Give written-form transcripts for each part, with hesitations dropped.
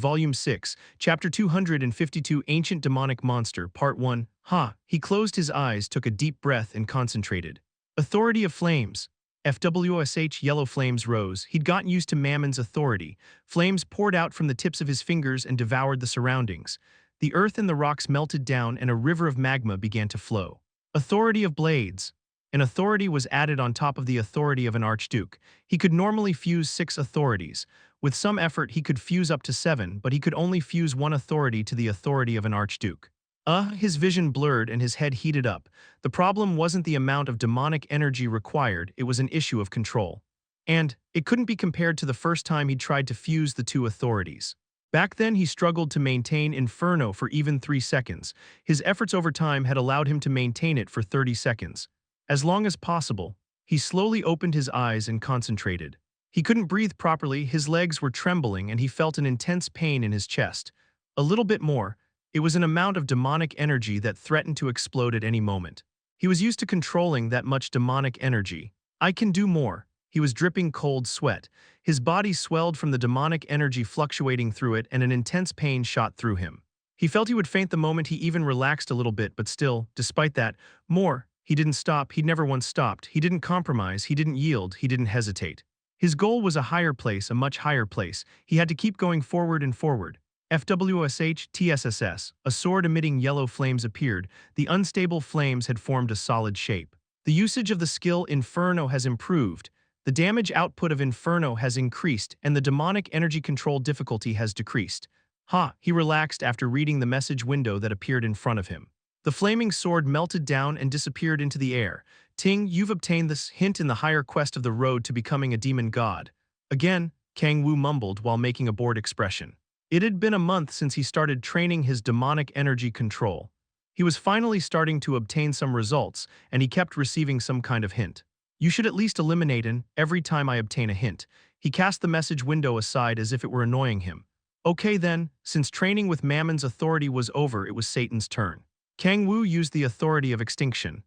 Volume 6, Chapter 252 Ancient Demonic Monster, Part 1. Ha! He closed his eyes, took a deep breath, and concentrated. Authority of Flames. FWSH yellow flames rose. He'd gotten used to Mammon's authority. Flames poured out from the tips of his fingers and devoured the surroundings. The earth and the rocks melted down and a river of magma began to flow. Authority of Blades. An authority was added on top of the authority of an archduke. He could normally fuse 6 authorities. With some effort he could fuse up to 7, but he could only fuse 1 authority to the authority of an archduke. His vision blurred and his head heated up. The problem wasn't the amount of demonic energy required, it was an issue of control. And it couldn't be compared to the first time he'd tried to fuse the 2 authorities. Back then he struggled to maintain Inferno for even 3 seconds. His efforts over time had allowed him to maintain it for 30 seconds. As long as possible, he slowly opened his eyes and concentrated. He couldn't breathe properly, his legs were trembling, and he felt an intense pain in his chest. A little bit more. It was an amount of demonic energy that threatened to explode at any moment. He was used to controlling that much demonic energy. I can do more. He was dripping cold sweat. His body swelled from the demonic energy fluctuating through it, and an intense pain shot through him. He felt he would faint the moment he even relaxed a little bit, but still, despite that, more. He didn't stop, he'd never once stopped. He didn't compromise, he didn't yield, he didn't hesitate. His goal was a higher place, a much higher place. He had to keep going forward and forward. FWSH TSSS, a sword-emitting yellow flames appeared. The unstable flames had formed a solid shape. The usage of the skill Inferno has improved. The damage output of Inferno has increased, and the demonic energy control difficulty has decreased. He relaxed after reading the message window that appeared in front of him. The flaming sword melted down and disappeared into the air. Ting, you've obtained this hint in the higher quest of the road to becoming a demon god. Again, Kang-woo mumbled while making a bored expression. It had been a month since he started training his demonic energy control. He was finally starting to obtain some results, and he kept receiving some kind of hint. You should at least eliminate an every time I obtain a hint. He cast the message window aside as if it were annoying him. Okay then, since training with Mammon's authority was over, it was Satan's turn. Kang-woo used the authority of extinction.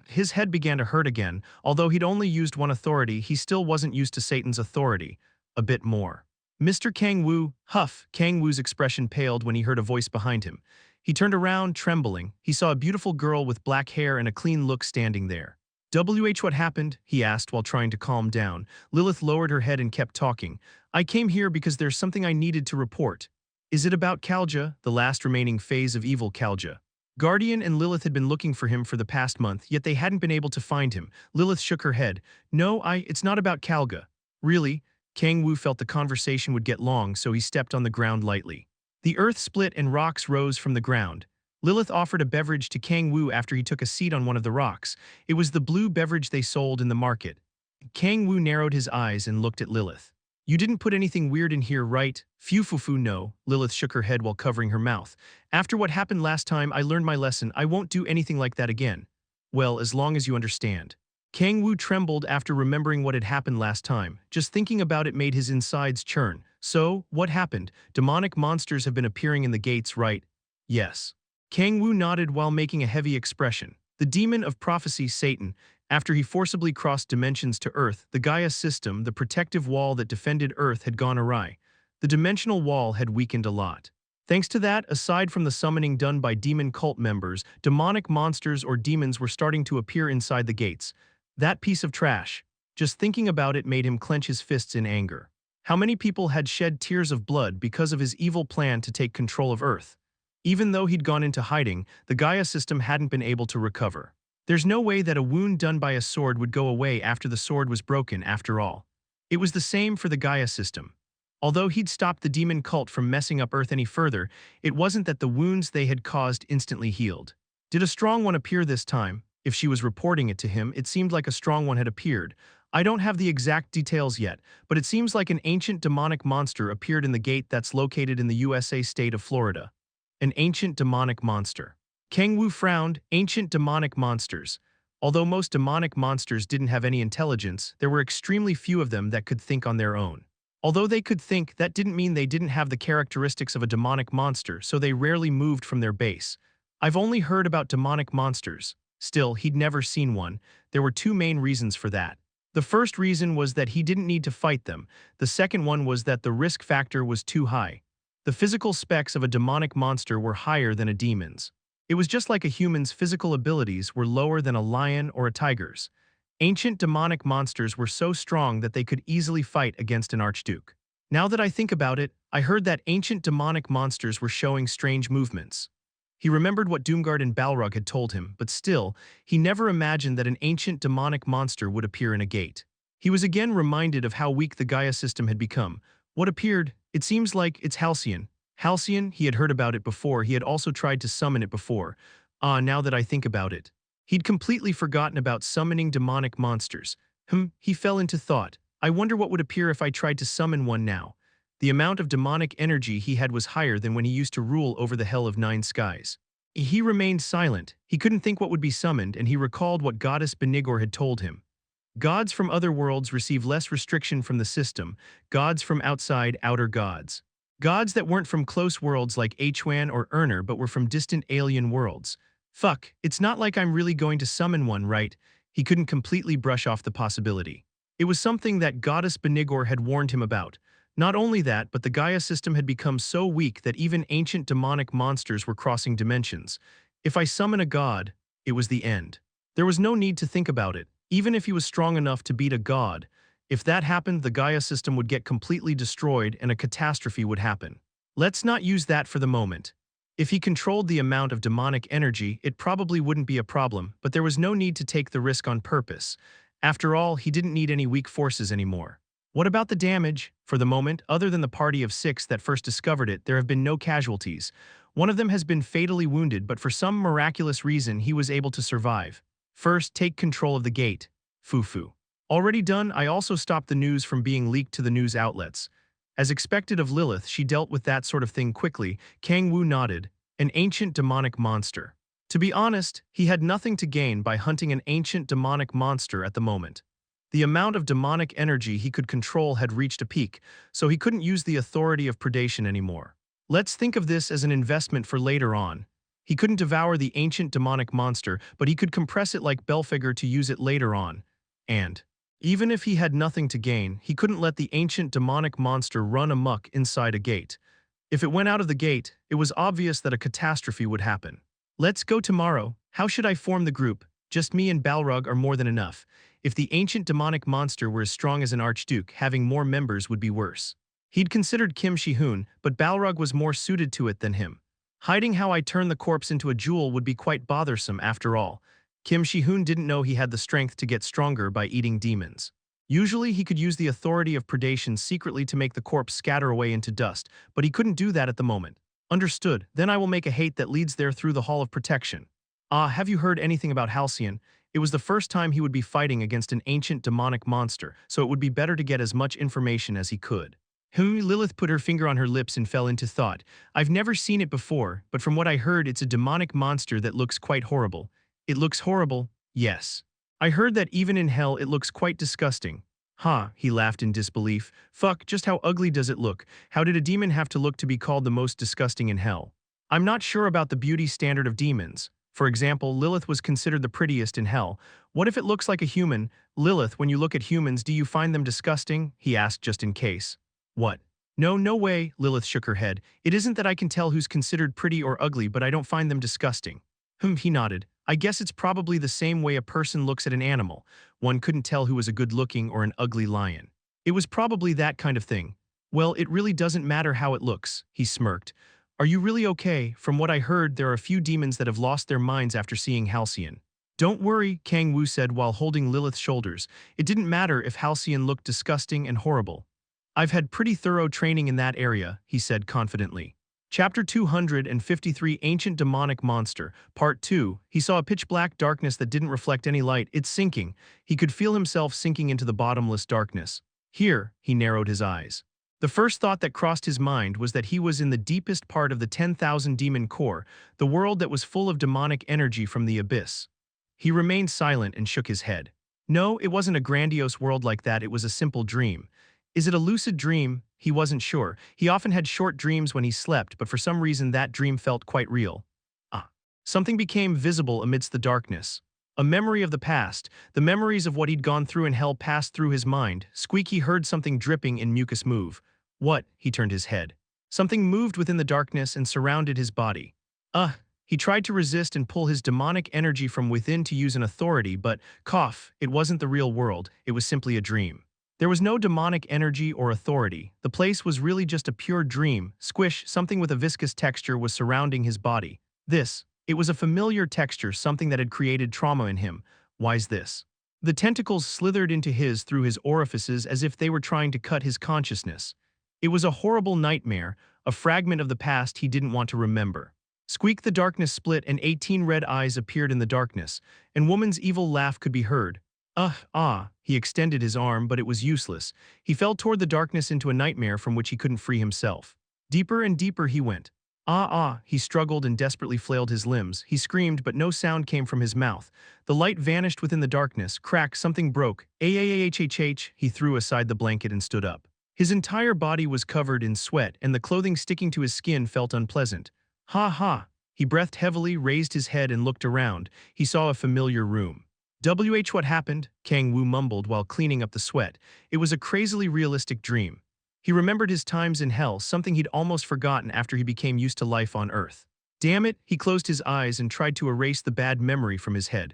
His head began to hurt again. Although he'd only used 1 authority, he still wasn't used to Satan's authority. A bit more. Mr. Kang-woo, huff. Kang-woo's expression paled when he heard a voice behind him. He turned around, trembling. He saw a beautiful girl with black hair and a clean look standing there. What happened? He asked while trying to calm down. Lilith lowered her head and kept talking. I came here because there's something I needed to report. Is it about Kalja, the last remaining phase of evil Kalja? Guardian and Lilith had been looking for him for the past month, yet they hadn't been able to find him. Lilith shook her head. No, it's not about Kalga. Really? Kang-woo felt the conversation would get long, so he stepped on the ground lightly. The earth split and rocks rose from the ground. Lilith offered a beverage to Kang-woo after he took a seat on one of the rocks. It was the blue beverage they sold in the market. Kang-woo narrowed his eyes and looked at Lilith. You didn't put anything weird in here, right? Phew, no. Lilith shook her head while covering her mouth. After what happened last time, I learned my lesson. I won't do anything like that again. Well, as long as you understand. Kang-woo trembled after remembering what had happened last time. Just thinking about it made his insides churn. So, what happened? Demonic monsters have been appearing in the gates, right? Yes. Kang-woo nodded while making a heavy expression. The demon of prophecy, Satan, after he forcibly crossed dimensions to Earth, the Gaia system, the protective wall that defended Earth, had gone awry. The dimensional wall had weakened a lot. Thanks to that, aside from the summoning done by demon cult members, demonic monsters or demons were starting to appear inside the gates. That piece of trash. Just thinking about it made him clench his fists in anger. How many people had shed tears of blood because of his evil plan to take control of Earth? Even though he'd gone into hiding, the Gaia system hadn't been able to recover. There's no way that a wound done by a sword would go away after the sword was broken, after all. It was the same for the Gaia system. Although he'd stopped the demon cult from messing up Earth any further, it wasn't that the wounds they had caused instantly healed. Did a strong one appear this time? If she was reporting it to him, it seemed like a strong one had appeared. I don't have the exact details yet, but it seems like an ancient demonic monster appeared in the gate that's located in the USA state of Florida. An ancient demonic monster. Kang-woo frowned. Ancient demonic monsters. Although most demonic monsters didn't have any intelligence, there were extremely few of them that could think on their own. Although they could think, that didn't mean they didn't have the characteristics of a demonic monster, so they rarely moved from their base. I've only heard about demonic monsters. Still, he'd never seen one. There were 2 main reasons for that. The first reason was that he didn't need to fight them. The second one was that the risk factor was too high. The physical specs of a demonic monster were higher than a demon's. It was just like a human's physical abilities were lower than a lion or a tiger's. Ancient demonic monsters were so strong that they could easily fight against an archduke. Now that I think about it, I heard that ancient demonic monsters were showing strange movements. He remembered what Doomguard and Balrog had told him, but still, he never imagined that an ancient demonic monster would appear in a gate. He was again reminded of how weak the Gaia system had become. What appeared? It seems like it's Halcyon. Halcyon, he had heard about it before, he had also tried to summon it before. Now that I think about it. He'd completely forgotten about summoning demonic monsters. He fell into thought. I wonder what would appear if I tried to summon one now. The amount of demonic energy he had was higher than when he used to rule over the Hell of Nine Skies. He remained silent. He couldn't think what would be summoned, and he recalled what Goddess Benigor had told him. Gods from other worlds receive less restriction from the system, gods from outside outer gods. Gods that weren't from close worlds like Hwan or Erner but were from distant alien worlds. Fuck, it's not like I'm really going to summon one, right? He couldn't completely brush off the possibility. It was something that Goddess Benigor had warned him about. Not only that, but the Gaia system had become so weak that even ancient demonic monsters were crossing dimensions. If I summon a god, it was the end. There was no need to think about it. Even if he was strong enough to beat a god, if that happened, the Gaia system would get completely destroyed and a catastrophe would happen. Let's not use that for the moment. If he controlled the amount of demonic energy, it probably wouldn't be a problem, but there was no need to take the risk on purpose. After all, he didn't need any weak forces anymore. What about the damage? For the moment, other than the party of 6 that first discovered it, there have been no casualties. One of them has been fatally wounded, but for some miraculous reason, he was able to survive. First, take control of the gate. Fufu. Already done, I also stopped the news from being leaked to the news outlets. As expected of Lilith, she dealt with that sort of thing quickly. Kang-woo nodded. An ancient demonic monster. To be honest, he had nothing to gain by hunting an ancient demonic monster at the moment. The amount of demonic energy he could control had reached a peak, so he couldn't use the Authority of Predation anymore. Let's think of this as an investment for later on. He couldn't devour the ancient demonic monster, but he could compress it like Belphegor to use it later on. And even if he had nothing to gain, he couldn't let the ancient demonic monster run amok inside a gate. If it went out of the gate, it was obvious that a catastrophe would happen. Let's go tomorrow. How should I form the group? Just me and Balrog are more than enough. If the ancient demonic monster were as strong as an archduke, having more members would be worse. He'd considered Kim Shi-hoon, but Balrog was more suited to it than him. Hiding how I turn the corpse into a jewel would be quite bothersome after all. Kim Shi-hoon didn't know he had the strength to get stronger by eating demons. Usually he could use the Authority of Predation secretly to make the corpse scatter away into dust, but he couldn't do that at the moment. Understood, then I will make a hate that leads there through the Hall of Protection. Have you heard anything about Halcyon? It was the first time he would be fighting against an ancient demonic monster, so it would be better to get as much information as he could. Lilith put her finger on her lips and fell into thought. I've never seen it before, but from what I heard it's a demonic monster that looks quite horrible. It looks horrible, yes. I heard that even in hell it looks quite disgusting. He laughed in disbelief. Fuck, just how ugly does it look? How did a demon have to look to be called the most disgusting in hell? I'm not sure about the beauty standard of demons. For example, Lilith was considered the prettiest in hell. What if it looks like a human? Lilith, when you look at humans, do you find them disgusting? He asked just in case. What? No, no way, Lilith shook her head. It isn't that I can tell who's considered pretty or ugly, but I don't find them disgusting. He nodded. I guess it's probably the same way a person looks at an animal. One couldn't tell who was a good-looking or an ugly lion. It was probably that kind of thing. Well, it really doesn't matter how it looks, he smirked. Are you really okay? From what I heard, there are a few demons that have lost their minds after seeing Halcyon. Don't worry, Kang-woo said while holding Lilith's shoulders. It didn't matter if Halcyon looked disgusting and horrible. I've had pretty thorough training in that area, he said confidently. Chapter 253 Ancient Demonic Monster, Part 2. He saw a pitch-black darkness that didn't reflect any light. It's sinking. He could feel himself sinking into the bottomless darkness. Here, he narrowed his eyes. The first thought that crossed his mind was that he was in the deepest part of the 10,000 demon core, the world that was full of demonic energy from the abyss. He remained silent and shook his head. No, it wasn't a grandiose world like that, it was a simple dream. Is it a lucid dream? He wasn't sure. He often had short dreams when he slept, but for some reason that dream felt quite real. Something became visible amidst the darkness. A memory of the past, the memories of what he'd gone through in hell passed through his mind. Squeaky heard something dripping in mucus move. What? He turned his head. Something moved within the darkness and surrounded his body. Uh, he tried to resist and pull his demonic energy from within to use an authority, but, cough, it wasn't the real world, it was simply a dream. There was no demonic energy or authority. The place was really just a pure dream. Squish, something with a viscous texture was surrounding his body. It was a familiar texture, something that had created trauma in him. Why's this? The tentacles slithered into his through his orifices as if they were trying to cut his consciousness. It was a horrible nightmare, a fragment of the past he didn't want to remember. Squeak, the darkness split and 18 red eyes appeared in the darkness, and woman's evil laugh could be heard. He extended his arm, but it was useless. He fell toward the darkness into a nightmare from which he couldn't free himself. Deeper and deeper he went. He struggled and desperately flailed his limbs. He screamed, but no sound came from his mouth. The light vanished within the darkness. Crack, something broke. He threw aside the blanket and stood up. His entire body was covered in sweat, and the clothing sticking to his skin felt unpleasant. He breathed heavily, raised his head, and looked around. He saw a familiar room. What happened? Kang-woo mumbled while cleaning up the sweat. It was a crazily realistic dream. He remembered his times in hell, something he'd almost forgotten after he became used to life on Earth. Damn it, he closed his eyes and tried to erase the bad memory from his head.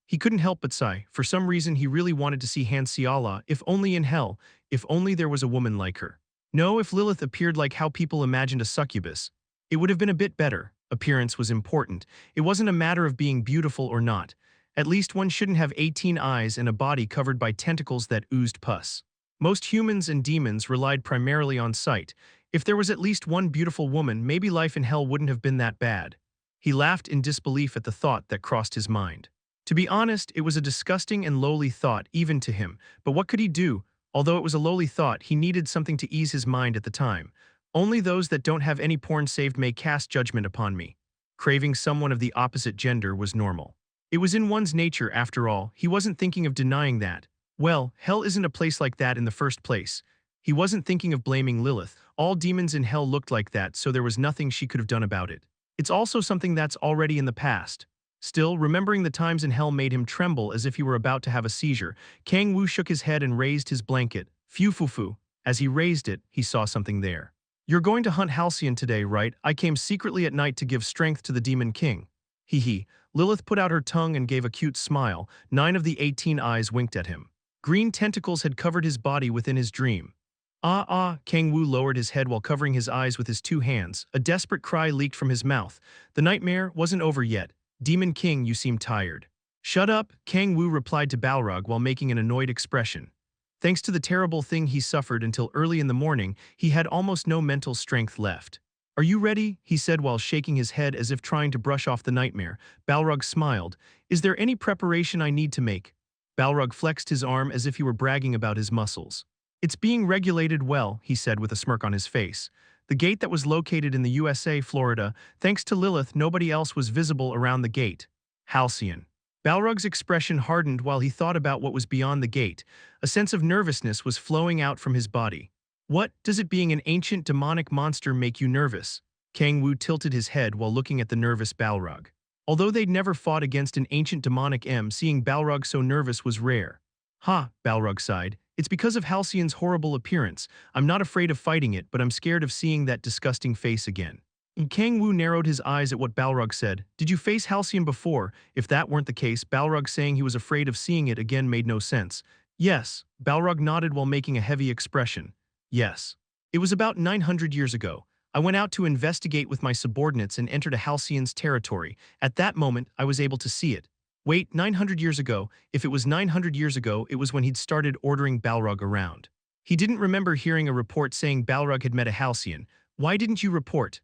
He couldn't help but sigh. For some reason he really wanted to see Hansiala, if only in hell, if only there was a woman like her. No, if Lilith appeared like how people imagined a succubus, it would have been a bit better. Appearance was important. It wasn't a matter of being beautiful or not. At least one shouldn't have 18 eyes and a body covered by tentacles that oozed pus. Most humans and demons relied primarily on sight. If there was at least one beautiful woman, maybe life in hell wouldn't have been that bad. He laughed in disbelief at the thought that crossed his mind. To be honest, it was a disgusting and lowly thought even to him, but what could he do? Although it was a lowly thought, he needed something to ease his mind at the time. Only those that don't have any porn saved may cast judgment upon me. Craving someone of the opposite gender was normal. It was in one's nature, after all. He wasn't thinking of denying that. Well, hell isn't a place like that in the first place. He wasn't thinking of blaming Lilith. All demons in hell looked like that, so there was nothing she could have done about it. It's also something that's already in the past. Still, remembering the times in hell made him tremble as if he were about to have a seizure. Kang-woo shook his head and raised his blanket. Phew. As he raised it, he saw something there. You're going to hunt Halcyon today, right? I came secretly at night to give strength to the Demon King. Lilith put out her tongue and gave a cute smile. 9 of the 18 eyes winked at him. Green tentacles had covered his body within his dream. Kang-woo lowered his head while covering his eyes with his 2 hands. A desperate cry leaked from his mouth. The nightmare wasn't over yet. Demon King, you seem tired. Shut up, Kang-woo replied to Balrog while making an annoyed expression. Thanks to the terrible thing he suffered until early in the morning, he had almost no mental strength left. Are you ready? He said while shaking his head as if trying to brush off the nightmare. Balrog smiled. Is there any preparation I need to make? Balrog flexed his arm as if he were bragging about his muscles. It's being regulated well, he said with a smirk on his face. The gate that was located in the USA, Florida, thanks to Lilith, nobody else was visible around the gate. Halcyon. Balrog's expression hardened while he thought about what was beyond the gate. A sense of nervousness was flowing out from his body. What does it being an ancient demonic monster make you nervous? Kang-woo tilted his head while looking at the nervous Balrog. Although they'd never fought against an ancient demonic seeing Balrog so nervous was rare. Balrog sighed. It's because of Halcyon's horrible appearance. I'm not afraid of fighting it, but I'm scared of seeing that disgusting face again. Kang-woo narrowed his eyes at what Balrog said. Did you face Halcyon before? If that weren't the case, Balrog saying he was afraid of seeing it again made no sense. Yes, Balrog nodded while making a heavy expression. Yes. It was about 900 years ago. I went out to investigate with my subordinates and entered a Halcyon's territory. At that moment, I was able to see it. Wait, 900 years ago? If it was 900 years ago, it was when he'd started ordering Balrog around. He didn't remember hearing a report saying Balrog had met a Halcyon. Why didn't you report?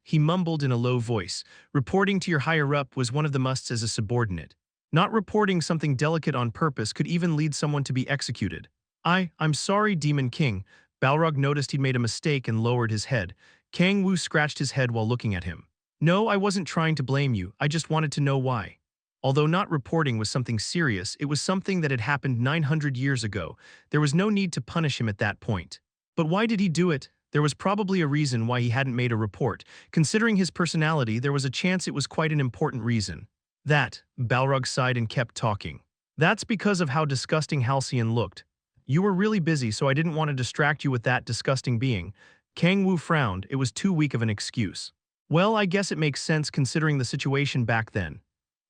He mumbled in a low voice. Reporting to your higher-up was one of the musts as a subordinate. Not reporting something delicate on purpose could even lead someone to be executed. I'm sorry, Demon King. Balrog noticed he'd made a mistake and lowered his head. Kang-woo scratched his head while looking at him. No, I wasn't trying to blame you. I just wanted to know why. Although not reporting was something serious, it was something that had happened 900 years ago. There was no need to punish him at that point. But why did he do it? There was probably a reason why he hadn't made a report. Considering his personality, there was a chance it was quite an important reason. Balrog sighed and kept talking. That's because of how disgusting Halcyon looked. You were really busy, so I didn't want to distract you with that disgusting being. Kang-woo frowned. It was too weak of an excuse. Well, I guess it makes sense considering the situation back then.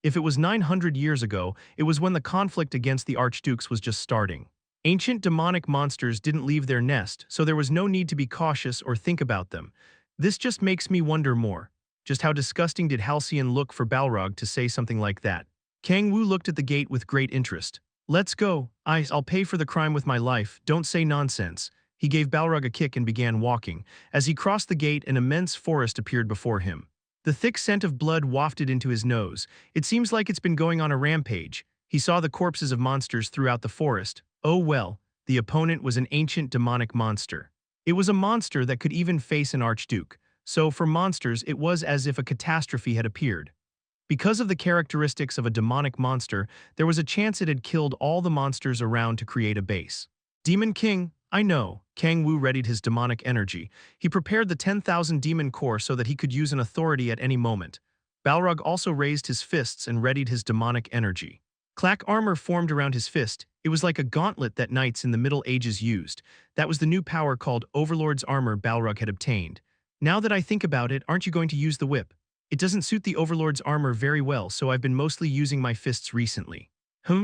If it was 900 years ago, it was when the conflict against the archdukes was just starting. Ancient demonic monsters didn't leave their nest, so there was no need to be cautious or think about them. This just makes me wonder more. Just how disgusting did Halcyon look for Balrog to say something like that? Kang-woo looked at the gate with great interest. Let's go. I'll pay for the crime with my life, don't say nonsense. He gave Balrog a kick and began walking. As he crossed the gate, an immense forest appeared before him. The thick scent of blood wafted into his nose. It seems like it's been going on a rampage. He saw the corpses of monsters throughout the forest. Oh well, the opponent was an ancient demonic monster. It was a monster that could even face an archduke. So for monsters, it was as if a catastrophe had appeared. Because of the characteristics of a demonic monster, there was a chance it had killed all the monsters around to create a base. Demon King, I know. Kang-woo readied his demonic energy. He prepared the 10,000 demon core so that he could use an authority at any moment. Balrog also raised his fists and readied his demonic energy. Clack armor formed around his fist. It was like a gauntlet that knights in the Middle Ages used. That was the new power called Overlord's armor Balrog had obtained. Now that I think about it, aren't you going to use the whip? It doesn't suit the Overlord's armor very well, so I've been mostly using my fists recently.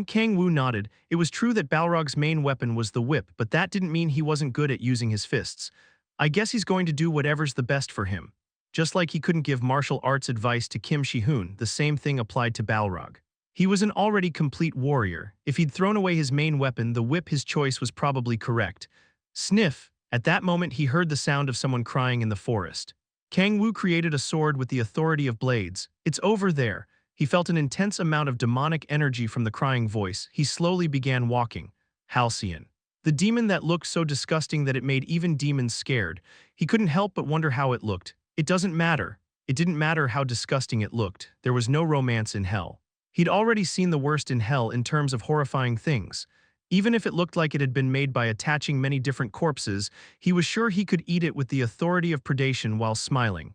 Kang-woo nodded. It was true that Balrog's main weapon was the whip, but that didn't mean he wasn't good at using his fists. I guess he's going to do whatever's the best for him. Just like he couldn't give martial arts advice to Kim Shi-hoon, the same thing applied to Balrog. He was an already complete warrior. If he'd thrown away his main weapon, the whip his choice was probably correct. Sniff! At that moment he heard the sound of someone crying in the forest. Kang-woo created a sword with the authority of blades. It's over there. He felt an intense amount of demonic energy from the crying voice. He slowly began walking. Halcyon. The demon that looked so disgusting that it made even demons scared. He couldn't help but wonder how it looked. It doesn't matter. It didn't matter how disgusting it looked. There was no romance in hell. He'd already seen the worst in hell in terms of horrifying things. Even if it looked like it had been made by attaching many different corpses, he was sure he could eat it with the authority of predation while smiling.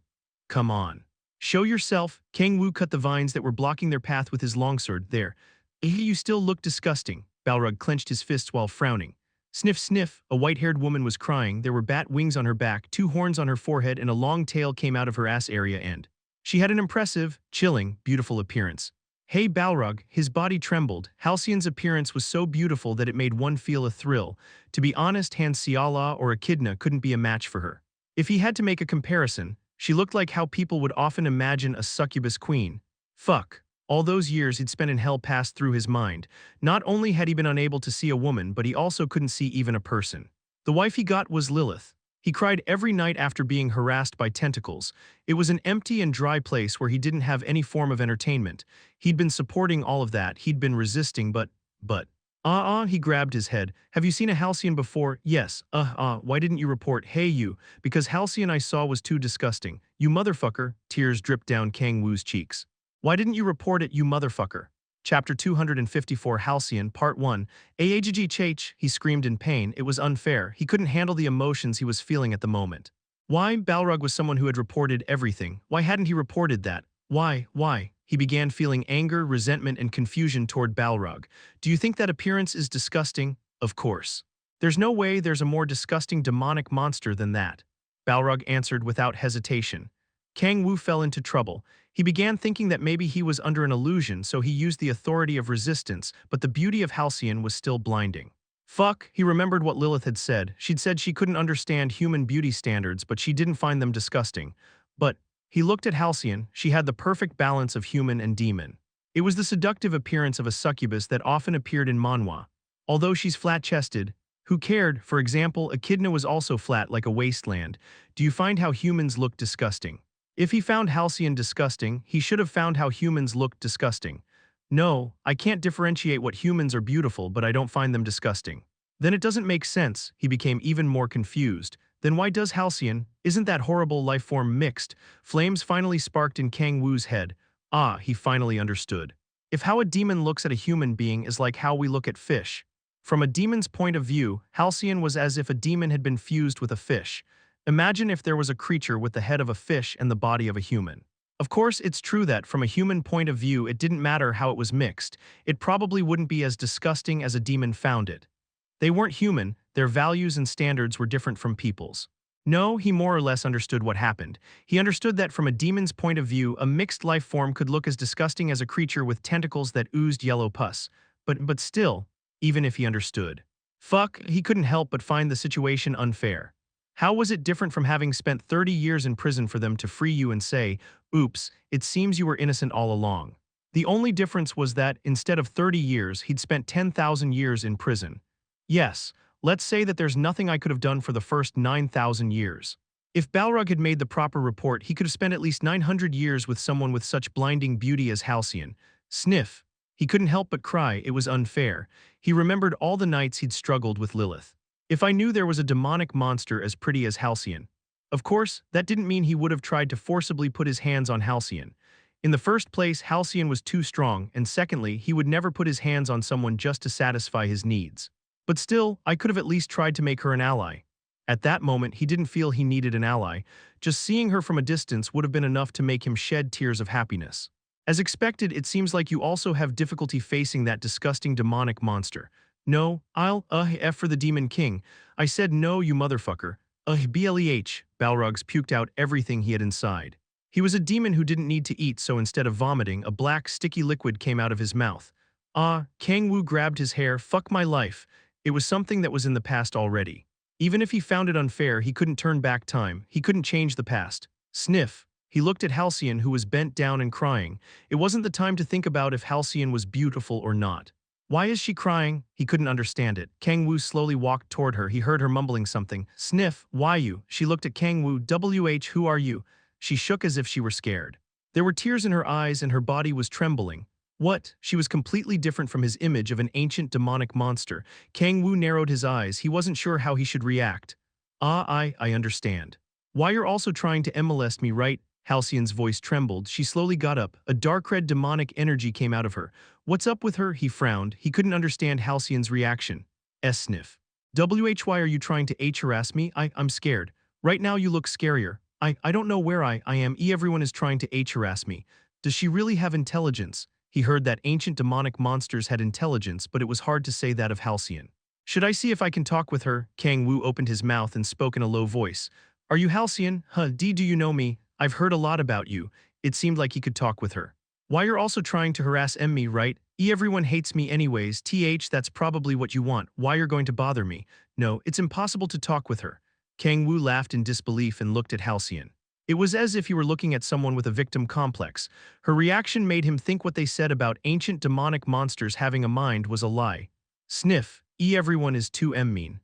Come on. Show yourself. Kang-woo cut the vines that were blocking their path with his longsword. There. You still look disgusting. Balrog clenched his fists while frowning. Sniff, sniff. A white-haired woman was crying. There were bat wings on her back, 2 horns on her forehead, and a long tail came out of her ass area and she had an impressive, chilling, beautiful appearance. Hey Balrog, his body trembled. Halcyon's appearance was so beautiful that it made one feel a thrill. To be honest, Han Xiala or Echidna couldn't be a match for her. If he had to make a comparison, she looked like how people would often imagine a succubus queen. Fuck. All those years he'd spent in hell passed through his mind. Not only had he been unable to see a woman, but he also couldn't see even a person. The wife he got was Lilith. He cried every night after being harassed by tentacles. It was an empty and dry place where he didn't have any form of entertainment. He'd been supporting all of that, he'd been resisting, but, he grabbed his head. Have you seen a Halcyon before? Yes, why didn't you report? Hey you, because Halcyon I saw was too disgusting. You motherfucker, tears dripped down Kang-woo's cheeks. Why didn't you report it, you motherfucker? Chapter 254 Halcyon, Part 1. Aagh, he screamed in pain. It was unfair. He couldn't handle the emotions he was feeling at the moment. Why? Balrog was someone who had reported everything. Why hadn't he reported that? Why? He began feeling anger, resentment, and confusion toward Balrog. Do you think that appearance is disgusting? Of course. There's no way there's a more disgusting demonic monster than that. Balrog answered without hesitation. Kang-woo fell into trouble. He began thinking that maybe he was under an illusion, so he used the authority of resistance, but the beauty of Halcyon was still blinding. Fuck, he remembered what Lilith had said. She'd said she couldn't understand human beauty standards, but she didn't find them disgusting. But he looked at Halcyon. She had the perfect balance of human and demon. It was the seductive appearance of a succubus that often appeared in manhwa. Although she's flat-chested, who cared? For example, Echidna was also flat like a wasteland. Do you find how humans look disgusting? If he found Halcyon disgusting, he should have found how humans looked disgusting. No, I can't differentiate what humans are beautiful, but I don't find them disgusting. Then it doesn't make sense. He became even more confused. Then why does Halcyon? Isn't that horrible life form mixed? Flames finally sparked in Kang-woo's head. He finally understood. If how a demon looks at a human being is like how we look at fish. From a demon's point of view, Halcyon was as if a demon had been fused with a fish. Imagine if there was a creature with the head of a fish and the body of a human. Of course, it's true that, from a human point of view, it didn't matter how it was mixed. It probably wouldn't be as disgusting as a demon found it. They weren't human, their values and standards were different from people's. No, he more or less understood what happened. He understood that from a demon's point of view, a mixed life form could look as disgusting as a creature with tentacles that oozed yellow pus. But still, even if he understood, he couldn't help but find the situation unfair. How was it different from having spent 30 years in prison for them to free you and say, "Oops, it seems you were innocent all along"? The only difference was that, instead of 30 years, he'd spent 10,000 years in prison. Yes, let's say that there's nothing I could have done for the first 9,000 years. If Balrog had made the proper report, he could have spent at least 900 years with someone with such blinding beauty as Halcyon. Sniff. He couldn't help but cry. It was unfair. He remembered all the nights he'd struggled with Lilith. If I knew there was a demonic monster as pretty as Halcyon. Of course, that didn't mean he would have tried to forcibly put his hands on Halcyon. In the first place, Halcyon was too strong, and secondly, he would never put his hands on someone just to satisfy his needs. But still, I could have at least tried to make her an ally. At that moment, he didn't feel he needed an ally. Just seeing her from a distance would have been enough to make him shed tears of happiness. As expected, it seems like you also have difficulty facing that disgusting demonic monster. No, I'll, F for the Demon King. I said no, you motherfucker. Bleh. Balrogs puked out everything he had inside. He was a demon who didn't need to eat, so instead of vomiting, a black, sticky liquid came out of his mouth. Kang-woo grabbed his hair. Fuck my life. It was something that was in the past already. Even if he found it unfair, he couldn't turn back time. He couldn't change the past. Sniff. He looked at Halcyon, who was bent down and crying. It wasn't the time to think about if Halcyon was beautiful or not. Why is she crying? He couldn't understand it. Kang-woo slowly walked toward her. He heard her mumbling something. Sniff. Why you? She looked at Kang-woo. Who are you? She shook as if she were scared. There were tears in her eyes and her body was trembling. What? She was completely different from his image of an ancient demonic monster. Kang-woo narrowed his eyes. He wasn't sure how he should react. I understand. Why you're also trying to molest me, right? Halcyon's voice trembled. She slowly got up. A dark red demonic energy came out of her. What's up with her? He frowned. He couldn't understand Halcyon's reaction. Sniff. Why are you trying to harass me? I'm scared. Right now you look scarier. I don't know where I am. Everyone is trying to harass me. Does she really have intelligence? He heard that ancient demonic monsters had intelligence, but it was hard to say that of Halcyon. Should I see if I can talk with her? Kang-woo opened his mouth and spoke in a low voice. Are you Halcyon? Do you know me? I've heard a lot about you. It seemed like he could talk with her. Why you're also trying to harass me, right? Everyone hates me anyways. That's probably what you want. Why you're going to bother me? No, it's impossible to talk with her. Kang-woo laughed in disbelief and looked at Halcyon. It was as if he were looking at someone with a victim complex. Her reaction made him think what they said about ancient demonic monsters having a mind was a lie. Sniff. Everyone is too mean.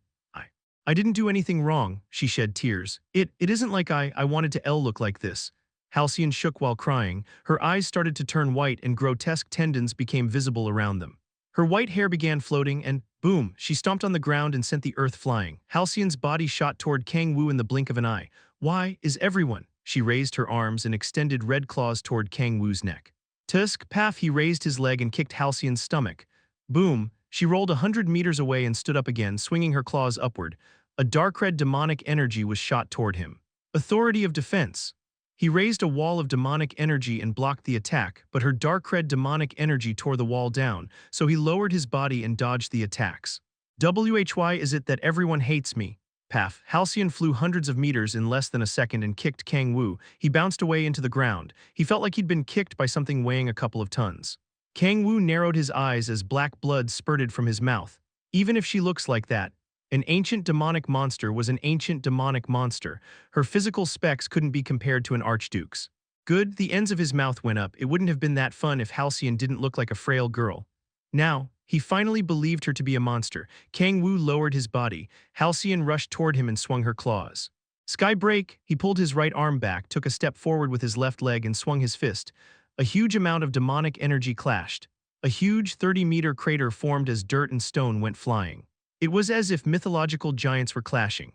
I didn't do anything wrong. She shed tears. It isn't like I wanted to look like this. Halcyon shook while crying. Her eyes started to turn white and grotesque tendons became visible around them. Her white hair began floating and, boom, she stomped on the ground and sent the earth flying. Halcyon's body shot toward Kang-woo in the blink of an eye. Why is everyone? She raised her arms and extended red claws toward Kang-woo's neck. Tusk, paf, he raised his leg and kicked Halcyon's stomach. Boom, she rolled 100 meters away and stood up again, swinging her claws upward. A dark red demonic energy was shot toward him. Authority of Defense. He raised a wall of demonic energy and blocked the attack, but her dark red demonic energy tore the wall down, so he lowered his body and dodged the attacks. Why is it that everyone hates me? Paf. Halcyon flew hundreds of meters in less than a second and kicked Kang-woo. He bounced away into the ground. He felt like he'd been kicked by something weighing a couple of tons. Kang-woo narrowed his eyes as black blood spurted from his mouth. Even if she looks like that, an ancient demonic monster was an ancient demonic monster. Her physical specs couldn't be compared to an archduke's. Good, the ends of his mouth went up. It wouldn't have been that fun if Halcyon didn't look like a frail girl. Now, he finally believed her to be a monster. Kang-woo lowered his body. Halcyon rushed toward him and swung her claws. Sky break! He pulled his right arm back, took a step forward with his left leg and swung his fist. A huge amount of demonic energy clashed. A huge 30-meter crater formed as dirt and stone went flying. It was as if mythological giants were clashing.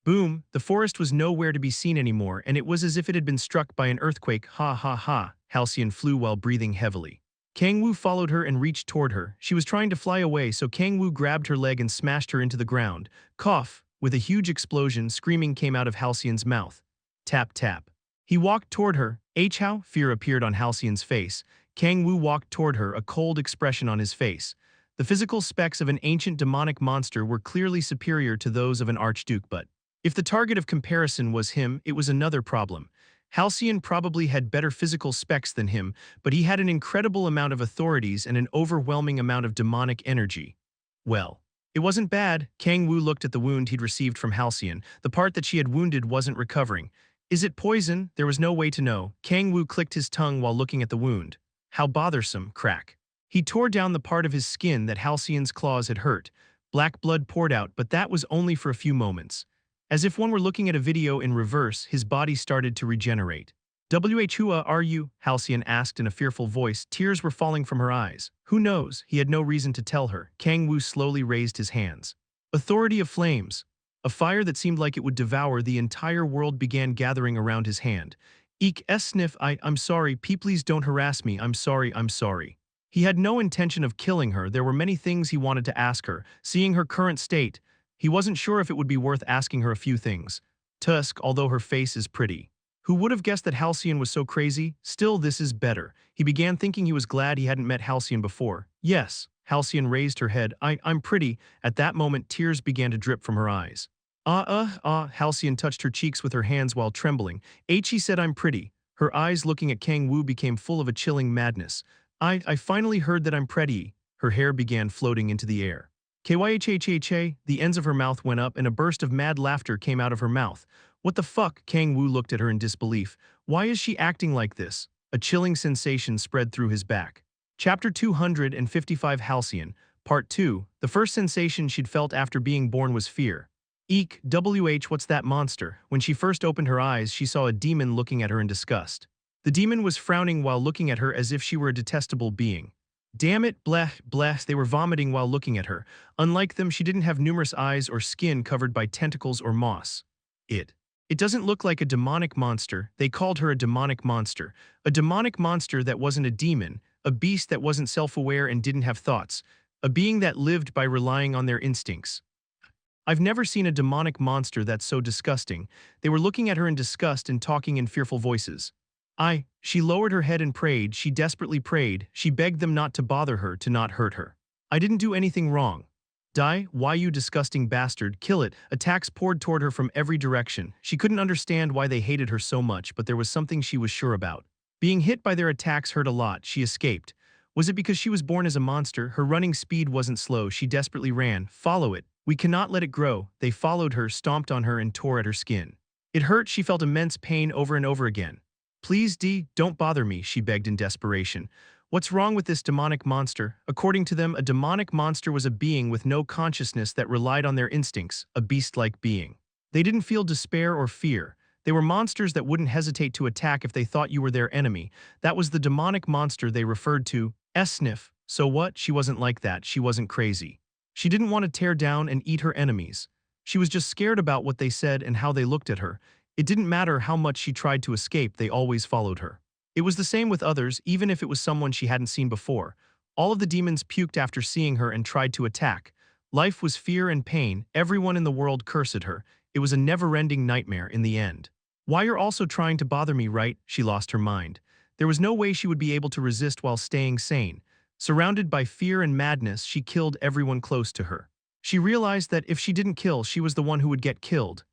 Boom, the forest was nowhere to be seen anymore, and it was as if it had been struck by an earthquake. Ha ha ha, Halcyon flew while breathing heavily. Kang-woo followed her and reached toward her. She was trying to fly away, so Kang-woo grabbed her leg and smashed her into the ground. Cough! With a huge explosion, screaming came out of Halcyon's mouth. Tap tap. He walked toward her. How? Fear appeared on Halcyon's face. Kang-woo walked toward her, a cold expression on his face. The physical specs of an ancient demonic monster were clearly superior to those of an archduke, but If the target of comparison was him, it was another problem. Halcyon probably had better physical specs than him, but he had an incredible amount of authorities and an overwhelming amount of demonic energy. Well, it wasn't bad. Kang-woo looked at the wound he'd received from Halcyon. The part that she had wounded wasn't recovering. Is it poison? There was no way to know. Kang-woo clicked his tongue while looking at the wound. How bothersome, crack. He tore down the part of his skin that Halcyon's claws had hurt. Black blood poured out, but that was only for a few moments. As if one were looking at a video in reverse, his body started to regenerate. Who are you? Halcyon asked in a fearful voice. Tears were falling from her eyes. Who knows? He had no reason to tell her. Kang-woo slowly raised his hands. Authority of Flames. A fire that seemed like it would devour the entire world began gathering around his hand. Sniff, I'm sorry, please don't harass me, I'm sorry. He had no intention of killing her. There were many things he wanted to ask her. Seeing her current state, he wasn't sure if it would be worth asking her a few things. Tusk, although her face is pretty. Who would have guessed that Halcyon was so crazy? Still, this is better. He began thinking he was glad he hadn't met Halcyon before. Yes, Halcyon raised her head. I'm pretty. At that moment, tears began to drip from her eyes. Halcyon touched her cheeks with her hands while trembling. She said I'm pretty. Her eyes looking at Kang-woo became full of a chilling madness. I finally heard that I'm pretty. Her hair began floating into the air. Kyhhha, the ends of her mouth went up and a burst of mad laughter came out of her mouth. What the fuck? Kang-woo looked at her in disbelief. Why is she acting like this? A chilling sensation spread through his back. Chapter 255 Halcyon, Part 2. The first sensation she'd felt after being born was fear. What's that monster? When she first opened her eyes, she saw a demon looking at her in disgust. The demon was frowning while looking at her as if she were a detestable being. Damn it, bleh, they were vomiting while looking at her. Unlike them, she didn't have numerous eyes or skin covered by tentacles or moss. It doesn't look like a demonic monster. They called her a demonic monster. A demonic monster that wasn't a demon, a beast that wasn't self-aware and didn't have thoughts, a being that lived by relying on their instincts. I've never seen a demonic monster that's so disgusting. They were looking at her in disgust and talking in fearful voices. She lowered her head and prayed. She desperately prayed. She begged them not to bother her, to not hurt her. I didn't do anything wrong. Die, why you disgusting bastard, kill it. Attacks poured toward her from every direction. She couldn't understand why they hated her so much, but there was something she was sure about. Being hit by their attacks hurt a lot. She escaped. Was it because she was born as a monster? Her running speed wasn't slow. She desperately ran. Follow it. We cannot let it grow. They followed her, stomped on her, and tore at her skin. It hurt. She felt immense pain over and over again. Please, don't bother me, she begged in desperation. What's wrong with this demonic monster? According to them, a demonic monster was a being with no consciousness that relied on their instincts, a beast-like being. They didn't feel despair or fear. They were monsters that wouldn't hesitate to attack if they thought you were their enemy. That was the demonic monster they referred to. Sniff. So what? She wasn't like that. She wasn't crazy. She didn't want to tear down and eat her enemies. She was just scared about what they said and how they looked at her. It didn't matter how much she tried to escape, they always followed her. It was the same with others, even if it was someone she hadn't seen before. All of the demons puked after seeing her and tried to attack. Life was fear and pain. Everyone in the world cursed her. It was a never-ending nightmare in the end. Why you're also trying to bother me, right? She lost her mind. There was no way she would be able to resist while staying sane. Surrounded by fear and madness, she killed everyone close to her. She realized that if she didn't kill, she was the one who would get killed.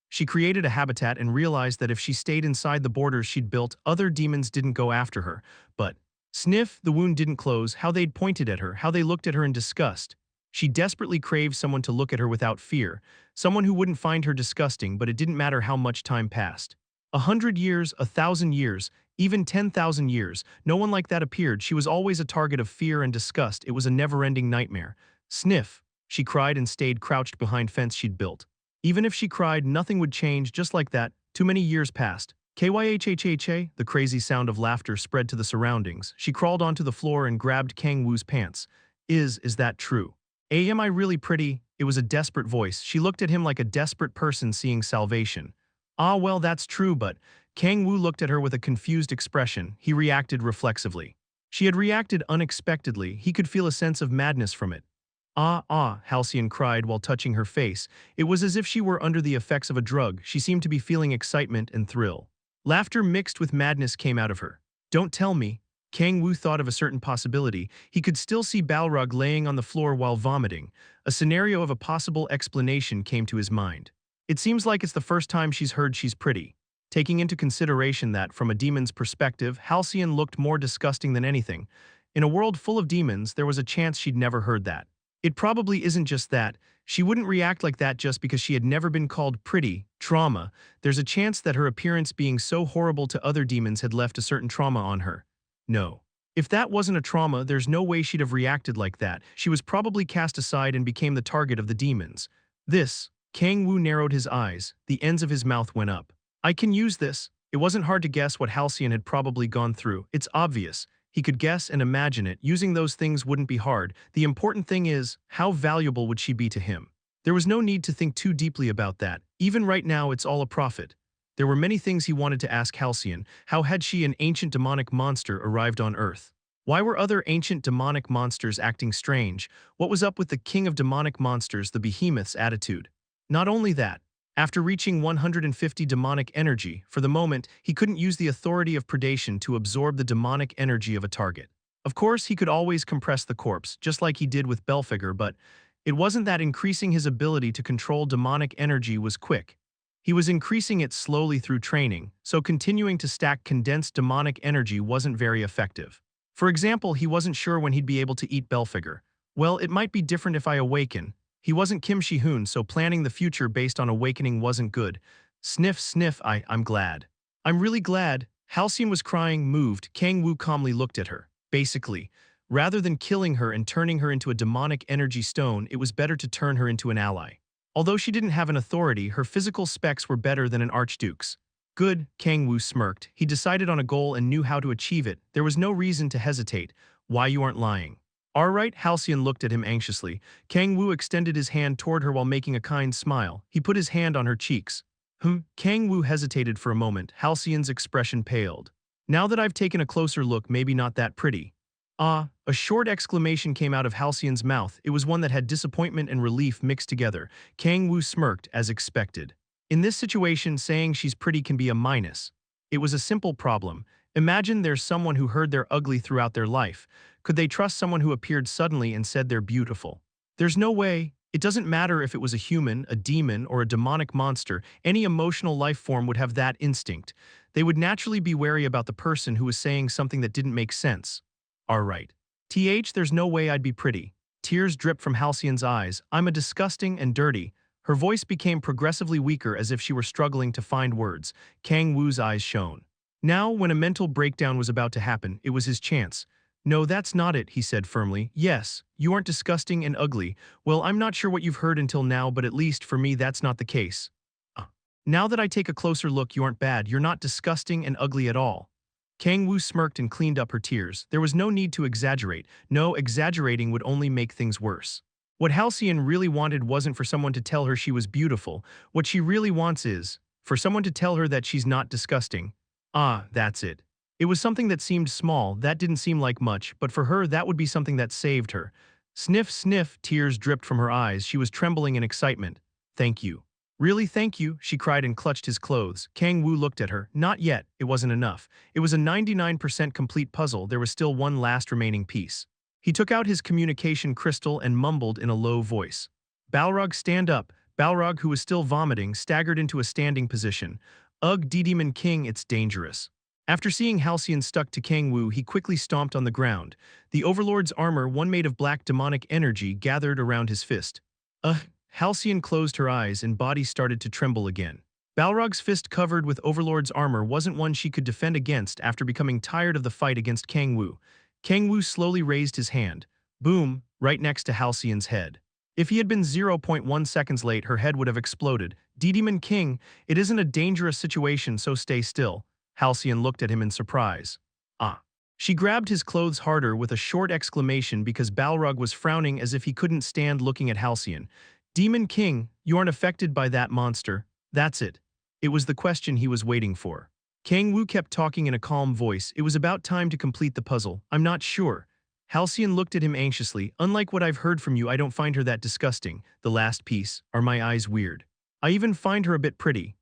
She created a habitat and realized that if she stayed inside the borders she'd built, other demons didn't go after her. But sniff, the wound didn't close, how they'd pointed at her, how they looked at her in disgust. She desperately craved someone to look at her without fear, someone who wouldn't find her disgusting, but it didn't matter how much time passed. 100 years, 1,000 years, even 10,000 years, no one like that appeared. She was always a target of fear and disgust. It was a never-ending nightmare. Sniff, she cried and stayed crouched behind fence she'd built. Even if she cried, nothing would change. Just like that, too many years passed. Kyhhha, the crazy sound of laughter spread to the surroundings. She crawled onto the floor and grabbed Kang-woo's pants. Is that true? Am I really pretty? It was a desperate voice. She looked at him like a desperate person seeing salvation. Well, that's true, but Kang-woo looked at her with a confused expression. He reacted reflexively. She had reacted unexpectedly. He could feel a sense of madness from it. Halcyon cried while touching her face. It was as if she were under the effects of a drug. She seemed to be feeling excitement and thrill. Laughter mixed with madness came out of her. Don't tell me. Kang-woo thought of a certain possibility. He could still see Balrog laying on the floor while vomiting. A scenario of a possible explanation came to his mind. It seems like it's the first time she's heard she's pretty. Taking into consideration that, from a demon's perspective, Halcyon looked more disgusting than anything. In a world full of demons, there was a chance she'd never heard that. It probably isn't just that. She wouldn't react like that just because she had never been called pretty. Trauma. There's a chance that her appearance being so horrible to other demons had left a certain trauma on her. No. If that wasn't a trauma, there's no way she'd have reacted like that. She was probably cast aside and became the target of the demons. Kang-woo narrowed his eyes. The ends of his mouth went up. I can use this. It wasn't hard to guess what Halcyon had probably gone through. It's obvious. He could guess and imagine it. Using those things wouldn't be hard. The important thing is, how valuable would she be to him? There was no need to think too deeply about that. Even right now, it's all a profit. There were many things he wanted to ask Halcyon. How had she, an ancient demonic monster, arrived on Earth? Why were other ancient demonic monsters acting strange? What was up with the king of demonic monsters, the behemoth's attitude? Not only that, after reaching 150 demonic energy, for the moment, he couldn't use the Authority of Predation to absorb the demonic energy of a target. Of course, he could always compress the corpse, just like he did with Belphegor, but it wasn't that increasing his ability to control demonic energy was quick. He was increasing it slowly through training, so continuing to stack condensed demonic energy wasn't very effective. For example, he wasn't sure when he'd be able to eat Belphegor. Well, it might be different if I awaken. He wasn't Kim Shi-hoon, so planning the future based on awakening wasn't good. Sniff, sniff, I'm glad. I'm really glad. Halcyon was crying, moved. Kang-woo calmly looked at her. Basically, rather than killing her and turning her into a demonic energy stone, it was better to turn her into an ally. Although she didn't have an authority, her physical specs were better than an archduke's. Good, Kang-woo smirked. He decided on a goal and knew how to achieve it. There was no reason to hesitate. Why you aren't lying? All right, Halcyon looked at him anxiously. Kang-woo extended his hand toward her while making a kind smile. He put his hand on her cheeks. Kang-woo hesitated for a moment. Halcyon's expression paled. Now that I've taken a closer look, maybe not that pretty. Ah, a short exclamation came out of Halcyon's mouth. It was one that had disappointment and relief mixed together. Kang-woo smirked, as expected. In this situation, saying she's pretty can be a minus. It was a simple problem. Imagine there's someone who heard they're ugly throughout their life. Could they trust someone who appeared suddenly and said they're beautiful? There's no way. It doesn't matter if it was a human, a demon, or a demonic monster. Any emotional life form would have that instinct. They would naturally be wary about the person who was saying something that didn't make sense. Alright. There's no way I'd be pretty. Tears dripped from Halcyon's eyes. I'm a disgusting and dirty. Her voice became progressively weaker as if she were struggling to find words. Kang-woo's eyes shone. Now, when a mental breakdown was about to happen, it was his chance. No, that's not it, he said firmly. Yes, you aren't disgusting and ugly. Well, I'm not sure what you've heard until now, but at least for me that's not the case. Now that I take a closer look, you aren't bad. You're not disgusting and ugly at all. Kang-woo smirked and cleaned up her tears. There was no need to exaggerate. No, exaggerating would only make things worse. What Halcyon really wanted wasn't for someone to tell her she was beautiful. What she really wants is for someone to tell her that she's not disgusting. Ah, that's it. It was something that seemed small, that didn't seem like much, but for her that would be something that saved her. Sniff, sniff, tears dripped from her eyes. She was trembling in excitement. Thank you. Really, thank you, she cried and clutched his clothes. Kang-woo looked at her. Not yet, it wasn't enough. It was a 99% complete puzzle, there was still one last remaining piece. He took out his communication crystal and mumbled in a low voice. Balrog, stand up. Balrog, who was still vomiting, staggered into a standing position. Ugh, Demon King, it's dangerous. After seeing Halcyon stuck to Kang-woo, he quickly stomped on the ground. The Overlord's armor, one made of black demonic energy, gathered around his fist. Halcyon closed her eyes and body started to tremble again. Balrog's fist covered with Overlord's armor wasn't one she could defend against after becoming tired of the fight against Kang-woo. Kang-woo slowly raised his hand. Boom, right next to Halcyon's head. If he had been 0.1 seconds late, her head would have exploded. Demon King, it isn't a dangerous situation, so stay still. Halcyon looked at him in surprise. She grabbed his clothes harder with a short exclamation because Balrog was frowning as if he couldn't stand looking at Halcyon. Demon King, you aren't affected by that monster. That's it. It was the question he was waiting for. Kang-woo kept talking in a calm voice. It was about time to complete the puzzle. I'm not sure. Halcyon looked at him anxiously. Unlike what I've heard from you, I don't find her that disgusting. The last piece. Are my eyes weird? I even find her a bit pretty.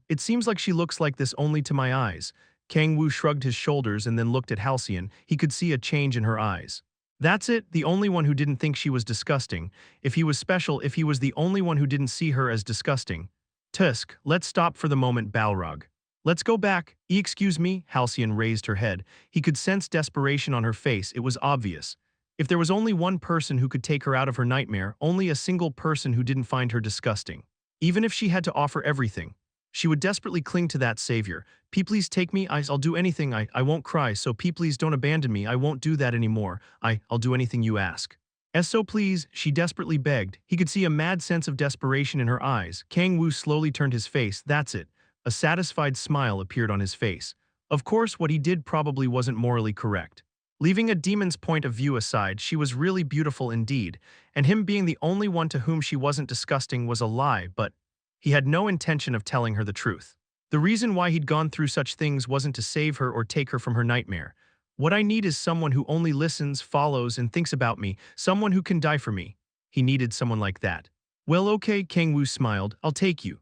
It seems like she looks like this only to my eyes. Kang-woo shrugged his shoulders and then looked at Halcyon. He could see a change in her eyes. That's it, the only one who didn't think she was disgusting. If he was special, if he was the only one who didn't see her as disgusting. Tusk, let's stop for the moment, Balrog. Let's go back. Excuse me, Halcyon raised her head. He could sense desperation on her face, it was obvious. If there was only one person who could take her out of her nightmare, only a single person who didn't find her disgusting. Even if she had to offer everything, she would desperately cling to that savior. Please take me, I'll do anything, I won't cry, so please don't abandon me, I won't do that anymore, I'll do anything you ask. So please, she desperately begged. He could see a mad sense of desperation in her eyes. Kang-woo slowly turned his face, that's it. A satisfied smile appeared on his face. Of course, what he did probably wasn't morally correct. Leaving a demon's point of view aside, she was really beautiful indeed, and him being the only one to whom she wasn't disgusting was a lie, but he had no intention of telling her the truth. The reason why he'd gone through such things wasn't to save her or take her from her nightmare. What I need is someone who only listens, follows, and thinks about me, someone who can die for me. He needed someone like that. Well, okay, Kang-woo smiled, I'll take you.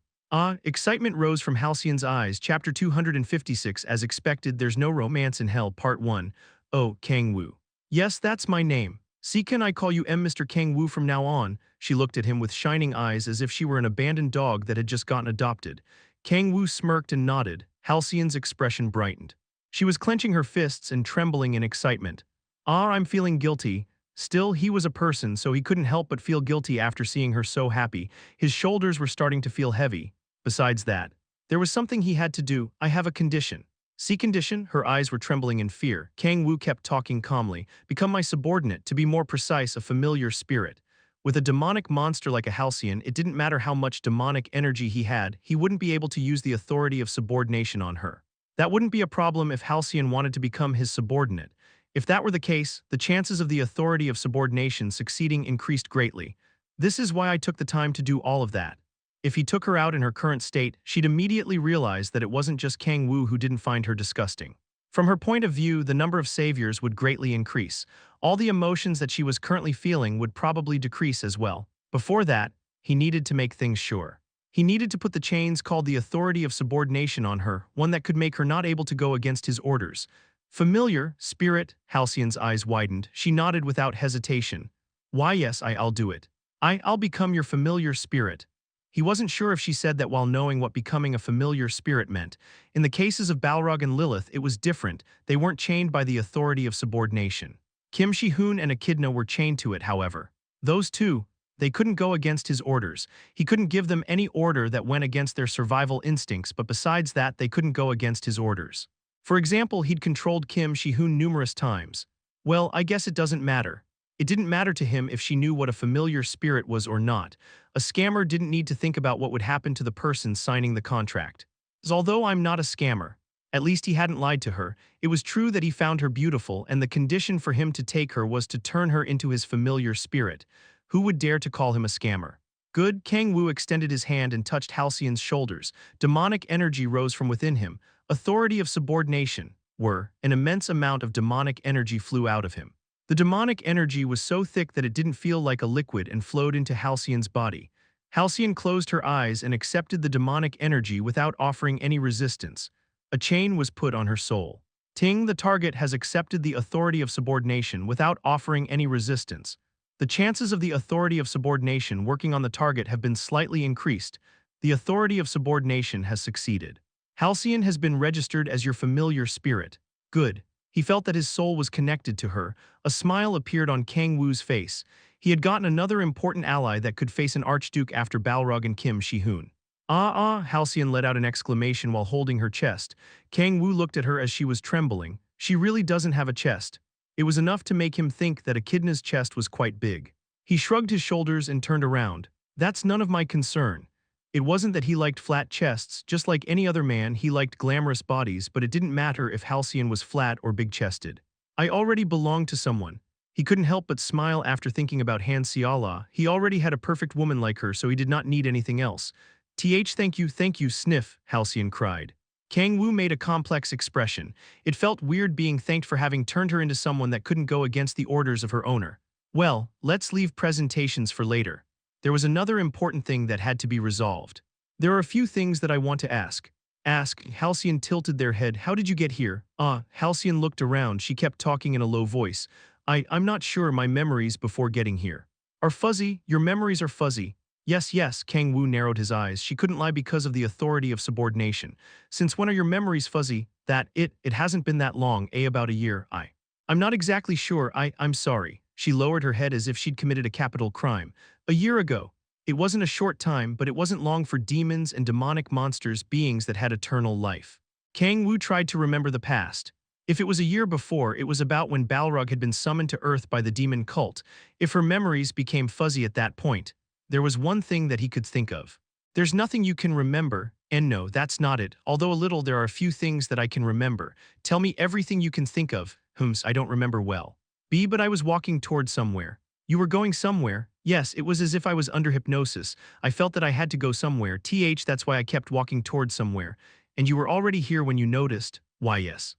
Excitement rose from Halcyon's eyes. Chapter 256. As expected, there's no romance in hell, Part 1. Oh, Kang-woo. Yes, that's my name. See, can I call you Mr. Kang-woo from now on? She looked at him with shining eyes as if she were an abandoned dog that had just gotten adopted. Kang-woo smirked and nodded. Halcyon's expression brightened. She was clenching her fists and trembling in excitement. I'm feeling guilty. Still, he was a person, so he couldn't help but feel guilty after seeing her so happy. His shoulders were starting to feel heavy. Besides that, there was something he had to do. I have a condition. See condition? Her eyes were trembling in fear. Kang-woo kept talking calmly. Become my subordinate, to be more precise, a familiar spirit. With a demonic monster like a Halcyon, it didn't matter how much demonic energy he had, he wouldn't be able to use the authority of subordination on her. That wouldn't be a problem if Halcyon wanted to become his subordinate. If that were the case, the chances of the authority of subordination succeeding increased greatly. This is why I took the time to do all of that. If he took her out in her current state, she'd immediately realize that it wasn't just Kang-woo who didn't find her disgusting. From her point of view, the number of saviors would greatly increase. All the emotions that she was currently feeling would probably decrease as well. Before that, he needed to make things sure. He needed to put the chains called the authority of subordination on her, one that could make her not able to go against his orders. Familiar, spirit, Halcyon's eyes widened. She nodded without hesitation. Why yes, I'll do it. I'll become your familiar spirit. He wasn't sure if she said that while knowing what becoming a familiar spirit meant. In the cases of Balrog and Lilith, it was different. They weren't chained by the authority of subordination. Kim Shi-hoon and Echidna were chained to it, however. Those two, they couldn't go against his orders. He couldn't give them any order that went against their survival instincts, but besides that, they couldn't go against his orders. For example, he'd controlled Kim Shi-hoon numerous times. Well, I guess it doesn't matter. It didn't matter to him if she knew what a familiar spirit was or not. A scammer didn't need to think about what would happen to the person signing the contract. Although I'm not a scammer, at least he hadn't lied to her. It was true that he found her beautiful, and the condition for him to take her was to turn her into his familiar spirit. Who would dare to call him a scammer? Good. Kang-woo extended his hand and touched Halcyon's shoulders. Demonic energy rose from within him. Authority of subordination. An immense amount of demonic energy flew out of him. The demonic energy was so thick that it didn't feel like a liquid and flowed into Halcyon's body. Halcyon closed her eyes and accepted the demonic energy without offering any resistance. A chain was put on her soul. Ting, the target, has accepted the authority of subordination without offering any resistance. The chances of the authority of subordination working on the target have been slightly increased. The authority of subordination has succeeded. Halcyon has been registered as your familiar spirit. Good. He felt that his soul was connected to her. A smile appeared on Kang-woo's face. He had gotten another important ally that could face an archduke after Balrog and Kim Shi-hoon. Halcyon let out an exclamation while holding her chest. Kang-woo looked at her as she was trembling. She really doesn't have a chest. It was enough to make him think that Echidna's chest was quite big. He shrugged his shoulders and turned around. That's none of my concern. It wasn't that he liked flat chests. Just like any other man, he liked glamorous bodies, but it didn't matter if Halcyon was flat or big-chested. I already belonged to someone. He couldn't help but smile after thinking about Han Xiala. He already had a perfect woman like her, so he did not need anything else. Thank you, sniff, Halcyon cried. Kang-woo made a complex expression. It felt weird being thanked for having turned her into someone that couldn't go against the orders of her owner. Well, let's leave presentations for later. There was another important thing that had to be resolved. There are a few things that I want to ask. Halcyon tilted their head. How did you get here? Halcyon looked around. She kept talking in a low voice. I'm not sure. My memories before getting here are fuzzy. Your memories are fuzzy. Yes, yes, Kang-woo narrowed his eyes. She couldn't lie because of the authority of subordination. Since when are your memories fuzzy? It hasn't been that long, about a year, I'm not exactly sure, I'm sorry. She lowered her head as if she'd committed a capital crime. A year ago. It wasn't a short time, but it wasn't long for demons and demonic monsters, beings that had eternal life. Kang-woo tried to remember the past. If it was a year before, it was about when Balrog had been summoned to Earth by the demon cult. If her memories became fuzzy at that point, there was one thing that he could think of. There's nothing you can remember, and no, that's not it. Although a little, there are a few things that I can remember. Tell me everything you can think of. I don't remember well. But I was walking towards somewhere. You were going somewhere? Yes, it was as if I was under hypnosis. I felt that I had to go somewhere. That's why I kept walking towards somewhere. And you were already here when you noticed. Why, yes.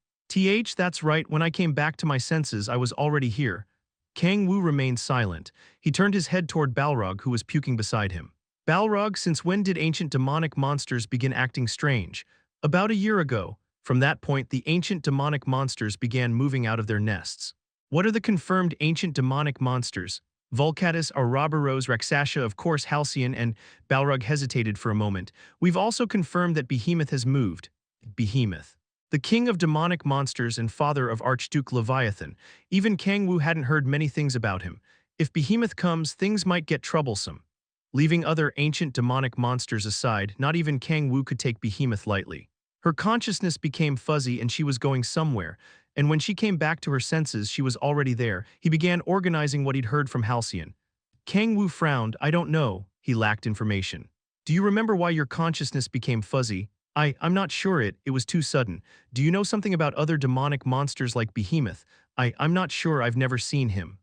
That's right. When I came back to my senses, I was already here. Kang-woo remained silent. He turned his head toward Balrog, who was puking beside him. Balrog, since when did ancient demonic monsters begin acting strange? About a year ago. From that point, the ancient demonic monsters began moving out of their nests. What are the confirmed ancient demonic monsters? Volcatus, Ouroboros, Rakshasa, of course Halcyon, and Balrog hesitated for a moment. We've also confirmed that Behemoth has moved. Behemoth. The king of demonic monsters and father of Archduke Leviathan. Even Kang-woo hadn't heard many things about him. If Behemoth comes, things might get troublesome. Leaving other ancient demonic monsters aside, not even Kang-woo could take Behemoth lightly. Her consciousness became fuzzy and she was going somewhere, and when she came back to her senses, she was already there. He began organizing what he'd heard from Halcyon. Kang-woo frowned. I don't know. He lacked information. Do you remember why your consciousness became fuzzy? I'm not sure it was too sudden. Do you know something about other demonic monsters like Behemoth? I'm not sure, I've never seen him.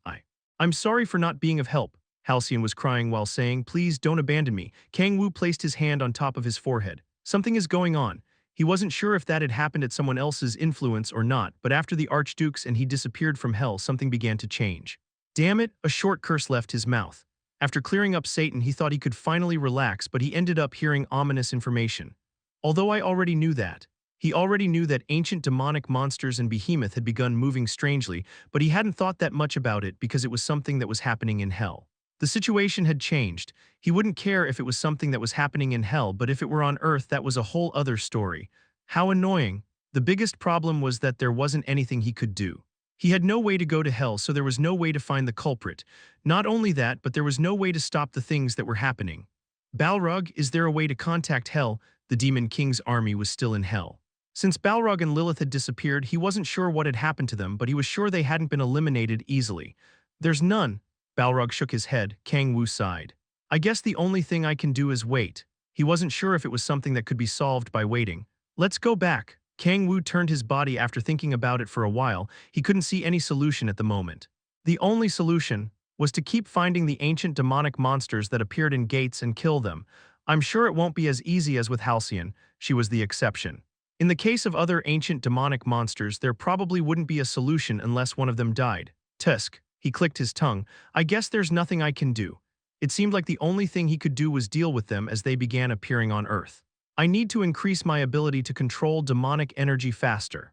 I'm sorry for not being of help. Halcyon was crying while saying, please don't abandon me. Kang-woo placed his hand on top of his forehead. Something is going on. He wasn't sure if that had happened at someone else's influence or not, but after the Archdukes and he disappeared from hell, something began to change. Damn it, a short curse left his mouth. After clearing up Satan, he thought he could finally relax, but he ended up hearing ominous information. Although I already knew that. He already knew that ancient demonic monsters and Behemoth had begun moving strangely, but he hadn't thought that much about it because it was something that was happening in hell. The situation had changed. He wouldn't care if it was something that was happening in hell, but if it were on Earth, that was a whole other story. How annoying. The biggest problem was that there wasn't anything he could do. He had no way to go to hell, so there was no way to find the culprit. Not only that, but there was no way to stop the things that were happening. Balrog, is there a way to contact hell? The Demon King's army was still in hell. Since Balrog and Lilith had disappeared, he wasn't sure what had happened to them, but he was sure they hadn't been eliminated easily. There's none. Balrog shook his head. Kang-woo sighed. I guess the only thing I can do is wait. He wasn't sure if it was something that could be solved by waiting. Let's go back. Kang-woo turned his body after thinking about it for a while. He couldn't see any solution at the moment. The only solution was to keep finding the ancient demonic monsters that appeared in gates and kill them. I'm sure it won't be as easy as with Halcyon. She was the exception. In the case of other ancient demonic monsters, there probably wouldn't be a solution unless one of them died. Tusk. He clicked his tongue. I guess there's nothing I can do. It seemed like the only thing he could do was deal with them as they began appearing on Earth. I need to increase my ability to control demonic energy faster.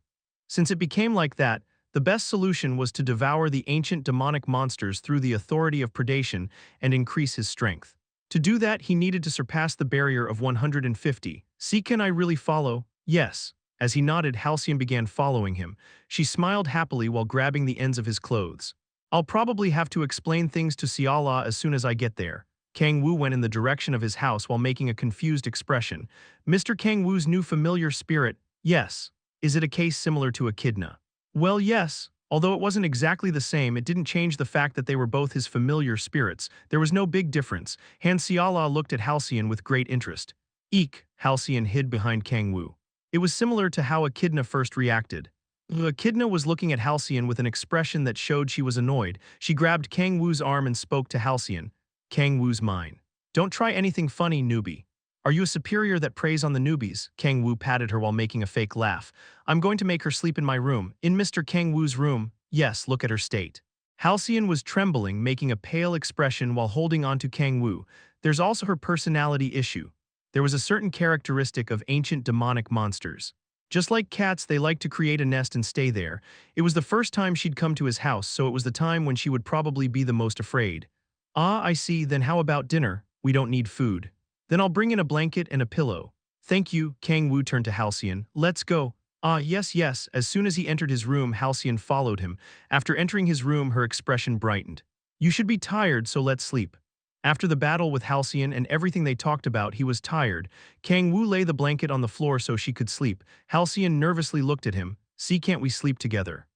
Since it became like that, the best solution was to devour the ancient demonic monsters through the Authority of Predation and increase his strength. To do that, he needed to surpass the barrier of 150. See, can I really follow? Yes. As he nodded, Halcyon began following him. She smiled happily while grabbing the ends of his clothes. I'll probably have to explain things to Siala as soon as I get there. Kang-woo went in the direction of his house while making a confused expression. Mr. Kang-woo's new familiar spirit, yes. Is it a case similar to Echidna? Well, yes. Although it wasn't exactly the same, it didn't change the fact that they were both his familiar spirits. There was no big difference. Han Siala looked at Halcyon with great interest. Eek, Halcyon hid behind Kang-woo. It was similar to how Echidna first reacted. Echidna was looking at Halcyon with an expression that showed she was annoyed. She grabbed Kang-woo's arm and spoke to Halcyon. Kang-woo's mine. Don't try anything funny, newbie. Are you a superior that preys on the newbies? Kang-woo patted her while making a fake laugh. I'm going to make her sleep in my room. In Mr. Kang-woo's room? Yes, look at her state. Halcyon was trembling, making a pale expression while holding on to Kang-woo. There's also her personality issue. There was a certain characteristic of ancient demonic monsters. Just like cats, they like to create a nest and stay there. It was the first time she'd come to his house, so it was the time when she would probably be the most afraid. Ah, I see, then how about dinner? We don't need food. Then I'll bring in a blanket and a pillow. Thank you, Kang-woo turned to Halcyon. Let's go. Ah, yes, yes. As soon as he entered his room, Halcyon followed him. After entering his room, her expression brightened. You should be tired, so let's sleep. After the battle with Halcyon and everything they talked about, he was tired. Kang-woo lay the blanket on the floor so she could sleep. Halcyon nervously looked at him. See, can't we sleep together?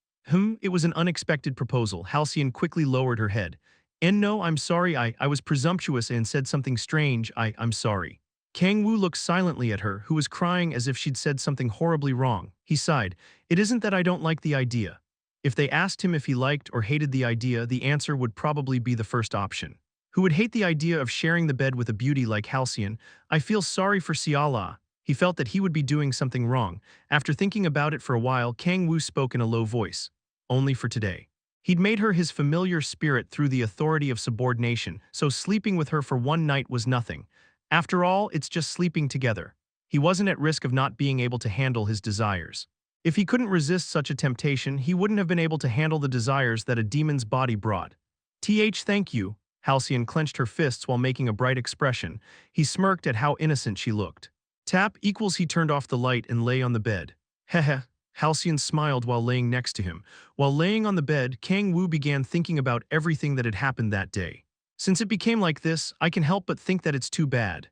It was an unexpected proposal. Halcyon quickly lowered her head. And no, I'm sorry, I was presumptuous and said something strange. I'm sorry. Kang-woo looked silently at her, who was crying as if she'd said something horribly wrong. He sighed. It isn't that I don't like the idea. If they asked him if he liked or hated the idea, the answer would probably be the first option. Who would hate the idea of sharing the bed with a beauty like Halcyon? I feel sorry for Siala. He felt that he would be doing something wrong. After thinking about it for a while, Kang-woo spoke in a low voice. Only for today. He'd made her his familiar spirit through the authority of subordination, so sleeping with her for one night was nothing. After all, it's just sleeping together. He wasn't at risk of not being able to handle his desires. If he couldn't resist such a temptation, he wouldn't have been able to handle the desires that a demon's body brought. Thank you. Halcyon clenched her fists while making a bright expression. He smirked at how innocent she looked. Tap equals he turned off the light and lay on the bed. Heh. Halcyon smiled while laying next to him. While laying on the bed, Kang-woo began thinking about everything that had happened that day. Since it became like this, I can help but think that it's too bad.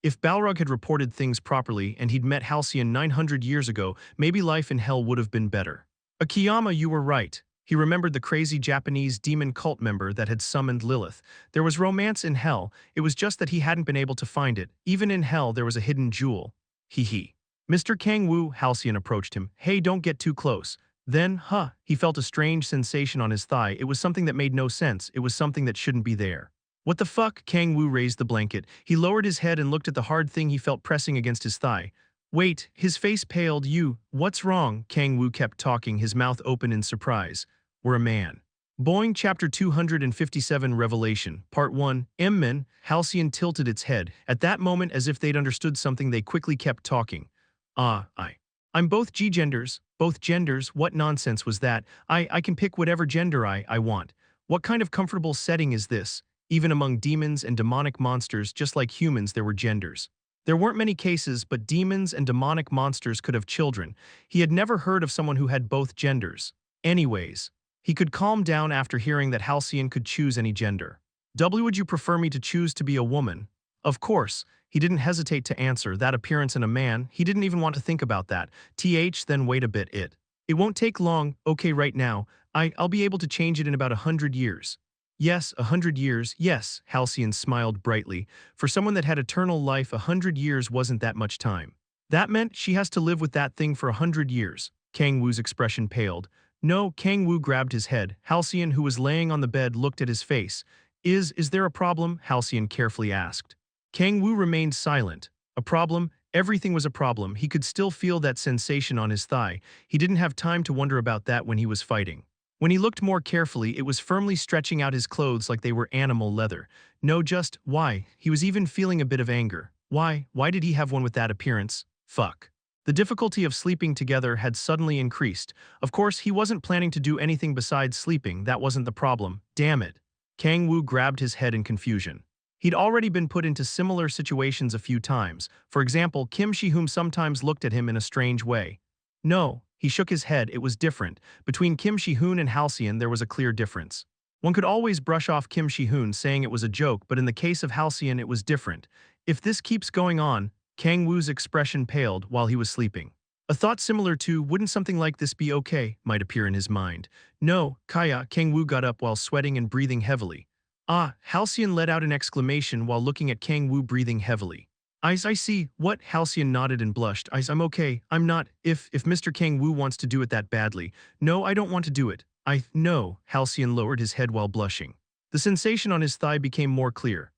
If Balrog had reported things properly and he'd met Halcyon 900 years ago, maybe life in hell would have been better. Akiyama, you were right. He remembered the crazy Japanese demon cult member that had summoned Lilith. There was romance in hell, it was just that he hadn't been able to find it. Even in hell there was a hidden jewel. Hee. Mr. Kang-woo, Halcyon approached him. Hey, don't get too close. Then, he felt a strange sensation on his thigh. It was something that made no sense. It was something that shouldn't be there. What the fuck? Kang-woo raised the blanket. He lowered his head and looked at the hard thing he felt pressing against his thigh. Wait, his face paled. What's wrong? Kang-woo kept talking, his mouth open in surprise. We're a man. Boing Chapter 257 Revelation, Part 1, Men. Halcyon tilted its head. At that moment, as if they'd understood something, they quickly kept talking. I'm both genders. Both genders? What nonsense was that? I can pick whatever gender I want. What kind of comfortable setting is this? Even among demons and demonic monsters, just like humans, there were genders. There weren't many cases, but demons and demonic monsters could have children. He had never heard of someone who had both genders. Anyways, he could calm down after hearing that Halcyon could choose any gender. Would you prefer me to choose to be a woman? Of course. He didn't hesitate to answer. That appearance in a man, he didn't even want to think about that. Then wait a bit. It won't take long. Okay, right now. I'll be able to change it in about 100 years. Yes, 100 years, yes, Halcyon smiled brightly. For someone that had eternal life, 100 years wasn't that much time. That meant she has to live with that thing for 100 years. Kang-woo's expression paled. No, Kang-woo grabbed his head. Halcyon, who was laying on the bed, looked at his face. Is there a problem? Halcyon carefully asked. Kang-woo remained silent. A problem? Everything was a problem. He could still feel that sensation on his thigh. He didn't have time to wonder about that when he was fighting. When he looked more carefully, it was firmly stretching out his clothes like they were animal leather. No, just, why? He was even feeling a bit of anger. Why did he have one with that appearance? Fuck. The difficulty of sleeping together had suddenly increased. Of course, he wasn't planning to do anything besides sleeping. That wasn't the problem. Damn it. Kang-woo grabbed his head in confusion. He'd already been put into similar situations a few times. For example, Kim Shi-hoon sometimes looked at him in a strange way. No, he shook his head. It was different. Between Kim Shi-hoon and Halcyon, there was a clear difference. One could always brush off Kim Shi-hoon saying it was a joke, but in the case of Halcyon, it was different. If this keeps going on, Kang-woo's expression paled while he was sleeping. A thought similar to, wouldn't something like this be okay, might appear in his mind. No, Kaya, Kang-woo got up while sweating and breathing heavily. Halcyon let out an exclamation while looking at Kang-woo breathing heavily. I see. What? Halcyon nodded and blushed. I'm okay. I'm not. If Mr. Kang-woo wants to do it that badly. No, I don't want to do it. No. Halcyon lowered his head while blushing. The sensation on his thigh became more clear.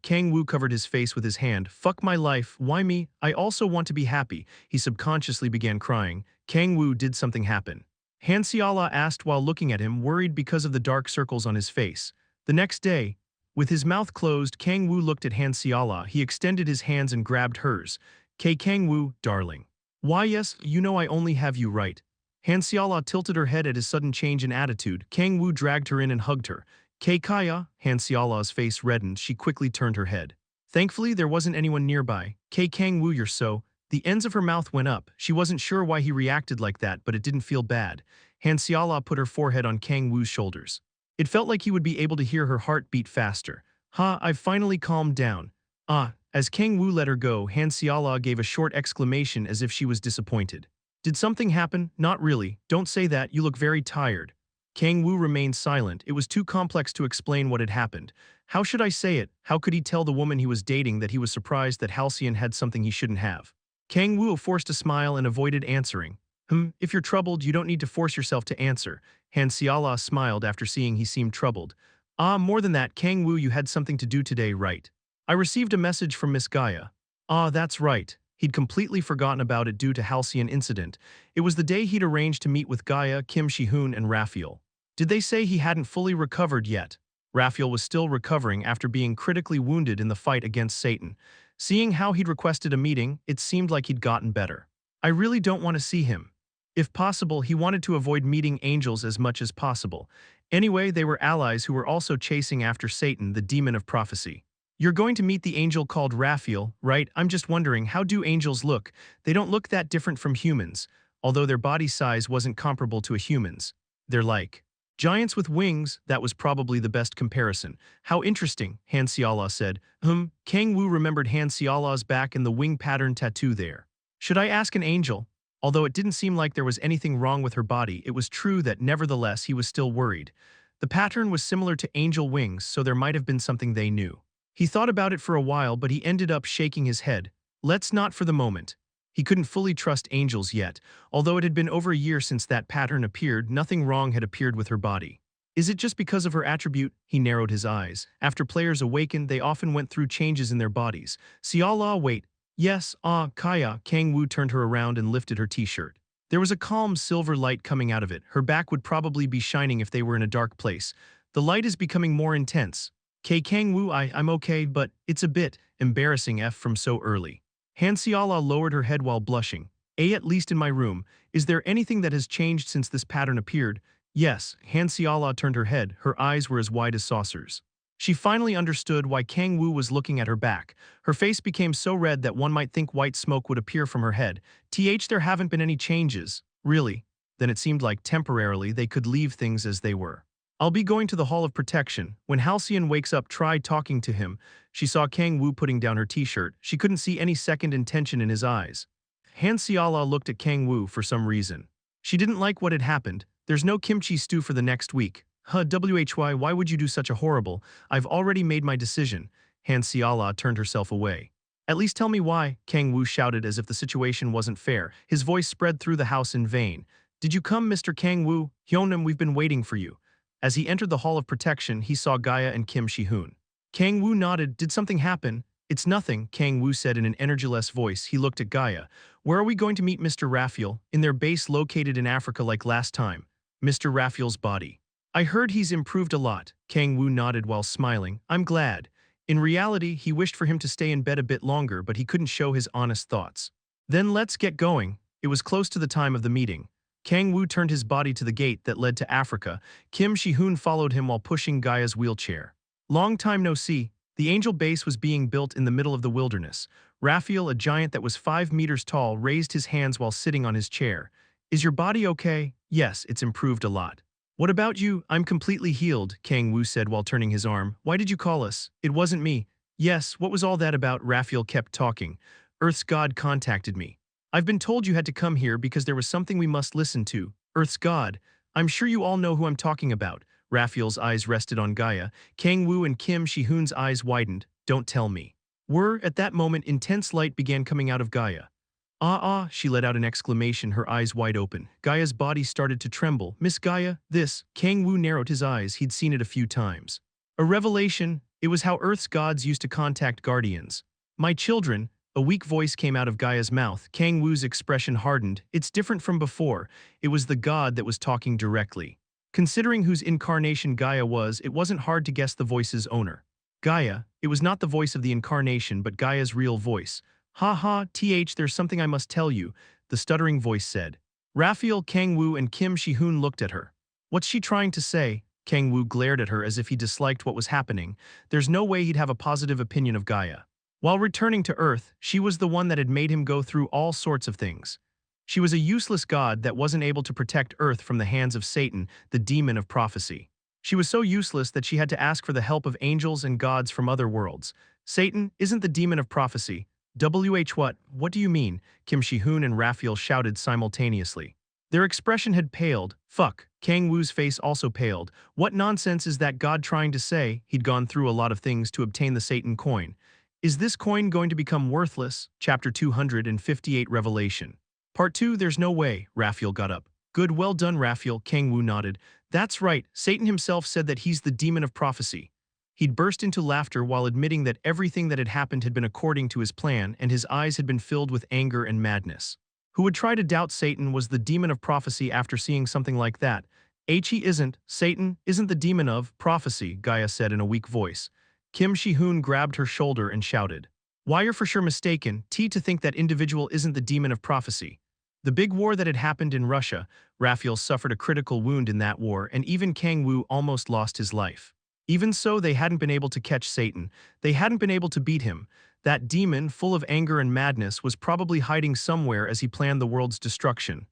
Kang-woo covered his face with his hand. Fuck my life. Why me? I also want to be happy. He subconsciously began crying. Kang-woo, did something happen? Hanseala asked while looking at him, worried because of the dark circles on his face. The next day, with his mouth closed, Kang-woo looked at Hanseala. He extended his hands and grabbed hers. Kang-woo, darling. Why yes, you know I only have you right. Hanseala tilted her head at his sudden change in attitude. Kang-woo dragged her in and hugged her. Kaya, Hanseala's face reddened. She quickly turned her head. Thankfully, there wasn't anyone nearby. Kang-woo, you're so. The ends of her mouth went up. She wasn't sure why he reacted like that, but it didn't feel bad. Han Xiala put her forehead on Kang-woo's shoulders. It felt like he would be able to hear her heart beat faster. Ha, I've finally calmed down. Ah, as Kang-woo let her go, Han Xiala gave a short exclamation as if she was disappointed. Did something happen? Not really. Don't say that, you look very tired. Kang-woo remained silent. It was too complex to explain what had happened. How should I say it? How could he tell the woman he was dating that he was surprised that Halcyon had something he shouldn't have? Kang-woo forced a smile and avoided answering. If you're troubled, you don't need to force yourself to answer. Han Xiala smiled after seeing he seemed troubled. Ah, more than that, Kang-woo, you had something to do today, right? I received a message from Miss Gaia. Ah, that's right. He'd completely forgotten about it due to Halcyon incident. It was the day he'd arranged to meet with Gaia, Kim Shi-hoon, and Raphael. Did they say he hadn't fully recovered yet? Raphael was still recovering after being critically wounded in the fight against Satan. Seeing how he'd requested a meeting, it seemed like he'd gotten better. I really don't want to see him. If possible, he wanted to avoid meeting angels as much as possible. Anyway, they were allies who were also chasing after Satan, the demon of prophecy. You're going to meet the angel called Raphael, right? I'm just wondering, how do angels look? They don't look that different from humans, although their body size wasn't comparable to a human's. They're like giants with wings. That was probably the best comparison. How interesting, Han Xiala said. Kang-woo remembered Han Xiala's back and the wing pattern tattoo there. Should I ask an angel? Although it didn't seem like there was anything wrong with her body, it was true that nevertheless he was still worried. The pattern was similar to angel wings, so there might have been something they knew. He thought about it for a while, but he ended up shaking his head. Let's not for the moment. He couldn't fully trust angels yet. Although it had been over a year since that pattern appeared, nothing wrong had appeared with her body. Is it just because of her attribute? He narrowed his eyes. After players awakened, they often went through changes in their bodies. Xiala, wait. Yes, Kaya. Kang-woo turned her around and lifted her t-shirt. There was a calm silver light coming out of it. Her back would probably be shining if they were in a dark place. The light is becoming more intense. Kang-woo, I'm okay, but it's a bit embarrassing from so early. Han Xiala lowered her head while blushing. At least in my room. Is there anything that has changed since this pattern appeared? Yes, Han Xiala turned her head. Her eyes were as wide as saucers. She finally understood why Kang-woo was looking at her back. Her face became so red that one might think white smoke would appear from her head. There haven't been any changes. Really? Then it seemed like temporarily they could leave things as they were. I'll be going to the Hall of Protection. When Halcyon wakes up, try talking to him. She saw Kang-woo putting down her t-shirt. She couldn't see any second intention in his eyes. Han Xiala looked at Kang-woo for some reason. She didn't like what had happened. There's no kimchi stew for the next week. Why would you do such a horrible? I've already made my decision. Han Xiala turned herself away. At least tell me why, Kang-woo shouted as if the situation wasn't fair. His voice spread through the house in vain. Did you come, Mr. Kang-woo? Hyunam, we've been waiting for you. As he entered the Hall of Protection, he saw Gaia and Kim Shi-hoon. Kang-woo nodded. Did something happen? It's nothing, Kang-woo said in an energyless voice. He looked at Gaia. Where are we going to meet Mr. Raphael? In their base located in Africa like last time. Mr. Raphael's body. I heard he's improved a lot. Kang-woo nodded while smiling. I'm glad. In reality, he wished for him to stay in bed a bit longer, but he couldn't show his honest thoughts. Then let's get going. It was close to the time of the meeting. Kang-woo turned his body to the gate that led to Africa. Kim Shi-hoon followed him while pushing Gaia's wheelchair. Long time no see. The angel base was being built in the middle of the wilderness. Raphael, a giant that was 5 meters tall, raised his hands while sitting on his chair. Is your body okay? Yes, it's improved a lot. What about you? I'm completely healed, Kang-woo said while turning his arm. Why did you call us? It wasn't me. Yes, what was all that about? Raphael kept talking. Earth's God contacted me. I've been told you had to come here because there was something we must listen to. Earth's God. I'm sure you all know who I'm talking about. Raphael's eyes rested on Gaia. Kang-woo and Kim Shi-hoon's eyes widened. Don't tell me. At that moment, intense light began coming out of Gaia. She let out an exclamation, her eyes wide open. Gaia's body started to tremble. Miss Gaia, this. Kang-woo narrowed his eyes. He'd seen it a few times. A revelation. It was how Earth's gods used to contact guardians. My children. A weak voice came out of Gaia's mouth. Kang-woo's expression hardened. It's different from before. It was the god that was talking directly. Considering whose incarnation Gaia was, it wasn't hard to guess the voice's owner. Gaia. It was not the voice of the incarnation, but Gaia's real voice. There's something I must tell you, the stuttering voice said. Raphael, Kang-woo, and Kim Shi-hoon looked at her. What's she trying to say? Kang-woo glared at her as if he disliked what was happening. There's no way he'd have a positive opinion of Gaia. While returning to Earth, she was the one that had made him go through all sorts of things. She was a useless god that wasn't able to protect Earth from the hands of Satan, the demon of prophecy. She was so useless that she had to ask for the help of angels and gods from other worlds. Satan isn't the demon of prophecy. What do you mean? Kim Shi-hoon and Raphael shouted simultaneously. Their expression had paled. Fuck. Kang-woo's face also paled. What nonsense is that god trying to say? He'd gone through a lot of things to obtain the Satan coin. Is this coin going to become worthless? Chapter 258 Revelation. Part 2 There's no way. Raphael got up. Good, well done, Raphael. Kang-woo nodded. That's right. Satan himself said that he's the demon of prophecy. He'd burst into laughter while admitting that everything that had happened had been according to his plan, and his eyes had been filled with anger and madness. Who would try to doubt Satan was the demon of prophecy after seeing something like that? He isn't. Satan isn't the demon of prophecy, Gaia said in a weak voice. Kim Shi-hoon grabbed her shoulder and shouted. Why, you're for sure mistaken, to think that individual isn't the demon of prophecy. The big war that had happened in Russia, Raphael suffered a critical wound in that war, and even Kang-woo almost lost his life. Even so, they hadn't been able to catch Satan. They hadn't been able to beat him. That demon, full of anger and madness, was probably hiding somewhere as he planned the world's destruction.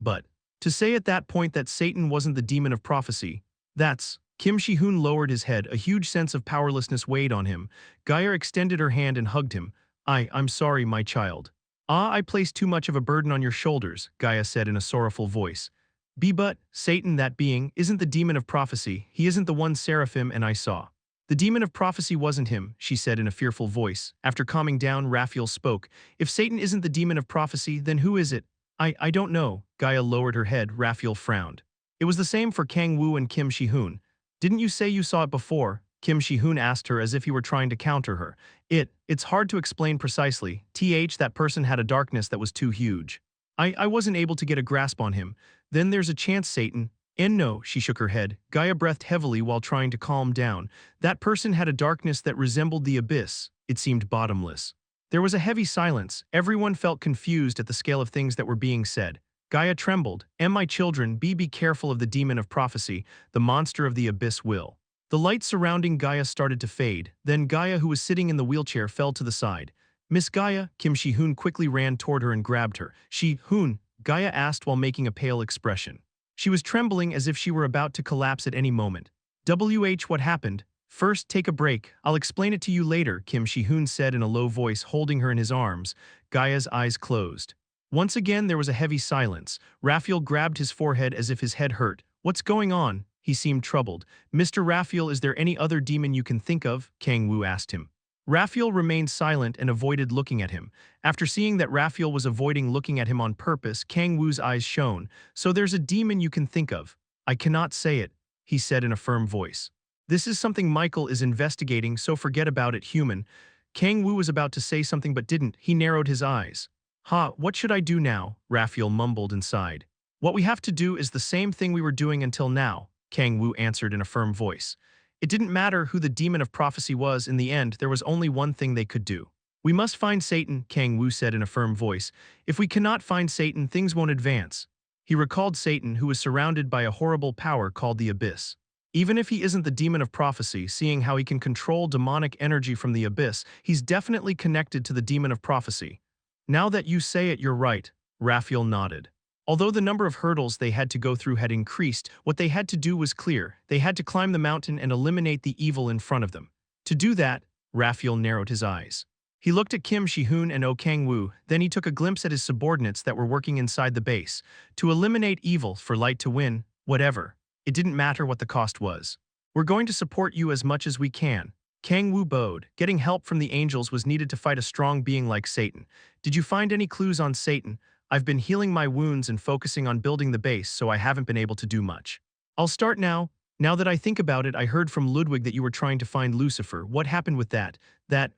But to say at that point that Satan wasn't the demon of prophecy, that's… Kim Shi-hoon lowered his head, a huge sense of powerlessness weighed on him. Gaia extended her hand and hugged him. I'm sorry, my child. I placed too much of a burden on your shoulders, Gaia said in a sorrowful voice. But Satan, that being, isn't the demon of prophecy. He isn't the one seraphim and I saw. The demon of prophecy wasn't him, she said in a fearful voice. After calming down, Raphael spoke. If Satan isn't the demon of prophecy, then who is it? I don't know. Gaia lowered her head. Raphael frowned. It was the same for Kang-woo and Kim Shi-hoon. Didn't you say you saw it before? Kim Shi-hoon asked her as if he were trying to counter her. It's hard to explain precisely. That person had a darkness that was too huge. I wasn't able to get a grasp on him. Then there's a chance Satan… And no, she shook her head. Gaia breathed heavily while trying to calm down. That person had a darkness that resembled the abyss. It seemed bottomless. There was a heavy silence. Everyone felt confused at the scale of things that were being said. Gaia trembled. My children, be careful of the demon of prophecy. The monster of the abyss will. The light surrounding Gaia started to fade. Then Gaia, who was sitting in the wheelchair, fell to the side. Miss Gaia, Kim Shi-hoon quickly ran toward her and grabbed her. Shi-hoon, Gaia asked while making a pale expression. She was trembling as if she were about to collapse at any moment. What happened? First, take a break. I'll explain it to you later, Kim Shi-hoon said in a low voice, holding her in his arms. Gaia's eyes closed. Once again, there was a heavy silence. Raphael grabbed his forehead as if his head hurt. What's going on? He seemed troubled. Mr. Raphael, is there any other demon you can think of? Kang-woo asked him. Raphael remained silent and avoided looking at him. After seeing that Raphael was avoiding looking at him on purpose, Kang-woo's eyes shone. So there's a demon you can think of. I cannot say it, he said in a firm voice. This is something Michael is investigating, so forget about it, human. Kang-woo was about to say something but didn't. He narrowed his eyes. What should I do now? Raphael mumbled and sighed. What we have to do is the same thing we were doing until now, Kang-woo answered in a firm voice. It didn't matter who the demon of prophecy was in the end, there was only one thing they could do. We must find Satan, Kang-woo said in a firm voice. If we cannot find Satan, things won't advance. He recalled Satan, who was surrounded by a horrible power called the Abyss. Even if he isn't the demon of prophecy, seeing how he can control demonic energy from the Abyss, he's definitely connected to the demon of prophecy. Now that you say it, you're right, Raphael nodded. Although the number of hurdles they had to go through had increased, what they had to do was clear. They had to climb the mountain and eliminate the evil in front of them. To do that, Raphael narrowed his eyes. He looked at Kim Shi-hoon and Kang-woo, then he took a glimpse at his subordinates that were working inside the base. To eliminate evil, for light to win, whatever. It didn't matter what the cost was. We're going to support you as much as we can. Kang-woo bowed. Getting help from the angels was needed to fight a strong being like Satan. Did you find any clues on Satan? I've been healing my wounds and focusing on building the base, so I haven't been able to do much. I'll start now. Now that I think about it, I heard from Ludwig that you were trying to find Lucifer. What happened with that?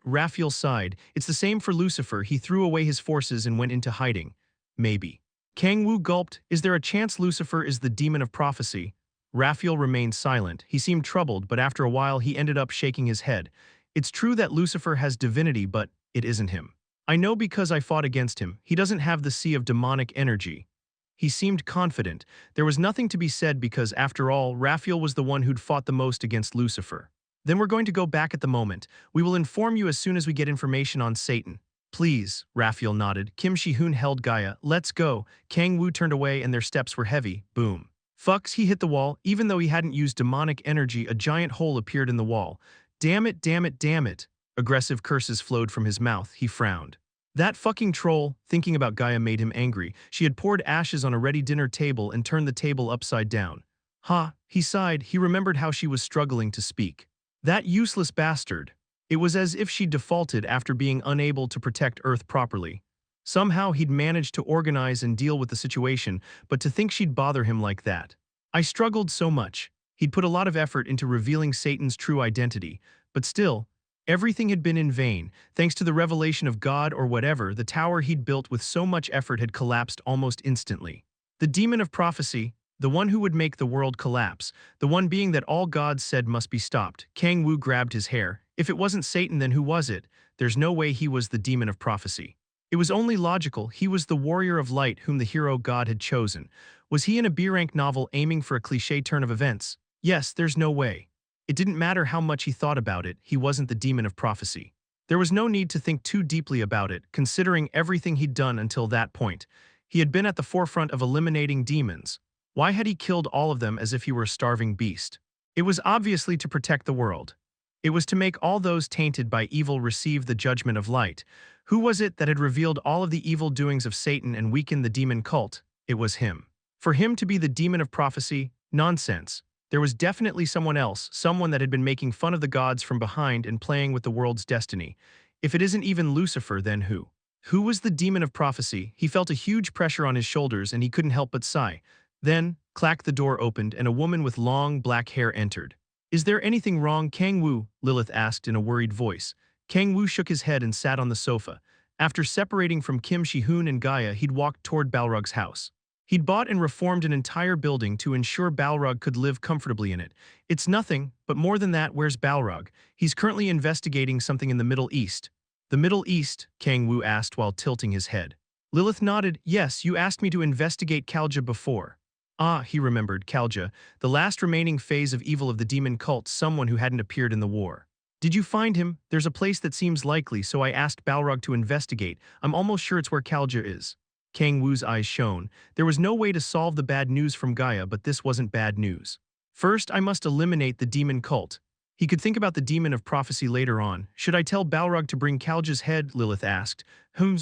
Raphael sighed. It's the same for Lucifer. He threw away his forces and went into hiding. Maybe. Kang-woo gulped. Is there a chance Lucifer is the demon of prophecy? Raphael remained silent. He seemed troubled, but after a while he ended up shaking his head. It's true that Lucifer has divinity, but it isn't him. I know because I fought against him. He doesn't have the sea of demonic energy. He seemed confident. There was nothing to be said because, after all, Raphael was the one who'd fought the most against Lucifer. Then we're going to go back at the moment. We will inform you as soon as we get information on Satan. Please, Raphael nodded. Kim Shi-hoon held Gaia. Let's go. Kang-woo turned away and their steps were heavy. Boom. Fucks, he hit the wall. Even though he hadn't used demonic energy, a giant hole appeared in the wall. Damn it, damn it, damn it. Aggressive curses flowed from his mouth. He frowned. That fucking troll, thinking about Gaia made him angry. She had poured ashes on a ready dinner table and turned the table upside down. Ha, he sighed. He remembered how she was struggling to speak. That useless bastard. It was as if she'd defaulted after being unable to protect Earth properly. Somehow he'd managed to organize and deal with the situation, but to think she'd bother him like that. I struggled so much. He'd put a lot of effort into revealing Satan's true identity, but still, everything had been in vain. Thanks to the revelation of God or whatever, the tower he'd built with so much effort had collapsed almost instantly. The demon of prophecy, the one who would make the world collapse, the one being that all gods said must be stopped. Kang-woo grabbed his hair. If it wasn't Satan, then who was it? There's no way he was the demon of prophecy. It was only logical. He was the warrior of light whom the hero god had chosen. Was he in a B-rank novel aiming for a cliché turn of events? Yes, there's no way. It didn't matter how much he thought about it, he wasn't the demon of prophecy. There was no need to think too deeply about it, considering everything he'd done until that point. He had been at the forefront of eliminating demons. Why had he killed all of them as if he were a starving beast? It was obviously to protect the world. It was to make all those tainted by evil receive the judgment of light. Who was it that had revealed all of the evil doings of Satan and weakened the demon cult? It was him. For him to be the demon of prophecy? Nonsense. There was definitely someone else, someone that had been making fun of the gods from behind and playing with the world's destiny. If it isn't even Lucifer, then who? Who was the demon of prophecy? He felt a huge pressure on his shoulders and he couldn't help but sigh. Then, clack, the door opened and a woman with long black hair entered. Is there anything wrong, Kang-woo? Lilith asked in a worried voice. Kang-woo shook his head and sat on the sofa. After separating from Kim Shi-hoon and Gaia, he'd walked toward Balrog's house. He'd bought and reformed an entire building to ensure Balrog could live comfortably in it. It's nothing, but more than that, where's Balrog? He's currently investigating something in the Middle East. The Middle East? Kang-woo asked while tilting his head. Lilith nodded. Yes, you asked me to investigate Kalja before. Ah, he remembered, Kalja, the last remaining phase of evil of the demon cult, someone who hadn't appeared in the war. Did you find him? There's a place that seems likely, so I asked Balrog to investigate. I'm almost sure it's where Kalja is. Kang-woo's eyes shone. There was no way to solve the bad news from Gaia, but this wasn't bad news. First, I must eliminate the demon cult. He could think about the demon of prophecy later on. Should I tell Balrog to bring Kalja's head? Lilith asked.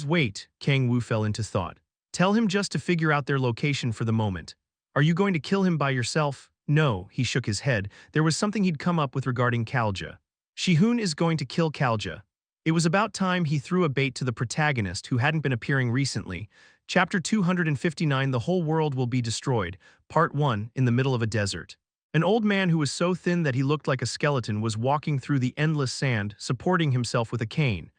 Wait. Kang-woo fell into thought. Tell him just to figure out their location for the moment. Are you going to kill him by yourself? No, he shook his head. There was something he'd come up with regarding Kalja. Shi-hoon is going to kill Kalja. It was about time he threw a bait to the protagonist who hadn't been appearing recently. Chapter 259, The Whole World Will Be Destroyed, Part 1, In the Middle of a Desert. An old man who was so thin that he looked like a skeleton was walking through the endless sand, supporting himself with a cane.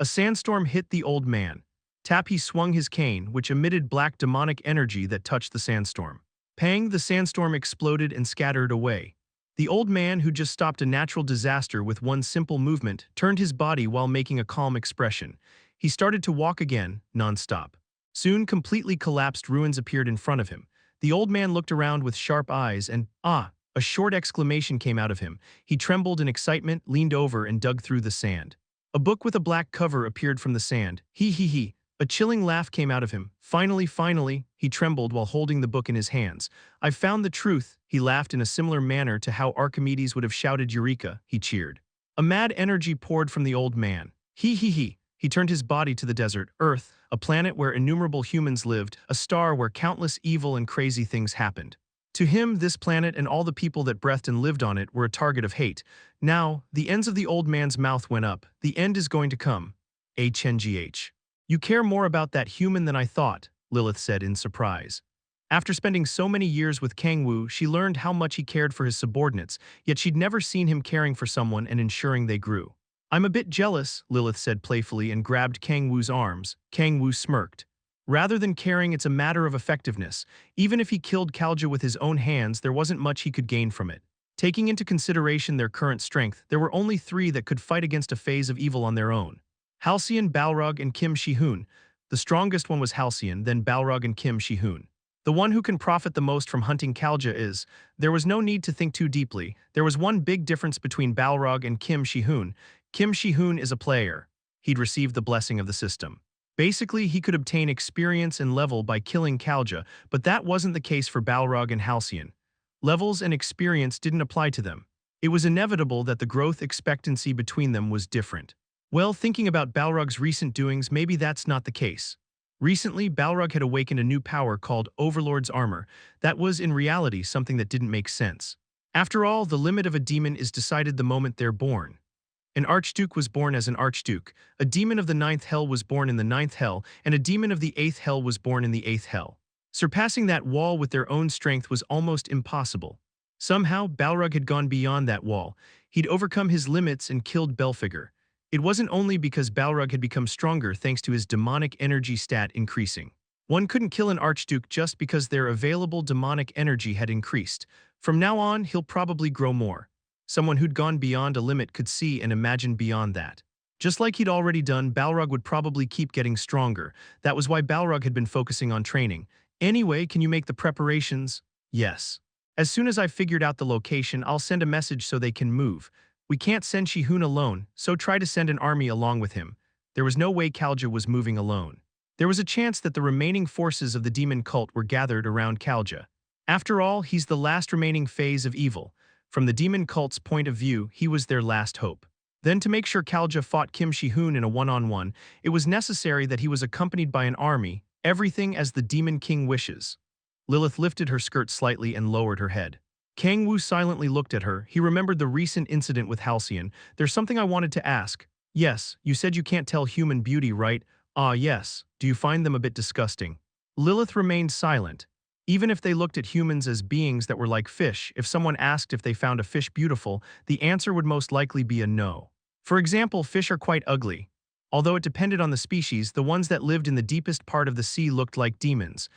A sandstorm hit the old man. Tap, he swung his cane, which emitted black demonic energy that touched the sandstorm. Pang, the sandstorm exploded and scattered away. The old man, who just stopped a natural disaster with one simple movement, turned his body while making a calm expression. He started to walk again, non-stop. Soon, completely collapsed ruins appeared in front of him. The old man looked around with sharp eyes and, ah, a short exclamation came out of him. He trembled in excitement, leaned over and dug through the sand. A book with a black cover appeared from the sand. He. A chilling laugh came out of him. Finally, he trembled while holding the book in his hands. I've found the truth. He laughed in a similar manner to how Archimedes would have shouted Eureka. He cheered. A mad energy poured from the old man. He. He turned his body to the desert, Earth, a planet where innumerable humans lived, a star where countless evil and crazy things happened. To him, this planet and all the people that breathed and lived on it were a target of hate. Now, the ends of the old man's mouth went up. The end is going to come. HNGH. You care more about that human than I thought, Lilith said in surprise. After spending so many years with Kang-woo, she learned how much he cared for his subordinates, yet she'd never seen him caring for someone and ensuring they grew. I'm a bit jealous, Lilith said playfully and grabbed Kang-woo's arms. Kang-woo smirked. Rather than caring, it's a matter of effectiveness. Even if he killed Kalja with his own hands, there wasn't much he could gain from it. Taking into consideration their current strength, there were only 3 that could fight against a phase of evil on their own. Halcyon, Balrog, and Kim Shi-hoon. The strongest one was Halcyon, then Balrog and Kim Shi-hoon. The one who can profit the most from hunting Kalja is. There was no need to think too deeply. There was one big difference between Balrog and Kim Shi-hoon. Kim Shi-hoon is a player. He'd received the blessing of the system. Basically, he could obtain experience and level by killing Kalja, but that wasn't the case for Balrog and Halcyon. Levels and experience didn't apply to them. It was inevitable that the growth expectancy between them was different. Well, thinking about Balrog's recent doings, maybe that's not the case. Recently, Balrog had awakened a new power called Overlord's Armor. That was, in reality, something that didn't make sense. After all, the limit of a demon is decided the moment they're born. An archduke was born as an archduke, a demon of the ninth hell was born in the ninth hell, and a demon of the eighth hell was born in the eighth hell. Surpassing that wall with their own strength was almost impossible. Somehow, Balrog had gone beyond that wall. He'd overcome his limits and killed Belphegor. It wasn't only because Balrog had become stronger thanks to his demonic energy stat increasing. One couldn't kill an archduke just because their available demonic energy had increased. From now on, he'll probably grow more. Someone who'd gone beyond a limit could see and imagine beyond that. Just like he'd already done, Balrog would probably keep getting stronger. That was why Balrog had been focusing on training. Anyway, can you make the preparations? Yes. As soon as I've figured out the location, I'll send a message so they can move. We can't send Shi-hoon alone, so try to send an army along with him. There was no way Kalja was moving alone. There was a chance that the remaining forces of the demon cult were gathered around Kalja. After all, he's the last remaining phase of evil. From the demon cult's point of view, he was their last hope. Then to make sure Kalja fought Kim Shi-hoon in a one-on-one, it was necessary that he was accompanied by an army, everything as the demon king wishes. Lilith lifted her skirt slightly and lowered her head. Kang-woo silently looked at her. He remembered the recent incident with Halcyon. There's something I wanted to ask. Yes, you said you can't tell human beauty, right? Ah, yes. Do you find them a bit disgusting? Lilith remained silent. Even if they looked at humans as beings that were like fish, if someone asked if they found a fish beautiful, the answer would most likely be a no. For example, fish are quite ugly. Although it depended on the species, the ones that lived in the deepest part of the sea looked like demons.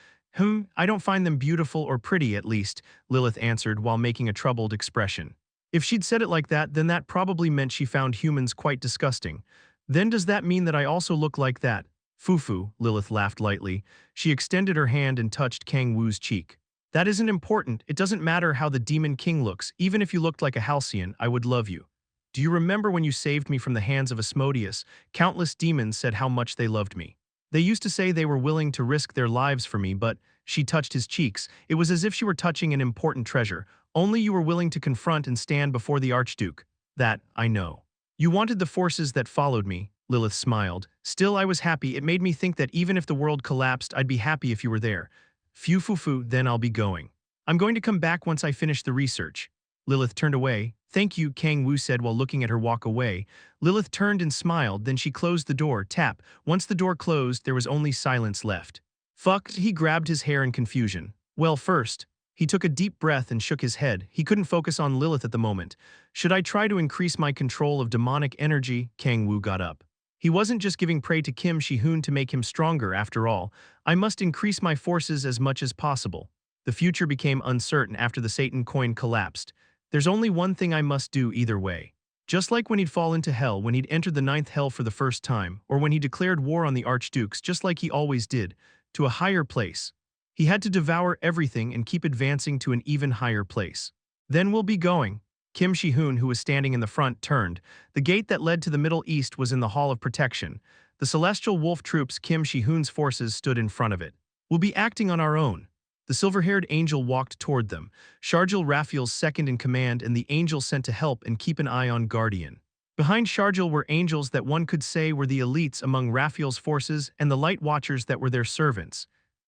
I don't find them beautiful or pretty, at least, Lilith answered while making a troubled expression. If she'd said it like that, then that probably meant she found humans quite disgusting. Then does that mean that I also look like that? Fufu, Lilith laughed lightly. She extended her hand and touched Kang-woo's cheek. That isn't important. It doesn't matter how the demon king looks. Even if you looked like a Halcyon, I would love you. Do you remember when you saved me from the hands of Asmodeus? Countless demons said how much they loved me. They used to say they were willing to risk their lives for me, but she touched his cheeks. It was as if she were touching an important treasure. Only you were willing to confront and stand before the Archduke. That, I know. You wanted the forces that followed me, Lilith smiled. Still, I was happy. It made me think that even if the world collapsed, I'd be happy if you were there. Phew, then I'll be going. I'm going to come back once I finish the research. Lilith turned away. Thank you, Kang-woo said while looking at her walk away. Lilith turned and smiled, then she closed the door, tap. Once the door closed, there was only silence left. Fuck, he grabbed his hair in confusion. Well, first, he took a deep breath and shook his head. He couldn't focus on Lilith at the moment. Should I try to increase my control of demonic energy? Kang-woo got up. He wasn't just giving prey to Kim Shi-hoon to make him stronger, after all. I must increase my forces as much as possible. The future became uncertain after the Satan coin collapsed. There's only one thing I must do either way. Just like when he'd fall into hell, when he'd entered the ninth hell for the first time, or when he declared war on the archdukes, just like he always did, to a higher place. He had to devour everything and keep advancing to an even higher place. Then we'll be going. Kim Shi-hoon, who was standing in the front, turned. The gate that led to the Middle East was in the Hall of Protection. The Celestial Wolf troops, Kim Shi-hoon's forces, stood in front of it. We'll be acting on our own. The silver-haired angel walked toward them. Sharjil, Raphael's second in command, and the angel sent to help and keep an eye on Guardian. Behind Sharjil were angels that one could say were the elites among Raphael's forces and the Light Watchers that were their servants.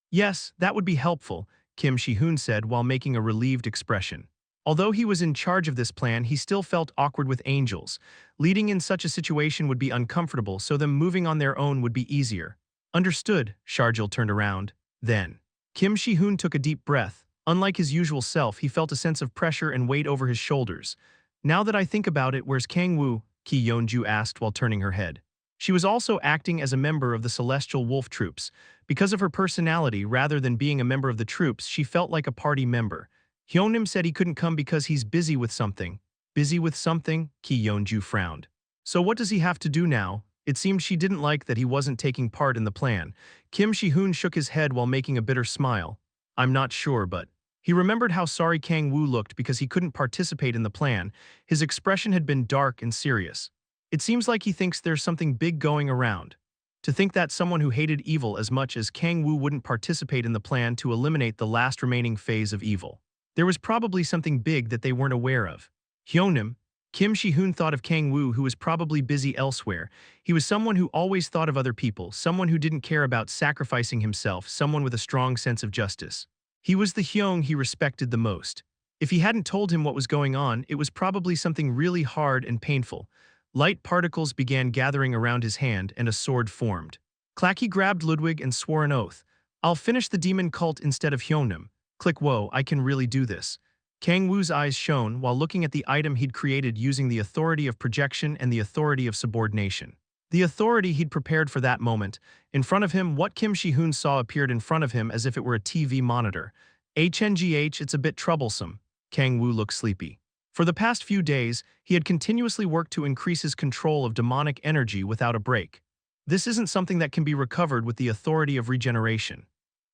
Yes, that would be helpful, Kim Shi-hoon said while making a relieved expression. Although he was in charge of this plan, he still felt awkward with angels. Leading in such a situation would be uncomfortable, so them moving on their own would be easier. Understood, Sharjil turned around. Then, Kim Shi-hoon took a deep breath. Unlike his usual self, he felt a sense of pressure and weight over his shoulders. Now that I think about it, where's Kang-woo? Ki Yeonju asked while turning her head. She was also acting as a member of the Celestial Wolf troops. Because of her personality, rather than being a member of the troops, she felt like a party member. Hyonim said he couldn't come because he's busy with something. Busy with something? Ki Yeonju frowned. So what does he have to do now? It seemed she didn't like that he wasn't taking part in the plan. Kim Shi-hoon shook his head while making a bitter smile. I'm not sure, but he remembered how sorry Kang-woo looked because he couldn't participate in the plan. His expression had been dark and serious. It seems like he thinks there's something big going around. To think that someone who hated evil as much as Kang-woo wouldn't participate in the plan to eliminate the last remaining phase of evil. There was probably something big that they weren't aware of. Hyeonim, Kim Shi-hoon thought of Kang-woo, who was probably busy elsewhere. He was someone who always thought of other people, someone who didn't care about sacrificing himself, someone with a strong sense of justice. He was the Hyung he respected the most. If he hadn't told him what was going on, it was probably something really hard and painful. Light particles began gathering around his hand, and a sword formed. Clacky grabbed Ludwig and swore an oath. I'll finish the demon cult instead of Hyeonim. Click, whoa, I can really do this. Kang-woo's eyes shone while looking at the item he'd created using the authority of projection and the authority of subordination. The authority he'd prepared for that moment. In front of him, what Kim Shi-hoon saw appeared in front of him as if it were a TV monitor. HNGH, it's a bit troublesome. Kang-woo looked sleepy. For the past few days, he had continuously worked to increase his control of demonic energy without a break. This isn't something that can be recovered with the authority of regeneration.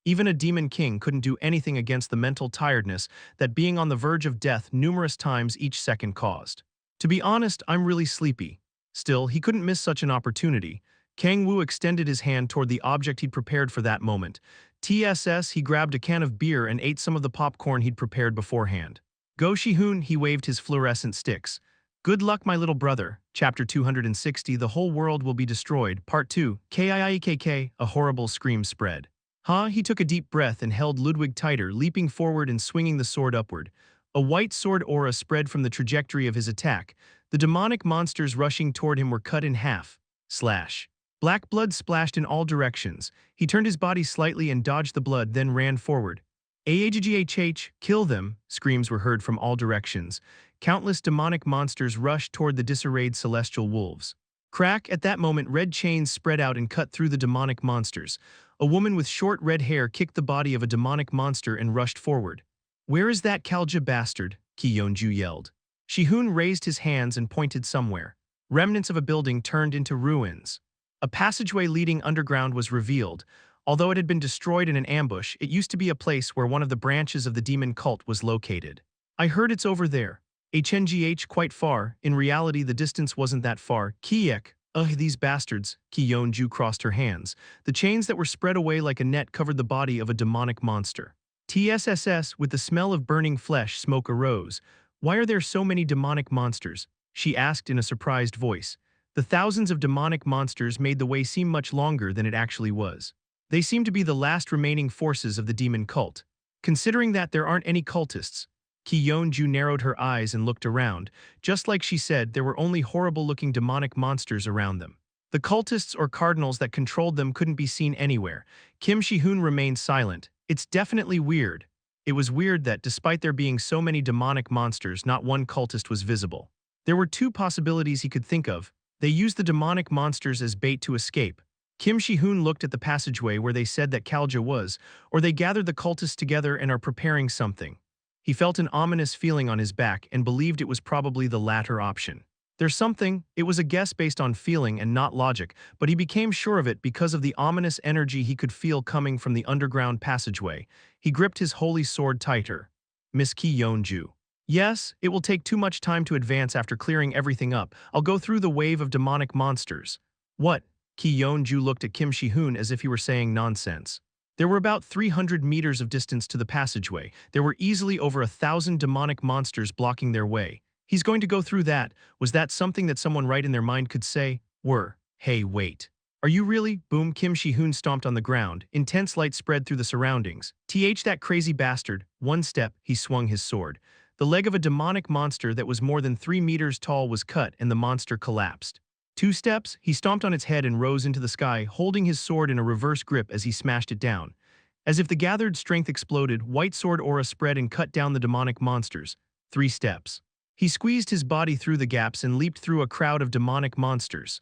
Even a demon king couldn't do anything against the mental tiredness that being on the verge of death numerous times each second caused. To be honest, I'm really sleepy. Still, he couldn't miss such an opportunity. Kang-woo extended his hand toward the object he'd prepared for that moment. TSS, he grabbed a can of beer and ate some of the popcorn he'd prepared beforehand. Go Shi-hoon, he waved his fluorescent sticks. Good luck, my little brother. Chapter 260, The Whole World Will Be Destroyed, Part 2, KIIKK, a horrible scream spread. He took a deep breath and held Ludwig tighter, leaping forward and swinging the sword upward. A white sword aura spread from the trajectory of his attack. The demonic monsters rushing toward him were cut in half. Slash. Black blood splashed in all directions. He turned his body slightly and dodged the blood, then ran forward. AHGHH, kill them, screams were heard from all directions. Countless demonic monsters rushed toward the disarrayed celestial wolves. Crack, at that moment red chains spread out and cut through the demonic monsters. A woman with short red hair kicked the body of a demonic monster and rushed forward. Where is that Kalja bastard? Ki Yeonju yelled. Shi-hoon raised his hands and pointed somewhere. Remnants of a building turned into ruins. A passageway leading underground was revealed. Although it had been destroyed in an ambush, it used to be a place where one of the branches of the demon cult was located. I heard it's over there. HNGH, quite far. In reality, the distance wasn't that far. Kiek. Ugh, these bastards. Ki Yeonju crossed her hands. The chains that were spread away like a net covered the body of a demonic monster. TSSS, with the smell of burning flesh, smoke arose. Why are there so many demonic monsters? She asked in a surprised voice. The thousands of demonic monsters made the way seem much longer than it actually was. They seemed to be the last remaining forces of the demon cult. Considering that there aren't any cultists, Ki Yeonju narrowed her eyes and looked around. Just like she said, there were only horrible-looking demonic monsters around them. The cultists or cardinals that controlled them couldn't be seen anywhere. Kim Shi-hoon remained silent. It's definitely weird. It was weird that, despite there being so many demonic monsters, not one cultist was visible. There were two possibilities he could think of. They used the demonic monsters as bait to escape. Kim Shi-hoon looked at the passageway where they said that Kalja was, or they gathered the cultists together and are preparing something. He felt an ominous feeling on his back and believed it was probably the latter option. There's something. It was a guess based on feeling and not logic, but he became sure of it because of the ominous energy he could feel coming from the underground passageway. He gripped his holy sword tighter. Miss Ki Yeonju. Yes, it will take too much time to advance after clearing everything up. I'll go through the wave of demonic monsters. What? Ki Yeonju looked at Kim Shi-hoon as if he were saying nonsense. There were about 300 meters of distance to the passageway. There were easily over 1,000 demonic monsters blocking their way. He's going to go through that. Was that something that someone right in their mind could say? Hey, wait. Are you really? Boom, Kim Shi-hoon stomped on the ground. Intense light spread through the surroundings. That crazy bastard. One step, he swung his sword. The leg of a demonic monster that was more than 3 meters tall was cut and the monster collapsed. 2 steps, he stomped on its head and rose into the sky, holding his sword in a reverse grip as he smashed it down. As if the gathered strength exploded, white sword aura spread and cut down the demonic monsters. 3 steps. He squeezed his body through the gaps and leaped through a crowd of demonic monsters.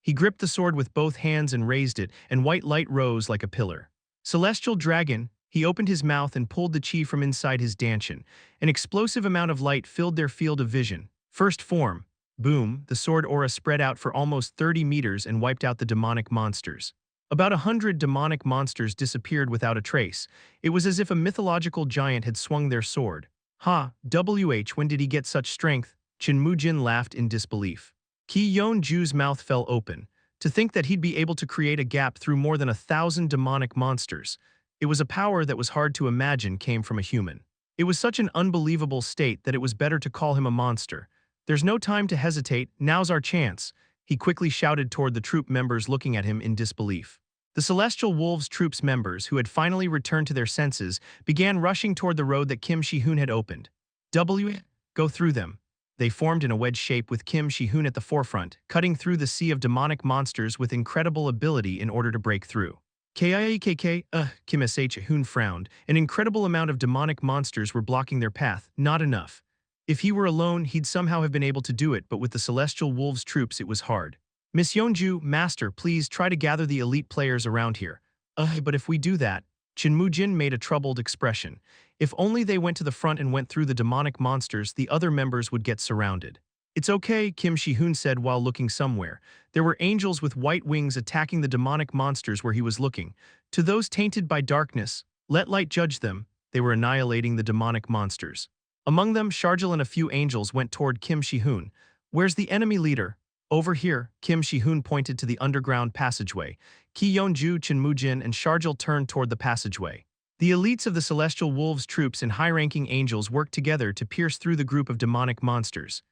He gripped the sword with both hands and raised it, and white light rose like a pillar. Celestial dragon, he opened his mouth and pulled the chi from inside his dantian. An explosive amount of light filled their field of vision. First form. Boom, the sword aura spread out for almost 30 meters and wiped out the demonic monsters. About 100 demonic monsters disappeared without a trace. It was as if a mythological giant had swung their sword. Ha, when did he get such strength? Chin Mu-jin laughed in disbelief. Ki Yeon-ju's mouth fell open. To think that he'd be able to create a gap through more than 1,000 demonic monsters. It was a power that was hard to imagine came from a human. It was such an unbelievable state that it was better to call him a monster. There's no time to hesitate, now's our chance. He quickly shouted toward the troop members looking at him in disbelief. The Celestial Wolves troop's members, who had finally returned to their senses, began rushing toward the road that Kim Shi-hoon had opened. Go through them. They formed in a wedge shape with Kim Shi-hoon at the forefront, cutting through the sea of demonic monsters with incredible ability in order to break through. Kim Shi-hoon frowned. An incredible amount of demonic monsters were blocking their path, not enough. If he were alone, he'd somehow have been able to do it, but with the Celestial Wolves troops it was hard. Miss Yeonju, Master, please try to gather the elite players around here. But if we do that, Chin Mu-jin made a troubled expression. If only they went to the front and went through the demonic monsters, the other members would get surrounded. It's okay, Kim Shi-hoon said while looking somewhere. There were angels with white wings attacking the demonic monsters where he was looking. To those tainted by darkness, let light judge them. They were annihilating the demonic monsters. Among them, Sharjil and a few angels went toward Kim Shi-hoon. Where's the enemy leader? Over here, Kim Shi-hoon pointed to the underground passageway. Ki Yeon-ju, Chin Mu-jin, and Sharjil turned toward the passageway. The elites of the Celestial Wolves troops and high-ranking angels worked together to pierce through the group of demonic monsters.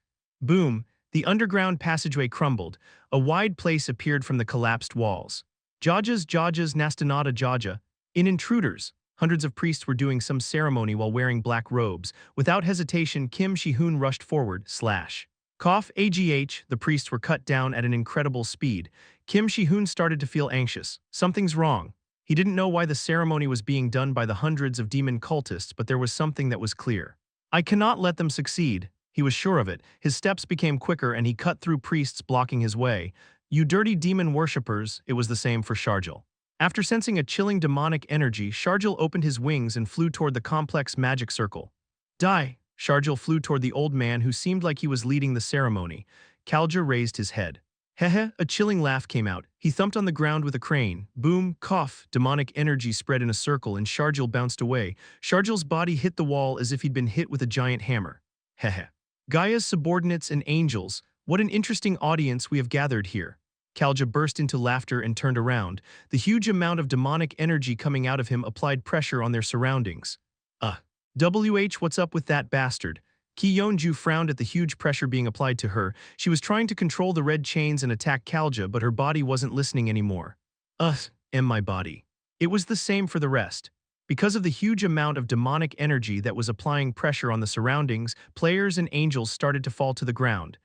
Boom! The underground passageway crumbled. A wide place appeared from the collapsed walls. Jajas Nastanada Jaja. In intruders. Hundreds of priests were doing some ceremony while wearing black robes. Without hesitation, Kim Shi-hoon rushed forward, the priests were cut down at an incredible speed. Kim Shi-hoon started to feel anxious. Something's wrong. He didn't know why the ceremony was being done by the hundreds of demon cultists, but there was something that was clear. I cannot let them succeed. He was sure of it. His steps became quicker and he cut through priests blocking his way. You dirty demon worshippers, it was the same for Sharjil. After sensing a chilling demonic energy, Sharjil opened his wings and flew toward the complex magic circle. Die! Sharjil flew toward the old man who seemed like he was leading the ceremony. Kalja raised his head. Hehe, a chilling laugh came out. He thumped on the ground with a crane. Boom, cough, demonic energy spread in a circle and Sharjil bounced away. Sharjil's body hit the wall as if he'd been hit with a giant hammer. Hehe. Gaia's subordinates and angels, what an interesting audience we have gathered here. Kalja burst into laughter and turned around. The huge amount of demonic energy coming out of him applied pressure on their surroundings. What's up with that bastard? Ki Yeon-ju frowned at the huge pressure being applied to her. She was trying to control the red chains and attack Kalja, but her body wasn't listening anymore. My body. It was the same for the rest. Because of the huge amount of demonic energy that was applying pressure on the surroundings, players and angels started to fall to the ground.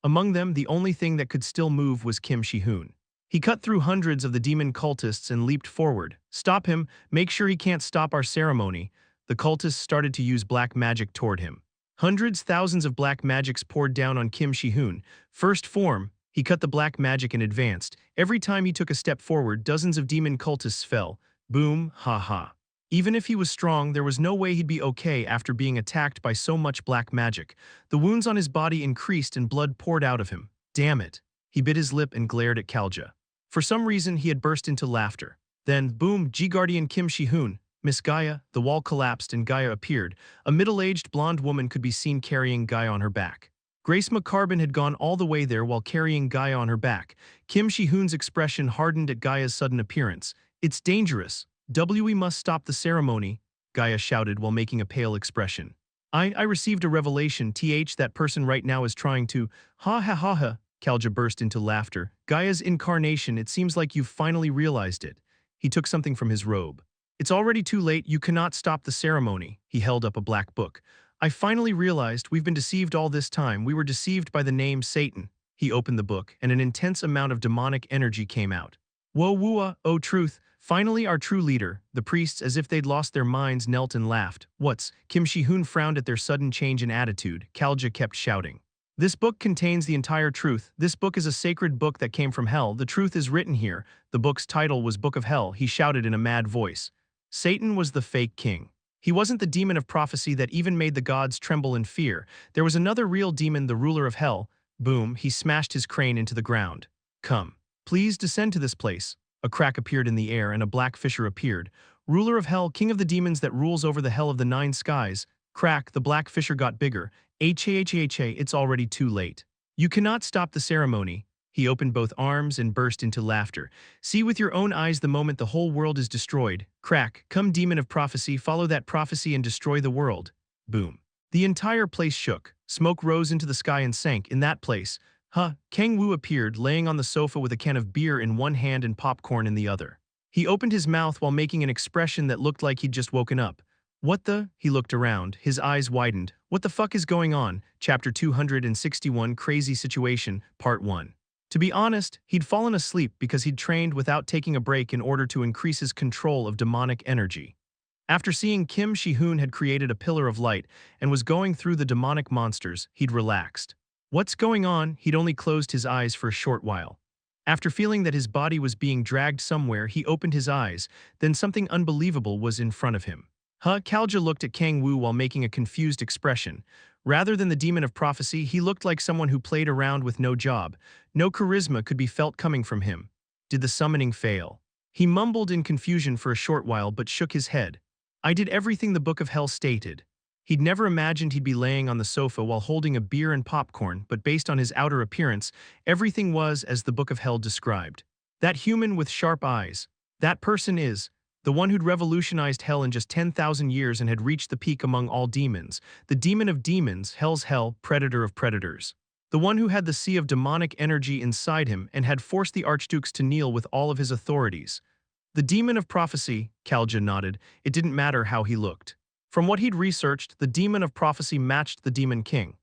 Among them, the only thing that could still move was Kim Shi-hoon. He cut through hundreds of the demon cultists and leaped forward. Stop him, make sure he can't stop our ceremony. The cultists started to use black magic toward him. Thousands of black magics poured down on Kim Shi-hoon. First form, he cut the black magic and advanced. Every time he took a step forward, dozens of demon cultists fell. Boom, ha. Even if he was strong, there was no way he'd be okay after being attacked by so much black magic. The wounds on his body increased and blood poured out of him. Damn it. He bit his lip and glared at Kalja. For some reason, he had burst into laughter. Then, boom, G-Guardian Kim Shi-hoon. Miss Gaia, the wall collapsed and Gaia appeared. A middle-aged blonde woman could be seen carrying Gaia on her back. Grace McCarbon had gone all the way there while carrying Gaia on her back. Kim Shi-hoon's expression hardened at Gaia's sudden appearance. It's dangerous. We must stop the ceremony, Gaia shouted while making a pale expression. I received a revelation, that person right now is trying to… Ha, Kalja burst into laughter. Gaia's incarnation, it seems like you've finally realized it. He took something from his robe. It's already too late, you cannot stop the ceremony. He held up a black book. I finally realized we've been deceived all this time. We were deceived by the name Satan. He opened the book, and an intense amount of demonic energy came out. Whoa, oh truth, finally our true leader. The priests, as if they'd lost their minds, knelt and laughed. What's? Kim Shi-hoon frowned at their sudden change in attitude. Kalja kept shouting. This book contains the entire truth. This book is a sacred book that came from hell. The truth is written here. The book's title was Book of Hell, he shouted in a mad voice. Satan was the fake king. He wasn't the demon of prophecy that even made the gods tremble in fear. There was another real demon, the ruler of hell. Boom, he smashed his crane into the ground. Come. Please descend to this place. A crack appeared in the air and a black fissure appeared. Ruler of hell, king of the demons that rules over the hell of the nine skies. Crack, the black fissure got bigger. It's already too late. You cannot stop the ceremony. He opened both arms and burst into laughter. See with your own eyes the moment the whole world is destroyed. Crack, come demon of prophecy, follow that prophecy and destroy the world. Boom. The entire place shook. Smoke rose into the sky and sank in that place. Kang-woo appeared, laying on the sofa with a can of beer in one hand and popcorn in the other. He opened his mouth while making an expression that looked like he'd just woken up. What the? He looked around, his eyes widened. What the fuck is going on? Chapter 261 Crazy Situation, Part 1. To be honest, he'd fallen asleep because he'd trained without taking a break in order to increase his control of demonic energy. After seeing Kim Shi-hoon had created a pillar of light and was going through the demonic monsters, he'd relaxed. What's going on? He'd only closed his eyes for a short while. After feeling that his body was being dragged somewhere, he opened his eyes, then something unbelievable was in front of him. Kalja looked at Kang-woo while making a confused expression. Rather than the demon of prophecy, he looked like someone who played around with no job. No charisma could be felt coming from him. Did the summoning fail? He mumbled in confusion for a short while but shook his head. I did everything the Book of Hell stated. He'd never imagined he'd be laying on the sofa while holding a beer and popcorn, but based on his outer appearance, everything was as the Book of Hell described. That human with sharp eyes. That person is the one who'd revolutionized hell in just 10,000 years and had reached the peak among all demons. The demon of demons, hell's hell, predator of predators. The one who had the sea of demonic energy inside him and had forced the archdukes to kneel with all of his authorities. The demon of prophecy, Kalja nodded. It didn't matter how he looked. From what he'd researched, the demon of prophecy matched the demon king.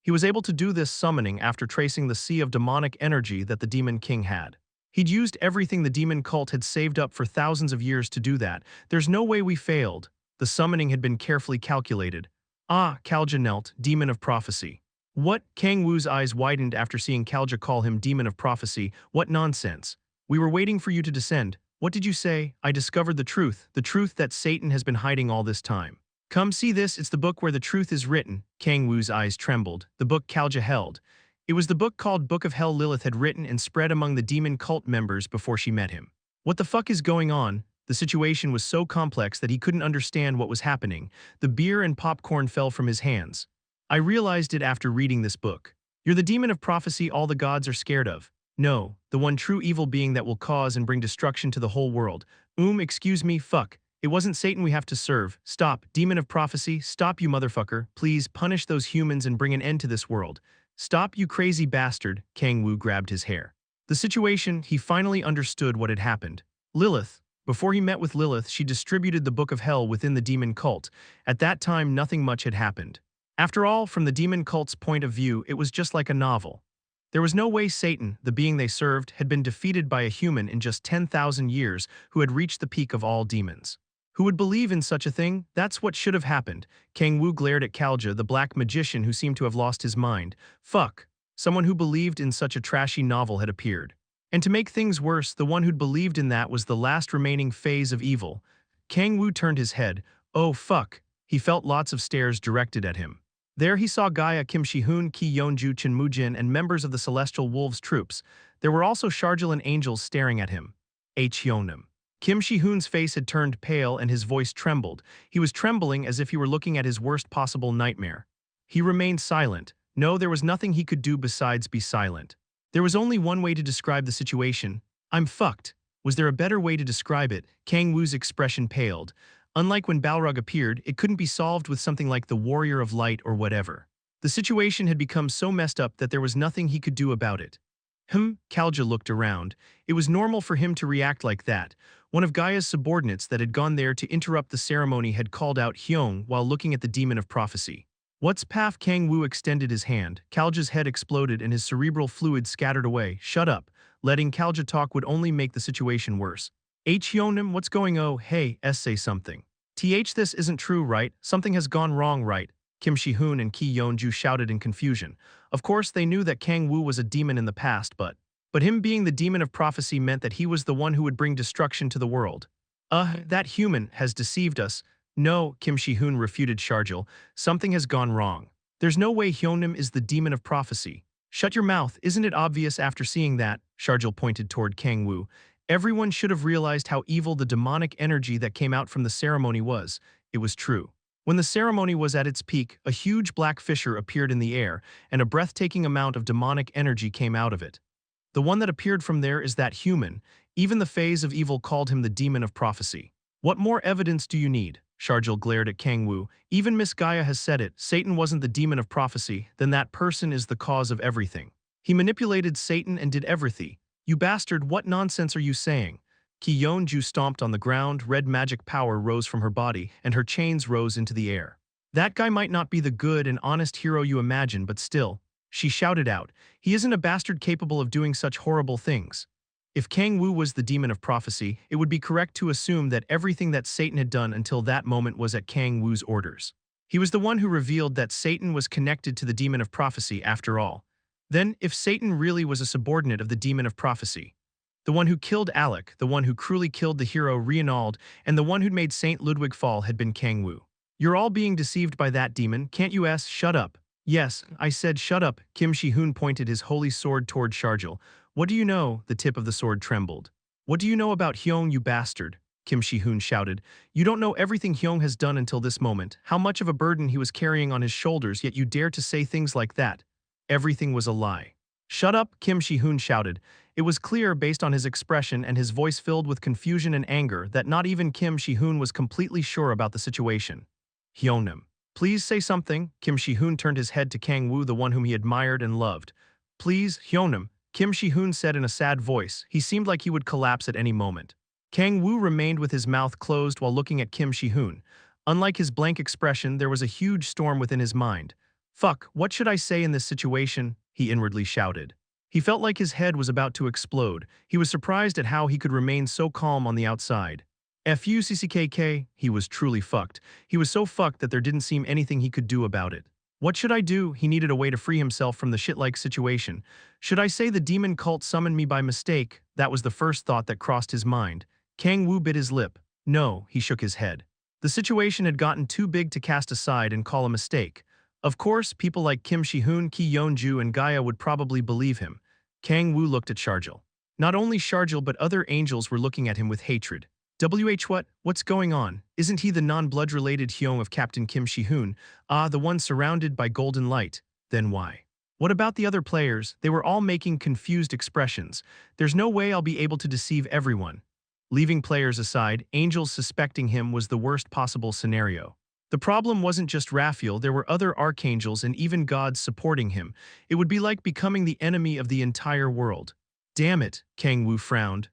He was able to do this summoning after tracing the sea of demonic energy that the demon king had. He'd used everything the demon cult had saved up for thousands of years to do that. There's no way we failed. The summoning had been carefully calculated. Kalja knelt, demon of prophecy. What? Kang-woo's eyes widened after seeing Kalja call him demon of prophecy. What nonsense. We were waiting for you to descend. What did you say? I discovered the truth that Satan has been hiding all this time. Come see this, it's the book where the truth is written. Kang-woo's eyes trembled. The book Kalja held. It was the book called Book of Hell Lilith had written and spread among the demon cult members before she met him. What the fuck is going on? The situation was so complex that he couldn't understand what was happening. The beer and popcorn fell from his hands. I realized it after reading this book. You're the demon of prophecy all the gods are scared of. No, the one true evil being that will cause and bring destruction to the whole world. Excuse me, fuck. It wasn't Satan we have to serve. Stop, demon of prophecy, stop you motherfucker. Please punish those humans and bring an end to this world. Stop you crazy bastard. Kang-woo grabbed his hair. The situation, he finally understood what had happened. Lilith. Before he met with Lilith, she distributed the Book of Hell within the demon cult. At that time, nothing much had happened. After all, from the demon cult's point of view, it was just like a novel. There was no way Satan, the being they served, had been defeated by a human in just 10,000 years who had reached the peak of all demons. Who would believe in such a thing? That's what should have happened. Kang-woo glared at Kalja, the black magician who seemed to have lost his mind. Fuck. Someone who believed in such a trashy novel had appeared. And to make things worse, the one who'd believed in that was the last remaining phase of evil. Kang-woo turned his head. Oh fuck. He felt lots of stares directed at him. There he saw Gaia, Kim Shi-hoon, Ki Yeonju, Chin Moo-jin, and members of the Celestial Wolves troops. There were also Sharjil angels staring at him. Hyeonim. Kim Shi-hoon's face had turned pale and his voice trembled. He was trembling as if he were looking at his worst possible nightmare. He remained silent. No, there was nothing he could do besides be silent. There was only one way to describe the situation. I'm fucked. Was there a better way to describe it? Kang-woo's expression paled. Unlike when Balrog appeared, it couldn't be solved with something like the Warrior of Light or whatever. The situation had become so messed up that there was nothing he could do about it. Kalja looked around. It was normal for him to react like that. One of Gaia's subordinates that had gone there to interrupt the ceremony had called out Hyung while looking at the demon of prophecy. What's Paf? Kang-woo extended his hand. Kalja's head exploded and his cerebral fluid scattered away. Shut up. Letting Kalja talk would only make the situation worse. Hyeonim, what's going on? Hey, say something. This isn't true, right? Something has gone wrong, right? Kim Shi-hoon and Ki Yeonju shouted in confusion. Of course, they knew that Kang-woo was a demon in the past, but him being the demon of prophecy meant that he was the one who would bring destruction to the world. That human has deceived us. No, Kim Shi-hoon refuted Sharjil. Something has gone wrong. There's no way Hyeonim is the demon of prophecy. Shut your mouth, isn't it obvious after seeing that? Sharjil pointed toward Kang-woo. Everyone should have realized how evil the demonic energy that came out from the ceremony was. It was true. When the ceremony was at its peak, a huge black fissure appeared in the air, and a breathtaking amount of demonic energy came out of it. The one that appeared from there is that human. Even the phase of evil called him the demon of prophecy. What more evidence do you need? Sharjil glared at Kang-woo. Even Miss Gaia has said it. Satan wasn't the demon of prophecy, then that person is the cause of everything. He manipulated Satan and did everything. You bastard, what nonsense are you saying? Ki-yeon-ju stomped on the ground, red magic power rose from her body, and her chains rose into the air. That guy might not be the good and honest hero you imagine, but still, she shouted out, he isn't a bastard capable of doing such horrible things. If Kang-woo was the demon of prophecy, it would be correct to assume that everything that Satan had done until that moment was at Kang-woo's orders. He was the one who revealed that Satan was connected to the demon of prophecy after all. Then, if Satan really was a subordinate of the demon of prophecy, the one who killed Alec, the one who cruelly killed the hero Reynald, and the one who'd made Saint Ludwig fall had been Kang-woo. You're all being deceived by that demon, can't you? Shut up. Yes, I said shut up. Kim Shi-hoon pointed his holy sword toward Sharjil. What do you know? The tip of the sword trembled. What do you know about Hyung, you bastard? Kim Shi-hoon shouted. You don't know everything Hyung has done until this moment, how much of a burden he was carrying on his shoulders, yet you dare to say things like that. Everything was a lie. Shut up, Kim Shi-hoon shouted. It was clear based on his expression and his voice filled with confusion and anger that not even Kim Shi-hoon was completely sure about the situation. Hyungnam. Please say something. Kim Shi-hoon turned his head to Kang-woo, the one whom he admired and loved. Please, Hyungnam, Kim Shi-hoon said in a sad voice. He seemed like he would collapse at any moment. Kang-woo remained with his mouth closed while looking at Kim Shi-hoon. Unlike his blank expression, there was a huge storm within his mind. Fuck, what should I say in this situation? He inwardly shouted. He felt like his head was about to explode. He was surprised at how he could remain so calm on the outside. Fuckkk, he was truly fucked. He was so fucked that there didn't seem anything he could do about it. What should I do? He needed a way to free himself from the shit-like situation. Should I say the demon cult summoned me by mistake? That was the first thought that crossed his mind. Kang-woo bit his lip. No, he shook his head. The situation had gotten too big to cast aside and call a mistake. Of course, people like Kim Shi-hoon, Ki-yeon-ju, and Gaia would probably believe him. Kang-woo looked at Sharjil. Not only Sharjil but other angels were looking at him with hatred. What's going on? Isn't he the non-blood-related Hyung of Captain Kim Shi-hoon? Ah, the one surrounded by golden light. Then why? What about the other players? They were all making confused expressions. There's no way I'll be able to deceive everyone. Leaving players aside, angels suspecting him was the worst possible scenario. The problem wasn't just Raphael, there were other archangels and even gods supporting him. It would be like becoming the enemy of the entire world. Damn it, Kang-woo frowned.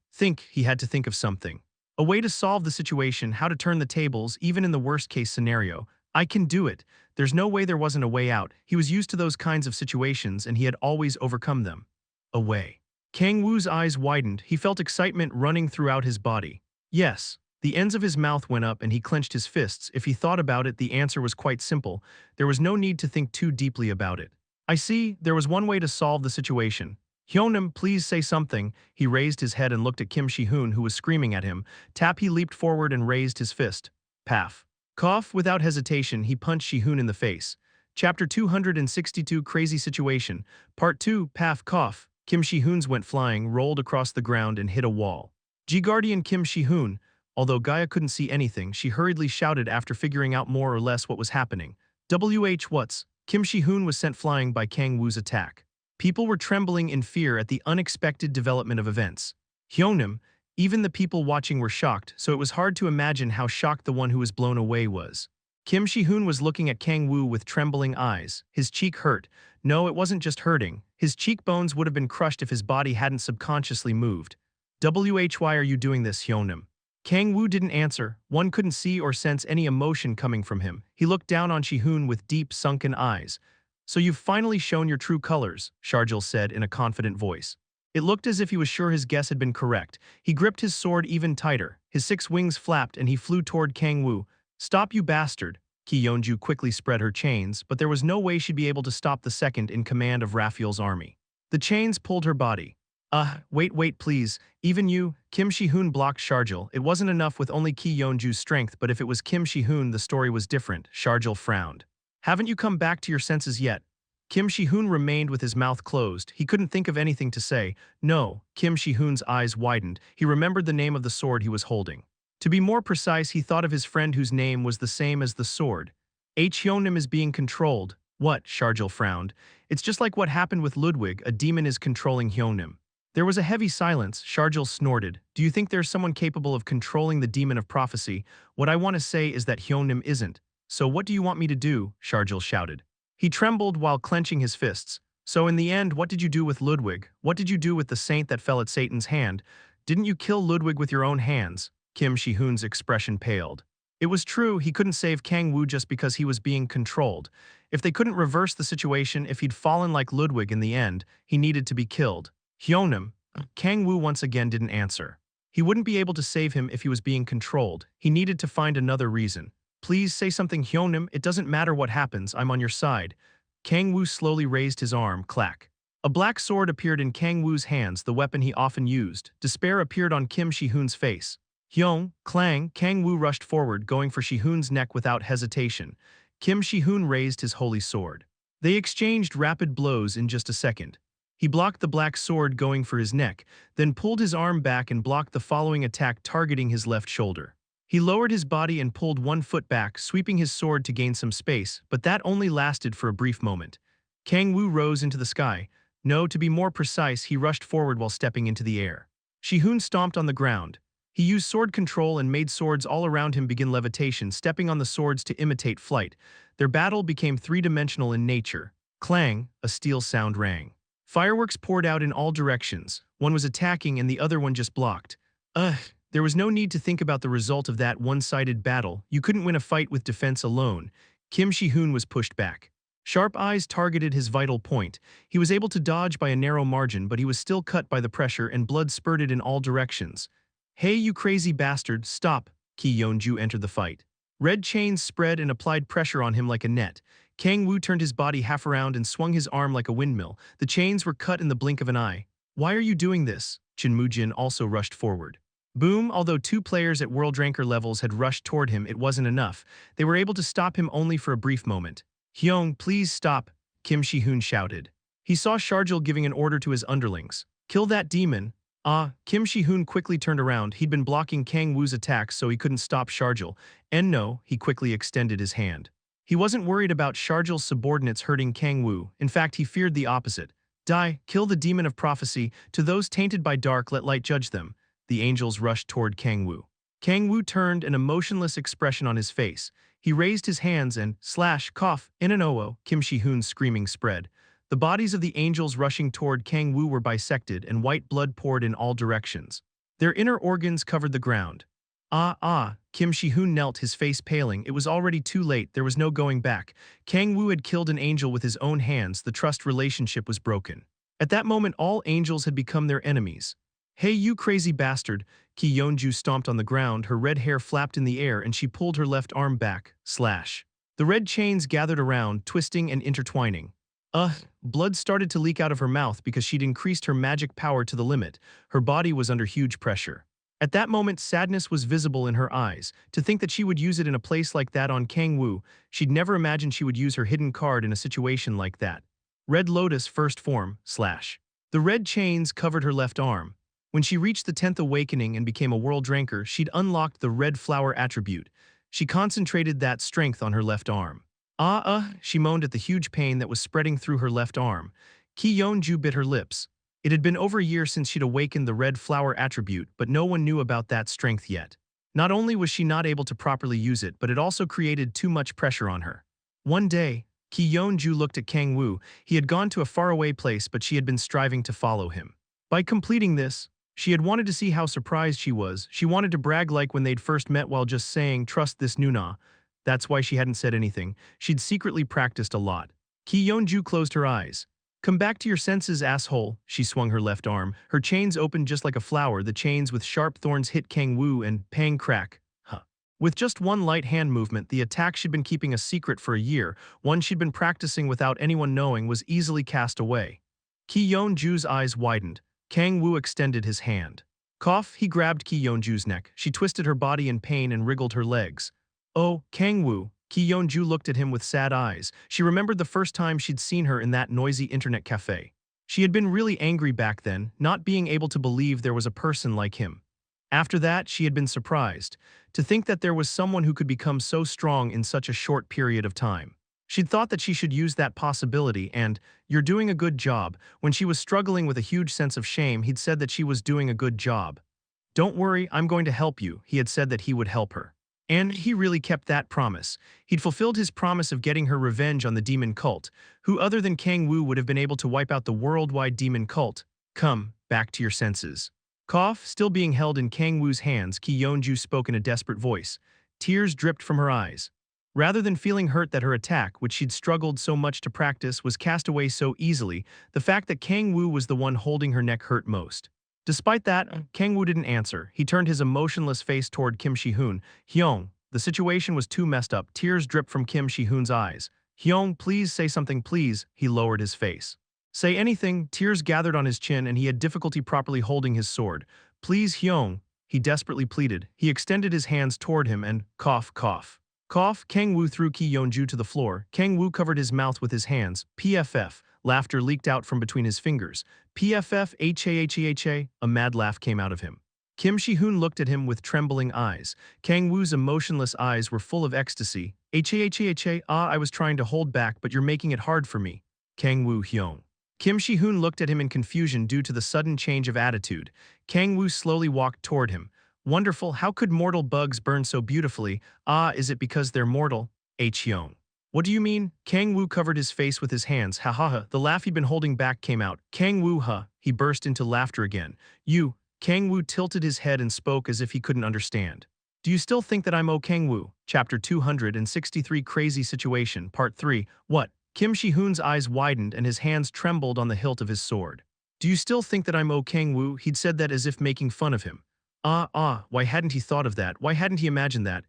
He had to think of something. A way to solve the situation, how to turn the tables, even in the worst-case scenario. I can do it. There's no way there wasn't a way out. He was used to those kinds of situations and he had always overcome them. A way. Kang-woo's eyes widened. He felt excitement running throughout his body. Yes. The ends of his mouth went up and he clenched his fists. If he thought about it, the answer was quite simple. There was no need to think too deeply about it. I see, there was one way to solve the situation. Hyungnam, please say something. He raised his head and looked at Kim Shi-hoon, who was screaming at him. He leaped forward and raised his fist. Paf. Cough. Without hesitation, he punched Shi-hoon in the face. Chapter 262 Crazy Situation. Part 2 Paf. Cough. Kim Shi-hoon's went flying, rolled across the ground and hit a wall. G-Guardian Kim Shi-hoon. Although Gaia couldn't see anything, she hurriedly shouted after figuring out more or less what was happening. What's? Kim Shi-hoon was sent flying by Kang-woo's attack. People were trembling in fear at the unexpected development of events. Hyungnam, even the people watching were shocked, so it was hard to imagine how shocked the one who was blown away was. Kim Shi-hoon was looking at Kang-woo with trembling eyes. His cheek hurt. No, it wasn't just hurting. His cheekbones would have been crushed if his body hadn't subconsciously moved. Why are you doing this, Hyungnam? Kang-woo didn't answer. One couldn't see or sense any emotion coming from him. He looked down on Shi-hoon with deep, sunken eyes. So you've finally shown your true colors, Sharjil said in a confident voice. It looked as if he was sure his guess had been correct. He gripped his sword even tighter. His 6 wings flapped and he flew toward Kang-woo. Stop, you bastard. Ki-yeon-ju quickly spread her chains, but there was no way she'd be able to stop the second in command of Raphael's army. The chains pulled her body. Wait, please. Even you, Kim Shi-hoon blocked Sharjil. It wasn't enough with only Ki-yeon-ju's strength, but if it was Kim Shi-hoon, the story was different. Sharjil frowned. Haven't you come back to your senses yet? Kim Shi-hoon remained with his mouth closed. He couldn't think of anything to say. No, Kim Shi-hoon's eyes widened. He remembered the name of the sword he was holding. To be more precise, he thought of his friend whose name was the same as the sword. Hyeonim is being controlled. What? Sharjil frowned. It's just like what happened with Ludwig, a demon is controlling Hyeonim. There was a heavy silence. Sharjil snorted. Do you think there's someone capable of controlling the demon of prophecy? What I want to say is that Hyeonim isn't. So what do you want me to do? Sharjil shouted. He trembled while clenching his fists. So in the end, what did you do with Ludwig? What did you do with the saint that fell at Satan's hand? Didn't you kill Ludwig with your own hands? Kim Shi-hoon's expression paled. It was true, he couldn't save Kang-woo just because he was being controlled. If they couldn't reverse the situation, if he'd fallen like Ludwig in the end, he needed to be killed. Hyeonim. Kang-woo once again didn't answer. He wouldn't be able to save him if he was being controlled. He needed to find another reason. Please say something, Hyeonim. It doesn't matter what happens, I'm on your side. Kang-woo slowly raised his arm, clack. A black sword appeared in Kang-woo's hands, the weapon he often used. Despair appeared on Kim Shi-hoon's face. Hyung, clang, Kang-woo rushed forward, going for Shi-hoon's neck without hesitation. Kim Shi-hoon raised his holy sword. They exchanged rapid blows in just a second. He blocked the black sword going for his neck, then pulled his arm back and blocked the following attack targeting his left shoulder. He lowered his body and pulled 1 foot back, sweeping his sword to gain some space, but that only lasted for a brief moment. Kang-woo rose into the sky. No, to be more precise, he rushed forward while stepping into the air. Shi-hoon stomped on the ground. He used sword control and made swords all around him begin levitation, stepping on the swords to imitate flight. Their battle became three-dimensional in nature. Clang, a steel sound rang. Fireworks poured out in all directions. One was attacking and the other one just blocked. There was no need to think about the result of that one-sided battle. You couldn't win a fight with defense alone. Kim Shi-hoon was pushed back. Sharp eyes targeted his vital point. He was able to dodge by a narrow margin, but he was still cut by the pressure and blood spurted in all directions. Hey, you crazy bastard, stop! Ki Yeonju entered the fight. Red chains spread and applied pressure on him like a net. Kang-woo turned his body half around and swung his arm like a windmill. The chains were cut in the blink of an eye. Why are you doing this? Chin Moo-jin also rushed forward. Boom, although 2 players at world ranker levels had rushed toward him, it wasn't enough. They were able to stop him only for a brief moment. Hyung, please stop, Kim Shi-hoon shouted. He saw Sharjil giving an order to his underlings. Kill that demon. Kim Shi-hoon quickly turned around. He'd been blocking Kang-woo's attacks so he couldn't stop Sharjil. And no, he quickly extended his hand. He wasn't worried about Sharjil's subordinates hurting Kang-woo. In fact, he feared the opposite. Die, kill the demon of prophecy. To those tainted by dark, let light judge them. The angels rushed toward Kang-woo. Kang-woo turned an emotionless expression on his face. He raised his hands and, cough, in an oo, Kim Shi-hoon's screaming spread. The bodies of the angels rushing toward Kang-woo were bisected and white blood poured in all directions. Their inner organs covered the ground. Kim Shi-hoon knelt, his face paling. It was already too late, there was no going back. Kang-woo had killed an angel with his own hands, the trust relationship was broken. At that moment all angels had become their enemies. Hey, you crazy bastard! Ki Yeonju stomped on the ground, her red hair flapped in the air and she pulled her left arm back. Slash. The red chains gathered around, twisting and intertwining. Blood started to leak out of her mouth because she'd increased her magic power to the limit. Her body was under huge pressure. At that moment, sadness was visible in her eyes. To think that she would use it in a place like that on Kang-woo, she'd never imagined she would use her hidden card in a situation like that. Red Lotus first form, slash. The red chains covered her left arm. When she reached the 10th awakening and became a world ranker, she'd unlocked the red flower attribute. She concentrated that strength on her left arm. She moaned at the huge pain that was spreading through her left arm. Ki Yeonju bit her lips. It had been over a year since she'd awakened the red flower attribute, but no one knew about that strength yet. Not only was she not able to properly use it, but it also created too much pressure on her. One day, Ki Yeonju looked at Kang-woo. He had gone to a faraway place, but she had been striving to follow him. By completing this, she had wanted to see how surprised she was. She wanted to brag like when they'd first met while just saying, trust this Nuna. That's why she hadn't said anything. She'd secretly practiced a lot. Ki Yeonju closed her eyes. Come back to your senses, asshole. She swung her left arm. Her chains opened just like a flower. The chains with sharp thorns hit Kang-woo and pang crack. With just one light hand movement, the attack she'd been keeping a secret for a year, one she'd been practicing without anyone knowing, was easily cast away. Ki Yeonju's eyes widened. Kang-woo extended his hand. Cough, he grabbed Ki Yeonju's neck. She twisted her body in pain and wriggled her legs. Oh, Kang-woo, Ki Yeonju looked at him with sad eyes. She remembered the first time she'd seen her in that noisy internet cafe. She had been really angry back then, not being able to believe there was a person like him. After that, she had been surprised to think that there was someone who could become so strong in such a short period of time. She'd thought that she should use that possibility and, "You're doing a good job." When she was struggling with a huge sense of shame, he'd said that she was doing a good job. "Don't worry, I'm going to help you," he had said that he would help her. And he really kept that promise. He'd fulfilled his promise of getting her revenge on the demon cult. Who other than Kang-woo would have been able to wipe out the worldwide demon cult? Come, back to your senses. Cough, still being held in Kang-woo's hands, Ki Yeonju spoke in a desperate voice. Tears dripped from her eyes. Rather than feeling hurt that her attack, which she'd struggled so much to practice, was cast away so easily, the fact that Kang-woo was the one holding her neck hurt most. Despite that, Kang-woo didn't answer. He turned his emotionless face toward Kim Shi-hoon. "Hyung, the situation was too messed up." Tears dripped from Kim Shi-hoon's eyes. "Hyung, please say something, please." He lowered his face. "Say anything." Tears gathered on his chin and he had difficulty properly holding his sword. "Please, Hyung," he desperately pleaded. He extended his hands toward him and cough, cough. Cough, Kang-woo threw Ki Yeonju to the floor. Kang-woo covered his mouth with his hands. PFF. Laughter leaked out from between his fingers. PFF, ha. A mad laugh came out of him. Kim Shi-hoon looked at him with trembling eyes. Kang-woo's emotionless eyes were full of ecstasy. Ha. I was trying to hold back, but you're making it hard for me. Kang-woo Hyung. Kim Shi-hoon looked at him in confusion due to the sudden change of attitude. Kang-woo slowly walked toward him. Wonderful, how could mortal bugs burn so beautifully? Ah, is it because they're mortal? Hyung. What do you mean? Kang-woo covered his face with his hands. Ha ha ha. The laugh he'd been holding back came out. Kang-woo ha. He burst into laughter again. You. Kang-woo tilted his head and spoke as if he couldn't understand. Do you still think that I'm Kang-woo? Chapter 263 Crazy Situation, Part 3. What? Kim Shi-hoon's eyes widened and his hands trembled on the hilt of his sword. Do you still think that I'm Kang-woo? He'd said that as if making fun of him. Why hadn't he thought of that? Why hadn't he imagined that?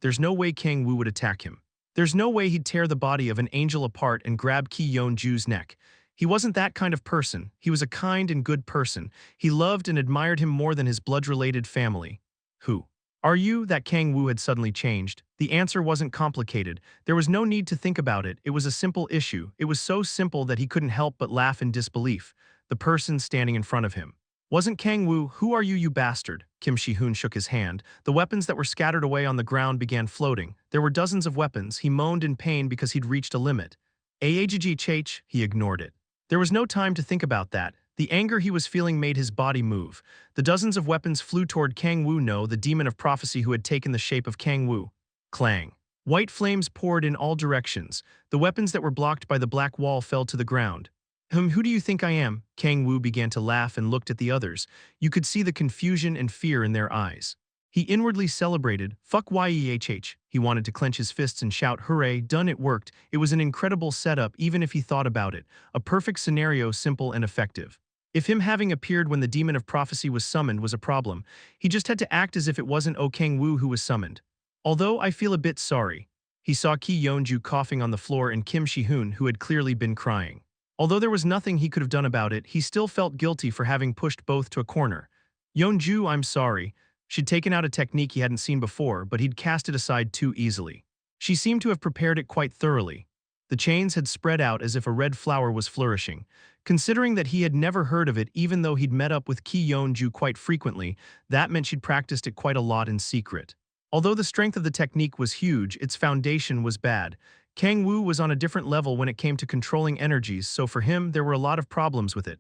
There's no way Kang-woo would attack him. There's no way he'd tear the body of an angel apart and grab Ki Yeonju's neck. He wasn't that kind of person. He was a kind and good person. He loved and admired him more than his blood-related family. Who? Are you? That Kang-woo had suddenly changed. The answer wasn't complicated. There was no need to think about it. It was a simple issue. It was so simple that he couldn't help but laugh in disbelief. The person standing in front of him. Wasn't Kang-woo? Who are you bastard? Kim Shi-hoon shook his hand. The weapons that were scattered away on the ground began floating. There were dozens of weapons. He moaned in pain because he'd reached a limit. He ignored it. There was no time to think about that. The anger he was feeling made his body move. The dozens of weapons flew toward Kang-woo, no, the demon of prophecy who had taken the shape of Kang-woo. Clang. White flames poured in all directions. The weapons that were blocked by the black wall fell to the ground. Who do you think I am? Kang-woo began to laugh and looked at the others. You could see the confusion and fear in their eyes. He inwardly celebrated. Fuck yehh. He wanted to clench his fists and shout, hooray, done, it worked. It was an incredible setup even if he thought about it. A perfect scenario, simple and effective. If him having appeared when the demon of prophecy was summoned was a problem, he just had to act as if it wasn't Kang-woo who was summoned. Although I feel a bit sorry. He saw Ki Yeonju coughing on the floor and Kim Shi-hoon who had clearly been crying. Although there was nothing he could have done about it, he still felt guilty for having pushed both to a corner. Yeonju, I'm sorry. She'd taken out a technique he hadn't seen before, but he'd cast it aside too easily. She seemed to have prepared it quite thoroughly. The chains had spread out as if a red flower was flourishing. Considering that he had never heard of it even though he'd met up with Ki Yeonju quite frequently, that meant she'd practiced it quite a lot in secret. Although the strength of the technique was huge, its foundation was bad. Kang-woo was on a different level when it came to controlling energies, so for him there were a lot of problems with it.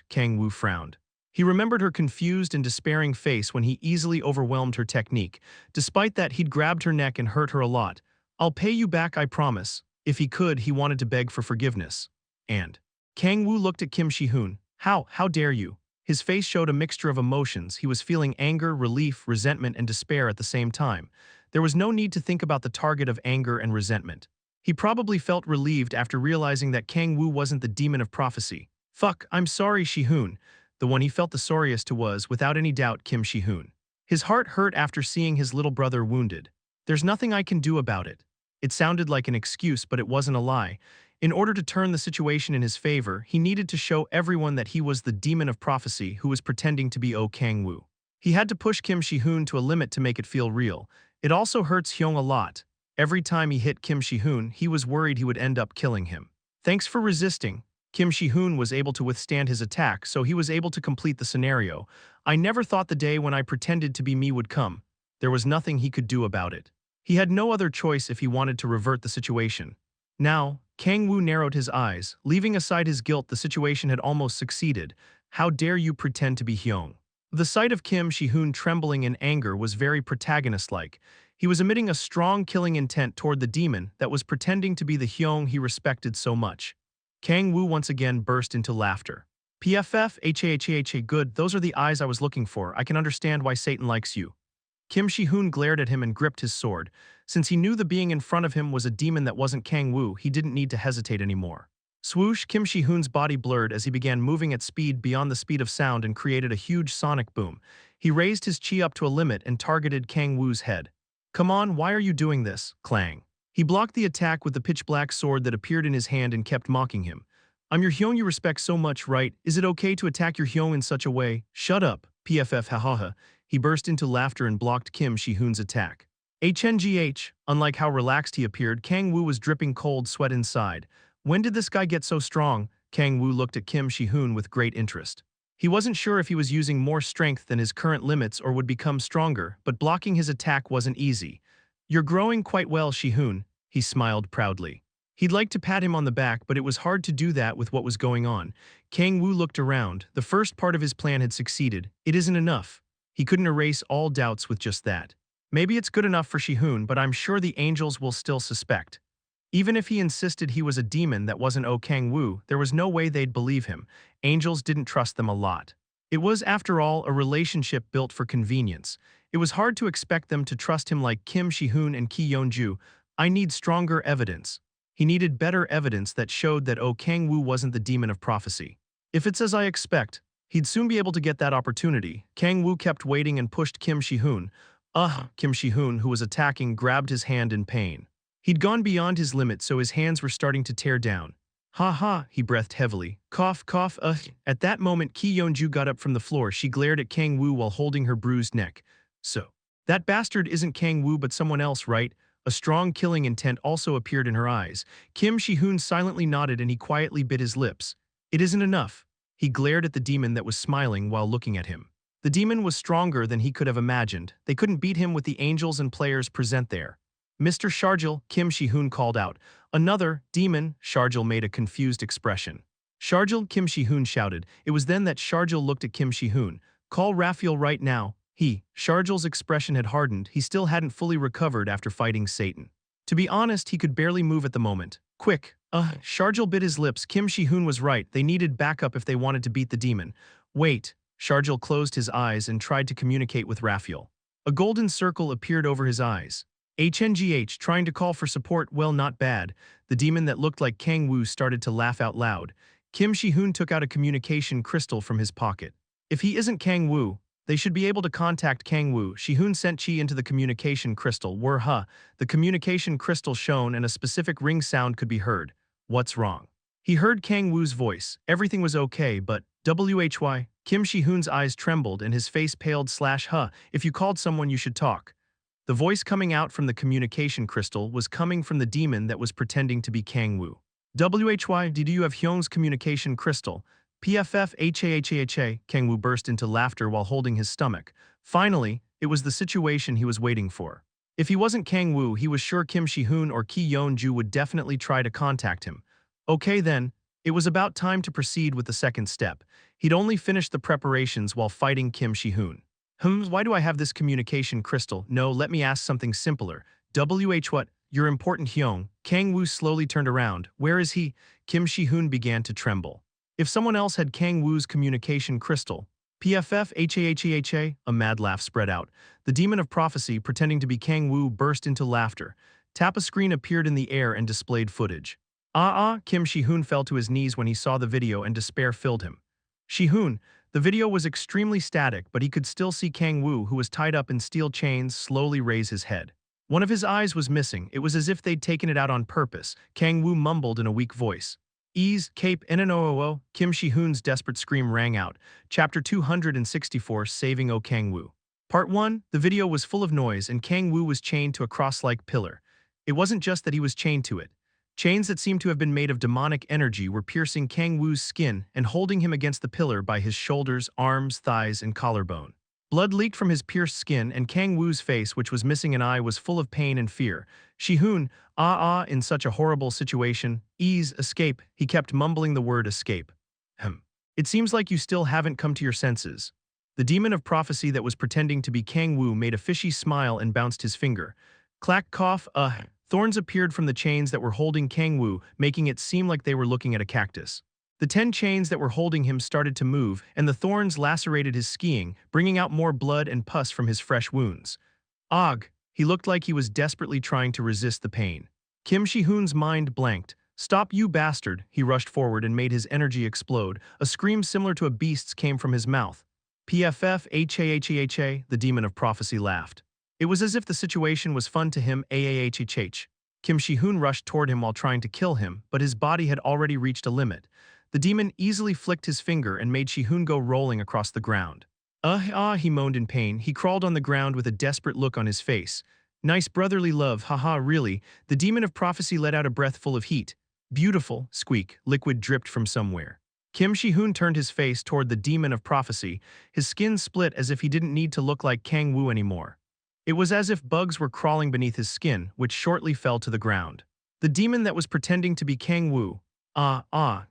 Kang-woo frowned. He remembered her confused and despairing face when he easily overwhelmed her technique. Despite that, he'd grabbed her neck and hurt her a lot. I'll pay you back, I promise. If he could, he wanted to beg for forgiveness. And Kang-woo looked at Kim Shi-hoon. How dare you? His face showed a mixture of emotions. He was feeling anger, relief, resentment, and despair at the same time. There was no need to think about the target of anger and resentment. He probably felt relieved after realizing that Kang-woo wasn't the demon of prophecy. Fuck, I'm sorry, Shi-hoon. The one he felt the sorriest to was, without any doubt, Kim Shi-hoon. His heart hurt after seeing his little brother wounded. There's nothing I can do about it. It sounded like an excuse, but it wasn't a lie. In order to turn the situation in his favor, he needed to show everyone that he was the demon of prophecy who was pretending to be Kang-woo. He had to push Kim Shi-hoon to a limit to make it feel real. It also hurts Hyung a lot. Every time he hit Kim Shi-hoon, he was worried he would end up killing him. Thanks for resisting. Kim Shi-hoon was able to withstand his attack, so he was able to complete the scenario. I never thought the day when I pretended to be me would come. There was nothing he could do about it. He had no other choice if he wanted to revert the situation. Now, Kang-woo narrowed his eyes. Leaving aside his guilt, the situation had almost succeeded. How dare you pretend to be Hyung? The sight of Kim Shi-hoon trembling in anger was very protagonist-like. He was emitting a strong killing intent toward the demon that was pretending to be the Hyung he respected so much. Kang-woo once again burst into laughter. PFF, HAHAHA, good, those are the eyes I was looking for. I can understand why Satan likes you. Kim Shi-hoon glared at him and gripped his sword. Since he knew the being in front of him was a demon that wasn't Kang-woo, he didn't need to hesitate anymore. Swoosh, Kim Shi-hoon's body blurred as he began moving at speed beyond the speed of sound and created a huge sonic boom. He raised his chi up to a limit and targeted Kang-woo's head. Come on, why are you doing this? Clang. He blocked the attack with the pitch-black sword that appeared in his hand and kept mocking him. I'm your Hyung you respect so much, right? Is it okay to attack your Hyung in such a way? Shut up, PFF hahaha. He burst into laughter and blocked Kim Shi-hoon's attack. HNGH, unlike how relaxed he appeared, Kang-woo was dripping cold sweat inside. When did this guy get so strong? Kang-woo looked at Kim Shi-hoon with great interest. He wasn't sure if he was using more strength than his current limits or would become stronger, but blocking his attack wasn't easy. You're growing quite well, Shi-hoon, he smiled proudly. He'd like to pat him on the back, but it was hard to do that with what was going on. Kang-woo looked around. The first part of his plan had succeeded. It isn't enough. He couldn't erase all doubts with just that. Maybe it's good enough for Shi-hoon, but I'm sure the angels will still suspect. Even if he insisted he was a demon that wasn't Kang-woo, there was no way they'd believe him. Angels didn't trust them a lot. It was, after all, a relationship built for convenience. It was hard to expect them to trust him like Kim Shi-hoon and Ki Yeon-ju. I need stronger evidence. He needed better evidence that showed that Kang-woo wasn't the demon of prophecy. If it's as I expect, he'd soon be able to get that opportunity. Kang-woo kept waiting and pushed Kim Shi-hoon. Kim Shi-hoon, who was attacking, grabbed his hand in pain. He'd gone beyond his limit, so his hands were starting to tear down. Ha ha, he breathed heavily. Cough, cough, At that moment, Ki Yeon-ju got up from the floor. She glared at Kang-woo while holding her bruised neck. So, that bastard isn't Kang-woo but someone else, right? A strong killing intent also appeared in her eyes. Kim Shi-hoon silently nodded and he quietly bit his lips. It isn't enough. He glared at the demon that was smiling while looking at him. The demon was stronger than he could have imagined. They couldn't beat him with the angels and players present there. Mr. Sharjil, Kim Shi-hoon called out. Another demon, Sharjil made a confused expression. Sharjil, Kim Shi-hoon shouted. It was then that Sharjil looked at Kim Shi-hoon. Call Raphael right now. Sharjil's expression had hardened. He still hadn't fully recovered after fighting Satan. To be honest, he could barely move at the moment. Quick. Sharjil bit his lips. Kim Shi-hoon was right. They needed backup if they wanted to beat the demon. Wait. Sharjil closed his eyes and tried to communicate with Raphael. A golden circle appeared over his eyes. HNGH, trying to call for support, well, not bad. The demon that looked like Kang-woo started to laugh out loud. Kim Shi-hoon took out a communication crystal from his pocket. If he isn't Kang-woo, they should be able to contact Kang-woo. Shi-hoon sent chi into the communication crystal. The communication crystal shone and a specific ring sound could be heard. What's wrong? He heard Kang-woo's voice. Everything was okay, but WHY? Kim Shi-hoon's eyes trembled and his face paled. If you called someone, you should talk. The voice coming out from the communication crystal was coming from the demon that was pretending to be Kang-woo. WHY, do you have Hyung's communication crystal? PFF HAHAHA, Kang-woo burst into laughter while holding his stomach. Finally, it was the situation he was waiting for. If he wasn't Kang-woo, he was sure Kim Shi-hoon or Ki Yeon-ju would definitely try to contact him. Okay then, it was about time to proceed with the second step. He'd only finished the preparations while fighting Kim Shi-hoon. Why do I have this communication crystal? No, let me ask something simpler. What? Your important Hyung. Kang-woo slowly turned around. Where is he? Kim Shi-hoon began to tremble. If someone else had Kang-woo's communication crystal, PFF HAHAHA, a mad laugh spread out. The demon of prophecy, pretending to be Kang-woo, burst into laughter. Tap a screen appeared in the air and displayed footage. Kim Shi-hoon fell to his knees when he saw the video and despair filled him. Shi-hoon, the video was extremely static, but he could still see Kang-woo, who was tied up in steel chains, slowly raise his head. One of his eyes was missing. It was as if they'd taken it out on purpose. Kang-woo mumbled in a weak voice. Ease, cape, NNOOO, Kim Shi-hoon's desperate scream rang out. Chapter 264, Saving Kang-woo. Part 1, the video was full of noise and Kang-woo was chained to a cross-like pillar. It wasn't just that he was chained to it. Chains that seemed to have been made of demonic energy were piercing Kang-woo's skin and holding him against the pillar by his shoulders, arms, thighs, and collarbone. Blood leaked from his pierced skin, and Kang-woo's face, which was missing an eye, was full of pain and fear. Shihun, in such a horrible situation. Ease, escape. He kept mumbling the word escape. It seems like you still haven't come to your senses. The demon of prophecy that was pretending to be Kang-woo made a fishy smile and bounced his finger. Clack, cough, Thorns appeared from the chains that were holding Kang-woo, making it seem like they were looking at a cactus. The 10 chains that were holding him started to move, and the thorns lacerated his skiing, bringing out more blood and pus from his fresh wounds. Og! He looked like he was desperately trying to resist the pain. Kim Shi-hoon's mind blanked. Stop, you bastard! He rushed forward and made his energy explode. A scream similar to a beast's came from his mouth. PFF, HAHEHA, the demon of prophecy laughed. It was as if the situation was fun to him. AAHHH. Kim Shi-hoon rushed toward him while trying to kill him, but his body had already reached a limit. The demon easily flicked his finger and made Shi-hoon go rolling across the ground. He moaned in pain. He crawled on the ground with a desperate look on his face. Nice brotherly love, haha, really. The demon of prophecy let out a breath full of heat. Beautiful, squeak, liquid dripped from somewhere. Kim Shi-hoon turned his face toward the demon of prophecy. His skin split as if he didn't need to look like Kang-woo anymore. It was as if bugs were crawling beneath his skin, which shortly fell to the ground. The demon that was pretending to be Kang-woo.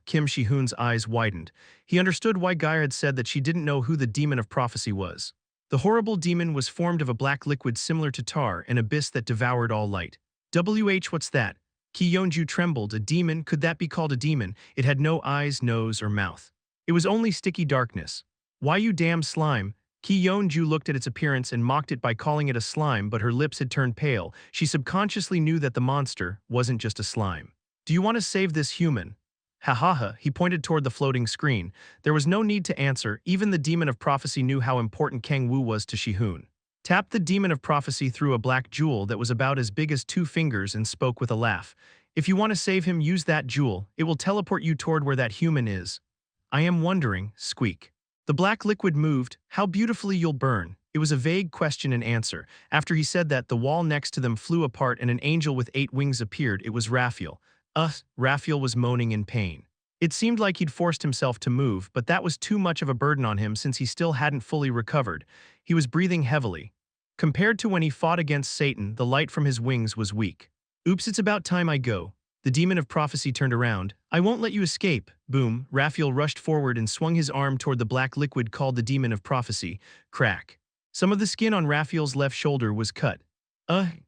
Kim Shi-hoon's eyes widened. He understood why Gaia had said that she didn't know who the demon of prophecy was. The horrible demon was formed of a black liquid similar to tar, an abyss that devoured all light. What's that? Ki Yeonju trembled. A demon? Could that be called a demon? It had no eyes, nose, or mouth. It was only sticky darkness. Why, you damn slime? Ki Yeonju looked at its appearance and mocked it by calling it a slime, but her lips had turned pale. She subconsciously knew that the monster wasn't just a slime. Do you want to save this human? He pointed toward the floating screen. There was no need to answer. Even the demon of prophecy knew how important Kang-woo was to Shi-hoon. Tapped the demon of prophecy through a black jewel that was about as big as 2 fingers and spoke with a laugh. If you want to save him, use that jewel. It will teleport you toward where that human is. I am wondering, squeak. The black liquid moved. How beautifully you'll burn. It was a vague question and answer. After he said that, the wall next to them flew apart and an angel with 8 wings appeared. It was Raphael. Raphael was moaning in pain. It seemed like he'd forced himself to move, but that was too much of a burden on him since he still hadn't fully recovered. He was breathing heavily. Compared to when he fought against Satan, the light from his wings was weak. Oops, it's about time I go. The demon of prophecy turned around. I won't let you escape. Boom. Raphael rushed forward and swung his arm toward the black liquid called the demon of prophecy. Crack. Some of the skin on Raphael's left shoulder was cut.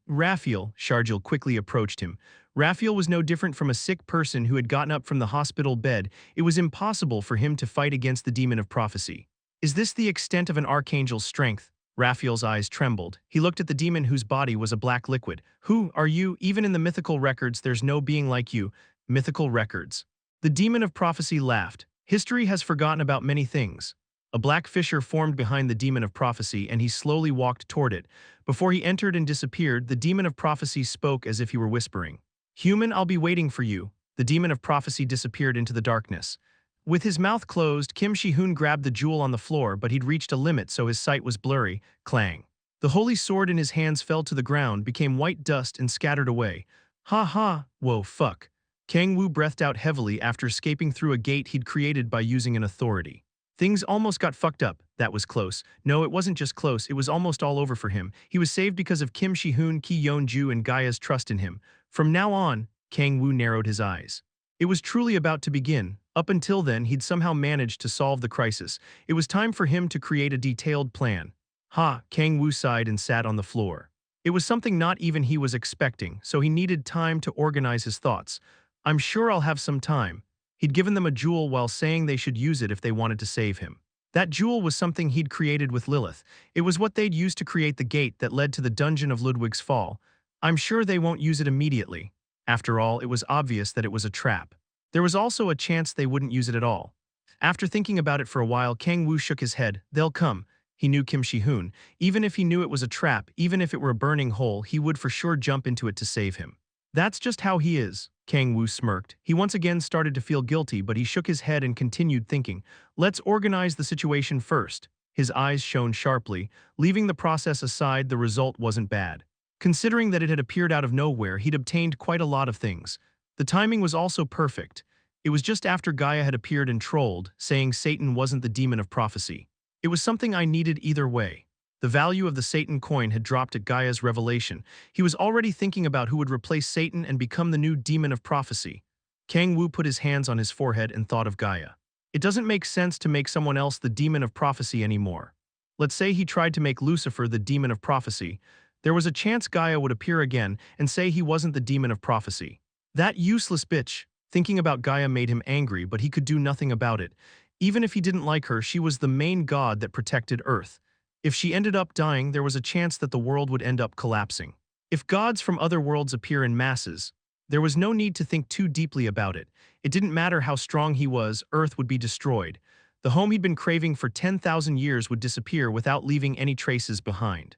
Raphael, Sharjil quickly approached him. Raphael was no different from a sick person who had gotten up from the hospital bed. It was impossible for him to fight against the demon of prophecy. Is this the extent of an archangel's strength? Raphael's eyes trembled. He looked at the demon whose body was a black liquid. Who are you? Even in the mythical records, there's no being like you. Mythical records. The demon of prophecy laughed. History has forgotten about many things. A black fissure formed behind the demon of prophecy, and he slowly walked toward it. Before he entered and disappeared, the demon of prophecy spoke as if he were whispering. Human, I'll be waiting for you. The demon of prophecy disappeared into the darkness. With his mouth closed, Kim Shi-hoon grabbed the jewel on the floor, but he'd reached a limit, so his sight was blurry. Clang. The holy sword in his hands fell to the ground, became white dust, and scattered away. Whoa, fuck. Kang-woo breathed out heavily after escaping through a gate he'd created by using an authority. Things almost got fucked up. That was close. No, it wasn't just close, it was almost all over for him. He was saved because of Kim Shi-hoon, Ki Yeonju, and Gaia's trust in him. From now on, Kang-woo narrowed his eyes. It was truly about to begin. Up until then, he'd somehow managed to solve the crisis. It was time for him to create a detailed plan. Kang-woo sighed and sat on the floor. It was something not even he was expecting, so he needed time to organize his thoughts. I'm sure I'll have some time. He'd given them a jewel while saying they should use it if they wanted to save him. That jewel was something he'd created with Lilith. It was what they'd used to create the gate that led to the dungeon of Ludwig's fall. I'm sure they won't use it immediately. After all, it was obvious that it was a trap. There was also a chance they wouldn't use it at all. After thinking about it for a while, Kang-woo shook his head. They'll come. He knew Kim Shi-hoon. Even if he knew it was a trap, even if it were a burning hole, he would for sure jump into it to save him. That's just how he is. Kang-woo smirked. He once again started to feel guilty, but he shook his head and continued thinking. Let's organize the situation first. His eyes shone sharply. Leaving the process aside, the result wasn't bad. Considering that it had appeared out of nowhere, he'd obtained quite a lot of things. The timing was also perfect. It was just after Gaia had appeared and trolled, saying Satan wasn't the demon of prophecy. It was something I needed either way. The value of the Satan coin had dropped at Gaia's revelation. He was already thinking about who would replace Satan and become the new demon of prophecy. Kang-woo put his hands on his forehead and thought of Gaia. It doesn't make sense to make someone else the demon of prophecy anymore. Let's say he tried to make Lucifer the demon of prophecy. There was a chance Gaia would appear again and say he wasn't the demon of prophecy. That useless bitch. Thinking about Gaia made him angry, but he could do nothing about it. Even if he didn't like her, she was the main god that protected Earth. If she ended up dying, there was a chance that the world would end up collapsing. If gods from other worlds appear in masses, there was no need to think too deeply about it. It didn't matter how strong he was, Earth would be destroyed. The home he'd been craving for 10,000 years would disappear without leaving any traces behind.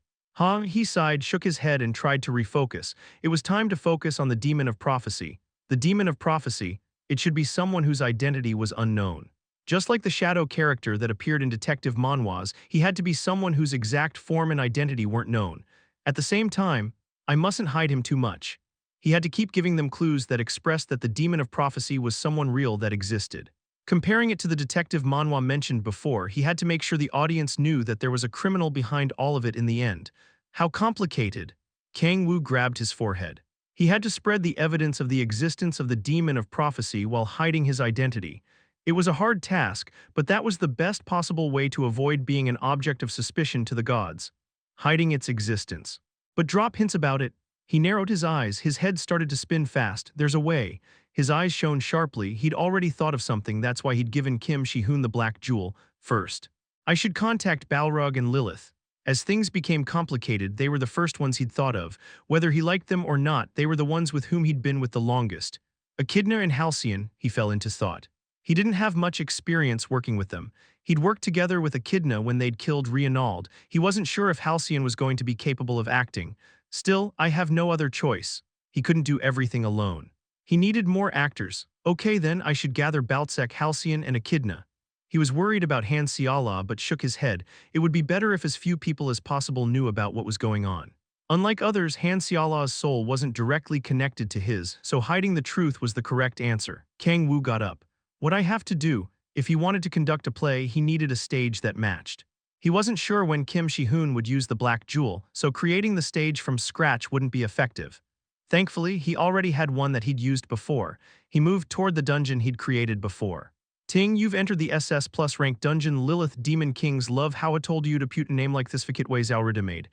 He sighed, shook his head, and tried to refocus. It was time to focus on the demon of prophecy. The demon of prophecy, it should be someone whose identity was unknown. Just like the shadow character that appeared in Detective Manhwa's, he had to be someone whose exact form and identity weren't known. At the same time, I mustn't hide him too much. He had to keep giving them clues that expressed that the demon of prophecy was someone real that existed. Comparing it to the Detective Manhwa mentioned before, he had to make sure the audience knew that there was a criminal behind all of it in the end. How complicated. Kang-woo grabbed his forehead. He had to spread the evidence of the existence of the demon of prophecy while hiding his identity. It was a hard task, but that was the best possible way to avoid being an object of suspicion to the gods. Hiding its existence. But drop hints about it. He narrowed his eyes, his head started to spin fast. There's a way. His eyes shone sharply. He'd already thought of something, that's why he'd given Kim Shi-hoon the black jewel first. I should contact Balrog and Lilith. As things became complicated, they were the first ones he'd thought of. Whether he liked them or not, they were the ones with whom he'd been with the longest. Echidna and Halcyon, he fell into thought. He didn't have much experience working with them. He'd worked together with Echidna when they'd killed Reinald. He wasn't sure if Halcyon was going to be capable of acting. Still, I have no other choice. He couldn't do everything alone. He needed more actors. Okay then, I should gather Baltsek, Halcyon, and Echidna. He was worried about Han Siala but shook his head. It would be better if as few people as possible knew about what was going on. Unlike others, Han Siala's soul wasn't directly connected to his, so hiding the truth was the correct answer. Kang-woo got up. What I have to do, if he wanted to conduct a play, he needed a stage that matched. He wasn't sure when Kim Shi-hoon would use the black jewel, so creating the stage from scratch wouldn't be effective. Thankfully, he already had one that he'd used before. He moved toward the dungeon he'd created before. Ting, you've entered the SS Plus rank dungeon. Lilith Demon Kings love how I told you to put a name like this fikit ways already made.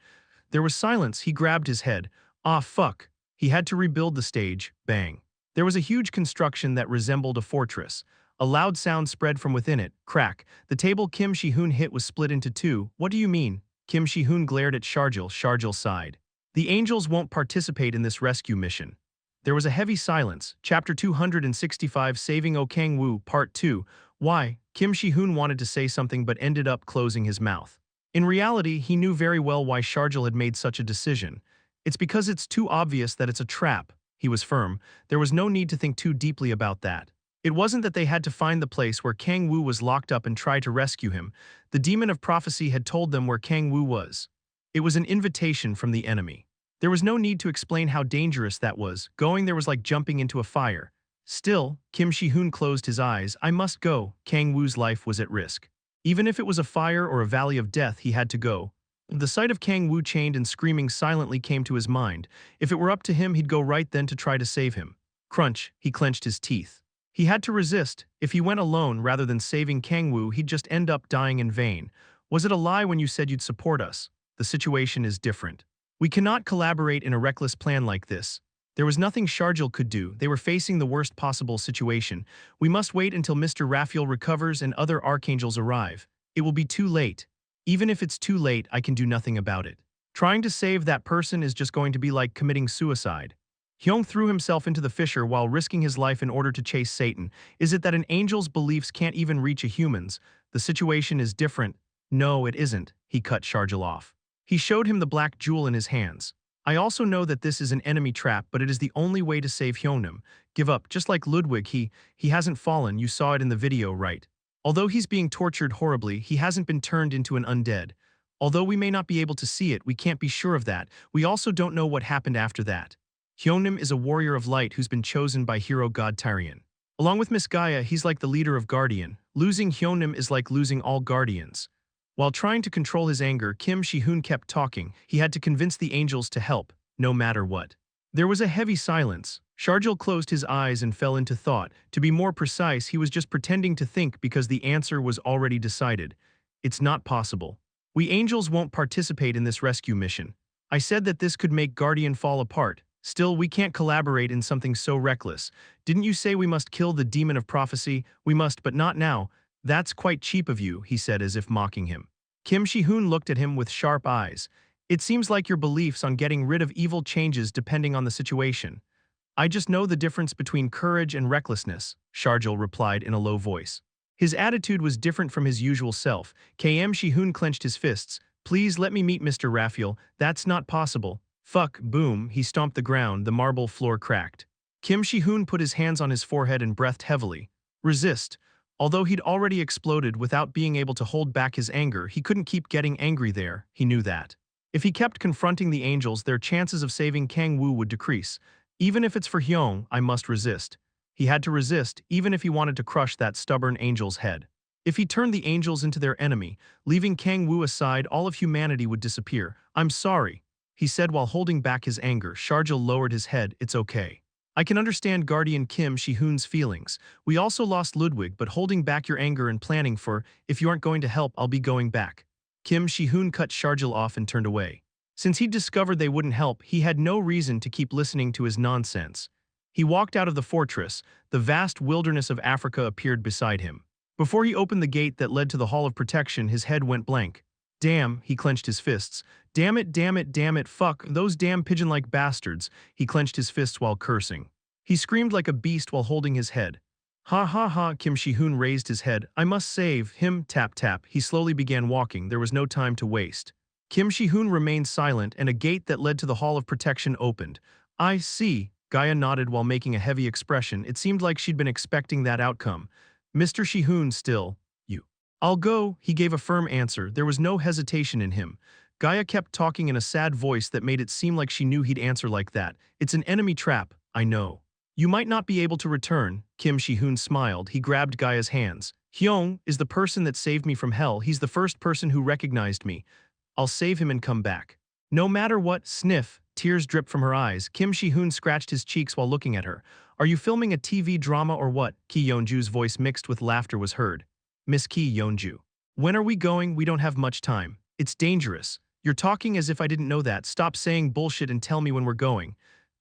There was silence. He grabbed his head. Ah, fuck. He had to rebuild the stage. Bang. There was a huge construction that resembled a fortress. A loud sound spread from within it. Crack. The table Kim Shi-hoon hit was split into two. What do you mean? Kim Shi-hoon glared at Sharjil. Sharjil sighed. The angels won't participate in this rescue mission. There was a heavy silence. Chapter 265, Saving O Kang-woo, Part 2. Why? Kim Shi-hoon wanted to say something but ended up closing his mouth. In reality, he knew very well why Sharjil had made such a decision. It's because it's too obvious that it's a trap. He was firm. There was no need to think too deeply about that. It wasn't that they had to find the place where Kang-woo was locked up and try to rescue him. The demon of prophecy had told them where Kang-woo was. It was an invitation from the enemy. There was no need to explain how dangerous that was. Going there was like jumping into a fire. Still, Kim Shi-hoon closed his eyes. I must go. Kang-woo's life was at risk. Even if it was a fire or a valley of death, he had to go. The sight of Kang-woo chained and screaming silently came to his mind. If it were up to him, he'd go right then to try to save him. Crunch, he clenched his teeth. He had to resist. If he went alone rather than saving Kang-woo, he'd just end up dying in vain. Was it a lie when you said you'd support us? The situation is different. We cannot collaborate in a reckless plan like this. There was nothing Sharjil could do. They were facing the worst possible situation. We must wait until Mr. Raphael recovers and other archangels arrive. It will be too late. Even if it's too late, I can do nothing about it. Trying to save that person is just going to be like committing suicide. Hyung threw himself into the fissure while risking his life in order to chase Satan. Is it that an angel's beliefs can't even reach a human's? The situation is different. No, it isn't. He cut Sharjil off. He showed him the black jewel in his hands. I also know that this is an enemy trap, but it is the only way to save Hyunam. Give up, just like Ludwig, he hasn't fallen, you saw it in the video, right? Although he's being tortured horribly, he hasn't been turned into an undead. Although we may not be able to see it, we can't be sure of that. We also don't know what happened after that. Hyunnim is a warrior of light who's been chosen by hero god Tyrion. Along with Miss Gaia, he's like the leader of Guardian. Losing Hyunnim is like losing all Guardians. While trying to control his anger, Kim Shi-hoon kept talking. He had to convince the angels to help, no matter what. There was a heavy silence. Sharjil closed his eyes and fell into thought. To be more precise, he was just pretending to think because the answer was already decided. It's not possible. We angels won't participate in this rescue mission. I said that this could make Guardian fall apart. Still, we can't collaborate in something so reckless. Didn't you say we must kill the demon of prophecy? We must, but not now. That's quite cheap of you, he said as if mocking him. Kim Shi-hoon looked at him with sharp eyes. It seems like your beliefs on getting rid of evil changes depending on the situation. I just know the difference between courage and recklessness, Sharjil replied in a low voice. His attitude was different from his usual self. Kim Shi-hoon clenched his fists. Please let me meet Mr. Raphael. That's not possible. Fuck, boom, he stomped the ground, the marble floor cracked. Kim Shi-hoon put his hands on his forehead and breathed heavily. Resist. Although he'd already exploded without being able to hold back his anger, he couldn't keep getting angry there, he knew that. If he kept confronting the angels, their chances of saving Kang-woo would decrease. Even if it's for Hyung, I must resist. He had to resist, even if he wanted to crush that stubborn angel's head. If he turned the angels into their enemy, leaving Kang-woo aside, all of humanity would disappear. I'm sorry, he said while holding back his anger. Sharjil lowered his head. It's okay. I can understand Guardian Kim Shi-hoon's feelings. We also lost Ludwig, but holding back your anger and planning for, if you aren't going to help, I'll be going back. Kim Shi-hoon cut Sharjil off and turned away. Since he'd discovered they wouldn't help, he had no reason to keep listening to his nonsense. He walked out of the fortress. The vast wilderness of Africa appeared beside him. Before he opened the gate that led to the Hall of Protection, his head went blank. Damn, he clenched his fists. Damn it, damn it, damn it, fuck, those damn pigeon-like bastards. He clenched his fists while cursing. He screamed like a beast while holding his head. Ha ha ha, Kim Shi-hoon raised his head. I must save him, tap tap. He slowly began walking. There was no time to waste. Kim Shi-hoon remained silent and a gate that led to the Hall of Protection opened. I see. Gaia nodded while making a heavy expression. It seemed like she'd been expecting that outcome. Mr. Shi-hoon still. You. I'll go, he gave a firm answer. There was no hesitation in him. Gaia kept talking in a sad voice that made it seem like she knew he'd answer like that. It's an enemy trap, I know. You might not be able to return, Kim Shi-hoon smiled. He grabbed Gaia's hands. Hyung is the person that saved me from hell. He's the first person who recognized me. I'll save him and come back. No matter what, sniff. Tears dripped from her eyes. Kim Shi-hoon scratched his cheeks while looking at her. Are you filming a TV drama or what? Ki Yeonju's voice mixed with laughter was heard. Miss Ki Yeonju. When are we going? We don't have much time. It's dangerous. You're talking as if I didn't know that. Stop saying bullshit and tell me when we're going.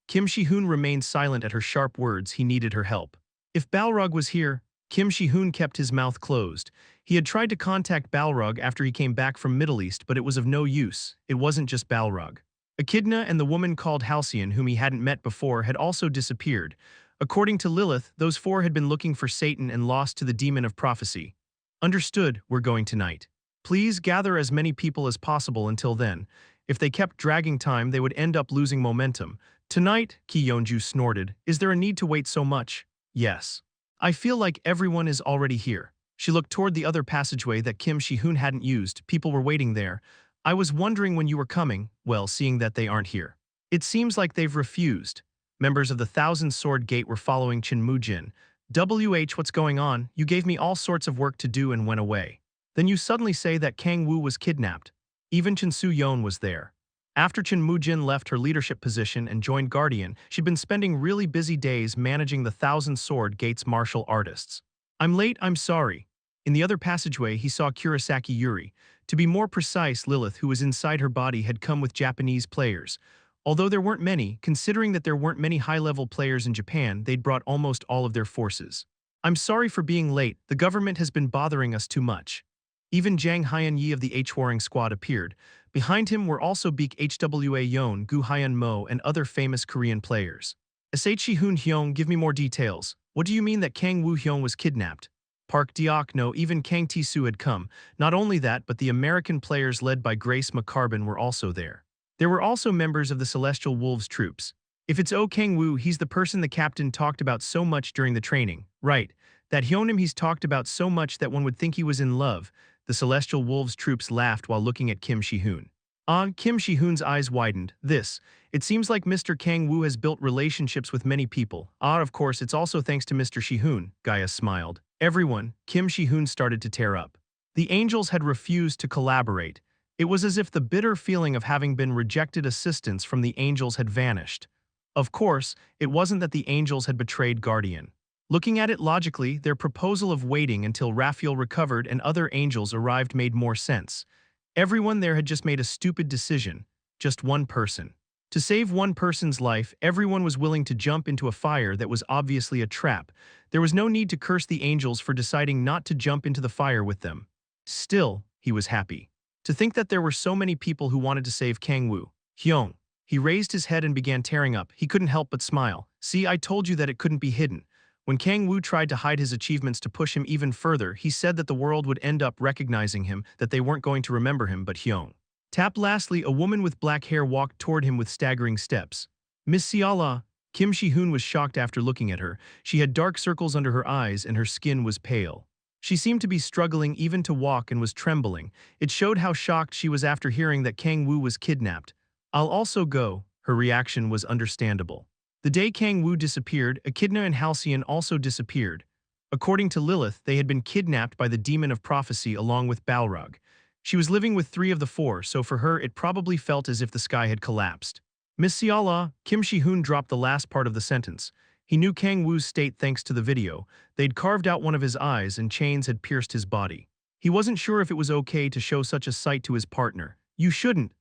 Kim Shi-hoon remained silent at her sharp words. He needed her help. If Balrog was here, Kim Shi-hoon kept his mouth closed. He had tried to contact Balrog after he came back from Middle East, but it was of no use. It wasn't just Balrog. Echidna and the woman called Halcyon, whom he hadn't met before, had also disappeared. According to Lilith, those four had been looking for Satan and lost to the demon of prophecy. Understood, we're going tonight. Please gather as many people as possible until then. If they kept dragging time, they would end up losing momentum. Tonight, Ki Yeonju snorted. Is there a need to wait so much? Yes. I feel like everyone is already here. She looked toward the other passageway that Kim Shi-hoon hadn't used. People were waiting there. I was wondering when you were coming, well, seeing that they aren't here. It seems like they've refused. Members of the Thousand Sword Gate were following Chin Mu-jin. What's going on? You gave me all sorts of work to do and went away. Then you suddenly say that Kang-woo was kidnapped. Even Chin Su-yeon was there. After Chin Mu-jin left her leadership position and joined Guardian, she'd been spending really busy days managing the Thousand Sword Gate's martial artists. I'm late, I'm sorry. In the other passageway, he saw Kurosaki Yuri. To be more precise, Lilith, who was inside her body, had come with Japanese players. Although there weren't many, considering that there weren't many high-level players in Japan, they'd brought almost all of their forces. I'm sorry for being late. The government has been bothering us too much. Even Jang Hyun-yi of the H-Warring Squad appeared. Behind him were also Beek Hwa Yeon, Gu Hyun-mo, and other famous Korean players. Shi-hoon Hyung, give me more details. What do you mean that Kang-woo Hyung was kidnapped? Park Deok, no, even Kang Ti-soo had come. Not only that, but the American players led by Grace McCarbon were also there. There were also members of the Celestial Wolves troops. If it's Kang-woo, he's the person the captain talked about so much during the training. Right. That Hyunnim he's talked about so much that one would think he was in love. The celestial wolves troops laughed while looking at Kim Shi-hoon. Kim Shi-hoon's eyes widened. It seems like Mr. Kang-woo has built relationships with many people. Of course, it's also thanks to Mr. Shi-hoon, Gaia smiled. Everyone, Kim Shi-hoon started to tear up. The angels had refused to collaborate. It was as if the bitter feeling of having been rejected assistance from the angels had vanished. Of course, it wasn't that the angels had betrayed Guardian. Looking at it logically, their proposal of waiting until Raphael recovered and other angels arrived made more sense. Everyone there had just made a stupid decision. Just one person. To save one person's life, everyone was willing to jump into a fire that was obviously a trap. There was no need to curse the angels for deciding not to jump into the fire with them. Still, he was happy. To think that there were so many people who wanted to save Kang-woo. Hyung. He raised his head and began tearing up. He couldn't help but smile. See, I told you that it couldn't be hidden. When Kang-woo tried to hide his achievements to push him even further, he said that the world would end up recognizing him, that they weren't going to remember him but Hyung. Lastly, a woman with black hair walked toward him with staggering steps. Miss Siala. Kim Shi-hoon was shocked after looking at her. She had dark circles under her eyes and her skin was pale. She seemed to be struggling even to walk and was trembling. It showed how shocked she was after hearing that Kang-woo was kidnapped. I'll also go. Her reaction was understandable. The day Kang-woo disappeared, Echidna and Halcyon also disappeared. According to Lilith, they had been kidnapped by the demon of prophecy along with Balrog. She was living with 3 of the 4, so for her it probably felt as if the sky had collapsed. Miss Siala. Kim Shi-hoon dropped the last part of the sentence. He knew Kang-woo's state thanks to the video. They'd carved out one of his eyes and chains had pierced his body. He wasn't sure if it was okay to show such a sight to his partner. You shouldn't.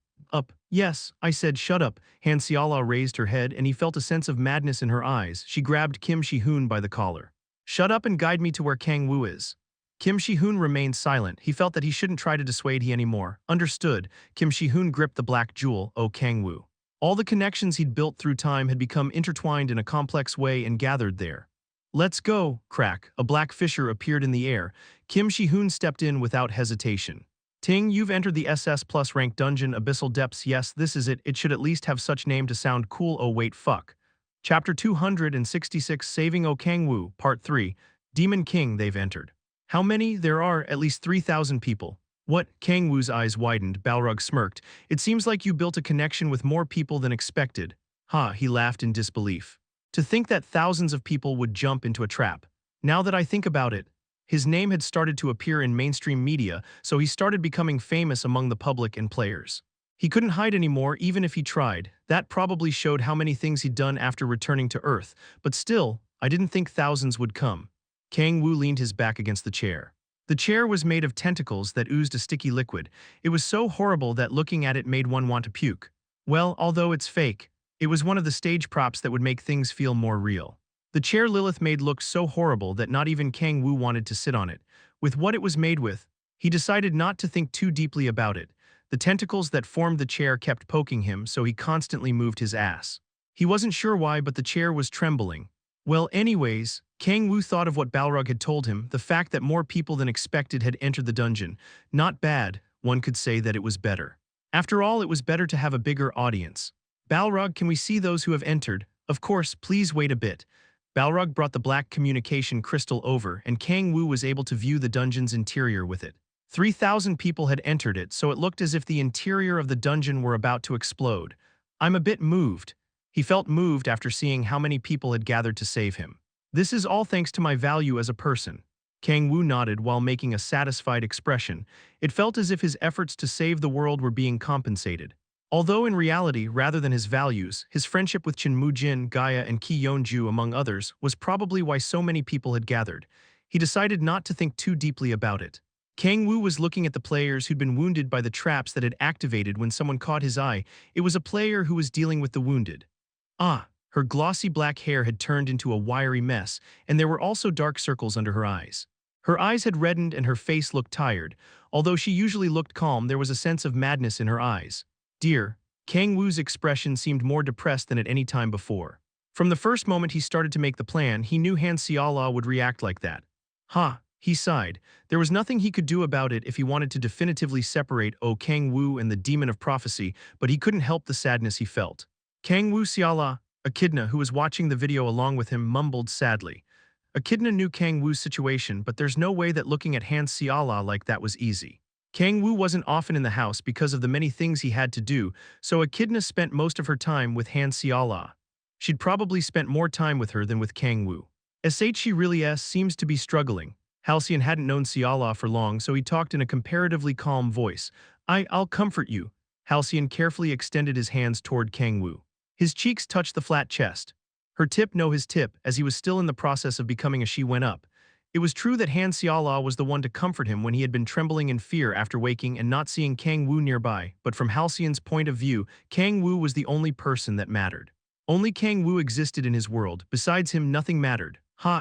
Yes, I said shut up. Han Siala raised her head and he felt a sense of madness in her eyes. She grabbed Kim Shi-hoon by the collar. Shut up and guide me to where Kang-woo is. Kim Shi-hoon remained silent. He felt that he shouldn't try to dissuade he anymore. Understood. Kim Shi-hoon gripped the black jewel, Kang-woo. All the connections he'd built through time had become intertwined in a complex way and gathered there. Let's go, crack. A black fissure appeared in the air. Kim Shi-hoon stepped in without hesitation. Ting, you've entered the SS Plus rank dungeon Abyssal Depths. Yes, this is it. It should at least have such name to sound cool. Oh wait, fuck. Chapter 266 Saving Kang-woo, Part 3. Demon King. They've entered. How many? There are at least 3,000 people. What? Kang-woo's eyes widened. Balrog smirked. It seems like you built a connection with more people than expected. He laughed in disbelief. To think that thousands of people would jump into a trap. Now that I think about it, his name had started to appear in mainstream media, so he started becoming famous among the public and players. He couldn't hide anymore even if he tried. That probably showed how many things he'd done after returning to Earth, but still, I didn't think thousands would come. Kang-woo leaned his back against the chair. The chair was made of tentacles that oozed a sticky liquid. It was so horrible that looking at it made one want to puke. Well, although it's fake, it was one of the stage props that would make things feel more real. The chair Lilith made looked so horrible that not even Kang-woo wanted to sit on it. With what it was made with, he decided not to think too deeply about it. The tentacles that formed the chair kept poking him, so he constantly moved his ass. He wasn't sure why, but the chair was trembling. Well, anyways, Kang-woo thought of what Balrog had told him, the fact that more people than expected had entered the dungeon. Not bad, one could say that it was better. After all, it was better to have a bigger audience. Balrog, can we see those who have entered? Of course, please wait a bit. Balrog brought the black communication crystal over, and Kang-woo was able to view the dungeon's interior with it. 3,000 people had entered it, so it looked as if the interior of the dungeon were about to explode. I'm a bit moved. He felt moved after seeing how many people had gathered to save him. This is all thanks to my value as a person. Kang-woo nodded while making a satisfied expression. It felt as if his efforts to save the world were being compensated. Although in reality, rather than his values, his friendship with Chin Moo-jin, Gaia, and Ki Yeon-ju, among others, was probably why so many people had gathered. He decided not to think too deeply about it. Kang-woo was looking at the players who'd been wounded by the traps that had activated when someone caught his eye. It was a player who was dealing with the wounded. Her glossy black hair had turned into a wiry mess, and there were also dark circles under her eyes. Her eyes had reddened and her face looked tired. Although she usually looked calm, there was a sense of madness in her eyes. Dear, Kang-woo's expression seemed more depressed than at any time before. From the first moment he started to make the plan, he knew Han Siala would react like that. He sighed. There was nothing he could do about it if he wanted to definitively separate Kang-woo and the demon of prophecy, but he couldn't help the sadness he felt. Kang-woo Siala, Echidna, who was watching the video along with him, mumbled sadly. Echidna knew Kang-woo's situation, but there's no way that looking at Han Siala like that was easy. Kang-woo wasn't often in the house because of the many things he had to do, so Echidna spent most of her time with Han Seala. She'd probably spent more time with her than with Kang-woo. She really seems to be struggling. Halcyon hadn't known Seala for long, so he talked in a comparatively calm voice. I'll comfort you. Halcyon carefully extended his hands toward Kang-woo. His cheeks touched the flat chest. Her tip, no his tip, as he was still in the process of becoming a she went up. It was true that Han Seala was the one to comfort him when he had been trembling in fear after waking and not seeing Kang-woo nearby, but from Halcyon's point of view, Kang-woo was the only person that mattered. Only Kang-woo existed in his world, besides him nothing mattered.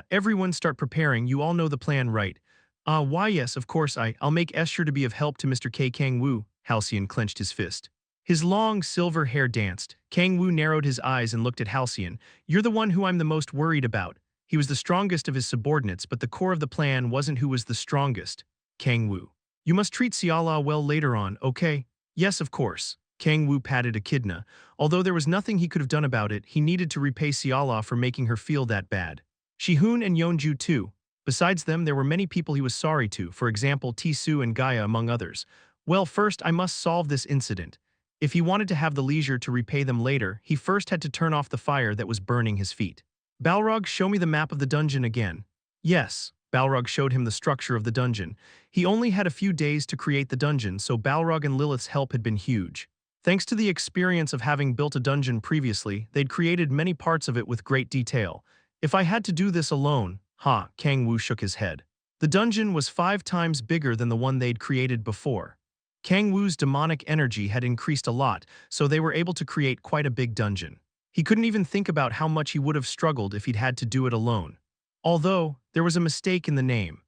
Everyone start preparing, you all know the plan, right? Why yes, of course I'll make sure to be of help to Mr. K. Kang-woo. Halcyon clenched his fist. His long, silver hair danced. Kang-woo narrowed his eyes and looked at Halcyon. You're the one who I'm the most worried about. He was the strongest of his subordinates, but the core of the plan wasn't who was the strongest. Kang-woo. You must treat Seala well later on, okay? Yes, of course. Kang-woo patted Echidna. Although there was nothing he could have done about it, he needed to repay Seala for making her feel that bad. Shihoon and Yeonju too. Besides them, there were many people he was sorry to, for example Tisoo and Gaia among others. Well, first I must solve this incident. If he wanted to have the leisure to repay them later, he first had to turn off the fire that was burning his feet. Balrog, show me the map of the dungeon again. Yes, Balrog showed him the structure of the dungeon. He only had a few days to create the dungeon, so Balrog and Lilith's help had been huge. Thanks to the experience of having built a dungeon previously, they'd created many parts of it with great detail. If I had to do this alone, Kang-woo shook his head. The dungeon was 5 times bigger than the one they'd created before. Kang-woo's demonic energy had increased a lot, so they were able to create quite a big dungeon. He couldn't even think about how much he would have struggled if he'd had to do it alone. Although, there was a mistake in the name.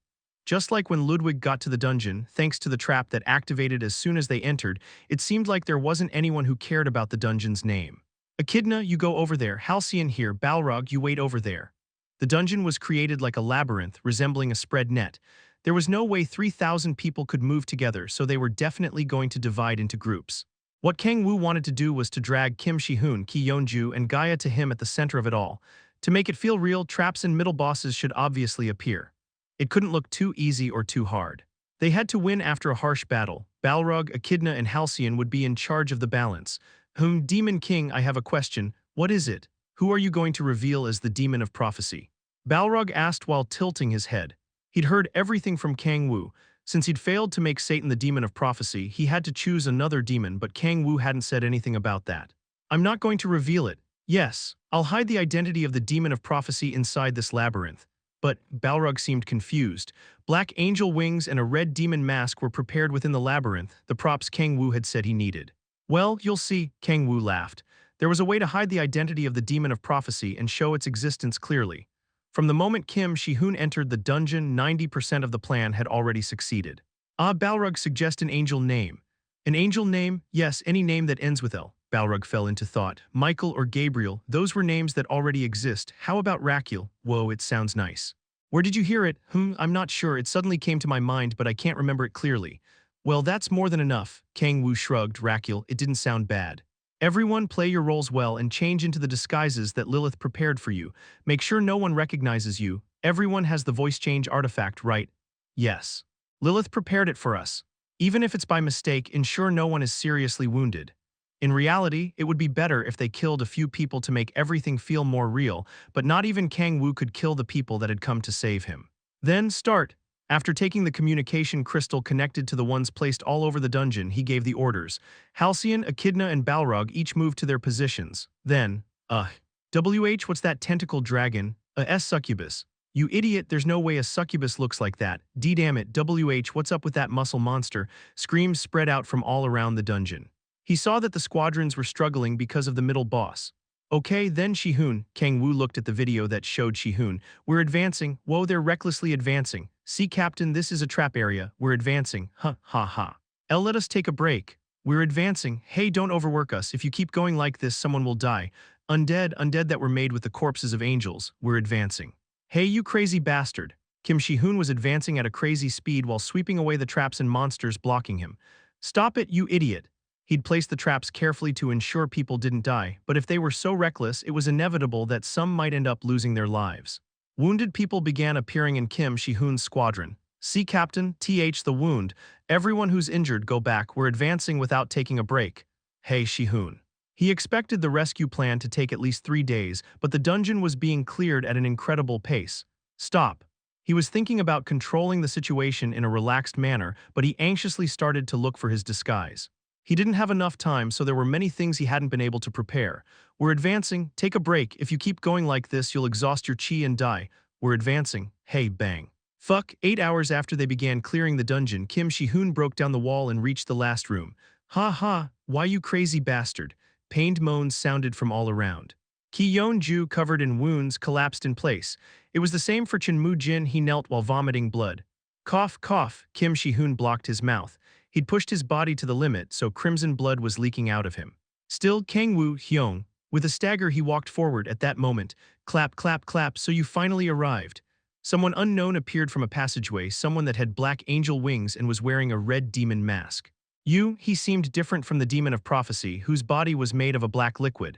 Just like when Ludwig got to the dungeon, thanks to the trap that activated as soon as they entered, it seemed like there wasn't anyone who cared about the dungeon's name. Echidna, you go over there, Halcyon here, Balrog, you wait over there. The dungeon was created like a labyrinth, resembling a spread net. There was no way 3,000 people could move together, so they were definitely going to divide into groups. What Kang-woo wanted to do was to drag Kim Shihoon, Ki Yeonju, and Gaia to him at the center of it all. To make it feel real, traps and middle bosses should obviously appear. It couldn't look too easy or too hard. They had to win after a harsh battle. Balrog, Echidna, and Halcyon would be in charge of the balance. Demon King, I have a question. What is it? Who are you going to reveal as the Demon of Prophecy? Balrog asked while tilting his head. He'd heard everything from Kang-woo. Since he'd failed to make Satan the Demon of Prophecy, he had to choose another demon, but Kang-woo hadn't said anything about that. I'm not going to reveal it. Yes, I'll hide the identity of the Demon of Prophecy inside this labyrinth. But Balrog seemed confused. Black angel wings and a red demon mask were prepared within the labyrinth, the props Kang-woo had said he needed. Well, you'll see, Kang-woo laughed. There was a way to hide the identity of the Demon of Prophecy and show its existence clearly. From the moment Kim Shihoon entered the dungeon, 90% of the plan had already succeeded. Balrog, suggest an angel name. An angel name? Yes, any name that ends with L. Balrog fell into thought. Michael or Gabriel, those were names that already exist. How about Rakiel? Whoa, it sounds nice. Where did you hear it? I'm not sure. It suddenly came to my mind, but I can't remember it clearly. Well, that's more than enough. Kang-woo shrugged. Rakiel, it didn't sound bad. Everyone play your roles well and change into the disguises that Lilith prepared for you. Make sure no one recognizes you. Everyone has the voice change artifact, right? Yes. Lilith prepared it for us. Even if it's by mistake, ensure no one is seriously wounded. In reality, it would be better if they killed a few people to make everything feel more real, but not even Kang-woo could kill the people that had come to save him. Then start. After taking the communication crystal connected to the ones placed all over the dungeon, he gave the orders. Halcyon, Echidna, and Balrog each moved to their positions. Then, what's that tentacle dragon? Succubus. You idiot, there's no way a succubus looks like that. Damn it, what's up with that muscle monster? Screams spread out from all around the dungeon. He saw that the squadrons were struggling because of the middle boss. Okay, then Shihoon. Kang-woo looked at the video that showed Shihoon. We're advancing. Whoa, they're recklessly advancing. See, Captain, this is a trap area. We're advancing. Let us take a break. We're advancing. Hey, don't overwork us. If you keep going like this, someone will die. Undead that were made with the corpses of angels. We're advancing. Hey, you crazy bastard. Kim Shihoon was advancing at a crazy speed while sweeping away the traps and monsters blocking him. Stop it, you idiot. He'd placed the traps carefully to ensure people didn't die, but if they were so reckless, it was inevitable that some might end up losing their lives. Wounded people began appearing in Kim Shihoon's squadron. See Captain, the wound. Everyone who's injured go back. We're advancing without taking a break. Hey Shihoon. He expected the rescue plan to take at least 3 days, but the dungeon was being cleared at an incredible pace. Stop. He was thinking about controlling the situation in a relaxed manner, but he anxiously started to look for his disguise. He didn't have enough time, so there were many things he hadn't been able to prepare. We're advancing. Take a break. If you keep going like this, you'll exhaust your chi and die. We're advancing. Hey, bang. Fuck, 8 hours after they began clearing the dungeon, Kim Shi-hoon broke down the wall and reached the last room. Ha ha, why you crazy bastard? Pained moans sounded from all around. Ki-yeon-ju, covered in wounds, collapsed in place. It was the same for Chun-moo-jin. He knelt while vomiting blood. Cough, cough, Kim Shi-hoon blocked his mouth. He'd pushed his body to the limit, so crimson blood was leaking out of him. Still, Kang-woo, Hyung. With a stagger he walked forward at that moment. Clap, clap, clap, so you finally arrived. Someone unknown appeared from a passageway, someone that had black angel wings and was wearing a red demon mask. He seemed different from the demon of prophecy, whose body was made of a black liquid.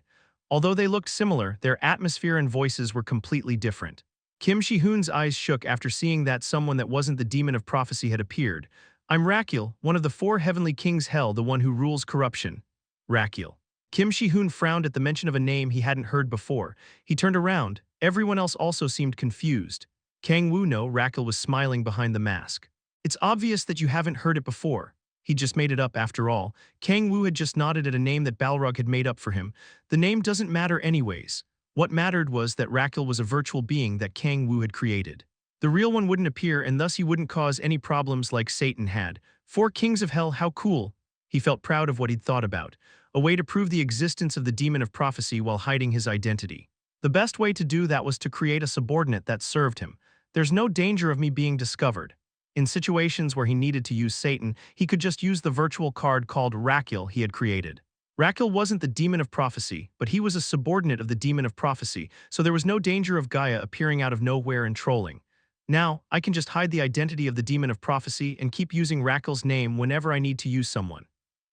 Although they looked similar, their atmosphere and voices were completely different. Kim Shi-hoon's eyes shook after seeing that someone that wasn't the demon of prophecy had appeared. I'm Rakiel, one of the 4 heavenly kings hell, the one who rules corruption. Rakiel. Kim Shi-hoon frowned at the mention of a name he hadn't heard before. He turned around. Everyone else also seemed confused. Kang-woo, no, Rakiel was smiling behind the mask. It's obvious that you haven't heard it before. He just made it up after all. Kang-woo had just nodded at a name that Balrog had made up for him. The name doesn't matter anyways. What mattered was that Rakiel was a virtual being that Kang-woo had created. The real one wouldn't appear, and thus he wouldn't cause any problems like Satan had. 4 kings of hell, how cool. He felt proud of what he'd thought about. A way to prove the existence of the demon of prophecy while hiding his identity. The best way to do that was to create a subordinate that served him. There's no danger of me being discovered. In situations where he needed to use Satan, he could just use the virtual card called Rakiel he had created. Rakiel wasn't the demon of prophecy, but he was a subordinate of the demon of prophecy, so there was no danger of Gaia appearing out of nowhere and trolling. Now, I can just hide the identity of the demon of prophecy and keep using Rakiel's name whenever I need to use someone.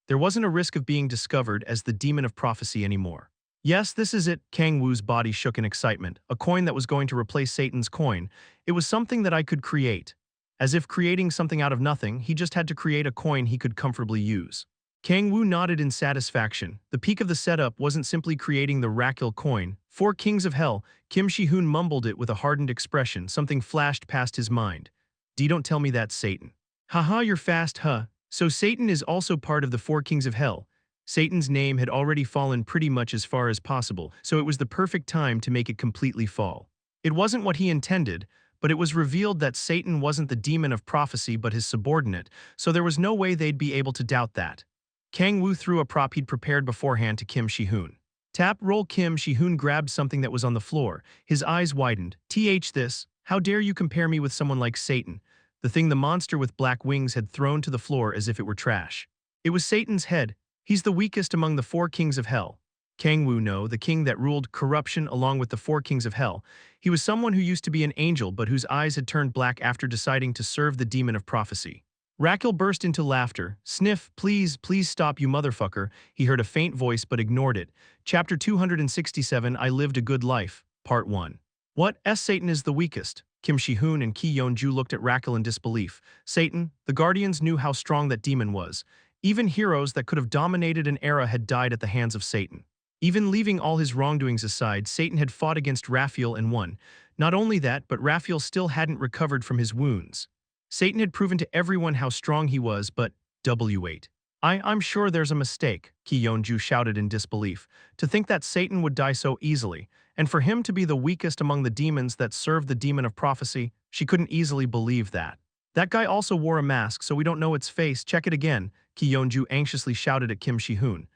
There wasn't a risk of being discovered as the demon of prophecy anymore. Yes, this is it. Kang-woo's body shook in excitement. A coin that was going to replace Satan's coin. It was something that I could create. As if creating something out of nothing, he just had to create a coin he could comfortably use. Kang-woo nodded in satisfaction. The peak of the setup wasn't simply creating the Rakiel coin. 4 kings of hell. Kim Shi-hoon mumbled it with a hardened expression. Something flashed past his mind. Don't tell me that's Satan. Haha, you're fast, huh? So Satan is also part of the 4 kings of hell. Satan's name had already fallen pretty much as far as possible, so it was the perfect time to make it completely fall. It wasn't what he intended, but it was revealed that Satan wasn't the demon of prophecy but his subordinate, so there was no way they'd be able to doubt that. Kang-woo threw a prop he'd prepared beforehand to Kim Shi-hoon. Tap, roll. Kim Shi-hoon grabbed something that was on the floor. His eyes widened. This, how dare you compare me with someone like Satan? The thing the monster with black wings had thrown to the floor as if it were trash. It was Satan's head. He's the weakest among the 4 kings of hell. Kang-woo, no, the king that ruled corruption along with the 4 kings of hell. He was someone who used to be an angel but whose eyes had turned black after deciding to serve the demon of prophecy. Rakiel burst into laughter. Sniff, please, please stop, you motherfucker. He heard a faint voice but ignored it. Chapter 267, I Lived a Good Life, Part 1. What? Satan is the weakest. Kim Shi-hoon and Ki-yeon-ju looked at Rakiel in disbelief. Satan, the Guardians knew how strong that demon was. Even heroes that could have dominated an era had died at the hands of Satan. Even leaving all his wrongdoings aside, Satan had fought against Raphael and won. Not only that, but Raphael still hadn't recovered from his wounds. Satan had proven to everyone how strong he was, but W8. I'm sure there's a mistake, Ki-yeon-ju shouted in disbelief. To think that Satan would die so easily, and for him to be the weakest among the demons that served the demon of prophecy, she couldn't easily believe that. That guy also wore a mask, so we don't know its face. Check it again, Ki-yeon-ju anxiously shouted at Kim Shi-hoon.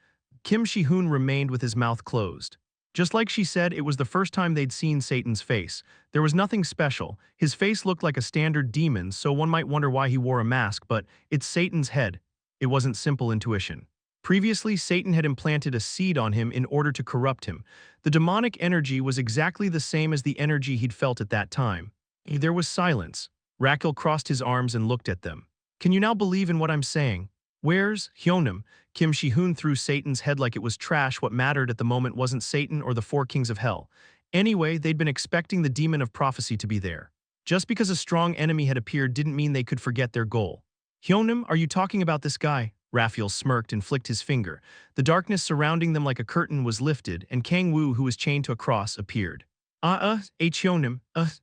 Kim Shi-hoon remained with his mouth closed. Just like she said, it was the first time they'd seen Satan's face. There was nothing special. His face looked like a standard demon's, so one might wonder why he wore a mask, but it's Satan's head. It wasn't simple intuition. Previously, Satan had implanted a seed on him in order to corrupt him. The demonic energy was exactly the same as the energy he'd felt at that time. There was silence. Rakiel crossed his arms and looked at them. Can you now believe in what I'm saying? Where's Hyunam? Kim Shi-hoon threw Satan's head like it was trash. What mattered at the moment wasn't Satan or the 4 kings of hell. Anyway, they'd been expecting the demon of prophecy to be there. Just because a strong enemy had appeared didn't mean they could forget their goal. Hyonim, are you talking about this guy? Raphael smirked and flicked his finger. The darkness surrounding them like a curtain was lifted, and Kang-woo, who was chained to a cross, appeared. Hyonim,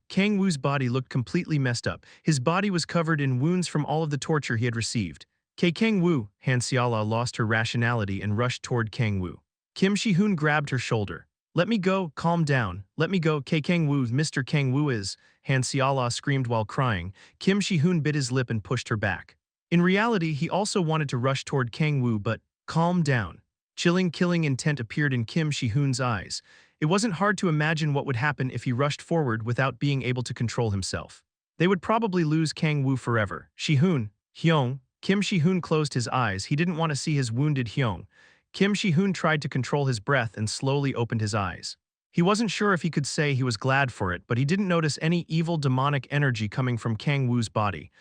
Kang-woo's body looked completely messed up. His body was covered in wounds from all of the torture he had received. Kang-woo, Han Xiala lost her rationality and rushed toward Kang-woo. Kim Shi-hoon grabbed her shoulder. Let me go, calm down. Let me go, Kang-woo, Mr. Kang-woo is, Han Xiala screamed while crying. Kim Shi-hoon bit his lip and pushed her back. In reality, he also wanted to rush toward Kang-woo, but calm down. Chilling, killing intent appeared in Kim Shi-hoon's eyes. It wasn't hard to imagine what would happen if he rushed forward without being able to control himself. They would probably lose Kang-woo forever. Shi-hoon, Hyung. Kim Shi-hoon closed his eyes. He didn't want to see his wounded Hyung. Kim Shi-hoon tried to control his breath and slowly opened his eyes. He wasn't sure if he could say he was glad for it, but he didn't notice any evil demonic energy coming from Kang-woo's body.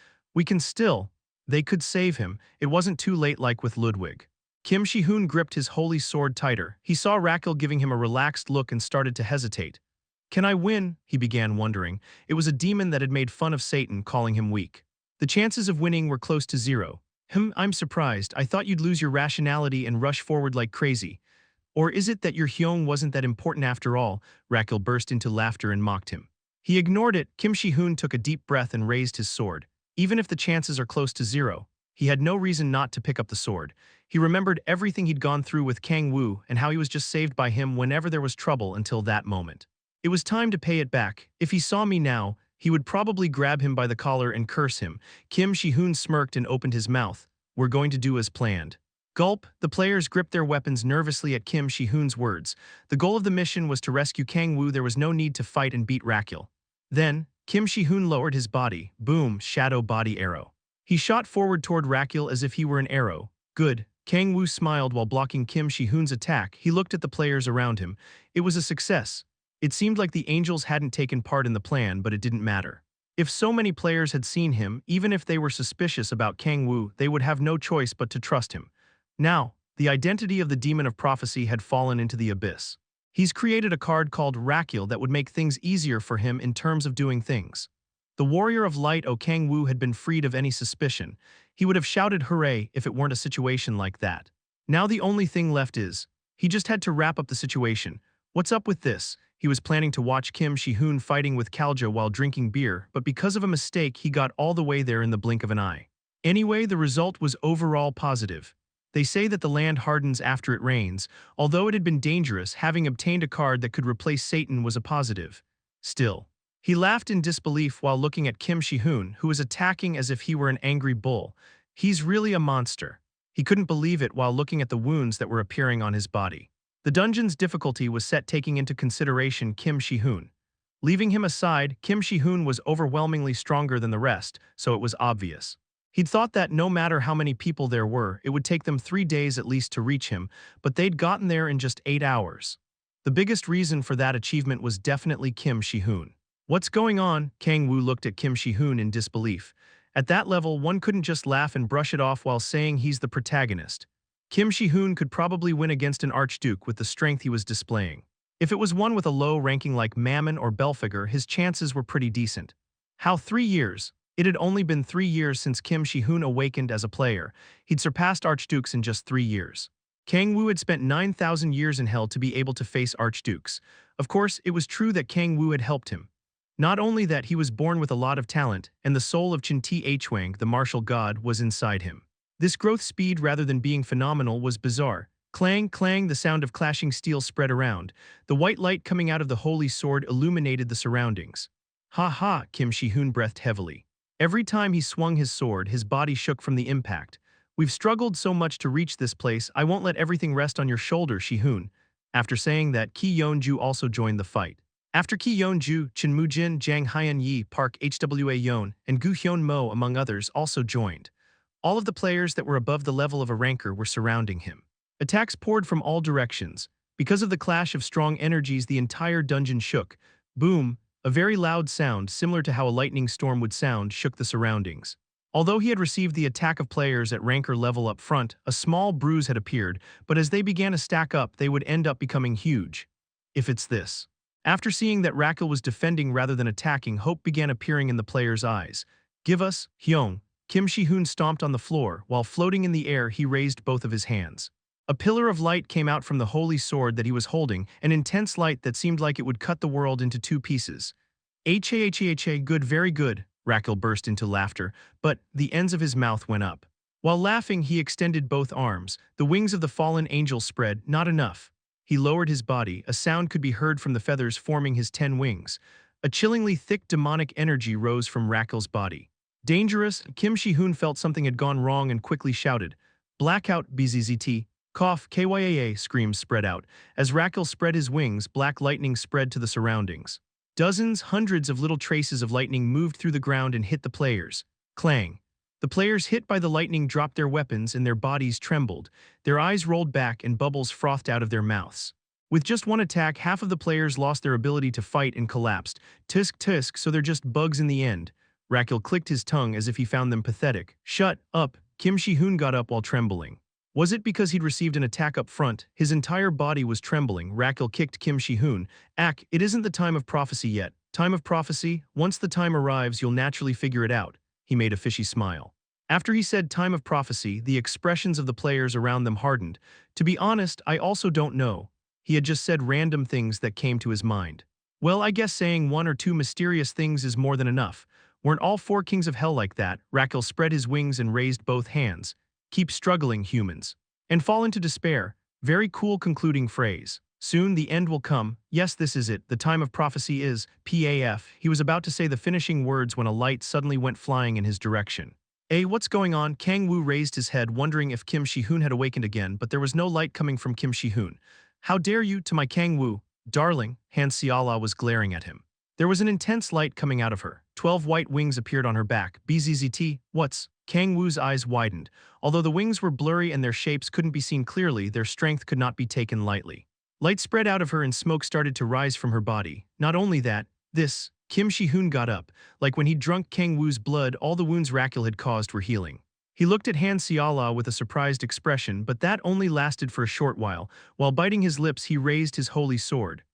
They could save him. It wasn't too late like with Ludwig. Kim Shi-hoon gripped his holy sword tighter. He saw Raquel giving him a relaxed look and started to hesitate. Can I win? He began wondering. It was a demon that had made fun of Satan, calling him weak. The chances of winning were close to zero. I'm surprised. I thought you'd lose your rationality and rush forward like crazy. Or is it that your Hyung wasn't that important after all? Raquel burst into laughter and mocked him. He ignored it. Kim Shi-hoon took a deep breath and raised his sword. Even if the chances are close to zero, he had no reason not to pick up the sword. He remembered everything he'd gone through with Kang-woo and how he was just saved by him whenever there was trouble until that moment. It was time to pay it back. If he saw me now, he would probably grab him by the collar and curse him. Kim Shi-hoon smirked and opened his mouth. We're going to do as planned. Gulp. The players gripped their weapons nervously at Kim Shi-hoon's words. The goal of the mission was to rescue Kang-woo. There was no need to fight and beat Raquel. Then, Kim Shi-hoon lowered his body. Boom, shadow body arrow. He shot forward toward Raquel as if he were an arrow. Good. Kang-woo smiled while blocking Kim Shi-hoon's attack. He looked at the players around him. It was a success. It seemed like the angels hadn't taken part in the plan, but it didn't matter. If so many players had seen him, even if they were suspicious about Kang-woo, they would have no choice but to trust him. Now, the identity of the demon of prophecy had fallen into the abyss. He's created a card called Raquel that would make things easier for him in terms of doing things. The warrior of light, Kang-woo, had been freed of any suspicion. He would have shouted hooray if it weren't a situation like that. Now the only thing left is, he just had to wrap up the situation. What's up with this? He was planning to watch Kim Shi-hoon fighting with Kalja while drinking beer, but because of a mistake he got all the way there in the blink of an eye. Anyway, the result was overall positive. They say that the land hardens after it rains. Although it had been dangerous, having obtained a card that could replace Satan was a positive. Still. He laughed in disbelief while looking at Kim Shi-hoon, who was attacking as if he were an angry bull. He's really a monster. He couldn't believe it while looking at the wounds that were appearing on his body. The dungeon's difficulty was set taking into consideration Kim Shi-hoon. Leaving him aside, Kim Shi-hoon was overwhelmingly stronger than the rest, so it was obvious. He'd thought that no matter how many people there were, it would take them 3 days at least to reach him, but they'd gotten there in just 8 hours. The biggest reason for that achievement was definitely Kim Shi-hoon. What's going on? Kang-woo looked at Kim Shi-hoon in disbelief. At that level, one couldn't just laugh and brush it off while saying he's the protagonist. Kim Shi-hoon could probably win against an archduke with the strength he was displaying. If it was one with a low ranking like Mammon or Belphegor, his chances were pretty decent. How 3 years? It had only been 3 years since Kim Shi-hoon awakened as a player. He'd surpassed archdukes in just 3 years. Kang-woo had spent 9,000 years in hell to be able to face archdukes. Of course, it was true that Kang-woo had helped him. Not only that, he was born with a lot of talent, and the soul of Chin T-Hwang, the martial god, was inside him. This growth speed, rather than being phenomenal, was bizarre. Clang, clang, the sound of clashing steel spread around. The white light coming out of the holy sword illuminated the surroundings. Ha ha, Kim Shi-hoon breathed heavily. Every time he swung his sword, his body shook from the impact. We've struggled so much to reach this place, I won't let everything rest on your shoulder, Shi-hoon. After saying that, Ki Yeon-ju also joined the fight. After Ki Yeon-ju, Chen Mu-jin, Jang Hyun-yi, Park Hwa Yeon, and Gu Hyun-mo, among others, also joined. All of the players that were above the level of a ranker were surrounding him. Attacks poured from all directions. Because of the clash of strong energies, the entire dungeon shook. Boom, a very loud sound, similar to how a lightning storm would sound, shook the surroundings. Although he had received the attack of players at ranker level up front, a small bruise had appeared, but as they began to stack up, they would end up becoming huge. If it's this. After seeing that Raquel was defending rather than attacking, hope began appearing in the player's eyes. Give us, Hyung. Kim Shi-hoon stomped on the floor. While floating in the air, he raised both of his hands. A pillar of light came out from the holy sword that he was holding, an intense light that seemed like it would cut the world into two pieces. Ha, good, very good, Raquel burst into laughter, but the ends of his mouth went up. While laughing, he extended both arms. The wings of the fallen angel spread, not enough. He lowered his body. A sound could be heard from the feathers forming his 10 wings. A chillingly thick demonic energy rose from Raquel's body. Dangerous, Kim Shi-hoon felt something had gone wrong and quickly shouted. Blackout, BZZT. Cough, KYAA, screams spread out. As Raquel spread his wings, black lightning spread to the surroundings. Dozens, hundreds of little traces of lightning moved through the ground and hit the players. Clang. The players hit by the lightning dropped their weapons and their bodies trembled. Their eyes rolled back and bubbles frothed out of their mouths. With just one attack, half of the players lost their ability to fight and collapsed. Tisk tisk, so they're just bugs in the end. Raquel clicked his tongue as if he found them pathetic. Shut up, Kim Shi-hoon got up while trembling. Was it because he'd received an attack up front? His entire body was trembling. Raquel kicked Kim Shi-hoon. It isn't the time of prophecy yet. Time of prophecy? Once the time arrives, you'll naturally figure it out. He made a fishy smile. After he said time of prophecy, the expressions of the players around them hardened. To be honest, I also don't know. He had just said random things that came to his mind. Well, I guess saying one or two mysterious things is more than enough. Weren't all 4 kings of hell like that? Raquel spread his wings and raised both hands. Keep struggling, humans. And fall into despair. Very cool concluding phrase. Soon the end will come. Yes, this is it. The time of prophecy is PAF. He was about to say the finishing words when a light suddenly went flying in his direction. What's going on? Kang-woo raised his head, wondering if Kim Shi-hoon had awakened again, but there was no light coming from Kim Shi-hoon. How dare you, to my Kang-woo? Darling, Han Seala was glaring at him. There was an intense light coming out of her. 12 white wings appeared on her back. BZZT, what's? Kang-woo's eyes widened. Although the wings were blurry and their shapes couldn't be seen clearly, their strength could not be taken lightly. Light spread out of her and smoke started to rise from her body. Not only that, Kim Shi-hoon got up. Like when he'd drunk Kang-woo's blood, all the wounds Raquel had caused were healing. He looked at Han Seala with a surprised expression, but that only lasted for a short while. While biting his lips, he raised his holy sword.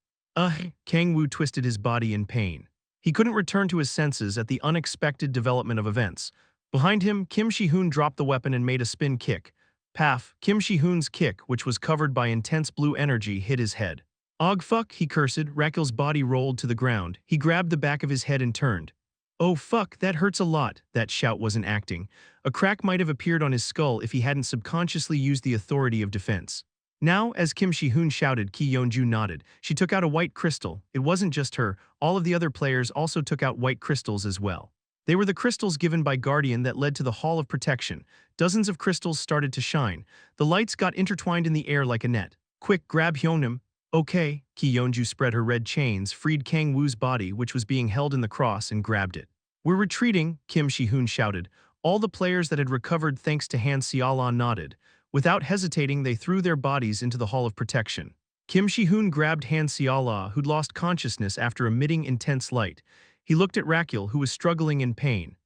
Kang-woo twisted his body in pain. He couldn't return to his senses at the unexpected development of events. Behind him, Kim Shi-hoon dropped the weapon and made a spin kick. Paf, Kim Shi-hoon's kick, which was covered by intense blue energy, hit his head. Og fuck, he cursed. Raquel's body rolled to the ground. He grabbed the back of his head and turned. Oh fuck, that hurts a lot. That shout wasn't acting. A crack might have appeared on his skull if he hadn't subconsciously used the authority of defense. Now, as Kim Shi-hoon shouted, Ki Yeon-ju nodded. She took out a white crystal. It wasn't just her. All of the other players also took out white crystals as well. They were the crystals given by Guardian that led to the Hall of Protection. Dozens of crystals started to shine. The lights got intertwined in the air like a net. Quick, grab Hyunam. Okay, Ki Yeon-ju spread her red chains, freed Kang-woo's body, which was being held in the cross, and grabbed it. We're retreating, Kim Shi-hoon shouted. All the players that had recovered thanks to Han Seala nodded. Without hesitating, they threw their bodies into the Hall of Protection. Kim Shi-hoon grabbed Han Seala, who'd lost consciousness after emitting intense light. He looked at Raquel, who was struggling in pain.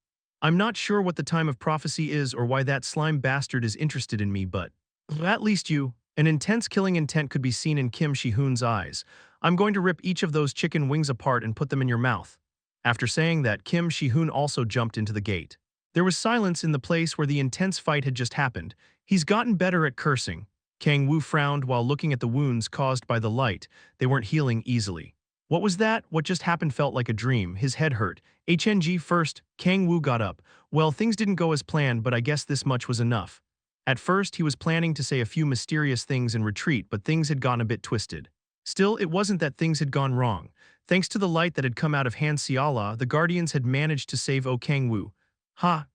I'm not sure what the time of prophecy is or why that slime bastard is interested in me, but at least you. An intense killing intent could be seen in Kim Shi-hoon's eyes. I'm going to rip each of those chicken wings apart and put them in your mouth. After saying that, Kim Shi-hoon also jumped into the gate. There was silence in the place where the intense fight had just happened. He's gotten better at cursing. Kang-woo frowned while looking at the wounds caused by the light. They weren't healing easily. What was that? What just happened felt like a dream. His head hurt. HNG first, Kang-woo got up. Well, things didn't go as planned, but I guess this much was enough. At first, he was planning to say a few mysterious things and retreat, but things had gone a bit twisted. Still, it wasn't that things had gone wrong. Thanks to the light that had come out of Han Seala, the Guardians had managed to save Kang-woo.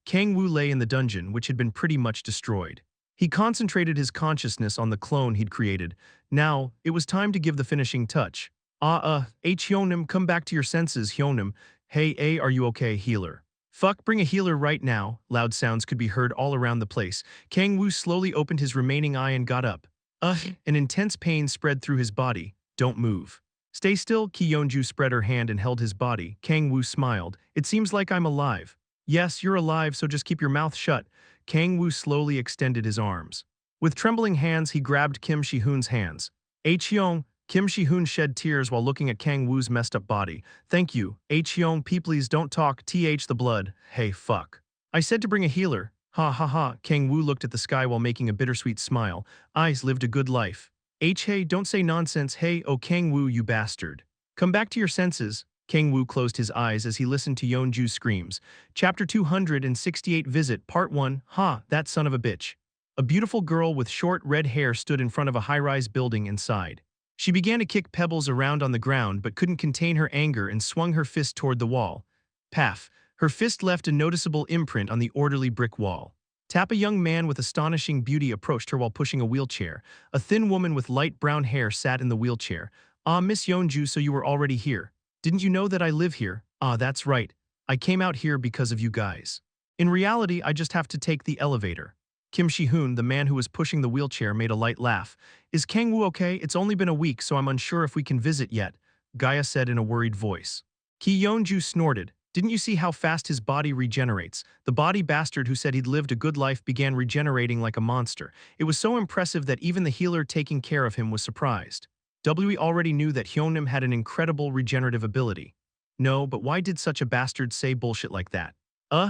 Kang-woo lay in the dungeon, which had been pretty much destroyed. He concentrated his consciousness on the clone he'd created. Now, it was time to give the finishing touch. Hyunam, come back to your senses, Hyunam. Hey, are you okay, healer? Fuck, bring a healer right now. Loud sounds could be heard all around the place. Kang-woo slowly opened his remaining eye and got up. An intense pain spread through his body. Don't move. Stay still, Ki Yeon-ju spread her hand and held his body. Kang-woo smiled. It seems like I'm alive. Yes, you're alive, so just keep your mouth shut. Kang-woo slowly extended his arms. With trembling hands, he grabbed Kim Shi-hoon's hands. Hyung, Kim Shi-hoon shed tears while looking at Kang-woo's messed up body. Thank you, H-Hyun, please don't talk, the blood. Hey, fuck. I said to bring a healer. Ha ha ha. Kang-woo looked at the sky while making a bittersweet smile. Eyes lived a good life. Hey, don't say nonsense. Hey, oh Kang-woo, you bastard. Come back to your senses. Kang-woo closed his eyes as he listened to Yeonju's screams. Chapter 268 Visit Part 1. Ha, that son of a bitch. A beautiful girl with short red hair stood in front of a high-rise building and sighed. She began to kick pebbles around on the ground but couldn't contain her anger and swung her fist toward the wall. Paff. Her fist left a noticeable imprint on the orderly brick wall. Tap. A young man with astonishing beauty approached her while pushing a wheelchair. A thin woman with light brown hair sat in the wheelchair. Ah, Miss Yeonju, so you were already here. Didn't you know that I live here? Ah, that's right. I came out here because of you guys. In reality, I just have to take the elevator. Kim Shi-hoon, the man who was pushing the wheelchair, made a light laugh. Is Kang-woo okay? It's only been a week, so I'm unsure if we can visit yet, Gaia said in a worried voice. Ki Yeonju snorted. Didn't you see how fast his body regenerates? The body bastard who said he'd lived a good life began regenerating like a monster. It was so impressive that even the healer taking care of him was surprised. We already knew that Hyeonim had an incredible regenerative ability. No, but why did such a bastard say bullshit like that?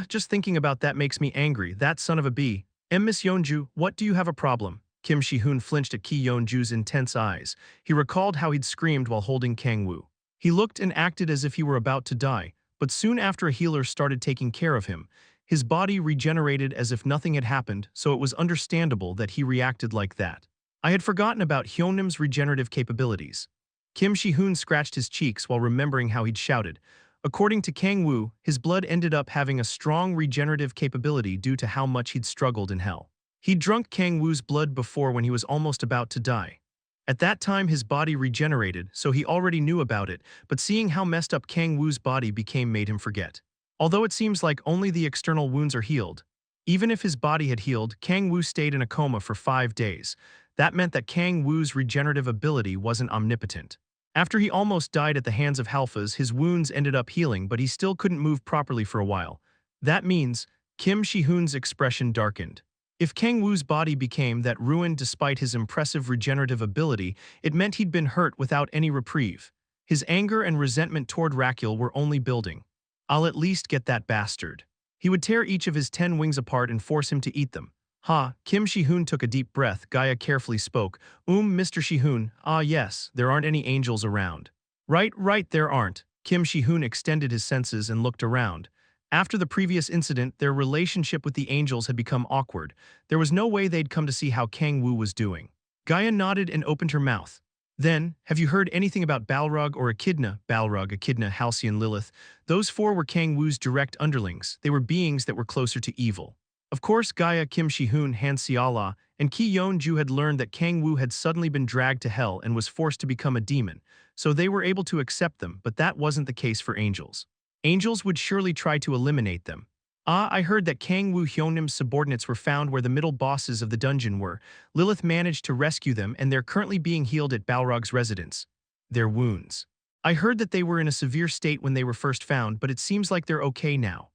Just thinking about that makes me angry, that son of a b. Miss Yeonju, what do you have a problem? Kim Shi-hoon flinched at Ki Yeonju's intense eyes. He recalled how he'd screamed while holding Kang-woo. He looked and acted as if he were about to die. But soon after a healer started taking care of him, his body regenerated as if nothing had happened, so it was understandable that he reacted like that. I had forgotten about Hyeonim's regenerative capabilities. Kim Shi-hoon scratched his cheeks while remembering how he'd shouted. According to Kang-woo, his blood ended up having a strong regenerative capability due to how much he'd struggled in hell. He'd drunk Kang-woo's blood before when he was almost about to die. At that time his body regenerated, so he already knew about it, but seeing how messed up Kang-woo's body became made him forget. Although it seems like only the external wounds are healed. Even if his body had healed, Kang-woo stayed in a coma for 5 days. That meant that Kang-woo's regenerative ability wasn't omnipotent. After he almost died at the hands of Halphas, his wounds ended up healing, but he still couldn't move properly for a while. That means, Kim Shi-hoon's expression darkened. If Kang-woo's body became that ruined despite his impressive regenerative ability, it meant he'd been hurt without any reprieve. His anger and resentment toward Rakyul were only building. I'll at least get that bastard. He would tear each of his 10 wings apart and force him to eat them. Ha, Kim Shi-hoon took a deep breath. Gaia carefully spoke. Mr. Shi-hoon, ah yes, there aren't any angels around. Right, there aren't. Kim Shi-hoon extended his senses and looked around. After the previous incident, their relationship with the angels had become awkward. There was no way they'd come to see how Kang-woo was doing. Gaia nodded and opened her mouth. Then, have you heard anything about Balrog or Echidna? Balrog, Echidna, Halcyon, Lilith. Those 4 were Kang-woo's direct underlings. They were beings that were closer to evil. Of course, Gaia, Kim Shi-hoon, Han Seala, and Ki Yeonju had learned that Kang-woo had suddenly been dragged to hell and was forced to become a demon, so they were able to accept them, but that wasn't the case for angels. Angels would surely try to eliminate them. I heard that Kang-woo Hyeonim's subordinates were found where the middle bosses of the dungeon were. Lilith managed to rescue them and they're currently being healed at Balrog's residence. Their wounds. I heard that they were in a severe state when they were first found, but it seems like they're okay now.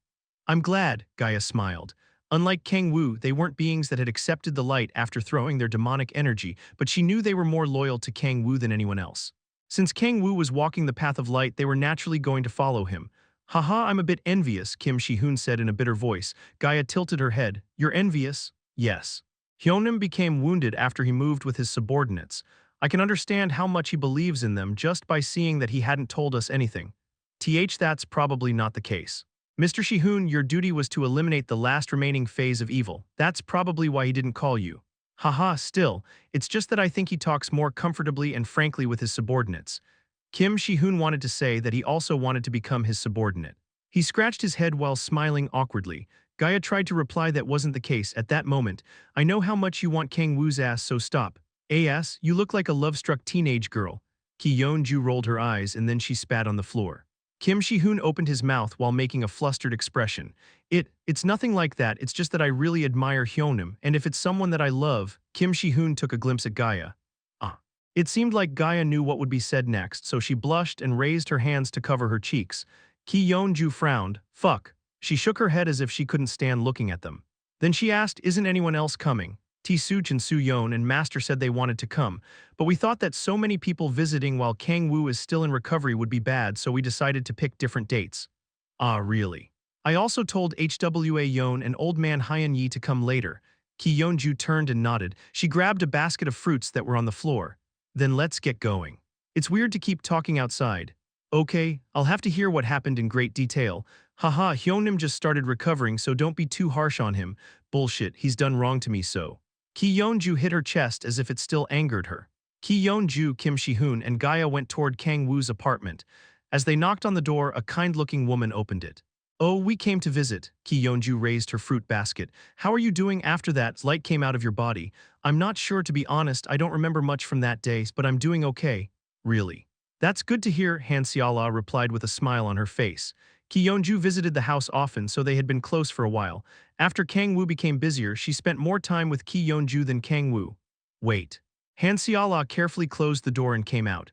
I'm glad, Gaia smiled. Unlike Kang-woo, they weren't beings that had accepted the light after throwing their demonic energy, but she knew they were more loyal to Kang-woo than anyone else. Since Kang-woo was walking the path of light, they were naturally going to follow him. Haha, I'm a bit envious, Kim Shi-hoon said in a bitter voice. Gaia tilted her head. You're envious? Yes. Hyeonim became wounded after he moved with his subordinates. I can understand how much he believes in them just by seeing that he hadn't told us anything. That's probably not the case. Mr. Shi-hoon, your duty was to eliminate the last remaining phase of evil. That's probably why he didn't call you. Haha, still, it's just that I think he talks more comfortably and frankly with his subordinates. Kim Shi-hoon wanted to say that he also wanted to become his subordinate. He scratched his head while smiling awkwardly. Gaia tried to reply that wasn't the case at that moment. I know how much you want Kang-woo's ass, so stop. Ass, you look like a love-struck teenage girl. Ki Yeonju rolled her eyes and then she spat on the floor. Kim Shi-hoon opened his mouth while making a flustered expression. It's nothing like that, it's just that I really admire Hyeonim, and if it's someone that I love, Kim Shi-hoon took a glimpse at Gaia. It seemed like Gaia knew what would be said next, so she blushed and raised her hands to cover her cheeks. Ki Yeonju frowned. Fuck. She shook her head as if she couldn't stand looking at them. Then she asked, isn't anyone else coming? Such and Su-yeon and Master said they wanted to come, but we thought that so many people visiting while Kang-woo is still in recovery would be bad, so we decided to pick different dates. Ah, really? I also told Hwa-yeon and old man Hyun-yi to come later. Ki-yeon-ju turned and nodded. She grabbed a basket of fruits that were on the floor. Then let's get going. It's weird to keep talking outside. Okay, I'll have to hear what happened in great detail. Haha, Hyunnim just started recovering, so don't be too harsh on him. Bullshit, he's done wrong to me so. Ki-yeon-ju hit her chest as if it still angered her. Ki-yeon-ju, Kim Shi-hoon, and Gaia went toward Kang-woo's apartment. As they knocked on the door, a kind-looking woman opened it. Oh, we came to visit. Ki-yeon-ju raised her fruit basket. How are you doing after that light came out of your body? I'm not sure, to be honest. I don't remember much from that day, but I'm doing okay. Really? That's good to hear, Han Seala replied with a smile on her face. Ki-yeon-ju visited the house often, so they had been close for a while. After Kang-woo became busier, she spent more time with Ki-yeon-ju than Kang-woo. Wait. Han Seala carefully closed the door and came out.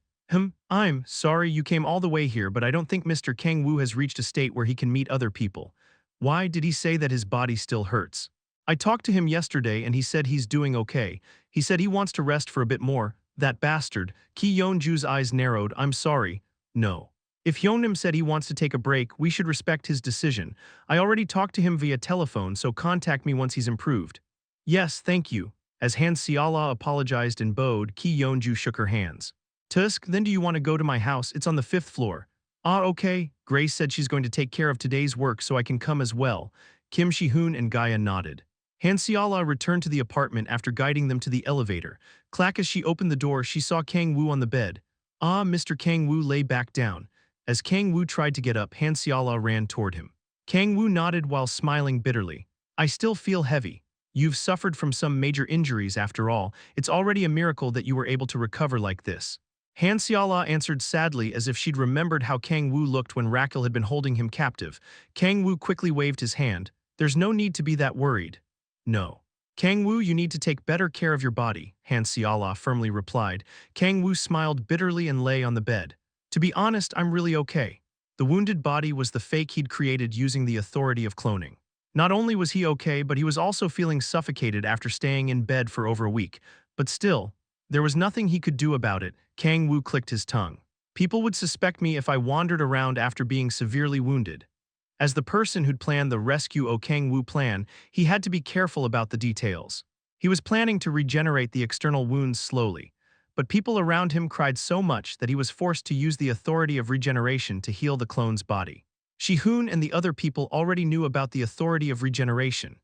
I'm sorry you came all the way here, but I don't think Mr. Kang-woo has reached a state where he can meet other people. Why did he say that his body still hurts? I talked to him yesterday and he said he's doing okay. He said he wants to rest for a bit more. That bastard. Ki-yeon-ju's eyes narrowed. I'm sorry. No. If Hyunnim said he wants to take a break, we should respect his decision. I already talked to him via telephone, so contact me once he's improved. Yes, thank you. As Han Seala apologized and bowed, Ki-yeon-ju shook her hands. Tusk, then do you want to go to my house? It's on the 5th floor. Ah, okay. Grace said she's going to take care of today's work so I can come as well. Kim Shi-hoon and Gaia nodded. Han Seala returned to the apartment after guiding them to the elevator. Clack, as she opened the door, she saw Kang-woo on the bed. Ah, Mr. Kang-woo lay back down. As Kang-woo tried to get up, Han Seala ran toward him. Kang-woo nodded while smiling bitterly. I still feel heavy. You've suffered from some major injuries after all. It's already a miracle that you were able to recover like this. Han Seala answered sadly as if she'd remembered how Kang-woo looked when Raquel had been holding him captive. Kang-woo quickly waved his hand. There's no need to be that worried. No. Kang-woo, you need to take better care of your body, Han Seala firmly replied. Kang-woo smiled bitterly and lay on the bed. To be honest, I'm really okay. The wounded body was the fake he'd created using the authority of cloning. Not only was he okay, but he was also feeling suffocated after staying in bed for over a week. But still, there was nothing he could do about it. Kang-woo clicked his tongue. People would suspect me if I wandered around after being severely wounded. As the person who'd planned the rescue o Kang-woo plan, he had to be careful about the details. He was planning to regenerate the external wounds slowly, but people around him cried so much that he was forced to use the authority of regeneration to heal the clone's body. Shi-hoon and the other people already knew about the authority of regeneration.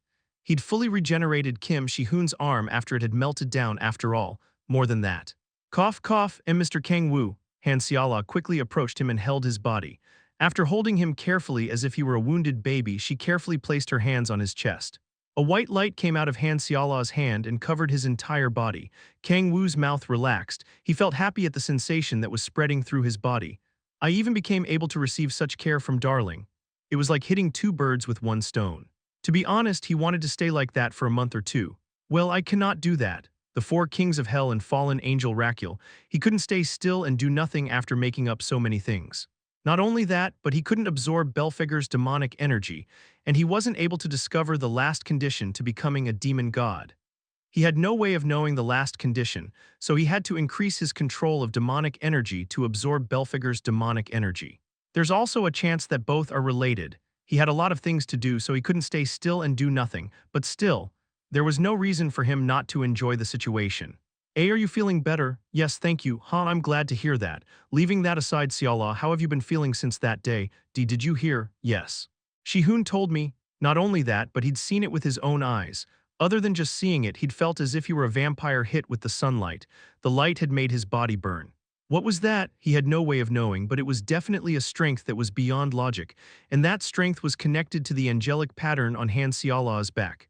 He'd fully regenerated Kim Shi-hoon's arm after it had melted down after all. More than that. Cough, cough, and Mr. Kang-woo. Han Seala quickly approached him and held his body. After holding him carefully as if he were a wounded baby, she carefully placed her hands on his chest. A white light came out of Han Seala's hand and covered his entire body. Kang-woo's mouth relaxed. He felt happy at the sensation that was spreading through his body. I even became able to receive such care from Darling. It was like hitting 2 birds with 1 stone. To be honest, he wanted to stay like that for a month or 2. Well, I cannot do that. The 4 kings of hell and fallen angel Raquel, he couldn't stay still and do nothing after making up so many things. Not only that, but he couldn't absorb Belphegor's demonic energy, and he wasn't able to discover the last condition to becoming a demon god. He had no way of knowing the last condition, so he had to increase his control of demonic energy to absorb Belphegor's demonic energy. There's also a chance that both are related. He had a lot of things to do, so he couldn't stay still and do nothing, but still, there was no reason for him not to enjoy the situation. Are you feeling better? Yes, thank you. I'm glad to hear that. Leaving that aside, Seala, how have you been feeling since that day? Did you hear? Yes. Shi-hoon told me. Not only that, but he'd seen it with his own eyes. Other than just seeing it, he'd felt as if he were a vampire hit with the sunlight. The light had made his body burn. What was that? He had no way of knowing, but it was definitely a strength that was beyond logic, and that strength was connected to the angelic pattern on Han Seala's back.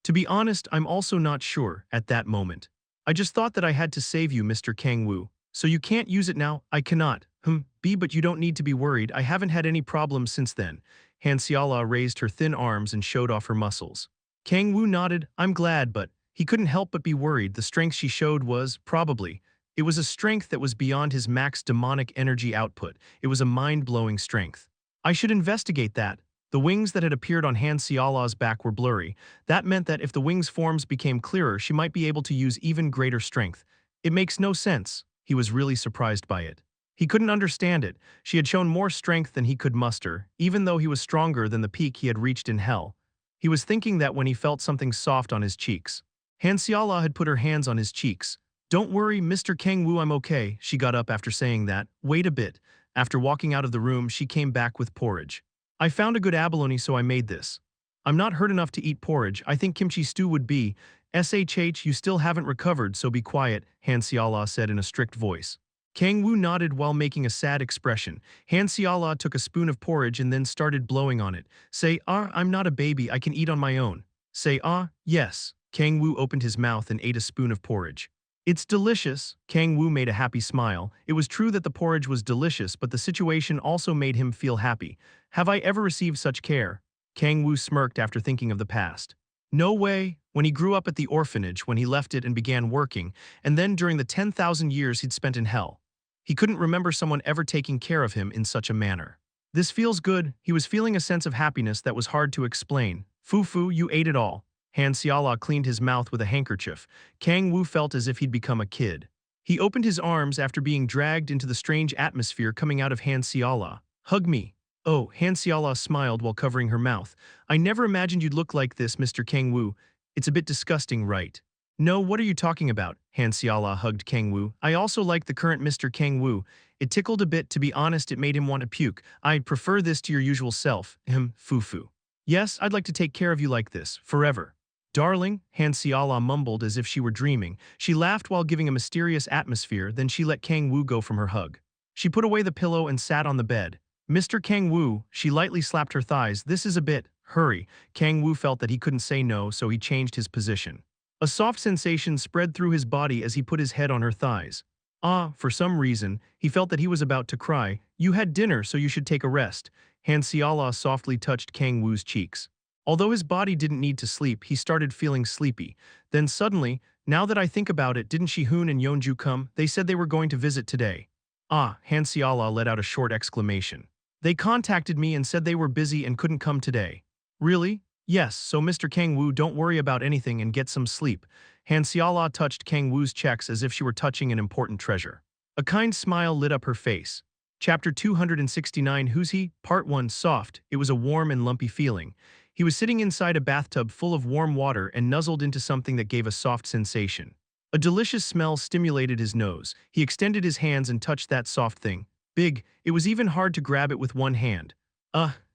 To be honest, I'm also not sure at that moment. I just thought that I had to save you, Mr. Kang-woo. So you can't use it now? I cannot. But you don't need to be worried. I haven't had any problems since then. Han Seala raised her thin arms and showed off her muscles. Kang-woo nodded. I'm glad, but he couldn't help but be worried. The strength she showed was, probably, it was a strength that was beyond his max demonic energy output. It was a mind-blowing strength. I should investigate that. The wings that had appeared on Han Xiala's back were blurry. That meant that if the wings' forms became clearer, she might be able to use even greater strength. It makes no sense. He was really surprised by it. He couldn't understand it. She had shown more strength than he could muster, even though he was stronger than the peak he had reached in hell. He was thinking that when he felt something soft on his cheeks. Han Xiala had put her hands on his cheeks. "Don't worry, Mr. Kang-woo, I'm okay." She got up after saying that. "Wait a bit." After walking out of the room, she came back with porridge. "I found a good abalone, so I made this. I'm not hurt enough to eat porridge. I think kimchi stew would be. SHH, you still haven't recovered, so be quiet," Han Xiala said in a strict voice. Kang-woo nodded while making a sad expression. Han Xiala took a spoon of porridge and then started blowing on it. "Say, I'm not a baby, I can eat on my own." "Say, yes." Kang-woo opened his mouth and ate a spoon of porridge. "It's delicious." Kang-woo made a happy smile. It was true that the porridge was delicious, but the situation also made him feel happy. "Have I ever received such care?" Kang-woo smirked after thinking of the past. "No way." When he grew up at the orphanage, when he left it and began working, and then during the 10,000 years he'd spent in hell. He couldn't remember someone ever taking care of him in such a manner. "This feels good." He was feeling a sense of happiness that was hard to explain. "Fu, you ate it all." Han Xiala cleaned his mouth with a handkerchief. Kang-woo felt as if he'd become a kid. He opened his arms after being dragged into the strange atmosphere coming out of Han Xiala. "Hug me." "Oh," Han Xiala smiled while covering her mouth. "I never imagined you'd look like this, Mr. Kang-woo. It's a bit disgusting, right?" "No, what are you talking about?" Han Xiala hugged Kang-woo. "I also like the current Mr. Kang-woo. It tickled a bit, to be honest, it made him want to puke. I'd prefer this to your usual self, Fu. Yes, I'd like to take care of you like this, forever." "Darling," Han Xiala mumbled as if she were dreaming. She laughed while giving a mysterious atmosphere, then she let Kang-woo go from her hug. She put away the pillow and sat on the bed. "Mr. Kang-woo," she lightly slapped her thighs. "This is a bit, hurry." Kang-woo felt that he couldn't say no, so he changed his position. A soft sensation spread through his body as he put his head on her thighs. For some reason, he felt that he was about to cry. "You had dinner, so you should take a rest." Han Xiala softly touched Kang-woo's cheeks. Although his body didn't need to sleep, he started feeling sleepy. Then suddenly, "Now that I think about it, didn't Shi-hoon and Yeonju come? They said they were going to visit today." Han Xiala let out a short exclamation. "They contacted me and said they were busy and couldn't come today." "Really?" "Yes, so Mr. Kang-woo, don't worry about anything and get some sleep." Han Xiala touched Kang-woo's checks as if she were touching an important treasure. A kind smile lit up her face. Chapter 269, Who's He? Part 1, Soft. It was a warm and lumpy feeling. He was sitting inside a bathtub full of warm water and nuzzled into something that gave a soft sensation. A delicious smell stimulated his nose. He extended his hands and touched that soft thing. Big, it was even hard to grab it with one hand.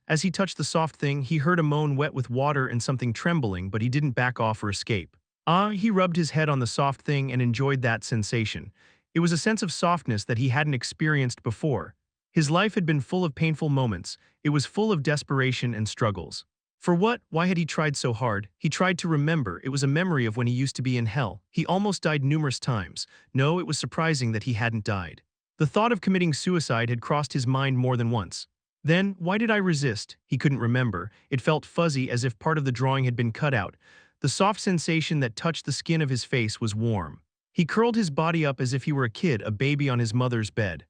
As he touched the soft thing, he heard a moan wet with water and something trembling, but he didn't back off or escape. He rubbed his head on the soft thing and enjoyed that sensation. It was a sense of softness that he hadn't experienced before. His life had been full of painful moments. It was full of desperation and struggles. For what? Why had he tried so hard? He tried to remember. It was a memory of when he used to be in hell. He almost died numerous times. No, it was surprising that he hadn't died. The thought of committing suicide had crossed his mind more than once. Then, why did I resist? He couldn't remember. It felt fuzzy, as if part of the drawing had been cut out. The soft sensation that touched the skin of his face was warm. He curled his body up as if he were a kid, a baby on his mother's bed.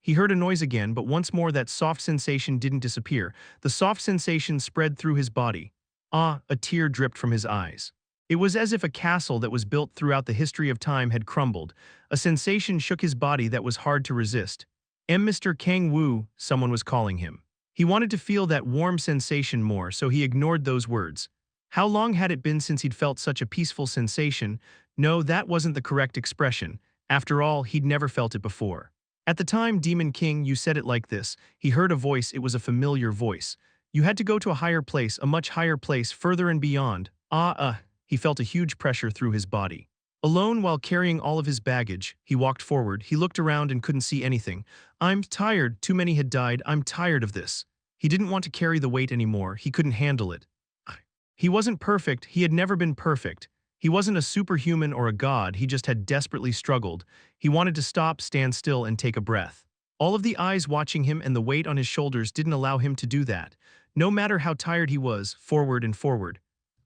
He heard a noise again, but once more that soft sensation didn't disappear. The soft sensation spread through his body. A tear dripped from his eyes. It was as if a castle that was built throughout the history of time had crumbled. A sensation shook his body that was hard to resist. Mr. Kang-woo, someone was calling him. He wanted to feel that warm sensation more, so he ignored those words. How long had it been since he'd felt such a peaceful sensation? No, that wasn't the correct expression. After all, he'd never felt it before. At the time, Demon King, you said it like this. He heard a voice, it was a familiar voice. You had to go to a higher place, a much higher place, further and beyond. He felt a huge pressure through his body. Alone while carrying all of his baggage, he walked forward. He looked around and couldn't see anything. I'm tired, too many had died, I'm tired of this. He didn't want to carry the weight anymore, he couldn't handle it. He wasn't perfect, he had never been perfect. He wasn't a superhuman or a god, he just had desperately struggled. He wanted to stop, stand still, and take a breath. All of the eyes watching him and the weight on his shoulders didn't allow him to do that. No matter how tired he was, forward and forward.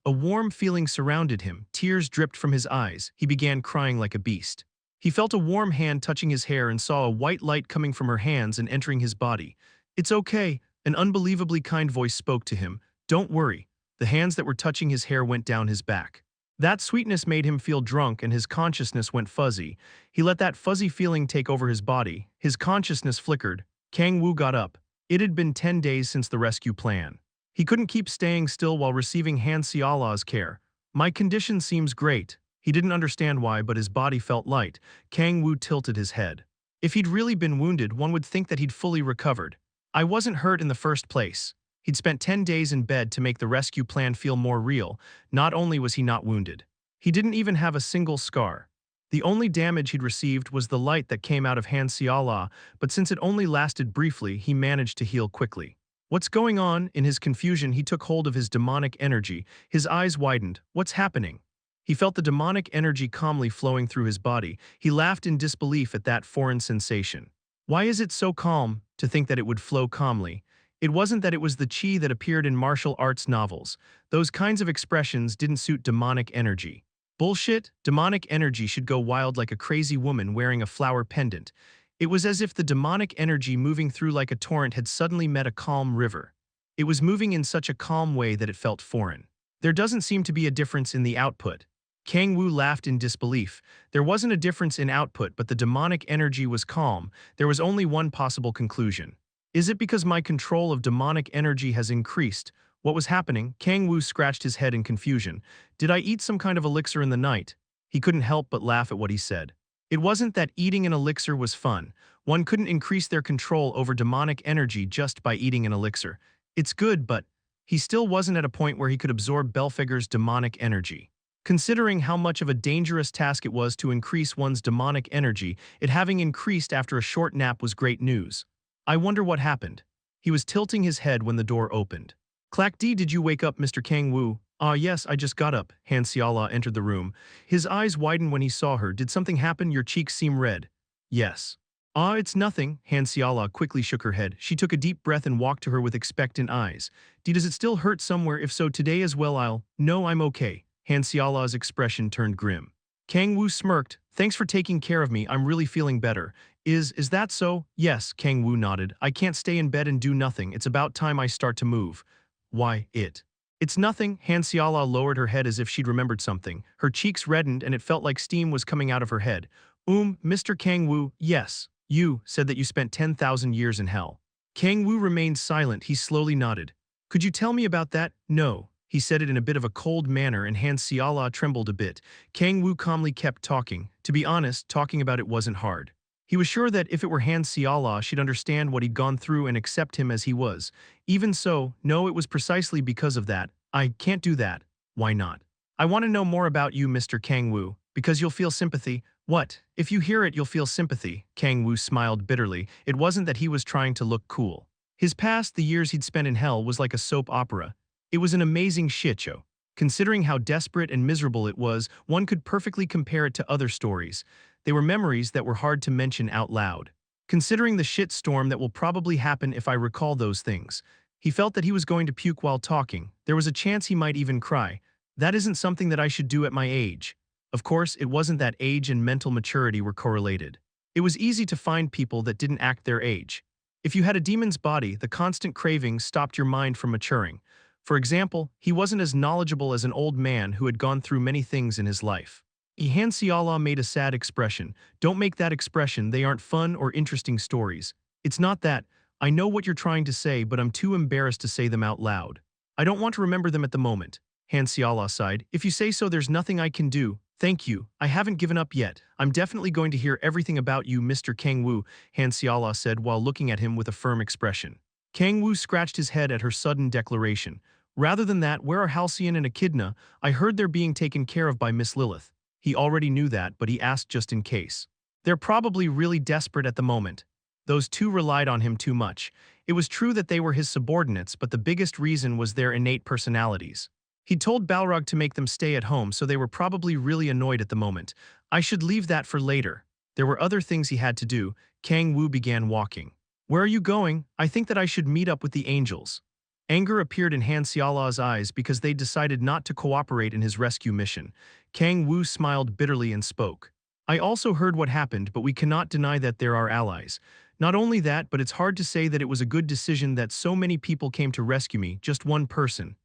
A warm feeling surrounded him, tears dripped from his eyes, he began crying like a beast. He felt a warm hand touching his hair and saw a white light coming from her hands and entering his body. It's okay, An unbelievably kind voice spoke to him. Don't worry. The hands that were touching his hair went down his back. That sweetness made him feel drunk and his consciousness went fuzzy. He let that fuzzy feeling take over his body. His consciousness flickered. Kang-woo got up. It had been 10 days since the rescue plan. He couldn't keep staying still while receiving Han Xiala's care. My condition seems great. He didn't understand why, but his body felt light. Kang-woo tilted his head. If he'd really been wounded, one would think that he'd fully recovered. I wasn't hurt in the first place. He'd spent 10 days in bed to make the rescue plan feel more real. Not only was he not wounded, he didn't even have a single scar. The only damage he'd received was the light that came out of Han Xiala, but since it only lasted briefly, he managed to heal quickly. What's going on? In his confusion, he took hold of his demonic energy. His eyes widened. What's happening? He felt the demonic energy calmly flowing through his body. He laughed in disbelief at that foreign sensation. Why is it so calm? To think that it would flow calmly. It wasn't that it was the chi that appeared in martial arts novels. Those kinds of expressions didn't suit demonic energy. Bullshit, demonic energy should go wild like a crazy woman wearing a flower pendant. It was as if the demonic energy moving through like a torrent had suddenly met a calm river. It was moving in such a calm way that it felt foreign. There doesn't seem to be a difference in the output. Kang-woo laughed in disbelief. There wasn't a difference in output, but the demonic energy was calm. There was only one possible conclusion. Is it because my control of demonic energy has increased? What was happening? Kang-woo scratched his head in confusion. Did I eat some kind of elixir in the night? He couldn't help but laugh at what he said. It wasn't that eating an elixir was fun. One couldn't increase their control over demonic energy just by eating an elixir. It's good, but he still wasn't at a point where he could absorb Belfeger's demonic energy. Considering how much of a dangerous task it was to increase one's demonic energy, it having increased after a short nap was great news. I wonder what happened. He was tilting his head when the door opened. Clack D, did you wake up, Mr. Kang-woo? Ah, yes, I just got up. Han Xiala entered the room. His eyes widened when he saw her. Did something happen? Your cheeks seem red. Yes. Ah, it's nothing. Han Xiala quickly shook her head. She took a deep breath and walked to her with expectant eyes. Does it still hurt somewhere? If so, today as well. No, I'm okay. Han Xiala's expression turned grim. Kang-woo smirked. Thanks for taking care of me. I'm really feeling better. Is that so? Yes, Kang-woo nodded. I can't stay in bed and do nothing. It's about time I start to move. Why, It's nothing. Han Xiala lowered her head as if she'd remembered something. Her cheeks reddened and it felt like steam was coming out of her head. Mr. Kang-woo, yes. You said that you spent 10,000 years in hell. Kang-woo remained silent. He slowly nodded. Could you tell me about that? No. He said it in a bit of a cold manner and Han Xiala trembled a bit. Kang-woo calmly kept talking. To be honest, talking about it wasn't hard. He was sure that if it were Han Xiala, she'd understand what he'd gone through and accept him as he was. Even so, no, it was precisely because of that. I can't do that. Why not? I want to know more about you, Mr. Kang-woo, because you'll feel sympathy. What? If you hear it, you'll feel sympathy. Kang-woo smiled bitterly. It wasn't that he was trying to look cool. His past, the years he'd spent in hell, was like a soap opera. It was an amazing shit show. Considering how desperate and miserable it was, one could perfectly compare it to other stories. They were memories that were hard to mention out loud. Considering the shit storm that will probably happen if I recall those things. He felt that he was going to puke while talking. There was a chance he might even cry. That isn't something that I should do at my age. Of course, it wasn't that age and mental maturity were correlated. It was easy to find people that didn't act their age. If you had a demon's body, the constant cravings stopped your mind from maturing. For example, he wasn't as knowledgeable as an old man who had gone through many things in his life. Han Xiala made a sad expression. Don't make that expression, they aren't fun or interesting stories. It's not that. I know what you're trying to say, but I'm too embarrassed to say them out loud. I don't want to remember them at the moment. Han Xiala sighed. If you say so, there's nothing I can do. Thank you. I haven't given up yet. I'm definitely going to hear everything about you, Mr. Kang-woo, Han Xiala said while looking at him with a firm expression. Kang-woo scratched his head at her sudden declaration. Rather than that, where are Halcyon and Echidna? I heard they're being taken care of by Miss Lilith. He already knew that, but he asked just in case. They're probably really desperate at the moment. Those two relied on him too much. It was true that they were his subordinates, but the biggest reason was their innate personalities. He told Balrog to make them stay at home, so they were probably really annoyed at the moment. I should leave that for later. There were other things he had to do. Kang-woo began walking. Where are you going? I think that I should meet up with the angels. Anger appeared in Han Xiala's eyes because they decided not to cooperate in his rescue mission. Kang-woo smiled bitterly and spoke. I also heard what happened, but we cannot deny that they're our allies. Not only that, but it's hard to say that it was a good decision that so many people came to rescue me, just one person.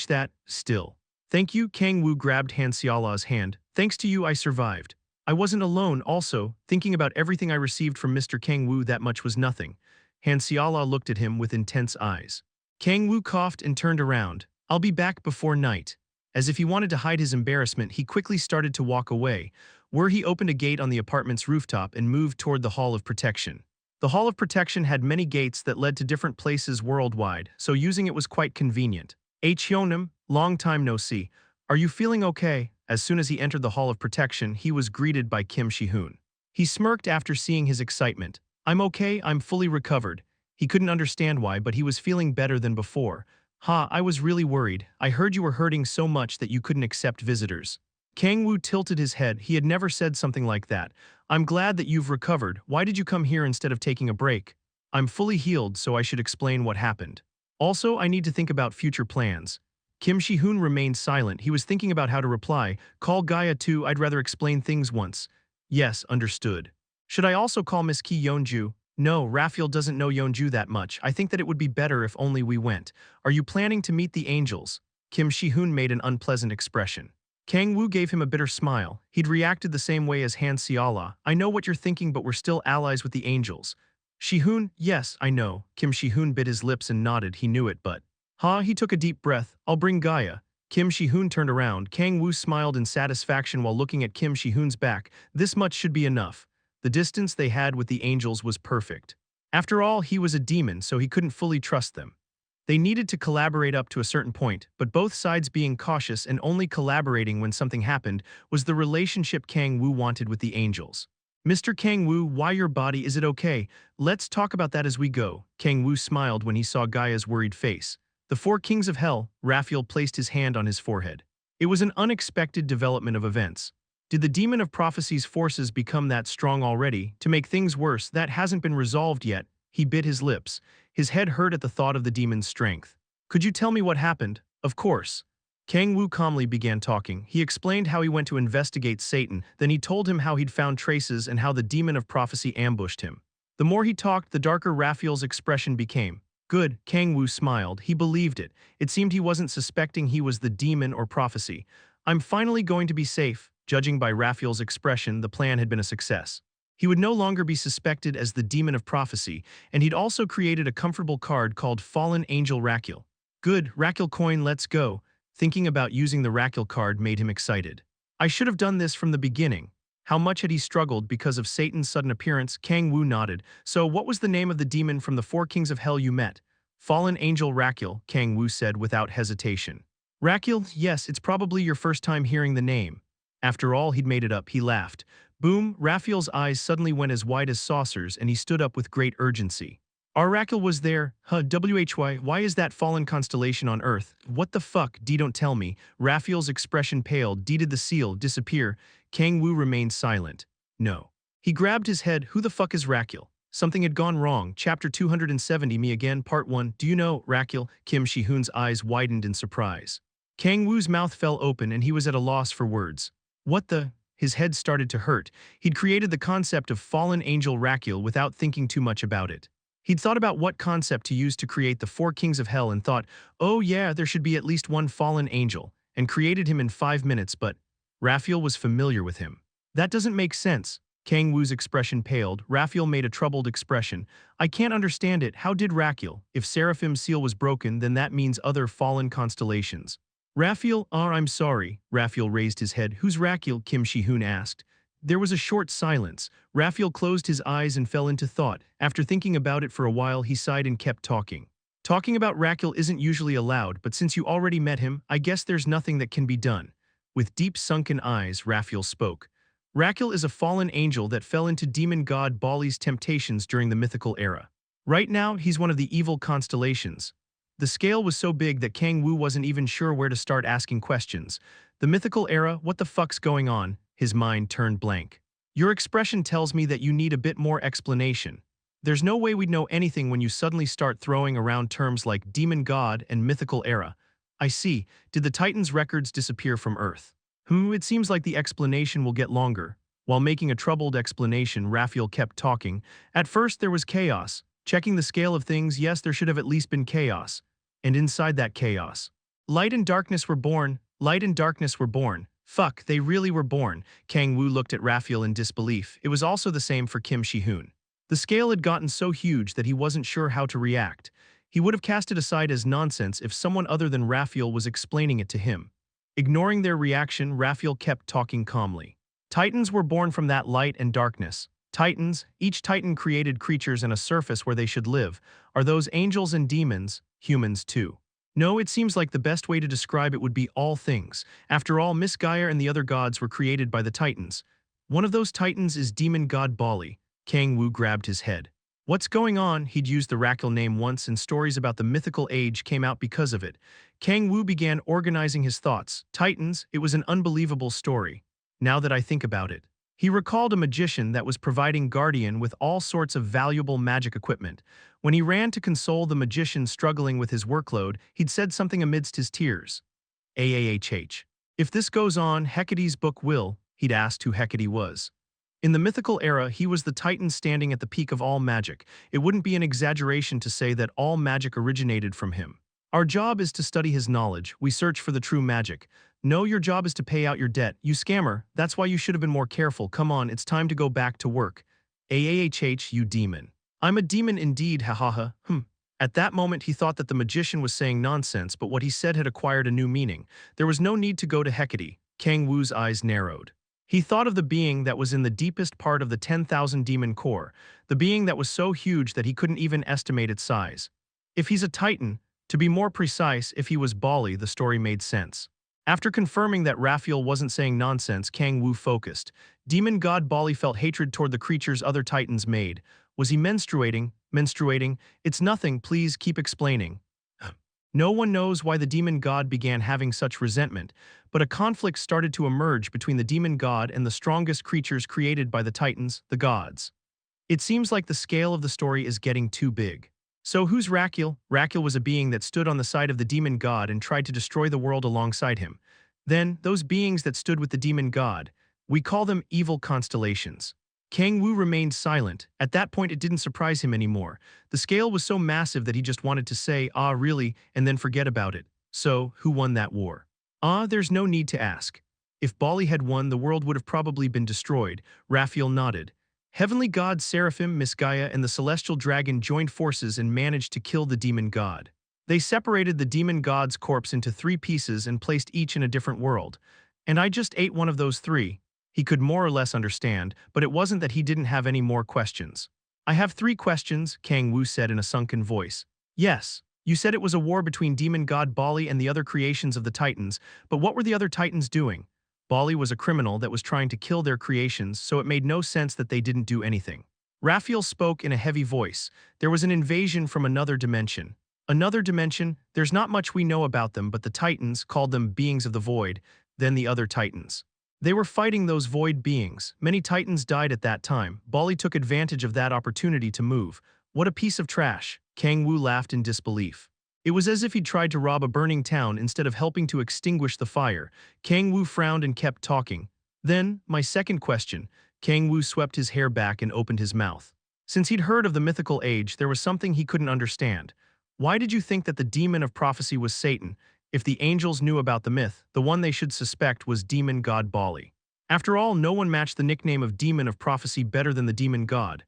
That, still. Thank you, Kang-woo grabbed Han Xiala's hand. Thanks to you I survived. I wasn't alone also, thinking about everything I received from Mr. Kang-woo that much was nothing. Han Xiala looked at him with intense eyes. Kang-woo coughed and turned around. I'll be back before night. As if he wanted to hide his embarrassment, he quickly started to walk away. He opened a gate on the apartment's rooftop and moved toward the Hall of Protection. The Hall of Protection had many gates that led to different places worldwide, so using it was quite convenient. Hyunam, long time no see. Are you feeling okay? As soon as he entered the Hall of Protection, he was greeted by Kim Shi-hoon. He smirked after seeing his excitement. I'm okay, I'm fully recovered. He couldn't understand why, but he was feeling better than before. I was really worried. I heard you were hurting so much that you couldn't accept visitors. Kang-woo tilted his head. He had never said something like that. I'm glad that you've recovered. Why did you come here instead of taking a break? I'm fully healed, so I should explain what happened. Also, I need to think about future plans. Kim Shi-hoon remained silent. He was thinking about how to reply. Call Gaia too, I'd rather explain things once. Yes, understood. Should I also call Miss Ki Yeonju? No, Raphael doesn't know Yeonju that much. I think that it would be better if only we went. Are you planning to meet the angels? Kim Shi-hoon made an unpleasant expression. Kang-woo gave him a bitter smile. He'd reacted the same way as Han Xiala. I know what you're thinking, but we're still allies with the angels. Shi-hoon, yes, I know. Kim Shi-hoon bit his lips and nodded. He knew it, but... He took a deep breath. I'll bring Gaia. Kim Shi-hoon turned around. Kang-woo smiled in satisfaction while looking at Kim Shi-hoon's back. This much should be enough. The distance they had with the angels was perfect. After all, he was a demon, so he couldn't fully trust them. They needed to collaborate up to a certain point, but both sides being cautious and only collaborating when something happened was the relationship Kang-woo wanted with the angels. Mr. Kang-woo, why your body, is it okay? Let's talk about that as we go. Kang-woo smiled when he saw Gaia's worried face. The four kings of hell, Raphael placed his hand on his forehead. It was an unexpected development of events. Did the demon of prophecy's forces become that strong already? To make things worse, that hasn't been resolved yet. He bit his lips. His head hurt at the thought of the demon's strength. Could you tell me what happened? Of course. Kang-woo calmly began talking. He explained how he went to investigate Satan, then he told him how he'd found traces and how the demon of prophecy ambushed him. The more he talked, the darker Raphael's expression became. Good, Kang-woo smiled. He believed it. It seemed he wasn't suspecting he was the demon or prophecy. I'm finally going to be safe. Judging by Raphael's expression, the plan had been a success. He would no longer be suspected as the demon of prophecy, and he'd also created a comfortable card called Fallen Angel Raquel. Good, Raquel coin, let's go. Thinking about using the Raquel card made him excited. I should have done this from the beginning. How much had he struggled because of Satan's sudden appearance? Kang-woo nodded. So what was the name of the demon from the four kings of hell you met? Fallen Angel Raquel, Kang-woo said without hesitation. Raquel, yes, it's probably your first time hearing the name. After all, he'd made it up. He laughed. Boom, Raphael's eyes suddenly went as wide as saucers and he stood up with great urgency. Our Raquel was there. Why is that fallen constellation on Earth? What the fuck? Don't tell me. Raphael's expression paled. Did the seal disappear? Kang-woo remained silent. No. He grabbed his head. Who the fuck is Raquel? Something had gone wrong. Chapter 270 Me Again Part 1. Do you know, Raquel? Kim Shi-hoon's eyes widened in surprise. Kang-woo's mouth fell open and he was at a loss for words. What the? His head started to hurt. He'd created the concept of Fallen Angel Raquel without thinking too much about it. He'd thought about what concept to use to create the four kings of hell and thought, oh yeah, there should be at least one fallen angel, and created him in 5 minutes, but Raphael was familiar with him. That doesn't make sense. Kang-woo's expression paled. Raphael made a troubled expression. I can't understand it. How did Raquel? If Seraphim's seal was broken, then that means other fallen constellations. Raphael, I'm sorry. Raphael raised his head. Who's Raquel? Kim Shi-hoon asked. There was a short silence. Raphael closed his eyes and fell into thought. After thinking about it for a while, he sighed and kept talking. Talking about Raquel isn't usually allowed, but since you already met him, I guess there's nothing that can be done. With deep sunken eyes, Raphael spoke. Raquel is a fallen angel that fell into demon god Bali's temptations during the mythical era. Right now, he's one of the evil constellations. The scale was so big that Kang-woo wasn't even sure where to start asking questions. The mythical era, what the fuck's going on? His mind turned blank. Your expression tells me that you need a bit more explanation. There's no way we'd know anything when you suddenly start throwing around terms like demon god and mythical era. I see. Did the Titans' records disappear from Earth? It seems like the explanation will get longer. While making a troubled explanation, Raphael kept talking. At first there was chaos. Checking the scale of things, yes, there should have at least been chaos. And inside that chaos, light and darkness were born. Light and darkness were born. Fuck, they really were born. Kang-woo looked at Raphael in disbelief. It was also the same for Kim Shi-hoon. The scale had gotten so huge that he wasn't sure how to react. He would have cast it aside as nonsense if someone other than Raphael was explaining it to him. Ignoring their reaction, Raphael kept talking calmly. Titans were born from that light and darkness. Titans, each titan created creatures and a surface where they should live. Are those angels and demons, humans too? No, it seems like the best way to describe it would be all things. After all, Miss Gaia and the other gods were created by the titans. One of those titans is demon god Bali. Kang-woo grabbed his head. What's going on? He'd used the Raquel name once and stories about the mythical age came out because of it. Kang-woo began organizing his thoughts. Titans, it was an unbelievable story. Now that I think about it. He recalled a magician that was providing Guardian with all sorts of valuable magic equipment. When he ran to console the magician struggling with his workload, he'd said something amidst his tears. Ahhh. If this goes on, Hecate's book will, he'd asked who Hecate was. In the mythical era, he was the titan standing at the peak of all magic. It wouldn't be an exaggeration to say that all magic originated from him. Our job is to study his knowledge. We search for the true magic. No, your job is to pay out your debt. You scammer, that's why you should have been more careful. Come on, it's time to go back to work. Ahhh, you demon. I'm a demon indeed, hahaha. At that moment he thought that the magician was saying nonsense, but what he said had acquired a new meaning. There was no need to go to Hecate. Kang-woo's eyes narrowed. He thought of the being that was in the deepest part of the 10,000 demon core, the being that was so huge that he couldn't even estimate its size. If he's a titan, to be more precise, if he was Bali, the story made sense. After confirming that Raphael wasn't saying nonsense, Kang-woo focused. Demon god Bali felt hatred toward the creatures other titans made. Was he menstruating? Menstruating? It's nothing, please keep explaining. No one knows why the demon god began having such resentment, but a conflict started to emerge between the demon god and the strongest creatures created by the titans, the gods. It seems like the scale of the story is getting too big. So who's Raquel? Raquel was a being that stood on the side of the demon god and tried to destroy the world alongside him. Then, those beings that stood with the demon god, we call them evil constellations. Kang-woo remained silent. At that point it didn't surprise him anymore. The scale was so massive that he just wanted to say, "Ah, really," and then forget about it. So, who won that war? There's no need to ask. If Bali had won, the world would have probably been destroyed. Raphael nodded. Heavenly gods Seraphim, Miss Gaia, and the celestial dragon joined forces and managed to kill the demon god. They separated the demon god's corpse into 3 pieces and placed each in a different world. And I just ate one of those 3. He could more or less understand, but it wasn't that he didn't have any more questions. I have 3 questions, Kang-woo said in a sunken voice. Yes, you said it was a war between demon god Bali and the other creations of the titans, but what were the other titans doing? Bali was a criminal that was trying to kill their creations, so it made no sense that they didn't do anything. Raphael spoke in a heavy voice. There was an invasion from another dimension. Another dimension? There's not much we know about them, but the titans called them beings of the void, then the other titans. They were fighting those void beings. Many titans died at that time. Bali took advantage of that opportunity to move. What a piece of trash. Kang-woo laughed in disbelief. It was as if he'd tried to rob a burning town instead of helping to extinguish the fire. Kang-woo frowned and kept talking. Then, my second question. Kang-woo swept his hair back and opened his mouth. Since he'd heard of the mythical age, there was something he couldn't understand. Why did you think that the demon of prophecy was Satan? If the angels knew about the myth, the one they should suspect was demon god Bali. After all, no one matched the nickname of demon of prophecy better than the demon god.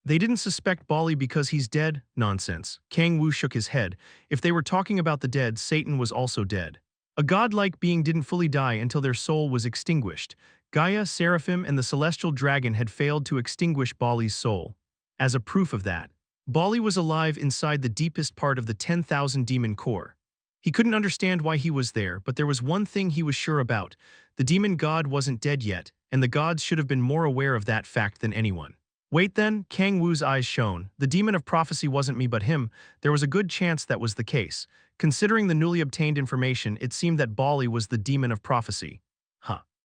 They didn't suspect Bali because he's dead? Nonsense. Kang-woo shook his head. If they were talking about the dead, Satan was also dead. A godlike being didn't fully die until their soul was extinguished. Gaia, Seraphim, and the celestial dragon had failed to extinguish Bali's soul. As a proof of that, Bali was alive inside the deepest part of the 10,000 demon core. He couldn't understand why he was there, but there was one thing he was sure about. The demon god wasn't dead yet, and the gods should have been more aware of that fact than anyone. Wait then, Kang-woo's eyes shone. The demon of prophecy wasn't me but him. There was a good chance that was the case. Considering the newly obtained information, it seemed that Bali was the demon of prophecy.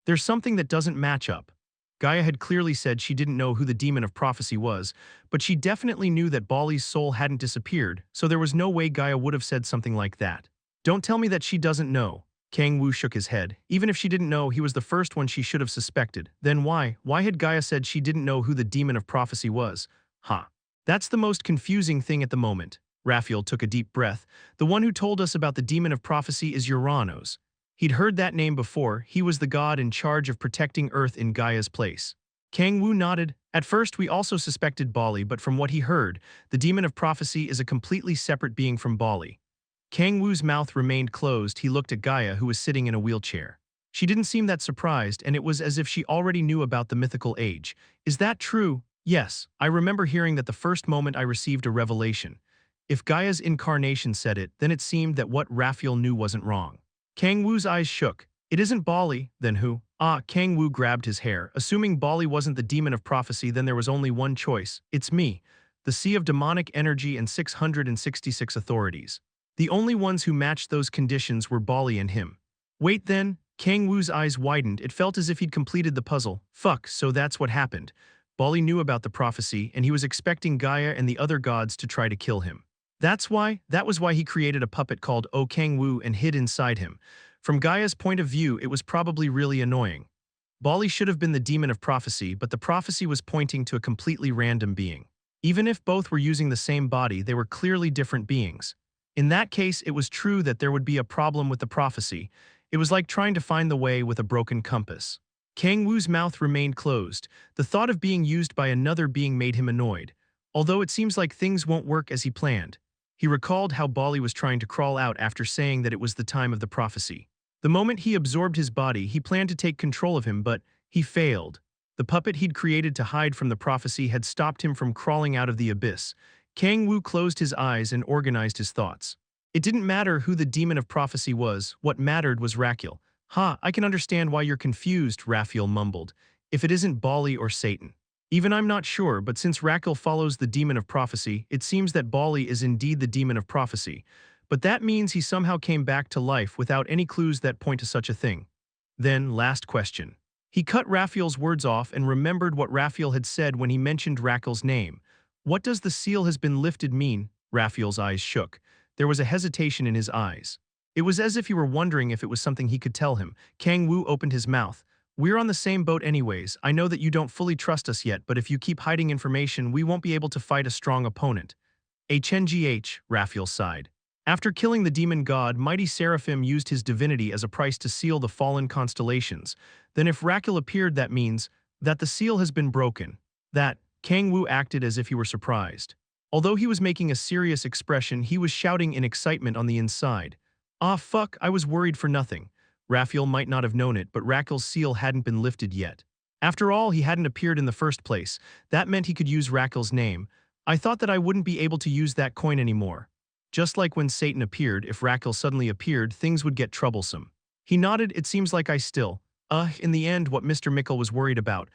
There's something that doesn't match up. Gaia had clearly said she didn't know who the demon of prophecy was, but she definitely knew that Bali's soul hadn't disappeared, so there was no way Gaia would have said something like that. Don't tell me that she doesn't know. Kang-woo shook his head. Even if she didn't know he was the first one she should have suspected, then why? Why had Gaia said she didn't know who the demon of prophecy was? Huh. That's the most confusing thing at the moment. Raphael took a deep breath. The one who told us about the demon of prophecy is Uranus. He'd heard that name before. He was the god in charge of protecting Earth in Gaia's place. Kang-woo nodded. At first we also suspected Bali, but from what he heard, the demon of prophecy is a completely separate being from Bali. Kang-woo's mouth remained closed. He looked at Gaia, who was sitting in a wheelchair. She didn't seem that surprised, and it was as if she already knew about the mythical age. Is that true? Yes, I remember hearing that the first moment I received a revelation. If Gaia's incarnation said it, then it seemed that what Raphael knew wasn't wrong. Kang-woo's eyes shook. It isn't Bali, then who? Kang-woo grabbed his hair. Assuming Bali wasn't the demon of prophecy, then there was only one choice. It's me. The sea of demonic energy and 666 authorities. The only ones who matched those conditions were Bali and him. Wait then, Kang-woo's eyes widened. It felt as if he'd completed the puzzle. Fuck, so that's what happened. Bali knew about the prophecy, and he was expecting Gaia and the other gods to try to kill him. That was why he created a puppet called Kang-woo and hid inside him. From Gaia's point of view, it was probably really annoying. Bali should have been the demon of prophecy, but the prophecy was pointing to a completely random being. Even if both were using the same body, they were clearly different beings. In that case, it was true that there would be a problem with the prophecy. It was like trying to find the way with a broken compass. Kang-woo's mouth remained closed. The thought of being used by another being made him annoyed. Although it seems like things won't work as he planned. He recalled how Bali was trying to crawl out after saying that it was the time of the prophecy. The moment he absorbed his body, he planned to take control of him, but he failed. The puppet he'd created to hide from the prophecy had stopped him from crawling out of the abyss. Kang-woo closed his eyes and organized his thoughts. It didn't matter who the demon of prophecy was, what mattered was Raphael. I can understand why you're confused, Raphael mumbled. If it isn't Bali or Satan. Even I'm not sure, but since Raphael follows the demon of prophecy, it seems that Bali is indeed the demon of prophecy. But that means he somehow came back to life without any clues that point to such a thing. Then, last question. He cut Raphael's words off and remembered what Raphael had said when he mentioned Raphael's name. What does the seal has been lifted mean? Raphael's eyes shook. There was a hesitation in his eyes. It was as if he were wondering if it was something he could tell him. Kang-woo opened his mouth. We're on the same boat anyways. I know that you don't fully trust us yet, but if you keep hiding information, we won't be able to fight a strong opponent. HNGH, Raphael sighed. After killing the demon god, mighty Seraphim used his divinity as a price to seal the fallen constellations. Then if Raphael appeared, that means that the seal has been broken. That, Kang-woo acted as if he were surprised. Although he was making a serious expression, he was shouting in excitement on the inside. Fuck, I was worried for nothing. Raphael might not have known it, but Raphael's seal hadn't been lifted yet. After all, he hadn't appeared in the first place. That meant he could use Raphael's name. I thought that I wouldn't be able to use that coin anymore. Just like when Satan appeared, if Raphael suddenly appeared, things would get troublesome. He nodded. It seems like I still. In the end, what Mr. Mickle was worried about.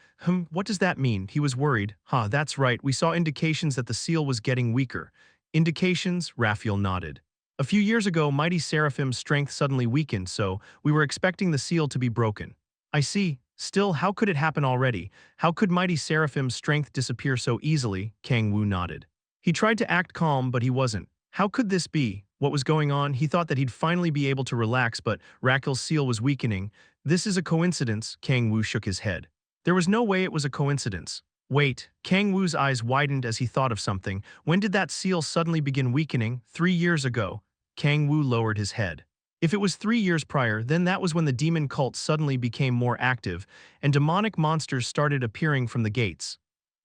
What does that mean? He was worried. That's right, we saw indications that the seal was getting weaker. Indications? Raphael nodded. A few years ago, mighty Seraphim's strength suddenly weakened, so we were expecting the seal to be broken. I see. Still, how could it happen already? How could mighty Seraphim's strength disappear so easily? Kang-woo nodded. He tried to act calm, but he wasn't. How could this be? What was going on? He thought that he'd finally be able to relax, but Raphael's seal was weakening. This is a coincidence, Kang-woo shook his head. There was no way it was a coincidence. Wait, Kang-woo's eyes widened as he thought of something. When did that seal suddenly begin weakening? 3 years ago. Kang-woo lowered his head. If it was 3 years prior, then that was when the demon cult suddenly became more active, and demonic monsters started appearing from the gates.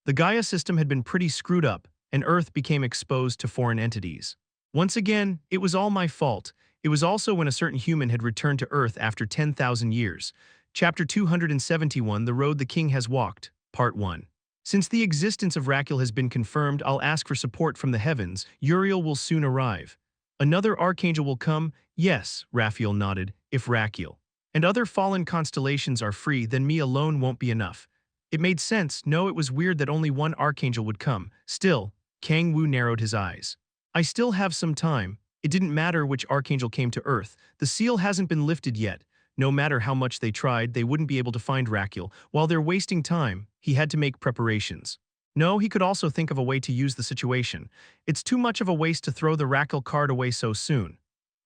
The Gaia system had been pretty screwed up, and Earth became exposed to foreign entities. Once again, it was all my fault. It was also when a certain human had returned to Earth after 10,000 years. Chapter 271, The Road the King Has Walked, Part 1. Since the existence of Raphael has been confirmed, I'll ask for support from the heavens. Uriel will soon arrive. Another archangel will come? Yes, Raphael nodded, if Raphael and other fallen constellations are free, then me alone won't be enough. It made sense. No, it was weird that only one archangel would come. Still, Kang-woo narrowed his eyes. I still have some time. It didn't matter which archangel came to Earth. The seal hasn't been lifted yet. No matter how much they tried, they wouldn't be able to find Raphael. While they're wasting time, he had to make preparations. No, he could also think of a way to use the situation. It's too much of a waste to throw the Raphael card away so soon.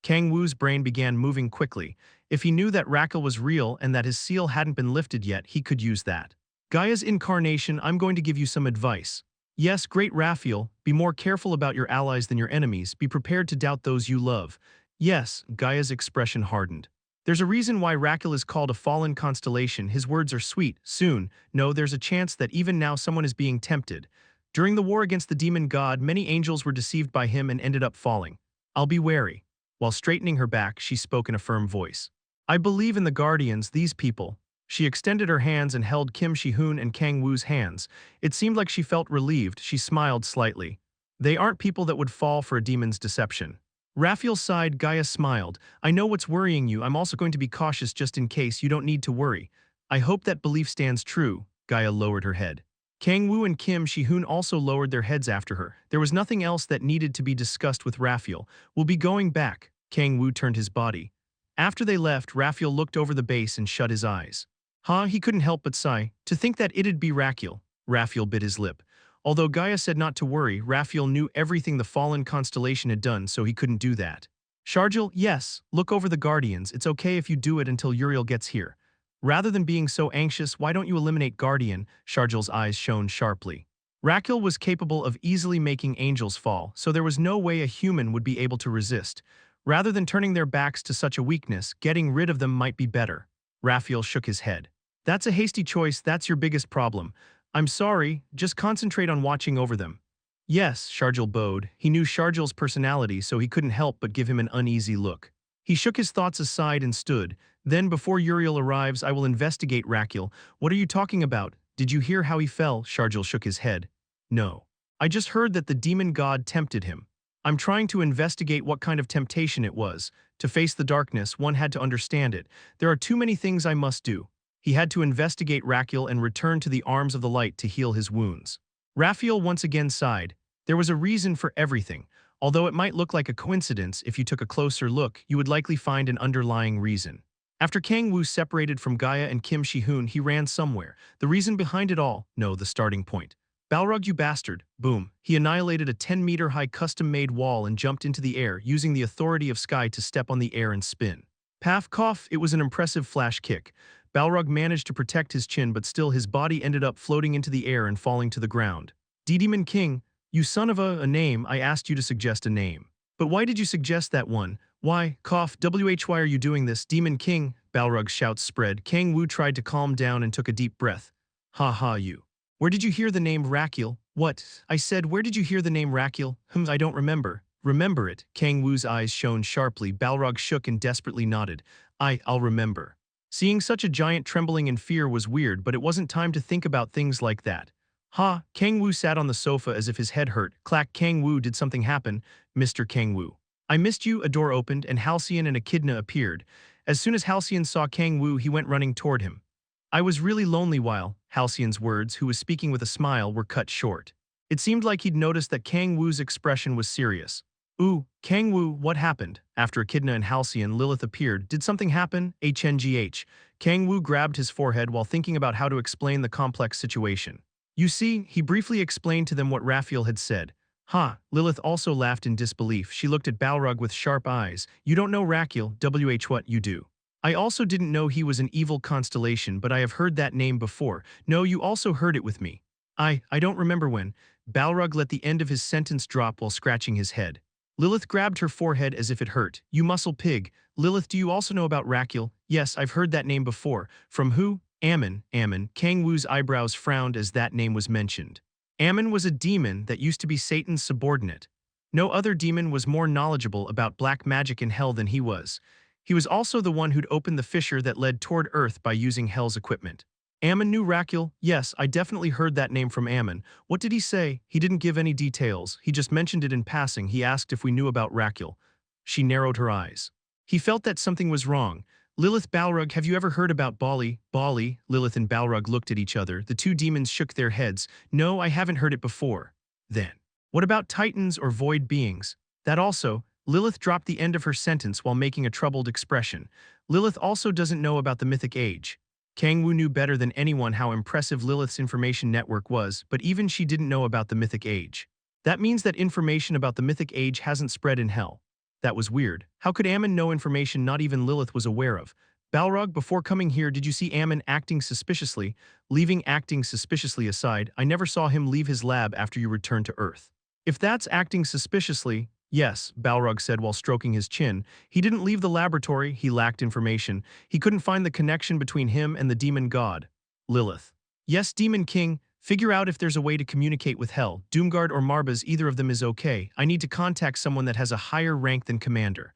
Kang-woo's brain began moving quickly. If he knew that Raquel was real and that his seal hadn't been lifted yet, he could use that. Gaia's incarnation, I'm going to give you some advice. Yes, great Raphael, be more careful about your allies than your enemies, be prepared to doubt those you love. Yes, Gaia's expression hardened. There's a reason why Raquel is called a fallen constellation. His words are sweet. Soon, no, there's a chance that even now someone is being tempted. During the war against the demon god, many angels were deceived by him and ended up falling. I'll be wary. While straightening her back, she spoke in a firm voice. I believe in the guardians, these people. She extended her hands and held Kim Shi-hoon and Kang-woo's hands. It seemed like she felt relieved. She smiled slightly. They aren't people that would fall for a demon's deception. Raphael sighed. Gaia smiled. I know what's worrying you. I'm also going to be cautious just in case. You don't need to worry. I hope that belief stands true. Gaia lowered her head. Kang-woo and Kim Shi-hoon also lowered their heads after her. There was nothing else that needed to be discussed with Raphael. We'll be going back. Kang-woo turned his body. After they left, Raphael looked over the base and shut his eyes. He couldn't help but sigh. To think that it'd be Raquel. Raphael bit his lip. Although Gaia said not to worry, Raphael knew everything the fallen constellation had done, so he couldn't do that. Sharjil, yes, look over the Guardians. It's okay if you do it until Uriel gets here. Rather than being so anxious, why don't you eliminate Guardian? Sharjil's eyes shone sharply. Raquel was capable of easily making angels fall, so there was no way a human would be able to resist. Rather than turning their backs to such a weakness, getting rid of them might be better. Raphael shook his head. That's a hasty choice. That's your biggest problem. I'm sorry, just concentrate on watching over them. Yes, Sharjil bowed. He knew Sharjil's personality, so he couldn't help but give him an uneasy look. He shook his thoughts aside and stood. Then, before Uriel arrives, I will investigate Raquel. What are you talking about? Did you hear how he fell? Sharjil shook his head. No. I just heard that the demon god tempted him. I'm trying to investigate what kind of temptation it was. To face the darkness, one had to understand it. There are too many things I must do. He had to investigate Raquel and return to the arms of the light to heal his wounds. Raphael once again sighed. There was a reason for everything. Although it might look like a coincidence, if you took a closer look, you would likely find an underlying reason. After Kang-woo separated from Gaia and Kim Shi-hoon, he ran somewhere. The reason behind it all? No, the starting point. Balrog, you bastard. Boom. He annihilated a 10-meter-high custom-made wall and jumped into the air, using the authority of sky to step on the air and spin. Paf, cough, it was an impressive flash kick. Balrog managed to protect his chin, but still his body ended up floating into the air and falling to the ground. Demon King, you son of a name, I asked you to suggest a name. But why did you suggest that one? Why, cough, why are you doing this? Demon King, Balrog's shouts spread. Kang-woo tried to calm down and took a deep breath. Ha ha you. Where did you hear the name Raquel? What? I said, where did you hear the name Raquel? I don't remember. Remember it. Kang-woo's eyes shone sharply. Balrog shook and desperately nodded. I'll remember. Seeing such a giant trembling in fear was weird, but it wasn't time to think about things like that. Kang-woo sat on the sofa as if his head hurt. Clack, Kang-woo, did something happen? Mr. Kang-woo. I missed you. A door opened and Halcyon and Echidna appeared. As soon as Halcyon saw Kang-woo, he went running toward him. I was really lonely while, Halcyon's words, who was speaking with a smile, were cut short. It seemed like he'd noticed that Kang-woo's expression was serious. Ooh, Kang-woo, what happened? After Echidna and Halcyon, Lilith appeared. Did something happen? HNGH. Kang-woo grabbed his forehead while thinking about how to explain the complex situation. You see, he briefly explained to them what Raphael had said. Lilith also laughed in disbelief. She looked at Balrog with sharp eyes. You don't know Raquel, what you do. I also didn't know he was an evil constellation, but I have heard that name before. No, you also heard it with me. I don't remember when. Balrog let the end of his sentence drop while scratching his head. Lilith grabbed her forehead as if it hurt. You muscle pig. Lilith, do you also know about Raquel? Yes, I've heard that name before. From who? Ammon. Kang-woo's eyebrows frowned as that name was mentioned. Ammon was a demon that used to be Satan's subordinate. No other demon was more knowledgeable about black magic in hell than he was. He was also the one who'd opened the fissure that led toward Earth by using hell's equipment. Ammon knew Raquel? Yes, I definitely heard that name from Ammon. What did he say? He didn't give any details. He just mentioned it in passing. He asked if we knew about Raquel. She narrowed her eyes. He felt that something was wrong. Lilith, Balrog, have you ever heard about Bali? Bali? Lilith and Balrog looked at each other. The two demons shook their heads. No, I haven't heard it before. Then, what about Titans or void beings? That also. Lilith dropped the end of her sentence while making a troubled expression. Lilith also doesn't know about the Mythic Age. Kang-woo knew better than anyone how impressive Lilith's information network was, but even she didn't know about the Mythic Age. That means that information about the Mythic Age hasn't spread in hell. That was weird. How could Ammon know information not even Lilith was aware of? Balrog, before coming here, did you see Ammon acting suspiciously? Leaving acting suspiciously aside, I never saw him leave his lab after you returned to Earth. If that's acting suspiciously, yes, Balrog said while stroking his chin. He didn't leave the laboratory, he lacked information. He couldn't find the connection between him and the demon god, Lilith. Yes, Demon King, figure out if there's a way to communicate with Hell, Doomguard or Marbas, either of them is okay. I need to contact someone that has a higher rank than Commander.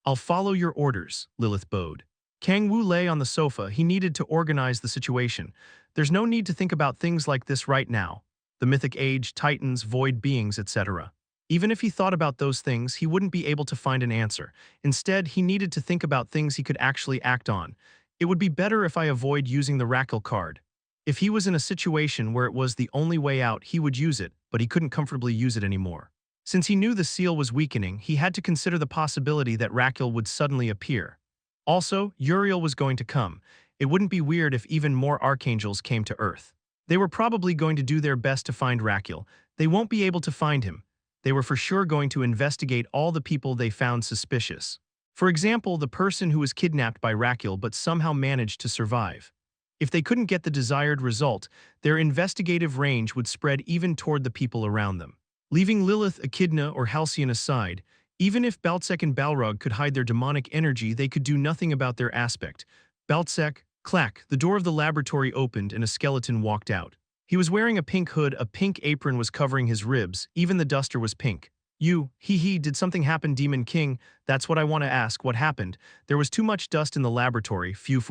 I'll follow your orders, Lilith bowed. Kang-woo lay on the sofa. He needed to organize the situation. There's no need to think about things like this right now. The mythic age, titans, void beings, etc. Even if he thought about those things, he wouldn't be able to find an answer. Instead, he needed to think about things he could actually act on. It would be better if I avoid using the Rackle card. If he was in a situation where it was the only way out, he would use it, but he couldn't comfortably use it anymore. Since he knew the seal was weakening, he had to consider the possibility that Rackle would suddenly appear. Also, Uriel was going to come. It wouldn't be weird if even more archangels came to Earth. They were probably going to do their best to find Rackle. They won't be able to find him. They were for sure going to investigate all the people they found suspicious. For example, the person who was kidnapped by Rackle but somehow managed to survive. If they couldn't get the desired result, their investigative range would spread even toward the people around them. Leaving Lilith, Echidna, or Halcyon aside, even if Baltsek and Balrog could hide their demonic energy, they could do nothing about their aspect. Baltsek, clack, the door of the laboratory opened and a skeleton walked out. He was wearing a pink hood, a pink apron was covering his ribs, even the duster was pink. You, hee, did something happen, Demon King? That's what I want to ask, what happened? There was too much dust in the laboratory, phew.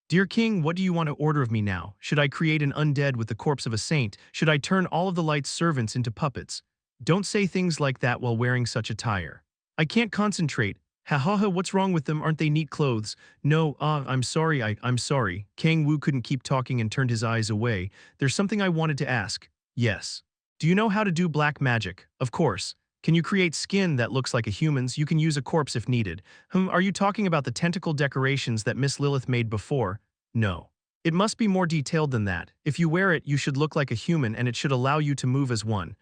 Dear King, what do you want to order of me now? Should I create an undead with the corpse of a saint? Should I turn all of the light's servants into puppets? Don't say things like that while wearing such attire. I can't concentrate. Ha, what's wrong with them? Aren't they neat clothes? No, I'm sorry, I'm sorry. Kang-woo couldn't keep talking and turned his eyes away. There's something I wanted to ask. Yes. Do you know how to do black magic? Of course. Can you create skin that looks like a human's? You can use a corpse if needed. Are you talking about the tentacle decorations that Miss Lilith made before? No. It must be more detailed than that. If you wear it, you should look like a human and it should allow you to move as one.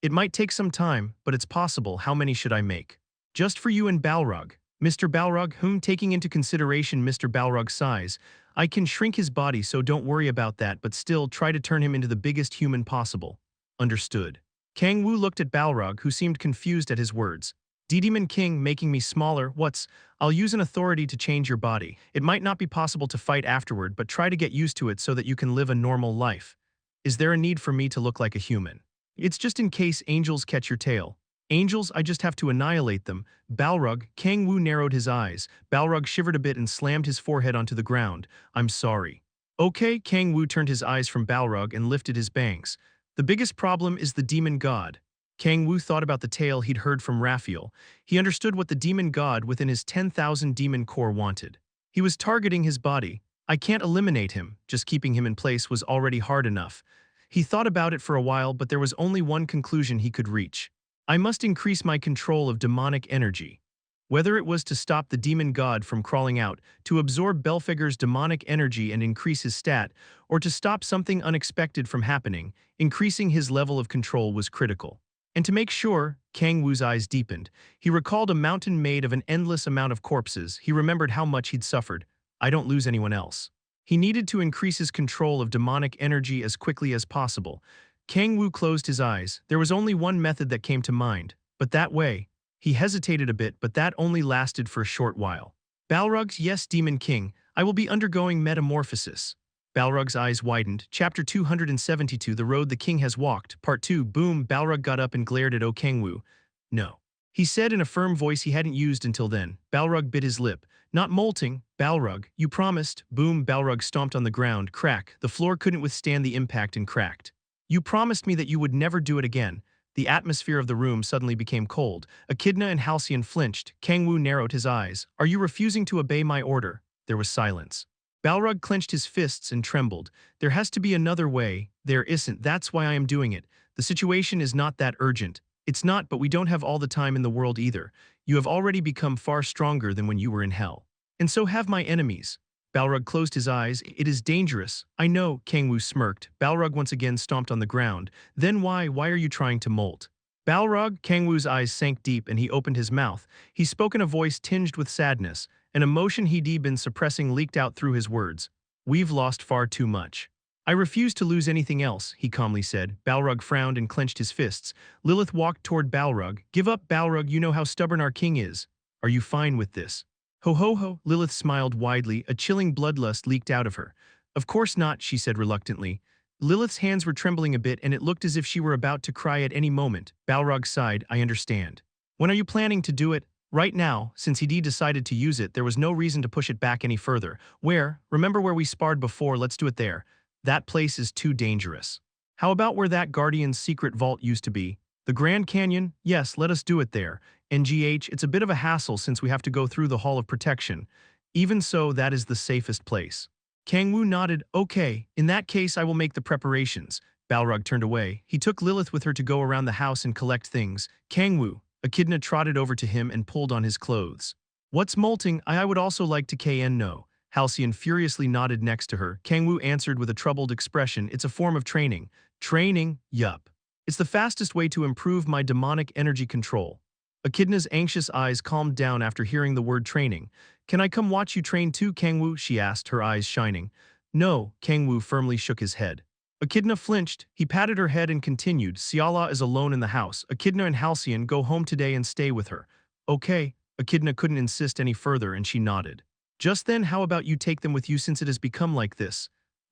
It might take some time, but it's possible. How many should I make? Just for you and Balrog. Mr. Balrog, taking into consideration Mr. Balrog's size, I can shrink his body, so don't worry about that, but still try to turn him into the biggest human possible. Understood. Kang-woo looked at Balrog, who seemed confused at his words. Demon King, making me smaller, I'll use an authority to change your body. It might not be possible to fight afterward, but try to get used to it so that you can live a normal life. Is there a need for me to look like a human? It's just in case angels catch your tail. Angels, I just have to annihilate them. Balrog, Kang-woo narrowed his eyes. Balrog shivered a bit and slammed his forehead onto the ground. I'm sorry. Okay, Kang-woo turned his eyes from Balrog and lifted his bangs. The biggest problem is the demon god. Kang-woo thought about the tale he'd heard from Raphael. He understood what the demon god within his 10,000 demon core wanted. He was targeting his body. I can't eliminate him. Just keeping him in place was already hard enough. He thought about it for a while, but there was only one conclusion he could reach. I must increase my control of demonic energy. Whether it was to stop the demon god from crawling out, to absorb Belfegor's demonic energy and increase his stat, or to stop something unexpected from happening, increasing his level of control was critical. And to make sure, Kang-woo's eyes deepened. He recalled a mountain made of an endless amount of corpses. He remembered how much he'd suffered. I don't lose anyone else. He needed to increase his control of demonic energy as quickly as possible. Kang-woo closed his eyes. There was only one method that came to mind, but that way. He hesitated a bit, but that only lasted for a short while. Balrog's, yes, Demon King, I will be undergoing metamorphosis. Balrog's eyes widened. Chapter 272, The Road the King Has Walked, Part 2, Boom, Balrog got up and glared at Kang-woo. No. He said in a firm voice he hadn't used until then. Balrog bit his lip. Not molting. Balrog, you promised. Boom, Balrog stomped on the ground. Crack. The floor couldn't withstand the impact and cracked. You promised me that you would never do it again. The atmosphere of the room suddenly became cold. Echidna and Halcyon flinched. Kang-woo narrowed his eyes. Are you refusing to obey my order? There was silence. Balrog clenched his fists and trembled. There has to be another way. There isn't. That's why I am doing it. The situation is not that urgent. It's not, but we don't have all the time in the world either. You have already become far stronger than when you were in hell. And so have my enemies. Balrog closed his eyes. It is dangerous. I know, Kang-woo smirked. Balrog once again stomped on the ground. Then why are you trying to molt? Balrog, Kang-woo's eyes sank deep and he opened his mouth. He spoke in a voice tinged with sadness. An emotion he'd been suppressing leaked out through his words. We've lost far too much. I refuse to lose anything else, he calmly said. Balrog frowned and clenched his fists. Lilith walked toward Balrog. Give up, Balrog, you know how stubborn our king is. Are you fine with this? Ho ho ho, Lilith smiled widely. A chilling bloodlust leaked out of her. Of course not, she said reluctantly. Lilith's hands were trembling a bit and it looked as if she were about to cry at any moment. Balrog sighed, I understand. When are you planning to do it? Right now, since he'd decided to use it, there was no reason to push it back any further. Where? Remember where we sparred before, let's do it there. That place is too dangerous. How about where that Guardian's secret vault used to be? The Grand Canyon? Yes, let us do it there. NGH, it's a bit of a hassle since we have to go through the Hall of Protection. Even so, that is the safest place. Kang-woo nodded. Okay, in that case I will make the preparations. Balrog turned away. He took Lilith with her to go around the house and collect things. Kang-woo, Echidna trotted over to him and pulled on his clothes. What's molting? I would also like to know. Halcyon furiously nodded next to her. Kang-woo answered with a troubled expression. It's a form of training. Training? Yup. It's the fastest way to improve my demonic energy control. Echidna's anxious eyes calmed down after hearing the word training. Can I come watch you train too, Kang-woo? She asked, her eyes shining. No, Kang-woo firmly shook his head. Echidna flinched. He patted her head and continued. Siala is alone in the house. Echidna and Halcyon go home today and stay with her. Okay. Echidna couldn't insist any further and she nodded. Just then, how about you take them with you since it has become like this?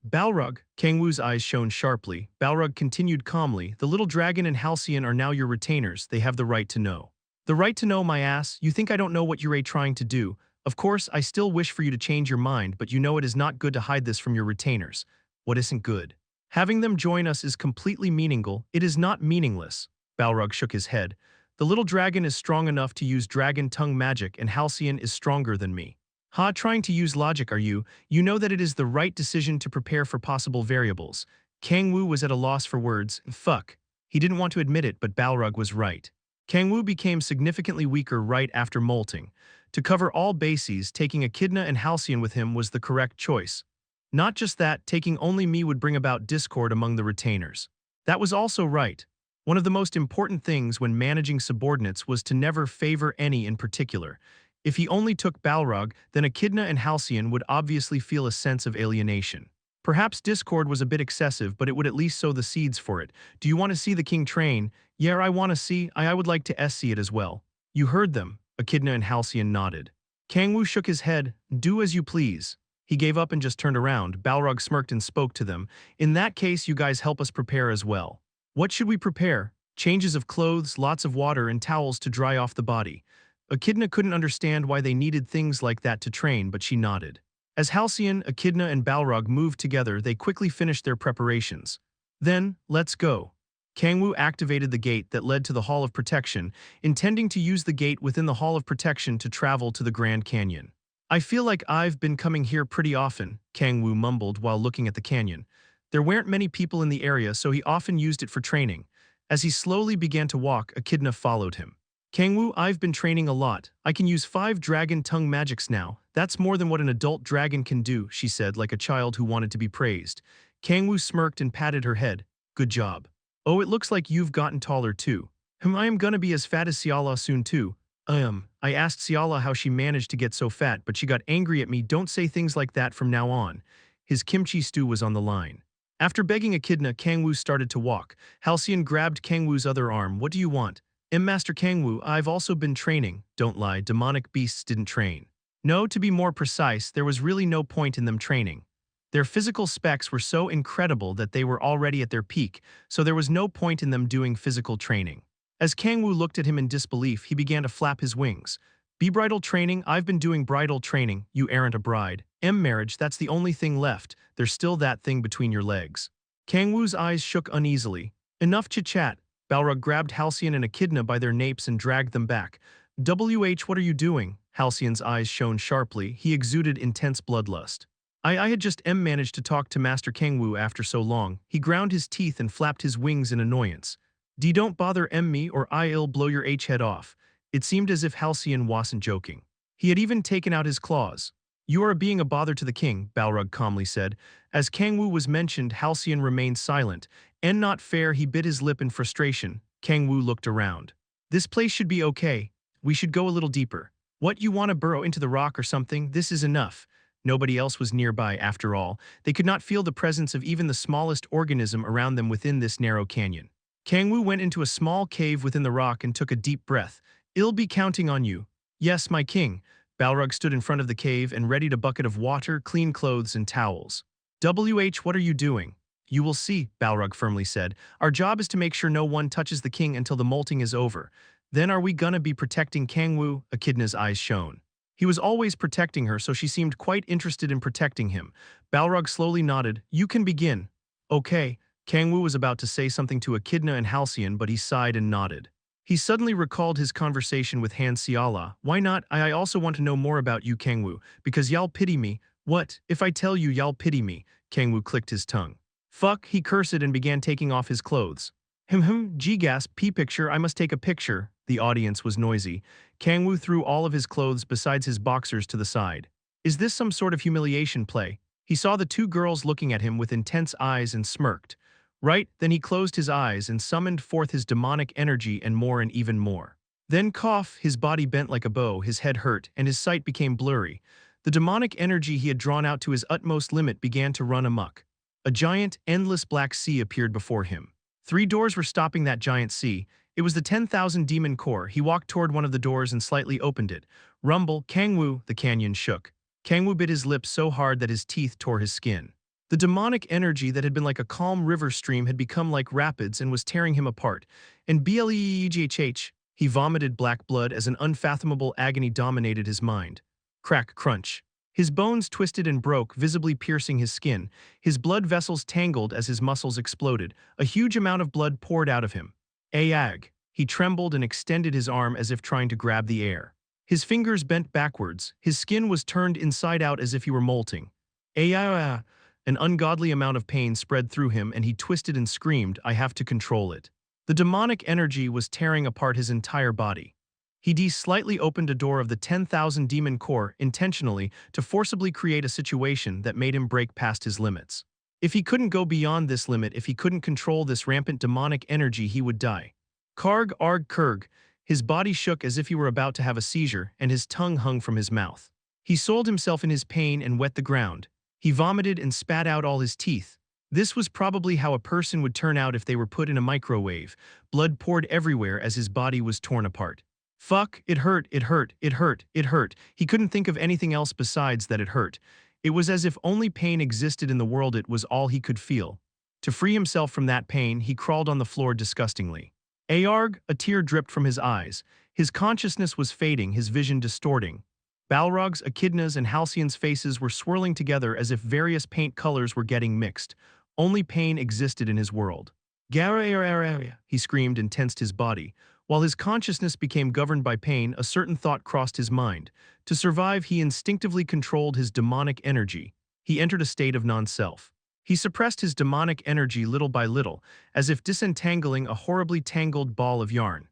Balrog, Kang-woo's eyes shone sharply. Balrog continued calmly. The little dragon and Halcyon are now your retainers. They have the right to know. The right to know, my ass? You think I don't know what you're trying to do? Of course, I still wish for you to change your mind, but you know it is not good to hide this from your retainers. What isn't good? Having them join us is completely meaningless. It is not meaningless. Balrog shook his head. The little dragon is strong enough to use dragon tongue magic and Halcyon is stronger than me. Ha, trying to use logic are you? You know that it is the right decision to prepare for possible variables. Kang-woo was at a loss for words. Fuck. He didn't want to admit it, but Balrog was right. Kang-woo became significantly weaker right after molting. To cover all bases, taking Echidna and Halcyon with him was the correct choice. Not just that, taking only me would bring about discord among the retainers. That was also right. One of the most important things when managing subordinates was to never favor any in particular. If he only took Balrog, then Echidna and Halcyon would obviously feel a sense of alienation. Perhaps discord was a bit excessive, but it would at least sow the seeds for it. Do you want to see the king train? Yeah, I want to see. I would like to see it as well. You heard them. Echidna and Halcyon nodded. Kang-woo shook his head. Do as you please. He gave up and just turned around. Balrog smirked and spoke to them. In that case, you guys help us prepare as well. What should we prepare? Changes of clothes, lots of water, and towels to dry off the body. Echidna couldn't understand why they needed things like that to train, but she nodded. As Halcyon, Echidna, and Balrog moved together, they quickly finished their preparations. Then, let's go. Kang-woo activated the gate that led to the Hall of Protection, intending to use the gate within the Hall of Protection to travel to the Grand Canyon. I feel like I've been coming here pretty often, Kang-woo mumbled while looking at the canyon. There weren't many people in the area, so he often used it for training. As he slowly began to walk, Echidna followed him. Kang-woo, I've been training a lot. I can use 5 dragon tongue magics now. That's more than what an adult dragon can do, she said like a child who wanted to be praised. Kang-woo smirked and patted her head. Good job. Oh, it looks like you've gotten taller too. I am gonna be as fat as Siala soon too. I asked Siala how she managed to get so fat, but she got angry at me. Don't say things like that from now on. His kimchi stew was on the line. After begging Echidna, Kang-woo started to walk. Halcyon grabbed Kang-woo's other arm. What do you want? Master Kang-woo, I've also been training. Don't lie, demonic beasts didn't train. No, to be more precise, there was really no point in them training. Their physical specs were so incredible that they were already at their peak, so there was no point in them doing physical training. As Kang-woo looked at him in disbelief, he began to flap his wings. Be bridal training? I've been doing bridal training, you aren't a bride. Marriage, that's the only thing left. There's still that thing between your legs. Kang-woo's eyes shook uneasily. Enough chit-chat. Balrog grabbed Halcyon and Echidna by their napes and dragged them back. What are you doing? Halcyon's eyes shone sharply. He exuded intense bloodlust. I had just managed to talk to Master Kang-woo after so long. He ground his teeth and flapped his wings in annoyance. Don't bother me or I'll blow your head off. It seemed as if Halcyon wasn't joking. He had even taken out his claws. You are being a bother to the king, Balrog calmly said. As Kang-woo was mentioned, Halcyon remained silent. Not fair, he bit his lip in frustration. Kang-woo looked around. This place should be okay. We should go a little deeper. What, you want to burrow into the rock or something? This is enough. Nobody else was nearby, after all. They could not feel the presence of even the smallest organism around them within this narrow canyon. Kang-woo went into a small cave within the rock and took a deep breath. "I'll be counting on you." "Yes, my king." Balrog stood in front of the cave and readied a bucket of water, clean clothes, and towels. What are you doing?" "You will see," Balrog firmly said. "Our job is to make sure no one touches the king until the molting is over. Then are we gonna be protecting Kang-woo?" Echidna's eyes shone. He was always protecting her, so she seemed quite interested in protecting him. Balrog slowly nodded. "You can begin." "Okay." Kang-woo was about to say something to Echidna and Halcyon, but he sighed and nodded. He suddenly recalled his conversation with Han Xiala. "Why not? I also want to know more about you, Kang-woo, because y'all pity me." "What? If I tell you y'all pity me?" Kang-woo clicked his tongue. "Fuck," he cursed and began taking off his clothes. G-gasp, P-picture, I must take a picture." The audience was noisy. Kang-woo threw all of his clothes besides his boxers to the side. Is this some sort of humiliation play? He saw the two girls looking at him with intense eyes and smirked. Right, then he closed his eyes and summoned forth his demonic energy and even more. Then cough, his body bent like a bow, his head hurt, and his sight became blurry. The demonic energy he had drawn out to his utmost limit began to run amok. A giant, endless black sea appeared before him. 3 doors were stopping that giant sea. It was the 10,000 demon core. He walked toward one of the doors and slightly opened it. Rumble, Kang-woo, the canyon shook. Kang-woo bit his lips so hard that his teeth tore his skin. The demonic energy that had been like a calm river stream had become like rapids and was tearing him apart. And bleghh, he vomited black blood as an unfathomable agony dominated his mind. Crack, crunch. His bones twisted and broke, visibly piercing his skin. His blood vessels tangled as his muscles exploded. A huge amount of blood poured out of him. Ayag. He trembled and extended his arm as if trying to grab the air. His fingers bent backwards. His skin was turned inside out as if he were molting. Ayah. An ungodly amount of pain spread through him and he twisted and screamed, "I have to control it." The demonic energy was tearing apart his entire body. He slightly opened a door of the 10,000 demon core intentionally to forcibly create a situation that made him break past his limits. If he couldn't go beyond this limit, if he couldn't control this rampant demonic energy, he would die. Karg arg kurg. His body shook as if he were about to have a seizure, and his tongue hung from his mouth. He soiled himself in his pain and wet the ground. He vomited and spat out all his teeth. This was probably how a person would turn out if they were put in a microwave. Blood poured everywhere as his body was torn apart. Fuck, it hurt, it hurt, it hurt, it hurt. He couldn't think of anything else besides that it hurt. It was as if only pain existed in the world. It was all he could feel. To free himself from that pain, he crawled on the floor disgustingly. Ayarg, a tear dripped from his eyes. His consciousness was fading, his vision distorting. Balrog's, Echidna's, and Halcyon's faces were swirling together as if various paint colors were getting mixed. Only pain existed in his world. Gara, he screamed and tensed his body. While his consciousness became governed by pain, a certain thought crossed his mind. To survive, he instinctively controlled his demonic energy. He entered a state of non-self. He suppressed his demonic energy little by little, as if disentangling a horribly tangled ball of yarn.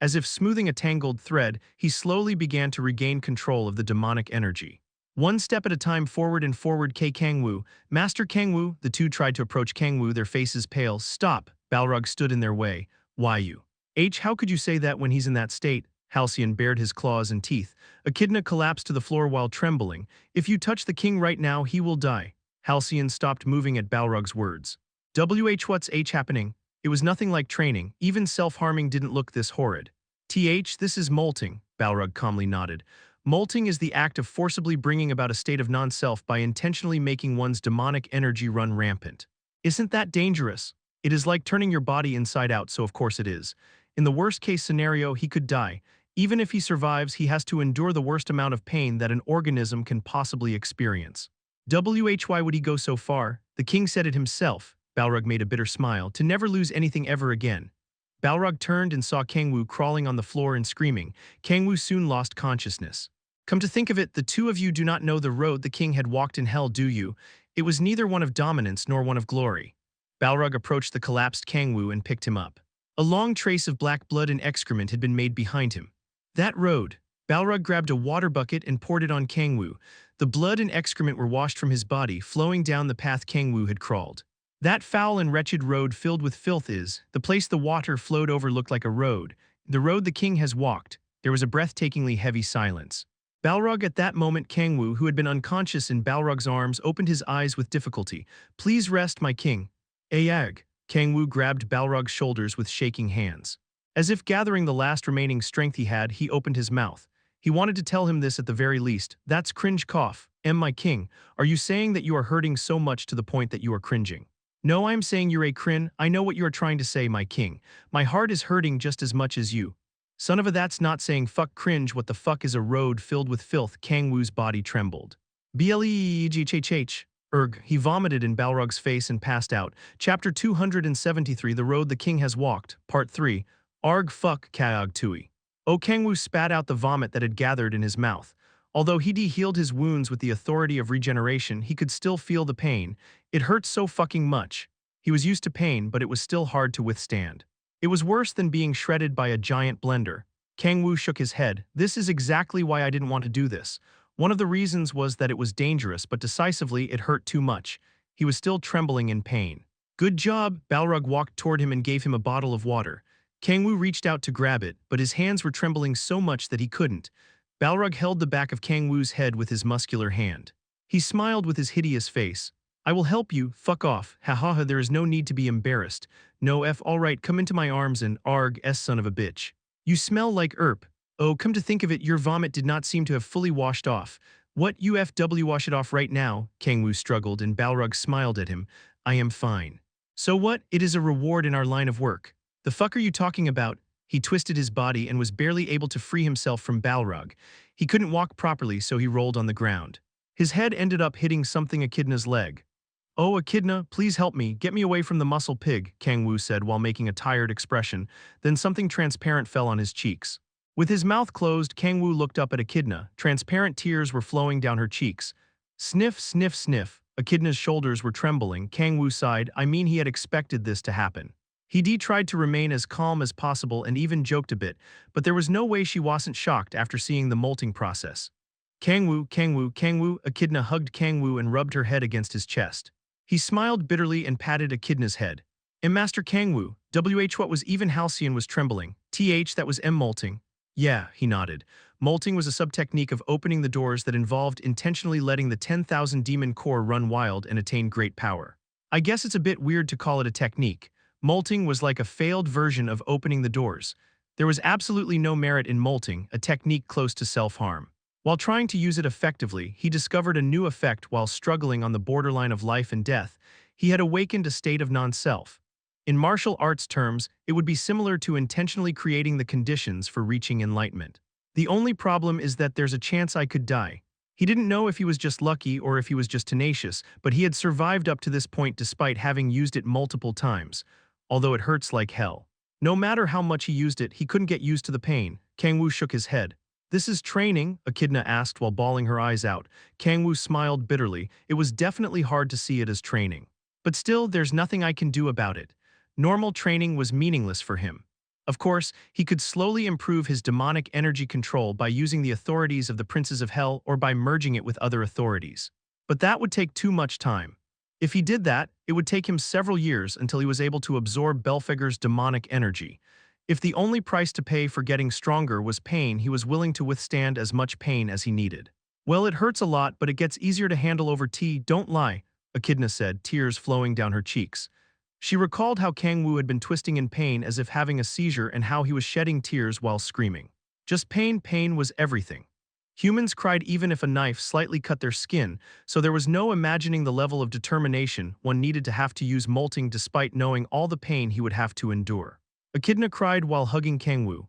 As if smoothing a tangled thread, he slowly began to regain control of the demonic energy. One step at a time, forward and forward. Kang-woo. Master Kang-woo. The two tried to approach Kang-woo, their faces pale. "Stop." Balrog stood in their way. "Why you? How could you say that when he's in that state?" Halcyon bared his claws and teeth. Echidna collapsed to the floor while trembling. "If you touch the king right now, he will die." Halcyon stopped moving at Balrog's words. What's happening? It was nothing like training. Even self-harming didn't look this horrid. This is molting, Balrog calmly nodded. Molting is the act of forcibly bringing about a state of non-self by intentionally making one's demonic energy run rampant. Isn't that dangerous? It is like turning your body inside out, so of course it is. In the worst-case scenario, he could die. Even if he survives, he has to endure the worst amount of pain that an organism can possibly experience. Why would he go so far? The king said it himself. Balrog made a bitter smile, to never lose anything ever again. Balrog turned and saw Kang-woo crawling on the floor and screaming. Kang-woo soon lost consciousness. Come to think of it, the two of you do not know the road the king had walked in hell, do you? It was neither one of dominance nor one of glory. Balrog approached the collapsed Kang-woo and picked him up. A long trace of black blood and excrement had been made behind him. That road. Balrog grabbed a water bucket and poured it on Kang-woo. The blood and excrement were washed from his body, flowing down the path Kang-woo had crawled. That foul and wretched road filled with filth is, the place the water flowed over looked like a road, the road the king has walked. There was a breathtakingly heavy silence. Balrog at that moment Kang-woo, who had been unconscious in Balrog's arms, opened his eyes with difficulty. Please rest, my king. Ayag. Kang-woo grabbed Balrog's shoulders with shaking hands. As if gathering the last remaining strength he had, he opened his mouth. He wanted to tell him this at the very least. That's cringe cough. My king, are you saying that you are hurting so much to the point that you are cringing? No, I'm saying you're a crin. I know what you are trying to say, my king. My heart is hurting just as much as you. Son of a that's not saying fuck cringe. What the fuck is a road filled with filth? Kang-woo's body trembled. Bleghhh. He vomited in Balrog's face and passed out. Chapter 273 The Road the King Has Walked, Part 3. Arg fuck Kaog Tui. Kang-woo spat out the vomit that had gathered in his mouth. Although he healed his wounds with the authority of regeneration, he could still feel the pain. It hurt so fucking much. He was used to pain, but it was still hard to withstand. It was worse than being shredded by a giant blender. Kang-woo shook his head. This is exactly why I didn't want to do this. One of the reasons was that it was dangerous, but decisively it hurt too much. He was still trembling in pain. Good job. Balrog walked toward him and gave him a bottle of water. Kang-woo reached out to grab it, but his hands were trembling so much that he couldn't. Balrog held the back of Kang-woo's head with his muscular hand. He smiled with his hideous face. I will help you, fuck off, ha, there is no need to be embarrassed. No alright, come into my arms and son of a bitch. You smell like erp. Oh, come to think of it, your vomit did not seem to have fully washed off. What UFW wash it off right now? Kang-woo struggled and Balrog smiled at him. I am fine. So what? It is a reward in our line of work. The fuck are you talking about? He twisted his body and was barely able to free himself from Balrog. He couldn't walk properly, so he rolled on the ground. His head ended up hitting something Echidna's leg. Oh, Echidna, please help me, get me away from the muscle pig, Kang-woo said while making a tired expression. Then something transparent fell on his cheeks. With his mouth closed, Kang-woo looked up at Echidna. Transparent tears were flowing down her cheeks. Sniff, sniff, sniff. Echidna's shoulders were trembling. Kang-woo sighed. I mean, he had expected this to happen. He tried to remain as calm as possible and even joked a bit, but there was no way she wasn't shocked after seeing the molting process. Kang-woo, Kang-woo, Kang-woo. Echidna hugged Kang-woo and rubbed her head against his chest. He smiled bitterly and patted Echidna's head. Master Kang-woo, what was even halcyon was trembling. That was molting. Yeah, he nodded. Molting was a sub-technique of opening the doors that involved intentionally letting the 10,000 demon core run wild and attain great power. I guess it's a bit weird to call it a technique. Molting was like a failed version of opening the doors. There was absolutely no merit in molting, a technique close to self-harm. While trying to use it effectively, he discovered a new effect while struggling on the borderline of life and death. He had awakened a state of non-self. In martial arts terms, it would be similar to intentionally creating the conditions for reaching enlightenment. The only problem is that there's a chance I could die. He didn't know if he was just lucky or if he was just tenacious, but he had survived up to this point despite having used it multiple times. Although it hurts like hell. No matter how much he used it, he couldn't get used to the pain. Kang-woo shook his head. This is training? Echidna asked while bawling her eyes out. Kang-woo smiled bitterly. It was definitely hard to see it as training. But still, there's nothing I can do about it. Normal training was meaningless for him. Of course, he could slowly improve his demonic energy control by using the authorities of the Princes of Hell or by merging it with other authorities. But that would take too much time. If he did that, it would take him several years until he was able to absorb Belphegor's demonic energy. If the only price to pay for getting stronger was pain, he was willing to withstand as much pain as he needed. Well, it hurts a lot, but it gets easier to handle over tea, don't lie, Echidna said, tears flowing down her cheeks. She recalled how Kang-woo had been twisting in pain as if having a seizure and how he was shedding tears while screaming. Just pain was everything. Humans cried even if a knife slightly cut their skin, so there was no imagining the level of determination one needed to have to use molting despite knowing all the pain he would have to endure. Echidna cried while hugging Kang-woo.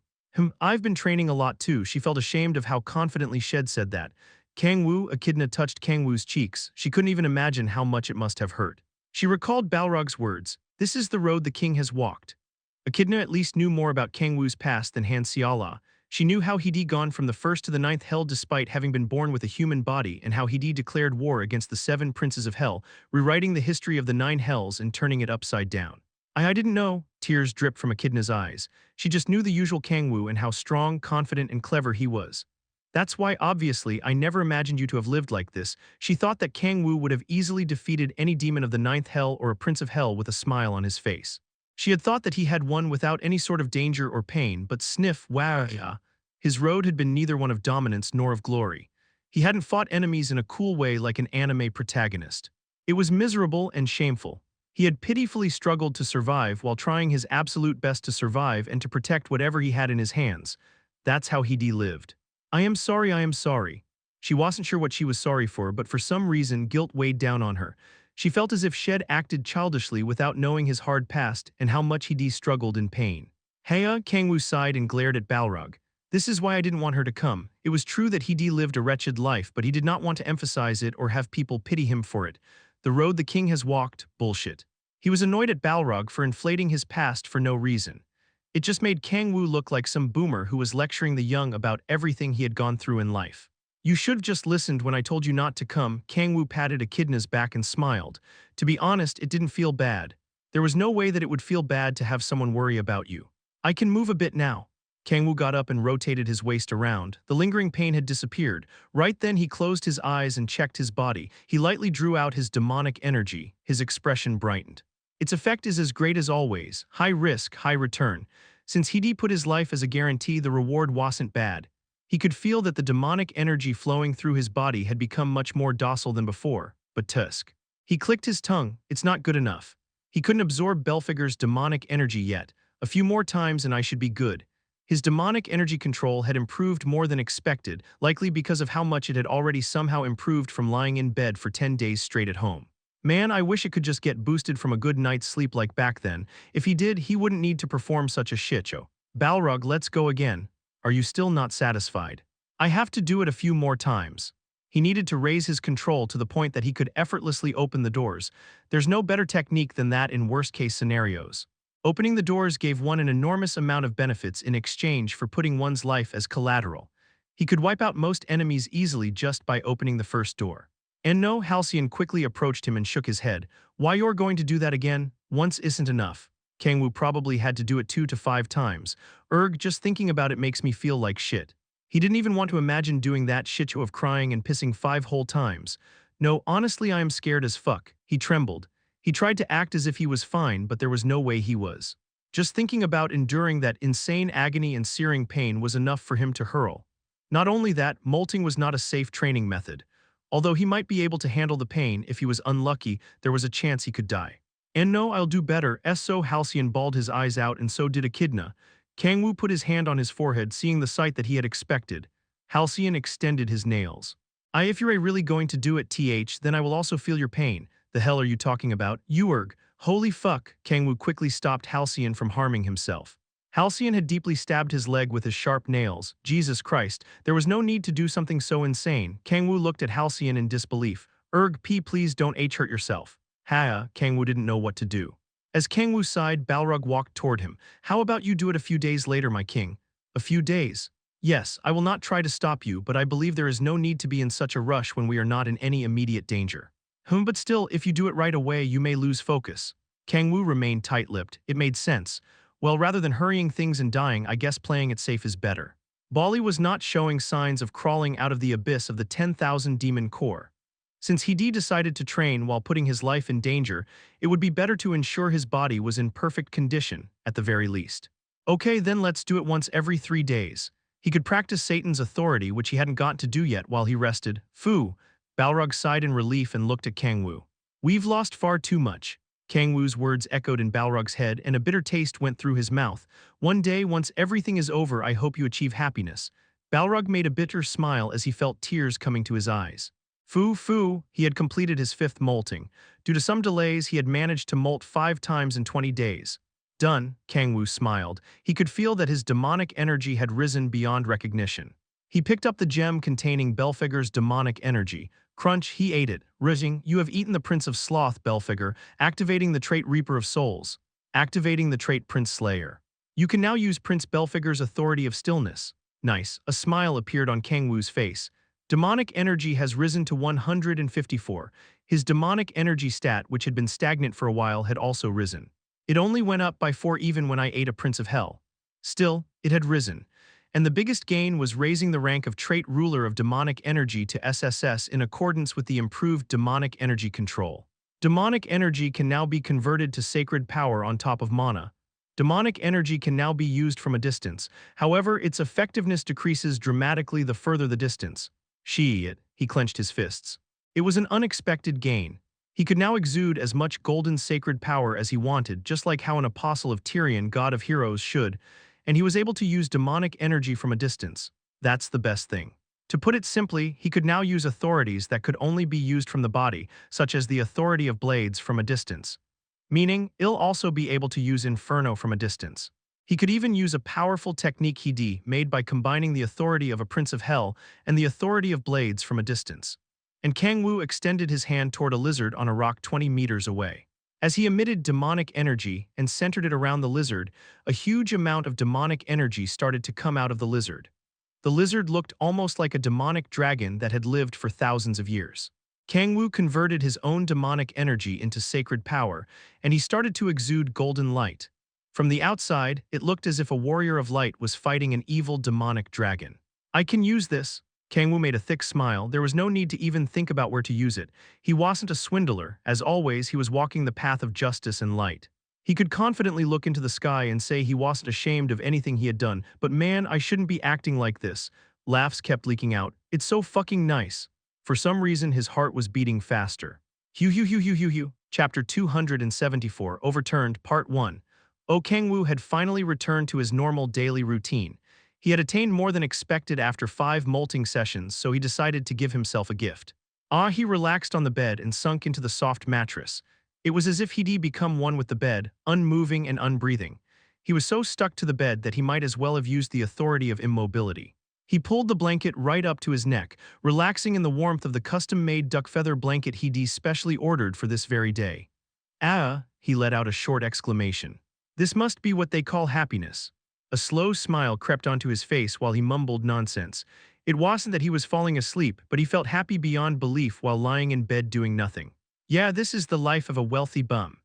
I've been training a lot too. She felt ashamed of how confidently Shed said that. Kang-woo, Echidna touched Kang-woo's cheeks. She couldn't even imagine how much it must have hurt. She recalled Balrog's words, "This is the road the king has walked." Echidna at least knew more about Kang-woo's past than Han Xiala. She knew how he'd gone from the 1st to the 9th hell despite having been born with a human body and how he'd declared war against the 7 princes of hell, rewriting the history of the 9 hells and turning it upside down. I didn't know, tears dripped from Echidna's eyes. She just knew the usual Kang-woo and how strong, confident, and clever he was. That's why, obviously, I never imagined you to have lived like this. She thought that Kang-woo would have easily defeated any demon of the ninth hell or a prince of hell with a smile on his face. She had thought that he had won without any sort of danger or pain, but sniff, wow, yeah. His road had been neither one of dominance nor of glory. He hadn't fought enemies in a cool way like an anime protagonist. It was miserable and shameful. He had pitifully struggled to survive while trying his absolute best to survive and to protect whatever he had in his hands. That's how he lived. I am sorry, I am sorry. She wasn't sure what she was sorry for, but for some reason guilt weighed down on her. She felt as if Shed acted childishly without knowing his hard past and how much he struggled in pain. Heya, Kang-woo sighed and glared at Balrog. This is why I didn't want her to come. It was true that he lived a wretched life, but he did not want to emphasize it or have people pity him for it. The road the king has walked, bullshit. He was annoyed at Balrog for inflating his past for no reason. It just made Kang-woo look like some boomer who was lecturing the young about everything he had gone through in life. You should have just listened when I told you not to come. Kang-woo patted Echidna's back and smiled. To be honest, it didn't feel bad. There was no way that it would feel bad to have someone worry about you. I can move a bit now. Kang-woo got up and rotated his waist around. The lingering pain had disappeared. Right then he closed his eyes and checked his body. He lightly drew out his demonic energy. His expression brightened. Its effect is as great as always. High risk, high return. Since Hidi put his life as a guarantee, the reward wasn't bad. He could feel that the demonic energy flowing through his body had become much more docile than before, but tusk. He clicked his tongue. It's not good enough. He couldn't absorb Belphegor's demonic energy yet. A few more times and I should be good. His demonic energy control had improved more than expected, likely because of how much it had already somehow improved from lying in bed for 10 days straight at home. Man, I wish it could just get boosted from a good night's sleep like back then. If he did, he wouldn't need to perform such a shit show. Balrog, let's go again. Are you still not satisfied? I have to do it a few more times. He needed to raise his control to the point that he could effortlessly open the doors. There's no better technique than that in worst-case scenarios. Opening the doors gave one an enormous amount of benefits in exchange for putting one's life as collateral. He could wipe out most enemies easily just by opening the first door. And no, Halcyon quickly approached him and shook his head. Why you're going to do that again? Once isn't enough. Kang-woo probably had to do it 2 to 5 times. Just thinking about it makes me feel like shit. He didn't even want to imagine doing that shit show of crying and pissing 5 whole times. No, honestly I am scared as fuck. He trembled. He tried to act as if he was fine, but there was no way he was. Just thinking about enduring that insane agony and searing pain was enough for him to hurl. Not only that, molting was not a safe training method. Although he might be able to handle the pain, if he was unlucky, there was a chance he could die. And no, I'll do better. So Halcyon bawled his eyes out and so did Echidna. Kang-woo put his hand on his forehead, seeing the sight that he had expected. Halcyon extended his nails. If you're really going to do it, then I will also feel your pain. The hell are you talking about? Holy fuck. Kang-woo quickly stopped Halcyon from harming himself. Halcyon had deeply stabbed his leg with his sharp nails. Jesus Christ, there was no need to do something so insane. Kang-woo looked at Halcyon in disbelief. Please don't hurt yourself. Kang-woo didn't know what to do. As Kang-woo sighed, Balrog walked toward him. How about you do it a few days later, my king? A few days? Yes, I will not try to stop you, but I believe there is no need to be in such a rush when we are not in any immediate danger. But still, if you do it right away, you may lose focus. Kang-woo remained tight-lipped. It made sense. Well, rather than hurrying things and dying, I guess playing it safe is better. Bali was not showing signs of crawling out of the abyss of the 10,000 demon core. Since Hidi decided to train while putting his life in danger, it would be better to ensure his body was in perfect condition, at the very least. Okay, then let's do it once every 3 days. He could practice Satan's authority, which he hadn't got to do yet while he rested. Phew! Balrog sighed in relief and looked at Kang-woo. We've lost far too much. Kang-woo's words echoed in Balrog's head, and a bitter taste went through his mouth. One day, once everything is over, I hope you achieve happiness. Balrog made a bitter smile as he felt tears coming to his eyes. Foo, he had completed his 5th molting. Due to some delays, he had managed to molt 5 times in 20 days. Done, Kang-woo smiled. He could feel that his demonic energy had risen beyond recognition. He picked up the gem containing Belphegor's demonic energy. Crunch, he ate it. Rizing, you have eaten the Prince of Sloth, Belphegor, activating the trait Reaper of Souls. Activating the trait Prince Slayer. You can now use Prince Belphegor's Authority of Stillness. Nice. A smile appeared on Kang-woo's face. Demonic energy has risen to 154. His demonic energy stat, which had been stagnant for a while, had also risen. It only went up by 4 even when I ate a Prince of Hell. Still, it had risen. and the biggest gain was raising the rank of trait ruler of demonic energy to SSS in accordance with the improved demonic energy control. Demonic energy can now be converted to sacred power on top of mana. Demonic energy can now be used from a distance, however, its effectiveness decreases dramatically the further the distance. He clenched his fists. It was an unexpected gain. He could now exude as much golden sacred power as he wanted, just like how an apostle of Tyrion, god of heroes, should, and he was able to use demonic energy from a distance. That's the best thing. To put it simply, he could now use authorities that could only be used from the body, such as the Authority of Blades, from a distance. Meaning, he'll also be able to use Inferno from a distance. He could even use a powerful technique he made by combining the authority of a Prince of Hell and the Authority of Blades from a distance. And Kang-woo extended his hand toward a lizard on a rock 20 meters away. As he emitted demonic energy and centered it around the lizard, a huge amount of demonic energy started to come out of the lizard. The lizard looked almost like a demonic dragon that had lived for thousands of years. Kang-woo converted his own demonic energy into sacred power, and he started to exude golden light. From the outside, it looked as if a warrior of light was fighting an evil demonic dragon. I can use this. Kang-woo made a thick smile. There was no need to even think about where to use it. He wasn't a swindler. As always, he was walking the path of justice and light. He could confidently look into the sky and say he wasn't ashamed of anything he had done. But man, I shouldn't be acting like this. Laughs kept leaking out. It's so fucking nice. For some reason, his heart was beating faster. Hugh. Chapter 274, Overturned, Part 1. Kang-woo had finally returned to his normal daily routine. He had attained more than expected after 5 molting sessions, so he decided to give himself a gift. He relaxed on the bed and sunk into the soft mattress. It was as if he'd become one with the bed, unmoving and unbreathing. He was so stuck to the bed that he might as well have used the authority of immobility. He pulled the blanket right up to his neck, relaxing in the warmth of the custom-made duck feather blanket he'd specially ordered for this very day. He let out a short exclamation. This must be what they call happiness. A slow smile crept onto his face while he mumbled nonsense. It wasn't that he was falling asleep, but he felt happy beyond belief while lying in bed doing nothing. Yeah, this is the life of a wealthy bum.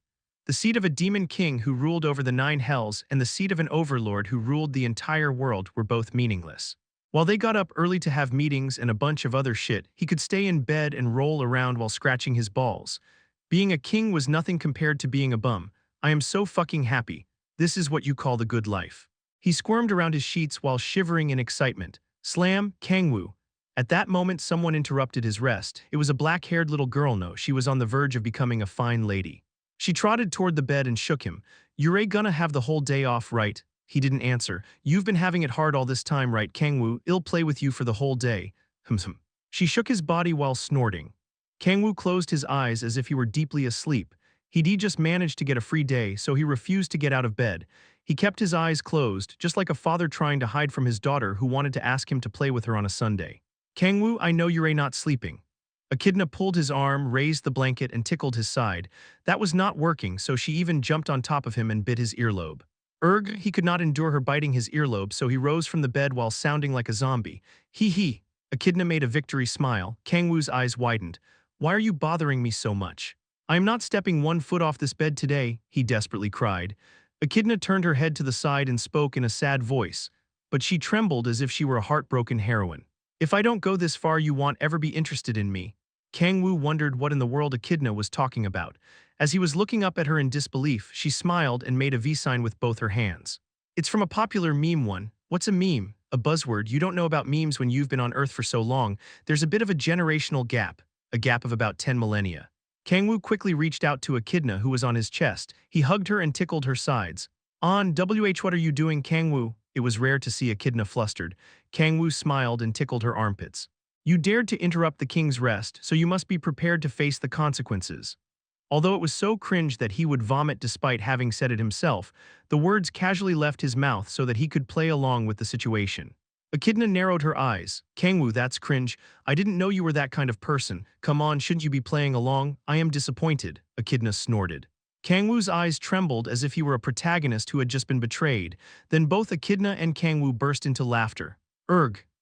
The seat of a demon king who ruled over the 9 hells and the seat of an overlord who ruled the entire world were both meaningless. While they got up early to have meetings and a bunch of other shit, he could stay in bed and roll around while scratching his balls. Being a king was nothing compared to being a bum. I am so fucking happy. This is what you call the good life. He squirmed around his sheets while shivering in excitement. Slam, Kang-woo. At that moment, someone interrupted his rest. It was a black-haired little girl. No, she was on the verge of becoming a fine lady. She trotted toward the bed and shook him. You're gonna have the whole day off, right? He didn't answer. You've been having it hard all this time, right, Kang-woo? I'll play with you for the whole day. She shook his body while snorting. Kang-woo closed his eyes as if he were deeply asleep. He'd just managed to get a free day, so he refused to get out of bed. He kept his eyes closed, just like a father trying to hide from his daughter who wanted to ask him to play with her on a Sunday. Kang-woo, I know you're not sleeping. Echidna pulled his arm, raised the blanket, and tickled his side. That was not working, so she even jumped on top of him and bit his earlobe. He could not endure her biting his earlobe, so he rose from the bed while sounding like a zombie. Hee. Echidna made a victory smile. Kang-woo's eyes widened. Why are you bothering me so much? I am not stepping 1 foot off this bed today, he desperately cried. Echidna turned her head to the side and spoke in a sad voice, but she trembled as if she were a heartbroken heroine. If I don't go this far, you won't ever be interested in me. Kang-woo wondered what in the world Echidna was talking about. As he was looking up at her in disbelief, she smiled and made a V sign with both her hands. It's from a popular meme one. What's a meme? A buzzword. You don't know about memes when you've been on Earth for so long. There's a bit of a generational gap, a gap of about 10 millennia. Kang-woo quickly reached out to Echidna, who was on his chest. He hugged her and tickled her sides. What are you doing, Kang-woo? It was rare to see Echidna flustered. Kang-woo smiled and tickled her armpits. You dared to interrupt the king's rest, so you must be prepared to face the consequences. Although it was so cringe that he would vomit despite having said it himself, the words casually left his mouth so that he could play along with the situation. Echidna narrowed her eyes. Kang-woo, that's cringe. I didn't know you were that kind of person. Come on, shouldn't you be playing along? I am disappointed, Echidna snorted. Kang-woo's eyes trembled as if he were a protagonist who had just been betrayed. Then both Echidna and Kang-woo burst into laughter.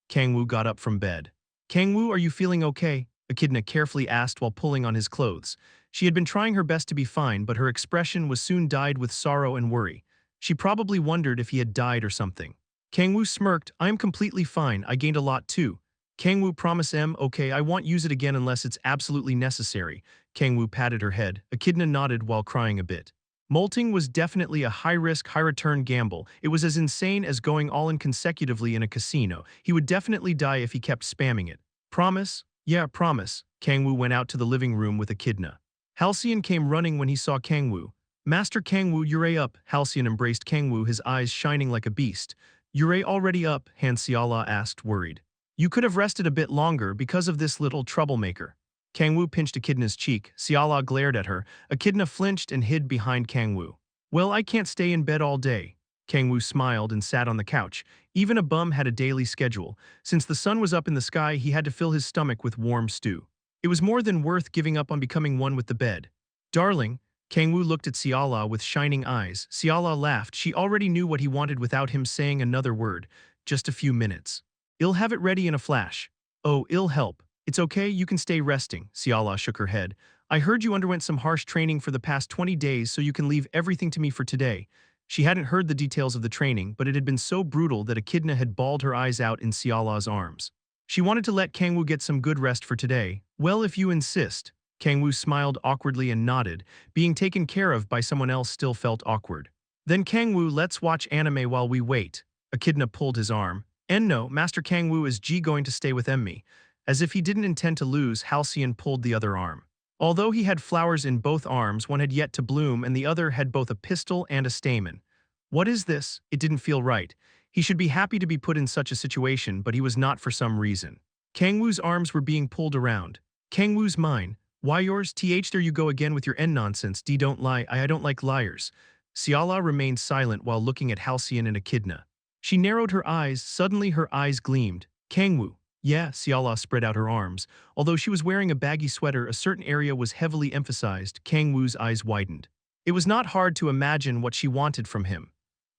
Kang-woo got up from bed. Kang-woo, are you feeling okay? Echidna carefully asked while pulling on his clothes. She had been trying her best to be fine, but her expression was soon dyed with sorrow and worry. She probably wondered if he had died or something. Kang-woo smirked. I am completely fine, I gained a lot too. Kang-woo promise okay, I won't use it again unless it's absolutely necessary. Kang-woo patted her head. Echidna nodded while crying a bit. Molting was definitely a high-risk, high-return gamble. It was as insane as going all in consecutively in a casino. He would definitely die if he kept spamming it. Promise? Yeah, promise. Kang-woo went out to the living room with Echidna. Halcyon came running when he saw Kang-woo. Master Kang-woo, you're up. Halcyon embraced Kang-woo, his eyes shining like a beast. You're already up? Han Xiala asked, worried. You could have rested a bit longer because of this little troublemaker. Kang-woo pinched Echidna's cheek. Xiala glared at her. Echidna flinched and hid behind Kang-woo. Well, I can't stay in bed all day. Kang-woo smiled and sat on the couch. Even a bum had a daily schedule. Since the sun was up in the sky, he had to fill his stomach with warm stew. It was more than worth giving up on becoming one with the bed. Darling, Kang-woo looked at Xiala with shining eyes. Xiala laughed. She already knew what he wanted without him saying another word. Just a few minutes. I'll have it ready in a flash. Oh, it'll help. It's okay, you can stay resting. Xiala shook her head. I heard you underwent some harsh training for the past 20 days, so you can leave everything to me for today. She hadn't heard the details of the training, but it had been so brutal that Echidna had bawled her eyes out in Xiala's arms. She wanted to let Kang-woo get some good rest for today. Well, if you insist. Kang-woo smiled awkwardly and nodded. Being taken care of by someone else still felt awkward. Then Kang-woo, let's watch anime while we wait. Echidna pulled his arm. And no, Master Kang-woo is going to stay with Emmy. As if he didn't intend to lose, Halcyon pulled the other arm. Although he had flowers in both arms, one had yet to bloom and the other had both a pistil and a stamen. What is this? It didn't feel right. He should be happy to be put in such a situation, but he was not for some reason. Kang-woo's arms were being pulled around. Kang-woo's mine. Why yours? There you go again with your end nonsense. Don't lie. I don't like liars. Xiala remained silent while looking at Halcyon and Echidna. She narrowed her eyes. Suddenly her eyes gleamed. Kang-woo. Yeah, Xiala spread out her arms. Although she was wearing a baggy sweater, a certain area was heavily emphasized. Kang-woo's eyes widened. It was not hard to imagine what she wanted from him.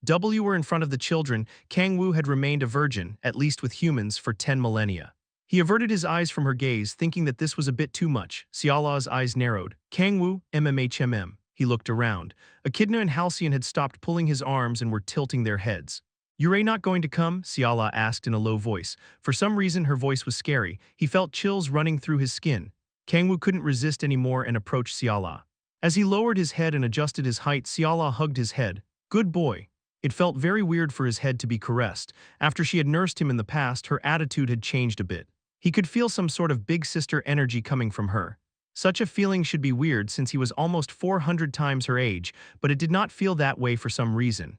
Were in front of the children. Kang-woo had remained a virgin, at least with humans, for 10 millennia. He averted his eyes from her gaze, thinking that this was a bit too much. Xiala's eyes narrowed. Kang-woo, mmhmm. He looked around. Echidna and Halcyon had stopped pulling his arms and were tilting their heads. You're not going to come? Xiala asked in a low voice. For some reason her voice was scary. He felt chills running through his skin. Kang-woo couldn't resist anymore and approached Xiala. As he lowered his head and adjusted his height, Xiala hugged his head. Good boy. It felt very weird for his head to be caressed. After she had nursed him in the past, her attitude had changed a bit. He could feel some sort of big sister energy coming from her. Such a feeling should be weird since he was almost 400 times her age, but it did not feel that way for some reason.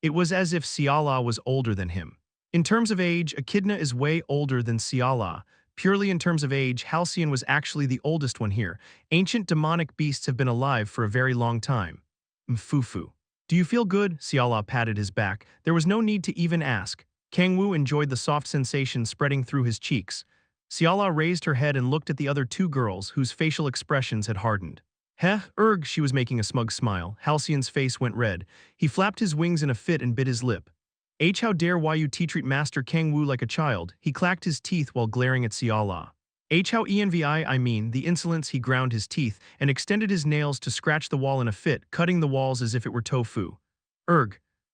It was as if Xiala was older than him. In terms of age, Echidna is way older than Xiala. Purely in terms of age, Halcyon was actually the oldest one here. Ancient demonic beasts have been alive for a very long time. Mfufu. Do you feel good? Xiala patted his back. There was no need to even ask. Kang-woo enjoyed the soft sensation spreading through his cheeks. Xiala raised her head and looked at the other two girls whose facial expressions had hardened. Heh, she was making a smug smile. Halcyon's face went red. He flapped his wings in a fit and bit his lip. How dare you treat Master Kang-woo like a child? He clacked his teeth while glaring at Xiala. How I mean, the insolence. He ground his teeth and extended his nails to scratch the wall in a fit, cutting the walls as if it were tofu.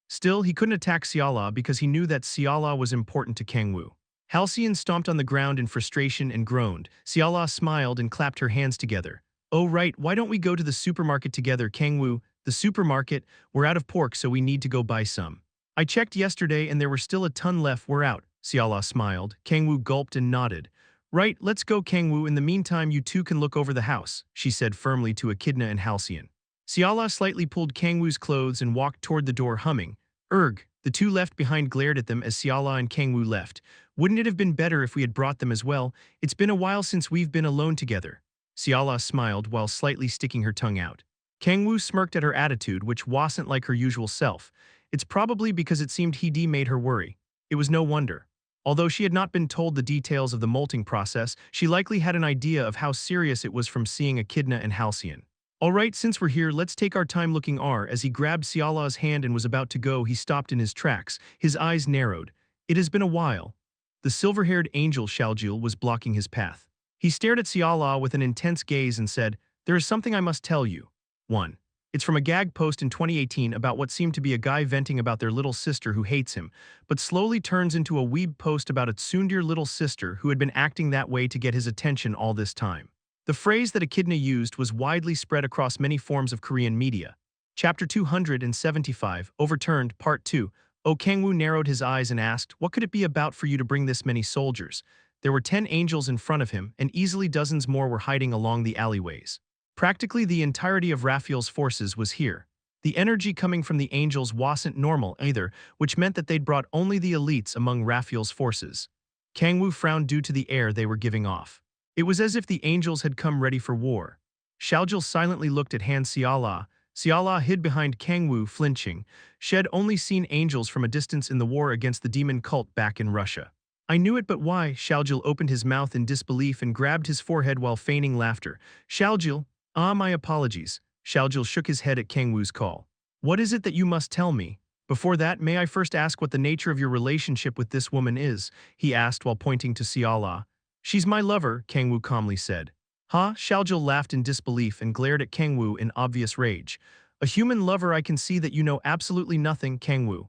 Still, he couldn't attack Xiala because he knew that Xiala was important to Kang-woo. Halcyon stomped on the ground in frustration and groaned. Xiala smiled and clapped her hands together. Oh right, why don't we go to the supermarket together, Kang-woo? The supermarket? We're out of pork, so we need to go buy some. I checked yesterday and there were still a ton left. We're out. Xiala smiled. Kang-woo gulped and nodded. Right, let's go, Kang-woo. In the meantime, you two can look over the house, she said firmly to Echidna and Halcyon. Xiala slightly pulled Kang-woo's clothes and walked toward the door humming. The two left behind glared at them as Xiala and Kang-woo left. Wouldn't it have been better if we had brought them as well? It's been a while since we've been alone together. Xiala smiled while slightly sticking her tongue out. Kang-woo smirked at her attitude, which wasn't like her usual self. It's probably because it seemed he made her worry. It was no wonder. Although she had not been told the details of the molting process, she likely had an idea of how serious it was from seeing Echidna and Halcyon. Alright, since we're here, let's take our time looking. As he grabbed Xiala's hand and was about to go, he stopped in his tracks. His eyes narrowed. It has been a while. The silver-haired angel Shaljil was blocking his path. He stared at Xiala with an intense gaze and said, There is something I must tell you. 1. It's from a gag post in 2018 about what seemed to be a guy venting about their little sister who hates him, but slowly turns into a weeb post about a tsundere little sister who had been acting that way to get his attention all this time. The phrase that Echidna used was widely spread across many forms of Korean media. Chapter 275, Overturned, Part 2. Kang-woo narrowed his eyes and asked, "What could it be about for you to bring this many soldiers?" There were 10 angels in front of him, and easily dozens more were hiding along the alleyways. Practically the entirety of Raphael's forces was here. The energy coming from the angels wasn't normal either, which meant that they'd brought only the elites among Raphael's forces. Kang-woo frowned due to the air they were giving off. It was as if the angels had come ready for war. Xiaojil silently looked at Han Xiala. Xiala hid behind Kang-woo, flinching. She had only seen angels from a distance in the war against the demon cult back in Russia. "I knew it, but why?" Xiaojil opened his mouth in disbelief and grabbed his forehead while feigning laughter. "Xiaojil, my apologies." Xiaojil shook his head at Kang-woo's call. "What is it that you must tell me? Before that, may I first ask what the nature of your relationship with this woman is?" he asked while pointing to Xiala. "She's my lover," Kang-woo calmly said. "Huh?" Xiaojil laughed in disbelief and glared at Kang-woo in obvious rage. "A human lover? I can see that you know absolutely nothing, Kang-woo."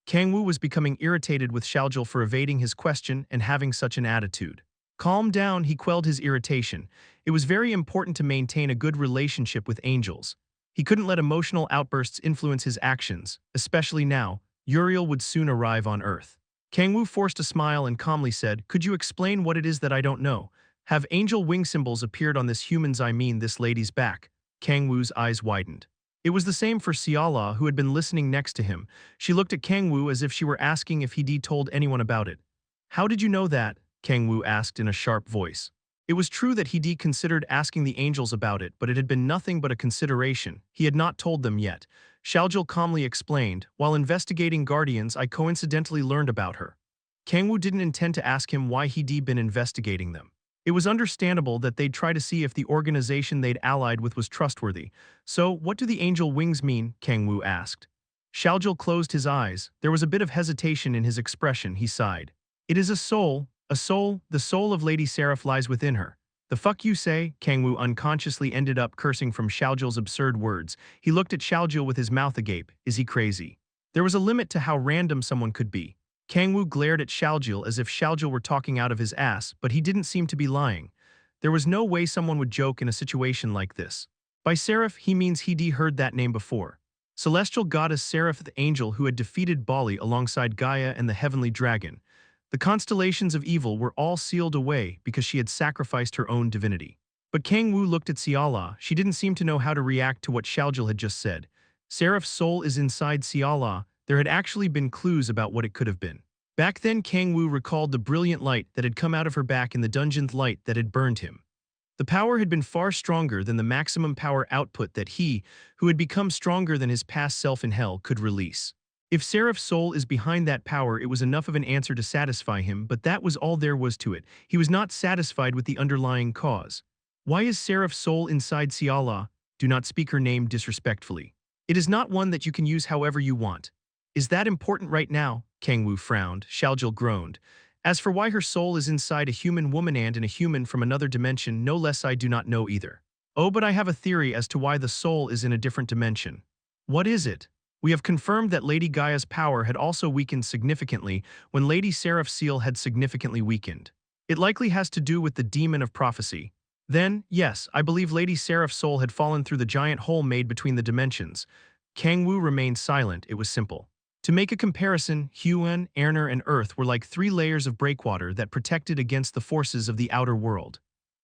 Kang-woo was becoming irritated with Xiaojil for evading his question and having such an attitude. "Calm down," he quelled his irritation. It was very important to maintain a good relationship with angels. He couldn't let emotional outbursts influence his actions, especially now. Uriel would soon arrive on Earth. Kang-woo forced a smile and calmly said, "Could you explain what it is that I don't know? Have angel wing symbols appeared on this this lady's back?" Kang-woo's eyes widened. It was the same for Xiala, who had been listening next to him. She looked at Kang-woo as if she were asking if he'd told anyone about it. "How did you know that?" Kang-woo asked in a sharp voice. It was true that he'd considered asking the angels about it, but it had been nothing but a consideration. He had not told them yet. Xiaojil calmly explained, "While investigating Guardians, I coincidentally learned about her." Kang-woo didn't intend to ask him why he'd been investigating them. It was understandable that they'd try to see if the organization they'd allied with was trustworthy. "So, what do the angel wings mean?" Kang-woo asked. Xiaojil closed his eyes. There was a bit of hesitation in his expression. He sighed. "It is a soul. A soul. The soul of Lady Seraph lies within her." "The fuck you say?" Kang-woo unconsciously ended up cursing from Xiaojil's absurd words. He looked at Xiaojil with his mouth agape. Is he crazy? There was a limit to how random someone could be. Kang-woo glared at Xiaojil as if Xiaojil were talking out of his ass, but he didn't seem to be lying. There was no way someone would joke in a situation like this. By Seraph, he means he'd heard that name before. Celestial goddess Seraph, the angel who had defeated Bali alongside Gaia and the heavenly dragon. The constellations of evil were all sealed away because she had sacrificed her own divinity. But Kang-woo looked at Xiala. She didn't seem to know how to react to what Xiaojil had just said. Seraph's soul is inside Xiala. There had actually been clues about what it could have been. Back then, Kang-woo recalled the brilliant light that had come out of her back in the dungeon's light that had burned him. The power had been far stronger than the maximum power output that he, who had become stronger than his past self in hell, could release. If Seraph's soul is behind that power, it was enough of an answer to satisfy him, but that was all there was to it. He was not satisfied with the underlying cause. Why is Seraph's soul inside Xiala? Do not speak her name disrespectfully. It is not one that you can use however you want. Is that important right now? Kang-woo frowned. Xiaojil groaned. As for why her soul is inside a human woman and in a human from another dimension, no less I do not know either. Oh, but I have a theory as to why the soul is in a different dimension. What is it? We have confirmed that Lady Gaia's power had also weakened significantly when Lady Seraph's seal had significantly weakened. It likely has to do with the demon of prophecy. Then, yes, I believe Lady Seraph's soul had fallen through the giant hole made between the dimensions. Kang-woo remained silent. It was simple. To make a comparison, Huan, Airner, and Earth were like 3 layers of breakwater that protected against the forces of the outer world.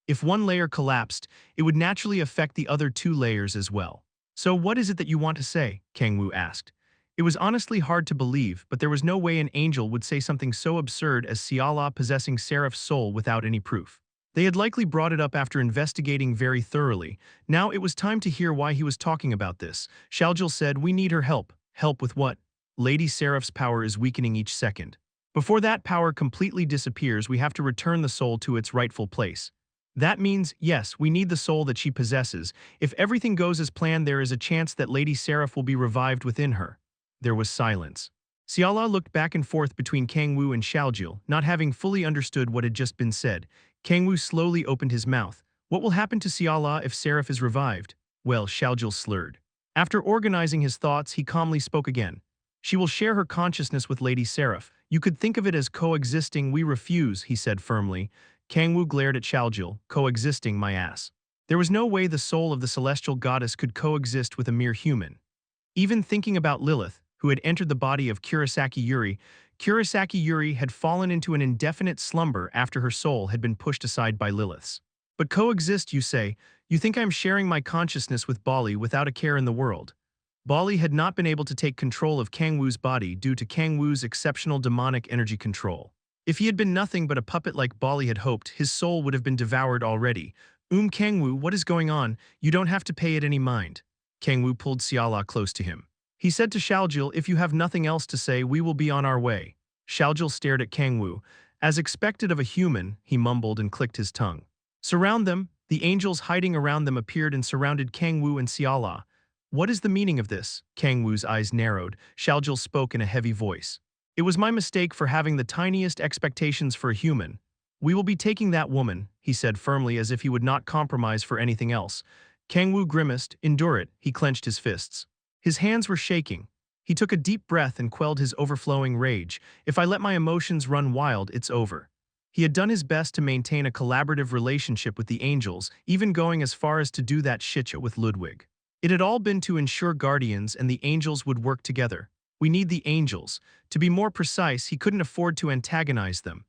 If one layer collapsed, it would naturally affect the other 2 layers as well. "So what is it that you want to say?" Kang-woo asked. It was honestly hard to believe, but there was no way an angel would say something so absurd as Xiala possessing Seraph's soul without any proof. They had likely brought it up after investigating very thoroughly. Now it was time to hear why he was talking about this. Xiaojil said, "We need her help." "Help with what?" "Lady Seraph's power is weakening each second. Before that power completely disappears, we have to return the soul to its rightful place. That means, yes, we need the soul that she possesses. If everything goes as planned, there is a chance that Lady Seraph will be revived within her." There was silence. Xiala looked back and forth between Kang-woo and Xiaojil, not having fully understood what had just been said. Kang-woo slowly opened his mouth. "What will happen to Xiala if Seraph is revived?" "Well," Xiaojil slurred. After organizing his thoughts, he calmly spoke again. She will share her consciousness with Lady Seraph. You could think of it as coexisting. We refuse, he said firmly. Kang-woo glared at Xiaojul. Coexisting, my ass. There was no way the soul of the celestial goddess could coexist with a mere human. Even thinking about Lilith, who had entered the body of Kurosaki Yuri had fallen into an indefinite slumber after her soul had been pushed aside by Lilith's. But coexist, you say? You think I'm sharing my consciousness with Bali without a care in the world? Bali had not been able to take control of Kang-woo's body due to Kang-woo's exceptional demonic energy control. If he had been nothing but a puppet like Bali had hoped, his soul would have been devoured already. Kang-woo, what is going on? You don't have to pay it any mind. Kang-woo pulled Xiala close to him. He said to Xiaojul, if you have nothing else to say, we will be on our way. Xiaojul stared at Kang-woo. As expected of a human, he mumbled and clicked his tongue. Surround them. The angels hiding around them appeared and surrounded Kang-woo and Xiala. What is the meaning of this? Kang-woo's eyes narrowed. Xiaojul spoke in a heavy voice. It was my mistake for having the tiniest expectations for a human. We will be taking that woman, he said firmly as if he would not compromise for anything else. Kang-woo grimaced. Endure it. He clenched his fists. His hands were shaking. He took a deep breath and quelled his overflowing rage. If I let my emotions run wild, it's over. He had done his best to maintain a collaborative relationship with the angels, even going as far as to do that shit with Ludwig. It had all been to ensure guardians and the angels would work together. We need the angels. To be more precise, he couldn't afford to antagonize them.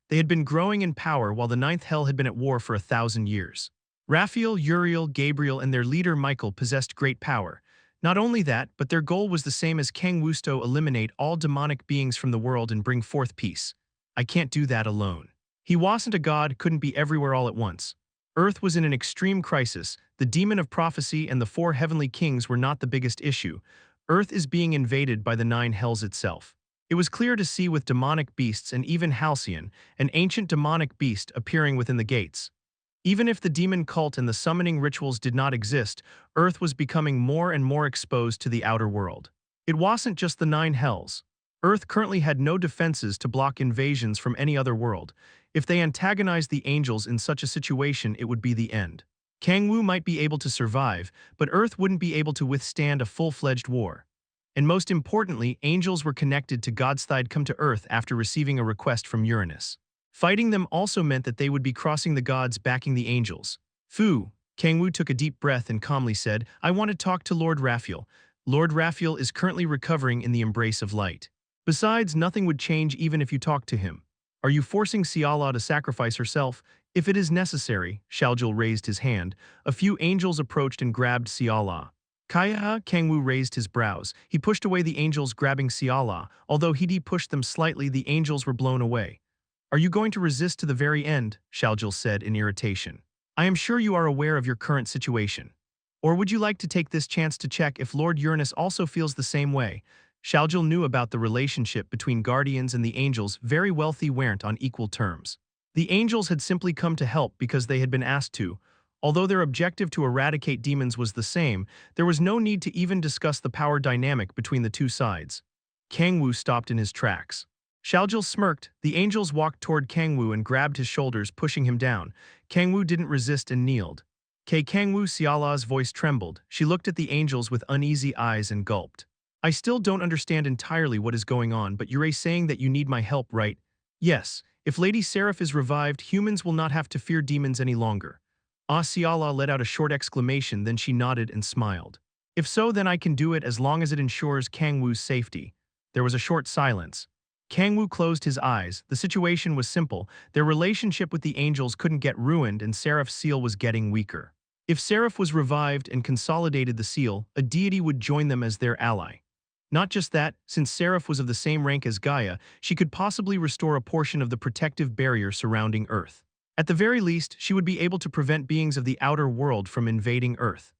They had been growing in power while the ninth hell had been at war for 1,000 years. Raphael, Uriel, Gabriel, and their leader Michael possessed great power. Not only that, but their goal was the same as Kang-woo: eliminate all demonic beings from the world and bring forth peace. I can't do that alone. He wasn't a god, couldn't be everywhere all at once. Earth was in an extreme crisis. The demon of prophecy and the 4 heavenly kings were not the biggest issue. Earth is being invaded by the 9 hells itself. It was clear to see with demonic beasts and even Halcyon, an ancient demonic beast, appearing within the gates. Even if the demon cult and the summoning rituals did not exist, Earth was becoming more and more exposed to the outer world. It wasn't just the 9 hells. Earth currently had no defenses to block invasions from any other world. If they antagonized the angels in such a situation, it would be the end. Kang-woo might be able to survive, but Earth wouldn't be able to withstand a full-fledged war. And most importantly, angels were connected to gods that had come to Earth after receiving a request from Uranus. Fighting them also meant that they would be crossing the gods backing the angels. Fu. Kang-woo took a deep breath and calmly said, I want to talk to Lord Raphael. Lord Raphael is currently recovering in the embrace of light. Besides, nothing would change even if you talked to him. Are you forcing Xiala to sacrifice herself? If it is necessary, Xiaojul raised his hand. A few angels approached and grabbed Xiala. Kaya, Kang-woo raised his brows. He pushed away the angels, grabbing Xiala. Although he pushed them slightly, the angels were blown away. Are you going to resist to the very end? Xiaojul said in irritation. I am sure you are aware of your current situation. Or would you like to take this chance to check if Lord Uranus also feels the same way? Xiaojul knew about the relationship between guardians and the angels. Very wealthy weren't on equal terms. The angels had simply come to help because they had been asked to. Although their objective to eradicate demons was the same, there was no need to even discuss the power dynamic between the two sides. Kang-woo stopped in his tracks. Xiaojul smirked. The angels walked toward Kang-woo and grabbed his shoulders, pushing him down. Kang-woo didn't resist and kneeled. Kang-woo, Xiala's voice trembled. She looked at the angels with uneasy eyes and gulped. I still don't understand entirely what is going on, but you're saying that you need my help, right? Yes. If Lady Seraph is revived, humans will not have to fear demons any longer. Xiala let out a short exclamation, then she nodded and smiled. If so, then I can do it as long as it ensures Kang-woo's safety. There was a short silence. Kang-woo closed his eyes. The situation was simple. Their relationship with the angels couldn't get ruined and Seraph's seal was getting weaker. If Seraph was revived and consolidated the seal, a deity would join them as their ally. Not just that, since Seraph was of the same rank as Gaia, she could possibly restore a portion of the protective barrier surrounding Earth. At the very least, she would be able to prevent beings of the outer world from invading Earth.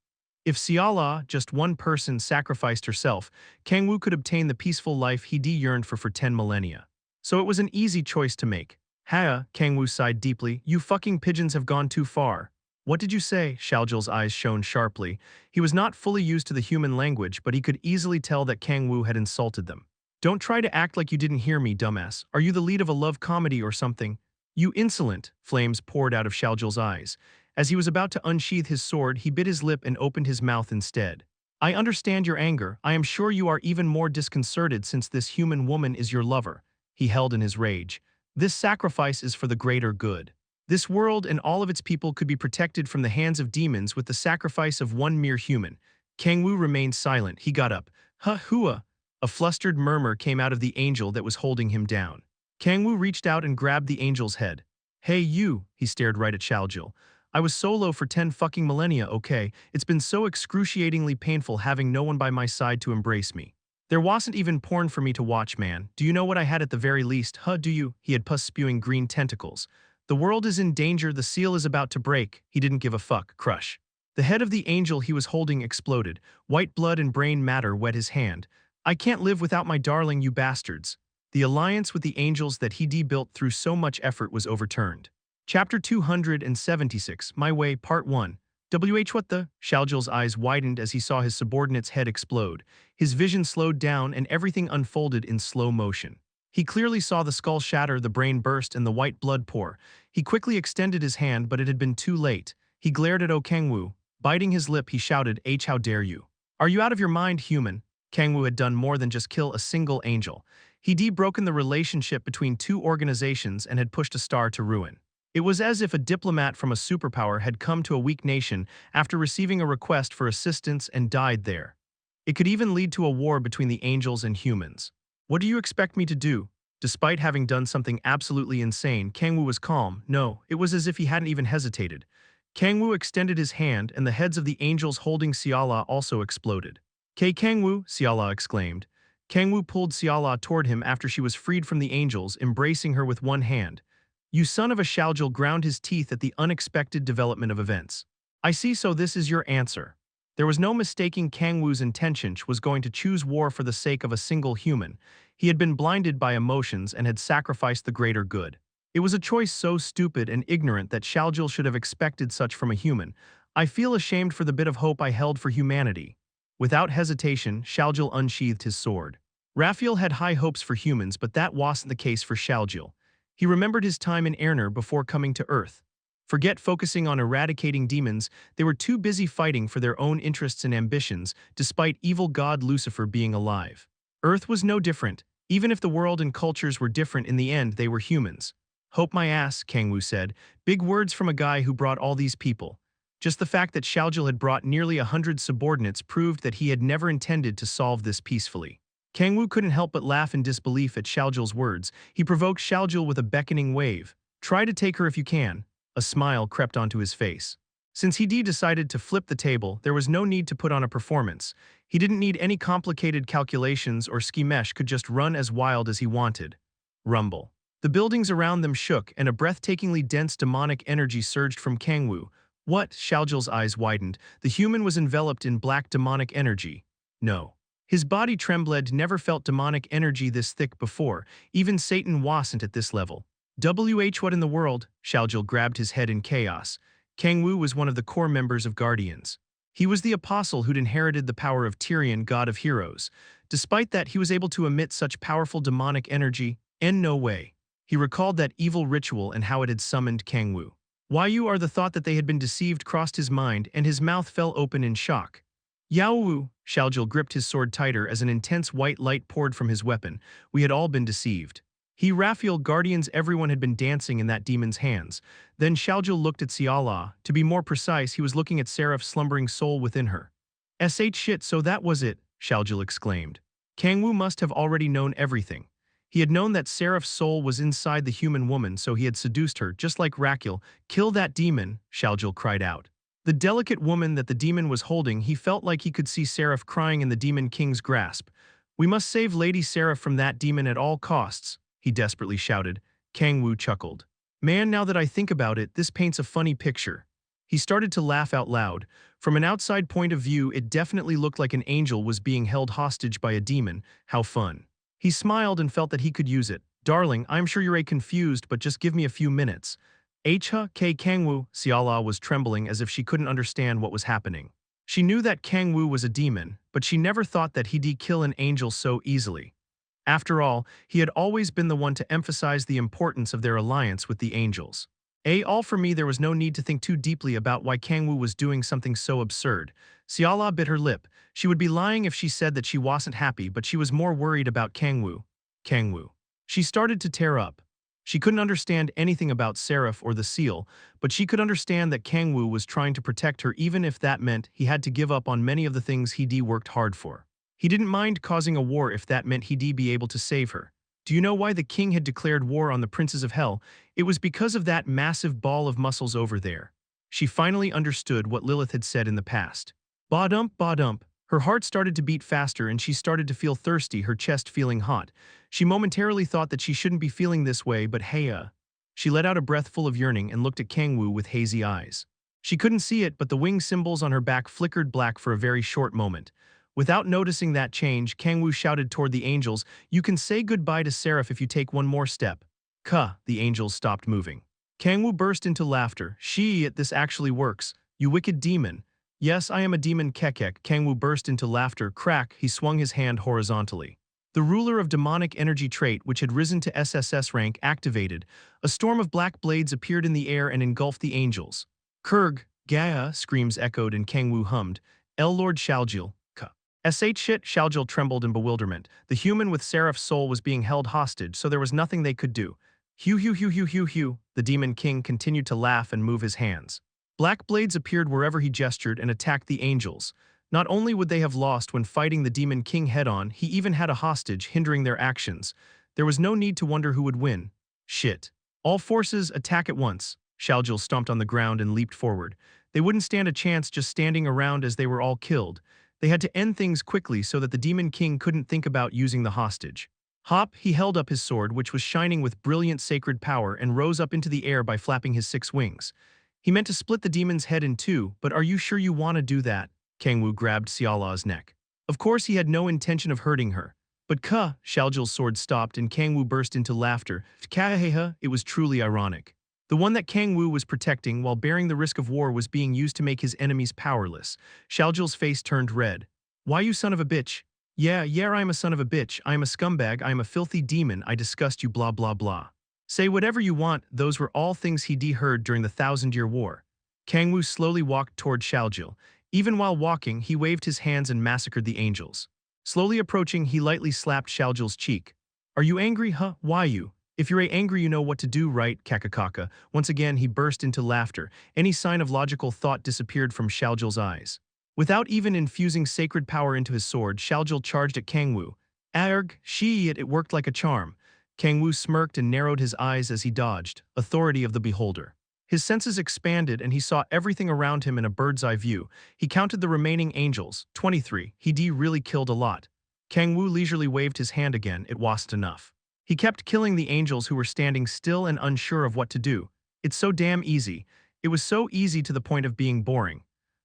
If Xiala, just one person, sacrificed herself, Kang-woo could obtain the peaceful life he yearned for 10 millennia. So it was an easy choice to make. Kang-woo sighed deeply. You fucking pigeons have gone too far. What did you say? Xiaojul's eyes shone sharply. He was not fully used to the human language, but he could easily tell that Kang-woo had insulted them. Don't try to act like you didn't hear me, dumbass. Are you the lead of a love comedy or something? You insolent! Flames poured out of Xiaojul's eyes. As he was about to unsheath his sword, he bit his lip and opened his mouth instead. I understand your anger. I am sure you are even more disconcerted since this human woman is your lover. He held in his rage. This sacrifice is for the greater good. This world and all of its people could be protected from the hands of demons with the sacrifice of one mere human. Kang-woo remained silent. He got up. Hua! A flustered murmur came out of the angel that was holding him down. Kang-woo reached out and grabbed the angel's head. Hey you, he stared right at Xiaojil. I was solo for 10 fucking millennia, okay? It's been so excruciatingly painful having no one by my side to embrace me. There wasn't even porn for me to watch, man. Do you know what I had at the very least? Do you? He had pus-spewing green tentacles. The world is in danger, the seal is about to break. He didn't give a fuck. Crush. The head of the angel he was holding exploded. White blood and brain matter wet his hand. I can't live without my darling, you bastards. The alliance with the angels that he built through so much effort was overturned. Chapter 276, My Way, Part 1. What the? Xiaojil's eyes widened as he saw his subordinate's head explode. His vision slowed down and everything unfolded in slow motion. He clearly saw the skull shatter, the brain burst, and the white blood pour. He quickly extended his hand, but it had been too late. He glared at Kang-woo. Biting his lip, he shouted, H, how dare you? Are you out of your mind, human? Kang-woo had done more than just kill a single angel. He'd broken the relationship between two organizations and had pushed a star to ruin. It was as if a diplomat from a superpower had come to a weak nation after receiving a request for assistance and died there. It could even lead to a war between the angels and humans. What do you expect me to do? Despite having done something absolutely insane, Kang-woo was calm. No, it was as if he hadn't even hesitated. Kang-woo extended his hand and the heads of the angels holding Xiala also exploded. Kang-woo, Xiala exclaimed. Kang-woo pulled Xiala toward him after she was freed from the angels, embracing her with one hand. You son of a Xiaojil ground his teeth at the unexpected development of events. I see, so this is your answer. There was no mistaking Kang-woo's intention was going to choose war for the sake of a single human. He had been blinded by emotions and had sacrificed the greater good. It was a choice so stupid and ignorant that Xiaojil should have expected such from a human. I feel ashamed for the bit of hope I held for humanity. Without hesitation, Xiaojil unsheathed his sword. Raphael had high hopes for humans, but that wasn't the case for Xiaojil. He remembered his time in Erner before coming to Earth. Forget focusing on eradicating demons, they were too busy fighting for their own interests and ambitions, despite evil god Lucifer being alive. Earth was no different. Even if the world and cultures were different, in the end they were humans. Hope my ass, Kang-woo said. Big words from a guy who brought all these people. Just the fact that Xiaojil had brought nearly 100 subordinates proved that he had never intended to solve this peacefully. Kang-woo couldn't help but laugh in disbelief at Xiaojil's words. He provoked Xiaojil with a beckoning wave. Try to take her if you can. A smile crept onto his face. Since he decided to flip the table, there was no need to put on a performance. He didn't need any complicated calculations, or Skimesh could just run as wild as he wanted. Rumble. The buildings around them shook, and a breathtakingly dense demonic energy surged from Kang-woo. What? Xiaojil's eyes widened. The human was enveloped in black demonic energy. No. His body trembled, never felt demonic energy this thick before. Even Satan wasn't at this level. What in the world? Xiaojil grabbed his head in chaos. Kang-woo was one of the core members of Guardians. He was the apostle who'd inherited the power of Tyrion, god of heroes. Despite that, he was able to emit such powerful demonic energy. No way. He recalled that evil ritual and how it had summoned Kang-woo. Why you are the thought that they had been deceived crossed his mind, and his mouth fell open in shock. Yaowu, Xiaojil gripped his sword tighter as an intense white light poured from his weapon. We had all been deceived. Raphael, Guardians, everyone had been dancing in that demon's hands. Then Xiaojil looked at Xiala. To be more precise, he was looking at Seraph's slumbering soul within her. Shit, so that was it, Xiaojil exclaimed. Kang-woo must have already known everything. He had known that Seraph's soul was inside the human woman, so he had seduced her, just like Raphael. Kill that demon, Xiaojil cried out. The delicate woman that the demon was holding, he felt like he could see Seraph crying in the demon king's grasp. We must save Lady Seraph from that demon at all costs, he desperately shouted. Kang-woo chuckled. Man, now that I think about it, this paints a funny picture. He started to laugh out loud. From an outside point of view, it definitely looked like an angel was being held hostage by a demon. How fun. He smiled and felt that he could use it. Darling, I'm sure you're confused, but just give me a few minutes. Kang-woo, Xiala was trembling as if she couldn't understand what was happening. She knew that Kang-woo was a demon, but she never thought that he'd kill an angel so easily. After all, he had always been the one to emphasize the importance of their alliance with the angels. All for me there was no need to think too deeply about why Kang-woo was doing something so absurd. Siala bit her lip. She would be lying if she said that she wasn't happy, but she was more worried about Kang-woo. Kang-woo. She started to tear up. She couldn't understand anything about xperrif or the seal, but she could understand that Kang-woo was trying to protect her even if that meant he had to give up on many of the things he'd worked hard for. He didn't mind causing a war if that meant he'd be able to save her. Do you know why the king had declared war on the princes of hell? It was because of that massive ball of muscles over there. She finally understood what Lilith had said in the past. Ba-dump, ba-dump. Her heart started to beat faster and she started to feel thirsty, her chest feeling hot. She momentarily thought that she shouldn't be feeling this way, but She let out a breath full of yearning and looked at Kang-woo with hazy eyes. She couldn't see it, but the wing symbols on her back flickered black for a very short moment. Without noticing that change, Kang-woo shouted toward the angels, "You can say goodbye to xperrif if you take one more step." The angels stopped moving. Kang-woo burst into laughter. This actually works. You wicked demon. Yes, I am a demon kekek. Kang-woo burst into laughter. Crack, he swung his hand horizontally. The ruler of demonic energy trait, which had risen to SSS rank, activated. A storm of black blades appeared in the air and engulfed the angels. Kurg, Gaia, screams echoed and Kang-woo hummed. El Lord Shaljil. Shit, Shaljil trembled in bewilderment. The human with xperrif's soul was being held hostage, so there was nothing they could do. Hew. The demon king continued to laugh and move his hands. Black blades appeared wherever he gestured and attacked the angels. Not only would they have lost when fighting the demon king head-on, he even had a hostage hindering their actions. There was no need to wonder who would win. Shit. All forces, attack at once. Shaljil stomped on the ground and leaped forward. They wouldn't stand a chance just standing around as they were all killed. They had to end things quickly so that the demon king couldn't think about using the hostage. Hop, he held up his sword, which was shining with brilliant sacred power, and rose up into the air by flapping his 6 wings. He meant to split the demon's head in two, but are you sure you want to do that? Kang-woo grabbed Siala's neck. Of course he had no intention of hurting her. But Shaljil's sword stopped and Kang-woo burst into laughter. It was truly ironic. The one that Kang-woo was protecting while bearing the risk of war was being used to make his enemies powerless. Shaljil's face turned red. Why, you son of a bitch? Yeah, I'm a son of a bitch. I'm a scumbag. I'm a filthy demon. I disgust you, blah blah blah. Say whatever you want. Those were all things he'd heard during the 1,000-year war. Kang-woo slowly walked toward Shaljil. Even while walking, he waved his hands and massacred the angels. Slowly approaching, he lightly slapped Shaljil's cheek. Are you angry, Why you? If you're angry, you know what to do, right? Kakakaka. Once again, he burst into laughter. Any sign of logical thought disappeared from Shaljil's eyes. Without even infusing sacred power into his sword, Shaljil charged at Kang-woo. It worked like a charm. Kang-woo smirked and narrowed his eyes as he dodged. Authority of the beholder. His senses expanded and he saw everything around him in a bird's-eye view. He counted the remaining angels, 23. He really killed a lot. Kang-woo leisurely waved his hand again. It wasn't enough. He kept killing the angels who were standing still and unsure of what to do. It's so damn easy. It was so easy to the point of being boring.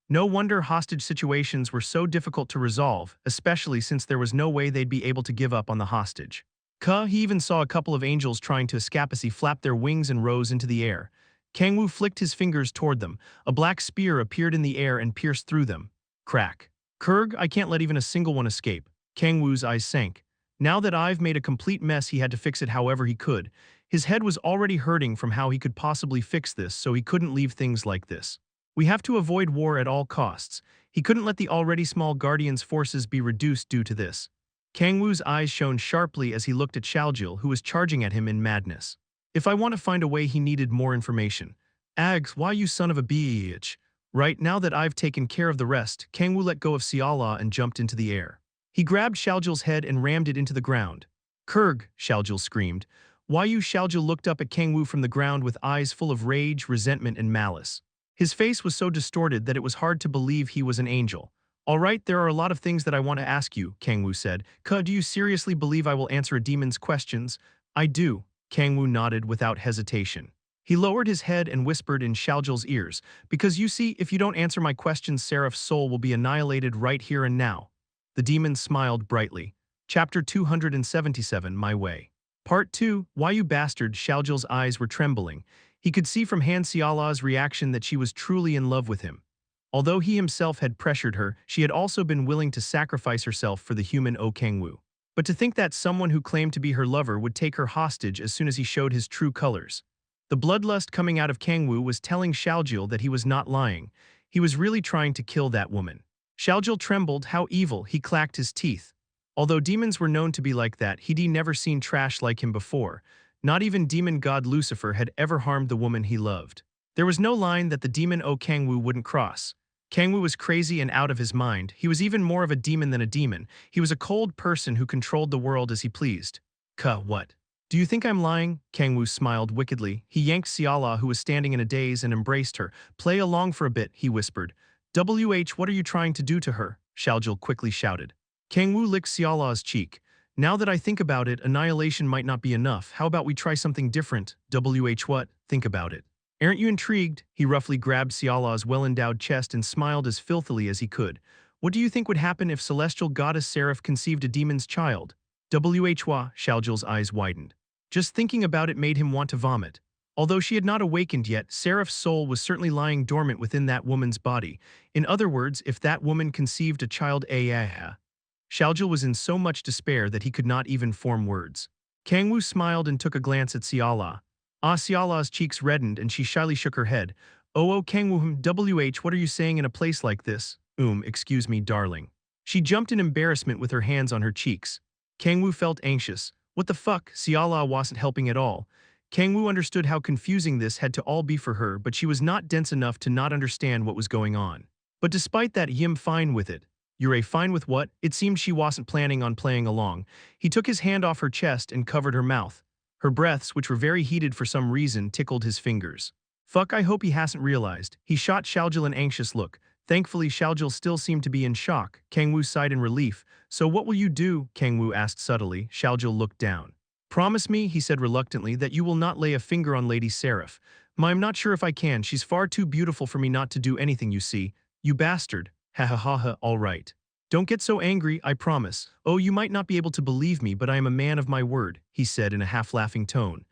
No wonder hostage situations were so difficult to resolve, especially since there was no way they'd be able to give up on the hostage. He even saw a couple of angels trying to escape as he flapped their wings and rose into the air. Kang-woo flicked his fingers toward them. A black spear appeared in the air and pierced through them. Crack. Kurg, I can't let even a single one escape. Kang-woo's eyes sank. Now that I've made a complete mess, he had to fix it however he could. His head was already hurting from how he could possibly fix this, so he couldn't leave things like this. We have to avoid war at all costs. He couldn't let the already small Guardian's forces be reduced due to this. Kang-woo's eyes shone sharply as he looked at Shaljil, who was charging at him in madness. If I want to find a way, he needed more information. Ags, why you son of a bitch? Right, now that I've taken care of the rest, Kang-woo let go of Siala and jumped into the air. He grabbed Shaljil's head and rammed it into the ground. Kurg, Shaljil screamed. Why you? Shaljil looked up at Kang-woo from the ground with eyes full of rage, resentment, and malice. His face was so distorted that it was hard to believe he was an angel. All right, there are a lot of things that I want to ask you, Kang-woo said. Do you seriously believe I will answer a demon's questions? I do. Kang-woo nodded without hesitation. He lowered his head and whispered in Shaljil's ears, because you see, if you don't answer my questions, xperrif's soul will be annihilated right here and now. The demon smiled brightly. Chapter 277, My Way. Part 2, Why You Bastard? Shaljil's eyes were trembling. He could see from Han Siala's reaction that she was truly in love with him. Although he himself had pressured her, she had also been willing to sacrifice herself for the human Kang-woo. But to think that someone who claimed to be her lover would take her hostage as soon as he showed his true colors. The bloodlust coming out of Kang-woo was telling Xiaojil that he was not lying. He was really trying to kill that woman. Xiaojil trembled. How evil, he clacked his teeth. Although demons were known to be like that, he'd never seen trash like him before. Not even demon god Lucifer had ever harmed the woman he loved. There was no line that the demon Kang-woo wouldn't cross. Kang-woo was crazy and out of his mind. He was even more of a demon than a demon. He was a cold person who controlled the world as he pleased. What? Do you think I'm lying? Kang-woo smiled wickedly. He yanked Xiala, who was standing in a daze, and embraced her. Play along for a bit, he whispered. What are you trying to do to her? Xiaojil quickly shouted. Kang-woo licked Xiala's cheek. Now that I think about it, annihilation might not be enough. How about we try something different? What? Think about it. Aren't you intrigued? He roughly grabbed Xiala's well-endowed chest and smiled as filthily as he could. What do you think would happen if celestial goddess Seraph conceived a demon's child? Xiaojil's eyes widened. Just thinking about it made him want to vomit. Although she had not awakened yet, Seraph's soul was certainly lying dormant within that woman's body. In other words, if that woman conceived a child, Xiaojil was in so much despair that he could not even form words. Kang-woo smiled and took a glance at Xiala. Xiala's cheeks reddened and she shyly shook her head. Kang-woo, what are you saying in a place like this? Excuse me, darling. She jumped in embarrassment with her hands on her cheeks. Kang-woo felt anxious. What the fuck? Xiala wasn't helping at all. Kang-woo understood how confusing this had to all be for her, but she was not dense enough to not understand what was going on. But despite that, Yim fine with it. You're fine with what? It seemed she wasn't planning on playing along. He took his hand off her chest and covered her mouth. Her breaths, which were very heated for some reason, tickled his fingers. Fuck, I hope he hasn't realized. He shot Xiaojil an anxious look. Thankfully, Xiaojil still seemed to be in shock. Kang-woo sighed in relief. So what will you do? Kang-woo asked subtly. Xiaojil looked down. Promise me, he said reluctantly, that you will not lay a finger on Lady Seraph. I'm not sure if I can. She's far too beautiful for me not to do anything, you see. You bastard. Ha ha ha ha, all right. Don't get so angry, I promise. Oh, you might not be able to believe me, but I am a man of my word, he said in a half-laughing tone.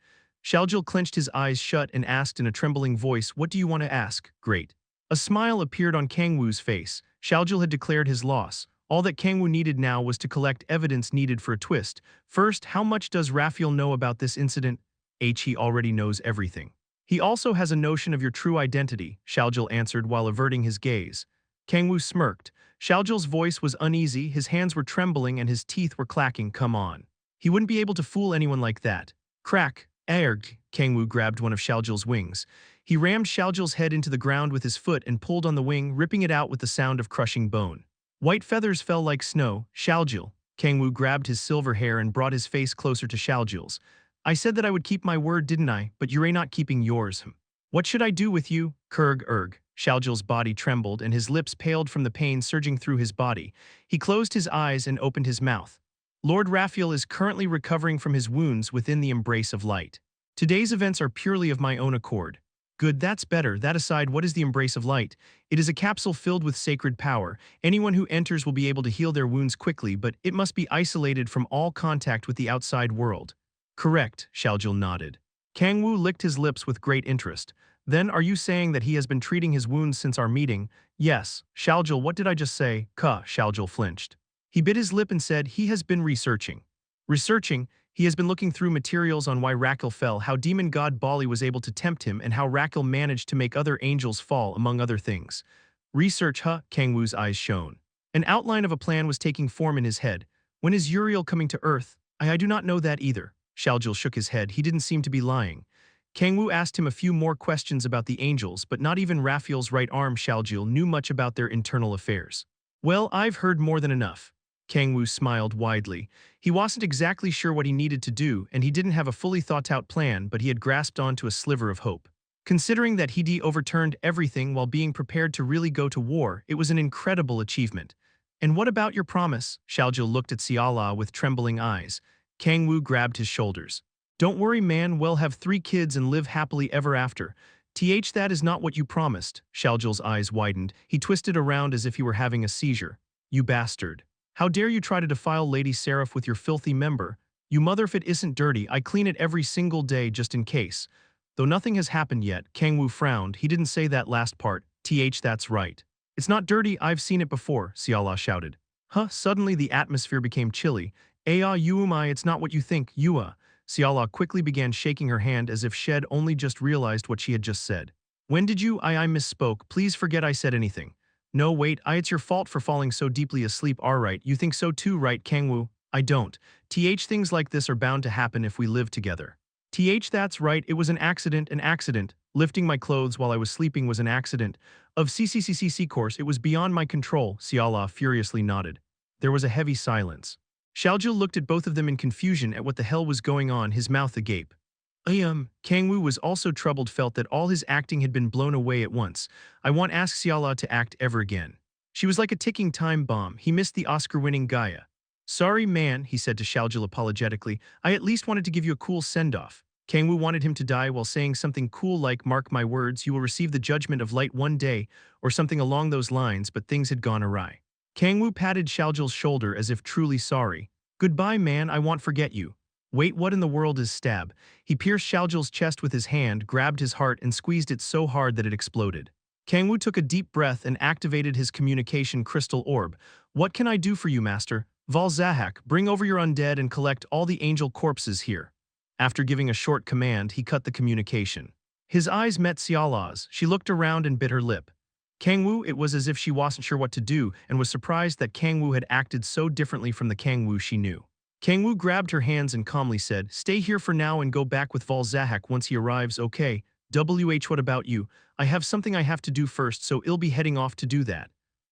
Xiaojil clenched his eyes shut and asked in a trembling voice, what do you want to ask? Great. A smile appeared on Kang-woo's face. Xiaojil had declared his loss. All that Kang-woo needed now was to collect evidence needed for a twist. First, how much does Raphael know about this incident? He already knows everything. He also has a notion of your true identity, Xiaojil answered while averting his gaze. Kang-woo smirked. Xiaojil's voice was uneasy, his hands were trembling, and his teeth were clacking. Come on. He wouldn't be able to fool anyone like that. Crack. Erg. Kang-woo grabbed one of Xiaojil's wings. He rammed Xiaojil's head into the ground with his foot and pulled on the wing, ripping it out with the sound of crushing bone. White feathers fell like snow. Xiaojil. Kang-woo grabbed his silver hair and brought his face closer to Xiaojil's. I said that I would keep my word, didn't I? But you're not keeping yours. What should I do with you? Erg. Xiaojil's body trembled and his lips paled from the pain surging through his body. He closed his eyes and opened his mouth. Lord Raphael is currently recovering from his wounds within the embrace of light. Today's events are purely of my own accord. Good, that's better. That aside, what is the embrace of light? It is a capsule filled with sacred power. Anyone who enters will be able to heal their wounds quickly, but it must be isolated from all contact with the outside world. Correct, Xiaojil nodded. Kang-woo licked his lips with great interest. Then are you saying that he has been treating his wounds since our meeting? Yes. Xiaojil, what did I just say? Xiaojil flinched. He bit his lip and said he has been researching. Researching? He has been looking through materials on why Raquel fell, how demon god Bali was able to tempt him, and how Raquel managed to make other angels fall, among other things. Research, Kang-woo's eyes shone. An outline of a plan was taking form in his head. When is Uriel coming to Earth? I do not know that either. Xiaojil shook his head. He didn't seem to be lying. Kang-woo asked him a few more questions about the angels, but not even Raphael's right arm Xiaojil knew much about their internal affairs. Well, I've heard more than enough. Kang-woo smiled widely. He wasn't exactly sure what he needed to do, and he didn't have a fully thought-out plan, but he had grasped onto a sliver of hope. Considering that he overturned everything while being prepared to really go to war, it was an incredible achievement. And what about your promise? Xiaojil looked at Xiala with trembling eyes. Kang-woo grabbed his shoulders. Don't worry, man, we'll have 3 kids and live happily ever after. That is not what you promised. Xiaojil's eyes widened. He twisted around as if he were having a seizure. You bastard. How dare you try to defile Lady Seraph with your filthy member? You mother, if it isn't dirty, I clean it every single day just in case. Though nothing has happened yet, Kang-woo frowned. He didn't say that last part. That's right. It's not dirty, I've seen it before, Xiala shouted. Suddenly the atmosphere became chilly. It's not what you think, Yua. Siala quickly began shaking her hand as if Shed only just realized what she had just said. When did you? I misspoke. Please forget I said anything. No, wait, it's your fault for falling so deeply asleep. Alright, you think so too, right, Kang-woo? I don't. Things like this are bound to happen if we live together. That's right, it was an accident, an accident. Lifting my clothes while I was sleeping was an accident. Of CCCCC course, it was beyond my control, Siala furiously nodded. There was a heavy silence. Shaljil looked at both of them in confusion at what the hell was going on, his mouth agape. Kang-woo was also troubled, felt that all his acting had been blown away at once. I won't ask Siala to act ever again. She was like a ticking time bomb. He missed the Oscar-winning Gaia. Sorry, man, he said to Shaljil apologetically. I at least wanted to give you a cool send-off. Kang-woo wanted him to die while saying something cool like, mark my words, you will receive the judgment of light one day, or something along those lines, but things had gone awry. Kang-woo patted Shaljil's shoulder as if truly sorry. Goodbye, man, I won't forget you. Wait, what in the world is stab? He pierced Shaljil's chest with his hand, grabbed his heart, and squeezed it so hard that it exploded. Kang-woo took a deep breath and activated his communication crystal orb. What can I do for you, master? Valzahak, bring over your undead and collect all the angel corpses here. After giving a short command, he cut the communication. His eyes met Siala's. She looked around and bit her lip. Kang-woo, it was as if she wasn't sure what to do and was surprised that Kang-woo had acted so differently from the Kang-woo she knew. Kang-woo grabbed her hands and calmly said, stay here for now and go back with Valzahak once he arrives, okay? What about you? I have something I have to do first, so I'll be heading off to do that.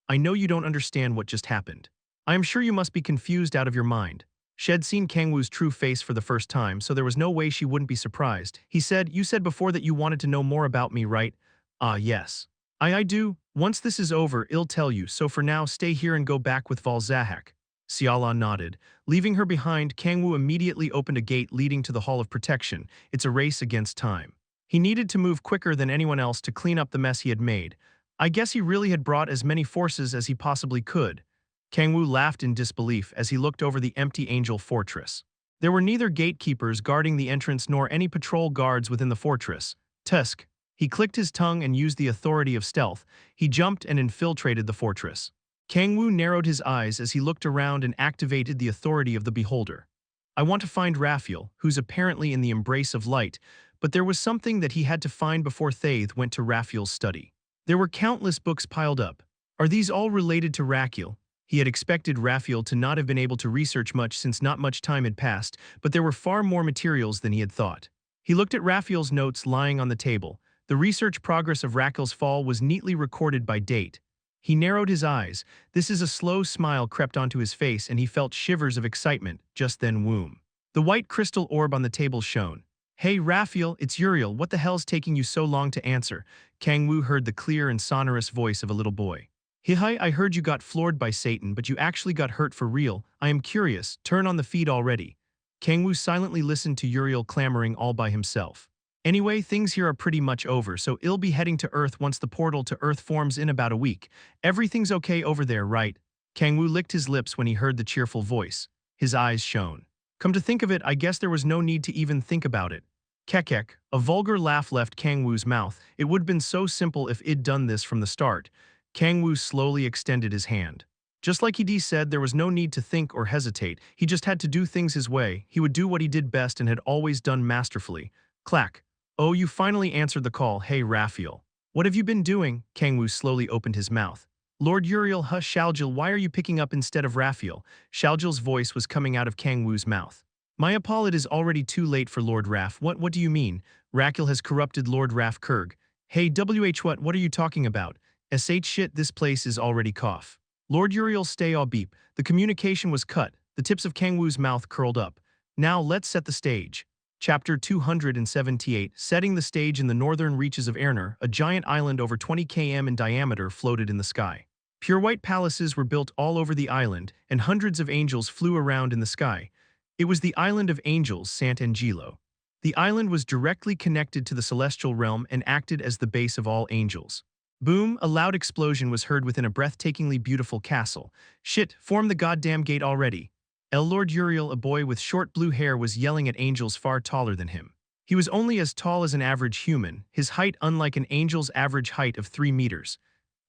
I know you don't understand what just happened. I am sure you must be confused out of your mind. She'd seen Kang-woo's true face for the first time, so there was no way she wouldn't be surprised. He said, you said before that you wanted to know more about me, right? Ah, yes. I do. Once this is over, I'll tell you, so for now stay here and go back with Valzahak. Siala nodded. Leaving her behind, Kang-woo immediately opened a gate leading to the Hall of Protection. It's a race against time. He needed to move quicker than anyone else to clean up the mess he had made. I guess he really had brought as many forces as he possibly could. Kang-woo laughed in disbelief as he looked over the empty angel fortress. There were neither gatekeepers guarding the entrance nor any patrol guards within the fortress. Tusk. He clicked his tongue and used the authority of stealth. He jumped and infiltrated the fortress. Kang-woo narrowed his eyes as he looked around and activated the authority of the beholder. I want to find Raphael, who's apparently in the embrace of light, but there was something that he had to find before Thaith went to Raphael's study. There were countless books piled up. Are these all related to Raphael? He had expected Raphael to not have been able to research much since not much time had passed, but there were far more materials than he had thought. He looked at Raphael's notes lying on the table. The research progress of Raphael's fall was neatly recorded by date. He narrowed his eyes. A slow smile crept onto his face and he felt shivers of excitement. Just then, womb. The white crystal orb on the table shone. Hey Raphael, it's Uriel, what the hell's taking you so long to answer? Kang-woo heard the clear and sonorous voice of a little boy. Hi, I heard you got floored by Satan, but you actually got hurt for real. I am curious, turn on the feed already. Kang-woo silently listened to Uriel clamoring all by himself. Anyway, things here are pretty much over, so I'll be heading to Earth once the portal to Earth forms in about a week. Everything's okay over there, right? Kang-woo licked his lips when he heard the cheerful voice. His eyes shone. Come to think of it, I guess there was no need to even think about it. Kekek, a vulgar laugh left Kang-woo's mouth. It would have been so simple if I'd done this from the start. Kang-woo slowly extended his hand. Just like he said, there was no need to think or hesitate. He just had to do things his way. He would do what he did best and had always done masterfully. Clack. Oh, you finally answered the call. Hey, Raphael. What have you been doing? Kang-woo slowly opened his mouth. Lord Uriel, Shaljil, why are you picking up instead of Raphael? Shaljil's voice was coming out of Kang-woo's mouth. My apology, is already too late for Lord Raf. What do you mean? Raphael has corrupted Lord Raf Kurg. Hey, what are you talking about? Shit, this place is already cough. Lord Uriel, stay all beep. The communication was cut. The tips of Kang-woo's mouth curled up. Now let's set the stage. Chapter 278, setting the stage in the northern reaches of Erner, a giant island over 20 km in diameter floated in the sky. Pure white palaces were built all over the island, and hundreds of angels flew around in the sky. It was the island of angels, Sant'Angelo. The island was directly connected to the celestial realm and acted as the base of all angels. Boom, a loud explosion was heard within a breathtakingly beautiful castle. Shit, form the goddamn gate already. Lord Uriel, a boy with short blue hair, was yelling at angels far taller than him. He was only as tall as an average human, his height unlike an angel's average height of 3 meters.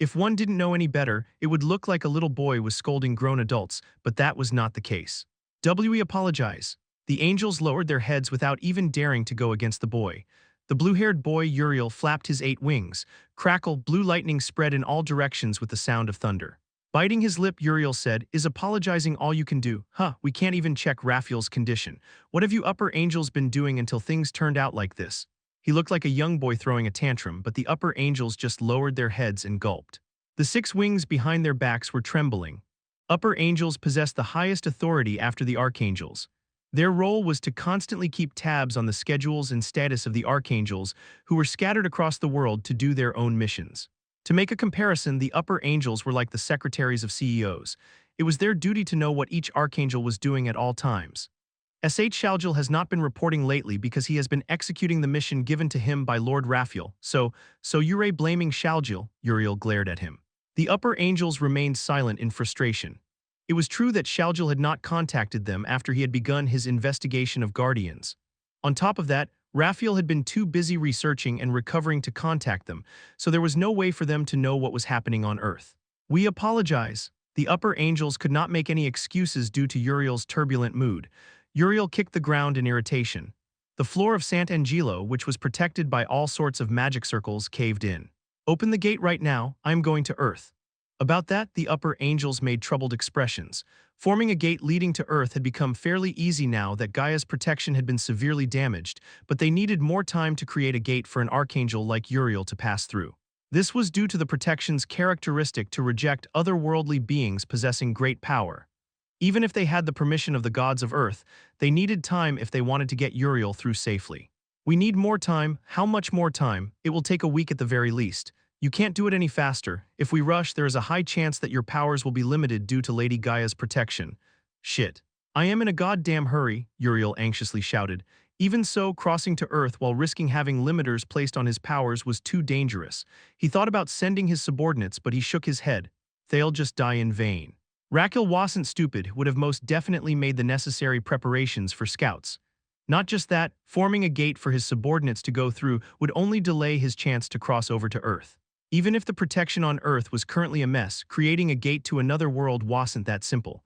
If one didn't know any better, it would look like a little boy was scolding grown adults, but that was not the case. We apologize. The angels lowered their heads without even daring to go against the boy. The blue-haired boy Uriel flapped his 8 wings. Crackle, blue lightning spread in all directions with the sound of thunder. Biting his lip, Uriel said, "Is apologizing all you can do? Huh, we can't even check Raphael's condition. What have you upper angels been doing until things turned out like this?" He looked like a young boy throwing a tantrum, but the upper angels just lowered their heads and gulped. The 6 wings behind their backs were trembling. Upper angels possessed the highest authority after the archangels. Their role was to constantly keep tabs on the schedules and status of the archangels, who were scattered across the world to do their own missions. To make a comparison, the upper angels were like the secretaries of CEOs. It was their duty to know what each archangel was doing at all times. Shalgil has not been reporting lately because he has been executing the mission given to him by Lord Raphael. So you're blaming Shalgil? Uriel glared at him. The upper angels remained silent in frustration. It was true that Shalgil had not contacted them after he had begun his investigation of Guardians. On top of that, Raphael had been too busy researching and recovering to contact them, so there was no way for them to know what was happening on Earth. "We apologize." The upper angels could not make any excuses due to Uriel's turbulent mood. Uriel kicked the ground in irritation. The floor of Sant'Angelo, which was protected by all sorts of magic circles, caved in. "Open the gate right now, I am going to Earth." About that, the upper angels made troubled expressions. Forming a gate leading to Earth had become fairly easy now that Gaia's protection had been severely damaged, but they needed more time to create a gate for an archangel like Uriel to pass through. This was due to the protection's characteristic to reject otherworldly beings possessing great power. Even if they had the permission of the gods of Earth, they needed time if they wanted to get Uriel through safely. "We need more time. How much more time? It will take a week at the very least. You can't do it any faster. If we rush, there is a high chance that your powers will be limited due to Lady Gaia's protection." "Shit. I am in a goddamn hurry," Uriel anxiously shouted. Even so, crossing to Earth while risking having limiters placed on his powers was too dangerous. He thought about sending his subordinates, but he shook his head. They'll just die in vain. Raquel wasn't stupid, would have most definitely made the necessary preparations for scouts. Not just that, forming a gate for his subordinates to go through would only delay his chance to cross over to Earth. Even if the protection on Earth was currently a mess, creating a gate to another world wasn't that simple.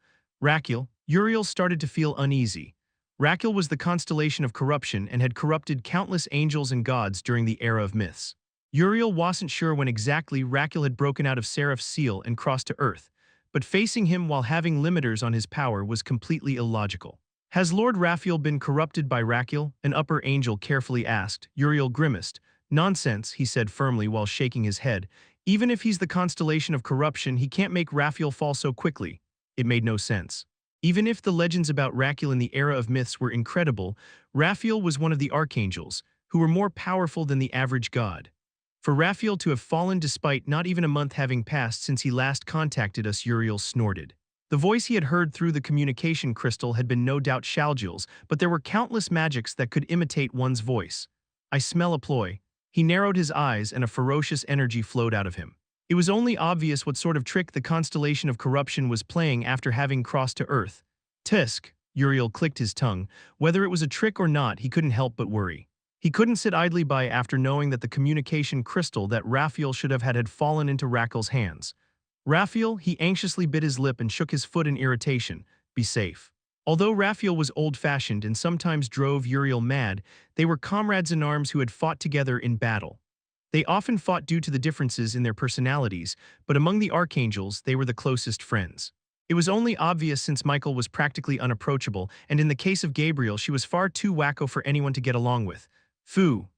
Uriel started to feel uneasy. Raquel was the constellation of corruption and had corrupted countless angels and gods during the era of myths. Uriel wasn't sure when exactly Raquel had broken out of Seraph's seal and crossed to Earth, but facing him while having limiters on his power was completely illogical. "Has Lord Raphael been corrupted by Raquel?" an upper angel carefully asked. Uriel grimaced. "Nonsense," he said firmly while shaking his head. "Even if he's the constellation of corruption, he can't make Raphael fall so quickly." It made no sense. Even if the legends about Raquel in the era of myths were incredible, Raphael was one of the archangels, who were more powerful than the average god. For Raphael to have fallen despite not even a month having passed since he last contacted us, Uriel snorted. The voice he had heard through the communication crystal had been no doubt Shalgil's, but there were countless magics that could imitate one's voice. "I smell a ploy." He narrowed his eyes and a ferocious energy flowed out of him. It was only obvious what sort of trick the constellation of corruption was playing after having crossed to Earth. "Tisk," Uriel clicked his tongue. Whether it was a trick or not, he couldn't help but worry. He couldn't sit idly by after knowing that the communication crystal that Raphael should have had fallen into Raquel's hands. "Raphael," he anxiously bit his lip and shook his foot in irritation. "Be safe." Although Raphael was old-fashioned and sometimes drove Uriel mad, they were comrades-in-arms who had fought together in battle. They often fought due to the differences in their personalities, but among the archangels, they were the closest friends. It was only obvious since Michael was practically unapproachable, and in the case of Gabriel, she was far too wacko for anyone to get along with. Phoo.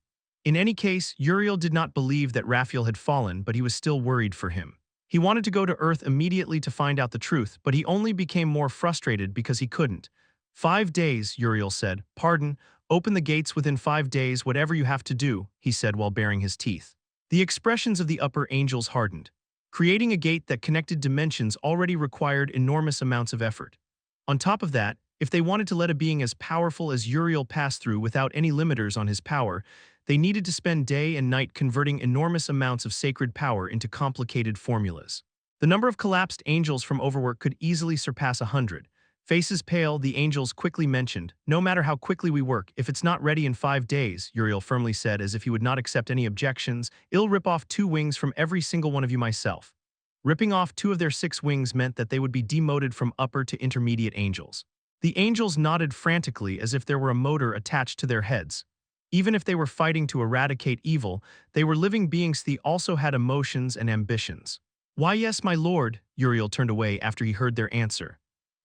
In any case, Uriel did not believe that Raphael had fallen, but he was still worried for him. He wanted to go to Earth immediately to find out the truth, but he only became more frustrated because he couldn't. 5 days, Uriel said. "Pardon, open the gates within 5 days, whatever you have to do," he said while baring his teeth. The expressions of the upper angels hardened. Creating a gate that connected dimensions already required enormous amounts of effort. On top of that, if they wanted to let a being as powerful as Uriel pass through without any limiters on his power, they needed to spend day and night converting enormous amounts of sacred power into complicated formulas. The number of collapsed angels from overwork could easily surpass 100. Faces pale, the angels quickly mentioned, "No matter how quickly we work, if it's not ready in 5 days, Uriel firmly said as if he would not accept any objections, "I'll rip off 2 wings from every single one of you myself." Ripping off 2 of their 6 wings meant that they would be demoted from upper to intermediate angels. The angels nodded frantically as if there were a motor attached to their heads. Even if they were fighting to eradicate evil, they were living beings that also had emotions and ambitions. Why yes, my lord, Uriel turned away after he heard their answer.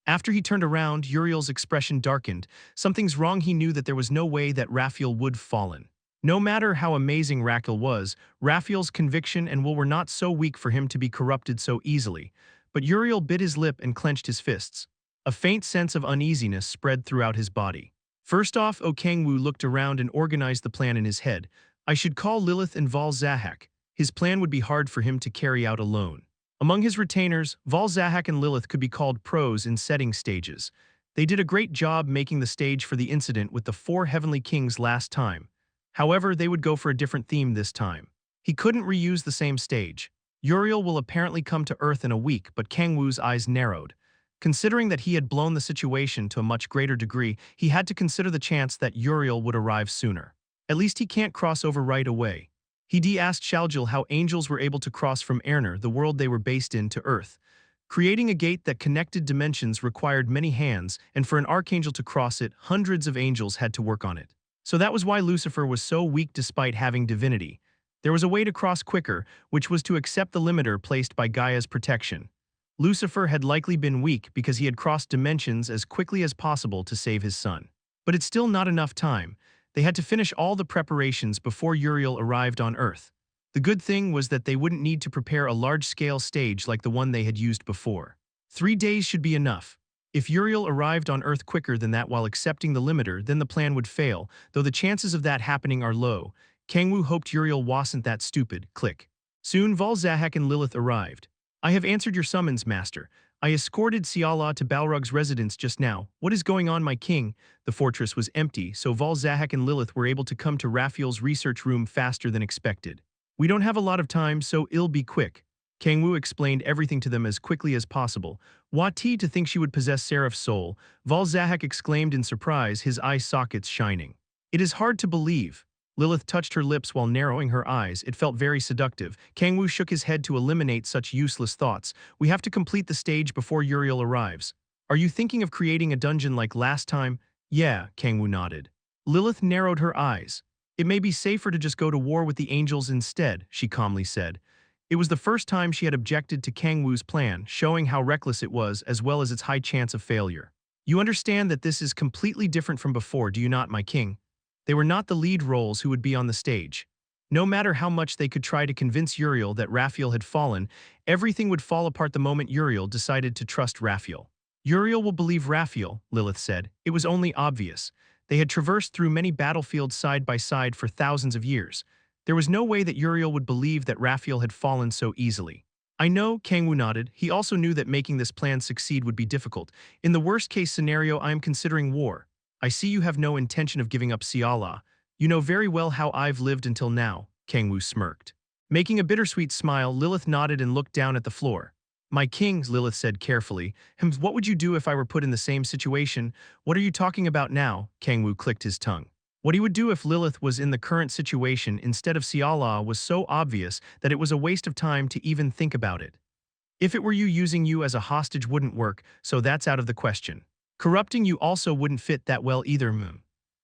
After he turned around, Uriel's expression darkened. Something's wrong. He knew that there was no way that Raphael would fallen. No matter how amazing Raphael was, Raphael's conviction and will were not so weak for him to be corrupted so easily. But Uriel bit his lip and clenched his fists. A faint sense of uneasiness spread throughout his body. First off, Kang-woo looked around and organized the plan in his head. I should call Lilith and Val-Zahak. His plan would be hard for him to carry out alone. Among his retainers, Val-Zahak and Lilith could be called pros in setting stages. They did a great job making the stage for the incident with the 4 heavenly kings last time. However, they would go for a different theme this time. He couldn't reuse the same stage. Uriel will apparently come to Earth in a week, but Kang-woo's eyes narrowed. Considering that he had blown the situation to a much greater degree, he had to consider the chance that Uriel would arrive sooner. At least he can't cross over right away. He asked Shaljil how angels were able to cross from Erner, the world they were based in, to Earth. Creating a gate that connected dimensions required many hands, and for an archangel to cross it, hundreds of angels had to work on it. So that was why Lucifer was so weak despite having divinity. There was a way to cross quicker, which was to accept the limiter placed by Gaia's protection. Lucifer had likely been weak because he had crossed dimensions as quickly as possible to save his son. But it's still not enough time. They had to finish all the preparations before Uriel arrived on Earth. The good thing was that they wouldn't need to prepare a large-scale stage like the one they had used before. 3 days should be enough. If Uriel arrived on Earth quicker than that while accepting the limiter, then the plan would fail, though the chances of that happening are low. Kang-woo hoped Uriel wasn't that stupid. Click. Soon Val-Zahak and Lilith arrived. I have answered your summons, master. I escorted Siala to Balrog's residence just now. What is going on, my king? The fortress was empty, so Val-Zahak and Lilith were able to come to Raphael's research room faster than expected. We don't have a lot of time, so it'll be quick. Kang-woo explained everything to them as quickly as possible. Wati to think she would possess Seraph's soul, Val-Zahak exclaimed in surprise, his eye sockets shining. It is hard to believe. Lilith touched her lips while narrowing her eyes. It felt very seductive. Kang-woo shook his head to eliminate such useless thoughts. We have to complete the stage before Uriel arrives. Are you thinking of creating a dungeon like last time? Yeah, Kang-woo nodded. Lilith narrowed her eyes. It may be safer to just go to war with the angels instead, she calmly said. It was the first time she had objected to Kang-woo's plan, showing how reckless it was as well as its high chance of failure. You understand that this is completely different from before, do you not, my king? They were not the lead roles who would be on the stage. No matter how much they could try to convince Uriel that Raphael had fallen, everything would fall apart the moment Uriel decided to trust Raphael. Uriel will believe Raphael, Lilith said. It was only obvious. They had traversed through many battlefields side by side for thousands of years. There was no way that Uriel would believe that Raphael had fallen so easily. I know, Kang-woo nodded. He also knew that making this plan succeed would be difficult. In the worst-case scenario, I am considering war. I see you have no intention of giving up Siala. You know very well how I've lived until now, Kang-woo smirked. Making a bittersweet smile, Lilith nodded and looked down at the floor. My king, Lilith said carefully. What would you do if I were put in the same situation? What are you talking about now? Kang-woo clicked his tongue. What he would do if Lilith was in the current situation instead of Siala was so obvious that it was a waste of time to even think about it. If it were you, using you as a hostage wouldn't work, so that's out of the question. Corrupting you also wouldn't fit that well either.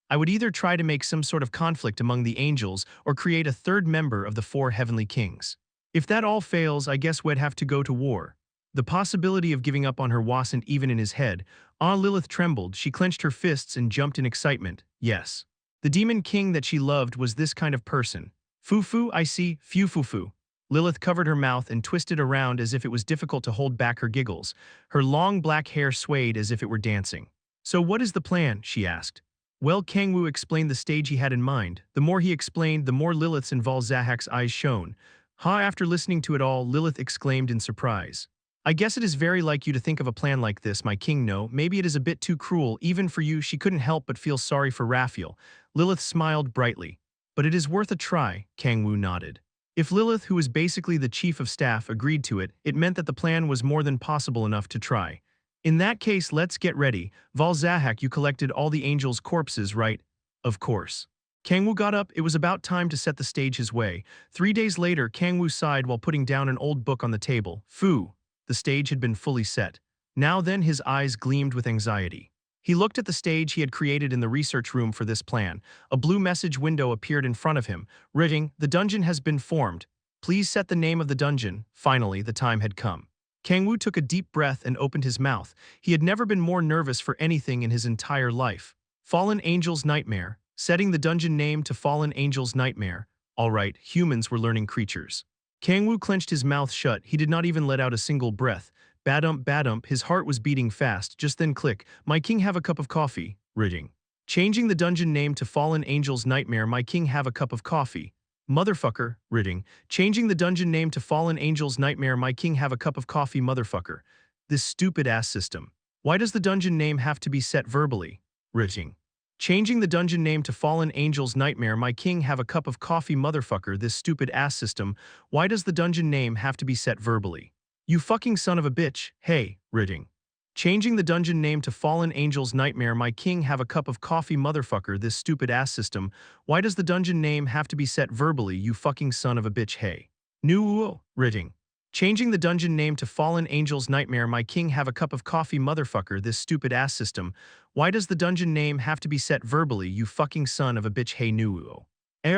I would either try to make some sort of conflict among the angels or create a third member of the 4 heavenly kings. If that all fails, I guess we'd have to go to war. The possibility of giving up on her wasn't even in his head. Lilith trembled, she clenched her fists and jumped in excitement. Yes. The demon king that she loved was this kind of person. Fufu, I see, fufu. Lilith covered her mouth and twisted around as if it was difficult to hold back her giggles. Her long black hair swayed as if it were dancing. So what is the plan? She asked. Well, Kang-woo explained the stage he had in mind. The more he explained, the more Lilith's and Val-Zahak's eyes shone. After listening to it all, Lilith exclaimed in surprise. I guess it is very like you to think of a plan like this, my king. No, maybe it is a bit too cruel, even for you. She couldn't help but feel sorry for Raphael. Lilith smiled brightly. But it is worth a try, Kang-woo nodded. If Lilith, who was basically the chief of staff, agreed to it, it meant that the plan was more than possible enough to try. In that case, let's get ready. Val-Zahak, you collected all the angels' corpses, right? Of course. Kang-woo got up. It was about time to set the stage his way. 3 days later, Kang-woo sighed while putting down an old book on the table. Phew. The stage had been fully set. Now then, his eyes gleamed with anxiety. He looked at the stage he had created in the research room for this plan. A blue message window appeared in front of him, reading, "The dungeon has been formed. Please set the name of the dungeon." Finally, the time had come. Kang-woo took a deep breath and opened his mouth. He had never been more nervous for anything in his entire life. Fallen Angel's Nightmare. Setting the dungeon name to Fallen Angel's Nightmare. All right, humans were learning creatures. Kang-woo clenched his mouth shut. He did not even let out a single breath. Badump, his heart was beating fast. Just then click, "My king have a cup of coffee." Reading. Changing the dungeon name to Fallen Angel's Nightmare. "My king have a cup of coffee." Motherfucker. Reading. Changing the dungeon name to Fallen Angel's Nightmare. "My king have a cup of coffee." Motherfucker. This stupid ass system. Why does the dungeon name have to be set verbally? Reading. Changing the dungeon name to Fallen Angel's Nightmare. "My king have a cup of coffee." Motherfucker. This stupid ass system. Why does the dungeon name have to be set verbally? You fucking son of a bitch. Hey, Reading. Changing the dungeon name to Fallen Angel's Nightmare. "My king have a cup of coffee." Motherfucker. This stupid ass system. Why does the dungeon name have to be set verbally? You fucking son of a bitch. Hey. New Reading. Changing the dungeon name to Fallen Angel's Nightmare. "My king have a cup of coffee." Motherfucker. This stupid ass system. Why does the dungeon name have to be set verbally? You fucking son of a bitch. Hey Nuo.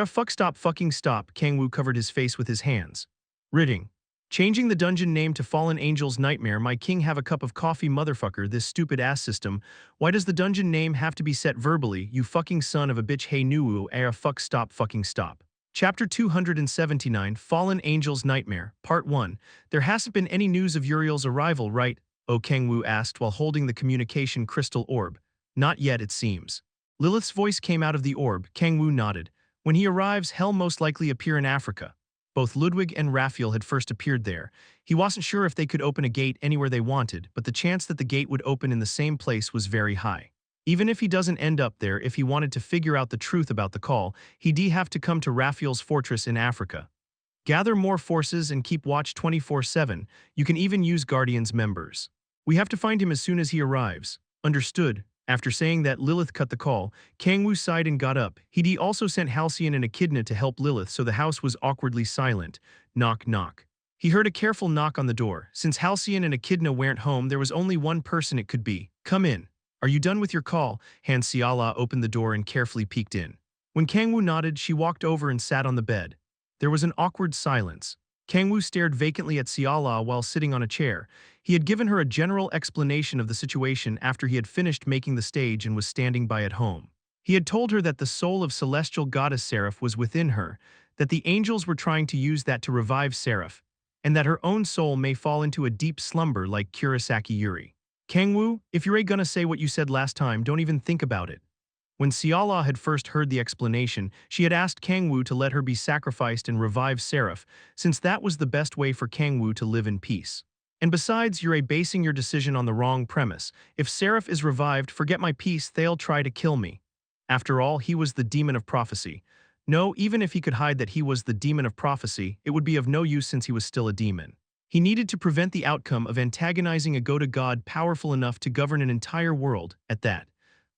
Fuck stop fucking stop. Kang-woo covered his face with his hands. Reading. Changing the dungeon name to Fallen Angel's Nightmare. "My king have a cup of coffee." Motherfucker. This stupid ass system. Why does the dungeon name have to be set verbally? You fucking son of a bitch. Hey Nuo. Fuck stop fucking stop. Chapter 279, Fallen Angel's Nightmare, Part 1. There hasn't been any news of Uriel's arrival, right? Kang-woo asked while holding the communication crystal orb. Not yet, it seems. Lilith's voice came out of the orb. Kang-woo nodded. When he arrives, he'll most likely appear in Africa. Both Ludwig and Raphael had first appeared there. He wasn't sure if they could open a gate anywhere they wanted, but the chance that the gate would open in the same place was very high. Even if he doesn't end up there, if he wanted to figure out the truth about the call, he'd have to come to Raphael's fortress in Africa. Gather more forces and keep watch 24/7. You can even use Guardian's members. We have to find him as soon as he arrives. Understood. After saying that, Lilith cut the call. Kang-woo sighed and got up. He'd also sent Halcyon and Echidna to help Lilith, so the house was awkwardly silent. Knock, knock. He heard a careful knock on the door. Since Halcyon and Echidna weren't home, there was only one person it could be. Come in. Are you done with your call? Han Xiala opened the door and carefully peeked in. When Kang-woo nodded, she walked over and sat on the bed. There was an awkward silence. Kang-woo stared vacantly at Xiala while sitting on a chair. He had given her a general explanation of the situation after he had finished making the stage and was standing by at home. He had told her that the soul of celestial goddess Seraph was within her, that the angels were trying to use that to revive Seraph, and that her own soul may fall into a deep slumber like Kurosaki Yuri. Kang-woo, if you're gonna say what you said last time, don't even think about it. When Xiala had first heard the explanation, she had asked Kang-woo to let her be sacrificed and revive Seraph, since that was the best way for Kang-woo to live in peace. And besides, you're basing your decision on the wrong premise. If Seraph is revived, forget my peace, they'll try to kill me. After all, he was the demon of prophecy. No, even if he could hide that he was the demon of prophecy, it would be of no use since he was still a demon. He needed to prevent the outcome of antagonizing a god powerful enough to govern an entire world, at that.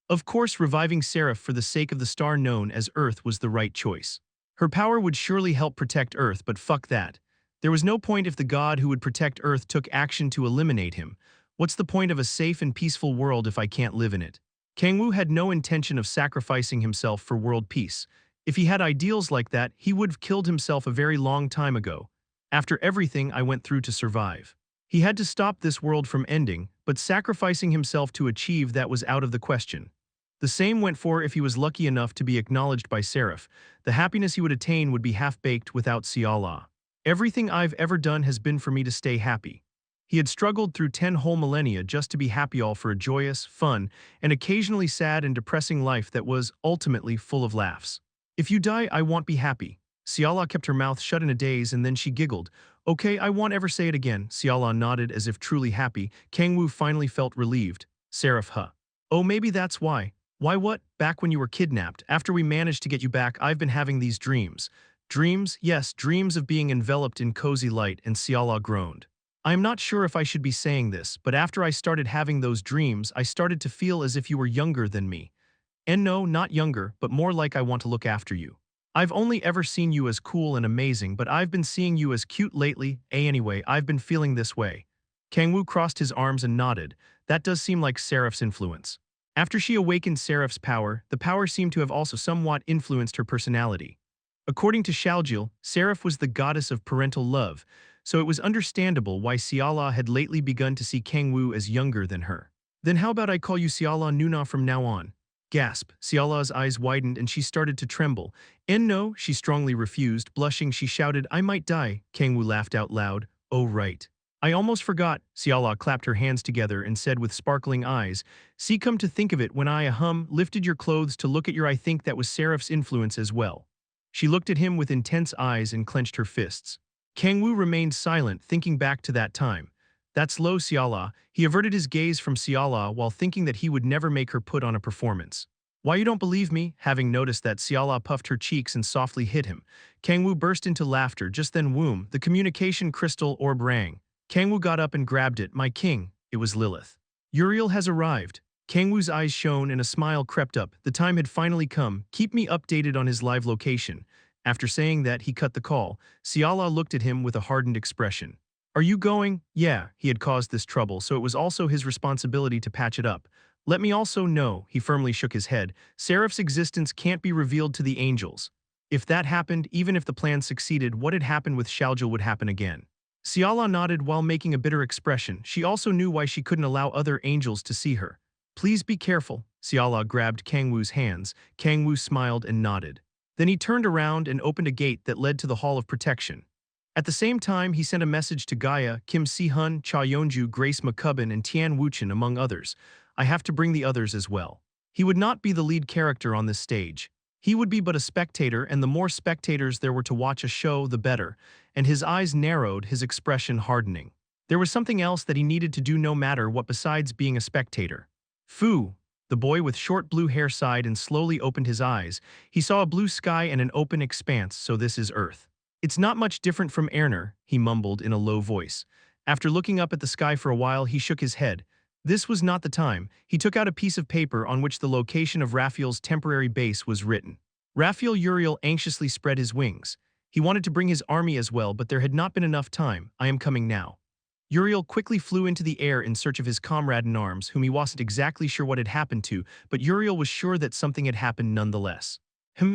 Of course, reviving Seraph for the sake of the star known as Earth was the right choice. Her power would surely help protect Earth, but fuck that. There was no point if the god who would protect Earth took action to eliminate him. What's the point of a safe and peaceful world if I can't live in it? Kang-woo had no intention of sacrificing himself for world peace. If he had ideals like that, he would have killed himself a very long time ago. After everything I went through to survive. He had to stop this world from ending, but sacrificing himself to achieve that was out of the question. The same went for if he was lucky enough to be acknowledged by Seraph. The happiness he would attain would be half-baked without Xiala. Everything I've ever done has been for me to stay happy. He had struggled through 10 whole millennia just to be happy, all for a joyous, fun, and occasionally sad and depressing life that was, ultimately, full of laughs. If you die, I won't be happy. Xiala kept her mouth shut in a daze and then she giggled. Okay, I won't ever say it again. Xiala nodded as if truly happy. Kang-woo finally felt relieved. Seraph, huh? Oh, maybe that's why. Why what? Back when you were kidnapped, after we managed to get you back, I've been having these dreams. Dreams? Yes, dreams of being enveloped in cozy light, and Xiala groaned. I am not sure if I should be saying this, but after I started having those dreams, I started to feel as if you were younger than me. And no, not younger, but more like I want to look after you. I've only ever seen you as cool and amazing, but I've been seeing you as cute lately. Anyway, I've been feeling this way. Kang-woo crossed his arms and nodded. That does seem like Seraph's influence. After she awakened Seraph's power, the power seemed to have also somewhat influenced her personality. According to Shaljil, Seraph was the goddess of parental love, so it was understandable why Siala had lately begun to see Kang-woo as younger than her. Then how about I call you Siala Nuna from now on? Gasp, Siala's eyes widened and she started to tremble. And no, she strongly refused. Blushing, she shouted, I might die. Kang-woo laughed out loud. Oh right. I almost forgot. Siala clapped her hands together and said with sparkling eyes, see, come to think of it, when I lifted your clothes to look at your, I think that was Seraph's influence as well. She looked at him with intense eyes and clenched her fists. Kang-woo remained silent, thinking back to that time. That's low, Siala. He averted his gaze from Siala while thinking that he would never make her put on a performance. Why you don't believe me? Having noticed that, Siala puffed her cheeks and softly hit him. Kang-woo burst into laughter. Just then Woom, the communication crystal orb rang. Kang-woo got up and grabbed it. My king. It was Lilith. Uriel has arrived. Kang-woo's eyes shone and a smile crept up. The time had finally come. Keep me updated on his live location. After saying that, he cut the call. Siala looked at him with a hardened expression. Are you going? Yeah, he had caused this trouble, so it was also his responsibility to patch it up. Let me also know, he firmly shook his head, Seraph's existence can't be revealed to the angels. If that happened, even if the plan succeeded, what had happened with Shaljil would happen again. Siala nodded while making a bitter expression. She also knew why she couldn't allow other angels to see her. Please be careful. Siala grabbed Kang-woo's hands. Kang-woo smiled and nodded. Then he turned around and opened a gate that led to the Hall of Protection. At the same time, he sent a message to Gaia, Kim Si-hun, Cha Yeonju, Grace McCubbin, and Tian Wuchen, among others. I have to bring the others as well. He would not be the lead character on this stage. He would be but a spectator, and the more spectators there were to watch a show, the better, and his eyes narrowed, his expression hardening. There was something else that he needed to do no matter what besides being a spectator. Fu, the boy with short blue hair sighed and slowly opened his eyes. He saw a blue sky and an open expanse, so this is Earth. It's not much different from Erner, he mumbled in a low voice. After looking up at the sky for a while, he shook his head. This was not the time. He took out a piece of paper on which the location of Raphael's temporary base was written. Raphael Uriel anxiously spread his wings. He wanted to bring his army as well, but there had not been enough time. I am coming now. Uriel quickly flew into the air in search of his comrade-in-arms, whom he wasn't exactly sure what had happened to, but Uriel was sure that something had happened nonetheless.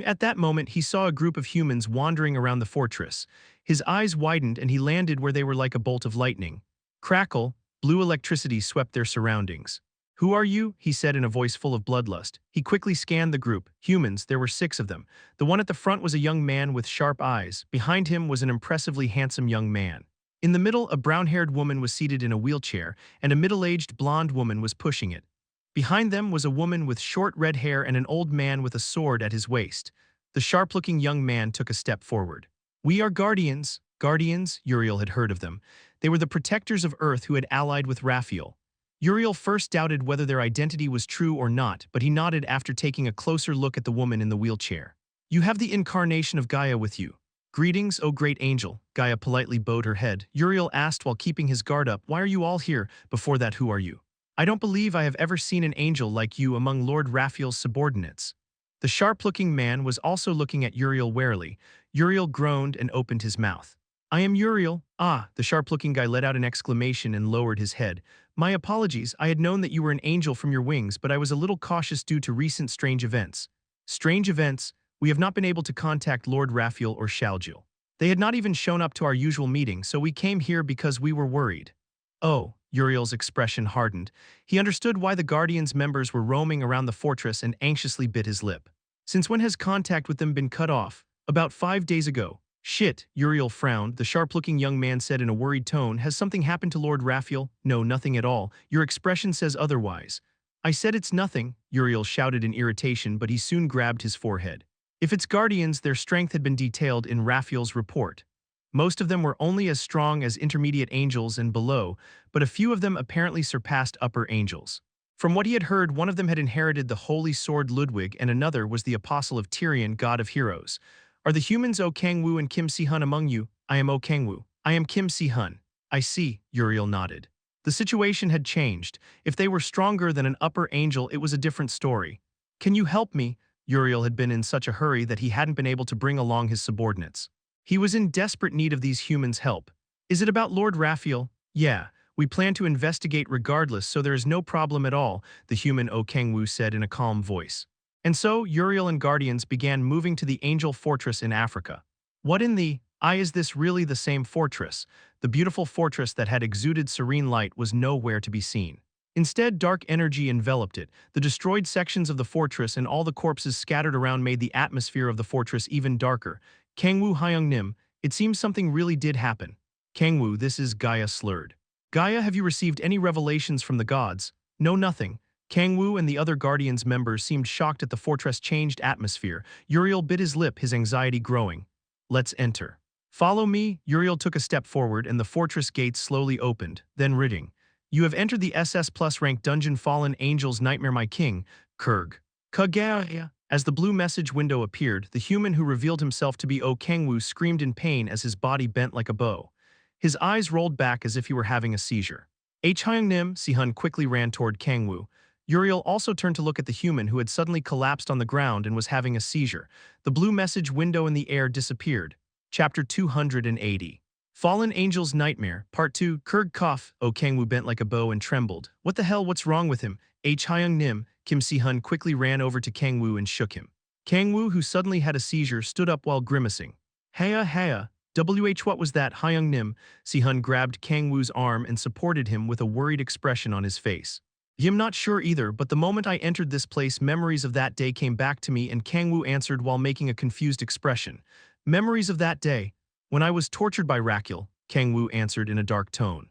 At that moment, he saw a group of humans wandering around the fortress. His eyes widened and he landed where they were like a bolt of lightning. Crackle, blue electricity swept their surroundings. Who are you? He said in a voice full of bloodlust. He quickly scanned the group. Humans, there were 6 of them. The one at the front was a young man with sharp eyes. Behind him was an impressively handsome young man. In the middle, a brown-haired woman was seated in a wheelchair, and a middle-aged blonde woman was pushing it. Behind them was a woman with short red hair and an old man with a sword at his waist. The sharp-looking young man took a step forward. We are Guardians. Guardians? Uriel had heard of them. They were the protectors of Earth who had allied with Raphael. Uriel first doubted whether their identity was true or not, but he nodded after taking a closer look at the woman in the wheelchair. You have the incarnation of Gaia with you. Greetings, O great angel. Gaia politely bowed her head. Uriel asked while keeping his guard up, why are you all here? Before that, who are you? I don't believe I have ever seen an angel like you among Lord Raphael's subordinates. The sharp-looking man was also looking at Uriel warily. Uriel groaned and opened his mouth. I am Uriel. Ah, the sharp-looking guy let out an exclamation and lowered his head. My apologies, I had known that you were an angel from your wings, but I was a little cautious due to recent strange events. Strange events? We have not been able to contact Lord Raphael or Shaljil. They had not even shown up to our usual meeting, so we came here because we were worried. Oh, Uriel's expression hardened. He understood why the Guardians members were roaming around the fortress and anxiously bit his lip. Since when has contact with them been cut off? About 5 days ago. Shit, Uriel frowned. The sharp-looking young man said in a worried tone, has something happened to Lord Raphael? No, nothing at all. Your expression says otherwise. I said it's nothing, Uriel shouted in irritation, but he soon grabbed his forehead. If it's Guardians, their strength had been detailed in Raphael's report. Most of them were only as strong as intermediate angels and below, but a few of them apparently surpassed upper angels. From what he had heard, one of them had inherited the holy sword Ludwig and another was the apostle of Tyrion, god of heroes. Are the humans O Kang-woo and Kim Si-hun among you? I am O Kang-woo. I am Kim Si-hun. I see, Uriel nodded. The situation had changed. If they were stronger than an upper angel, it was a different story. Can you help me? Uriel had been in such a hurry that he hadn't been able to bring along his subordinates. He was in desperate need of these humans' help. Is it about Lord Raphael? Yeah, We plan to investigate regardless, so there is no problem at all, the human Kang-woo said in a calm voice. And so, Uriel and Guardians began moving to the Angel Fortress in Africa. What in the is this really the same fortress? The beautiful fortress that had exuded serene light was nowhere to be seen. Instead, dark energy enveloped it. The destroyed sections of the fortress and all the corpses scattered around made the atmosphere of the fortress even darker. Kang-woo Hyung-nim, it seems something really did happen. Kang-woo, this is Gaia slurred. Gaia, have you received any revelations from the gods? No, nothing. Kang-woo and the other Guardians members seemed shocked at the fortress-changed atmosphere. Uriel bit his lip, his anxiety growing. Let's enter. Follow me. Uriel took a step forward and the fortress gates slowly opened, then ridding. You have entered the SS Plus rank dungeon Fallen Angel's Nightmare My King, Kurg. Kagaya. As the blue message window appeared, the human who revealed himself to be Kang-woo screamed in pain as his body bent like a bow. His eyes rolled back as if he were having a seizure. Hyung-nim, Si-hun quickly ran toward Kang-woo. Uriel also turned to look at the human who had suddenly collapsed on the ground and was having a seizure. The blue message window in the air disappeared. Chapter 280. Fallen Angel's Nightmare, Part 2, Kurg cough. Kang-woo bent like a bow and trembled. What the hell, what's wrong with him? Hyung-nim, Kim Si-hun quickly ran over to Kang-woo and shook him. Kang-woo, who suddenly had a seizure, stood up while grimacing. Heya, what was that? Hyung-nim, Si-hun grabbed Kang-woo's arm and supported him with a worried expression on his face. I'm not sure either, but the moment I entered this place, memories of that day came back to me, and Kang-woo answered while making a confused expression. Memories of that day? When I was tortured by Rakyul, Kang-woo answered in a dark tone.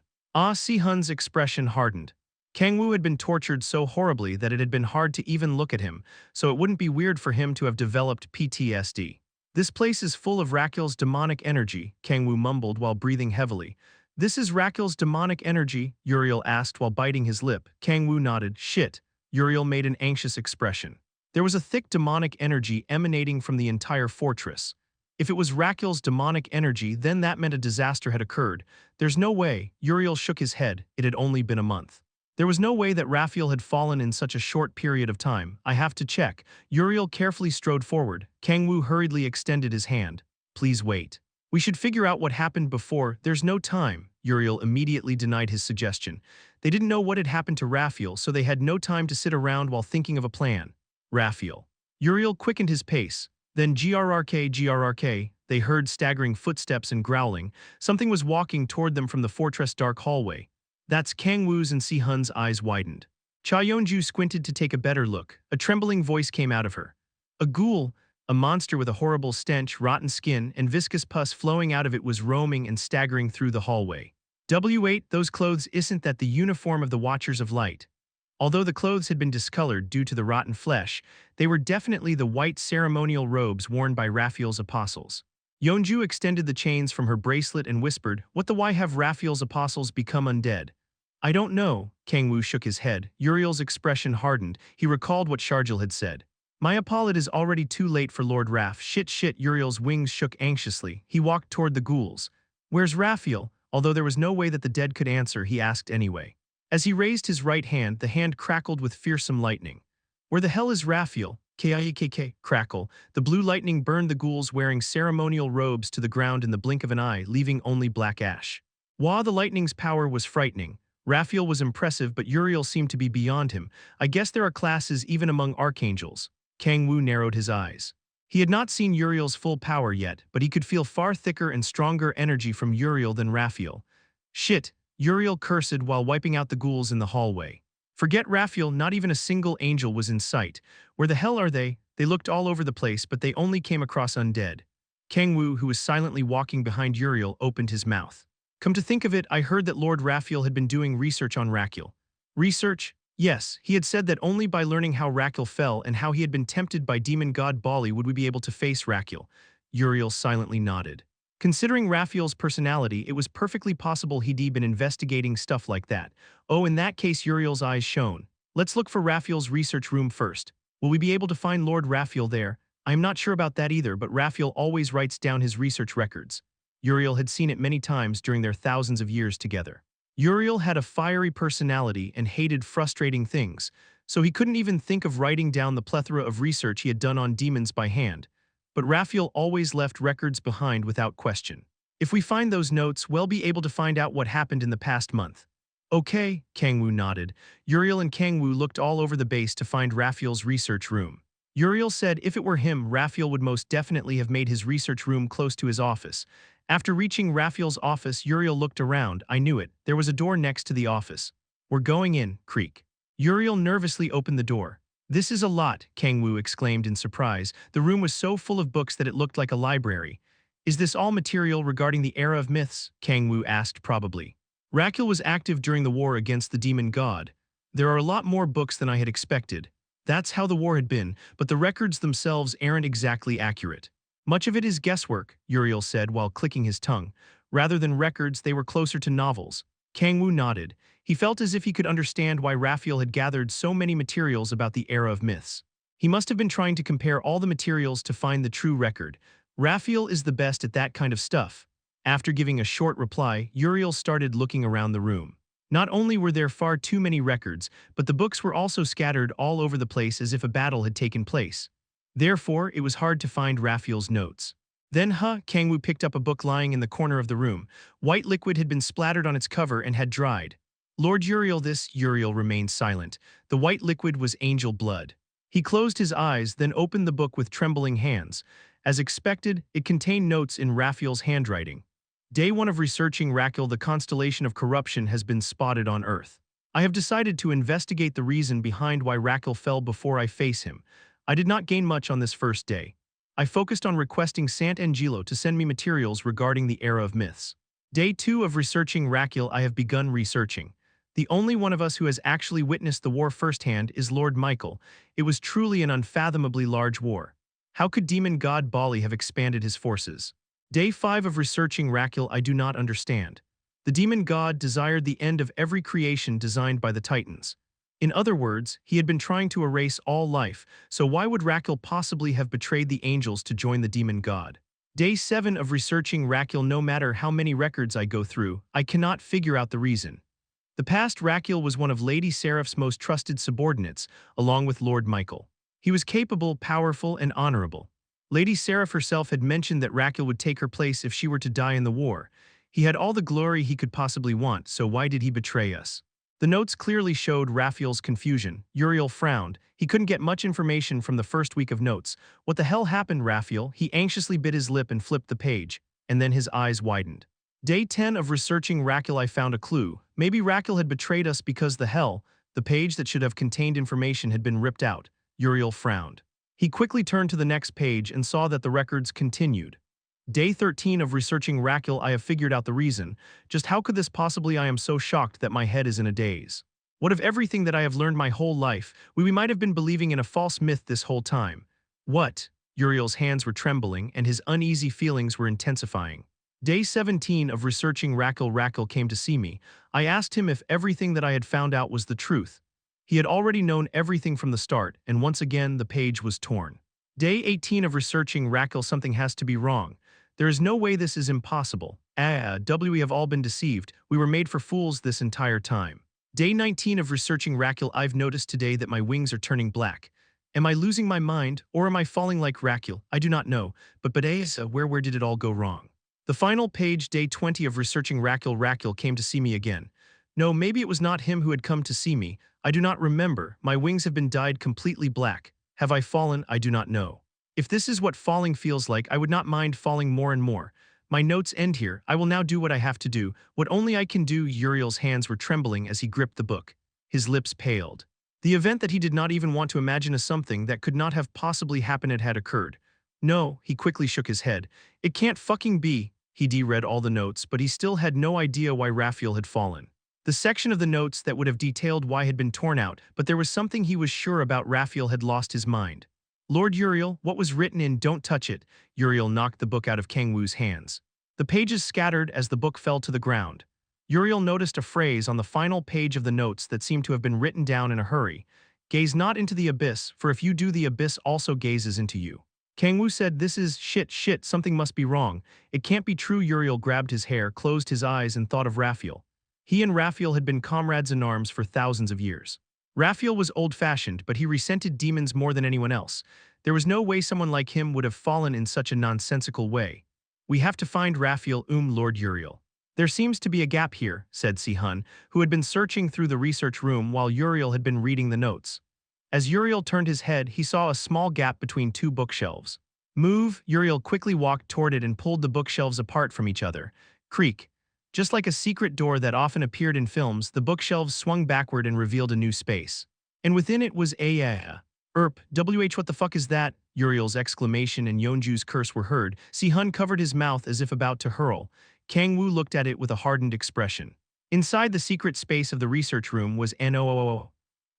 Si-hun's expression hardened. Kang-woo had been tortured so horribly that it had been hard to even look at him, so it wouldn't be weird for him to have developed PTSD. This place is full of Rakyul's demonic energy, Kang-woo mumbled while breathing heavily. This is Rakyul's demonic energy? Uriel asked while biting his lip. Kang-woo nodded. Shit. Uriel made an anxious expression. There was a thick demonic energy emanating from the entire fortress. If it was Rakyul's demonic energy, then that meant a disaster had occurred. There's no way. Uriel shook his head. It had only been a month. There was no way that Rakyul had fallen in such a short period of time. I have to check. Uriel carefully strode forward. Kang-woo hurriedly extended his hand. Please wait. We should figure out what happened before. There's no time. Uriel immediately denied his suggestion. They didn't know what had happened to Rakyul, so they had no time to sit around while thinking of a plan. Rakyul. Uriel quickened his pace. Then grrk, they heard staggering footsteps and growling. Something was walking toward them from the fortress' dark hallway. That's Kang-woo's, and Si-hun's eyes widened. Cha Yeonju squinted to take a better look. A trembling voice came out of her. A ghoul, a monster with a horrible stench, rotten skin, and viscous pus flowing out of it, was roaming and staggering through the hallway. W8, those clothes, isn't that the uniform of the Watchers of Light? Although the clothes had been discolored due to the rotten flesh, they were definitely the white ceremonial robes worn by Rakyul's apostles. Yeonju extended the chains from her bracelet and whispered, What the why have Rakyul's apostles become undead? I don't know. Kang-woo shook his head. Uriel's expression hardened. He recalled what Sharjil had said. My apology, it is already too late for Lord Raf. Shit. Uriel's wings shook anxiously. He walked toward the ghouls. Where's Rakyul? Although there was no way that the dead could answer, he asked anyway. As he raised his right hand, the hand crackled with fearsome lightning. Where the hell is Rakyul? K crackle. The blue lightning burned the ghouls wearing ceremonial robes to the ground in the blink of an eye, leaving only black ash. While the lightning's power was frightening, Rakyul was impressive, but Uriel seemed to be beyond him. I guess there are classes even among archangels. Kang-woo narrowed his eyes. He had not seen Uriel's full power yet, but he could feel far thicker and stronger energy from Uriel than Rakyul. Shit, Uriel cursed while wiping out the ghouls in the hallway. Forget Rakyul, not even a single angel was in sight. Where the hell are they? They looked all over the place, but they only came across undead. Kang-woo, who was silently walking behind Uriel, opened his mouth. Come to think of it, I heard that Lord Rakyul had been doing research on Rakyul. Research? Yes, he had said that only by learning how Rakyul fell and how he had been tempted by demon god Bali would we be able to face Rakyul. Uriel silently nodded. Considering Rakyul's personality, it was perfectly possible he'd been investigating stuff like that. Oh, in that case, Uriel's eyes shone. Let's look for Rakyul's research room first. Will we be able to find Lord Rakyul there? I'm not sure about that either, but Rakyul always writes down his research records. Uriel had seen it many times during their thousands of years together. Uriel had a fiery personality and hated frustrating things, so he couldn't even think of writing down the plethora of research he had done on demons by hand. But Rakyul always left records behind without question. If we find those notes, we'll be able to find out what happened in the past month. Okay, Kang-woo nodded. Uriel and Kang-woo looked all over the base to find Raphael's research room. Uriel said if it were him, Raphael would most definitely have made his research room close to his office. After reaching Raphael's office, Uriel looked around. I knew it. There was a door next to the office. We're going in, creak. Uriel nervously opened the door. This is a lot, Kang-woo exclaimed in surprise. The room was so full of books that it looked like a library. Is this all material regarding the era of myths? Kang-woo asked probably. Raquel was active during the war against the demon god. There are a lot more books than I had expected. That's how the war had been, but the records themselves aren't exactly accurate. Much of it is guesswork, Uriel said while clicking his tongue. Rather than records, they were closer to novels. Kang-woo nodded. He felt as if he could understand why Raphael had gathered so many materials about the era of myths. He must have been trying to compare all the materials to find the true record. Raphael is the best at that kind of stuff. After giving a short reply, Uriel started looking around the room. Not only were there far too many records, but the books were also scattered all over the place as if a battle had taken place. Therefore, it was hard to find Raphael's notes. Then, Kang-woo picked up a book lying in the corner of the room. White liquid had been splattered on its cover and had dried. Lord Uriel, Uriel remained silent. The white liquid was angel blood. He closed his eyes, then opened the book with trembling hands. As expected, it contained notes in Raphael's handwriting. Day 1 of researching Raquel, the constellation of corruption has been spotted on Earth. I have decided to investigate the reason behind why Raquel fell before I face him. I did not gain much on this first day. I focused on requesting Sant Angelo to send me materials regarding the era of myths. Day 2 of researching Raquel, I have begun researching. The only one of us who has actually witnessed the war firsthand is Lord Michael. It was truly an unfathomably large war. How could demon god Bali have expanded his forces? Day 5 of researching Raquel, I do not understand. The demon god desired the end of every creation designed by the Titans. In other words, he had been trying to erase all life, so why would Raquel possibly have betrayed the angels to join the demon god? Day 7 of researching Raquel, no matter how many records I go through, I cannot figure out the reason. The past Raquel was one of Lady Seraph's most trusted subordinates, along with Lord Michael. He was capable, powerful, and honorable. Lady Seraph herself had mentioned that Raquel would take her place if she were to die in the war. He had all the glory he could possibly want, so why did he betray us? The notes clearly showed Raphael's confusion. Uriel frowned. He couldn't get much information from the first week of notes. What the hell happened, Raphael? He anxiously bit his lip and flipped the page, and then his eyes widened. Day 10 of researching Raquel, I found a clue. Maybe Raquel had betrayed us because the page that should have contained information had been ripped out. Uriel frowned. He quickly turned to the next page and saw that the records continued. Day 13 of researching Raquel, I have figured out the reason. Just how could this possibly? I am so shocked that my head is in a daze. What of everything that I have learned my whole life? We might have been believing in a false myth this whole time. What? Uriel's hands were trembling and his uneasy feelings were intensifying. Day 17 of researching Raquel, Raquel came to see me. I asked him if everything that I had found out was the truth. He had already known everything from the start, and once again the page was torn. Day 18 of researching Raquel, something has to be wrong. There is no way this is impossible. We have all been deceived. We were made for fools this entire time. Day 19 of researching Raquel, I've noticed today that my wings are turning black. Am I losing my mind, or am I falling like Raquel? I do not know, but where did it all go wrong? The final page, day 20 of researching Raquel, Raquel came to see me again. No, maybe it was not him who had come to see me. I do not remember. My wings have been dyed completely black. Have I fallen? I do not know. If this is what falling feels like, I would not mind falling more and more. My notes end here. I will now do what I have to do, what only I can do. Uriel's hands were trembling as he gripped the book. His lips paled. The event that he did not even want to imagine as something that could not have possibly happened had occurred. No, he quickly shook his head. It can't fucking be. He read all the notes, but he still had no idea why Raphael had fallen. The section of the notes that would have detailed why had been torn out, but there was something he was sure about. Raphael had lost his mind. Lord Uriel, what was written in "Don't touch it"? Uriel knocked the book out of Kang-woo's hands. The pages scattered as the book fell to the ground. Uriel noticed a phrase on the final page of the notes that seemed to have been written down in a hurry. Gaze not into the abyss, for if you do, the abyss also gazes into you. Kang-woo said, this is shit, something must be wrong. It can't be true. Uriel grabbed his hair, closed his eyes, and thought of Raphael. He and Raphael had been comrades in arms for thousands of years. Raphael was old-fashioned, but he resented demons more than anyone else. There was no way someone like him would have fallen in such a nonsensical way. We have to find Raphael, Lord Uriel. There seems to be a gap here, said Si-hun, who had been searching through the research room while Uriel had been reading the notes. As Uriel turned his head, he saw a small gap between two bookshelves. Move, Uriel quickly walked toward it and pulled the bookshelves apart from each other. Creak. Just like a secret door that often appeared in films, the bookshelves swung backward and revealed a new space. And within it was what the fuck is that? Uriel's exclamation and Yeonju's curse were heard. Si-hun covered his mouth as if about to hurl. Kang-woo looked at it with a hardened expression. Inside the secret space of the research room was NOOO.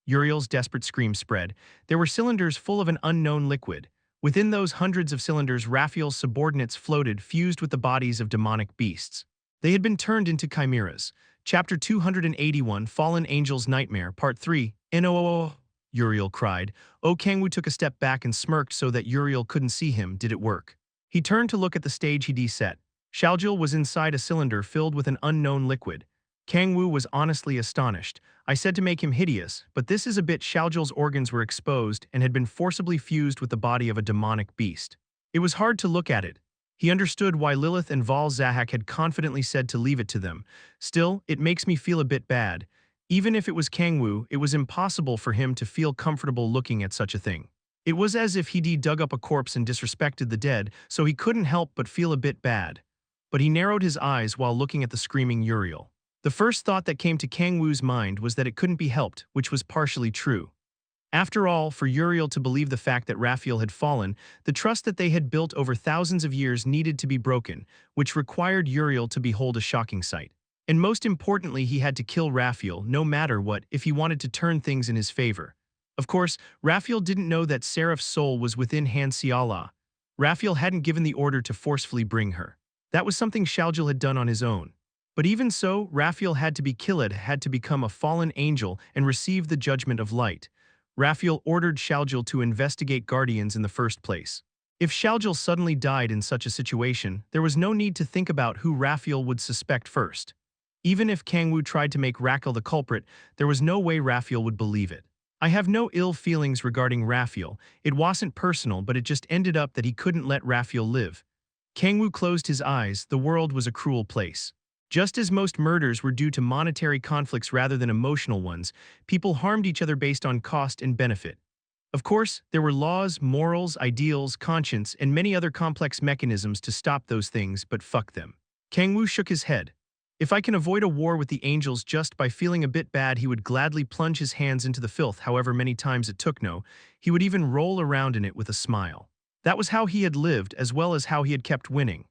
Uriel's desperate scream spread. There were cylinders full of an unknown liquid. Within those hundreds of cylinders, Raphael's subordinates floated, fused with the bodies of demonic beasts. They had been turned into chimeras. Chapter 281, Fallen Angel's Nightmare, Part 3, NOOO. Uriel cried. Kang-woo took a step back and smirked so that Uriel couldn't see him. Did it work? He turned to look at the stage he'd set. Shaljil was inside a cylinder filled with an unknown liquid. Kang-woo was honestly astonished. I said to make him hideous, but this is a bit. Shaljil's organs were exposed and had been forcibly fused with the body of a demonic beast. It was hard to look at it. He understood why Lilith and Val Zahak had confidently said to leave it to them. Still, it makes me feel a bit bad. Even if it was Kang-woo, it was impossible for him to feel comfortable looking at such a thing. It was as if he'd dug up a corpse and disrespected the dead, so he couldn't help but feel a bit bad. But he narrowed his eyes while looking at the screaming Uriel. The first thought that came to Kang-woo's mind was that it couldn't be helped, which was partially true. After all, for Uriel to believe the fact that Raphael had fallen, the trust that they had built over thousands of years needed to be broken, which required Uriel to behold a shocking sight. And most importantly, he had to kill Raphael, no matter what, if he wanted to turn things in his favor. Of course, Raphael didn't know that Seraph's soul was within Han Xiala. Raphael hadn't given the order to forcefully bring her. That was something Shaljil had done on his own. But even so, Raphael had to be killed, had to become a fallen angel and receive the judgment of light. Raphael ordered Shaljil to investigate guardians in the first place. If Shaljil suddenly died in such a situation, there was no need to think about who Raphael would suspect first. Even if Kang-woo tried to make Raphael the culprit, there was no way Raphael would believe it. I have no ill feelings regarding Raphael. It wasn't personal, but it just ended up that he couldn't let Raphael live. Kang-woo closed his eyes. The world was a cruel place. Just as most murders were due to monetary conflicts rather than emotional ones, people harmed each other based on cost and benefit. Of course, there were laws, morals, ideals, conscience, and many other complex mechanisms to stop those things, but fuck them. Kang-woo shook his head. If I can avoid a war with the angels just by feeling a bit bad, he would gladly plunge his hands into the filth however many times it took. No, he would even roll around in it with a smile. That was how he had lived, as well as how he had kept winning.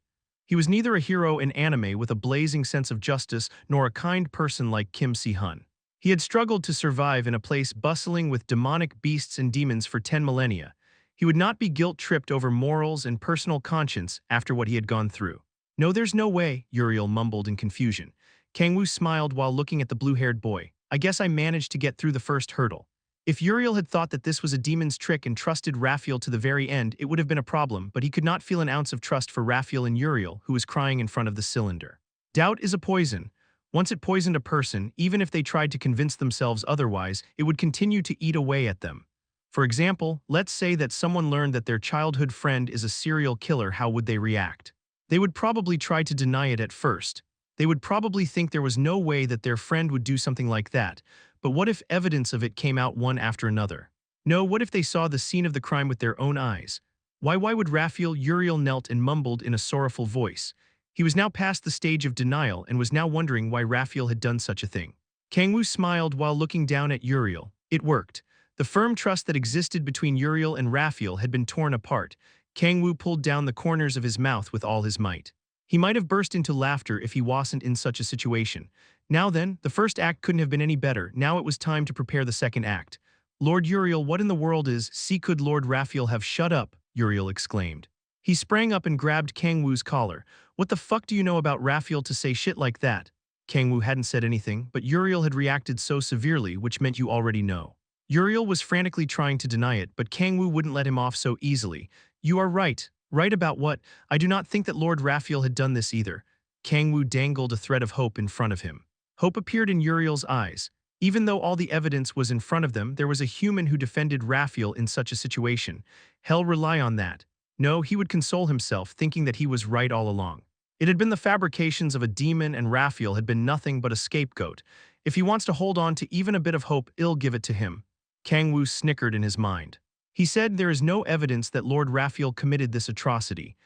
He was neither a hero in anime with a blazing sense of justice nor a kind person like Kim Si-hun. He had struggled to survive in a place bustling with demonic beasts and demons for 10 millennia. He would not be guilt-tripped over morals and personal conscience after what he had gone through. No, there's no way, Uriel mumbled in confusion. Kang-woo smiled while looking at the blue-haired boy. I guess I managed to get through the first hurdle. If Uriel had thought that this was a demon's trick and trusted Raphael to the very end, it would have been a problem, but he could not feel an ounce of trust for Raphael and Uriel, who was crying in front of the cylinder. Doubt is a poison. Once it poisoned a person, even if they tried to convince themselves otherwise, it would continue to eat away at them. For example, let's say that someone learned that their childhood friend is a serial killer. How would they react? They would probably try to deny it at first. They would probably think there was no way that their friend would do something like that. But what if evidence of it came out one after another? No, what if they saw the scene of the crime with their own eyes? Why would Raphael? Uriel knelt and mumbled in a sorrowful voice. He was now past the stage of denial and was now wondering why Raphael had done such a thing. Kang-woo smiled while looking down at Uriel. It worked. The firm trust that existed between Uriel and Raphael had been torn apart. Kang-woo pulled down the corners of his mouth with all his might. He might have burst into laughter if he wasn't in such a situation. Now then, the first act couldn't have been any better. Now it was time to prepare the second act. Lord Uriel, what in the world is? Could Lord Raphael have shut up? Uriel exclaimed. He sprang up and grabbed Kang-woo's collar. What the fuck do you know about Raphael to say shit like that? Kang-woo hadn't said anything, but Uriel had reacted so severely, which meant you already know. Uriel was frantically trying to deny it, but Kang-woo wouldn't let him off so easily. You are right. Right about what? I do not think that Lord Raphael had done this either. Kang-woo dangled a thread of hope in front of him. Hope appeared in Uriel's eyes. Even though all the evidence was in front of them, there was a human who defended Raphael in such a situation. Hell, rely on that. No, he would console himself, thinking that he was right all along. It had been the fabrications of a demon, and Raphael had been nothing but a scapegoat. If he wants to hold on to even a bit of hope, I'll give it to him. Kang-woo snickered in his mind. He said there is no evidence that Lord Raphael committed this atrocity.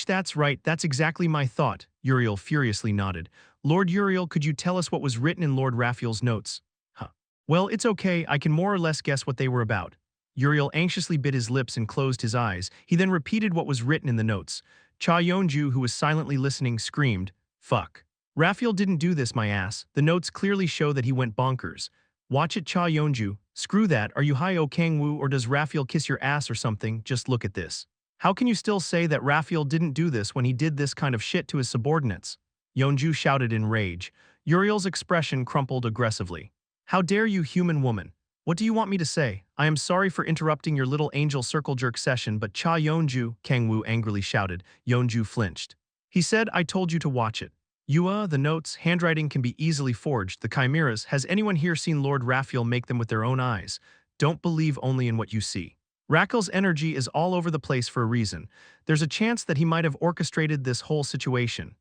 That's right, that's exactly my thought, Uriel furiously nodded. Lord Uriel, could you tell us what was written in Lord Raphael's notes? Huh. Well, it's okay, I can more or less guess what they were about. Uriel anxiously bit his lips and closed his eyes. He then repeated what was written in the notes. Cha Yeonju, who was silently listening, screamed, "Fuck. Raphael didn't do this, my ass. The notes clearly show that he went bonkers. Watch it, Cha Yeonju. Screw that, are you high, oh Kang-woo, or does Raphael kiss your ass or something? Just look at this. How can you still say that Raphael didn't do this when he did this kind of shit to his subordinates?" Yeonju shouted in rage. Uriel's expression crumpled aggressively. How dare you, human woman? What do you want me to say? I am sorry for interrupting your little angel circle jerk session, but Cha Yeonju, Kang-woo angrily shouted. Yeonju flinched. He said, I told you to watch it. The notes, handwriting can be easily forged. The chimeras, has anyone here seen Lord Raphael make them with their own eyes? Don't believe only in what you see. Raphael's energy is all over the place for a reason. There's a chance that he might have orchestrated this whole situation.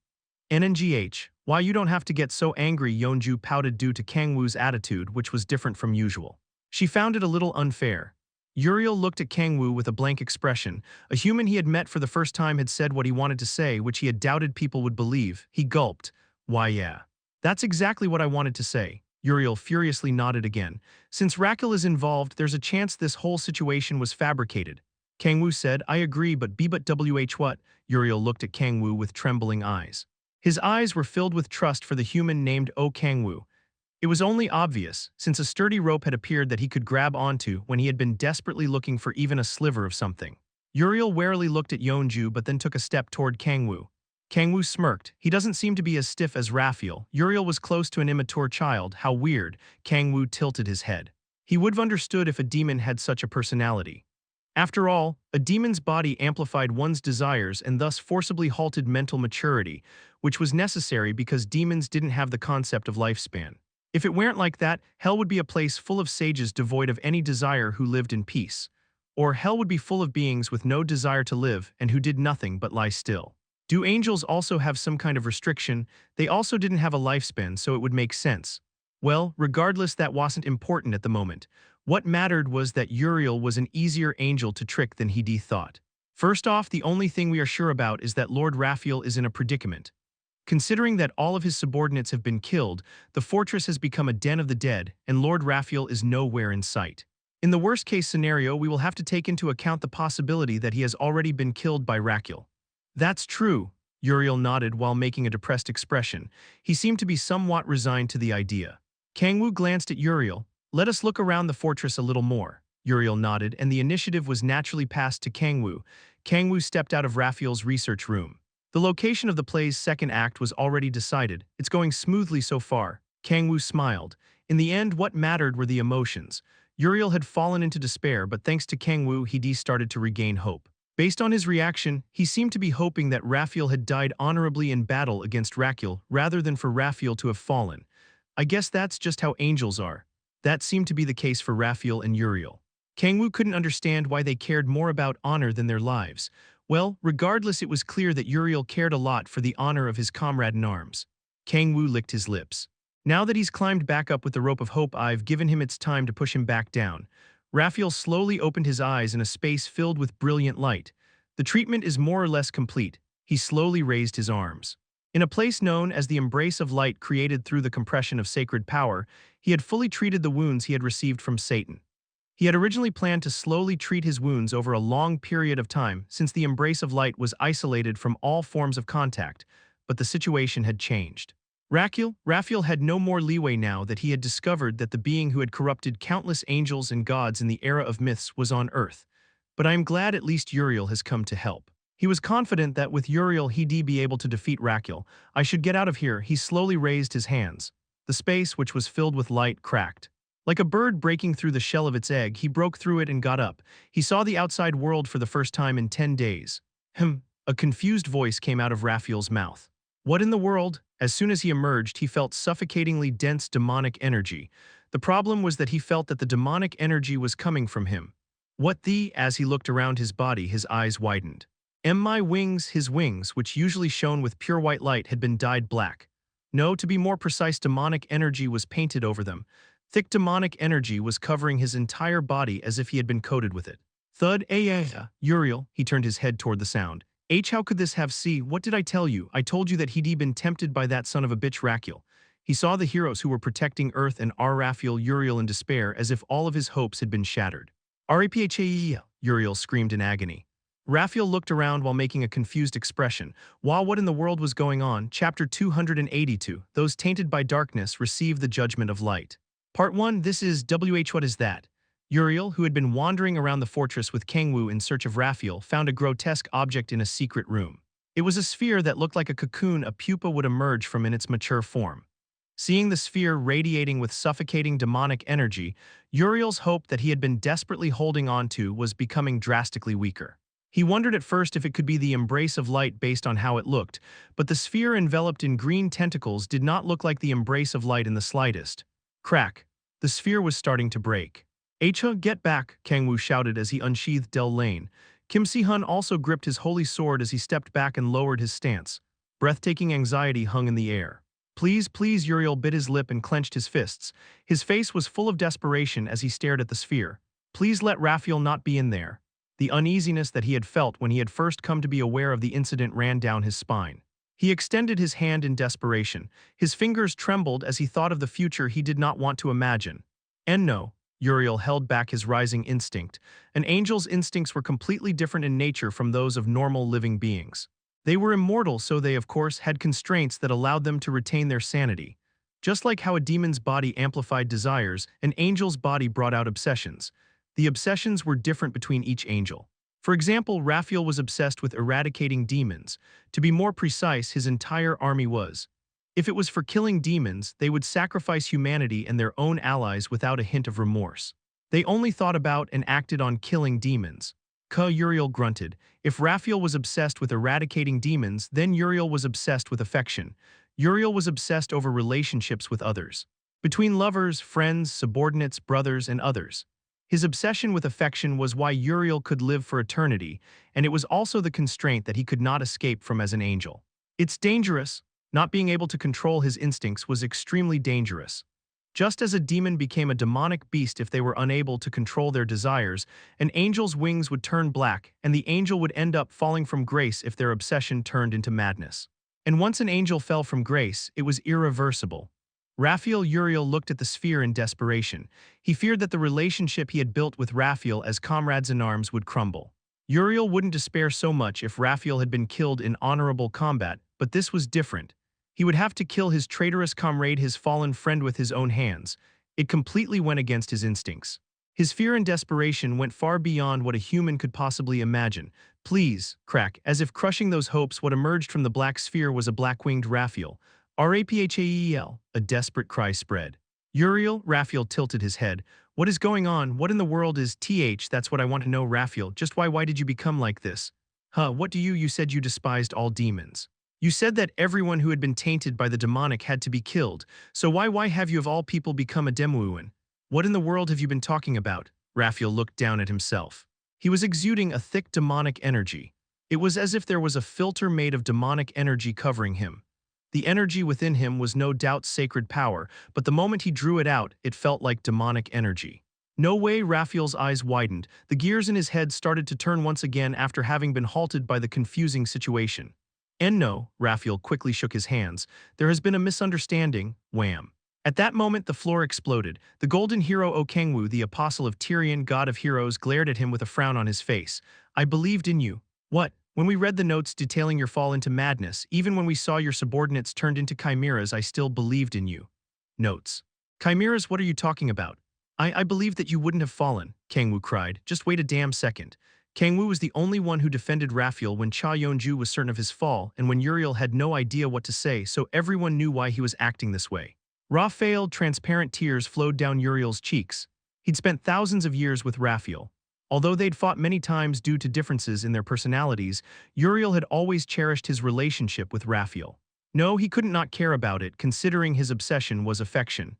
NNGH, why you don't have to get so angry, Yeonju pouted due to Kang-woo's attitude, which was different from usual. She found it a little unfair. Uriel looked at Kang-woo with a blank expression. A human he had met for the first time had said what he wanted to say, which he had doubted people would believe. He gulped. Why yeah. That's exactly what I wanted to say. Uriel furiously nodded again. Since Raquel is involved, there's a chance this whole situation was fabricated. Kang-woo said, I agree, but what? Uriel looked at Kang-woo with trembling eyes. His eyes were filled with trust for the human named Oh Kang-woo. It was only obvious, since a sturdy rope had appeared that he could grab onto when he had been desperately looking for even a sliver of something. Uriel warily looked at Yeonju but then took a step toward Kang-woo. Kang-woo smirked. He doesn't seem to be as stiff as Raphael. Uriel was close to an immature child. How weird. Kang-woo tilted his head. He would have understood if a demon had such a personality. After all, a demon's body amplified one's desires and thus forcibly halted mental maturity, which was necessary because demons didn't have the concept of lifespan. If it weren't like that, hell would be a place full of sages devoid of any desire who lived in peace. Or hell would be full of beings with no desire to live and who did nothing but lie still. Do angels also have some kind of restriction? They also didn't have a lifespan, so it would make sense. Well, regardless, that wasn't important at the moment. What mattered was that Uriel was an easier angel to trick than he thought. First off, the only thing we are sure about is that Lord Raphael is in a predicament. Considering that all of his subordinates have been killed, the fortress has become a den of the dead, and Lord Raphael is nowhere in sight. In the worst-case scenario, we will have to take into account the possibility that he has already been killed by Raphael. That's true, Uriel nodded while making a depressed expression. He seemed to be somewhat resigned to the idea. Kang-woo glanced at Uriel. Let us look around the fortress a little more. Uriel nodded, and the initiative was naturally passed to Kang-woo. Kang-woo stepped out of Raphael's research room. The location of the play's second act was already decided. It's going smoothly so far. Kang-woo smiled. In the end, what mattered were the emotions. Uriel had fallen into despair, but thanks to Kang-woo, he started to regain hope. Based on his reaction, he seemed to be hoping that Raphael had died honorably in battle against Raquel rather than for Raphael to have fallen. I guess that's just how angels are. That seemed to be the case for Raphael and Uriel. Kang-woo couldn't understand why they cared more about honor than their lives. Well, regardless, it was clear that Uriel cared a lot for the honor of his comrade in arms. Kang-woo licked his lips. Now that he's climbed back up with the rope of hope, I've given him its time to push him back down. Raphael slowly opened his eyes in a space filled with brilliant light. The treatment is more or less complete. He slowly raised his arms. In a place known as the embrace of light created through the compression of sacred power, he had fully treated the wounds he had received from Satan. He had originally planned to slowly treat his wounds over a long period of time since the embrace of light was isolated from all forms of contact, but the situation had changed. Raphael had no more leeway now that he had discovered that the being who had corrupted countless angels and gods in the era of myths was on Earth. But I am glad at least Uriel has come to help. He was confident that with Uriel he'd be able to defeat Raquel. I should get out of here. He slowly raised his hands. The space, which was filled with light, cracked. Like a bird breaking through the shell of its egg, he broke through it and got up. He saw the outside world for the first time in 10 days. A confused voice came out of Raphael's mouth. What in the world? As soon as he emerged, he felt suffocatingly dense demonic energy. The problem was that he felt that the demonic energy was coming from him. As he looked around his body, his eyes widened. My wings, his wings, which usually shone with pure white light, had been dyed black. No, to be more precise, demonic energy was painted over them. Thick demonic energy was covering his entire body as if he had been coated with it. Thud, Uriel, he turned his head toward the sound. How could this have see, what did I tell you? I told you that he'd been tempted by that son of a bitch Rakiel. He saw the heroes who were protecting Earth and Raphael Uriel in despair as if all of his hopes had been shattered. Raphael, Uriel screamed in agony. Raphael looked around while making a confused expression. While what in the world was going on? Chapter 282, Those Tainted by Darkness Receive the Judgment of Light. Part 1, This is What is that? Uriel, who had been wandering around the fortress with Kang-woo in search of Raphael, found a grotesque object in a secret room. It was a sphere that looked like a cocoon a pupa would emerge from in its mature form. Seeing the sphere radiating with suffocating demonic energy, Uriel's hope that he had been desperately holding on to was becoming drastically weaker. He wondered at first if it could be the embrace of light based on how it looked, but the sphere enveloped in green tentacles did not look like the embrace of light in the slightest. Crack. The sphere was starting to break. Get back, Kang-woo shouted as he unsheathed Del Lane. Kim Si-hun also gripped his holy sword as he stepped back and lowered his stance. Breathtaking anxiety hung in the air. Please, please, Uriel bit his lip and clenched his fists. His face was full of desperation as he stared at the sphere. Please let Raphael not be in there. The uneasiness that he had felt when he had first come to be aware of the incident ran down his spine. He extended his hand in desperation. His fingers trembled as he thought of the future he did not want to imagine. And no, Uriel held back his rising instinct. An angel's instincts were completely different in nature from those of normal living beings. They were immortal, so they, of course, had constraints that allowed them to retain their sanity. Just like how a demon's body amplified desires, an angel's body brought out obsessions. The obsessions were different between each angel. For example, Raphael was obsessed with eradicating demons. To be more precise, his entire army was. If it was for killing demons, they would sacrifice humanity and their own allies without a hint of remorse. They only thought about and acted on killing demons. Uriel grunted. If Raphael was obsessed with eradicating demons, then Uriel was obsessed with affection. Uriel was obsessed over relationships with others. Between lovers, friends, subordinates, brothers, and others. His obsession with affection was why Uriel could live for eternity, and it was also the constraint that he could not escape from as an angel. It's dangerous. Not being able to control his instincts was extremely dangerous. Just as a demon became a demonic beast if they were unable to control their desires, an angel's wings would turn black, and the angel would end up falling from grace if their obsession turned into madness. And once an angel fell from grace, it was irreversible. Raphael Uriel looked at the sphere in desperation. He feared that the relationship he had built with Raphael as comrades in arms would crumble. Uriel wouldn't despair so much if Raphael had been killed in honorable combat, but this was different. He would have to kill his traitorous comrade, his fallen friend, with his own hands. It completely went against his instincts. His fear and desperation went far beyond what a human could possibly imagine. Please, crack, as if crushing those hopes, what emerged from the black sphere was a black-winged Raphael. Raphael, a desperate cry spread. Uriel, Raphael tilted his head. What is going on? What in the world is that's what I want to know, Raphael. Just why did you become like this? What do you said you despised all demons. You said that everyone who had been tainted by the demonic had to be killed, so why have you of all people become a demuuan? What in the world have you been talking about? Raphael looked down at himself. He was exuding a thick demonic energy. It was as if there was a filter made of demonic energy covering him. The energy within him was no doubt sacred power, but the moment he drew it out, it felt like demonic energy. No way, Raphael's eyes widened. The gears in his head started to turn once again after having been halted by the confusing situation. And no, Raphael quickly shook his hands. There has been a misunderstanding. Wham. At that moment, the floor exploded. The golden hero Kang-woo, the apostle of Tyrion, god of heroes, glared at him with a frown on his face. I believed in you. What? When we read the notes detailing your fall into madness, even when we saw your subordinates turned into chimeras, I still believed in you. Notes. Chimeras, what are you talking about? I believed that you wouldn't have fallen, Kang-woo cried. Just wait a damn second. Kang-woo was the only one who defended Raphael when Cha Yeon-ju was certain of his fall and when Uriel had no idea what to say, so everyone knew why he was acting this way. Raphael, transparent tears flowed down Uriel's cheeks. He'd spent thousands of years with Raphael. Although they'd fought many times due to differences in their personalities, Uriel had always cherished his relationship with Raphael. No, he couldn't not care about it, considering his obsession was affection.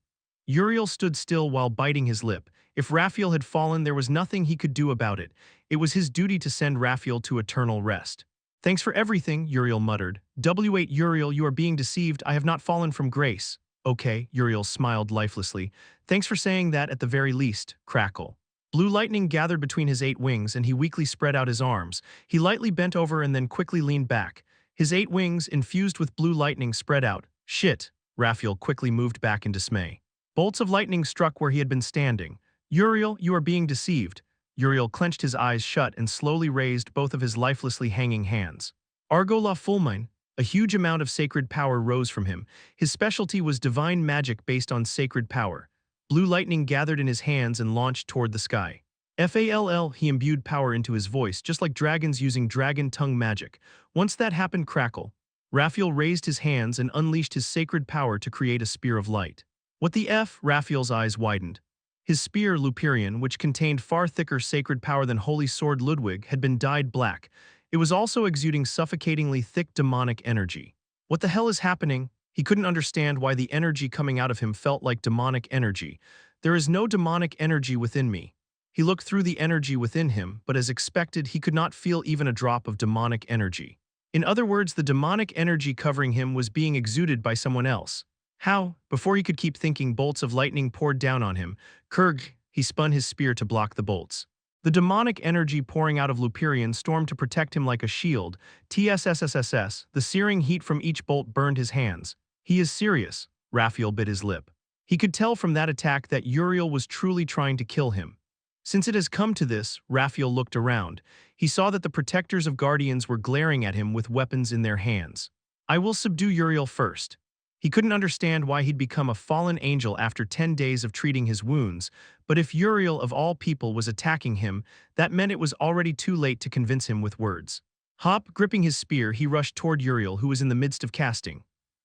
Uriel stood still while biting his lip. If Raphael had fallen, there was nothing he could do about it. It was his duty to send Raphael to eternal rest. Thanks for everything, Uriel muttered. W8 Uriel, you are being deceived. I have not fallen from grace. Okay, Uriel smiled lifelessly. Thanks for saying that at the very least. Crackle. Blue lightning gathered between his 8 wings and he weakly spread out his arms. He lightly bent over and then quickly leaned back. His 8 wings, infused with blue lightning, spread out. Shit. Raphael quickly moved back in dismay. Bolts of lightning struck where he had been standing. Uriel, you are being deceived. Uriel clenched his eyes shut and slowly raised both of his lifelessly hanging hands. Argo la fulmine, a huge amount of sacred power rose from him. His specialty was divine magic based on sacred power. Blue lightning gathered in his hands and launched toward the sky. Fall, he imbued power into his voice, just like dragons using dragon tongue magic. Once that happened, crackle. Raphael raised his hands and unleashed his sacred power to create a spear of light. What the F? Raphael's eyes widened. His spear, Luperian, which contained far thicker sacred power than Holy Sword Ludwig, had been dyed black. It was also exuding suffocatingly thick demonic energy. What the hell is happening? He couldn't understand why the energy coming out of him felt like demonic energy. There is no demonic energy within me. He looked through the energy within him, but as expected, he could not feel even a drop of demonic energy. In other words, the demonic energy covering him was being exuded by someone else. How? Before he could keep thinking, bolts of lightning poured down on him. Kurg, he spun his spear to block the bolts. The demonic energy pouring out of Luperian stormed to protect him like a shield. TSSSSS, the searing heat from each bolt burned his hands. He is serious. Raphael bit his lip. He could tell from that attack that Uriel was truly trying to kill him. Since it has come to this, Raphael looked around. He saw that the protectors of guardians were glaring at him with weapons in their hands. I will subdue Uriel first. He couldn't understand why he'd become a fallen angel after 10 days of treating his wounds, but if Uriel of all people was attacking him, that meant it was already too late to convince him with words. Hop, gripping his spear, he rushed toward Uriel, who was in the midst of casting.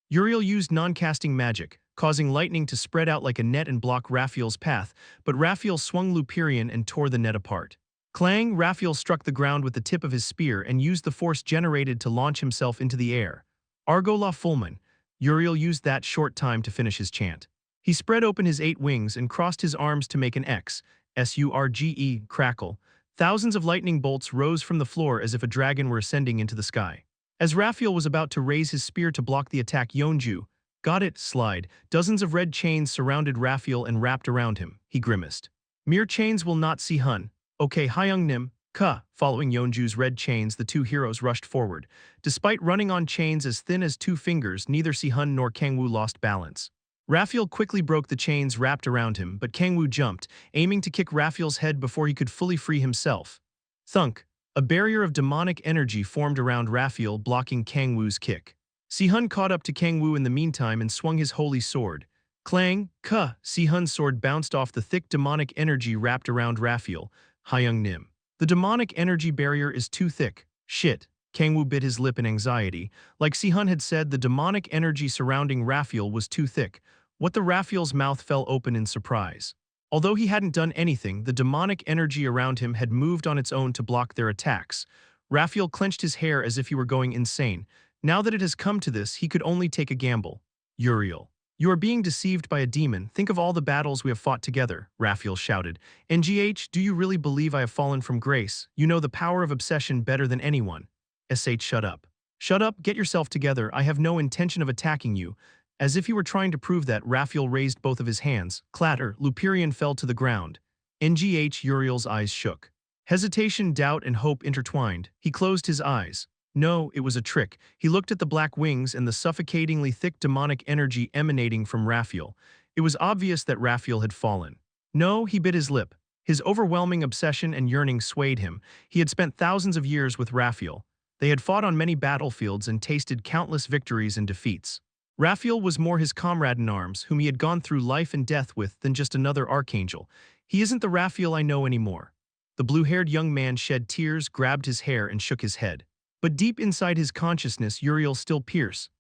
Uriel used non-casting magic, causing lightning to spread out like a net and block Raphael's path, but Raphael swung Luperian and tore the net apart. Clang, Raphael struck the ground with the tip of his spear and used the force generated to launch himself into the air. Argo la fulmine. Uriel used that short time to finish his chant. He spread open his 8 wings and crossed his arms to make an X, surge, crackle. Thousands of lightning bolts rose from the floor as if a dragon were ascending into the sky. As Raphael was about to raise his spear to block the attack, Yeonju, got it, slide. Dozens of red chains surrounded Raphael and wrapped around him. He grimaced. Mere chains will not see Hun. Okay, Hyung Nim. Ka. Following Yeonju's red chains, the 2 heroes rushed forward. Despite running on chains as thin as 2 fingers, neither Sihun nor Kang-woo lost balance. Raphael quickly broke the chains wrapped around him, but Kang-woo jumped, aiming to kick Raphael's head before he could fully free himself. Thunk. A barrier of demonic energy formed around Raphael, blocking Kang-woo's kick. Sihun caught up to Kang-woo in the meantime and swung his holy sword. Clang. Ka. Sihun's sword bounced off the thick demonic energy wrapped around Raphael. Hyung Nim. The demonic energy barrier is too thick. Shit. Kang-woo bit his lip in anxiety. Like Sihun had said, the demonic energy surrounding Raphael was too thick. What the Raphael's mouth fell open in surprise. Although he hadn't done anything, the demonic energy around him had moved on its own to block their attacks. Raphael clenched his hair as if he were going insane. Now that it has come to this, he could only take a gamble. Uriel. You are being deceived by a demon. Think of all the battles we have fought together, Raphael shouted. NGH, do you really believe I have fallen from grace? You know the power of obsession better than anyone. SH, shut up. Shut up, get yourself together. I have no intention of attacking you. As if he were trying to prove that, Raphael raised both of his hands. Clatter, Luperian fell to the ground. NGH, Uriel's eyes shook. Hesitation, doubt, and hope intertwined. He closed his eyes. No, it was a trick. He looked at the black wings and the suffocatingly thick demonic energy emanating from Raphael. It was obvious that Raphael had fallen. No, he bit his lip. His overwhelming obsession and yearning swayed him. He had spent thousands of years with Raphael. They had fought on many battlefields and tasted countless victories and defeats. Raphael was more his comrade in arms, whom he had gone through life and death with, than just another archangel. He isn't the Raphael I know anymore. The blue-haired young man shed tears, grabbed his hair, and shook his head. But deep inside his consciousness, Uriel still pierced.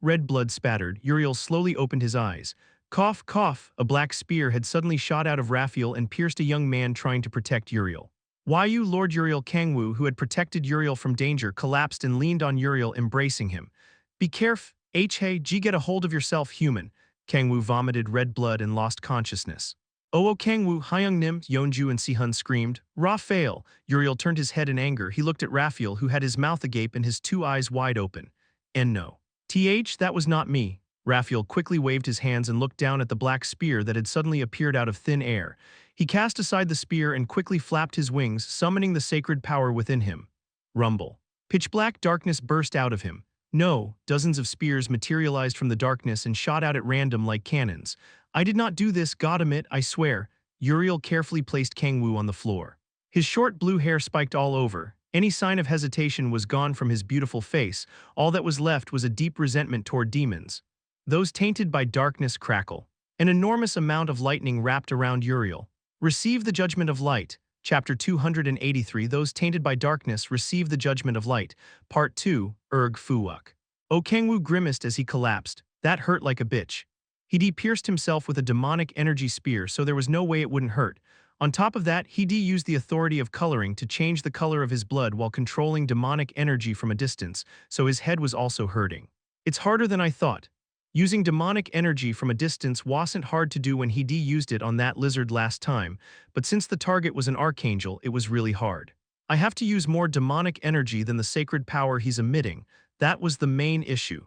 Red blood spattered. Uriel slowly opened his eyes. Cough, cough. A black spear had suddenly shot out of Raphael and pierced a young man trying to protect Uriel. Wyu Lord Uriel Kang-woo, who had protected Uriel from danger, collapsed and leaned on Uriel, embracing him. Be careful. Hey, get a hold of yourself, human. Kang-woo vomited red blood and lost consciousness. Oh, Kang-woo, Hyung-nim, Yeonju and Si-hun screamed. Raphael! Uriel turned his head in anger. He looked at Raphael, who had his mouth agape and his two eyes wide open. And no. That was not me. Raphael quickly waved his hands and looked down at the black spear that had suddenly appeared out of thin air. He cast aside the spear and quickly flapped his wings, summoning the sacred power within him. Rumble. Pitch-black darkness burst out of him. No, dozens of spears materialized from the darkness and shot out at random like cannons. I did not do this, Goddammit, I swear. Uriel carefully placed Kang-woo on the floor. His short blue hair spiked all over. Any sign of hesitation was gone from his beautiful face. All that was left was a deep resentment toward demons. Those tainted by darkness crackle. An enormous amount of lightning wrapped around Uriel. Receive the judgment of light. Chapter 283 Those tainted by darkness receive the judgment of light. Part 2, Erg Fuwak. Oh, Kang-woo grimaced as he collapsed. That hurt like a bitch. He pierced himself with a demonic energy spear, so there was no way it wouldn't hurt. On top of that, he used the authority of coloring to change the color of his blood while controlling demonic energy from a distance, so his head was also hurting. It's harder than I thought. Using demonic energy from a distance wasn't hard to do when he used it on that lizard last time, but since the target was an archangel, it was really hard. I have to use more demonic energy than the sacred power he's emitting. That was the main issue.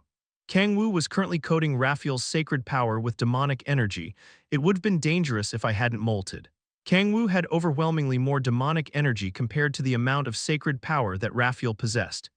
Kang-woo was currently coating Raphael's sacred power with demonic energy. It would have been dangerous if I hadn't molted. Kang-woo had overwhelmingly more demonic energy compared to the amount of sacred power that Raphael possessed.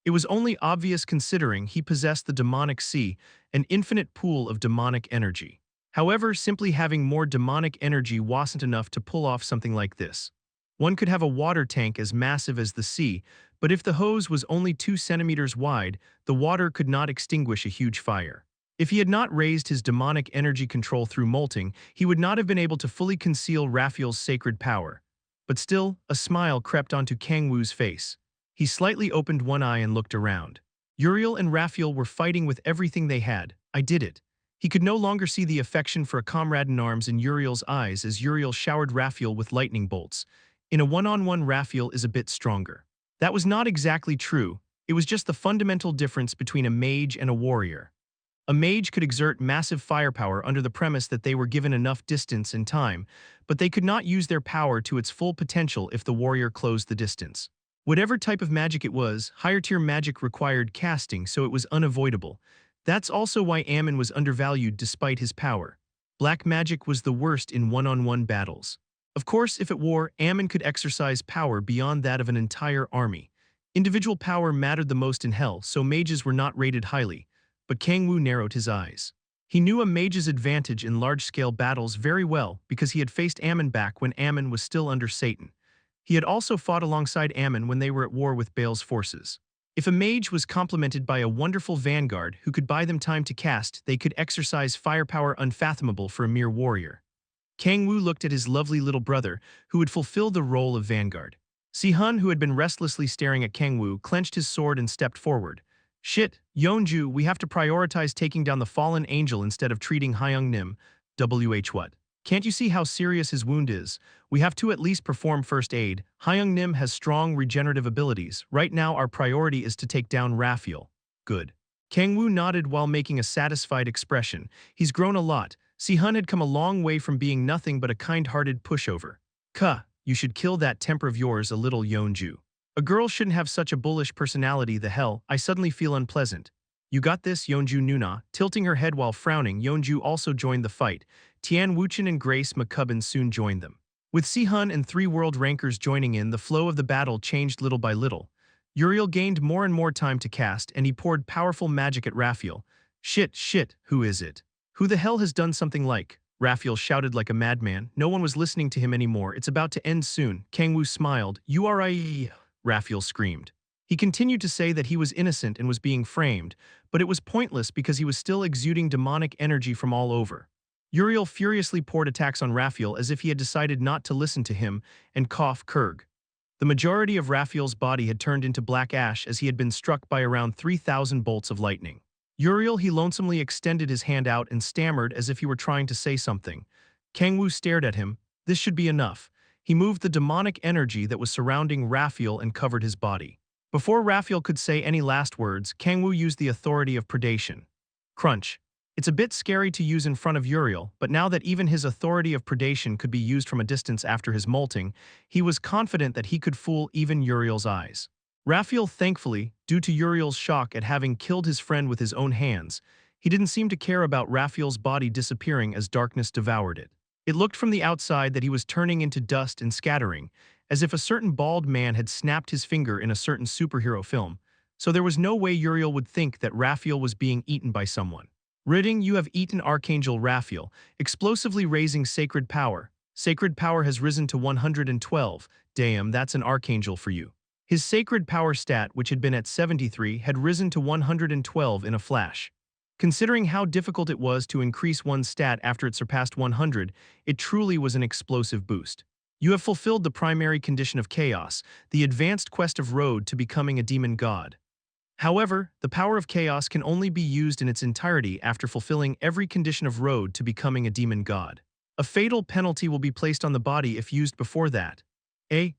It was only obvious considering he possessed the demonic sea, an infinite pool of demonic energy. However, simply having more demonic energy wasn't enough to pull off something like this. One could have a water tank as massive as the sea, but if the hose was only 2 centimeters wide, the water could not extinguish a huge fire. If he had not raised his demonic energy control through molting, he would not have been able to fully conceal Raphael's sacred power. But still, a smile crept onto Kang-woo's face. He slightly opened one eye and looked around. Uriel and Raphael were fighting with everything they had. I did it. He could no longer see the affection for a comrade in arms in Uriel's eyes as Uriel showered Raphael with lightning bolts. In a one-on-one, Raphael is a bit stronger. That was not exactly true. It was just the fundamental difference between a mage and a warrior. A mage could exert massive firepower under the premise that they were given enough distance and time, but they could not use their power to its full potential if the warrior closed the distance. Whatever type of magic it was, higher-tier magic required casting, so it was unavoidable. That's also why Ammon was undervalued despite his power. Black magic was the worst in one-on-one battles. Of course, if at war, Ammon could exercise power beyond that of an entire army. Individual power mattered the most in hell, so mages were not rated highly. But Kang-woo narrowed his eyes. He knew a mage's advantage in large-scale battles very well because he had faced Ammon back when Ammon was still under Satan. He had also fought alongside Ammon when they were at war with Baal's forces. If a mage was complemented by a wonderful vanguard who could buy them time to cast, they could exercise firepower unfathomable for a mere warrior. Kang-woo looked at his lovely little brother, who would fulfill the role of vanguard. Si-hun, who had been restlessly staring at Kang-woo, clenched his sword and stepped forward. Shit, Yeonju, we have to prioritize taking down the fallen angel instead of treating Hyung-nim. What? Can't you see how serious his wound is? We have to at least perform first aid. Hyung-nim has strong regenerative abilities. Right now our priority is to take down Raphael. Good. Kang-woo nodded while making a satisfied expression. He's grown a lot. Si-hun had come a long way from being nothing but a kind-hearted pushover. You should kill that temper of yours a little, Yeonju. A girl shouldn't have such a bullish personality, the hell, I suddenly feel unpleasant. You got this, Yeonju Nuna. Tilting her head while frowning, Yeonju also joined the fight. Tian Wuchen and Grace McCubbin soon joined them. With Si-hun and 3 world rankers joining in, the flow of the battle changed little by little. Uriel gained more and more time to cast, and he poured powerful magic at Raphael. Shit, who is it? Who the hell has done something like? Raphael shouted like a madman. No one was listening to him anymore. It's about to end soon. Kang-woo smiled. Raphael screamed. He continued to say that he was innocent and was being framed, but it was pointless because he was still exuding demonic energy from all over. Uriel furiously poured attacks on Raphael as if he had decided not to listen to him, and Kurg. The majority of Raphael's body had turned into black ash as he had been struck by around 3,000 bolts of lightning. Uriel, he lonesomely extended his hand out and stammered as if he were trying to say something. Kang-woo stared at him. This should be enough. He moved the demonic energy that was surrounding Raphael and covered his body. Before Raphael could say any last words, Kang-woo used the Authority of Predation. Crunch. It's a bit scary to use in front of Uriel, but now that even his authority of predation could be used from a distance after his molting, he was confident that he could fool even Uriel's eyes. Raphael, thankfully, due to Uriel's shock at having killed his friend with his own hands, he didn't seem to care about Raphael's body disappearing as darkness devoured it. It looked from the outside that he was turning into dust and scattering, as if a certain bald man had snapped his finger in a certain superhero film, so there was no way Uriel would think that Raphael was being eaten by someone. Ridding, you have eaten Archangel Raphael, explosively raising sacred power. Sacred power has risen to 112. Damn, that's an archangel for you. His sacred power stat, which had been at 73, had risen to 112 in a flash. Considering how difficult it was to increase one's stat after it surpassed 100, it truly was an explosive boost. You have fulfilled the primary condition of chaos, the advanced quest of road to becoming a demon god. However, the power of chaos can only be used in its entirety after fulfilling every condition of road to becoming a demon god. A fatal penalty will be placed on the body if used before that.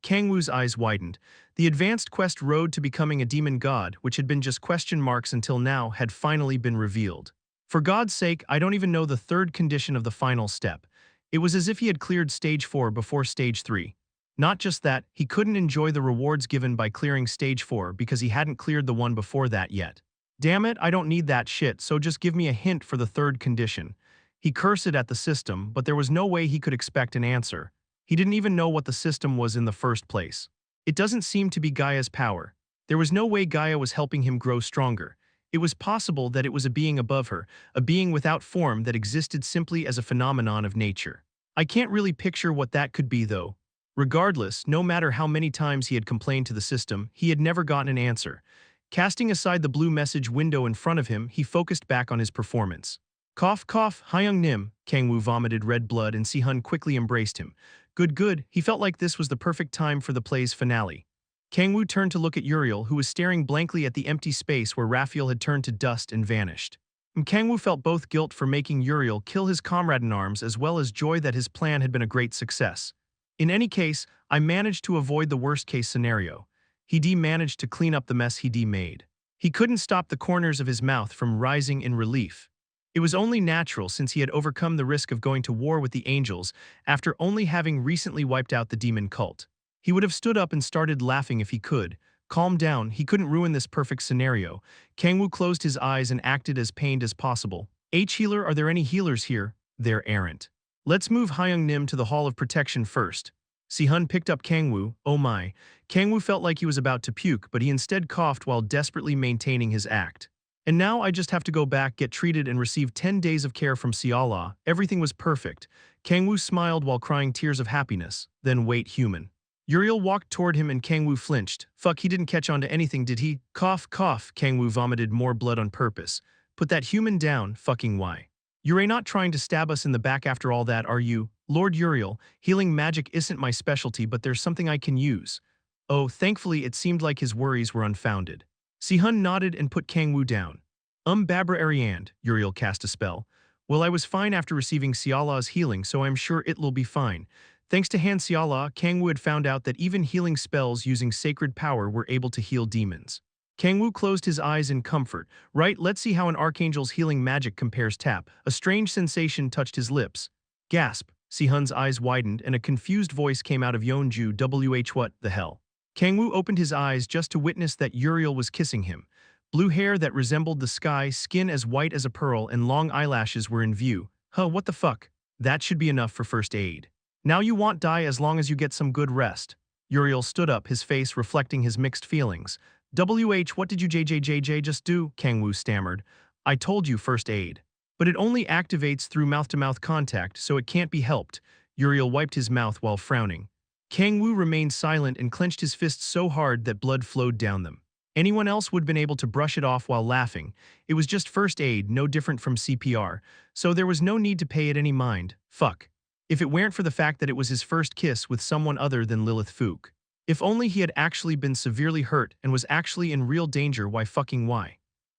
Kang-woo's eyes widened. The advanced quest road to becoming a demon god, which had been just question marks until now, had finally been revealed. For God's sake, I don't even know the third condition of the final step. It was as if he had cleared stage 4 before stage 3. Not just that, he couldn't enjoy the rewards given by clearing stage 4 because he hadn't cleared the one before that yet. Damn it, I don't need that shit, so just give me a hint for the third condition. He cursed at the system, but there was no way he could expect an answer. He didn't even know what the system was in the first place. It doesn't seem to be Gaia's power. There was no way Gaia was helping him grow stronger. It was possible that it was a being above her, a being without form that existed simply as a phenomenon of nature. I can't really picture what that could be though. Regardless, no matter how many times he had complained to the system, he had never gotten an answer. Casting aside the blue message window in front of him, he focused back on his performance. Cough, cough, Hyung Nim. Kang-woo vomited red blood and Si-hun quickly embraced him. Good, good. He felt like this was the perfect time for the play's finale. Kang-woo turned to look at Uriel, who was staring blankly at the empty space where Raphael had turned to dust and vanished. Kang-woo felt both guilt for making Uriel kill his comrade in arms as well as joy that his plan had been a great success. In any case, I managed to avoid the worst-case scenario. He managed to clean up the mess he made. He couldn't stop the corners of his mouth from rising in relief. It was only natural since he had overcome the risk of going to war with the angels after only having recently wiped out the demon cult. He would have stood up and started laughing if he could. Calm down, he couldn't ruin this perfect scenario. Kang-woo closed his eyes and acted as pained as possible. Healer, are there any healers here? There aren't. Let's move Hyung Nim to the Hall of Protection first. Si-hun picked up Kang-woo. Oh my. Kang-woo felt like he was about to puke, but he instead coughed while desperately maintaining his act. And now I just have to go back, get treated, and receive 10 days of care from Siala. Everything was perfect. Kang-woo smiled while crying tears of happiness. Then wait, human. Uriel walked toward him and Kang-woo flinched. Fuck, he didn't catch on to anything, did he? Cough, cough. Kang-woo vomited more blood on purpose. Put that human down, fucking why? You're not trying to stab us in the back after all that, are you? Lord Uriel, healing magic isn't my specialty, but there's something I can use. Oh, thankfully it seemed like his worries were unfounded. Si-hun nodded and put Kang-woo down. Babra Ariand, Uriel cast a spell. Well, I was fine after receiving Siala's healing, so I'm sure it'll be fine. Thanks to Han Siala, Kang-woo had found out that even healing spells using sacred power were able to heal demons. Kang-woo closed his eyes in comfort. Right, let's see how an archangel's healing magic compares. Tap. A strange sensation touched his lips. Gasp. Si-hun's eyes widened and a confused voice came out of Yeonju. What the hell? Kang-woo opened his eyes just to witness that Uriel was kissing him. Blue hair that resembled the sky, skin as white as a pearl, and long eyelashes were in view. What the fuck? That should be enough for first aid. Now you won't die as long as you get some good rest. Uriel stood up, his face reflecting his mixed feelings. What did you just do? Kang-woo stammered. I told you first aid. But it only activates through mouth-to-mouth contact, so it can't be helped. Uriel wiped his mouth while frowning. Kang-woo remained silent and clenched his fists so hard that blood flowed down them. Anyone else would have been able to brush it off while laughing. It was just first aid, no different from CPR, so there was no need to pay it any mind. Fuck. If it weren't for the fact that it was his first kiss with someone other than Lilith Fook. If only he had actually been severely hurt and was actually in real danger, why fucking why?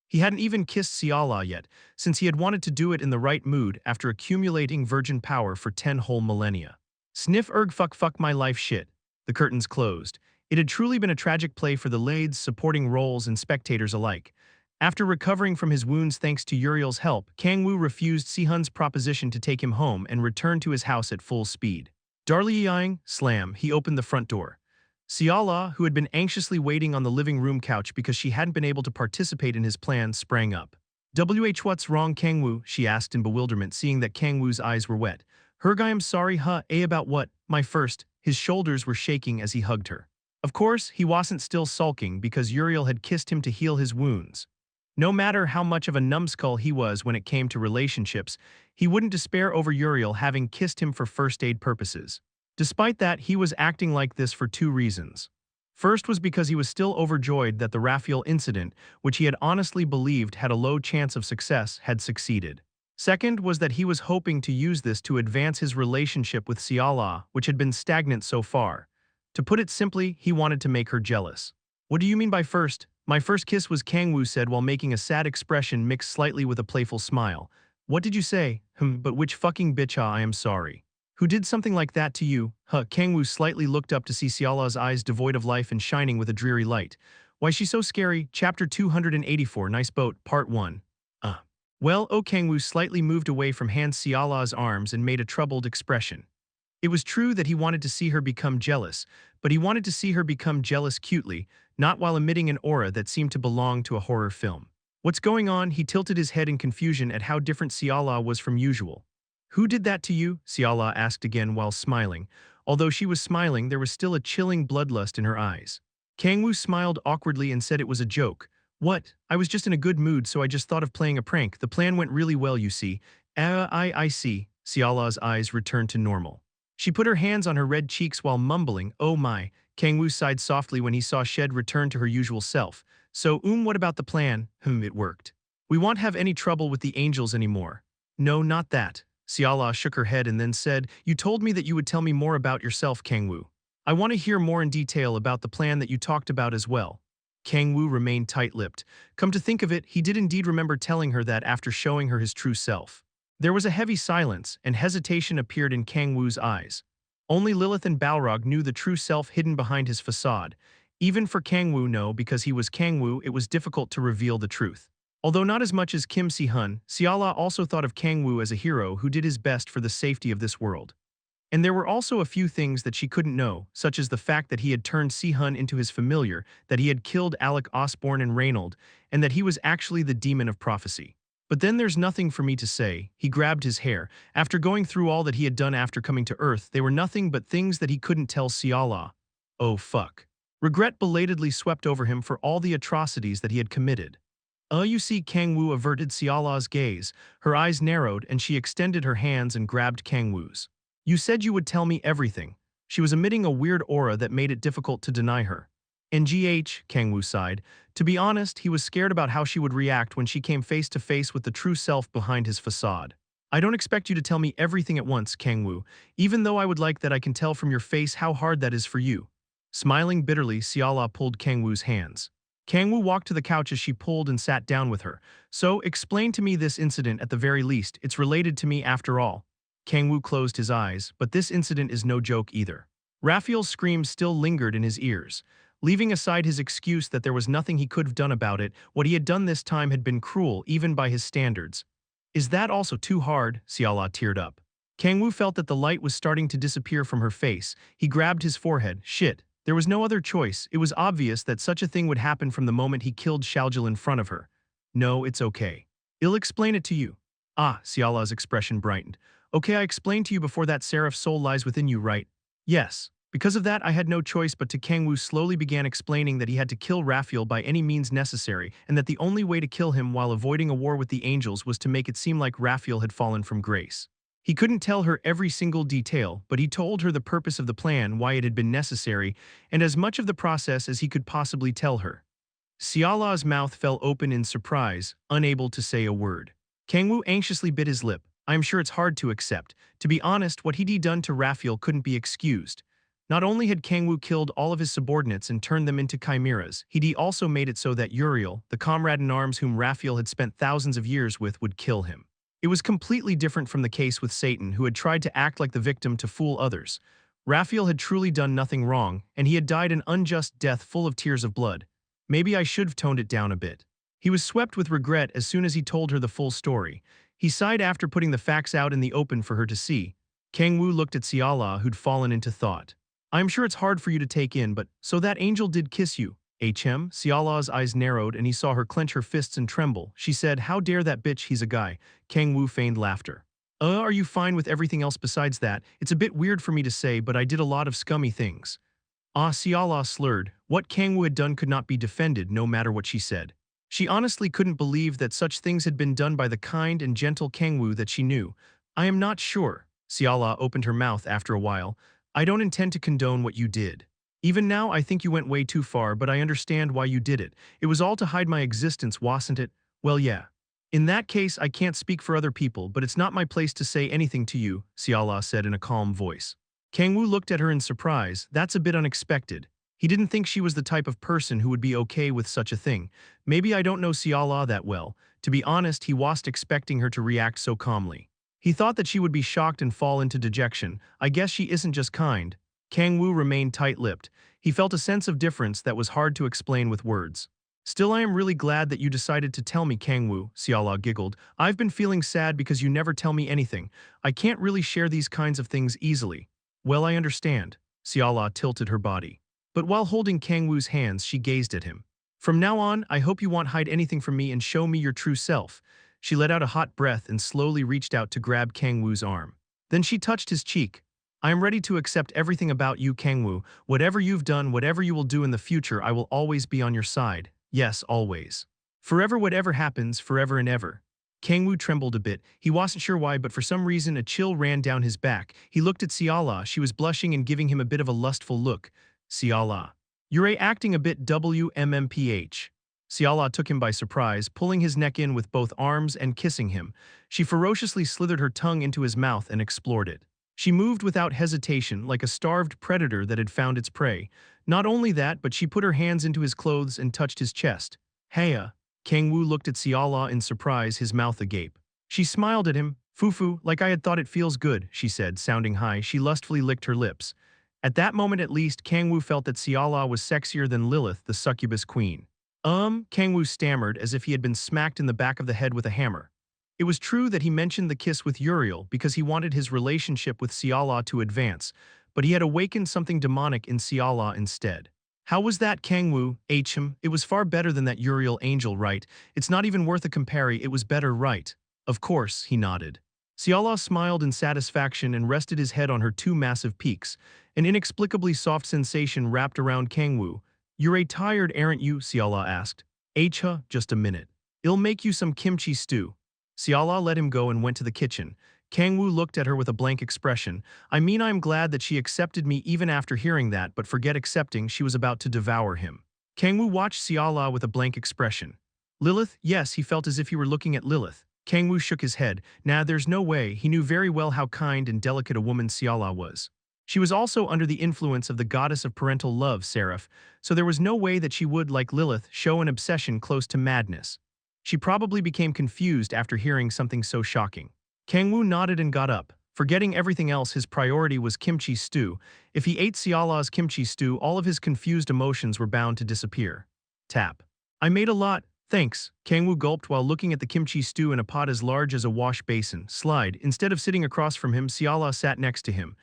He hadn't even kissed Siala yet, since he had wanted to do it in the right mood after accumulating virgin power for 10 whole millennia. Sniff fuck my life shit. The curtains closed. It had truly been a tragic play for the leads, supporting roles, and spectators alike. After recovering from his wounds thanks to Uriel's help, Kang-woo refused Si-hun's proposition to take him home and returned to his house at full speed. Darling, slam, he opened the front door. Siala, who had been anxiously waiting on the living room couch because she hadn't been able to participate in his plan, sprang up. What's wrong, Kang-woo? She asked in bewilderment, seeing that Kang-woo's eyes were wet. I am sorry, about what? My first. His shoulders were shaking as he hugged her. Of course, he wasn't still sulking because Uriel had kissed him to heal his wounds. No matter how much of a numbskull he was when it came to relationships, he wouldn't despair over Uriel having kissed him for first aid purposes. Despite that, he was acting like this for two reasons. First was because he was still overjoyed that the Raphael incident, which he had honestly believed had a low chance of success, had succeeded. Second was that he was hoping to use this to advance his relationship with Siala, which had been stagnant so far. To put it simply, he wanted to make her jealous. What do you mean by first? My first kiss was, Kang-woo said while making a sad expression mixed slightly with a playful smile. What did you say? But which fucking bitch? I am sorry. Who did something like that to you? Kang-woo slightly looked up to see Siala's eyes devoid of life and shining with a dreary light. Why she's so scary? Chapter 284, Nice Boat, Part 1. Kang-woo slightly moved away from Han Siala's arms and made a troubled expression. It was true that he wanted to see her become jealous, but he wanted to see her become jealous cutely, not while emitting an aura that seemed to belong to a horror film. What's going on? He tilted his head in confusion at how different Siala was from usual. Who did that to you? Siala asked again while smiling. Although she was smiling, there was still a chilling bloodlust in her eyes. Kang-woo smiled awkwardly and said it was a joke. What? I was just in a good mood, so I just thought of playing a prank. The plan went really well, you see. I see. Siala's eyes returned to normal. She put her hands on her red cheeks while mumbling, oh my. Kang-woo sighed softly when he saw Shed return to her usual self. So, what about the plan? It worked. We won't have any trouble with the angels anymore. No, not that. Siala shook her head and then said, you told me that you would tell me more about yourself, Kang-woo. I want to hear more in detail about the plan that you talked about as well. Kang-woo remained tight-lipped. Come to think of it, he did indeed remember telling her that after showing her his true self. There was a heavy silence, and hesitation appeared in Kang-woo's eyes. Only Lilith and Balrog knew the true self hidden behind his facade. Even for Kang-woo, no, because he was Kang-woo, it was difficult to reveal the truth. Although not as much as Kim Si-hun, Siala also thought of Kang-woo as a hero who did his best for the safety of this world. And there were also a few things that she couldn't know, such as the fact that he had turned Si-hun into his familiar, that he had killed Alec Osborne and Reynold, and that he was actually the demon of prophecy. But then there's nothing for me to say. He grabbed his hair. After going through all that he had done after coming to Earth, they were nothing but things that he couldn't tell Siala. Oh fuck. Regret belatedly swept over him for all the atrocities that he had committed. You see, Kang-woo averted Siala's gaze. Her eyes narrowed and she extended her hands and grabbed Kang-woo's. You said you would tell me everything. She was emitting a weird aura that made it difficult to deny her. NGH, Kang-woo sighed. To be honest, he was scared about how she would react when she came face to face with the true self behind his facade. I don't expect you to tell me everything at once, Kang-woo, even though I would like that I can tell from your face how hard that is for you. Smiling bitterly, Siala pulled Kang-woo's hands. Kang-woo walked to the couch as she pulled and sat down with her. So, explain to me this incident at the very least. It's related to me after all. Kang-woo closed his eyes, but this incident is no joke either. Raphael's screams still lingered in his ears. Leaving aside his excuse that there was nothing he could have done about it, what he had done this time had been cruel even by his standards. Is that also too hard? Siala teared up. Kang-woo felt that the light was starting to disappear from her face. He grabbed his forehead. Shit. There was no other choice. It was obvious that such a thing would happen from the moment he killed Shaojil in front of her. No, it's okay. I'll explain it to you. Siala's expression brightened. Okay, I explained to you before that Seraph's soul lies within you, right? Yes. Because of that, I had no choice but to. Kang-woo slowly began explaining that he had to kill Raphael by any means necessary, and that the only way to kill him while avoiding a war with the angels was to make it seem like Raphael had fallen from grace. He couldn't tell her every single detail, but he told her the purpose of the plan, why it had been necessary, and as much of the process as he could possibly tell her. Siala's mouth fell open in surprise, unable to say a word. Kang-woo anxiously bit his lip. I'm sure it's hard to accept. To be honest, what he'd done to Raphael couldn't be excused. Not only had Kang-woo killed all of his subordinates and turned them into chimeras, he'd also made it so that Uriel, the comrade-in-arms whom Raphael had spent thousands of years with, would kill him. It was completely different from the case with Satan, who had tried to act like the victim to fool others. Raphael had truly done nothing wrong, and he had died an unjust death full of tears of blood. Maybe I should have toned it down a bit. He was swept with regret as soon as he told her the full story. He sighed after putting the facts out in the open for her to see. Kang-woo looked at Siala, who'd fallen into thought. I'm sure it's hard for you to take in, but so that angel did kiss you. HM, Siala's eyes narrowed and he saw her clench her fists and tremble. She said, how dare that bitch, he's a guy. Kang-woo feigned laughter. Are you fine with everything else besides that? It's a bit weird for me to say, but I did a lot of scummy things. Siala slurred. What Kang-woo had done could not be defended, no matter what she said. She honestly couldn't believe that such things had been done by the kind and gentle Kang-woo that she knew. I am not sure. Siala opened her mouth after a while. I don't intend to condone what you did. Even now, I think you went way too far, but I understand why you did it. It was all to hide my existence, wasn't it? Well, yeah. In that case, I can't speak for other people, but it's not my place to say anything to you, Siala said in a calm voice. Kang-woo looked at her in surprise. That's a bit unexpected. He didn't think she was the type of person who would be okay with such a thing. Maybe I don't know Siala that well. To be honest, he wasn't expecting her to react so calmly. He thought that she would be shocked and fall into dejection. I guess she isn't just kind. Kang-woo remained tight-lipped. He felt a sense of difference that was hard to explain with words. Still, I am really glad that you decided to tell me, Kang-woo, Siala giggled. I've been feeling sad because you never tell me anything. I can't really share these kinds of things easily. Well, I understand. Siala tilted her body. But while holding Kang-woo's hands, she gazed at him. From now on, I hope you won't hide anything from me and show me your true self. She let out a hot breath and slowly reached out to grab Kang-woo's arm. Then she touched his cheek. I am ready to accept everything about you, Kang-woo. Whatever you've done, whatever you will do in the future, I will always be on your side. Yes, always. Forever, whatever happens, forever and ever. Kang-woo trembled a bit. He wasn't sure why, but for some reason a chill ran down his back. He looked at Siala. She was blushing and giving him a bit of a lustful look. Siala. You're acting a bit WMMPH. Siala took him by surprise, pulling his neck in with both arms and kissing him. She ferociously slithered her tongue into his mouth and explored it. She moved without hesitation, like a starved predator that had found its prey. Not only that, but she put her hands into his clothes and touched his chest. Heya. Kang-woo looked at Siala in surprise, his mouth agape. She smiled at him. Fufu, like I had thought it feels good, she said, sounding high. She lustfully licked her lips. At that moment at least, Kang-woo felt that Siala was sexier than Lilith, the succubus queen. Kang-woo stammered as if he had been smacked in the back of the head with a hammer. It was true that he mentioned the kiss with Uriel because he wanted his relationship with Siala to advance, but he had awakened something demonic in Siala instead. How was that, Kang-woo? It was far better than that Uriel angel, right? It's not even worth a compare, it was better, right? Of course, he nodded. Siala smiled in satisfaction and rested his head on her two massive peaks. An inexplicably soft sensation wrapped around Kang-woo. You're tired, aren't you? Siala asked. Just a minute. I'll make you some kimchi stew. Siala let him go and went to the kitchen. Kang-woo looked at her with a blank expression. I mean, I'm glad that she accepted me even after hearing that, but forget accepting, she was about to devour him. Kang-woo watched Siala with a blank expression. Lilith? Yes, he felt as if he were looking at Lilith. Kang-woo shook his head. Nah, there's no way. He knew very well how kind and delicate a woman Siala was. She was also under the influence of the goddess of parental love, xperrif, so there was no way that she would, like Lilith, show an obsession close to madness. She probably became confused after hearing something so shocking. Kang-woo nodded and got up. Forgetting everything else, his priority was kimchi stew. If he ate Siala's kimchi stew, all of his confused emotions were bound to disappear. Tap. I made a lot, thanks. Kang-woo gulped while looking at the kimchi stew in a pot as large as a wash basin. Slide. Instead of sitting across from him, Siala sat next to him.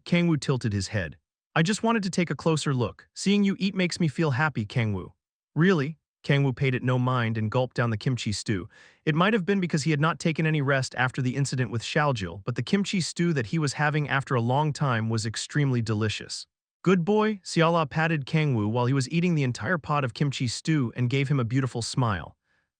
Kang-woo tilted his head. I just wanted to take a closer look. Seeing you eat makes me feel happy, Kang-woo. Really? Kang-woo paid it no mind and gulped down the kimchi stew. It might have been because he had not taken any rest after the incident with Shaljil, but the kimchi stew that he was having after a long time was extremely delicious. Good boy, Siala patted Kang-woo while he was eating the entire pot of kimchi stew and gave him a beautiful smile.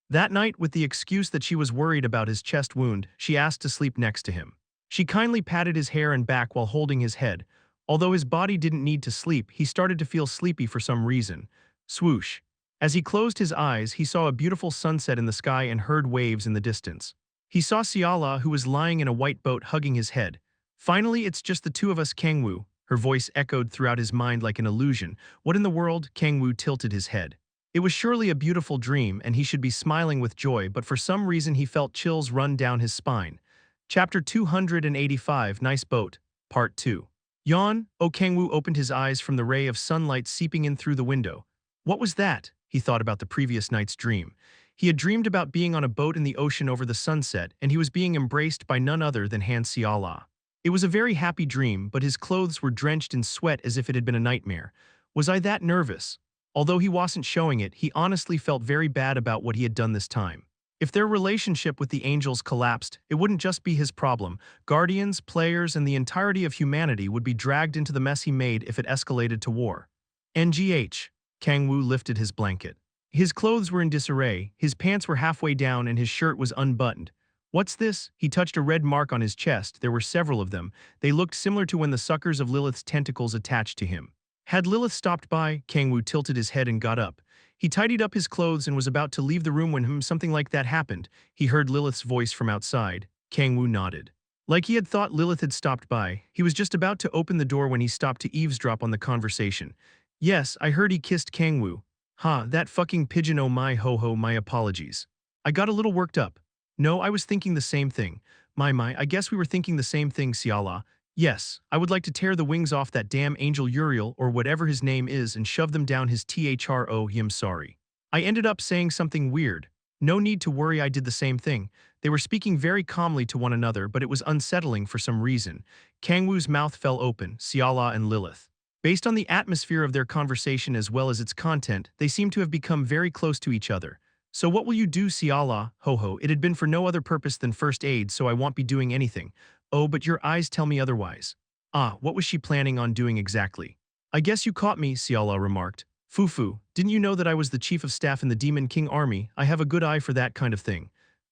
That night, with the excuse that she was worried about his chest wound, she asked to sleep next to him. She kindly patted his hair and back while holding his head. Although his body didn't need to sleep, he started to feel sleepy for some reason. Swoosh. As he closed his eyes, he saw a beautiful sunset in the sky and heard waves in the distance. He saw Siala, who was lying in a white boat, hugging his head. Finally, it's just the two of us, Kang-woo. Her voice echoed throughout his mind like an illusion. What in the world? Kang-woo tilted his head. It was surely a beautiful dream, and he should be smiling with joy, but for some reason he felt chills run down his spine. Chapter 285, Nice Boat, Part 2. Yawn. Kang-woo opened his eyes from the ray of sunlight seeping in through the window. What was that? He thought about the previous night's dream. He had dreamed about being on a boat in the ocean over the sunset, and he was being embraced by none other than Han Xiala. It was a very happy dream, but his clothes were drenched in sweat as if it had been a nightmare. Was I that nervous? Although he wasn't showing it, he honestly felt very bad about what he had done this time. If their relationship with the angels collapsed, it wouldn't just be his problem. Guardians, players, and the entirety of humanity would be dragged into the mess he made if it escalated to war. NGH. Kang-woo lifted his blanket. His clothes were in disarray, his pants were halfway down and his shirt was unbuttoned. What's this? He touched a red mark on his chest. There were several of them. They looked similar to when the suckers of Lilith's tentacles attached to him. Had Lilith stopped by, Kang-woo tilted his head and got up. He tidied up his clothes and was about to leave the room when something like that happened. He heard Lilith's voice from outside. Kang-woo nodded. Like he had thought Lilith had stopped by, he was just about to open the door when he stopped to eavesdrop on the conversation. Yes, I heard he kissed Kang-woo. Ha, that fucking pigeon, oh my ho-ho, my apologies. I got a little worked up. No, I was thinking the same thing. My, I guess we were thinking the same thing, Xiala. Yes, I would like to tear the wings off that damn angel Uriel or whatever his name is and shove them down his throat. I'm sorry. I ended up saying something weird. No need to worry, I did the same thing. They were speaking very calmly to one another, but it was unsettling for some reason. Kang-woo's mouth fell open, Xiala and Lilith. Based on the atmosphere of their conversation as well as its content, they seemed to have become very close to each other. So what will you do, Xiala? Ho-ho, it had been for no other purpose than first aid, so I won't be doing anything. Oh, but your eyes tell me otherwise. Ah, what was she planning on doing exactly? I guess you caught me, Xiala remarked. Fufu, didn't you know that I was the chief of staff in the Demon King army? I have a good eye for that kind of thing.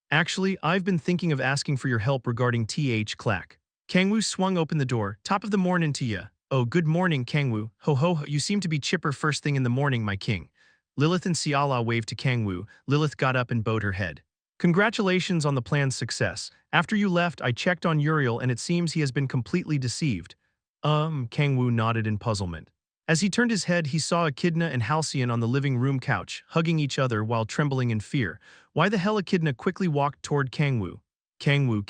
Actually, I've been thinking of asking for your help regarding Clack. Kang-woo swung open the door. Top of the morning to ya. Oh, good morning, Kang-woo. Ho-ho, you seem to be chipper first thing in the morning, my king. Lilith and Xiala waved to Kang-woo. Lilith got up and bowed her head. Congratulations on the plan's success. After you left, I checked on Uriel and it seems he has been completely deceived. Kang-woo nodded in puzzlement. As he turned his head, he saw Echidna and Halcyon on the living room couch, hugging each other while trembling in fear. Why the hell? Echidna quickly walked toward Kang-woo. Kang-woo.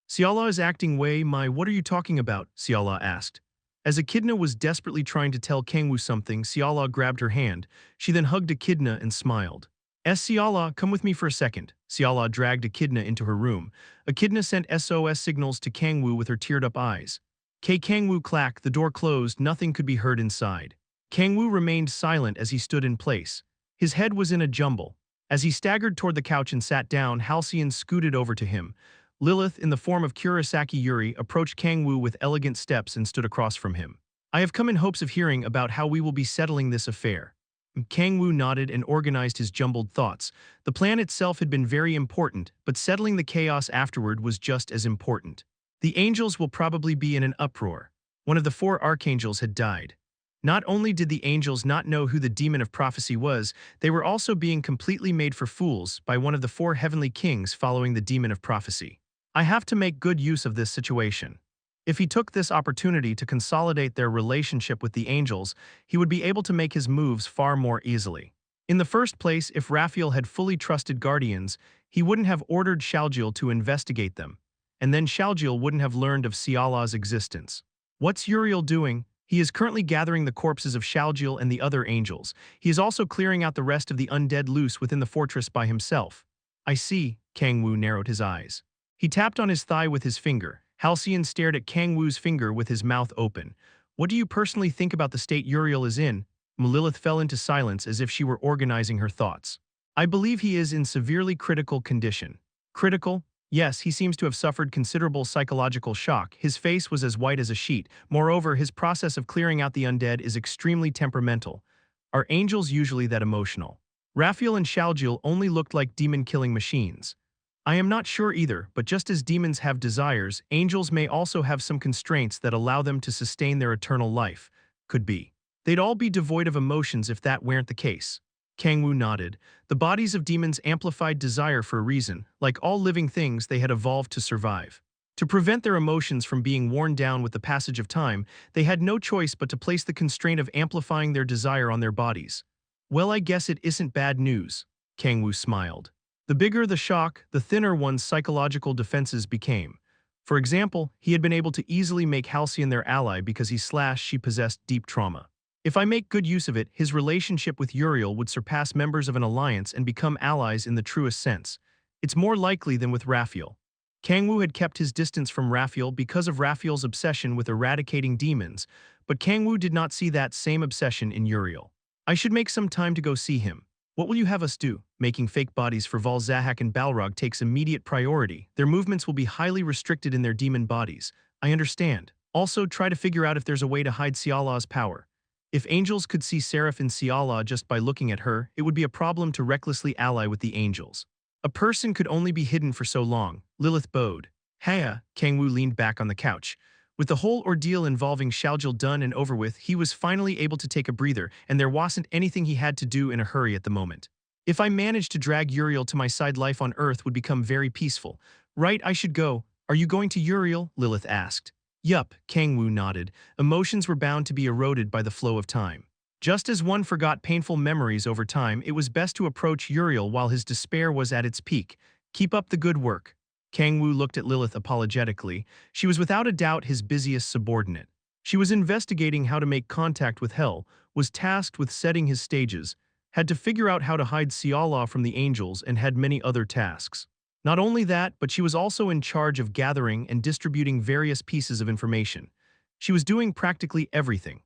Xiala is acting way, what are you talking about? Xiala asked. As Echidna was desperately trying to tell Kang-woo something, Xiala grabbed her hand. She then hugged Echidna and smiled. Xiala, come with me for a second. Xiala dragged Echidna into her room. Echidna sent SOS signals to Kang-woo with her teared-up eyes. Kang-woo clack, the door closed, nothing could be heard inside. Kang-woo remained silent as he stood in place. His head was in a jumble. As he staggered toward the couch and sat down, Halcyon scooted over to him. Lilith, in the form of Kurosaki Yuri, approached Kang-woo with elegant steps and stood across from him. I have come in hopes of hearing about how we will be settling this affair. Kang-woo nodded and organized his jumbled thoughts. The plan itself had been very important, but settling the chaos afterward was just as important. The angels will probably be in an uproar. One of the 4 archangels had died. Not only did the angels not know who the demon of prophecy was, they were also being completely made for fools by one of the 4 heavenly kings following the demon of prophecy. I have to make good use of this situation. If he took this opportunity to consolidate their relationship with the angels, he would be able to make his moves far more easily. In the first place, if Raphael had fully trusted Guardians, he wouldn't have ordered Shalgil to investigate them, and then Shalgil wouldn't have learned of Xiala's existence. What's Uriel doing? He is currently gathering the corpses of Shalgil and the other angels. He is also clearing out the rest of the undead loose within the fortress by himself. I see, Kang-woo narrowed his eyes. He tapped on his thigh with his finger. Halcyon stared at Kang-woo's finger with his mouth open. What do you personally think about the state Uriel is in? Lilith fell into silence as if she were organizing her thoughts. I believe he is in severely critical condition. Critical? Yes, he seems to have suffered considerable psychological shock. His face was as white as a sheet. Moreover, his process of clearing out the undead is extremely temperamental. Are angels usually that emotional? Raphael and Shalgil only looked like demon-killing machines. I am not sure either, but just as demons have desires, angels may also have some constraints that allow them to sustain their eternal life. Could be. They'd all be devoid of emotions if that weren't the case. Kang-woo nodded. The bodies of demons amplified desire for a reason. Like all living things, they had evolved to survive. To prevent their emotions from being worn down with the passage of time, they had no choice but to place the constraint of amplifying their desire on their bodies. Well, I guess it isn't bad news. Kang-woo smiled. The bigger the shock, the thinner one's psychological defenses became. For example, he had been able to easily make Halcyon their ally because she possessed deep trauma. If I make good use of it, his relationship with Uriel would surpass members of an alliance and become allies in the truest sense. It's more likely than with Raphael. Kang-woo had kept his distance from Raphael because of Raphael's obsession with eradicating demons, but Kang-woo did not see that same obsession in Uriel. I should make some time to go see him. What will you have us do? Making fake bodies for Valzahak and Balrog takes immediate priority. Their movements will be highly restricted in their demon bodies. I understand. Also, try to figure out if there's a way to hide Sialah's power. If angels could see Seraph in Sialah just by looking at her, it would be a problem to recklessly ally with the angels. A person could only be hidden for so long, Lilith bowed. Haya, Kang-woo leaned back on the couch. With the whole ordeal involving Xiaojil done and over with, he was finally able to take a breather, and there wasn't anything he had to do in a hurry at the moment. If I managed to drag Uriel to my side, life on Earth would become very peaceful. Right, I should go. Are you going to Uriel? Lilith asked. Yup, Kang-woo nodded. Emotions were bound to be eroded by the flow of time. Just as one forgot painful memories over time, it was best to approach Uriel while his despair was at its peak. Keep up the good work. Kang-woo looked at Lilith apologetically. She was without a doubt his busiest subordinate. She was investigating how to make contact with Hell, was tasked with setting his stages, had to figure out how to hide Sialah from the angels, and had many other tasks. Not only that, but she was also in charge of gathering and distributing various pieces of information. She was doing practically everything.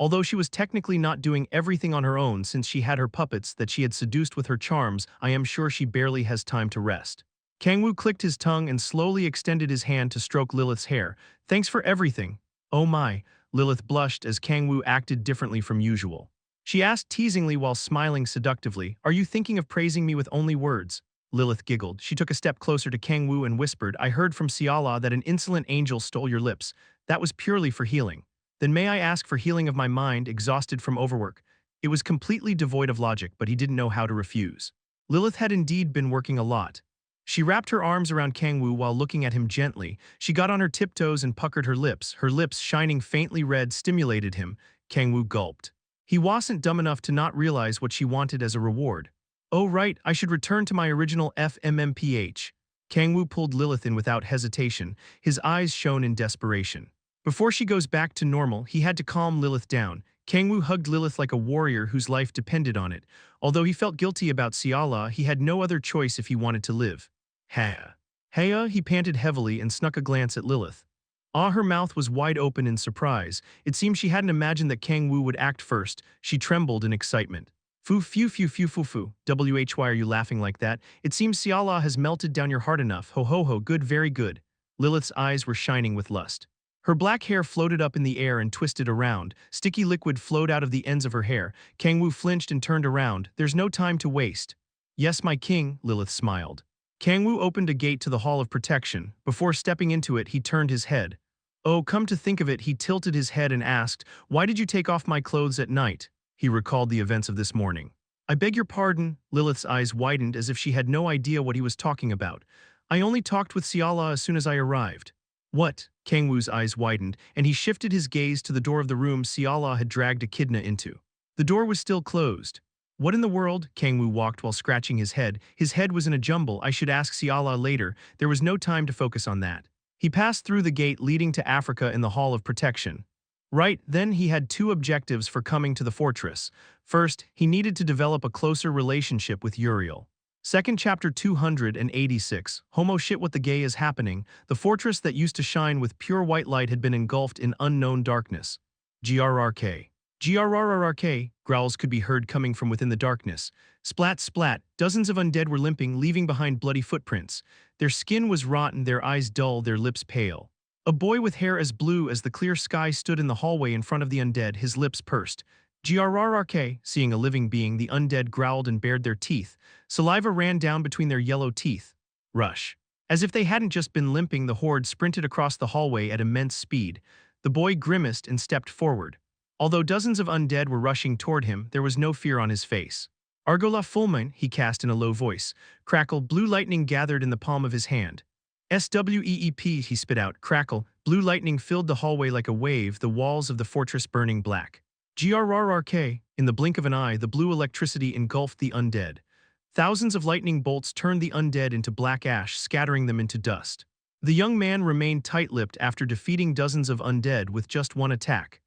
Although she was technically not doing everything on her own since she had her puppets that she had seduced with her charms, I am sure she barely has time to rest. Kang-woo clicked his tongue and slowly extended his hand to stroke Lilith's hair. Thanks for everything. Oh my, Lilith blushed as Kang-woo acted differently from usual. She asked teasingly while smiling seductively, are you thinking of praising me with only words? Lilith giggled. She took a step closer to Kang-woo and whispered, I heard from Sialah that an insolent angel stole your lips. That was purely for healing. Then may I ask for healing of my mind, exhausted from overwork? It was completely devoid of logic, but he didn't know how to refuse. Lilith had indeed been working a lot. She wrapped her arms around Kang-woo while looking at him gently. She got on her tiptoes and puckered her lips. Her lips, shining faintly red, stimulated him. Kang-woo gulped. He wasn't dumb enough to not realize what she wanted as a reward. Oh right, I should return to my original FMMPH. Kang-woo pulled Lilith in without hesitation. His eyes shone in desperation. Before she goes back to normal, he had to calm Lilith down. Kang-woo hugged Lilith like a warrior whose life depended on it. Although he felt guilty about Sialah, he had no other choice if he wanted to live. Haya. Haya, he panted heavily and snuck a glance at Lilith. Her mouth was wide open in surprise. It seemed she hadn't imagined that Kang-woo would act first. She trembled in excitement. Foo phew phew phew phew phew. Why are you laughing like that? It seems Sialah has melted down your heart enough. Ho ho ho, good, very good. Lilith's eyes were shining with lust. Her black hair floated up in the air and twisted around. Sticky liquid flowed out of the ends of her hair. Kang-woo flinched and turned around. There's no time to waste. Yes, my king, Lilith smiled. Kang-woo opened a gate to the Hall of Protection. Before stepping into it, he turned his head. Oh, come to think of it, he tilted his head and asked, why did you take off my clothes at night? He recalled the events of this morning. I beg your pardon, Lilith's eyes widened as if she had no idea what he was talking about. I only talked with Sialah as soon as I arrived. What? Kang-woo's eyes widened, and he shifted his gaze to the door of the room Sialah had dragged Echidna into. The door was still closed. What in the world? Kang-woo walked while scratching his head. His head was in a jumble. I should ask Sialah later. There was no time to focus on that. He passed through the gate leading to Africa in the Hall of Protection. Right then, he had two objectives for coming to the fortress. First, he needed to develop a closer relationship with Uriel. Second, chapter 286, Homo shit, what the gay is happening. The fortress that used to shine with pure white light had been engulfed in unknown darkness. GRRK. GRRRK, growls could be heard coming from within the darkness. Splat, splat, dozens of undead were limping, leaving behind bloody footprints. Their skin was rotten, their eyes dull, their lips pale. A boy with hair as blue as the clear sky stood in the hallway in front of the undead, his lips pursed. GRRRK, seeing a living being, the undead growled and bared their teeth. Saliva ran down between their yellow teeth. Rush. As if they hadn't just been limping, the horde sprinted across the hallway at immense speed. The boy grimaced and stepped forward. Although dozens of undead were rushing toward him, there was no fear on his face. Argola fulmine, he cast in a low voice. Crackle, blue lightning gathered in the palm of his hand. SWEEP, he spit out. Crackle, blue lightning filled the hallway like a wave, the walls of the fortress burning black. GRRRK, in the blink of an eye, the blue electricity engulfed the undead. Thousands of lightning bolts turned the undead into black ash, scattering them into dust. The young man remained tight-lipped after defeating dozens of undead with just one attack.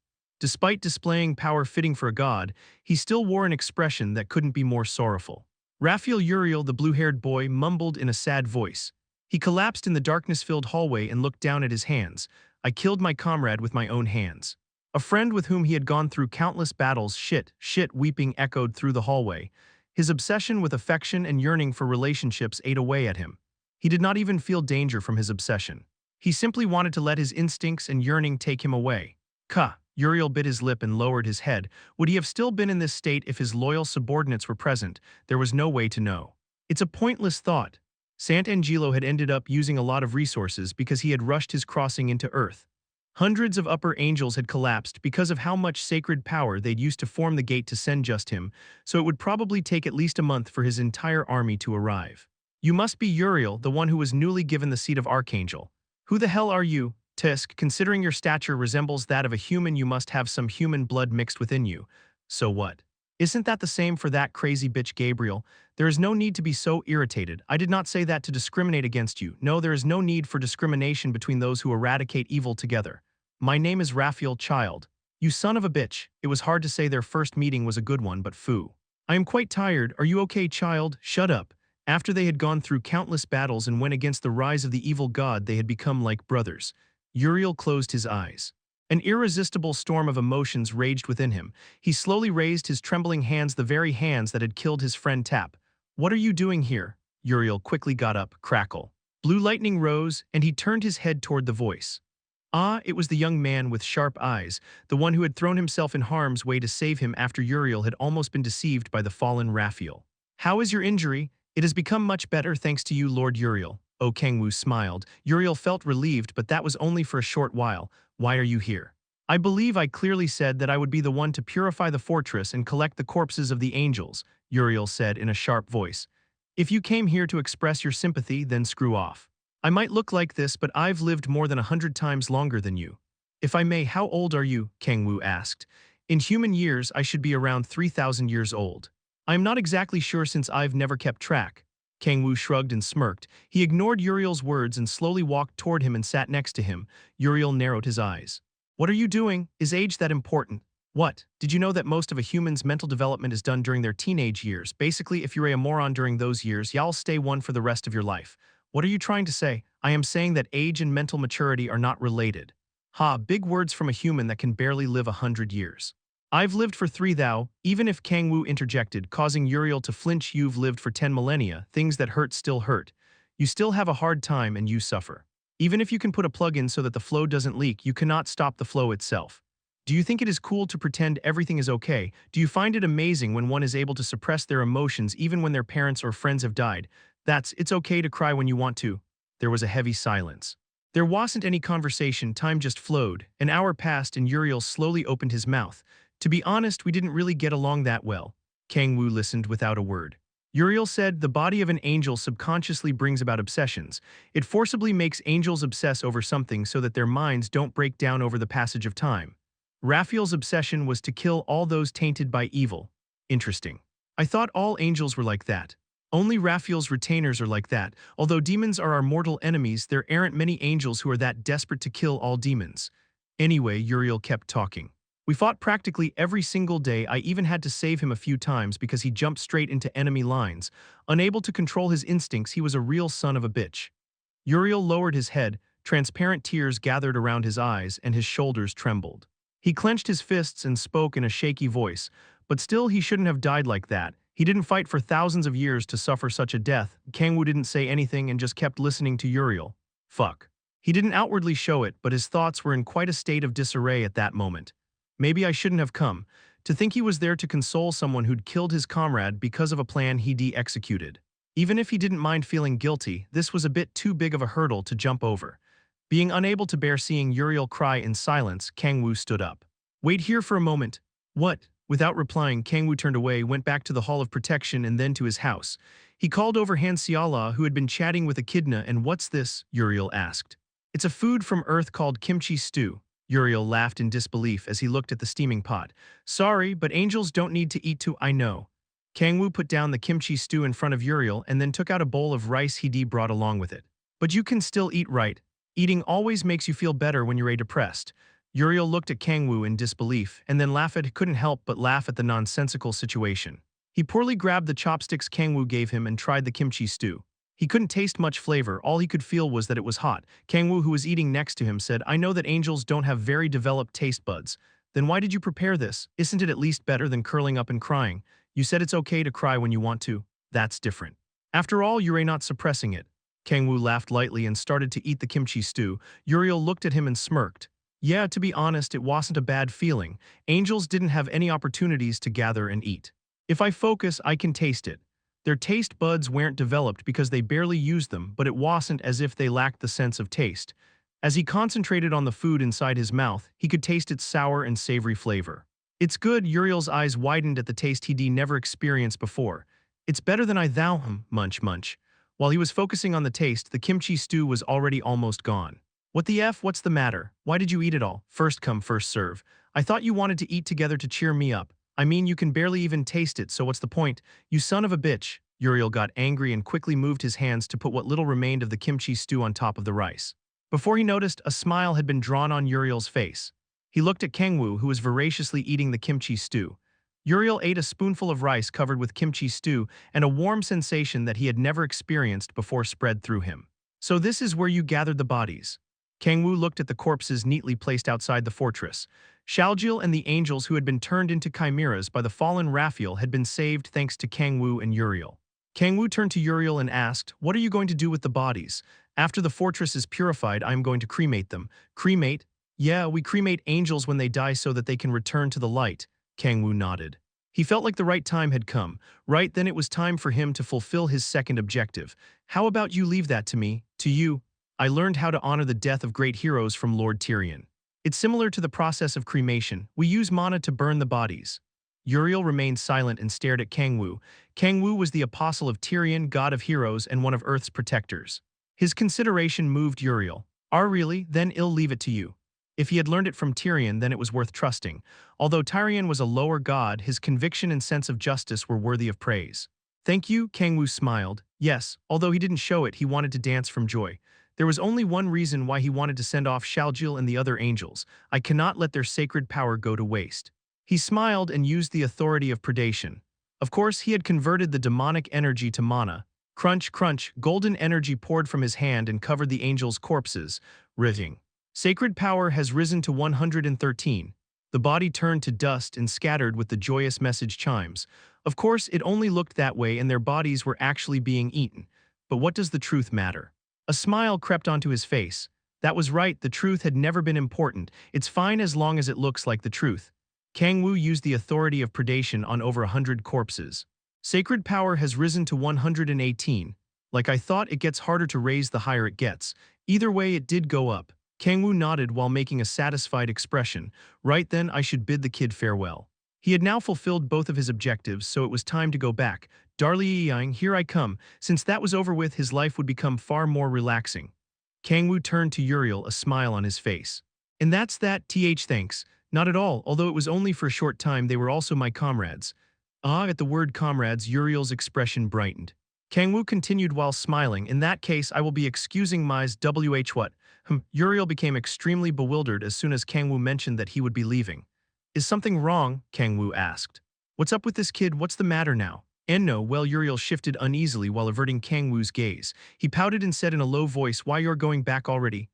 Despite displaying power fitting for a god, he still wore an expression that couldn't be more sorrowful. Raphael Uriel, the blue-haired boy, mumbled in a sad voice. He collapsed in the darkness-filled hallway and looked down at his hands. I killed my comrade with my own hands. A friend with whom he had gone through countless battles, shit, weeping echoed through the hallway. His obsession with affection and yearning for relationships ate away at him. He did not even feel danger from his obsession. He simply wanted to let his instincts and yearning take him away. Ka. Uriel bit his lip and lowered his head. Would he have still been in this state if his loyal subordinates were present? There was no way to know. It's a pointless thought. Sant'Angelo had ended up using a lot of resources because he had rushed his crossing into Earth. Hundreds of upper angels had collapsed because of how much sacred power they'd used to form the gate to send just him, so it would probably take at least a month for his entire army to arrive. You must be Uriel, the one who was newly given the seat of Archangel. Who the hell are you? Tisk, considering your stature resembles that of a human, you must have some human blood mixed within you. So what? Isn't that the same for that crazy bitch Gabriel? There is no need to be so irritated. I did not say that to discriminate against you. No, there is no need for discrimination between those who eradicate evil together. My name is Raphael Child. You son of a bitch. It was hard to say their first meeting was a good one, but phoo. I am quite tired. Are you okay, Child? Shut up. After they had gone through countless battles and went against the rise of the evil god, they had become like brothers. Uriel closed his eyes. An irresistible storm of emotions raged within him. He slowly raised his trembling hands, the very hands that had killed his friend Tap. What are you doing here? Uriel quickly got up, crackle. Blue lightning rose, and he turned his head toward the voice. Ah, it was the young man with sharp eyes, the one who had thrown himself in harm's way to save him after Uriel had almost been deceived by the fallen Raphael. How is your injury? It has become much better thanks to you, Lord Uriel. Oh, Kang-woo smiled. Uriel felt relieved, but that was only for a short while. Why are you here? I believe I clearly said that I would be the one to purify the fortress and collect the corpses of the angels, Uriel said in a sharp voice. If you came here to express your sympathy, then screw off. I might look like this, but I've lived more than 100 times longer than you. If I may, how old are you? Kang-woo asked. In human years, I should be around 3,000 years old. I am not exactly sure since I've never kept track. Kang-woo shrugged and smirked. He ignored Uriel's words and slowly walked toward him and sat next to him. Uriel narrowed his eyes. What are you doing? Is age that important? What? Did you know that most of a human's mental development is done during their teenage years? Basically, if you're a moron during those years, y'all stay one for the rest of your life. What are you trying to say? I am saying that age and mental maturity are not related. Ha, big words from a human that can barely live 100 years. I've lived for 3 thou, even if Kang-woo interjected, causing Uriel to flinch. You've lived for 10 millennia, things that hurt still hurt. You still have a hard time and you suffer. Even if you can put a plug in so that the flow doesn't leak, you cannot stop the flow itself. Do you think it is cool to pretend everything is okay? Do you find it amazing when one is able to suppress their emotions even when their parents or friends have died? It's okay to cry when you want to. There was a heavy silence. There wasn't any conversation, time just flowed. An hour passed and Uriel slowly opened his mouth. To be honest, we didn't really get along that well. Kang-woo listened without a word. Uriel said, the body of an angel subconsciously brings about obsessions. It forcibly makes angels obsess over something so that their minds don't break down over the passage of time. Raphael's obsession was to kill all those tainted by evil. Interesting. I thought all angels were like that. Only Raphael's retainers are like that. Although demons are our mortal enemies, there aren't many angels who are that desperate to kill all demons. Anyway, Uriel kept talking. We fought practically every single day. I even had to save him a few times because he jumped straight into enemy lines. Unable to control his instincts, he was a real son of a bitch. Uriel lowered his head, transparent tears gathered around his eyes, and his shoulders trembled. He clenched his fists and spoke in a shaky voice, but still he shouldn't have died like that. He didn't fight for thousands of years to suffer such a death. Kang-woo didn't say anything and just kept listening to Uriel. Fuck. He didn't outwardly show it, but his thoughts were in quite a state of disarray at that moment. Maybe I shouldn't have come. To think he was there to console someone who'd killed his comrade because of a plan he'd executed. Even if he didn't mind feeling guilty, this was a bit too big of a hurdle to jump over. Being unable to bear seeing Uriel cry in silence, Kang-woo stood up. Wait here for a moment. What? Without replying, Kang-woo turned away, went back to the Hall of Protection and then to his house. He called over Han Xiala, who had been chatting with Echidna. And what's this? Uriel asked. It's a food from Earth called kimchi stew. Uriel laughed in disbelief as he looked at the steaming pot. Sorry, but angels don't need to eat too, I know. Kang-woo put down the kimchi stew in front of Uriel and then took out a bowl of rice he'd brought along with it. But you can still eat, right? Eating always makes you feel better when you're depressed. Uriel looked at Kang-woo in disbelief, and then couldn't help but laugh at the nonsensical situation. He poorly grabbed the chopsticks Kang-woo gave him and tried the kimchi stew. He couldn't taste much flavor, all he could feel was that it was hot. Kang-woo, who was eating next to him, said, "I know that angels don't have very developed taste buds. Then why did you prepare this? Isn't it at least better than curling up and crying? You said it's okay to cry when you want to. That's different. After all, you're not suppressing it." Kang-woo laughed lightly and started to eat the kimchi stew. Uriel looked at him and smirked. Yeah, to be honest, it wasn't a bad feeling. Angels didn't have any opportunities to gather and eat. If I focus, I can taste it. Their taste buds weren't developed because they barely used them, but it wasn't as if they lacked the sense of taste. As he concentrated on the food inside his mouth, he could taste its sour and savory flavor. It's good. Uriel's eyes widened at the taste he'd never experienced before. It's better than I thou munch munch. While he was focusing on the taste, the kimchi stew was already almost gone. What the F? What's the matter? Why did you eat it all? First come, first serve. I thought you wanted to eat together to cheer me up. I mean, you can barely even taste it, so what's the point? You son of a bitch. Uriel got angry and quickly moved his hands to put what little remained of the kimchi stew on top of the rice. Before he noticed, a smile had been drawn on Uriel's face. He looked at Kang-woo, who was voraciously eating the kimchi stew. Uriel ate a spoonful of rice covered with kimchi stew, and a warm sensation that he had never experienced before spread through him. So this is where you gathered the bodies. Kang-woo looked at the corpses neatly placed outside the fortress. Shaljil and the angels who had been turned into chimeras by the fallen Raphael had been saved thanks to Kang-woo and Uriel. Kang-woo turned to Uriel and asked, "What are you going to do with the bodies? After the fortress is purified, I am going to cremate them." Cremate? Yeah, we cremate angels when they die so that they can return to the light. Kang-woo nodded. He felt like the right time had come. Right then it was time for him to fulfill his second objective. How about you leave that to me, to you? I learned how to honor the death of great heroes from Lord Tyrion. It's similar to the process of cremation. We use mana to burn the bodies. Uriel remained silent and stared at Kang-woo. Kang-woo was the apostle of Tyrion, god of heroes, and one of Earth's protectors. His consideration moved Uriel. Really? Then I'll leave it to you. If he had learned it from Tyrion, then it was worth trusting. Although Tyrion was a lower god, his conviction and sense of justice were worthy of praise. Thank you, Kang-woo smiled. Yes, although he didn't show it, he wanted to dance from joy. There was only one reason why he wanted to send off Shaljil and the other angels. I cannot let their sacred power go to waste. He smiled and used the authority of predation. Of course, he had converted the demonic energy to mana. Crunch, crunch, golden energy poured from his hand and covered the angels' corpses, riving. Sacred power has risen to 113. The body turned to dust and scattered with the joyous message chimes. Of course, it only looked that way and their bodies were actually being eaten. But what does the truth matter? A smile crept onto his face. That was right, the truth had never been important. It's fine as long as it looks like the truth. Kang-woo used the authority of predation on over 100 corpses. Sacred power has risen to 118. Like I thought, it gets harder to raise the higher it gets. Either way, it did go up. Kang-woo nodded while making a satisfied expression. Right then, I should bid the kid farewell. He had now fulfilled both of his objectives, so it was time to go back. Darling, here I come. Since that was over with, his life would become far more relaxing. Kang-woo turned to Uriel, a smile on his face. And that's that, thanks. Not at all, although it was only for a short time, they were also my comrades. At the word comrades, Uriel's expression brightened. Kang-woo continued while smiling. In that case, I will be excusing my's what? Uriel became extremely bewildered as soon as Kang-woo mentioned that he would be leaving. Is something wrong? Kang-woo asked. What's up with this kid? What's the matter now? And no, well, Uriel shifted uneasily while averting Kang-woo's gaze. He pouted and said in a low voice, Why, you're going back already?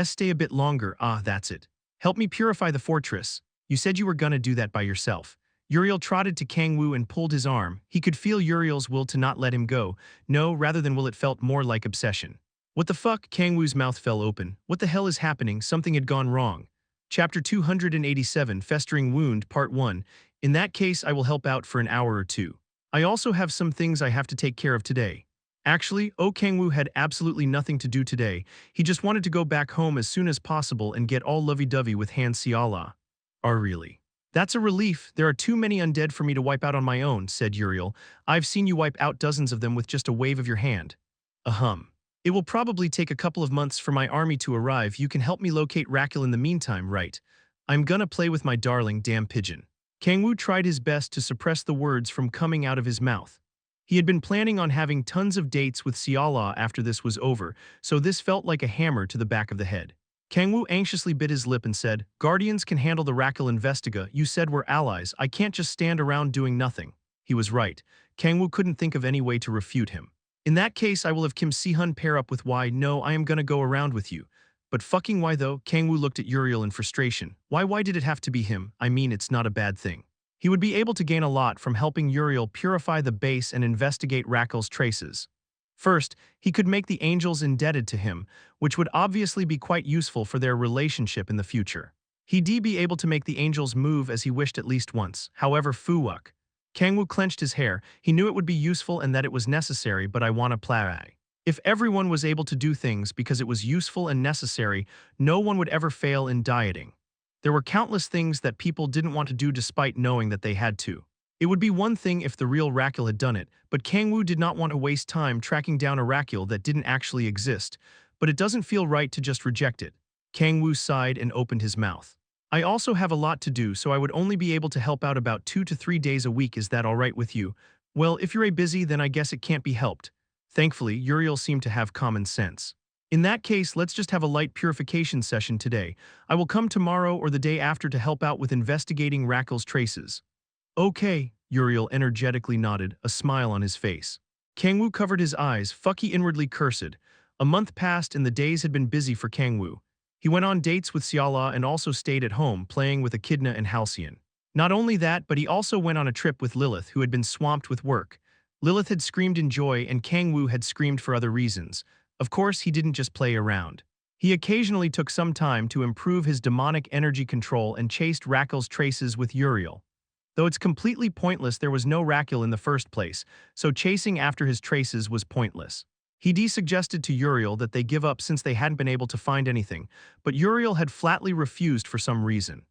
Stay a bit longer. That's it. Help me purify the fortress. You said you were gonna do that by yourself. Uriel trotted to Kang-woo and pulled his arm. He could feel Uriel's will to not let him go. No, rather than will, it felt more like obsession. What the fuck? Kang-woo's mouth fell open. What the hell is happening? Something had gone wrong. Chapter 287, Festering Wound, Part 1. In that case, I will help out for an hour or two. I also have some things I have to take care of today. Actually, Kang-woo had absolutely nothing to do today. He just wanted to go back home as soon as possible and get all lovey-dovey with Han Seala. Really? That's a relief. There are too many undead for me to wipe out on my own, said Uriel. I've seen you wipe out dozens of them with just a wave of your hand. It will probably take a couple of months for my army to arrive. You can help me locate Rakul in the meantime, right? I'm gonna play with my darling damn pigeon. Kang-woo tried his best to suppress the words from coming out of his mouth. He had been planning on having tons of dates with Seala after this was over, so this felt like a hammer to the back of the head. Kang-woo anxiously bit his lip and said, Guardians can handle the Rackle Investiga. You said we're allies. I can't just stand around doing nothing. He was right. Kang-woo couldn't think of any way to refute him. In that case, I will have Kim Si-hun pair up with Y. No, I am gonna go around with you. But fucking why though? Kang-woo looked at Uriel in frustration. Why did it have to be him? I mean, it's not a bad thing. He would be able to gain a lot from helping Uriel purify the base and investigate Rackle's traces. First, he could make the angels indebted to him, which would obviously be quite useful for their relationship in the future. He'd be able to make the angels move as he wished at least once, however fuwak. Kang-woo clenched his hair. He knew it would be useful and that it was necessary, but I wanna play. If everyone was able to do things because it was useful and necessary, no one would ever fail in dieting. There were countless things that people didn't want to do despite knowing that they had to. It would be one thing if the real Rackle had done it, but Kang-woo did not want to waste time tracking down a Rackle that didn't actually exist, but it doesn't feel right to just reject it. Kang-woo sighed and opened his mouth. I also have a lot to do, so I would only be able to help out about 2 to 3 days a week. Is that alright with you? Well, if you're busy, then I guess it can't be helped. Thankfully, Uriel seemed to have common sense. In that case, let's just have a light purification session today. I will come tomorrow or the day after to help out with investigating Rackle's traces. Okay, Uriel energetically nodded, a smile on his face. Kang-woo covered his eyes, he inwardly cursed. A month passed and the days had been busy for Kang-woo. He went on dates with Xiala and also stayed at home, playing with Echidna and Halcyon. Not only that, but he also went on a trip with Lilith, who had been swamped with work. Lilith had screamed in joy and Kang-woo had screamed for other reasons. Of course, he didn't just play around. He occasionally took some time to improve his demonic energy control and chased Rackle's traces with Uriel. Though it's completely pointless, there was no Rackle in the first place, so chasing after his traces was pointless. He suggested to Uriel that they give up since they hadn't been able to find anything, but Uriel had flatly refused for some reason.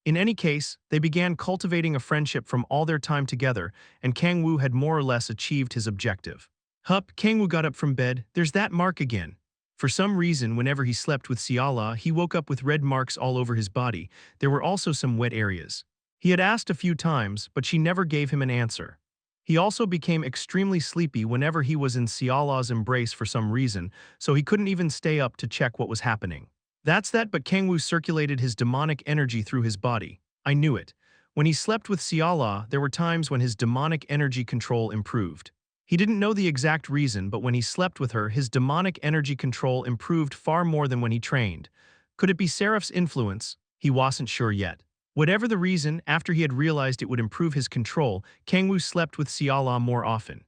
In any case, they began cultivating a friendship from all their time together, and Kang-woo had more or less achieved his objective. Hup, Kang-woo got up from bed. There's that mark again. For some reason, whenever he slept with Xiala, he woke up with red marks all over his body. There were also some wet areas. He had asked a few times, but she never gave him an answer. He also became extremely sleepy whenever he was in Xiala's embrace for some reason, so he couldn't even stay up to check what was happening. That's that, but Kang-woo circulated his demonic energy through his body. I knew it. When he slept with Xiala, there were times when his demonic energy control improved. He didn't know the exact reason, but when he slept with her, his demonic energy control improved far more than when he trained. Could it be xperrif's influence? He wasn't sure yet. Whatever the reason, after he had realized it would improve his control, Kang-woo slept with Xiala more often.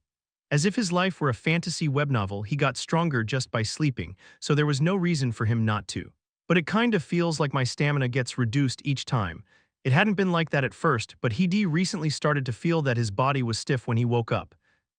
As if his life were a fantasy web novel, he got stronger just by sleeping, so there was no reason for him not to. But it kind of feels like my stamina gets reduced each time. It hadn't been like that at first, but he recently started to feel that his body was stiff when he woke up.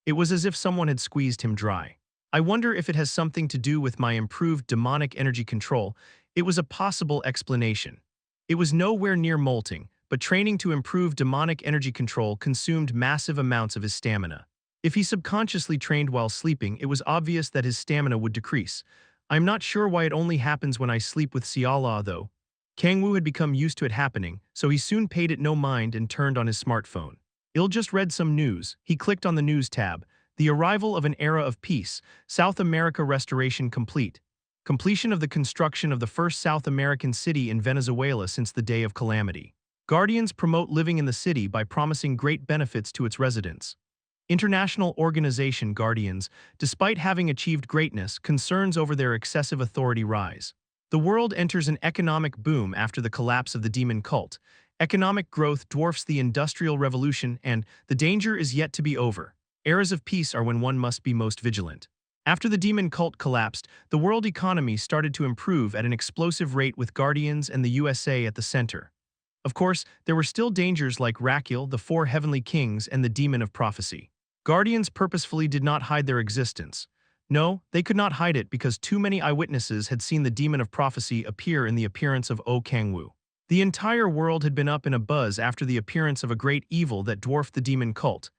It was as if someone had squeezed him dry. I wonder if it has something to do with my improved demonic energy control. It was a possible explanation. It was nowhere near molting, but training to improve demonic energy control consumed massive amounts of his stamina. If he subconsciously trained while sleeping, it was obvious that his stamina would decrease. I'm not sure why it only happens when I sleep with Xiala though. Kang-woo had become used to it happening, so he soon paid it no mind and turned on his smartphone. Il just read some news. He clicked on the news tab. The arrival of an era of peace. South America restoration complete. Completion of the construction of the first South American city in Venezuela since the day of calamity. Guardians promote living in the city by promising great benefits to its residents. International organization Guardians, despite having achieved greatness, concerns over their excessive authority rise. The world enters an economic boom after the collapse of the demon cult. Economic growth dwarfs the Industrial Revolution and the danger is yet to be over. Eras of peace are when one must be most vigilant. After the demon cult collapsed, the world economy started to improve at an explosive rate with Guardians and the USA at the center. Of course, there were still dangers like Rackle, the four heavenly kings, and the demon of prophecy. Guardians purposefully did not hide their existence. No, they could not hide it because too many eyewitnesses had seen the demon of prophecy appear in the appearance of Kang-woo. The entire world had been up in a buzz after the appearance of a great evil that dwarfed the demon cult.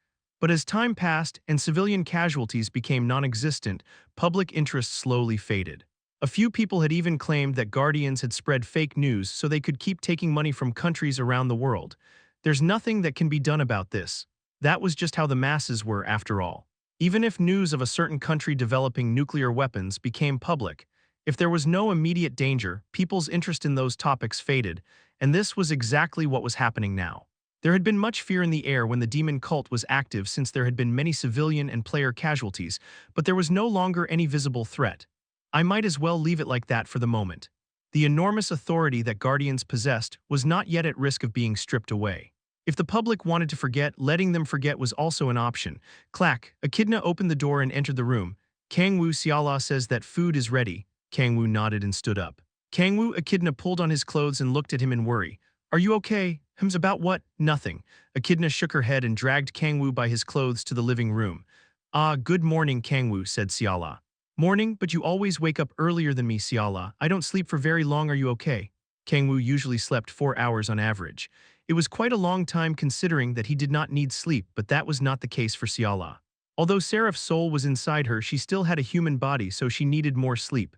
But as time passed and civilian casualties became non-existent, public interest slowly faded. A few people had even claimed that Guardians had spread fake news so they could keep taking money from countries around the world. There's nothing that can be done about this. That was just how the masses were after all. Even if news of a certain country developing nuclear weapons became public, If there was no immediate danger, people's interest in those topics faded, and this was exactly what was happening now. There had been much fear in the air when the demon cult was active since there had been many civilian and player casualties, but there was no longer any visible threat. I might as well leave it like that for the moment. The enormous authority that Guardians possessed was not yet at risk of being stripped away. If the public wanted to forget, letting them forget was also an option. Clack, Echidna opened the door and entered the room. Kang-woo Xiala says that food is ready. Kang-woo nodded and stood up. Kang-woo Echidna pulled on his clothes and looked at him in worry. Are you okay? Hm's about what? Nothing. Echidna shook her head and dragged Kang-woo by his clothes to the living room. Ah, good morning, Kang-woo, said Xiala. Morning, but you always wake up earlier than me, Xiala. I don't sleep for very long, are you okay? Kang-woo usually slept 4 hours on average. It was quite a long time considering that he did not need sleep, but that was not the case for Xiala. Although Seraph's soul was inside her, she still had a human body, so she needed more sleep.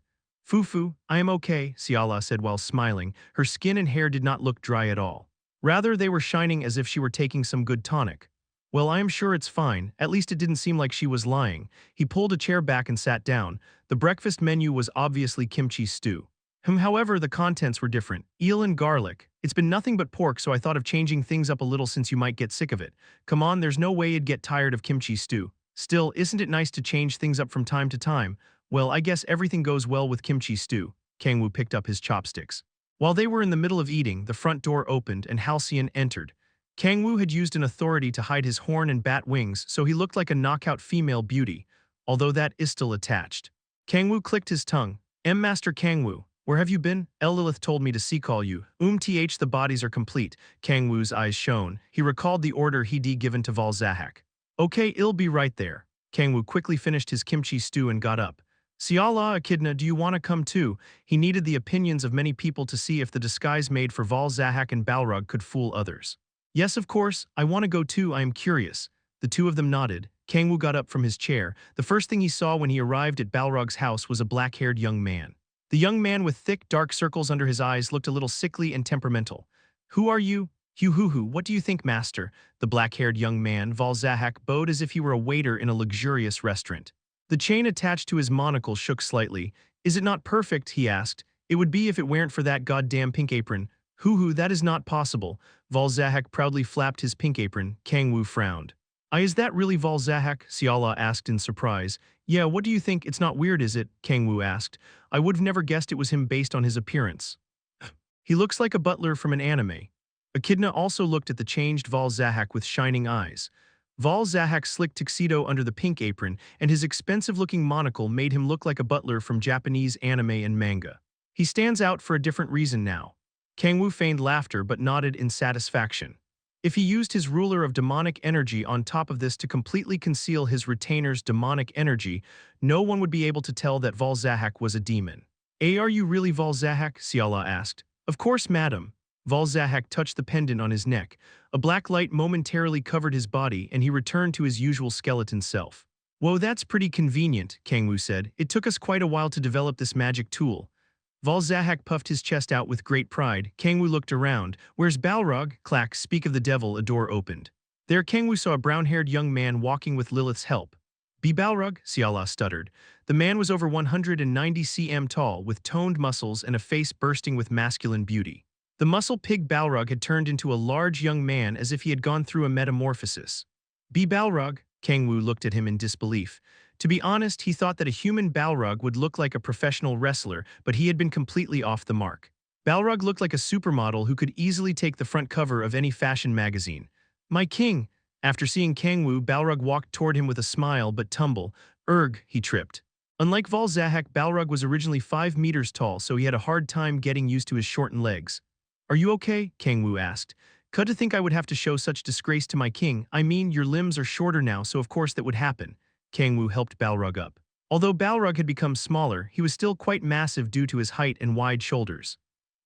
Fufu, I am okay, Xiala said while smiling. Her skin and hair did not look dry at all. Rather, they were shining as if she were taking some good tonic. Well, I am sure it's fine, at least it didn't seem like she was lying. He pulled a chair back and sat down. The breakfast menu was obviously kimchi stew. However, the contents were different. Eel and garlic. It's been nothing but pork, so I thought of changing things up a little since you might get sick of it. Come on, there's no way you'd get tired of kimchi stew. Still, isn't it nice to change things up from time to time? Well, I guess everything goes well with kimchi stew. Kang-woo picked up his chopsticks. While they were in the middle of eating, the front door opened and Halcyon entered. Kang-woo had used an authority to hide his horn and bat wings, so he looked like a knockout female beauty, although that is still attached. Kang-woo clicked his tongue. Master Kang-woo, where have you been? Lilith told me to call you. The bodies are complete. Kang-woo's eyes shone. He recalled the order he'd given to Valzahak. Okay, I'll be right there. Kang-woo quickly finished his kimchi stew and got up. Xiala Echidna, do you want to come too? He needed the opinions of many people to see if the disguise made for Valzahak and Balrog could fool others. Yes, of course, I want to go too, I am curious. The two of them nodded. Kang-woo got up from his chair. The first thing he saw when he arrived at Balrog's house was a black-haired young man. The young man with thick, dark circles under his eyes looked a little sickly and temperamental. Who are you? Hoo-hoo-hoo, what do you think, master? The black-haired young man, Valzahak, bowed as if he were a waiter in a luxurious restaurant. The chain attached to his monocle shook slightly. Is it not perfect, he asked. It would be if it weren't for that goddamn pink apron. Hoo-hoo, that is not possible. Valzahak proudly flapped his pink apron. Kang-woo frowned. Is that really Valzahak? Xiala asked in surprise. Yeah, what do you think? It's not weird, is it? Kang-woo asked. I would have never guessed it was him based on his appearance. He looks like a butler from an anime. Echidna also looked at the changed Valzahak with shining eyes. Valzahak's slick tuxedo under the pink apron and his expensive-looking monocle made him look like a butler from Japanese anime and manga. He stands out for a different reason now. Kang-woo feigned laughter but nodded in satisfaction. If he used his ruler of demonic energy on top of this to completely conceal his retainer's demonic energy, no one would be able to tell that Valzahak was a demon. Are you really Valzahak? Xiala asked. Of course, madam. Valzahak touched the pendant on his neck. A black light momentarily covered his body and he returned to his usual skeleton self. Whoa, that's pretty convenient, Kang-woo said. It took us quite a while to develop this magic tool. Valzahak puffed his chest out with great pride. Kang-woo looked around. Where's Balrog? Clack, speak of the devil, a door opened. There Kang-woo saw a brown-haired young man walking with Lilith's help. Be Balrog? Xiala stuttered. The man was over 190 cm tall, with toned muscles and a face bursting with masculine beauty. The muscle pig Balrog had turned into a large young man as if he had gone through a metamorphosis. Be Balrog? Kang-woo looked at him in disbelief. To be honest, he thought that a human Balrog would look like a professional wrestler, but he had been completely off the mark. Balrog looked like a supermodel who could easily take the front cover of any fashion magazine. My king! After seeing Kang-woo, Balrog walked toward him with a smile but tumble. He tripped. Unlike Valzahak, Balrog was originally 5 meters tall, so he had a hard time getting used to his shortened legs. Are you okay? Kang-woo asked. Cut to think I would have to show such disgrace to my king. I mean, your limbs are shorter now, so of course that would happen. Kang-woo helped Balrog up. Although Balrog had become smaller, he was still quite massive due to his height and wide shoulders.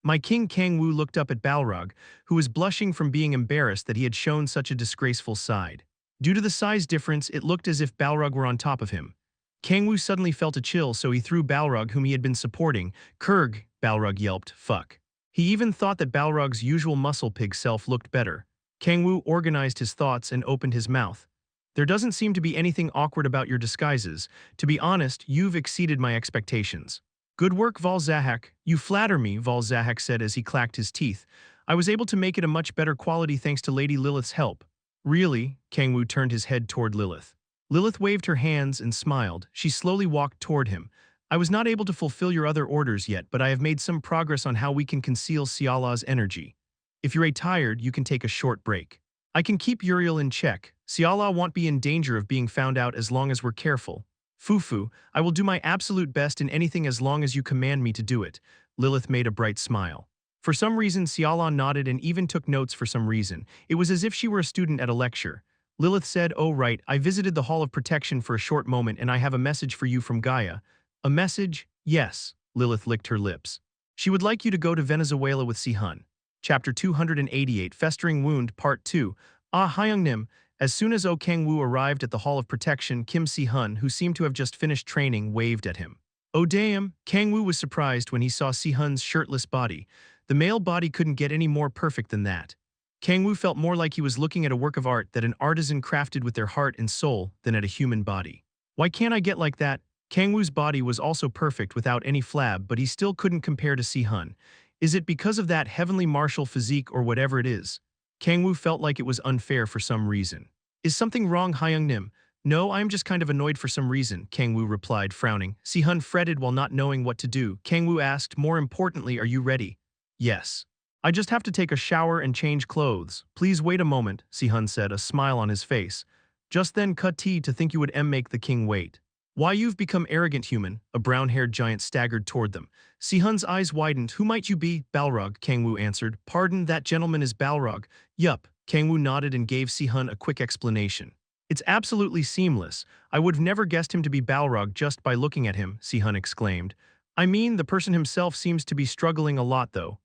My king Kang-woo looked up at Balrog, who was blushing from being embarrassed that he had shown such a disgraceful side. Due to the size difference, it looked as if Balrog were on top of him. Kang-woo suddenly felt a chill, so he threw Balrog, whom he had been supporting. Kurg, Balrog yelped, fuck. He even thought that Balrog's usual muscle pig self looked better. Kang-woo organized his thoughts and opened his mouth. There doesn't seem to be anything awkward about your disguises. To be honest, you've exceeded my expectations. Good work, Valzahak. You flatter me, Valzahak said as he clacked his teeth. I was able to make it a much better quality thanks to Lady Lilith's help. Really? Kang-woo turned his head toward Lilith. Lilith waved her hands and smiled. She slowly walked toward him. I was not able to fulfill your other orders yet, but I have made some progress on how we can conceal Siala's energy. If you're tired, you can take a short break. I can keep Uriel in check. Siala won't be in danger of being found out as long as we're careful. Fufu, I will do my absolute best in anything as long as you command me to do it. Lilith made a bright smile. For some reason, Siala nodded and even took notes for some reason. It was as if she were a student at a lecture. Lilith said, "Oh right, I visited the Hall of Protection for a short moment and I have a message for you from Gaia." A message? Yes. Lilith licked her lips. She would like you to go to Venezuela with Si-hun. Chapter 288, Festering Wound, Part 2. Ah Hyungnim. As soon as Kang-woo arrived at the Hall of Protection, Kim Si-hun, who seemed to have just finished training, waved at him. Oh damn, Kang-woo was surprised when he saw Si-hun's shirtless body. The male body couldn't get any more perfect than that. Kang-woo felt more like he was looking at a work of art that an artisan crafted with their heart and soul than at a human body. Why can't I get like that? Kang-woo's body was also perfect without any flab, but he still couldn't compare to Si-hun. Is it because of that heavenly martial physique or whatever it is? Kang-woo felt like it was unfair for some reason. Is something wrong, Hyung-nim? No, I'm just kind of annoyed for some reason, Kang-woo replied, frowning. Si-hun fretted while not knowing what to do. Kang-woo asked, more importantly, are you ready? Yes. I just have to take a shower and change clothes. Please wait a moment, Si-hun said, a smile on his face. Just then cut tea to think you would make the king wait. Why you've become arrogant human, a brown-haired giant staggered toward them. Si-hun's eyes widened. Who might you be? Balrog, Kang-woo answered. Pardon, that gentleman is Balrog. Yup, Kang-woo nodded and gave Si-hun a quick explanation. It's absolutely seamless. I would have never guessed him to be Balrog just by looking at him, Si-hun exclaimed. I mean, the person himself seems to be struggling a lot though.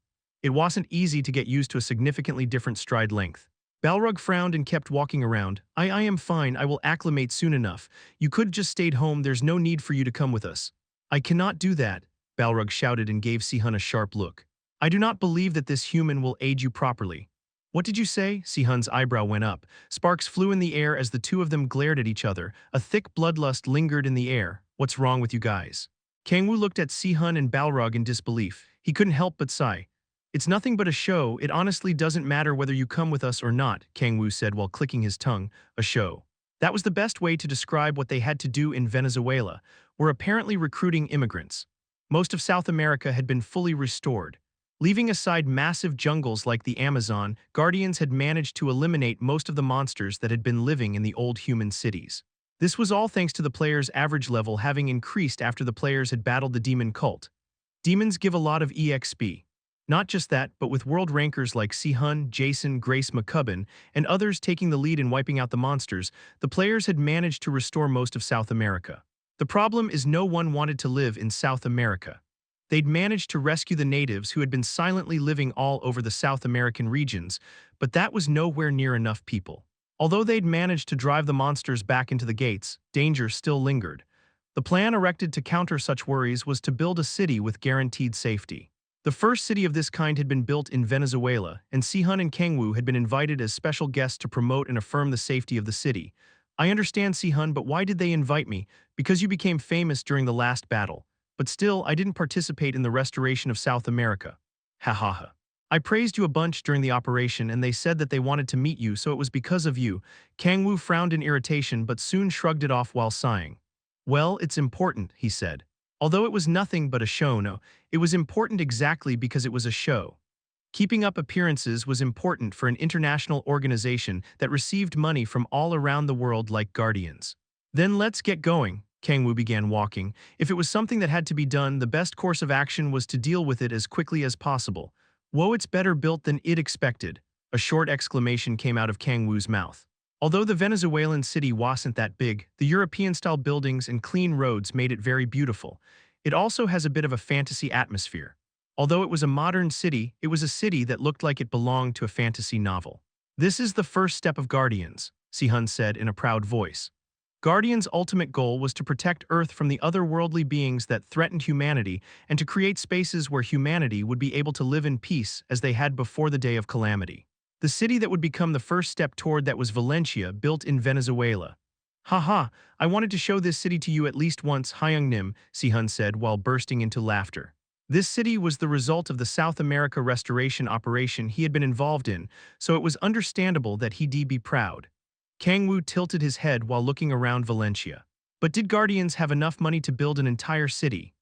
It wasn't easy to get used to a significantly different stride length. Balrog frowned and kept walking around. I am fine, I will acclimate soon enough. You could just stayed home, there's no need for you to come with us. I cannot do that, Balrog shouted and gave Si-hun a sharp look. I do not believe that this human will aid you properly. What did you say? Si-hun's eyebrow went up. Sparks flew in the air as the two of them glared at each other. A thick bloodlust lingered in the air. What's wrong with you guys? Kang-woo looked at Si-hun and Balrog in disbelief. He couldn't help but sigh. It's nothing but a show, it honestly doesn't matter whether you come with us or not, Kang-woo said while clicking his tongue, a show. That was the best way to describe what they had to do in Venezuela, were apparently recruiting immigrants. Most of South America had been fully restored. Leaving aside massive jungles like the Amazon, Guardians had managed to eliminate most of the monsters that had been living in the old human cities. This was all thanks to the players' average level having increased after the players had battled the demon cult. Demons give a lot of EXP. Not just that, but with world rankers like Si-hun, Jason, Grace McCubbin, and others taking the lead in wiping out the monsters, the players had managed to restore most of South America. The problem is no one wanted to live in South America. They'd managed to rescue the natives who had been silently living all over the South American regions, but that was nowhere near enough people. Although they'd managed to drive the monsters back into the gates, danger still lingered. The plan erected to counter such worries was to build a city with guaranteed safety. The first city of this kind had been built in Venezuela, and Si-hun and Kang-woo had been invited as special guests to promote and affirm the safety of the city. I understand, Si-hun, but why did they invite me? Because you became famous during the last battle. But still, I didn't participate in the restoration of South America. Ha ha ha. I praised you a bunch during the operation and they said that they wanted to meet you, so it was because of you. Kang-woo frowned in irritation but soon shrugged it off while sighing. Well, it's important, he said. Although it was nothing but a show, no, it was important exactly because it was a show. Keeping up appearances was important for an international organization that received money from all around the world like Guardians. Then let's get going, Kang-woo began walking. If it was something that had to be done, the best course of action was to deal with it as quickly as possible. Whoa, it's better built than it expected. A short exclamation came out of Kang-woo's mouth. Although the Venezuelan city wasn't that big, the European-style buildings and clean roads made it very beautiful. It also has a bit of a fantasy atmosphere. Although it was a modern city, it was a city that looked like it belonged to a fantasy novel. This is the first step of Guardians, Si-hun said in a proud voice. Guardians' ultimate goal was to protect Earth from the otherworldly beings that threatened humanity and to create spaces where humanity would be able to live in peace as they had before the day of calamity. The city that would become the first step toward that was Valencia, built in Venezuela. Haha, I wanted to show this city to you at least once, Hyung-nim, Si-hun said while bursting into laughter. This city was the result of the South America restoration operation he had been involved in, so it was understandable that he'd be proud. Kang-woo tilted his head while looking around Valencia. But did Guardians have enough money to build an entire city?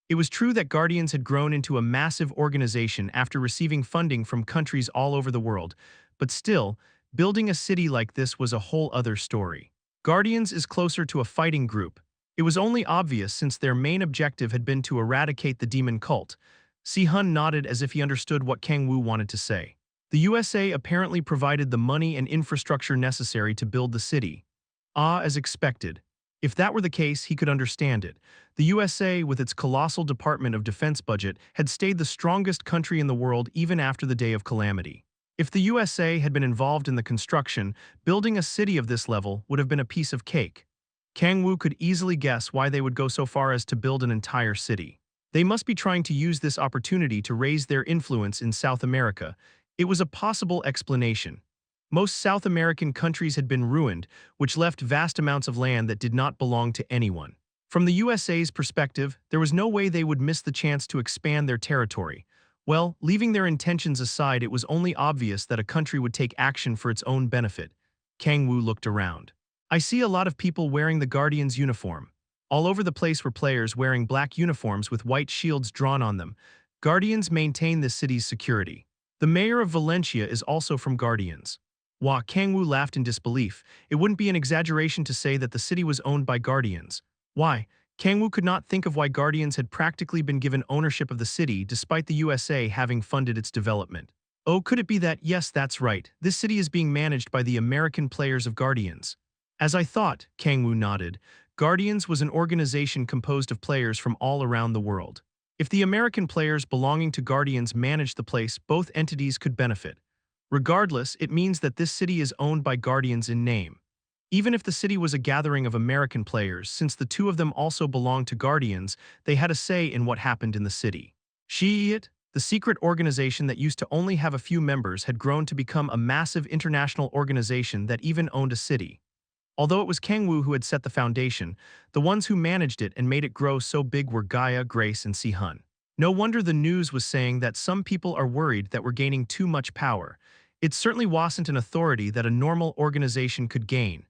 It was true that Guardians had grown into a massive organization after receiving funding from countries all over the world, but still, building a city like this was a whole other story. Guardians is closer to a fighting group. It was only obvious since their main objective had been to eradicate the demon cult. Si-hun nodded as if he understood what Kang-woo wanted to say. The USA apparently provided the money and infrastructure necessary to build the city. As expected. If that were the case, he could understand it. The USA, with its colossal Department of Defense budget, had stayed the strongest country in the world even after the day of calamity. If the USA had been involved in the construction, building a city of this level would have been a piece of cake. Kang-woo could easily guess why they would go so far as to build an entire city. They must be trying to use this opportunity to raise their influence in South America. It was a possible explanation. Most South American countries had been ruined, which left vast amounts of land that did not belong to anyone. From the USA's perspective, there was no way they would miss the chance to expand their territory. Well, leaving their intentions aside, it was only obvious that a country would take action for its own benefit. Kang-woo looked around. I see a lot of people wearing the Guardians' uniform. All over the place were players wearing black uniforms with white shields drawn on them. Guardians maintain this city's security. The mayor of Valencia is also from Guardians. Wah, Kang-woo laughed in disbelief. It wouldn't be an exaggeration to say that the city was owned by Guardians. Why? Kang-woo could not think of why Guardians had practically been given ownership of the city despite the USA having funded its development. Oh, could it be that, yes, that's right, this city is being managed by the American players of Guardians? As I thought, Kang-woo nodded. Guardians was an organization composed of players from all around the world. If the American players belonging to Guardians managed the place, both entities could benefit. Regardless, it means that this city is owned by Guardians in name. Even if the city was a gathering of American players, since the two of them also belonged to Guardians, they had a say in what happened in the city. It, the secret organization that used to only have a few members, had grown to become a massive international organization that even owned a city. Although it was Kang-woo who had set the foundation, the ones who managed it and made it grow so big were Gaia, Grace, and Si-hun. No wonder the news was saying that some people are worried that we're gaining too much power. It certainly wasn't an authority that a normal organization could gain.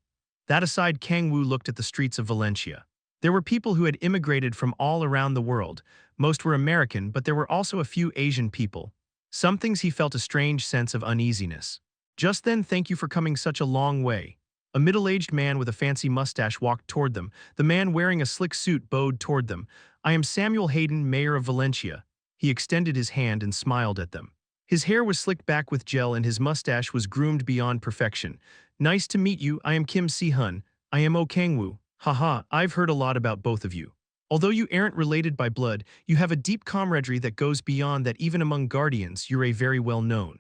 That aside, Kang-woo looked at the streets of Valencia. There were people who had immigrated from all around the world. Most were American, but there were also a few Asian people. Some things he felt a strange sense of uneasiness. Just then, thank you for coming such a long way. A middle-aged man with a fancy mustache walked toward them. The man wearing a slick suit bowed toward them. I am Samuel Hayden, mayor of Valencia. He extended his hand and smiled at them. His hair was slicked back with gel and his mustache was groomed beyond perfection. Nice to meet you, I am Kim Si-hun. I am Kang-woo. Haha, I've heard a lot about both of you. Although you aren't related by blood, you have a deep camaraderie that goes beyond that. Even among Guardians, you're very well known.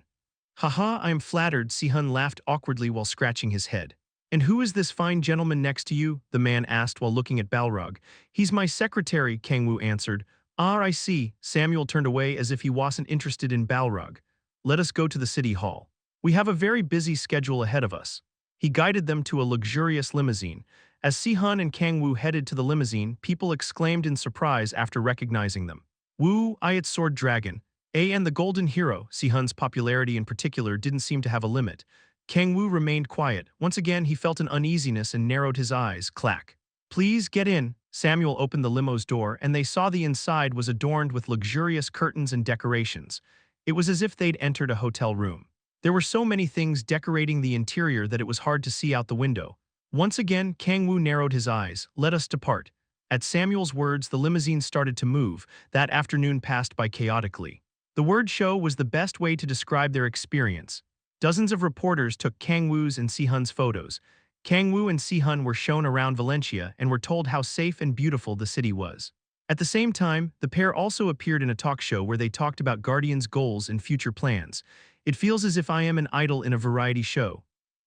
Haha, I am flattered, Si-hun laughed awkwardly while scratching his head. And who is this fine gentleman next to you? The man asked while looking at Balrog. He's my secretary, Kang-woo answered. Ah, I see. Samuel turned away as if he wasn't interested in Balrog. Let us go to the city hall. We have a very busy schedule ahead of us. He guided them to a luxurious limousine. As Si-hun and Kang-woo headed to the limousine, people exclaimed in surprise after recognizing them. Woo, it's Sword Dragon. And the Golden Hero. Si-hun's popularity in particular didn't seem to have a limit. Kang-woo remained quiet. Once again, he felt an uneasiness and narrowed his eyes. Clack. Please get in. Samuel opened the limo's door, and they saw the inside was adorned with luxurious curtains and decorations. It was as if they'd entered a hotel room. There were so many things decorating the interior that it was hard to see out the window. Once again, Kang-woo narrowed his eyes. Let us depart. At Samuel's words, the limousine started to move. That afternoon passed by chaotically. The word show was the best way to describe their experience. Dozens of reporters took Kang-woo's and Si-hun's photos. Kang-woo and Si-hun were shown around Valencia and were told how safe and beautiful the city was. At the same time, the pair also appeared in a talk show where they talked about Guardians' goals and future plans. It feels as if I am an idol in a variety show.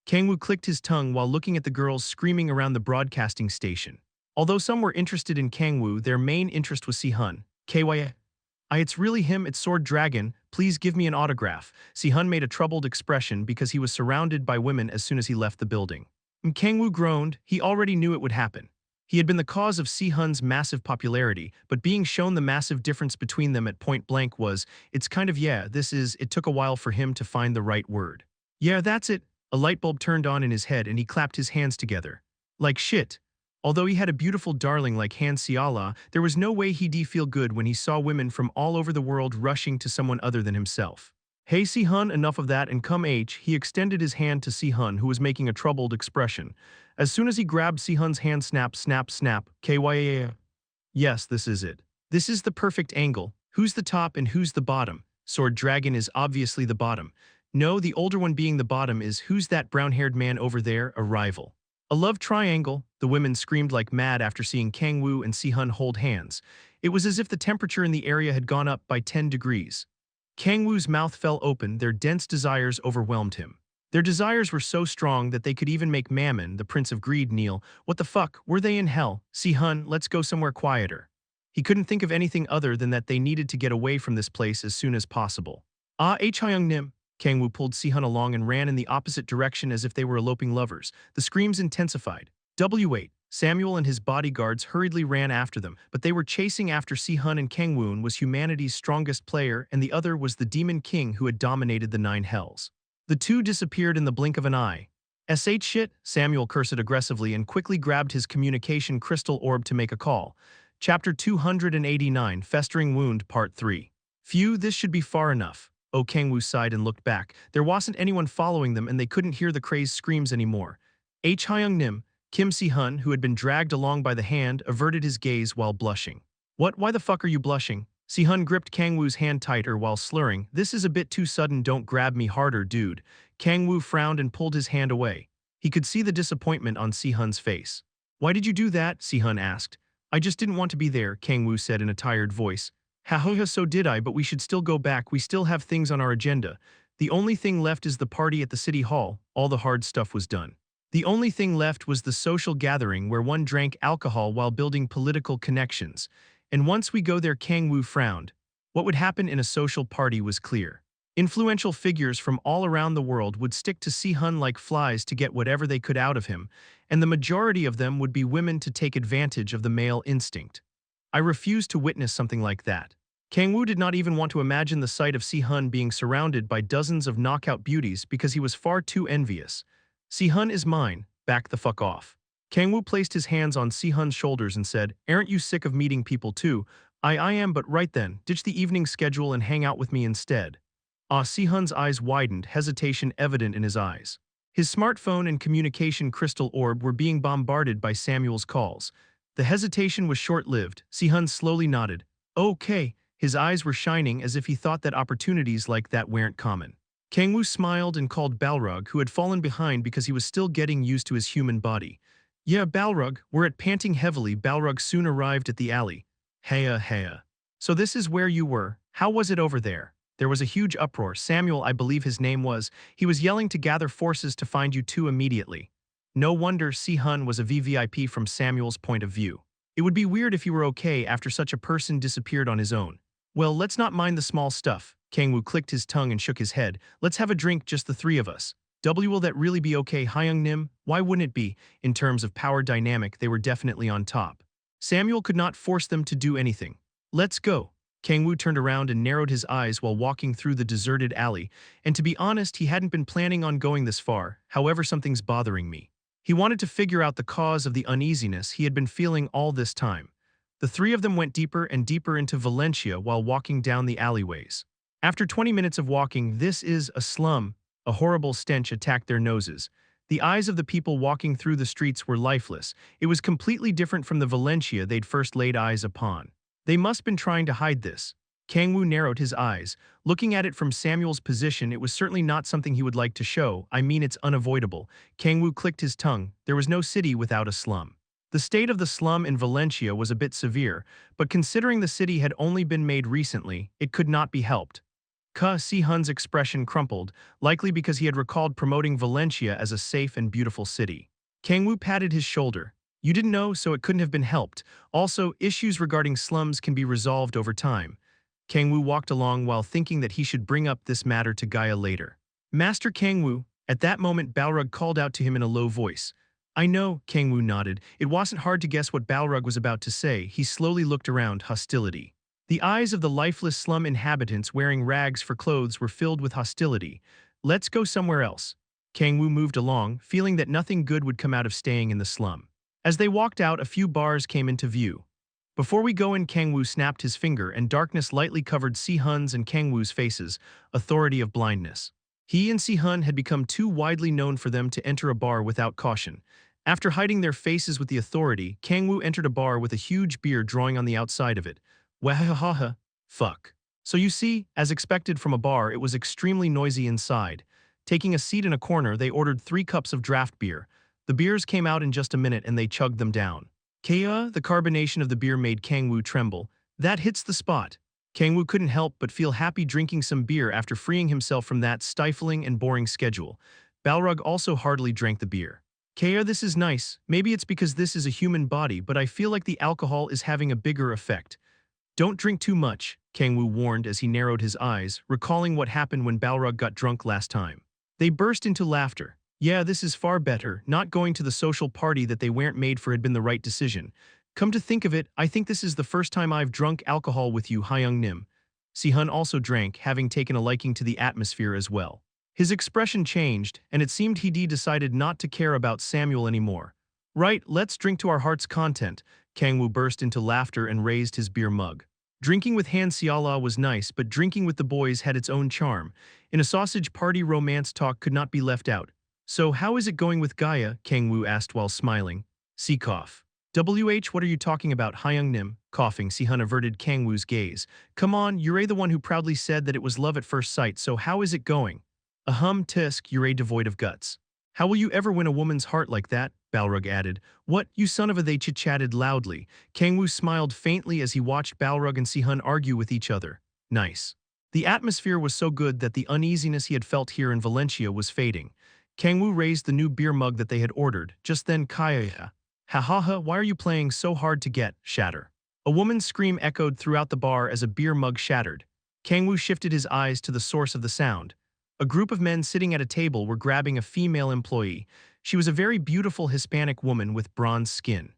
Kang-woo clicked his tongue while looking at the girls screaming around the broadcasting station. Although some were interested in Kang-woo, their main interest was Si-hun. KY. It's really him, it's Sword Dragon, please give me an autograph. Si-hun made a troubled expression because he was surrounded by women as soon as he left the building. Kang-woo groaned. He already knew it would happen. He had been the cause of Si-hun's massive popularity, but being shown the massive difference between them at point blank was, it's kind of it took a while for him to find the right word. Yeah, that's it. A light bulb turned on in his head and he clapped his hands together. Like shit. Although he had a beautiful darling like Han Siala, there was no way he'd feel good when he saw women from all over the world rushing to someone other than himself. Hey Si-hun, enough of that and come H. He extended his hand to Si-hun, who was making a troubled expression. As soon as he grabbed Si-hun's hand, snap, snap, snap, KYA. Yes, this is it. This is the perfect angle. Who's the top and who's the bottom? Sword Dragon is obviously the bottom. No, the older one being the bottom is who's that brown-haired man over there, a rival. A love triangle, the women screamed like mad after seeing Kang-woo and Si-hun hold hands. It was as if the temperature in the area had gone up by 10 degrees. Kang-woo's mouth fell open, their dense desires overwhelmed him. Their desires were so strong that they could even make Mammon, the Prince of Greed, kneel. What the fuck, were they in hell? Si-hun, let's go somewhere quieter. He couldn't think of anything other than that they needed to get away from this place as soon as possible. Ah, Hyung Nim. Kang-woo pulled Si-hun along and ran in the opposite direction as if they were eloping lovers. The screams intensified. W8. Samuel and his bodyguards hurriedly ran after them, but they were chasing after Si-hun, and Kang-woo was humanity's strongest player and the other was the Demon King who had dominated the 9 hells. The two disappeared in the blink of an eye. SH shit, Samuel cursed aggressively and quickly grabbed his communication crystal orb to make a call. Chapter 289, Festering Wound, Part 3. Phew, this should be far enough. Oh, Kang-woo sighed and looked back. There wasn't anyone following them and they couldn't hear the crazed screams anymore. Hyung Nim, Kim Si-hun, who had been dragged along by the hand, averted his gaze while blushing. What, why the fuck are you blushing? Si-hun gripped Kang-woo's hand tighter while slurring, this is a bit too sudden, don't grab me harder, dude. Kang-woo frowned and pulled his hand away. He could see the disappointment on Si-hun's face. Why did you do that? Si-hun asked. I just didn't want to be there, Kang-woo said in a tired voice. Ha, so did I, but we should still go back, we still have things on our agenda. The only thing left is the party at the city hall, all the hard stuff was done. The only thing left was the social gathering where one drank alcohol while building political connections. And once we go there, Kang-woo frowned. What would happen in a social party was clear. Influential figures from all around the world would stick to Si-hun like flies to get whatever they could out of him, and the majority of them would be women to take advantage of the male instinct. I refused to witness something like that. Kang-woo did not even want to imagine the sight of Si-hun being surrounded by dozens of knockout beauties because he was far too envious. Si-hun is mine, back the fuck off. Kang-woo placed his hands on Si-hun's shoulders and said, aren't you sick of meeting people too? I am, but right then, ditch the evening schedule and hang out with me instead. Ah, Si-hun's eyes widened, hesitation evident in his eyes. His smartphone and communication crystal orb were being bombarded by Samuel's calls. The hesitation was short-lived. Si-hun slowly nodded. Okay, his eyes were shining as if he thought that opportunities like that weren't common. Kang-woo smiled and called Balrog, who had fallen behind because he was still getting used to his human body. Yeah, Balrog, we're at panting heavily. Balrog soon arrived at the alley. Heya. So this is where you were. How was it over there? There was a huge uproar. Samuel, I believe his name was, he was yelling to gather forces to find you two immediately. No wonder Si-hun was a VVIP from Samuel's point of view. It would be weird if you were okay after such a person disappeared on his own. Well, let's not mind the small stuff. Kang-woo clicked his tongue and shook his head. Let's have a drink, just the three of us. Will that really be okay, Hyung Nim? Why wouldn't it be? In terms of power dynamic, they were definitely on top. Samuel could not force them to do anything. Let's go. Kang-woo turned around and narrowed his eyes while walking through the deserted alley, and to be honest, he hadn't been planning on going this far, however something's bothering me. He wanted to figure out the cause of the uneasiness he had been feeling all this time. The three of them went deeper and deeper into Valencia while walking down the alleyways. After 20 minutes of walking, this is a slum. A horrible stench attacked their noses. The eyes of the people walking through the streets were lifeless. It was completely different from the Valencia they'd first laid eyes upon. They must have been trying to hide this. Kang-woo narrowed his eyes. Looking at it from Samuel's position, it was certainly not something he would like to show. I mean, it's unavoidable. Kang-woo clicked his tongue. There was no city without a slum. The state of the slum in Valencia was a bit severe, but considering the city had only been made recently, it could not be helped. Si-hun's expression crumpled, likely because he had recalled promoting Valencia as a safe and beautiful city. Kang-woo patted his shoulder. You didn't know, so it couldn't have been helped. Also, issues regarding slums can be resolved over time. Kang-woo walked along while thinking that he should bring up this matter to Gaia later. Master Kang-woo, at that moment Balrog called out to him in a low voice. I know, Kang-woo nodded. It wasn't hard to guess what Balrog was about to say. He slowly looked around, hostility. The eyes of the lifeless slum inhabitants wearing rags for clothes were filled with hostility. Let's go somewhere else. Kang-woo moved along, feeling that nothing good would come out of staying in the slum. As they walked out, a few bars came into view. Before we go in, Kang-woo snapped his finger and darkness lightly covered Si-hun's and Kang-woo's faces, authority of blindness. He and Si-hun had become too widely known for them to enter a bar without caution. After hiding their faces with the authority, Kang-woo entered a bar with a huge beer drawing on the outside of it. Wahahaha. Fuck. So you see, as expected from a bar, it was extremely noisy inside. Taking a seat in a corner, they ordered 3 cups of draft beer. The beers came out in just a minute and they chugged them down. Kaya, the carbonation of the beer made Kang-woo tremble. That hits the spot. Kang-woo couldn't help but feel happy drinking some beer after freeing himself from that stifling and boring schedule. Balrog also heartily drank the beer. Kaya, this is nice. Maybe it's because this is a human body, but I feel like the alcohol is having a bigger effect. Don't drink too much, Kang-woo warned as he narrowed his eyes, recalling what happened when Balrog got drunk last time. They burst into laughter. Yeah, this is far better. Not going to the social party that they weren't made for had been the right decision. Come to think of it, I think this is the first time I've drunk alcohol with you, Hyung-nim. Si-hun also drank, having taken a liking to the atmosphere as well. His expression changed, and it seemed he decided not to care about Samuel anymore. Right, let's drink to our heart's content. Kang-woo burst into laughter and raised his beer mug. Drinking with Han Seala was nice, but drinking with the boys had its own charm. In a sausage party, romance talk could not be left out. So how is it going with Gaia? Kang-woo asked while smiling. Si cough. What are you talking about? Hyung-nim, coughing. Si-hun averted Kang-woo's gaze. Come on, you're the one who proudly said that it was love at first sight, so how is it going? Tisk, you're devoid of guts. How will you ever win a woman's heart like that? Balrog added. What, you son of a, they chit-chatted loudly. Kang-woo smiled faintly as he watched Balrog and Si-hun argue with each other. Nice. The atmosphere was so good that the uneasiness he had felt here in Valencia was fading. Kang-woo raised the new beer mug that they had ordered. Just then Kaya. Ha ha ha, why are you playing so hard to get? Shatter. A woman's scream echoed throughout the bar as a beer mug shattered. Kang-woo shifted his eyes to the source of the sound. A group of men sitting at a table were grabbing a female employee. She was a very beautiful Hispanic woman with bronze skin.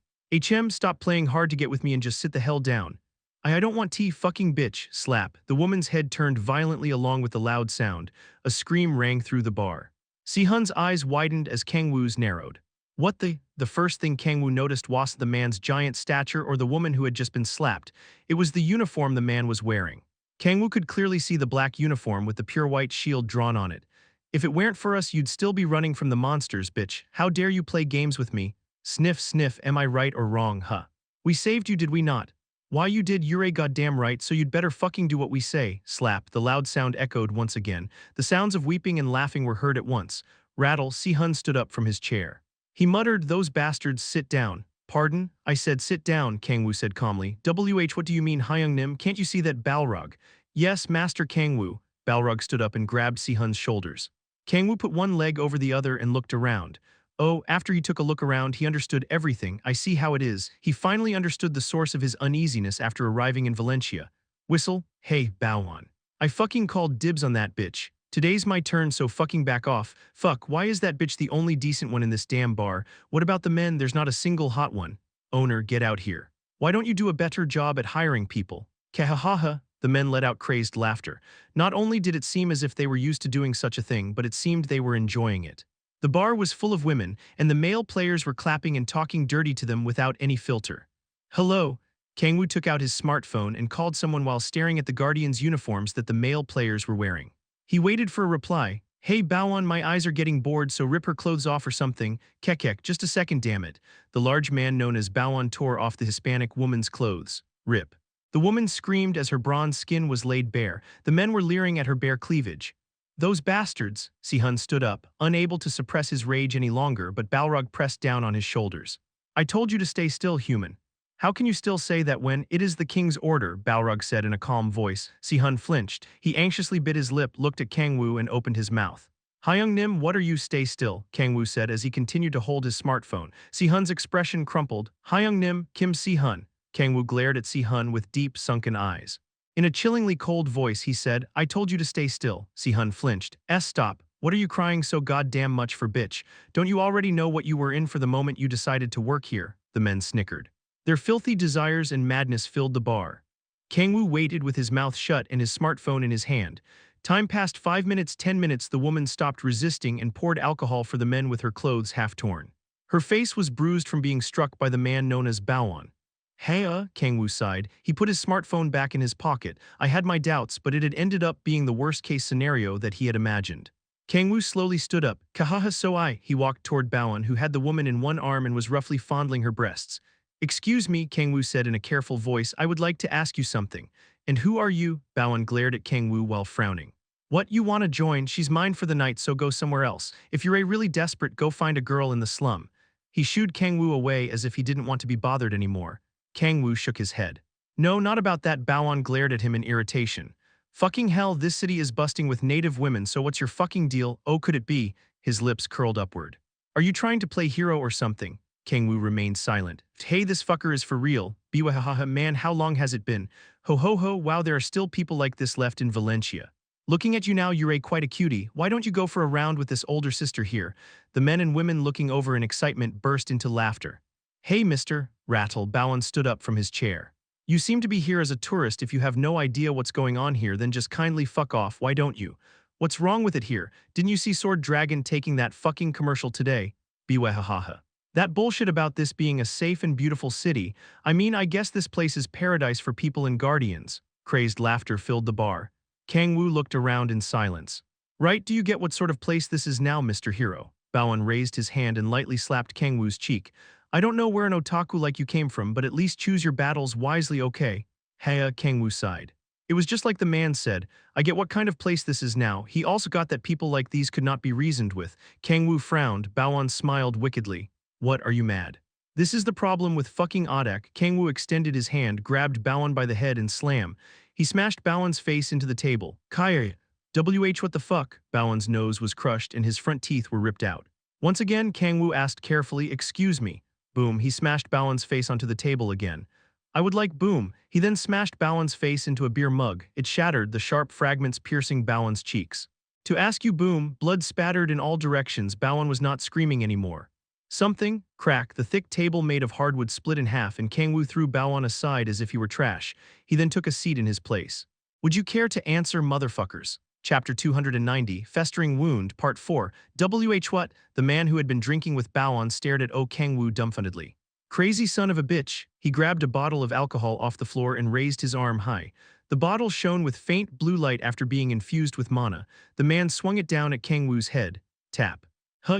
Stop playing hard to get with me and just sit the hell down. I don't want tea, fucking bitch. Slap. The woman's head turned violently along with the loud sound. A scream rang through the bar. Si-hun's eyes widened as Kang-woo's narrowed. What the? The first thing Kang-woo noticed wasn't the man's giant stature or the woman who had just been slapped. It was the uniform the man was wearing. Kang-woo could clearly see the black uniform with the pure white shield drawn on it. If it weren't for us, you'd still be running from the monsters, bitch. How dare you play games with me? Sniff, sniff, am I right or wrong, huh? We saved you, did we not? Why you did, you're goddamn right, so you'd better fucking do what we say. Slap. The loud sound echoed once again. The sounds of weeping and laughing were heard at once. Rattle. Si-hun stood up from his chair. He muttered, those bastards, sit down. Pardon? I said sit down, Kang-woo said calmly. What do you mean, Hyung-nim? Can't you see that? Balrog? Yes, Master Kang-woo. Balrog stood up and grabbed Si-hun's shoulders. Kang-woo put one leg over the other and looked around. Oh, after he took a look around, he understood everything. I see how it is. He finally understood the source of his uneasiness after arriving in Valencia. Whistle. Hey, Bawan. I fucking called dibs on that bitch. Today's my turn, so fucking back off. Fuck, why is that bitch the only decent one in this damn bar? What about the men? There's not a single hot one. Owner, get out here. Why don't you do a better job at hiring people? Kahahaha. The men let out crazed laughter. Not only did it seem as if they were used to doing such a thing, but it seemed they were enjoying it. The bar was full of women, and the male players were clapping and talking dirty to them without any filter. Hello. Kang-woo took out his smartphone and called someone while staring at the Guardians' uniforms that the male players were wearing. He waited for a reply. Hey Bawan, my eyes are getting bored, so rip her clothes off or something. Kekek, just a second, damn it. The large man known as Bawan tore off the Hispanic woman's clothes. Rip. The woman screamed as her bronze skin was laid bare. The men were leering at her bare cleavage. Those bastards. Si-hun stood up, unable to suppress his rage any longer, but Balrog pressed down on his shoulders. I told you to stay still, human. How can you still say that when it is the king's order? Balrog said in a calm voice. Si-hun flinched. He anxiously bit his lip, looked at Kang-woo and opened his mouth. Hyung-nim, what are you? Stay still, Kang-woo said as he continued to hold his smartphone. Si-hun's expression crumpled. Hyung-nim, Kim Si-hun. Kang-woo glared at Si-hun with deep, sunken eyes. In a chillingly cold voice, he said, I told you to stay still. Si-hun flinched. Stop. What are you crying so goddamn much for, bitch? Don't you already know what you were in for the moment you decided to work here? The men snickered. Their filthy desires and madness filled the bar. Kang-woo waited with his mouth shut and his smartphone in his hand. Time passed 5 minutes, 10 minutes. The woman stopped resisting and poured alcohol for the men with her clothes half torn. Her face was bruised from being struck by the man known as Baowon. Hey, Kang-woo sighed. He put his smartphone back in his pocket. I had my doubts, but it had ended up being the worst-case scenario that he had imagined. Kang-woo slowly stood up. Kahaha so I. He walked toward Baowon, who had the woman in one arm and was roughly fondling her breasts. Excuse me, Kang-woo said in a careful voice. I would like to ask you something. And who are you? Baowon glared at Kang-woo while frowning. What, you want to join? She's mine for the night, so go somewhere else. If you're really desperate, go find a girl in the slum. He shooed Kang-woo away as if he didn't want to be bothered anymore. Kang-woo shook his head. No, not about that. Baowon glared at him in irritation. Fucking hell, this city is busting with native women, so what's your fucking deal? Oh, could it be? His lips curled upward. Are you trying to play hero or something? Kang-woo remained silent. Hey, this fucker is for real. Biwahaha, man, how long has it been? Ho ho ho, wow, there are still people like this left in Valencia. Looking at you now, you're quite a cutie. Why don't you go for a round with this older sister here? The men and women looking over in excitement burst into laughter. Hey, Mr. Rattle, Baowon stood up from his chair. You seem to be here as a tourist. If you have no idea what's going on here, then just kindly fuck off, why don't you? What's wrong with it here? Didn't you see Sword Dragon taking that fucking commercial today? Biwahaha. That bullshit about this being a safe and beautiful city. I mean, I guess this place is paradise for people and guardians. Crazed laughter filled the bar. Kang-woo looked around in silence. Right, do you get what sort of place this is now, Mr. Hero? Baowon raised his hand and lightly slapped Kang-woo's cheek. I don't know where an otaku like you came from, but at least choose your battles wisely, okay? Hea, Kang-woo sighed. It was just like the man said. I get what kind of place this is now. He also got that people like these could not be reasoned with. Kang-woo frowned. Baowon smiled wickedly. What, are you mad? This is the problem with fucking Odak. Kang-woo extended his hand, grabbed Baowon by the head and slam. He smashed Baowon's face into the table. Kaya, what the fuck? Baowon's nose was crushed and his front teeth were ripped out. Once again, Kang-woo asked carefully, excuse me. Boom, he smashed Baowon's face onto the table again. I would like boom. He then smashed Baowon's face into a beer mug. It shattered, the sharp fragments piercing Baowon's cheeks. To ask you boom, blood spattered in all directions. Baowon was not screaming anymore. Something, crack, the thick table made of hardwood split in half and Kang-woo threw Baowon aside as if he were trash. He then took a seat in his place. Would you care to answer, motherfuckers? Chapter 290, Festering Wound, Part 4. What? The man who had been drinking with Baowon stared at Kang-woo dumbfoundedly. Crazy son of a bitch. He grabbed a bottle of alcohol off the floor and raised his arm high. The bottle shone with faint blue light after being infused with mana. The man swung it down at Kang-woo's head. Tap.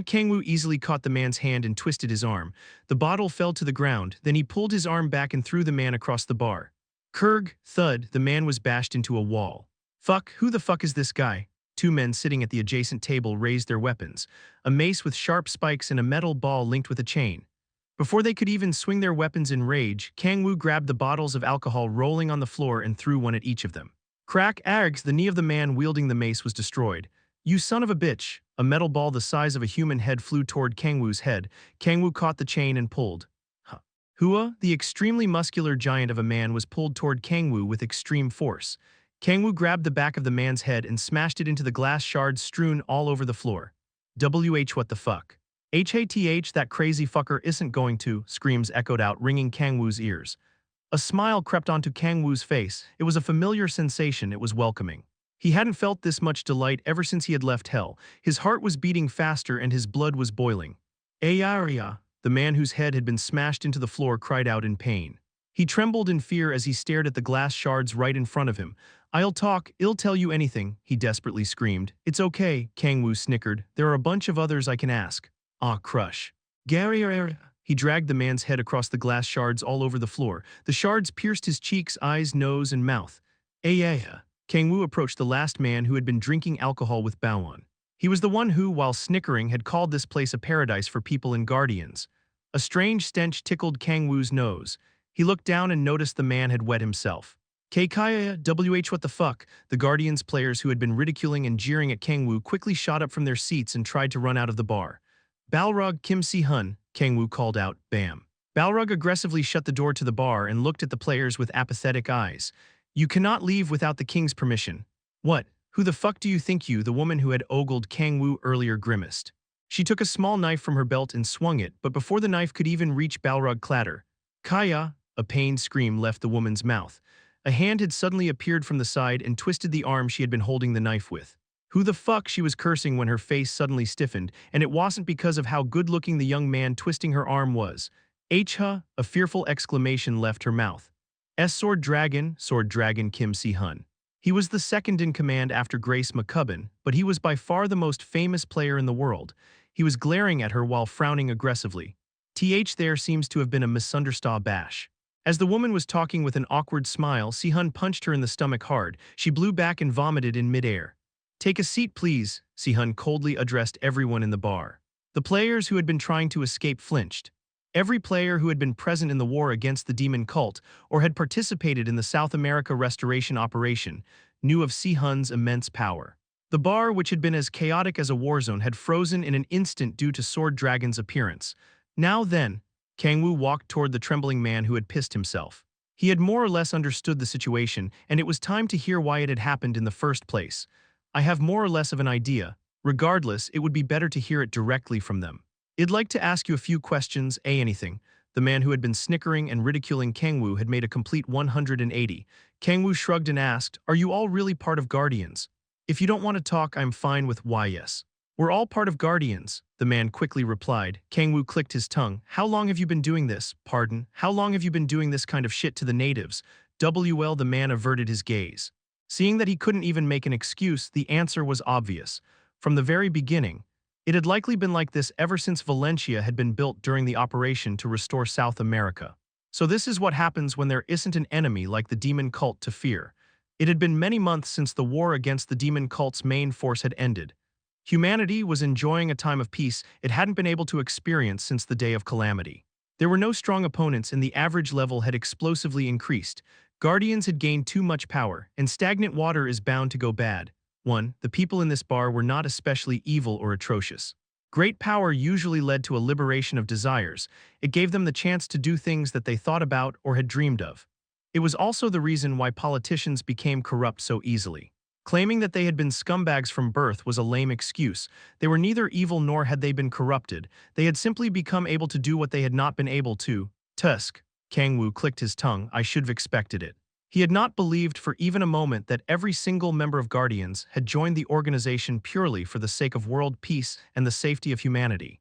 Kang-woo easily caught the man's hand and twisted his arm. The bottle fell to the ground, then he pulled his arm back and threw the man across the bar. Kurg, thud, the man was bashed into a wall. Fuck, who the fuck is this guy? Two men sitting at the adjacent table raised their weapons, a mace with sharp spikes and a metal ball linked with a chain. Before they could even swing their weapons in rage, Kang-woo grabbed the bottles of alcohol rolling on the floor and threw one at each of them. Crack, args, the knee of the man wielding the mace was destroyed. You son of a bitch! A metal ball the size of a human head flew toward Kang-woo's head. Kang-woo caught the chain and pulled. Hua, the extremely muscular giant of a man, was pulled toward Kang-woo with extreme force. Kang-woo grabbed the back of the man's head and smashed it into the glass shards strewn all over the floor. What the fuck? HATH, that crazy fucker isn't going to, screams echoed out, ringing Kang-woo's ears. A smile crept onto Kang-woo's face. It was a familiar sensation, it was welcoming. He hadn't felt this much delight ever since he had left hell. His heart was beating faster and his blood was boiling. Ayaria, the man whose head had been smashed into the floor, cried out in pain. He trembled in fear as he stared at the glass shards right in front of him. I'll tell you anything, he desperately screamed. It's okay, Kang-woo snickered. There are a bunch of others I can ask. Ah, crush. Gary, he dragged the man's head across the glass shards all over the floor. The shards pierced his cheeks, eyes, nose, and mouth. Ayaya. Kang-woo approached the last man who had been drinking alcohol with Baowon. He was the one who, while snickering, had called this place a paradise for people and guardians. A strange stench tickled Kang-woo's nose. He looked down and noticed the man had wet himself. What the fuck? The Guardians players who had been ridiculing and jeering at Kang-woo quickly shot up from their seats and tried to run out of the bar. Balrog Kim Si-hun, Kang-woo called out, bam. Balrog aggressively shut the door to the bar and looked at the players with apathetic eyes. You cannot leave without the king's permission. What? Who the fuck do you think you, the woman who had ogled Kang-woo earlier, grimaced. She took a small knife from her belt and swung it, but before the knife could even reach Balrog clatter. Kaya, a pained scream left the woman's mouth. A hand had suddenly appeared from the side and twisted the arm she had been holding the knife with. Who the fuck, she was cursing when her face suddenly stiffened, and it wasn't because of how good-looking the young man twisting her arm was. H-huh, a fearful exclamation left her mouth. Sword Dragon Kim Si-hun. He was the second in command after Grace McCubbin, but he was by far the most famous player in the world. He was glaring at her while frowning aggressively. There seems to have been a misunderstood bash. As the woman was talking with an awkward smile, Si-hun punched her in the stomach hard. She blew back and vomited in midair. Take a seat, please, Si-hun coldly addressed everyone in the bar. The players who had been trying to escape flinched. Every player who had been present in the war against the demon cult or had participated in the South America restoration operation knew of Si-hun's immense power. The bar, which had been as chaotic as a war zone, had frozen in an instant due to Sword Dragon's appearance. Now then, Kang-woo walked toward the trembling man who had pissed himself. He had more or less understood the situation, and it was time to hear why it had happened in the first place. I have more or less of an idea. Regardless, it would be better to hear it directly from them. I'd like to ask you a few questions, anything. The man who had been snickering and ridiculing Kang-woo had made a complete 180. Kang-woo shrugged and asked, "Are you all really part of Guardians? If you don't want to talk, I'm fine with why yes. We're all part of Guardians," the man quickly replied. Kang-woo clicked his tongue. "How long have you been doing this? Pardon? How long have you been doing this kind of shit to the natives?" Well, the man averted his gaze. Seeing that he couldn't even make an excuse, the answer was obvious. From the very beginning, it had likely been like this ever since Valencia had been built during the operation to restore South America. So this is what happens when there isn't an enemy like the demon cult to fear. It had been many months since the war against the demon cult's main force had ended. Humanity was enjoying a time of peace it hadn't been able to experience since the day of calamity. There were no strong opponents and the average level had explosively increased. Guardians had gained too much power, and stagnant water is bound to go bad. 1. The people in this bar were not especially evil or atrocious. Great power usually led to a liberation of desires. It gave them the chance to do things that they thought about or had dreamed of. It was also the reason why politicians became corrupt so easily. Claiming that they had been scumbags from birth was a lame excuse. They were neither evil nor had they been corrupted. They had simply become able to do what they had not been able to. Tusk. Kang-woo clicked his tongue. I should have expected it. He had not believed for even a moment that every single member of Guardians had joined the organization purely for the sake of world peace and the safety of humanity.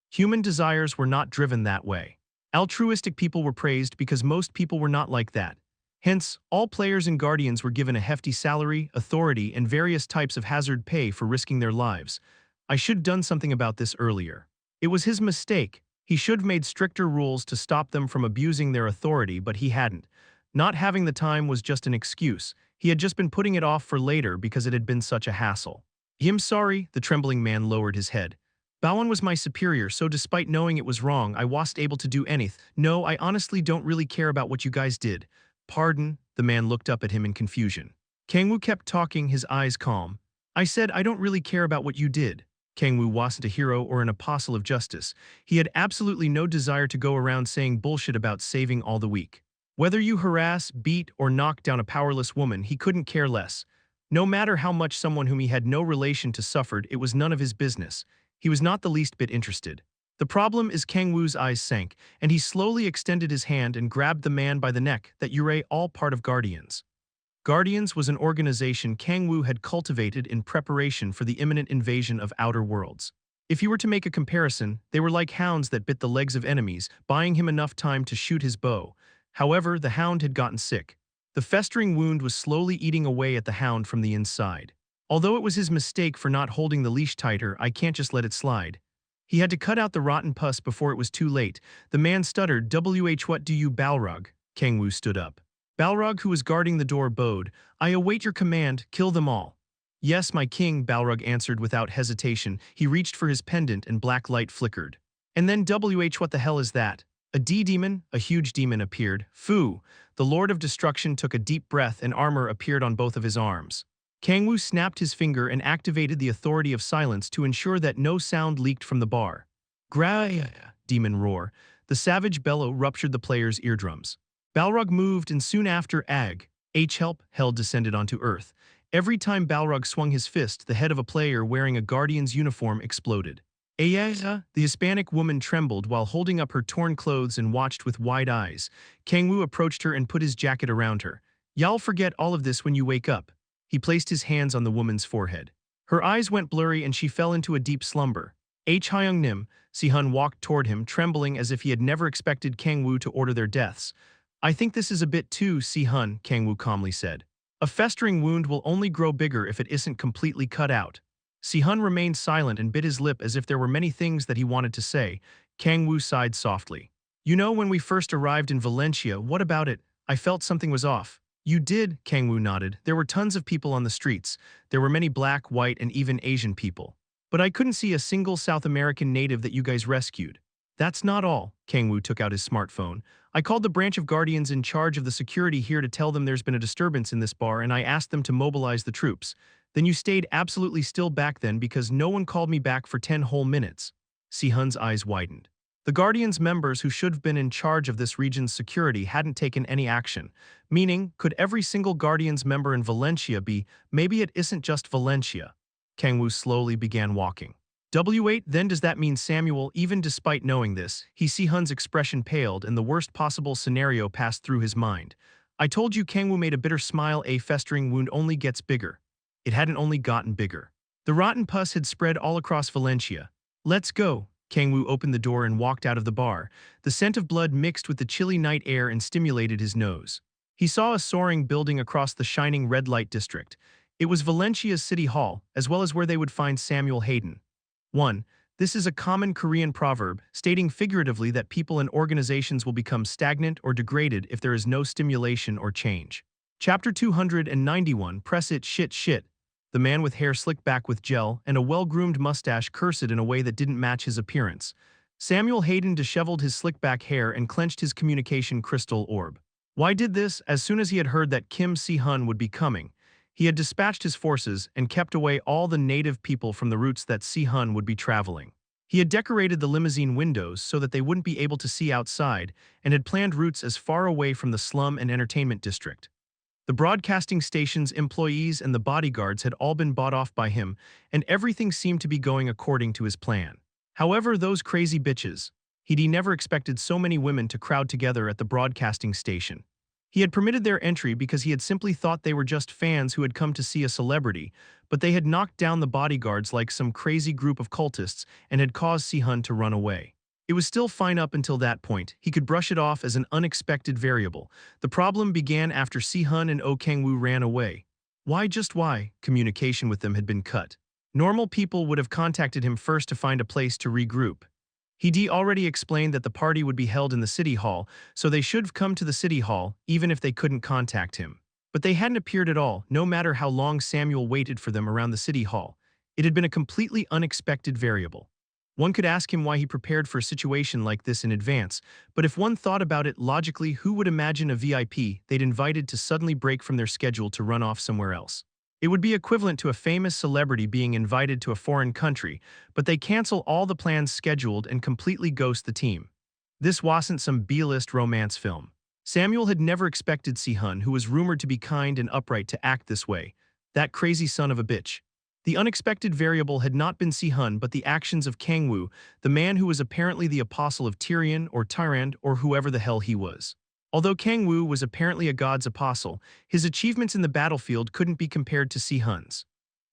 Human desires were not driven that way. Altruistic people were praised because most people were not like that. Hence, all players in Guardians were given a hefty salary, authority, and various types of hazard pay for risking their lives. I should have done something about this earlier. It was his mistake. He should have made stricter rules to stop them from abusing their authority, but he hadn't. Not having the time was just an excuse. He had just been putting it off for later because it had been such a hassle. I'm sorry, the trembling man lowered his head. Bowen was my superior, so despite knowing it was wrong, I wasn't able to do anything. No, I honestly don't really care about what you guys did. Pardon? The man looked up at him in confusion. Kang-woo kept talking, his eyes calm. I said I don't really care about what you did. Kang-woo wasn't a hero or an apostle of justice. He had absolutely no desire to go around saying bullshit about saving all the weak. Whether you harass, beat, or knock down a powerless woman, he couldn't care less. No matter how much someone whom he had no relation to suffered, it was none of his business. He was not the least bit interested. The problem is Kang-woo's eyes sank, and he slowly extended his hand and grabbed the man by the neck. That you're all part of Guardians. Guardians was an organization Kang-woo had cultivated in preparation for the imminent invasion of outer worlds. If you were to make a comparison, they were like hounds that bit the legs of enemies, buying him enough time to shoot his bow. However, the hound had gotten sick. The festering wound was slowly eating away at the hound from the inside. Although it was his mistake for not holding the leash tighter, I can't just let it slide. He had to cut out the rotten pus before it was too late. The man stuttered, what do you, Balrog? Kang-woo stood up. Balrog, who was guarding the door, bowed. I await your command, kill them all. Yes, my king, Balrog answered without hesitation. He reached for his pendant and black light flickered. And then what the hell is that? A demon, a huge demon appeared. Fu, the Lord of Destruction took a deep breath and armor appeared on both of his arms. Kang-woo snapped his finger and activated the Authority of Silence to ensure that no sound leaked from the bar. Gra, demon roar. The savage bellow ruptured the player's eardrums. Balrog moved and soon after hell descended onto Earth. Every time Balrog swung his fist, the head of a player wearing a Guardian's uniform exploded. Aya, the Hispanic woman trembled while holding up her torn clothes and watched with wide eyes. Kang-woo approached her and put his jacket around her. "Y'all forget all of this when you wake up." He placed his hands on the woman's forehead. Her eyes went blurry and she fell into a deep slumber. Hyung-nim, Si-hun walked toward him, trembling as if he had never expected Kang-woo to order their deaths. "I think this is a bit too, Si-hun," Kang-woo calmly said. "A festering wound will only grow bigger if it isn't completely cut out." Si-hun remained silent and bit his lip as if there were many things that he wanted to say. Kang-woo sighed softly. "You know, when we first arrived in Valencia, what about it? I felt something was off." "You did," Kang-woo nodded. "There were tons of people on the streets. There were many black, white, and even Asian people. But I couldn't see a single South American native that you guys rescued." "That's not all." Kang-woo took out his smartphone. "I called the branch of Guardians in charge of the security here to tell them there's been a disturbance in this bar, and I asked them to mobilize the troops. Then you stayed absolutely still back then because no one called me back for 10 whole minutes." Si-hun's eyes widened. The Guardians members who should have been in charge of this region's security hadn't taken any action. Meaning, could every single Guardians member in Valencia be, maybe it isn't just Valencia? Kang-woo slowly began walking. "W8, then does that mean Samuel?" Even despite knowing this, Si-hun's expression paled and the worst possible scenario passed through his mind. "I told you," Kang-woo made a bitter smile, "a festering wound only gets bigger." It hadn't only gotten bigger. The rotten pus had spread all across Valencia. "Let's go." Kang-woo opened the door and walked out of the bar. The scent of blood mixed with the chilly night air and stimulated his nose. He saw a soaring building across the shining red light district. It was Valencia's city hall, as well as where they would find Samuel Hayden. 1. This is a common Korean proverb, stating figuratively that people and organizations will become stagnant or degraded if there is no stimulation or change. Chapter 291, Press It Shit. The man with hair slicked back with gel and a well-groomed mustache cursed in a way that didn't match his appearance. Samuel Hayden disheveled his slick-back hair and clenched his communication crystal orb. Why did this? As soon as he had heard that Kim Si-hun would be coming, he had dispatched his forces and kept away all the native people from the routes that Si-hun would be traveling. He had decorated the limousine windows so that they wouldn't be able to see outside and had planned routes as far away from the slum and entertainment district. The broadcasting station's employees and the bodyguards had all been bought off by him, and everything seemed to be going according to his plan. However, those crazy bitches. He'd never expected so many women to crowd together at the broadcasting station. He had permitted their entry because he had simply thought they were just fans who had come to see a celebrity, but they had knocked down the bodyguards like some crazy group of cultists and had caused Si-hun to run away. It was still fine up until that point. He could brush it off as an unexpected variable. The problem began after Si-hun and Kang-woo ran away. Why? Communication with them had been cut. Normal people would have contacted him first to find a place to regroup. He'd already explained that the party would be held in the city hall, so they should have come to the city hall, even if they couldn't contact him. But they hadn't appeared at all, no matter how long Samuel waited for them around the city hall. It had been a completely unexpected variable. One could ask him why he prepared for a situation like this in advance, but if one thought about it logically, who would imagine a VIP they'd invited to suddenly break from their schedule to run off somewhere else? It would be equivalent to a famous celebrity being invited to a foreign country, but they cancel all the plans scheduled and completely ghost the team. This wasn't some B-list romance film. Samuel had never expected Si-hun, who was rumored to be kind and upright, to act this way. That crazy son of a bitch. The unexpected variable had not been Si-hun but the actions of Kang-woo, the man who was apparently the apostle of Tyrion or Tyrant or whoever the hell he was. Although Kang-woo was apparently a god's apostle, his achievements in the battlefield couldn't be compared to Si-hun's.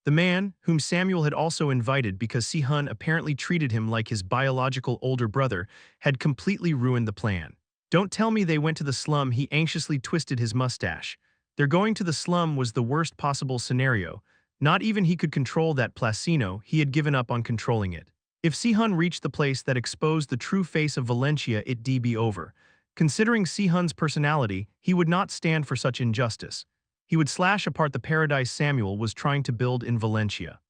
The man, whom Samuel had also invited because Si-hun apparently treated him like his biological older brother, had completely ruined the plan. Don't tell me they went to the slum. He anxiously twisted his mustache. Their going to the slum was the worst possible scenario. Not even he could control that Placino. He had given up on controlling it. If Si-hun reached the place that exposed the true face of Valencia, it'd be over. Considering Si-hun's personality, he would not stand for such injustice. He would slash apart the paradise Samuel was trying to build in Valencia.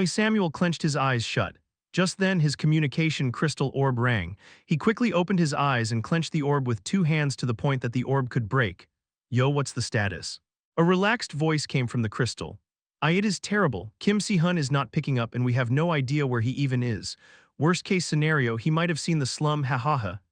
Samuel clenched his eyes shut. Just then his communication crystal orb rang. He quickly opened his eyes and clenched the orb with two hands to the point that the orb could break. "Yo, what's the status?" A relaxed voice came from the crystal. It is terrible. Kim Si-hun is not picking up and we have no idea where he even is. Worst case scenario, he might have seen the slum.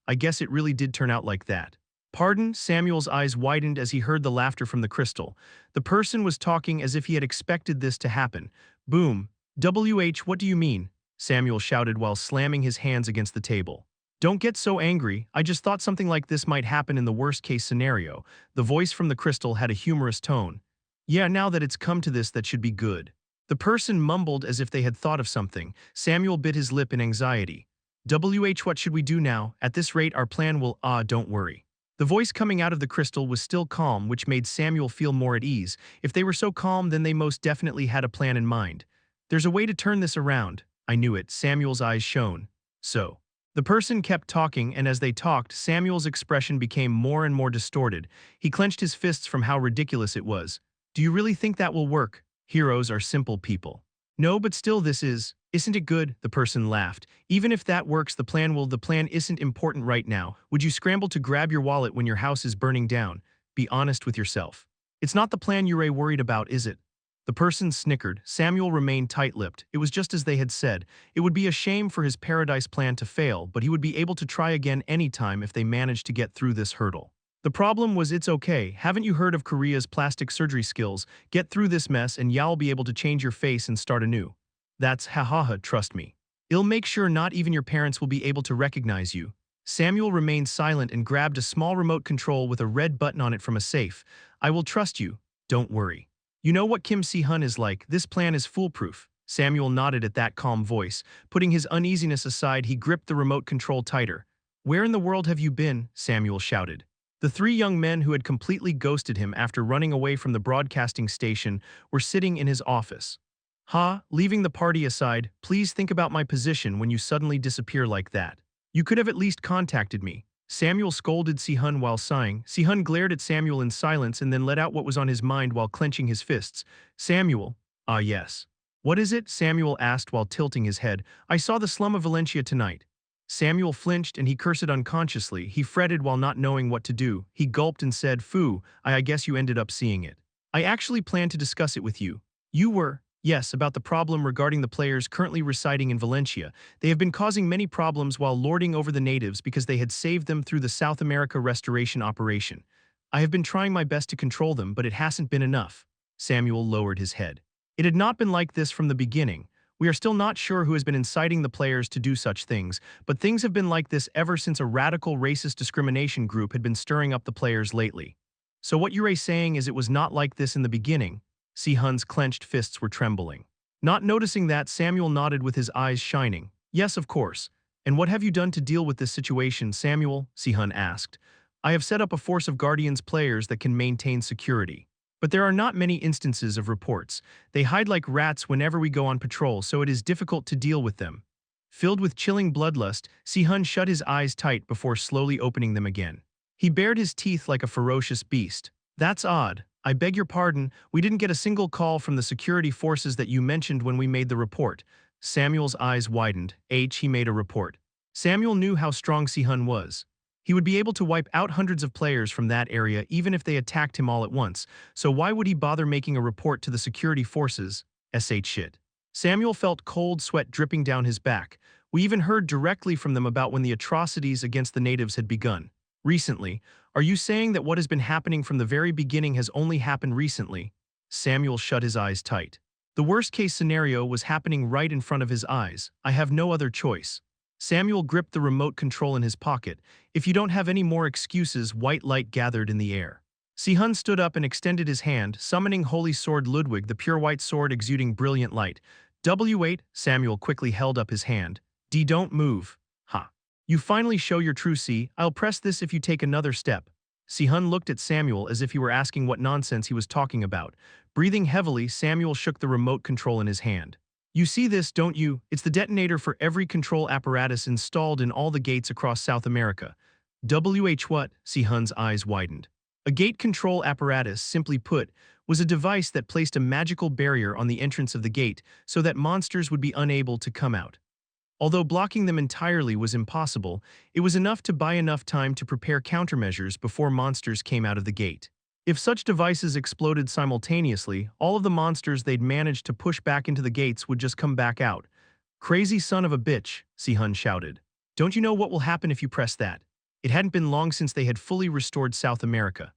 I guess it really did turn out like that. Pardon? Samuel's eyes widened as he heard the laughter from the crystal. The person was talking as if he had expected this to happen. Boom. What do you mean? Samuel shouted while slamming his hands against the table. Don't get so angry, I just thought something like this might happen in the worst-case scenario. The voice from the crystal had a humorous tone. Yeah, now that it's come to this, that should be good. The person mumbled as if they had thought of something. Samuel bit his lip in anxiety. What should we do now? At this rate, our plan will, don't worry. The voice coming out of the crystal was still calm, which made Samuel feel more at ease. If they were so calm, then they most definitely had a plan in mind. There's a way to turn this around. I knew it. Samuel's eyes shone. So. The person kept talking, and as they talked, Samuel's expression became more and more distorted. He clenched his fists from how ridiculous it was. Do you really think that will work? Heroes are simple people. No, but still isn't it good? The person laughed. Even if that works, the plan isn't important right now. Would you scramble to grab your wallet when your house is burning down? Be honest with yourself. It's not the plan you're worried about, is it? The person snickered. Samuel remained tight-lipped. It was just as they had said. It would be a shame for his paradise plan to fail, but he would be able to try again anytime if they managed to get through this hurdle. The problem was it's okay. Haven't you heard of Korea's plastic surgery skills? Get through this mess and you'll be able to change your face and start anew. That's ha, trust me. It'll make sure not even your parents will be able to recognize you. Samuel remained silent and grabbed a small remote control with a red button on it from a safe. I will trust you. Don't worry. You know what Kim Si-hun is like. This plan is foolproof. Samuel nodded at that calm voice. Putting his uneasiness aside, he gripped the remote control tighter. Where in the world have you been? Samuel shouted. The three young men who had completely ghosted him after running away from the broadcasting station were sitting in his office. Leaving the party aside, please think about my position when you suddenly disappear like that. You could have at least contacted me. Samuel scolded Si-hun while sighing. Si-hun glared at Samuel in silence and then let out what was on his mind while clenching his fists. Samuel. Yes. What is it? Samuel asked while tilting his head. I saw the slum of Valencia tonight. Samuel flinched and he cursed unconsciously. He fretted while not knowing what to do. He gulped and said, Phew, I guess you ended up seeing it. I actually planned to discuss it with you. You were. Yes, about the problem regarding the players currently residing in Valencia. They have been causing many problems while lording over the natives because they had saved them through the South America restoration operation. I have been trying my best to control them, but it hasn't been enough. Samuel lowered his head. It had not been like this from the beginning. We are still not sure who has been inciting the players to do such things, but things have been like this ever since a radical racist discrimination group had been stirring up the players lately. So what you're saying is it was not like this in the beginning? Si-hun's clenched fists were trembling. Not noticing that, Samuel nodded with his eyes shining. Yes, of course. And what have you done to deal with this situation, Samuel? Si-hun asked. I have set up a force of Guardians players that can maintain security. But there are not many instances of reports. They hide like rats whenever we go on patrol, so it is difficult to deal with them. Filled with chilling bloodlust, Si-hun shut his eyes tight before slowly opening them again. He bared his teeth like a ferocious beast. That's odd. I beg your pardon, we didn't get a single call from the security forces that you mentioned when we made the report. Samuel's eyes widened. He made a report. Samuel knew how strong Si-hun was. He would be able to wipe out hundreds of players from that area even if they attacked him all at once, so why would he bother making a report to the security forces? Shit. Samuel felt cold sweat dripping down his back. We even heard directly from them about when the atrocities against the natives had begun. Recently. Are you saying that what has been happening from the very beginning has only happened recently? Samuel shut his eyes tight. The worst-case scenario was happening right in front of his eyes. I have no other choice. Samuel gripped the remote control in his pocket. If you don't have any more excuses, white light gathered in the air. Si-hun stood up and extended his hand, summoning Holy Sword Ludwig, the pure white sword exuding brilliant light. W8, Samuel quickly held up his hand. Don't move. You finally show your true Si. I'll press this if you take another step. Si-hun looked at Samuel as if he were asking what nonsense he was talking about. Breathing heavily, Samuel shook the remote control in his hand. You see this, don't you? It's the detonator for every control apparatus installed in all the gates across South America. What? Si-hun's eyes widened. A gate control apparatus, simply put, was a device that placed a magical barrier on the entrance of the gate so that monsters would be unable to come out. Although blocking them entirely was impossible, it was enough to buy enough time to prepare countermeasures before monsters came out of the gate. If such devices exploded simultaneously, all of the monsters they'd managed to push back into the gates would just come back out. Crazy son of a bitch, Si-hun shouted. Don't you know what will happen if you press that? It hadn't been long since they had fully restored South America.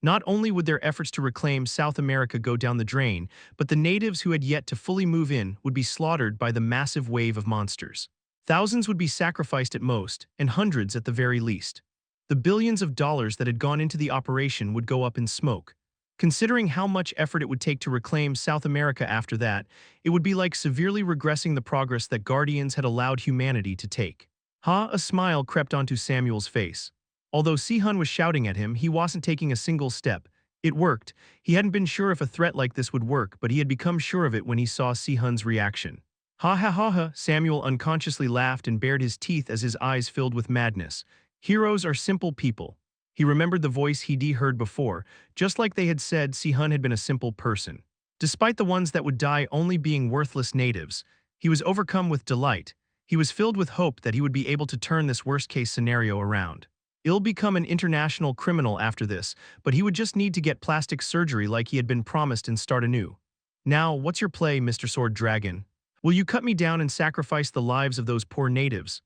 Not only would their efforts to reclaim South America go down the drain, but the natives who had yet to fully move in would be slaughtered by the massive wave of monsters. Thousands would be sacrificed at most, and hundreds at the very least. The billions of dollars that had gone into the operation would go up in smoke. Considering how much effort it would take to reclaim South America after that, it would be like severely regressing the progress that Guardians had allowed humanity to take. A smile crept onto Samuel's face. Although Si-hun was shouting at him, he wasn't taking a single step. It worked. He hadn't been sure if a threat like this would work, but he had become sure of it when he saw Si-hun's reaction. Ha ha ha ha, Samuel unconsciously laughed and bared his teeth as his eyes filled with madness. Heroes are simple people. He remembered the voice he'd heard before, just like they had said Si-hun had been a simple person. Despite the ones that would die only being worthless natives, he was overcome with delight. He was filled with hope that he would be able to turn this worst-case scenario around. He'll become an international criminal after this, but he would just need to get plastic surgery like he had been promised and start anew. Now, what's your play, Mr. Sword Dragon? Will you cut me down and sacrifice the lives of those poor natives?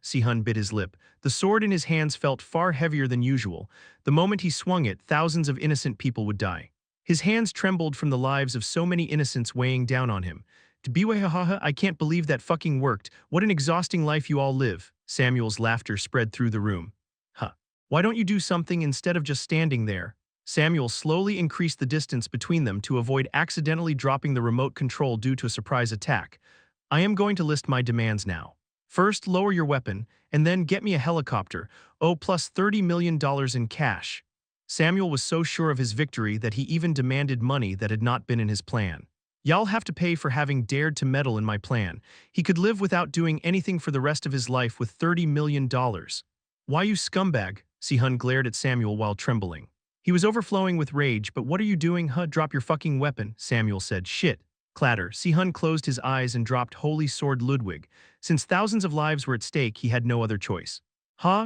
Si-hun bit his lip. The sword in his hands felt far heavier than usual. The moment he swung it, thousands of innocent people would die. His hands trembled from the lives of so many innocents weighing down on him. I can't believe that fucking worked. What an exhausting life you all live. Samuel's laughter spread through the room. Why don't you do something instead of just standing there? Samuel slowly increased the distance between them to avoid accidentally dropping the remote control due to a surprise attack. I am going to list my demands now. First, lower your weapon, and then get me a helicopter. Plus $30 million in cash. Samuel was so sure of his victory that he even demanded money that had not been in his plan. Y'all have to pay for having dared to meddle in my plan. He could live without doing anything for the rest of his life with $30 million. Why, you scumbag? Si-hun glared at Samuel while trembling. He was overflowing with rage. But what are you doing? Drop your fucking weapon, Samuel said. Shit. Clatter. Si-hun closed his eyes and dropped Holy Sword Ludwig. Since thousands of lives were at stake, he had no other choice.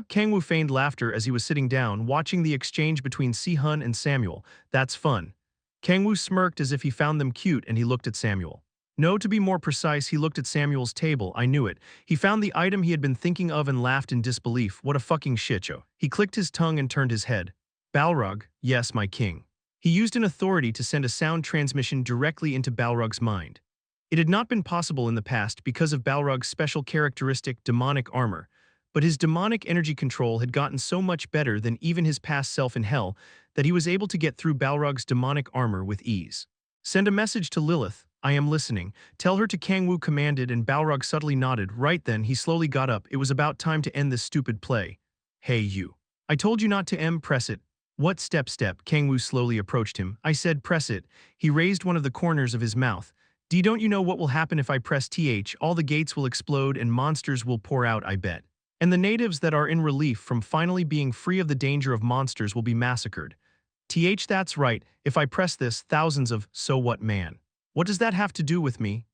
Kang-woo feigned laughter as he was sitting down, watching the exchange between Si-hun and Samuel. That's fun. Kang-woo smirked as if he found them cute, and he looked at Samuel. No, to be more precise, he looked at Samuel's table. I knew it. He found the item he had been thinking of and laughed in disbelief. What a fucking shit show. He clicked his tongue and turned his head. Balrog, yes, my king. He used an authority to send a sound transmission directly into Balrog's mind. It had not been possible in the past because of Balrog's special characteristic demonic armor, but his demonic energy control had gotten so much better than even his past self in hell that he was able to get through Balrog's demonic armor with ease. Send a message to Lilith. I am listening. Tell her to Kang-woo commanded, and Balrog subtly nodded. Right then, he slowly got up. It was about time to end this stupid play. Hey you. I told you not to press it. What step? Kang-woo slowly approached him. I said press it. He raised one of the corners of his mouth. Don't you know what will happen if I press TH? All the gates will explode and monsters will pour out, I bet. And the natives that are in relief from finally being free of the danger of monsters will be massacred. That's right. If I press this, thousands of so what man. What does that have to do with me?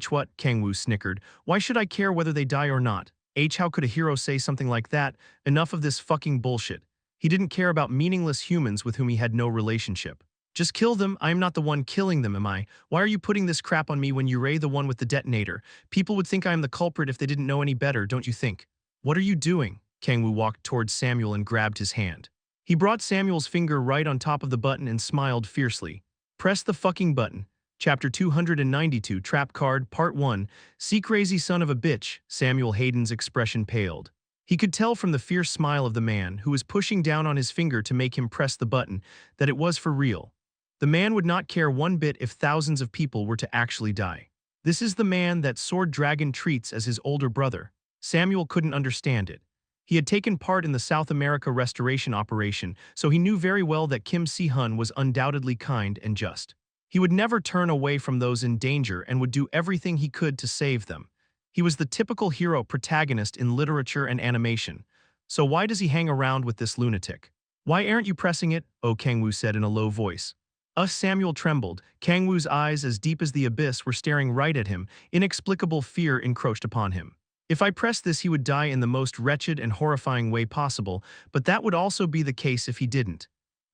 What? Kang-woo snickered. Why should I care whether they die or not? How could a hero say something like that? Enough of this fucking bullshit. He didn't care about meaningless humans with whom he had no relationship. Just kill them. I'm not the one killing them, am I? Why are you putting this crap on me when you're the one with the detonator? People would think I am the culprit if they didn't know any better, don't you think? What are you doing? Kang-woo walked towards Samuel and grabbed his hand. He brought Samuel's finger right on top of the button and smiled fiercely. Press the fucking button. Chapter 292, Trap Card, Part 1, See Crazy Son of a Bitch. Samuel Hayden's expression paled. He could tell from the fierce smile of the man who was pushing down on his finger to make him press the button that it was for real. The man would not care one bit if thousands of people were to actually die. This is the man that Sword Dragon treats as his older brother. Samuel couldn't understand it. He had taken part in the South America restoration operation, so he knew very well that Kim Si-hun was undoubtedly kind and just. He would never turn away from those in danger and would do everything he could to save them. He was the typical hero protagonist in literature and animation. So why does he hang around with this lunatic? Why aren't you pressing it? Kang-woo said in a low voice. Samuel trembled. Kang-woo's eyes, as deep as the abyss, were staring right at him. Inexplicable fear encroached upon him. If I pressed this, he would die in the most wretched and horrifying way possible, but that would also be the case if he didn't.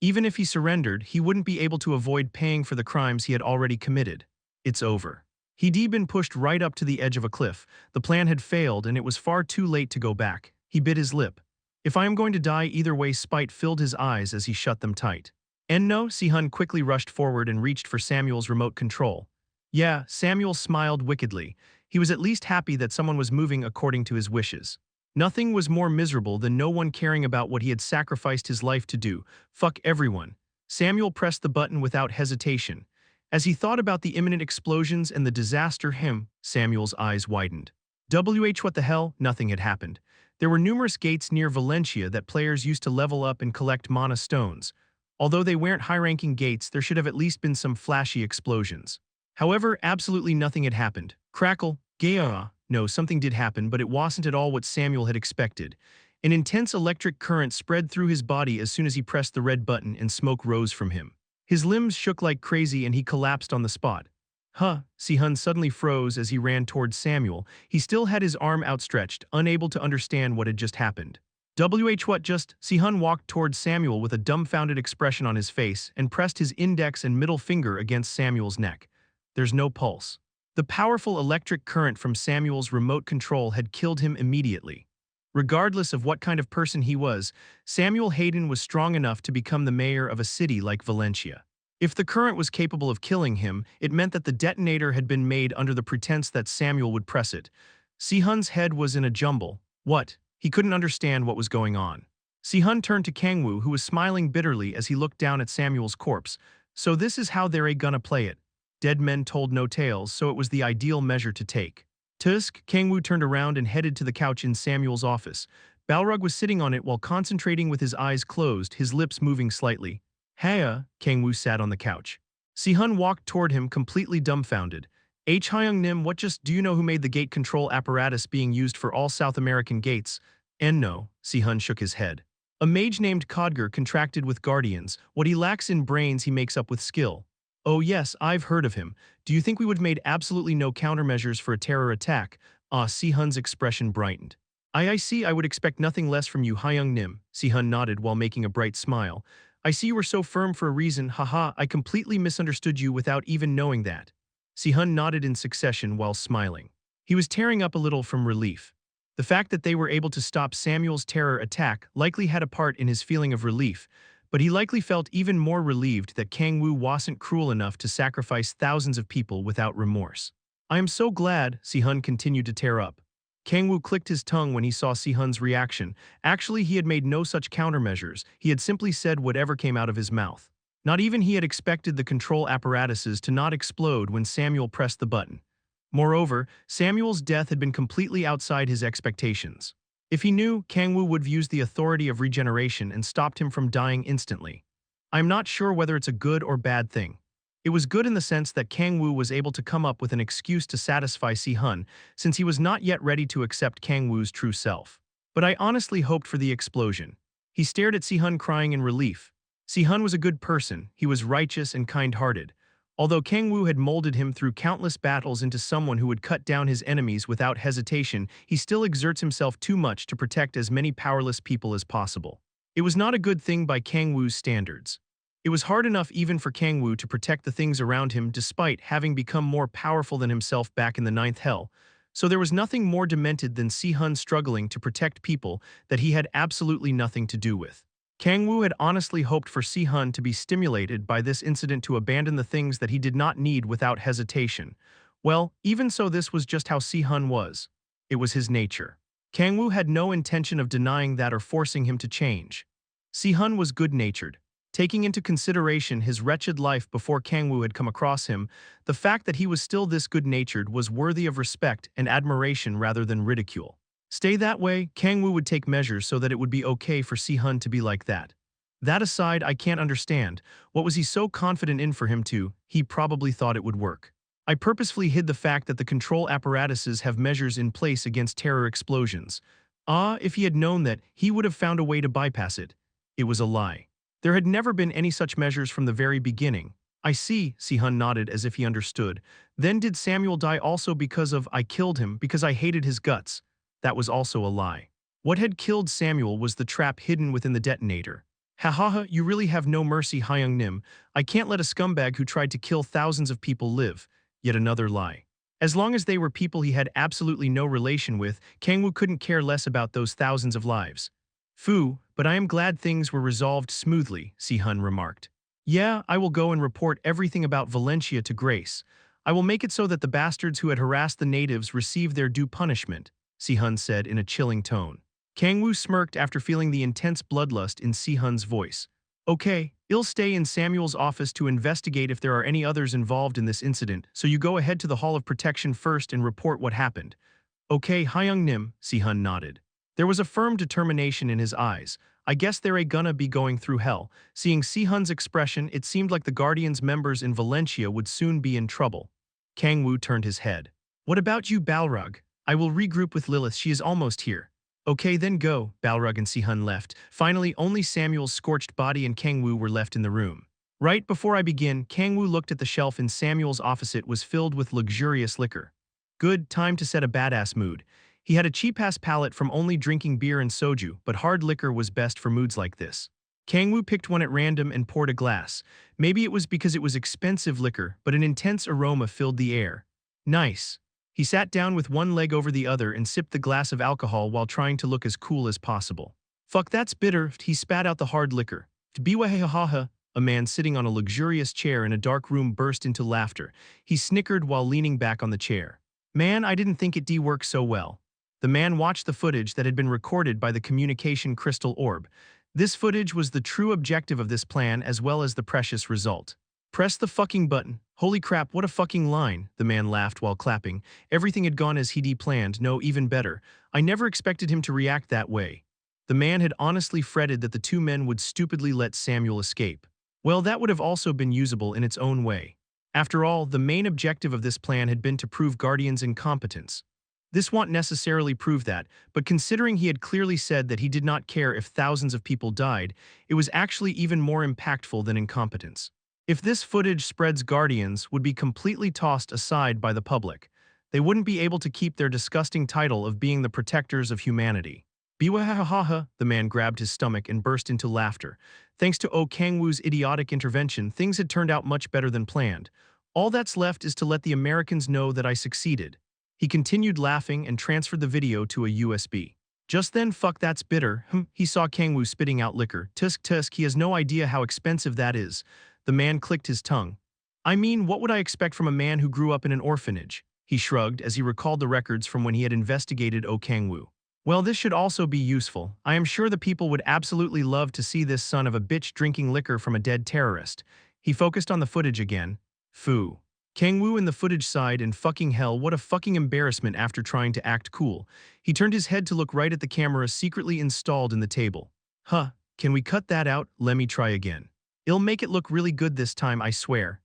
Even if he surrendered, he wouldn't be able to avoid paying for the crimes he had already committed. It's over. He'd been pushed right up to the edge of a cliff. The plan had failed, and it was far too late to go back. He bit his lip. If I am going to die either way, spite filled his eyes as he shut them tight. No, Si-hun quickly rushed forward and reached for Samuel's remote control. Yeah, Samuel smiled wickedly. He was at least happy that someone was moving according to his wishes. Nothing was more miserable than no one caring about what he had sacrificed his life to do. Fuck everyone. Samuel pressed the button without hesitation. As he thought about the imminent explosions and the disaster, Samuel's eyes widened. What the hell? Nothing had happened. There were numerous gates near Valencia that players used to level up and collect mana stones. Although they weren't high-ranking gates, there should have at least been some flashy explosions. However, absolutely nothing had happened. Crackle, Gaia. No, something did happen, but it wasn't at all what Samuel had expected. An intense electric current spread through his body as soon as he pressed the red button, and smoke rose from him. His limbs shook like crazy and he collapsed on the spot. Si-hun suddenly froze as he ran towards Samuel. He still had his arm outstretched, unable to understand what had just happened. What just? Si-hun walked towards Samuel with a dumbfounded expression on his face and pressed his index and middle finger against Samuel's neck. There's no pulse. The powerful electric current from Samuel's remote control had killed him immediately. Regardless of what kind of person he was, Samuel Hayden was strong enough to become the mayor of a city like Valencia. If the current was capable of killing him, it meant that the detonator had been made under the pretense that Samuel would press it. Si-hun's head was in a jumble. What? He couldn't understand what was going on. Si-hun turned to Kang-woo, who was smiling bitterly as he looked down at Samuel's corpse. So this is how they're gonna play it. Dead men told no tales, so it was the ideal measure to take. Tusk, Kang-woo turned around and headed to the couch in Samuel's office. Balrog was sitting on it while concentrating with his eyes closed, his lips moving slightly. Haya, Kang-woo sat on the couch. Si-hun walked toward him, completely dumbfounded. Hyung-nim, what just do you know who made the gate control apparatus being used for all South American gates? No, Si-hun shook his head. A mage named Kodger contracted with guardians. What he lacks in brains he makes up with skill. Oh yes, I've heard of him. Do you think we would have made absolutely no countermeasures for a terror attack? Si-hun's expression brightened. I see, I would expect nothing less from you, Hyung-nim. Si-hun nodded while making a bright smile. I see you were so firm for a reason, haha, I completely misunderstood you without even knowing that. Si-hun nodded in succession while smiling. He was tearing up a little from relief. The fact that they were able to stop Samuel's terror attack likely had a part in his feeling of relief, but he likely felt even more relieved that Kang-woo wasn't cruel enough to sacrifice thousands of people without remorse. I am so glad, Si-hun continued to tear up. Kang-woo clicked his tongue when he saw Si-hun's reaction. Actually, he had made no such countermeasures. He had simply said whatever came out of his mouth. Not even he had expected the control apparatuses to not explode when Samuel pressed the button. Moreover, Samuel's death had been completely outside his expectations. If he knew, Kang-woo would have used the authority of regeneration and stopped him from dying instantly. I'm not sure whether it's a good or bad thing. It was good in the sense that Kang-woo was able to come up with an excuse to satisfy Si-hun, since he was not yet ready to accept Kang-woo's true self. But I honestly hoped for the explosion. He stared at Si-hun, crying in relief. Si-hun was a good person, he was righteous and kind-hearted. Although Kang-woo had molded him through countless battles into someone who would cut down his enemies without hesitation, he still exerts himself too much to protect as many powerless people as possible. It was not a good thing by Kang-woo's standards. It was hard enough even for Kang-woo to protect the things around him despite having become more powerful than himself back in the ninth hell, so there was nothing more demented than Si-hun struggling to protect people that he had absolutely nothing to do with. Kang-woo had honestly hoped for Si-hun to be stimulated by this incident to abandon the things that he did not need without hesitation. Well, even so, this was just how Si-hun was. It was his nature. Kang-woo had no intention of denying that or forcing him to change. Si-hun was good-natured. Taking into consideration his wretched life before Kang-woo had come across him, the fact that he was still this good-natured was worthy of respect and admiration rather than ridicule. Stay that way, Kang-woo would take measures so that it would be okay for Si-hun to be like that. That aside, I can't understand, what was he so confident in for him to? He probably thought it would work. I purposefully hid the fact that the control apparatuses have measures in place against terror explosions. If he had known that, he would have found a way to bypass it. It was a lie. There had never been any such measures from the very beginning. I see, Si-hun nodded as if he understood. Then did Samuel die also because of I killed him because I hated his guts? That was also a lie. What had killed Samuel was the trap hidden within the detonator. Ha ha ha, you really have no mercy, Hyung-nim. I can't let a scumbag who tried to kill thousands of people live. Yet another lie. As long as they were people he had absolutely no relation with, Kang-woo couldn't care less about those thousands of lives. Phew, but I am glad things were resolved smoothly, Si-hun remarked. Yeah, I will go and report everything about Valencia to Grace. I will make it so that the bastards who had harassed the natives receive their due punishment, Si-hun said in a chilling tone. Kang-woo smirked after feeling the intense bloodlust in Si-hun's voice. Okay, I'll stay in Samuel's office to investigate if there are any others involved in this incident, so you go ahead to the Hall of Protection first and report what happened. Okay, Hyung-nim, Si-hun nodded. There was a firm determination in his eyes. I guess they're gonna be going through hell. Seeing Si-hun's expression, it seemed like the Guardians members in Valencia would soon be in trouble. Kang-woo turned his head. What about you, Balrog? I will regroup with Lilith, she is almost here. Okay, then go. Balrog and Si-hun left. Finally, only Samuel's scorched body and Kang-woo were left in the room. Right before I begin, Kang-woo looked at the shelf in Samuel's office. It was filled with luxurious liquor. Good, time to set a badass mood. He had a cheap-ass palate from only drinking beer and soju, but hard liquor was best for moods like this. Kang-woo picked one at random and poured a glass. Maybe it was because it was expensive liquor, but an intense aroma filled the air. Nice. He sat down with one leg over the other and sipped the glass of alcohol while trying to look as cool as possible. Fuck, that's bitter. He spat out the hard liquor. Biwahahaha. A man sitting on a luxurious chair in a dark room burst into laughter. He snickered while leaning back on the chair. Man, I didn't think it'd work so well. The man watched the footage that had been recorded by the communication crystal orb. This footage was the true objective of this plan as well as the precious result. Press the fucking button. Holy crap, what a fucking line, the man laughed while clapping. Everything had gone as he'd planned, no, even better. I never expected him to react that way. The man had honestly fretted that the two men would stupidly let Samuel escape. Well, that would have also been usable in its own way. After all, the main objective of this plan had been to prove Guardian's incompetence. This won't necessarily prove that, but considering he had clearly said that he did not care if thousands of people died, it was actually even more impactful than incompetence. If this footage spreads, Guardians would be completely tossed aside by the public. They wouldn't be able to keep their disgusting title of being the protectors of humanity. Biwahahaha, the man grabbed his stomach and burst into laughter. Thanks to Kang-woo's idiotic intervention, things had turned out much better than planned. All that's left is to let the Americans know that I succeeded. He continued laughing and transferred the video to a USB. Just then, fuck, that's bitter. He saw Kang-woo spitting out liquor. Tusk tusk, he has no idea how expensive that is. The man clicked his tongue. I mean, what would I expect from a man who grew up in an orphanage? He shrugged as he recalled the records from when he had investigated Kang-woo. Well, this should also be useful. I am sure the people would absolutely love to see this son of a bitch drinking liquor from a dead terrorist. He focused on the footage again. Phoo. Kang-woo in the footage sighed in fucking hell, what a fucking embarrassment after trying to act cool. He turned his head to look right at the camera secretly installed in the table. Huh, can we cut that out? Let me try again. It'll make it look really good this time, I swear.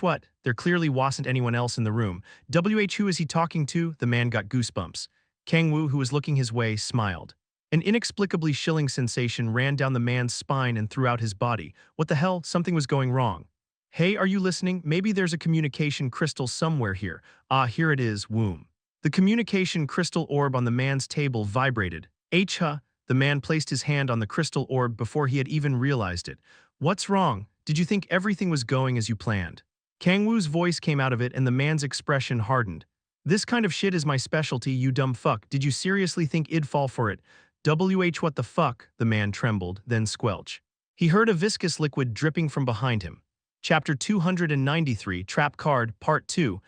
What? There clearly wasn't anyone else in the room. Who is he talking to? The man got goosebumps. Kang-woo, who was looking his way, smiled. An inexplicably chilling sensation ran down the man's spine and throughout his body. What the hell? Something was going wrong. Hey, are you listening? Maybe there's a communication crystal somewhere here. Ah, here it is, womb. The communication crystal orb on the man's table vibrated. The man placed his hand on the crystal orb before he had even realized it. What's wrong? Did you think everything was going as you planned? Kang-woo's voice came out of it and the man's expression hardened. This kind of shit is my specialty, you dumb fuck. Did you seriously think I'd fall for it? What the fuck? The man trembled, then squelch. He heard a viscous liquid dripping from behind him. Chapter 293, Trap Card, Part 2.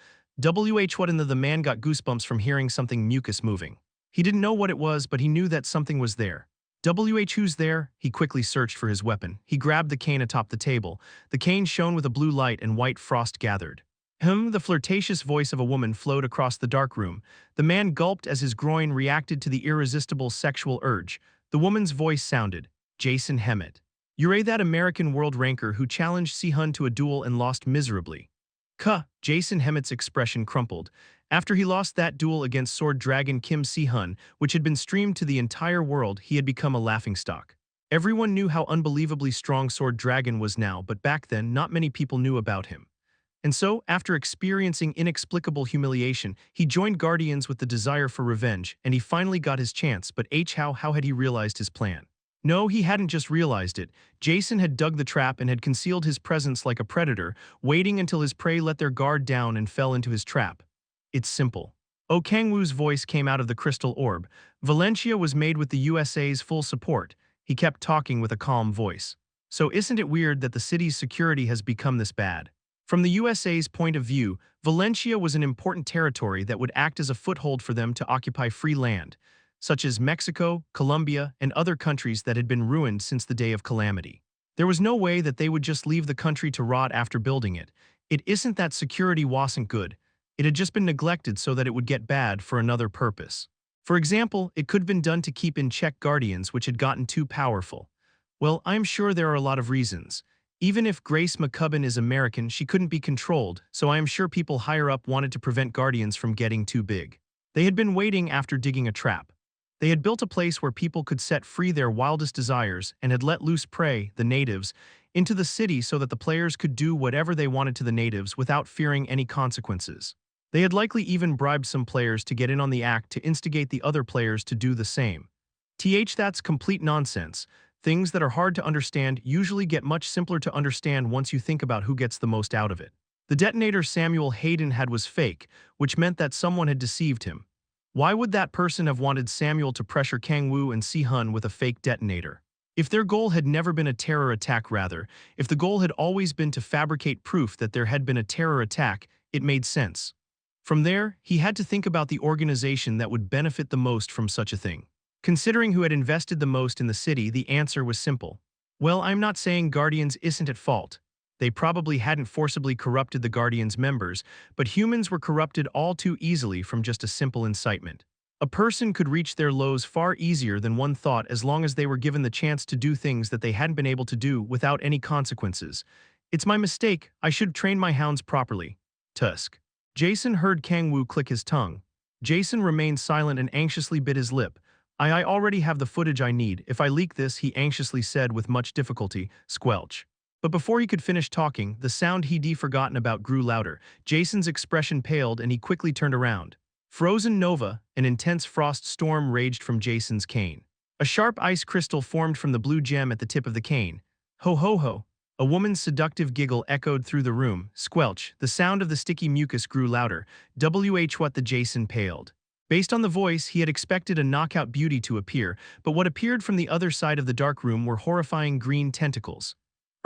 What in the man got goosebumps from hearing something mucus moving. He didn't know what it was, but he knew that something was there. Who's there? He quickly searched for his weapon. He grabbed the cane atop the table. The cane shone with a blue light and white frost gathered. The flirtatious voice of a woman flowed across the dark room. The man gulped as his groin reacted to the irresistible sexual urge. The woman's voice sounded, Jason Hemmett. You're that American world ranker who challenged Si-hun to a duel and lost miserably. Jason Hemmett's expression crumpled. After he lost that duel against Sword Dragon Kim Si-hun, which had been streamed to the entire world, he had become a laughingstock. Everyone knew how unbelievably strong Sword Dragon was now, but back then, not many people knew about him. And so, after experiencing inexplicable humiliation, he joined Guardians with the desire for revenge, and he finally got his chance, but how had he realized his plan? No, he hadn't just realized it. Jason had dug the trap and had concealed his presence like a predator, waiting until his prey let their guard down and fell into his trap. It's simple. Kang-woo's voice came out of the crystal orb. Valencia was made with the USA's full support. He kept talking with a calm voice. So isn't it weird that the city's security has become this bad? From the USA's point of view, Valencia was an important territory that would act as a foothold for them to occupy free land, such as Mexico, Colombia, and other countries that had been ruined since the day of calamity. There was no way that they would just leave the country to rot after building it. It isn't that security wasn't good. It had just been neglected so that it would get bad for another purpose. For example, it could have been done to keep in check guardians which had gotten too powerful. Well, I'm sure there are a lot of reasons. Even if Grace McCubbin is American, she couldn't be controlled, so I am sure people higher up wanted to prevent guardians from getting too big. They had been waiting after digging a trap. They had built a place where people could set free their wildest desires and had let loose prey, the natives, into the city so that the players could do whatever they wanted to the natives without fearing any consequences. They had likely even bribed some players to get in on the act to instigate the other players to do the same. That's complete nonsense. Things that are hard to understand usually get much simpler to understand once you think about who gets the most out of it. The detonator Samuel Hayden had was fake, which meant that someone had deceived him. Why would that person have wanted Samuel to pressure Kang-woo and Si-hun with a fake detonator? If their goal had never been a terror attack rather, if the goal had always been to fabricate proof that there had been a terror attack, it made sense. From there, he had to think about the organization that would benefit the most from such a thing. Considering who had invested the most in the city, the answer was simple. Well, I'm not saying Guardians isn't at fault. They probably hadn't forcibly corrupted the Guardians' members, but humans were corrupted all too easily from just a simple incitement. A person could reach their lows far easier than one thought as long as they were given the chance to do things that they hadn't been able to do without any consequences. It's my mistake, I should train my hounds properly. Tusk. Jason heard Kang-woo click his tongue. Jason remained silent and anxiously bit his lip. I already have the footage I need. If I leak this, he anxiously said with much difficulty, squelch. But before he could finish talking, the sound he'd forgotten about grew louder. Jason's expression paled and he quickly turned around. Frozen nova, an intense frost storm raged from Jason's cane. A sharp ice crystal formed from the blue gem at the tip of the cane. Ho ho ho. A woman's seductive giggle echoed through the room. Squelch, the sound of the sticky mucus grew louder. What the Jason paled. Based on the voice, he had expected a knockout beauty to appear, but what appeared from the other side of the dark room were horrifying green tentacles.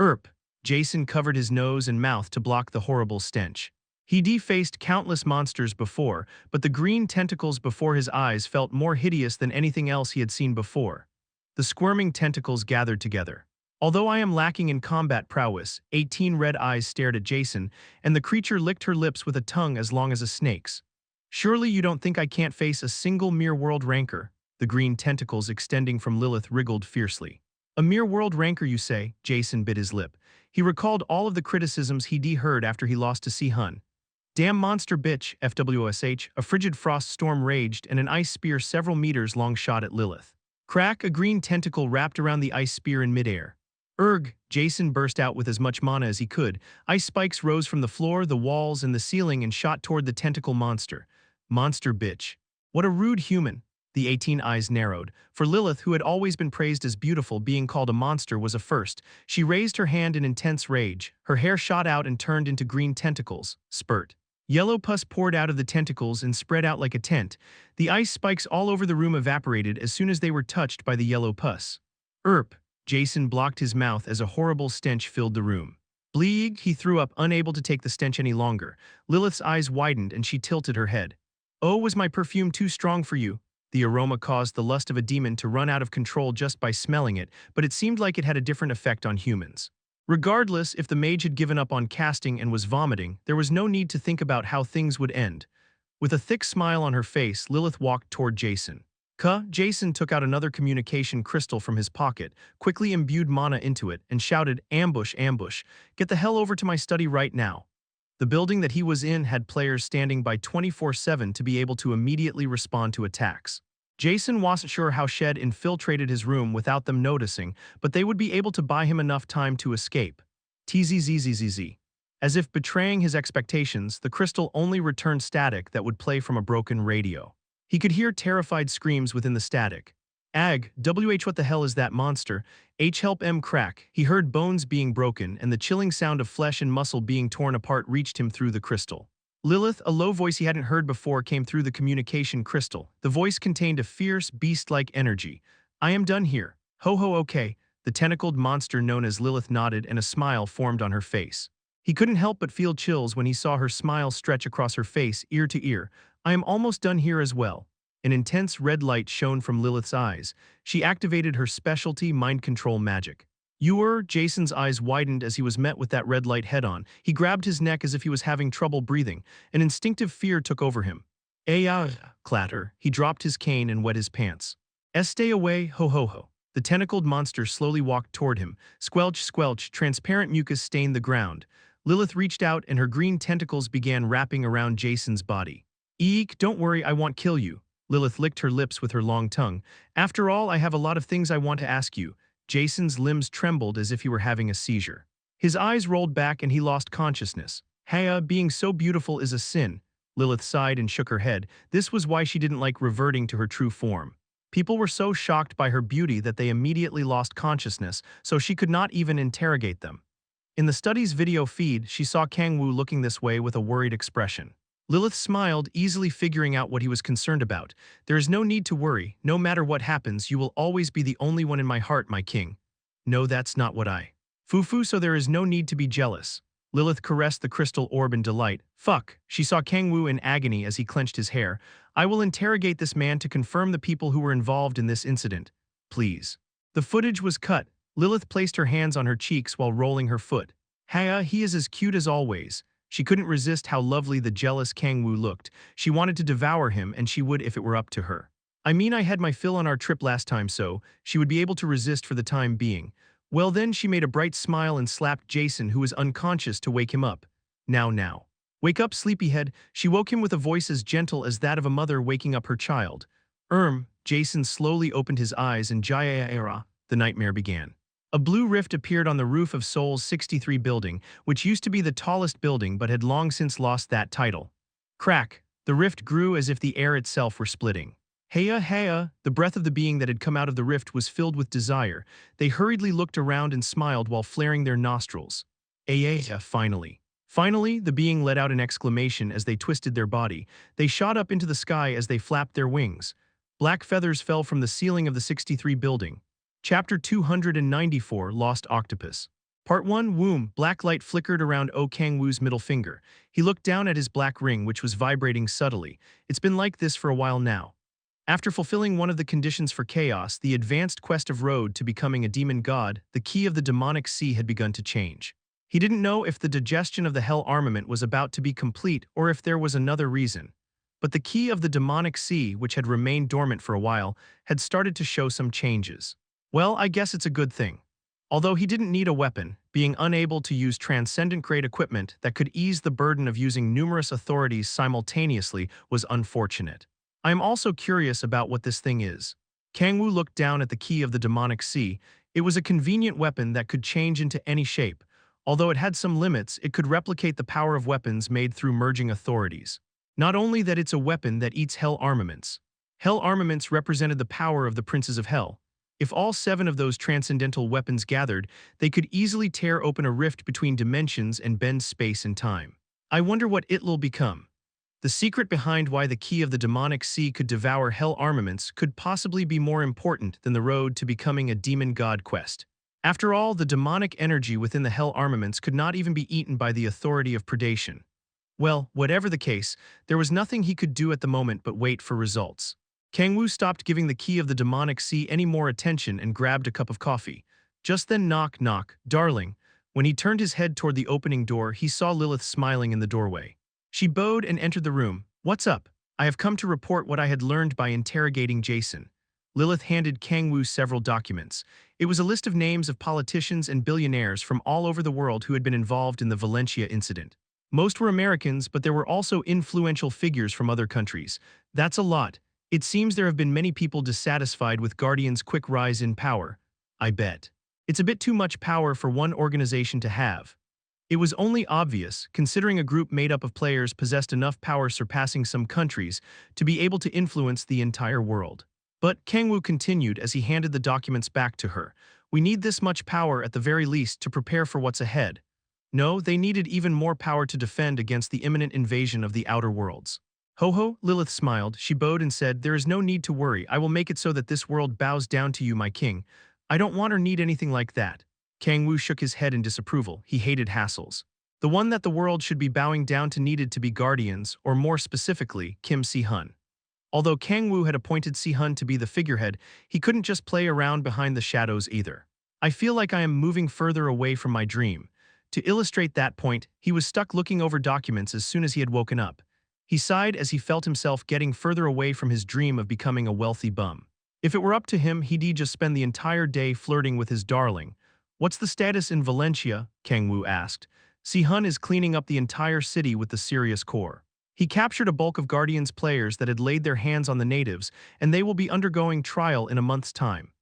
Erp! Jason covered his nose and mouth to block the horrible stench. He'd faced countless monsters before, but the green tentacles before his eyes felt more hideous than anything else he had seen before. The squirming tentacles gathered together. Although I am lacking in combat prowess, 18 red eyes stared at Jason, and the creature licked her lips with a tongue as long as a snake's. Surely you don't think I can't face a single mere world ranker? The green tentacles extending from Lilith wriggled fiercely. A mere world ranker, you say? Jason bit his lip. He recalled all of the criticisms he'd heard after he lost to Si-hun. Damn monster bitch, FWSH, a frigid frost storm raged and an ice spear several meters long shot at Lilith. Crack, a green tentacle wrapped around the ice spear in midair. Erg, Jason burst out with as much mana as he could. Ice spikes rose from the floor, the walls, and the ceiling and shot toward the tentacle monster. Monster bitch. What a rude human. The 18 eyes narrowed. For Lilith, who had always been praised as beautiful, being called a monster was a first. She raised her hand in intense rage. Her hair shot out and turned into green tentacles. Spurt. Yellow pus poured out of the tentacles and spread out like a tent. The ice spikes all over the room evaporated as soon as they were touched by the yellow pus. Erp. Jason blocked his mouth as a horrible stench filled the room. Bleeg, he threw up, unable to take the stench any longer. Lilith's eyes widened and she tilted her head. Oh, was my perfume too strong for you? The aroma caused the lust of a demon to run out of control just by smelling it, but it seemed like it had a different effect on humans. Regardless, if the mage had given up on casting and was vomiting, there was no need to think about how things would end. With a thick smile on her face, Lilith walked toward Jason. Jason took out another communication crystal from his pocket, quickly imbued mana into it, and shouted, ambush, ambush, get the hell over to my study right now. The building that he was in had players standing by 24/7 to be able to immediately respond to attacks. Jason wasn't sure how Shed infiltrated his room without them noticing, but they would be able to buy him enough time to escape. Tzzzzzz. As if betraying his expectations, the crystal only returned static that would play from a broken radio. He could hear terrified screams within the static. What the hell is that monster? Help crack. He heard bones being broken and the chilling sound of flesh and muscle being torn apart reached him through the crystal. Lilith, a low voice he hadn't heard before, came through the communication crystal. The voice contained a fierce, beast-like energy. I am done here. Ho ho okay, the tentacled monster known as Lilith nodded and a smile formed on her face. He couldn't help but feel chills when he saw her smile stretch across her face, ear to ear. I am almost done here as well. An intense red light shone from Lilith's eyes. She activated her specialty mind control magic. Jason's eyes widened as he was met with that red light head-on. He grabbed his neck as if he was having trouble breathing. An instinctive fear took over him. Ayah, clatter. He dropped his cane and wet his pants. Stay away, ho ho ho. The tentacled monster slowly walked toward him. Squelch, squelch, transparent mucus stained the ground. Lilith reached out and her green tentacles began wrapping around Jason's body. Eek, don't worry, I won't kill you. Lilith licked her lips with her long tongue. After all, I have a lot of things I want to ask you. Jason's limbs trembled as if he were having a seizure. His eyes rolled back and he lost consciousness. Haya, being so beautiful is a sin. Lilith sighed and shook her head. This was why she didn't like reverting to her true form. People were so shocked by her beauty that they immediately lost consciousness, so she could not even interrogate them. In the study's video feed, she saw Kang-woo looking this way with a worried expression. Lilith smiled, easily figuring out what he was concerned about. There is no need to worry. No matter what happens, you will always be the only one in my heart, my king. No, that's not what I. Fufu, so there is no need to be jealous. Lilith caressed the crystal orb in delight. Fuck. She saw Kang-woo in agony as he clenched his hair. I will interrogate this man to confirm the people who were involved in this incident. Please. The footage was cut. Lilith placed her hands on her cheeks while rolling her foot. Haya, he is as cute as always. She couldn't resist how lovely the jealous Kang-woo looked. She wanted to devour him, and she would if it were up to her. I mean, I had my fill on our trip last time, so she would be able to resist for the time being. Well then, she made a bright smile and slapped Jason, who was unconscious, to wake him up. Now. Wake up, sleepyhead. She woke him with a voice as gentle as that of a mother waking up her child. Jason slowly opened his eyes and the nightmare began. A blue rift appeared on the roof of Seoul's 63 building, which used to be the tallest building but had long since lost that title. Crack! The rift grew as if the air itself were splitting. Heya! The breath of the being that had come out of the rift was filled with desire. They hurriedly looked around and smiled while flaring their nostrils. Heya, finally. Finally, the being let out an exclamation as they twisted their body. They shot up into the sky as they flapped their wings. Black feathers fell from the ceiling of the 63 building. Chapter 294, Lost Octopus. Part 1, Womb. Black light flickered around Kang-woo's middle finger. He looked down at his black ring, which was vibrating subtly. It's been like this for a while now. After fulfilling one of the conditions for chaos, the advanced quest of road to becoming a demon god, the key of the demonic sea had begun to change. He didn't know if the digestion of the hell armament was about to be complete or if there was another reason. But the key of the demonic sea, which had remained dormant for a while, had started to show some changes. Well, I guess it's a good thing. Although he didn't need a weapon, being unable to use transcendent-grade equipment that could ease the burden of using numerous authorities simultaneously was unfortunate. I am also curious about what this thing is. Kang-woo looked down at the key of the demonic sea. It was a convenient weapon that could change into any shape. Although it had some limits, it could replicate the power of weapons made through merging authorities. Not only that, it's a weapon that eats hell armaments. Hell armaments represented the power of the princes of hell. If all 7 of those transcendental weapons gathered, they could easily tear open a rift between dimensions and bend space and time. I wonder what it'll become. The secret behind why the key of the demonic sea could devour hell armaments could possibly be more important than the road to becoming a demon god quest. After all, the demonic energy within the hell armaments could not even be eaten by the Authority of Predation. Well, whatever the case, there was nothing he could do at the moment but wait for results. Kang-woo stopped giving the key of the demonic sea any more attention and grabbed a cup of coffee. Just then, knock, knock, darling. When he turned his head toward the opening door, he saw Lilith smiling in the doorway. She bowed and entered the room. What's up? I have come to report what I had learned by interrogating Jason. Lilith handed Kang-woo several documents. It was a list of names of politicians and billionaires from all over the world who had been involved in the Valencia incident. Most were Americans, but there were also influential figures from other countries. That's a lot. It seems there have been many people dissatisfied with Guardian's quick rise in power. I bet. It's a bit too much power for one organization to have. It was only obvious, considering a group made up of players possessed enough power surpassing some countries to be able to influence the entire world. But Kang-woo continued as he handed the documents back to her. We need this much power at the very least to prepare for what's ahead. No, they needed even more power to defend against the imminent invasion of the outer worlds. Ho, Lilith smiled. She bowed and said, there is no need to worry. I will make it so that this world bows down to you, my king. I don't want or need anything like that. Kang-woo shook his head in disapproval. He hated hassles. The one that the world should be bowing down to needed to be guardians, or more specifically, Kim Si-hun. Although Kang-woo had appointed Si-hun to be the figurehead, he couldn't just play around behind the shadows either. I feel like I am moving further away from my dream. To illustrate that point, he was stuck looking over documents as soon as he had woken up. He sighed as he felt himself getting further away from his dream of becoming a wealthy bum. If it were up to him, he'd just spend the entire day flirting with his darling. What's the status in Valencia? Kang-woo asked. Si-hun is cleaning up the entire city with the serious core. He captured a bulk of Guardians players that had laid their hands on the natives, and they will be undergoing trial in a month's time.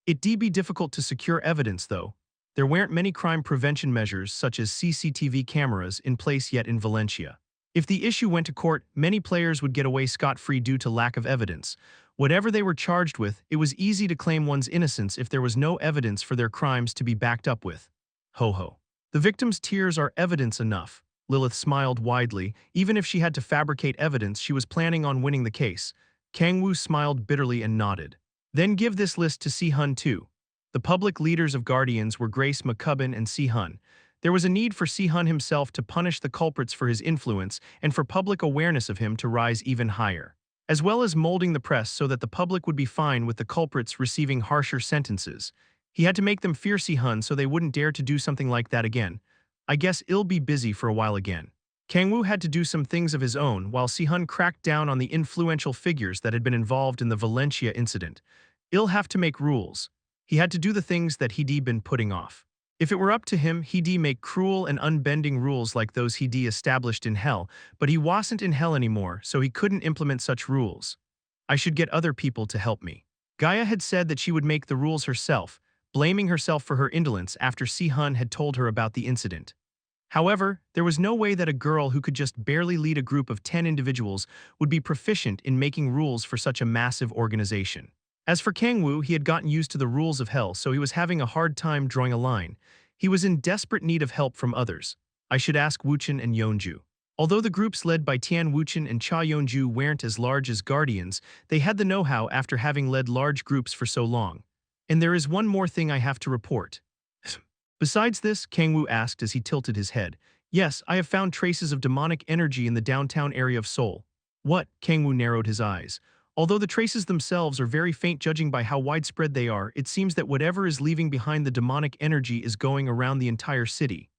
It'd be difficult to secure evidence, though. There weren't many crime prevention measures, such as CCTV cameras, in place yet in Valencia. If the issue went to court, many players would get away scot-free due to lack of evidence. Whatever they were charged with, it was easy to claim one's innocence if there was no evidence for their crimes to be backed up with. Ho ho. The victim's tears are evidence enough. Lilith smiled widely. Even if she had to fabricate evidence, she was planning on winning the case. Kang-woo smiled bitterly and nodded. Then give this list to Si-hun too. The public leaders of Guardians were Grace McCubbin and Si-hun. There was a need for Si-hun himself to punish the culprits for his influence and for public awareness of him to rise even higher, as well as molding the press so that the public would be fine with the culprits receiving harsher sentences. He had to make them fear Si-hun so they wouldn't dare to do something like that again. I guess he'll be busy for a while again. Kang-woo had to do some things of his own while Si-hun cracked down on the influential figures that had been involved in the Valencia incident. He'll have to make rules. He had to do the things that he'd been putting off. If it were up to him, he'd make cruel and unbending rules like those he'd established in Hell, but he wasn't in Hell anymore, so he couldn't implement such rules. I should get other people to help me. Gaia had said that she would make the rules herself, blaming herself for her indolence after Si-hun had told her about the incident. However, there was no way that a girl who could just barely lead a group of 10 individuals would be proficient in making rules for such a massive organization. As for Kang-woo, he had gotten used to the rules of Hell, so he was having a hard time drawing a line. He was in desperate need of help from others. I should ask Woochen and Yeonju. Although the groups led by Tian Woochen and Cha Yeonju weren't as large as Guardians, they had the know-how after having led large groups for so long. And there is one more thing I have to report. Besides this, Kang-woo asked as he tilted his head. Yes, I have found traces of demonic energy in the downtown area of Seoul. What? Kang-woo narrowed his eyes. Although the traces themselves are very faint judging by how widespread they are, it seems that whatever is leaving behind the demonic energy is going around the entire city.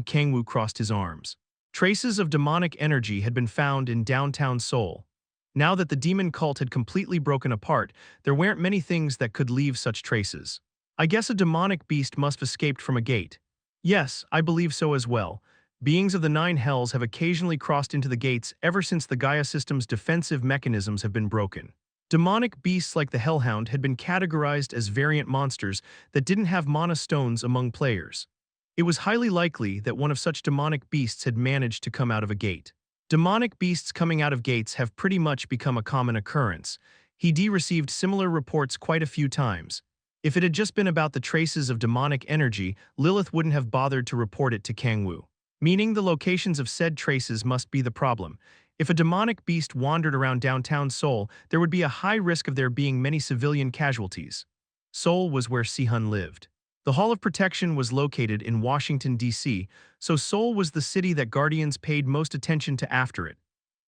Kang-woo crossed his arms. Traces of demonic energy had been found in downtown Seoul. Now that the demon cult had completely broken apart, there weren't many things that could leave such traces. I guess a demonic beast must have escaped from a gate. Yes, I believe so as well. Beings of the Nine Hells have occasionally crossed into the gates ever since the Gaia system's defensive mechanisms have been broken. Demonic beasts like the Hellhound had been categorized as variant monsters that didn't have mana stones among players. It was highly likely that one of such demonic beasts had managed to come out of a gate. Demonic beasts coming out of gates have pretty much become a common occurrence. He received similar reports quite a few times. If it had just been about the traces of demonic energy, Lilith wouldn't have bothered to report it to Kang-woo. Meaning the locations of said traces must be the problem. If a demonic beast wandered around downtown Seoul, there would be a high risk of there being many civilian casualties. Seoul was where Si-hun lived. The Hall of Protection was located in Washington, D.C., so Seoul was the city that Guardians paid most attention to after it.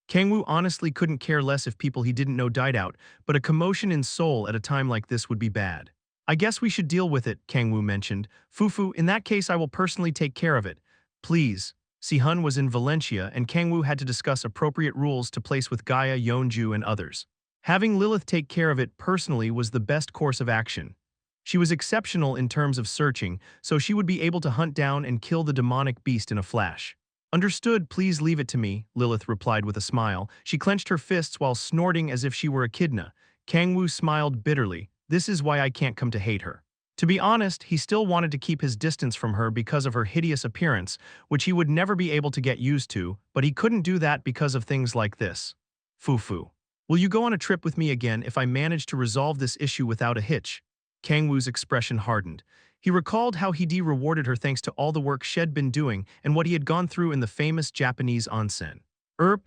Kang-woo honestly couldn't care less if people he didn't know died out, but a commotion in Seoul at a time like this would be bad. I guess we should deal with it, Kang-woo mentioned. Fufu, in that case I will personally take care of it. Please. Si-hun was in Valencia and Kang-woo had to discuss appropriate rules to place with Gaia, Yeonju, and others. Having Lilith take care of it personally was the best course of action. She was exceptional in terms of searching, so she would be able to hunt down and kill the demonic beast in a flash. Understood, please leave it to me, Lilith replied with a smile. She clenched her fists while snorting as if she were a echidna. Kang-woo smiled bitterly. This is why I can't come to hate her. To be honest, he still wanted to keep his distance from her because of her hideous appearance, which he would never be able to get used to, but he couldn't do that because of things like this. Fufu. Will you go on a trip with me again if I manage to resolve this issue without a hitch? Kang-woo's expression hardened. He recalled how he'd rewarded her thanks to all the work she'd been doing and what he had gone through in the famous Japanese onsen.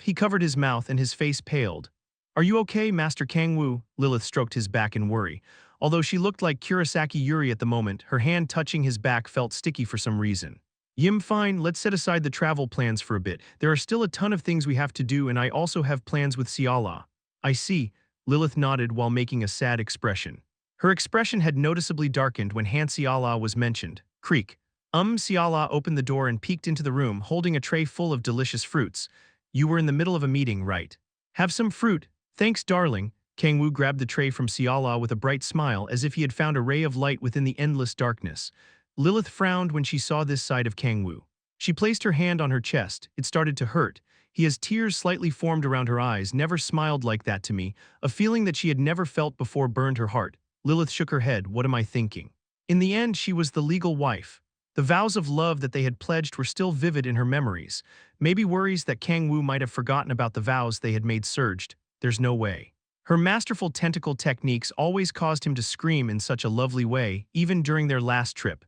He covered his mouth and his face paled. Are you okay, Master Kang-woo? Lilith stroked his back in worry. Although she looked like Kurosaki Yuri at the moment, her hand touching his back felt sticky for some reason. Yim, fine, let's set aside the travel plans for a bit. There are still a ton of things we have to do, and I also have plans with Siala. I see, Lilith nodded while making a sad expression. Her expression had noticeably darkened when Han Siala was mentioned. Creak. Siala opened the door and peeked into the room, holding a tray full of delicious fruits. You were in the middle of a meeting, right? Have some fruit. Thanks, darling. Kang-woo grabbed the tray from Siala with a bright smile as if he had found a ray of light within the endless darkness. Lilith frowned when she saw this side of Kang-woo. She placed her hand on her chest. It started to hurt. He has tears slightly formed around her eyes, never smiled like that to me. A feeling that she had never felt before burned her heart. Lilith shook her head. What am I thinking? In the end, she was the legal wife. The vows of love that they had pledged were still vivid in her memories. Maybe worries that Kang-woo might have forgotten about the vows they had made surged. There's no way. Her masterful tentacle techniques always caused him to scream in such a lovely way, even during their last trip.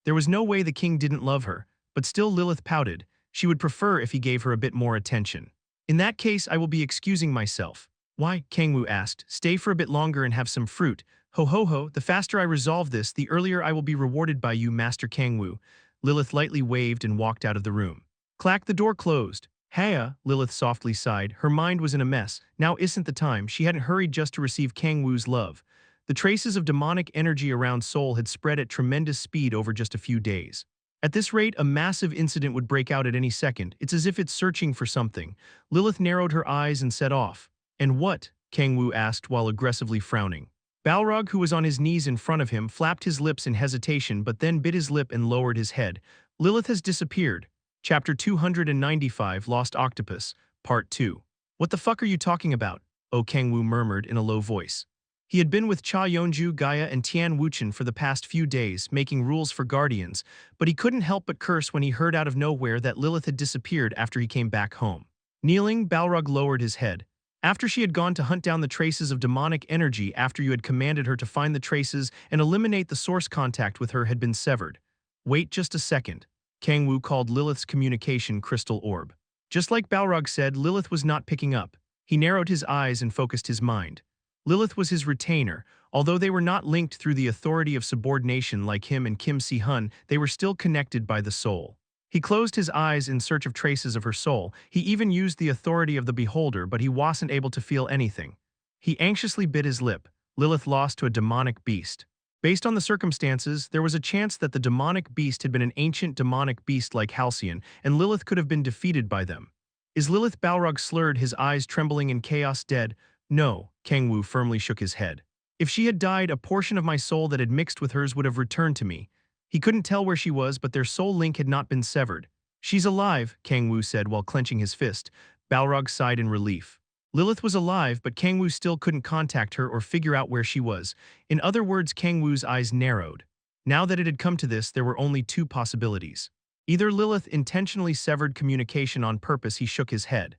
There was no way the king didn't love her, but still Lilith pouted. She would prefer if he gave her a bit more attention. In that case, I will be excusing myself. Why? Kang-woo asked. Stay for a bit longer and have some fruit. Ho ho ho, the faster I resolve this, the earlier I will be rewarded by you, Master Kang-woo. Lilith lightly waved and walked out of the room. Clack, the door closed. Haya, Lilith softly sighed. Her mind was in a mess. Now isn't the time. She hadn't hurried just to receive Kang-woo's love. The traces of demonic energy around Seoul had spread at tremendous speed over just a few days. At this rate, a massive incident would break out at any second. It's as if it's searching for something. Lilith narrowed her eyes and set off. And what? Kang-woo asked while aggressively frowning. Balrog, who was on his knees in front of him, flapped his lips in hesitation but then bit his lip and lowered his head. Lilith has disappeared. Chapter 295, Lost Octopus, Part 2. What the fuck are you talking about? Oh, Kang-woo murmured in a low voice. He had been with Cha Yeonju, Gaia, and Tian Wuchen for the past few days, making rules for guardians, but he couldn't help but curse when he heard out of nowhere that Lilith had disappeared after he came back home. Kneeling, Balrog lowered his head. After she had gone to hunt down the traces of demonic energy after you had commanded her to find the traces and eliminate the source, contact with her had been severed. Wait just a second. Kang-woo called Lilith's communication crystal orb. Just like Balrog said, Lilith was not picking up. He narrowed his eyes and focused his mind. Lilith was his retainer. Although they were not linked through the authority of subordination like him and Kim Si-hun, they were still connected by the soul. He closed his eyes in search of traces of her soul. He even used the authority of the beholder, but he wasn't able to feel anything. He anxiously bit his lip. Lilith lost to a demonic beast. Based on the circumstances, there was a chance that the demonic beast had been an ancient demonic beast like Halcyon, and Lilith could have been defeated by them. Is Lilith? Balrog slurred, his eyes trembling in chaos. Dead? No, Kang-woo firmly shook his head. If she had died, a portion of my soul that had mixed with hers would have returned to me. He couldn't tell where she was, but their soul link had not been severed. She's alive, Kang-woo said while clenching his fist. Balrog sighed in relief. Lilith was alive, but Kang-woo still couldn't contact her or figure out where she was. In other words, Kang-woo's eyes narrowed. Now that it had come to this, there were only two possibilities. Either Lilith intentionally severed communication on purpose. He shook his head.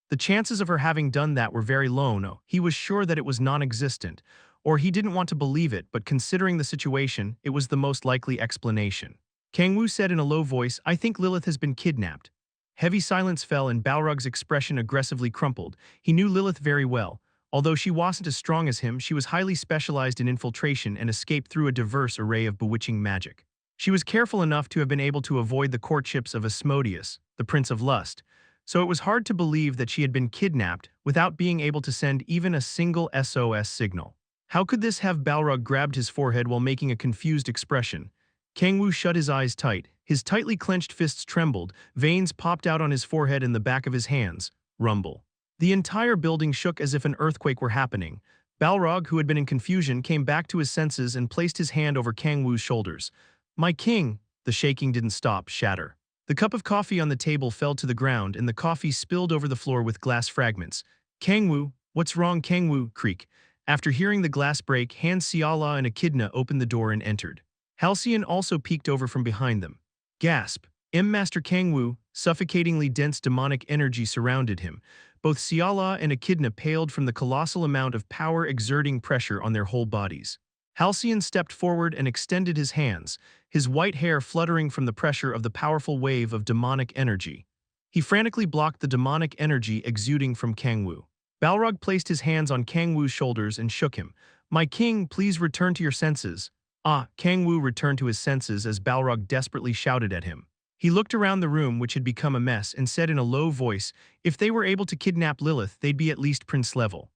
The chances of her having done that were very low. No, he was sure that it was non-existent. Or he didn't want to believe it, but considering the situation, it was the most likely explanation. Kang-woo said in a low voice, I think Lilith has been kidnapped. Heavy silence fell and Balrog's expression aggressively crumpled. He knew Lilith very well. Although she wasn't as strong as him, she was highly specialized in infiltration and escaped through a diverse array of bewitching magic. She was careful enough to have been able to avoid the courtships of Asmodeus, the Prince of Lust, so it was hard to believe that she had been kidnapped without being able to send even a single SOS signal. How could this have? Balrog grabbed his forehead while making a confused expression. Kang-woo shut his eyes tight. His tightly clenched fists trembled, veins popped out on his forehead and the back of his hands. Rumble. The entire building shook as if an earthquake were happening. Balrog, who had been in confusion, came back to his senses and placed his hand over Kang-woo's shoulders. My king! The shaking didn't stop, shatter. The cup of coffee on the table fell to the ground and the coffee spilled over the floor with glass fragments. Kang-woo, what's wrong? Kang-woo, creak. After hearing the glass break, Han Siala and Echidna opened the door and entered. Halcyon also peeked over from behind them. Gasp. Master Kang-woo, suffocatingly dense demonic energy surrounded him. Both Siala and Echidna paled from the colossal amount of power exerting pressure on their whole bodies. Halcyon stepped forward and extended his hands, his white hair fluttering from the pressure of the powerful wave of demonic energy. He frantically blocked the demonic energy exuding from Kang-woo. Balrog placed his hands on Kang-woo's shoulders and shook him. My king, please return to your senses. Kang-woo returned to his senses as Balrog desperately shouted at him. He looked around the room, which had become a mess, and said in a low voice, if they were able to kidnap Lilith, they'd be at least prince level.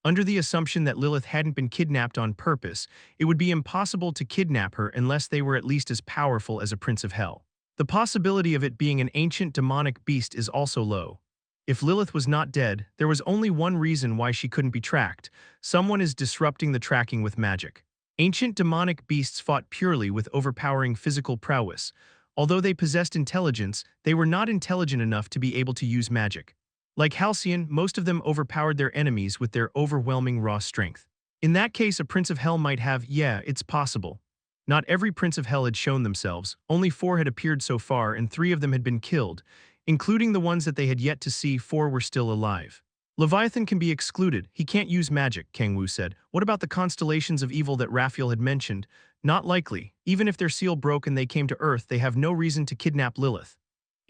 Under the assumption that Lilith hadn't been kidnapped on purpose, it would be impossible to kidnap her unless they were at least as powerful as a prince of hell. The possibility of it being an ancient demonic beast is also low. If Lilith was not dead, there was only one reason why she couldn't be tracked. Someone is disrupting the tracking with magic. Ancient demonic beasts fought purely with overpowering physical prowess. Although they possessed intelligence, they were not intelligent enough to be able to use magic. Like Halcyon, most of them overpowered their enemies with their overwhelming raw strength. In that case, a Prince of Hell might have, yeah, it's possible. Not every Prince of Hell had shown themselves, only 4 had appeared so far and 3 of them had been killed. Including the ones that they had yet to see, 4 were still alive. Leviathan can be excluded, he can't use magic, Kang-woo said. What about the constellations of evil that Raphael had mentioned? Not likely. Even if their seal broke and they came to Earth, they have no reason to kidnap Lilith.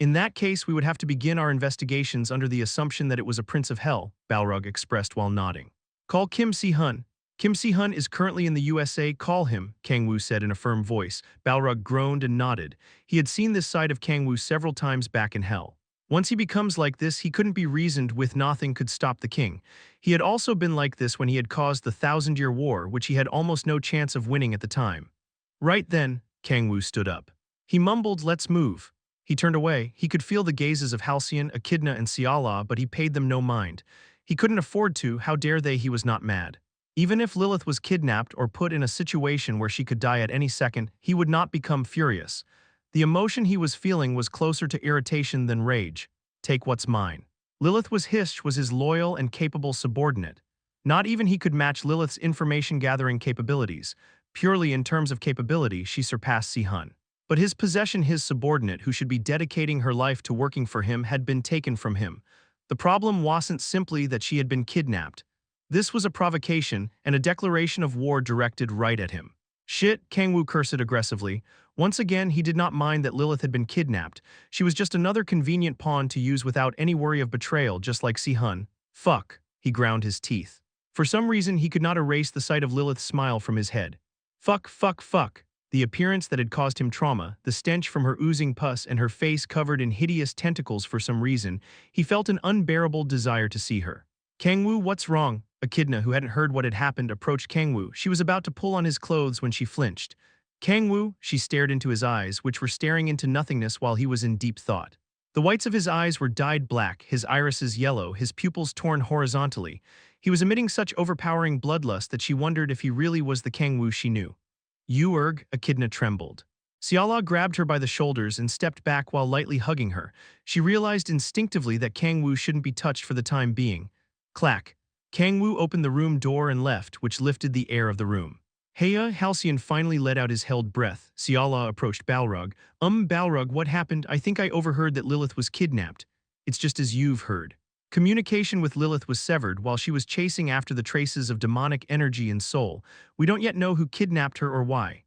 In that case, we would have to begin our investigations under the assumption that it was a Prince of Hell, Balrog expressed while nodding. Call Kim Si-hun. Kim Si-hun is currently in the USA, call him, Kang-woo said in a firm voice. Balrog groaned and nodded. He had seen this side of Kang-woo several times back in Hell. Once he becomes like this, he couldn't be reasoned with, nothing could stop the king. He had also been like this when he had caused the Thousand-Year War, which he had almost no chance of winning at the time. Right then, Kang-woo stood up. He mumbled, let's move. He turned away. He could feel the gazes of Halcyon, Echidna, and Ciala, but he paid them no mind. He couldn't afford to, how dare they, he was not mad. Even if Lilith was kidnapped or put in a situation where she could die at any second, he would not become furious. The emotion he was feeling was closer to irritation than rage. Take what's mine. Lilith was his loyal and capable subordinate. Not even he could match Lilith's information-gathering capabilities. Purely in terms of capability, she surpassed Si-hun. But his possession, his subordinate, who should be dedicating her life to working for him, had been taken from him. The problem wasn't simply that she had been kidnapped. This was a provocation and a declaration of war directed right at him. Shit, Kang-woo cursed aggressively. Once again, he did not mind that Lilith had been kidnapped. She was just another convenient pawn to use without any worry of betrayal, just like Si-hun. Fuck, he ground his teeth. For some reason, he could not erase the sight of Lilith's smile from his head. Fuck, fuck, fuck. The appearance that had caused him trauma, the stench from her oozing pus and her face covered in hideous tentacles for some reason, he felt an unbearable desire to see her. Kang-woo, what's wrong? Echidna, who hadn't heard what had happened, approached Kang-woo. She was about to pull on his clothes when she flinched. Kang-woo, she stared into his eyes, which were staring into nothingness while he was in deep thought. The whites of his eyes were dyed black, his irises yellow, his pupils torn horizontally. He was emitting such overpowering bloodlust that she wondered if he really was the Kang-woo she knew. You Echidna trembled. Ciala grabbed her by the shoulders and stepped back while lightly hugging her. She realized instinctively that Kang-woo shouldn't be touched for the time being. Clack. Kang-woo opened the room door and left, which lifted the air of the room. Heya, Halcyon finally let out his held breath. Ciala approached Balrog. Balrog, what happened? I think I overheard that Lilith was kidnapped. It's just as you've heard. Communication with Lilith was severed while she was chasing after the traces of demonic energy and soul. We don't yet know who kidnapped her or why.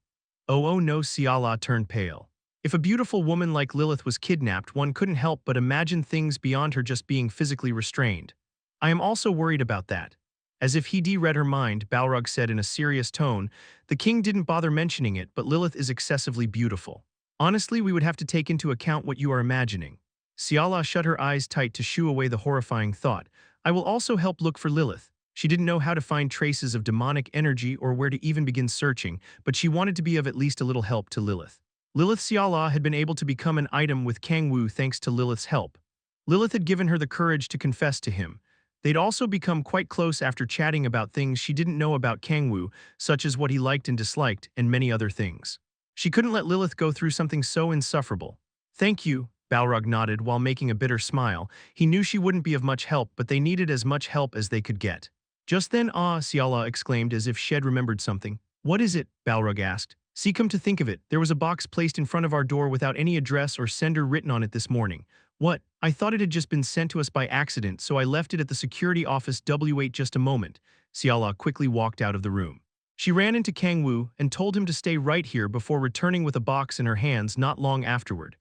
Oh no, Ciala turned pale. If a beautiful woman like Lilith was kidnapped, one couldn't help but imagine things beyond her just being physically restrained. I am also worried about that. As if he read her mind, Balrog said in a serious tone, the king didn't bother mentioning it, but Lilith is excessively beautiful. Honestly, we would have to take into account what you are imagining. Ciala shut her eyes tight to shoo away the horrifying thought. I will also help look for Lilith. She didn't know how to find traces of demonic energy or where to even begin searching, but she wanted to be of at least a little help to Lilith. Lilith Ciala had been able to become an item with Kang-woo thanks to Lilith's help. Lilith had given her the courage to confess to him. They'd also become quite close after chatting about things she didn't know about Kang-woo, such as what he liked and disliked, and many other things. She couldn't let Lilith go through something so insufferable. Thank you, Balrog nodded while making a bitter smile. He knew she wouldn't be of much help, but they needed as much help as they could get. Just then, Ciala exclaimed as if she had remembered something. What is it? Balrog asked. See, come to think of it, there was a box placed in front of our door without any address or sender written on it this morning. What? I thought it had just been sent to us by accident, so I left it at the security office. Wait just a moment. Ciala quickly walked out of the room. She ran into Kang-woo and told him to stay right here before returning with a box in her hands not long afterward.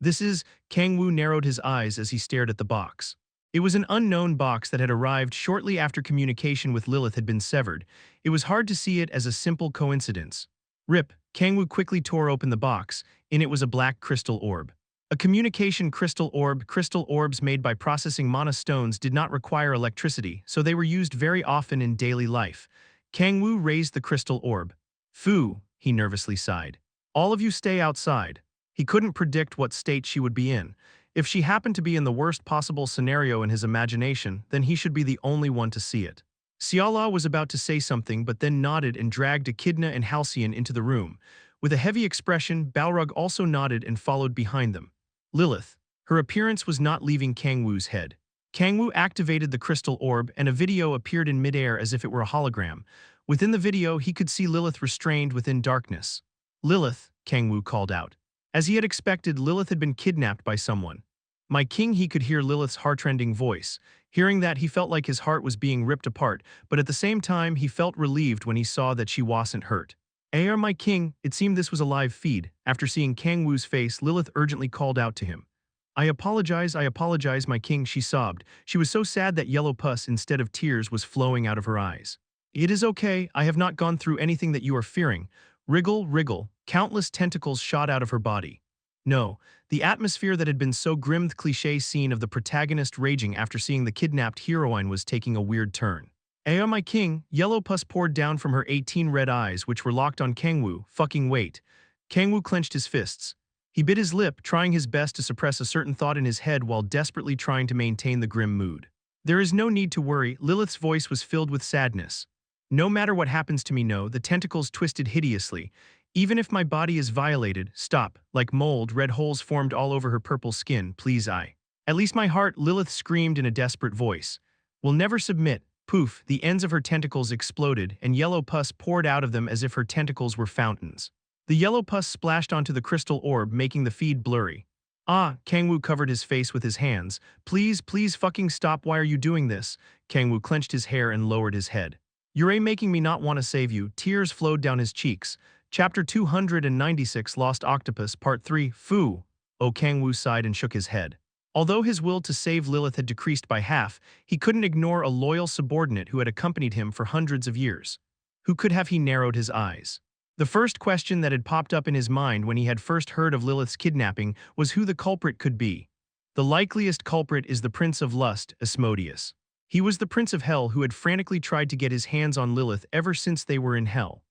This is, Kang-woo narrowed his eyes as he stared at the box. It was an unknown box that had arrived shortly after communication with Lilith had been severed. It was hard to see it as a simple coincidence. Rip, Kang-woo quickly tore open the box. In it was a black crystal orb. A communication crystal orb. Crystal orbs made by processing mana stones did not require electricity, so they were used very often in daily life. Kang-woo raised the crystal orb. Phew, he nervously sighed. All of you stay outside. He couldn't predict what state she would be in. If she happened to be in the worst possible scenario in his imagination, then he should be the only one to see it. Siala was about to say something but then nodded and dragged Echidna and Halcyon into the room. With a heavy expression, Balrog also nodded and followed behind them. Lilith. Her appearance was not leaving Kang-woo's head. Kang-woo activated the crystal orb and a video appeared in midair as if it were a hologram. Within the video, he could see Lilith restrained within darkness. Lilith, Kang-woo called out. As he had expected, Lilith had been kidnapped by someone. My king, he could hear Lilith's heartrending voice. Hearing that, he felt like his heart was being ripped apart, but at the same time, he felt relieved when he saw that she wasn't hurt. My king, it seemed this was a live feed. After seeing Kang-woo's face, Lilith urgently called out to him. I apologize, my king, she sobbed. She was so sad that yellow pus instead of tears was flowing out of her eyes. It is okay, I have not gone through anything that you are fearing. Wriggle, wriggle, countless tentacles shot out of her body. No, the atmosphere that had been so grim, the cliché scene of the protagonist raging after seeing the kidnapped heroine was taking a weird turn. My king, yellow pus poured down from her 18 red eyes which were locked on Kang-woo. Fucking wait. Kang-woo clenched his fists. He bit his lip, trying his best to suppress a certain thought in his head while desperately trying to maintain the grim mood. There is no need to worry, Lilith's voice was filled with sadness. No matter what happens to me, no, the tentacles twisted hideously. Even if my body is violated, stop, like mold, red holes formed all over her purple skin, please At least my heart, Lilith screamed in a desperate voice. Will never submit. Poof, the ends of her tentacles exploded and yellow pus poured out of them as if her tentacles were fountains. The yellow pus splashed onto the crystal orb, making the feed blurry. Kang-woo covered his face with his hands. Please fucking stop, why are you doing this? Kang-woo clenched his hair and lowered his head. You're making me not want to save you. Tears flowed down his cheeks. Chapter 296 Lost Octopus Part 3 Fu. Kang-woo sighed and shook his head. Although his will to save Lilith had decreased by half, he couldn't ignore a loyal subordinate who had accompanied him for hundreds of years. Who could have he narrowed his eyes? The first question that had popped up in his mind when he had first heard of Lilith's kidnapping was who the culprit could be. The likeliest culprit is the Prince of Lust, Asmodeus. He was the Prince of Hell who had frantically tried to get his hands on Lilith ever since they were in hell.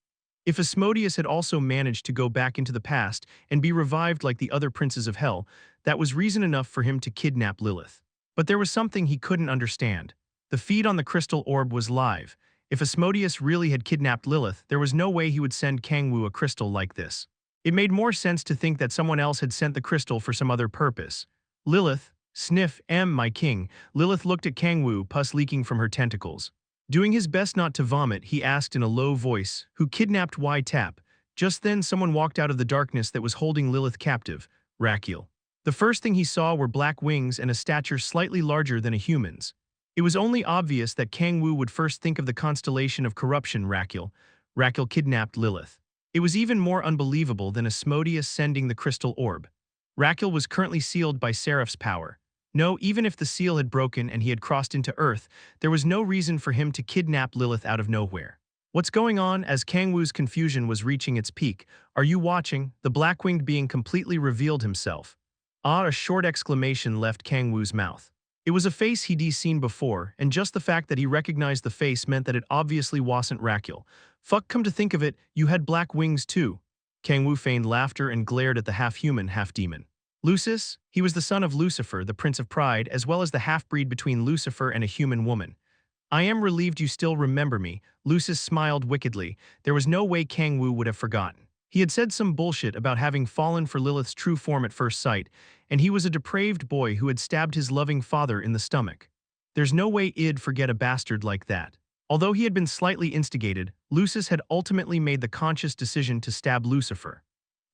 If Asmodeus had also managed to go back into the past and be revived like the other princes of hell, that was reason enough for him to kidnap Lilith. But there was something he couldn't understand. The feed on the crystal orb was live. If Asmodeus really had kidnapped Lilith, there was no way he would send Kang-woo a crystal like this. It made more sense to think that someone else had sent the crystal for some other purpose. Lilith, sniff, my king. Lilith looked at Kang-woo, pus leaking from her tentacles. Doing his best not to vomit, he asked in a low voice, who kidnapped Tap? Just then someone walked out of the darkness that was holding Lilith captive, Rakiel. The first thing he saw were black wings and a stature slightly larger than a human's. It was only obvious that Kang-woo would first think of the constellation of corruption Rakiel. Rakiel kidnapped Lilith. It was even more unbelievable than Asmodeus sending the crystal orb. Rakiel was currently sealed by Seraph's power. No, even if the seal had broken and he had crossed into Earth, there was no reason for him to kidnap Lilith out of nowhere. What's going on? As Kang-woo's confusion was reaching its peak. Are you watching? The black-winged being completely revealed himself. A short exclamation left Kang-woo's mouth. It was a face he'd seen before, and just the fact that he recognized the face meant that it obviously wasn't Rakiel. Fuck, come to think of it, you had black wings too. Kang-woo feigned laughter and glared at the half-human, half-demon. Lucis? He was the son of Lucifer, the Prince of Pride, as well as the half-breed between Lucifer and a human woman. I am relieved you still remember me. Lucis smiled wickedly. There was no way Kang-woo would have forgotten. He had said some bullshit about having fallen for Lilith's true form at first sight, and he was a depraved boy who had stabbed his loving father in the stomach. There's no way I'd forget a bastard like that. Although he had been slightly instigated, Lucis had ultimately made the conscious decision to stab Lucifer.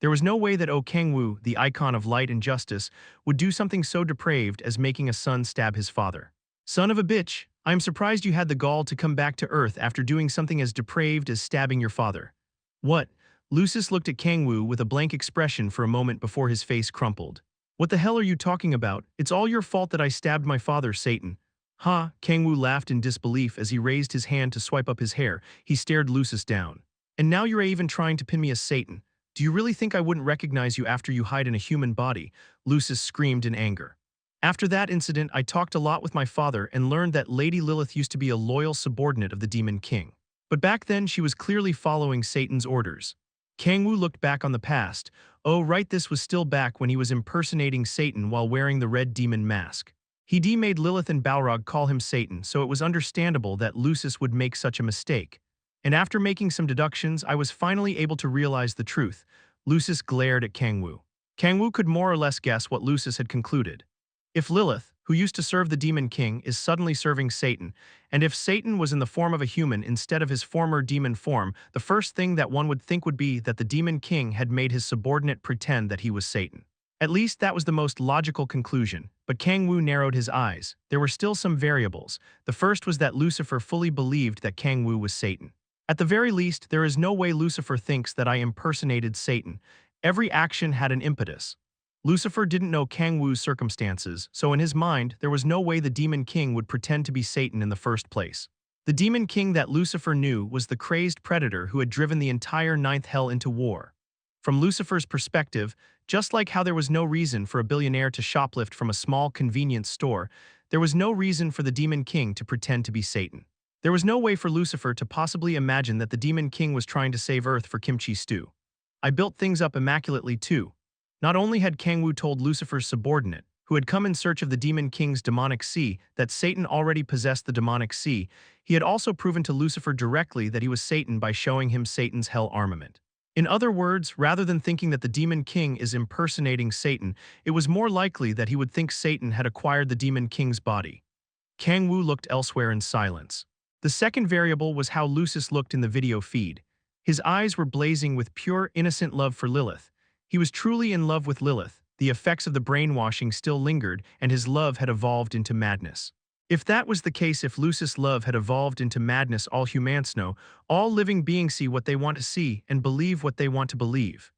There was no way that Kang-woo, the icon of light and justice, would do something so depraved as making a son stab his father. Son of a bitch, I am surprised you had the gall to come back to Earth after doing something as depraved as stabbing your father. What? Lucis looked at Kang-woo with a blank expression for a moment before his face crumpled. What the hell are you talking about? It's all your fault that I stabbed my father, Satan. Ha, Kang-woo laughed in disbelief as he raised his hand to swipe up his hair. He stared Lucis down. And now you're even trying to pin me as Satan. Do you really think I wouldn't recognize you after you hide in a human body? Lucis screamed in anger. After that incident, I talked a lot with my father and learned that Lady Lilith used to be a loyal subordinate of the Demon King. But back then, she was clearly following Satan's orders. Kang-woo looked back on the past. Oh, right, this was still back when he was impersonating Satan while wearing the red demon mask. He made Lilith and Balrog call him Satan, so it was understandable that Lucis would make such a mistake. And after making some deductions, I was finally able to realize the truth. Lucis glared at Kang-woo. Kang-woo could more or less guess what Lucis had concluded. If Lilith, who used to serve the Demon King, is suddenly serving Satan, and if Satan was in the form of a human instead of his former demon form, the first thing that one would think would be that the Demon King had made his subordinate pretend that he was Satan. At least that was the most logical conclusion, but Kang-woo narrowed his eyes. There were still some variables. The first was that Lucifer fully believed that Kang-woo was Satan. At the very least, there is no way Lucifer thinks that I impersonated Satan. Every action had an impetus. Lucifer didn't know Kang-woo's circumstances, so in his mind, there was no way the Demon King would pretend to be Satan in the first place. The Demon King that Lucifer knew was the crazed predator who had driven the entire ninth hell into war. From Lucifer's perspective, just like how there was no reason for a billionaire to shoplift from a small convenience store, there was no reason for the Demon King to pretend to be Satan. There was no way for Lucifer to possibly imagine that the Demon King was trying to save Earth for kimchi stew. I built things up immaculately too. Not only had Kang-woo told Lucifer's subordinate, who had come in search of the Demon King's demonic sea, that Satan already possessed the demonic sea, he had also proven to Lucifer directly that he was Satan by showing him Satan's hell armament. In other words, rather than thinking that the Demon King is impersonating Satan, it was more likely that he would think Satan had acquired the Demon King's body. Kang-woo looked elsewhere in silence. The second variable was how Lucis looked in the video feed. His eyes were blazing with pure, innocent love for Lilith. He was truly in love with Lilith. The effects of the brainwashing still lingered, and his love had evolved into madness. If that was the case, if Lucis' love had evolved into madness, all humans know, all living beings see what they want to see and believe what they want to believe.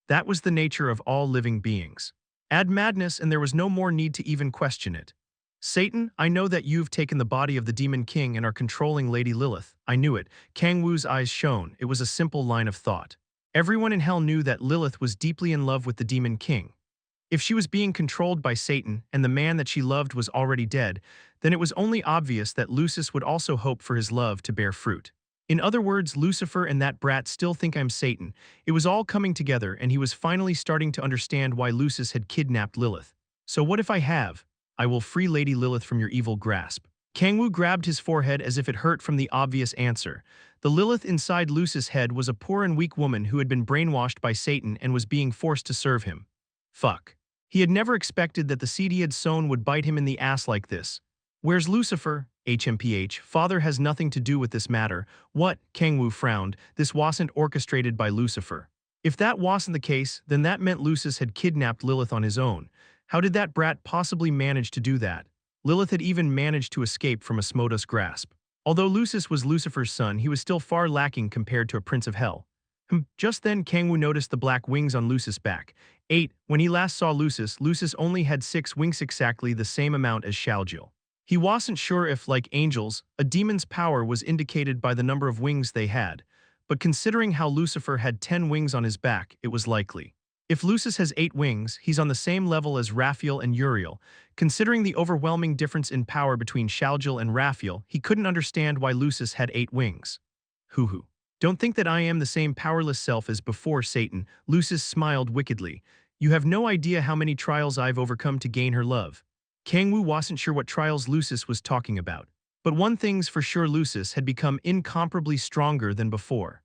That was the nature of all living beings. Add madness and there was no more need to even question it. Satan, I know that you've taken the body of the Demon King and are controlling Lady Lilith. I knew it. Kang-woo's eyes shone. It was a simple line of thought. Everyone in hell knew that Lilith was deeply in love with the Demon King. If she was being controlled by Satan and the man that she loved was already dead, then it was only obvious that Lucis would also hope for his love to bear fruit. In other words, Lucifer and that brat still think I'm Satan. It was all coming together and he was finally starting to understand why Lucis had kidnapped Lilith. So what if I have? I will free Lady Lilith from your evil grasp. Kang-woo grabbed his forehead as if it hurt from the obvious answer. The Lilith inside Lucis' head was a poor and weak woman who had been brainwashed by Satan and was being forced to serve him. Fuck. He had never expected that the seed he had sown would bite him in the ass like this. Where's Lucifer? HMPH, father has nothing to do with this matter. What? Kang-woo frowned. This wasn't orchestrated by Lucifer. If that wasn't the case, then that meant Lucis had kidnapped Lilith on his own. How did that brat possibly manage to do that? Lilith had even managed to escape from Asmodeus' grasp. Although Lucis was Lucifer's son, he was still far lacking compared to a prince of hell. Just then, Kang-woo noticed the black wings on Lucis' back. 8. When he last saw Lucis, Lucis only had 6 wings, exactly the same amount as Shaljil. He wasn't sure if, like angels, a demon's power was indicated by the number of wings they had, but considering how Lucifer had 10 wings on his back, it was likely. If Lucis has 8 wings, he's on the same level as Raphael and Uriel. Considering the overwhelming difference in power between Shaljil and Raphael, he couldn't understand why Lucis had 8 wings. Hoo-hoo. Don't think that I am the same powerless self as before, Satan. Lucis smiled wickedly. You have no idea how many trials I've overcome to gain her love. Kang-woo wasn't sure what trials Lucis was talking about. But one thing's for sure, Lucis had become incomparably stronger than before.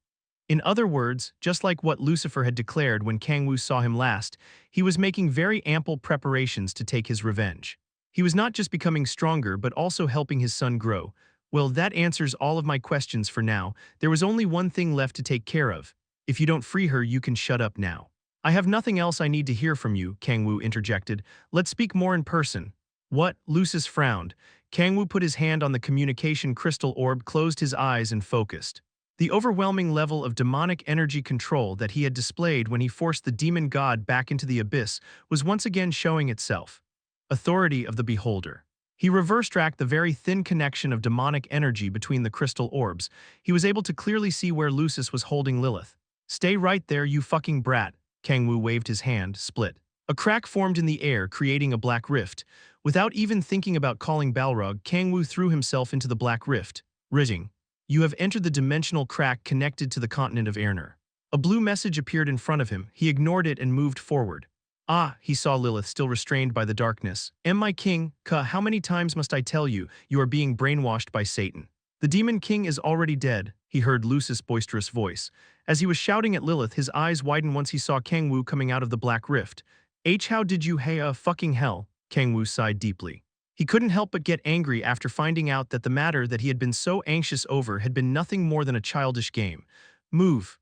In other words, just like what Lucifer had declared when Kang-woo saw him last, he was making very ample preparations to take his revenge. He was not just becoming stronger but also helping his son grow. Well, that answers all of my questions for now. There was only one thing left to take care of. If you don't free her, you can shut up now. I have nothing else I need to hear from you, Kang-woo interjected. Let's speak more in person. What? Lucis frowned. Kang-woo put his hand on the communication crystal orb, closed his eyes and focused. The overwhelming level of demonic energy control that he had displayed when he forced the demon god back into the abyss was once again showing itself. Authority of the Beholder. He reverse-tracked the very thin connection of demonic energy between the crystal orbs. He was able to clearly see where Lucis was holding Lilith. "Stay right there, you fucking brat." Kang-woo waved his hand, split. A crack formed in the air, creating a black rift. Without even thinking about calling Balrog, Kang-woo threw himself into the black rift. Writing. "You have entered the dimensional crack connected to the continent of Airner." A blue message appeared in front of him. He ignored it and moved forward. Ah, he saw Lilith still restrained by the darkness. My king, how many times must I tell you, you are being brainwashed by Satan? The demon king is already dead, he heard Lucis' boisterous voice. As he was shouting at Lilith, his eyes widened once he saw Kang-woo coming out of the black rift. How did you fucking hell? Kang-woo sighed deeply. He couldn't help but get angry after finding out that the matter that he had been so anxious over had been nothing more than a childish game. Move.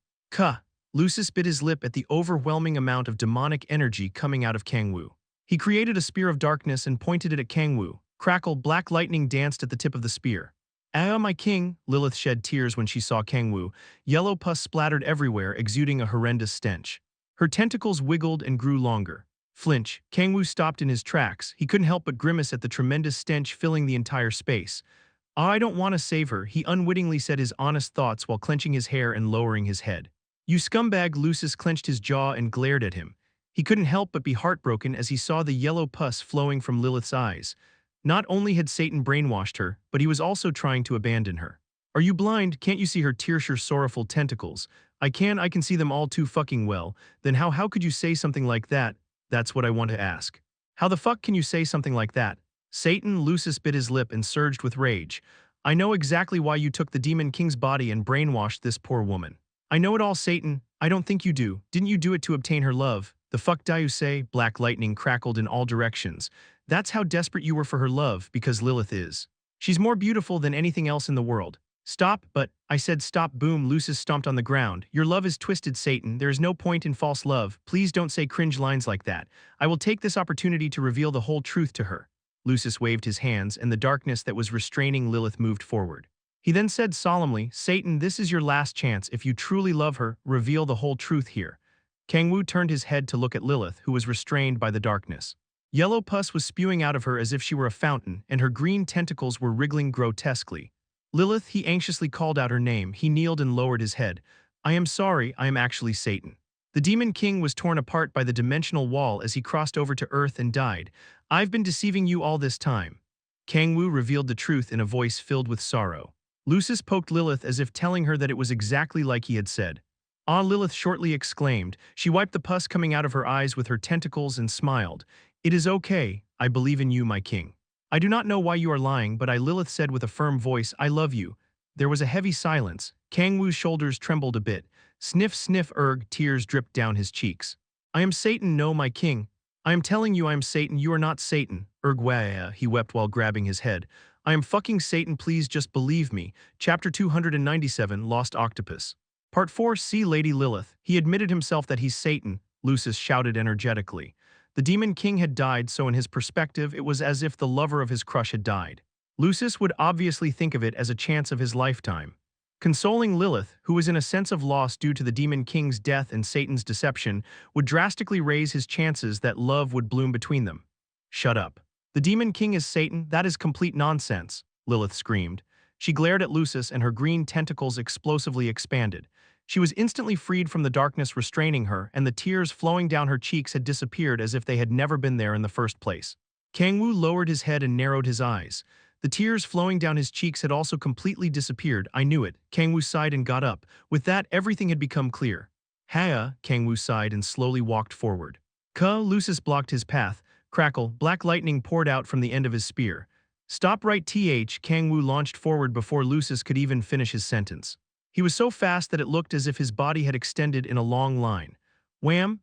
Lucis bit his lip at the overwhelming amount of demonic energy coming out of Kang-woo. He created a spear of darkness and pointed it at Kang-woo. Crackle, black lightning danced at the tip of the spear. My king, Lilith shed tears when she saw Kang-woo. Yellow pus splattered everywhere, exuding a horrendous stench. Her tentacles wiggled and grew longer. Flinch, Kang-woo stopped in his tracks. He couldn't help but grimace at the tremendous stench filling the entire space. I don't want to save her, he unwittingly said his honest thoughts while clenching his hair and lowering his head. You scumbag, Lucis clenched his jaw and glared at him. He couldn't help but be heartbroken as he saw the yellow pus flowing from Lilith's eyes. Not only had Satan brainwashed her, but he was also trying to abandon her. Are you blind? Can't you see her tearful, sorrowful tentacles? I can see them all too fucking well. Then how could you say something like that? That's what I want to ask. How the fuck can you say something like that? Satan, Lucis bit his lip and surged with rage. I know exactly why you took the demon king's body and brainwashed this poor woman. I know it all, Satan. I don't think you do. Didn't you do it to obtain her love? The fuck do you say? Black lightning crackled in all directions. That's how desperate you were for her love, because Lilith is. She's more beautiful than anything else in the world. Stop, but I said stop. Boom, Lucis stomped on the ground. Your love is twisted, Satan. There is no point in false love. Please don't say cringe lines like that. I will take this opportunity to reveal the whole truth to her. Lucis waved his hands, and the darkness that was restraining Lilith moved forward. He then said solemnly, Satan, this is your last chance. If you truly love her, reveal the whole truth here. Kang-woo turned his head to look at Lilith, who was restrained by the darkness. Yellow pus was spewing out of her as if she were a fountain, and her green tentacles were wriggling grotesquely. Lilith, he anxiously called out her name. He kneeled and lowered his head. I am sorry, I am actually Satan. The demon king was torn apart by the dimensional wall as he crossed over to Earth and died. I've been deceiving you all this time. Kang-woo revealed the truth in a voice filled with sorrow. Lucis poked Lilith as if telling her that it was exactly like he had said. Ah, Lilith shortly exclaimed. She wiped the pus coming out of her eyes with her tentacles and smiled. It is okay, I believe in you, my king. I do not know why you are lying, but Lilith said with a firm voice, I love you. There was a heavy silence. Kang-woo's shoulders trembled a bit. Sniff, sniff, tears dripped down his cheeks. I am Satan, no, my king. I am telling you I am Satan, you are not Satan. He wept while grabbing his head. I am fucking Satan, please just believe me. Chapter 297, Lost Octopus. Part 4, See Lady Lilith. He admitted himself that he's Satan, Lucis shouted energetically. The demon king had died, so in his perspective, it was as if the lover of his crush had died. Lucis would obviously think of it as a chance of his lifetime. Consoling Lilith, who was in a sense of loss due to the demon king's death and Satan's deception, would drastically raise his chances that love would bloom between them. Shut up. The demon king is Satan, that is complete nonsense, Lilith screamed. She glared at Lucis and her green tentacles explosively expanded. She was instantly freed from the darkness restraining her, and the tears flowing down her cheeks had disappeared as if they had never been there in the first place. Kang-woo lowered his head and narrowed his eyes. The tears flowing down his cheeks had also completely disappeared. I knew it. Kang-woo sighed and got up. With that, everything had become clear. Kang-woo sighed and slowly walked forward. Lucis blocked his path. Crackle, black lightning poured out from the end of his spear. Stop right, Kang-woo launched forward before Lucis could even finish his sentence. He was so fast that it looked as if his body had extended in a long line. Wham!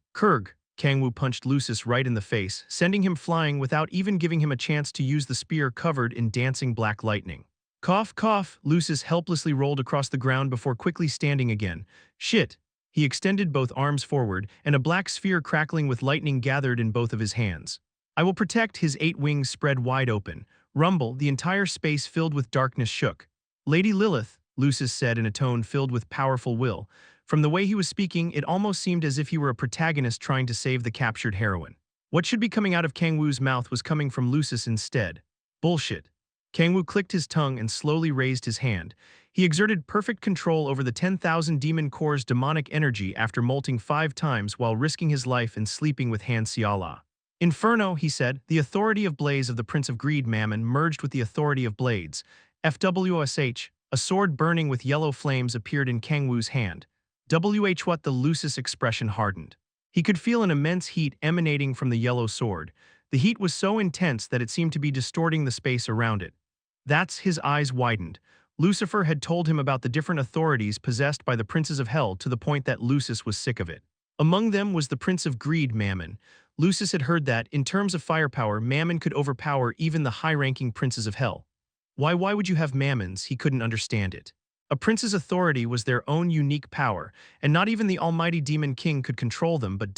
Kang-woo punched Lucis right in the face, sending him flying without even giving him a chance to use the spear covered in dancing black lightning. Cough, Lucis helplessly rolled across the ground before quickly standing again. Shit! He extended both arms forward, and a black sphere crackling with lightning gathered in both of his hands. I will protect. His 8 wings spread wide open. Rumble, the entire space filled with darkness shook. Lady Lilith, Lucis said in a tone filled with powerful will. From the way he was speaking, it almost seemed as if he were a protagonist trying to save the captured heroine. What should be coming out of Kang-woo's mouth was coming from Lucis instead. Bullshit. Kang-woo clicked his tongue and slowly raised his hand. He exerted perfect control over the 10,000 demon core's demonic energy after molting 5 times while risking his life and sleeping with Han Xiala. Inferno, he said, the authority of blaze of the Prince of Greed Mammon merged with the authority of blades. FWSH, a sword burning with yellow flames appeared in Kang-woo's hand. What the Lucis expression hardened. He could feel an immense heat emanating from the yellow sword. The heat was so intense that it seemed to be distorting the space around it. His eyes widened. Lucifer had told him about the different authorities possessed by the princes of hell to the point that Lucis was sick of it. Among them was the Prince of Greed Mammon. Lucis had heard that, in terms of firepower, Mammon could overpower even the high-ranking princes of hell. Why would you have Mammons? He couldn't understand it. A prince's authority was their own unique power, and not even the almighty demon king could control them, but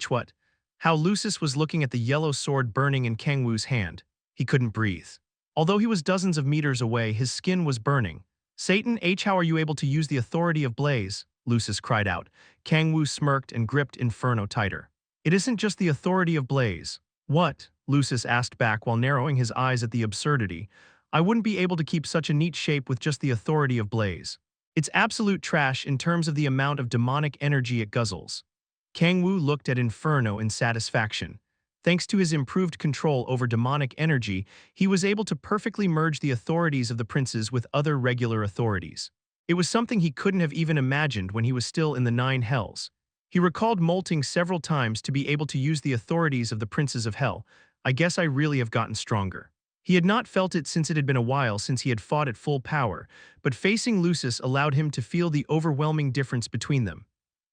what? How Lucis was looking at the yellow sword burning in Kang-woo's hand. He couldn't breathe. Although he was dozens of meters away, his skin was burning. Satan H, how are you able to use the authority of blaze? Lucis cried out. Kang-woo smirked and gripped Inferno tighter. It isn't just the authority of blaze. What? Lucis asked back while narrowing his eyes at the absurdity. I wouldn't be able to keep such a neat shape with just the authority of blaze. It's absolute trash in terms of the amount of demonic energy it guzzles. Kang-woo looked at Inferno in satisfaction. Thanks to his improved control over demonic energy, he was able to perfectly merge the authorities of the princes with other regular authorities. It was something he couldn't have even imagined when he was still in the 9 hells. He recalled molting several times to be able to use the authorities of the princes of hell. I guess I really have gotten stronger. He had not felt it since it had been a while since he had fought at full power, but facing Lucis allowed him to feel the overwhelming difference between them.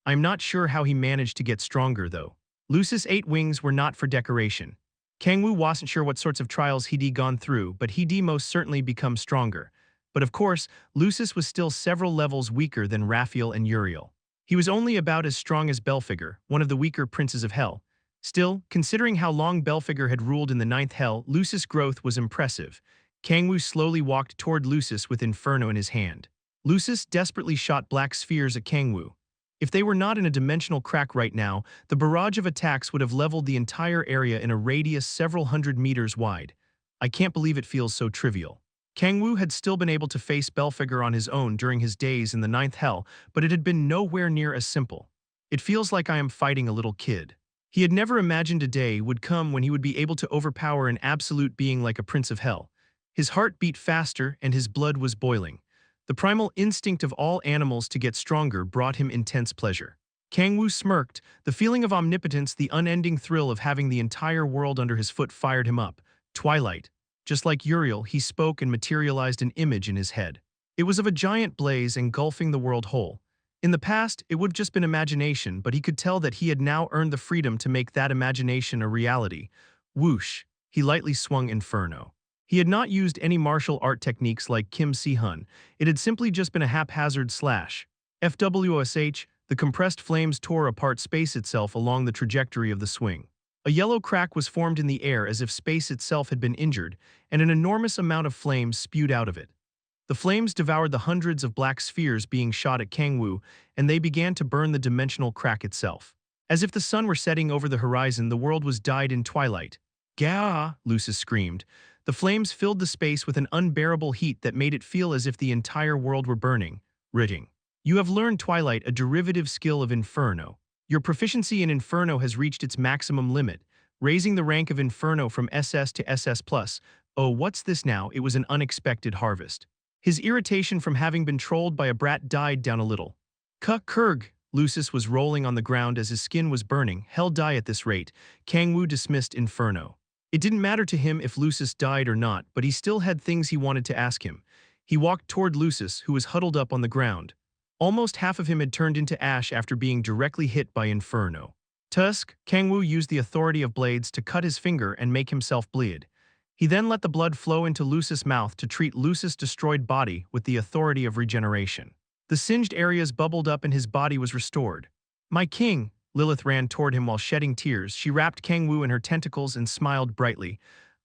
I'm not sure how he managed to get stronger, though. Lucis' 8 wings were not for decoration. Kang-woo wasn't sure what sorts of trials he'd gone through, but he'd most certainly become stronger. But of course, Lucis was still several levels weaker than Raphael and Uriel. He was only about as strong as Belphegor, one of the weaker princes of hell. Still, considering how long Belphegor had ruled in the 9th hell, Lucis' growth was impressive. Kang-woo slowly walked toward Lucis with Inferno in his hand. Lucis desperately shot black spheres at Kang-woo. If they were not in a dimensional crack right now, the barrage of attacks would have leveled the entire area in a radius several hundred meters wide. I can't believe it feels so trivial. Kang-woo had still been able to face Belphegor on his own during his days in the 9th hell, but it had been nowhere near as simple. It feels like I am fighting a little kid. He had never imagined a day would come when he would be able to overpower an absolute being like a prince of hell. His heart beat faster and his blood was boiling. The primal instinct of all animals to get stronger brought him intense pleasure. Kang-woo smirked. The feeling of omnipotence, the unending thrill of having the entire world under his foot fired him up. Twilight. Just like Uriel, he spoke and materialized an image in his head. It was of a giant blaze engulfing the world whole. In the past, it would have just been imagination, but he could tell that he had now earned the freedom to make that imagination a reality. Whoosh! He lightly swung Inferno. He had not used any martial art techniques like Kim Si-hun. It had simply just been a haphazard slash. FWSH, the compressed flames tore apart space itself along the trajectory of the swing. A yellow crack was formed in the air as if space itself had been injured, and an enormous amount of flames spewed out of it. The flames devoured the hundreds of black spheres being shot at Kang-woo, and they began to burn the dimensional crack itself. As if the sun were setting over the horizon, the world was dyed in twilight. Gah! Lucis screamed. The flames filled the space with an unbearable heat that made it feel as if the entire world were burning. Ritting. You have learned Twilight, a derivative skill of Inferno. Your proficiency in Inferno has reached its maximum limit, raising the rank of Inferno from SS to SS+. Oh, what's this now? It was an unexpected harvest. His irritation from having been trolled by a brat died down a little. Kurg! Lucis was rolling on the ground as his skin was burning. Hell, die at this rate. Kang-woo dismissed Inferno. It didn't matter to him if Lucis died or not, but he still had things he wanted to ask him. He walked toward Lucis, who was huddled up on the ground. Almost half of him had turned into ash after being directly hit by Inferno. Tusk, Kang-woo used the authority of blades to cut his finger and make himself bleed. He then let the blood flow into Lucis' mouth to treat Lucis' destroyed body with the authority of regeneration. The singed areas bubbled up and his body was restored. My king! Lilith ran toward him while shedding tears. She wrapped Kang-woo in her tentacles and smiled brightly.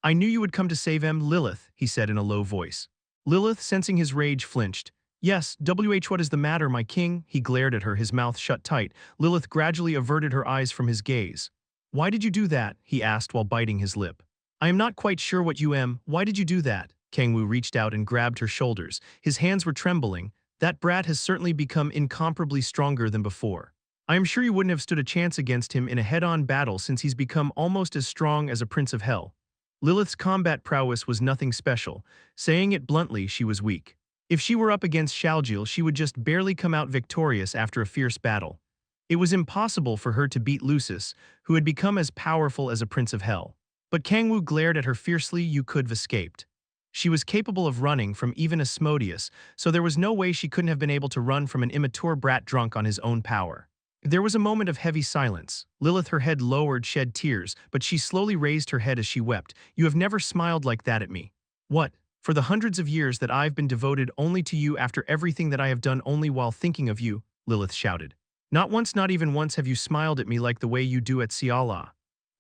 I knew you would come to save him, Lilith, he said in a low voice. Lilith, sensing his rage, flinched. Yes, what is the matter, my king? He glared at her, his mouth shut tight. Lilith gradually averted her eyes from his gaze. Why did you do that? He asked while biting his lip. I am not quite sure what you am. Why did you do that? Kang-woo reached out and grabbed her shoulders. His hands were trembling. That brat has certainly become incomparably stronger than before. I am sure you wouldn't have stood a chance against him in a head-on battle since he's become almost as strong as a prince of hell. Lilith's combat prowess was nothing special. Saying it bluntly, she was weak. If she were up against Shaljil, she would just barely come out victorious after a fierce battle. It was impossible for her to beat Lucis, who had become as powerful as a prince of hell. But Kang-woo glared at her fiercely. You could have escaped. She was capable of running from even Asmodeus, so there was no way she couldn't have been able to run from an immature brat drunk on his own power. There was a moment of heavy silence. Lilith, her head lowered, shed tears, but she slowly raised her head as she wept. You have never smiled like that at me. What? For the hundreds of years that I've been devoted only to you after everything that I have done only while thinking of you, Lilith shouted. Not once, not even once have you smiled at me like the way you do at Siala.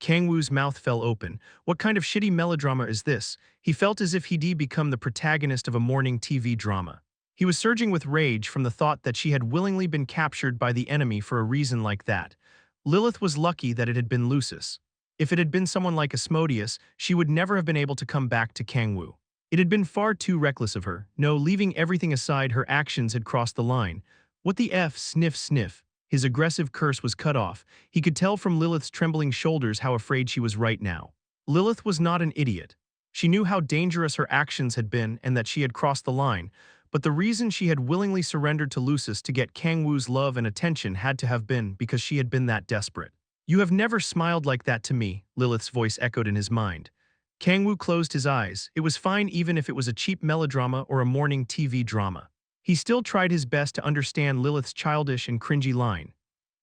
Kang-woo's mouth fell open. What kind of shitty melodrama is this? He felt as if he'd become the protagonist of a morning TV drama. He was surging with rage from the thought that she had willingly been captured by the enemy for a reason like that. Lilith was lucky that it had been Lucis. If it had been someone like Asmodeus, she would never have been able to come back to Kang-woo. It had been far too reckless of her. No, leaving everything aside, her actions had crossed the line. What the F? Sniff, sniff. His aggressive curse was cut off. He could tell from Lilith's trembling shoulders how afraid she was right now. Lilith was not an idiot. She knew how dangerous her actions had been and that she had crossed the line, but the reason she had willingly surrendered to Lucis to get Kang-woo's love and attention had to have been because she had been that desperate. You have never smiled like that to me, Lilith's voice echoed in his mind. Kang-woo closed his eyes. It was fine even if it was a cheap melodrama or a morning TV drama. He still tried his best to understand Lilith's childish and cringy line.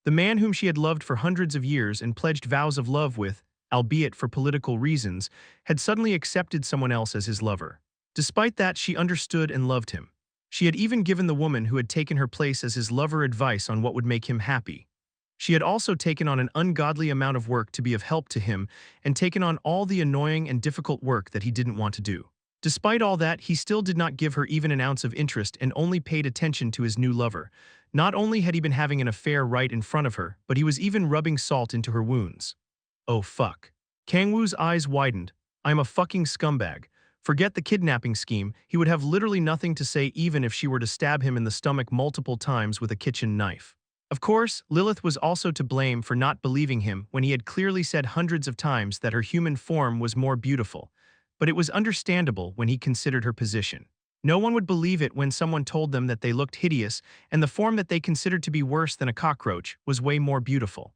The man whom she had loved for hundreds of years and pledged vows of love with, albeit for political reasons, had suddenly accepted someone else as his lover. Despite that, she understood and loved him. She had even given the woman who had taken her place as his lover advice on what would make him happy. She had also taken on an ungodly amount of work to be of help to him and taken on all the annoying and difficult work that he didn't want to do. Despite all that, he still did not give her even an ounce of interest and only paid attention to his new lover. Not only had he been having an affair right in front of her, but he was even rubbing salt into her wounds. Oh fuck. Kang-woo's eyes widened. I'm a fucking scumbag. Forget the kidnapping scheme, he would have literally nothing to say even if she were to stab him in the stomach multiple times with a kitchen knife. Of course, Lilith was also to blame for not believing him when he had clearly said hundreds of times that her human form was more beautiful. But it was understandable when he considered her position. No one would believe it when someone told them that they looked hideous and the form that they considered to be worse than a cockroach was way more beautiful.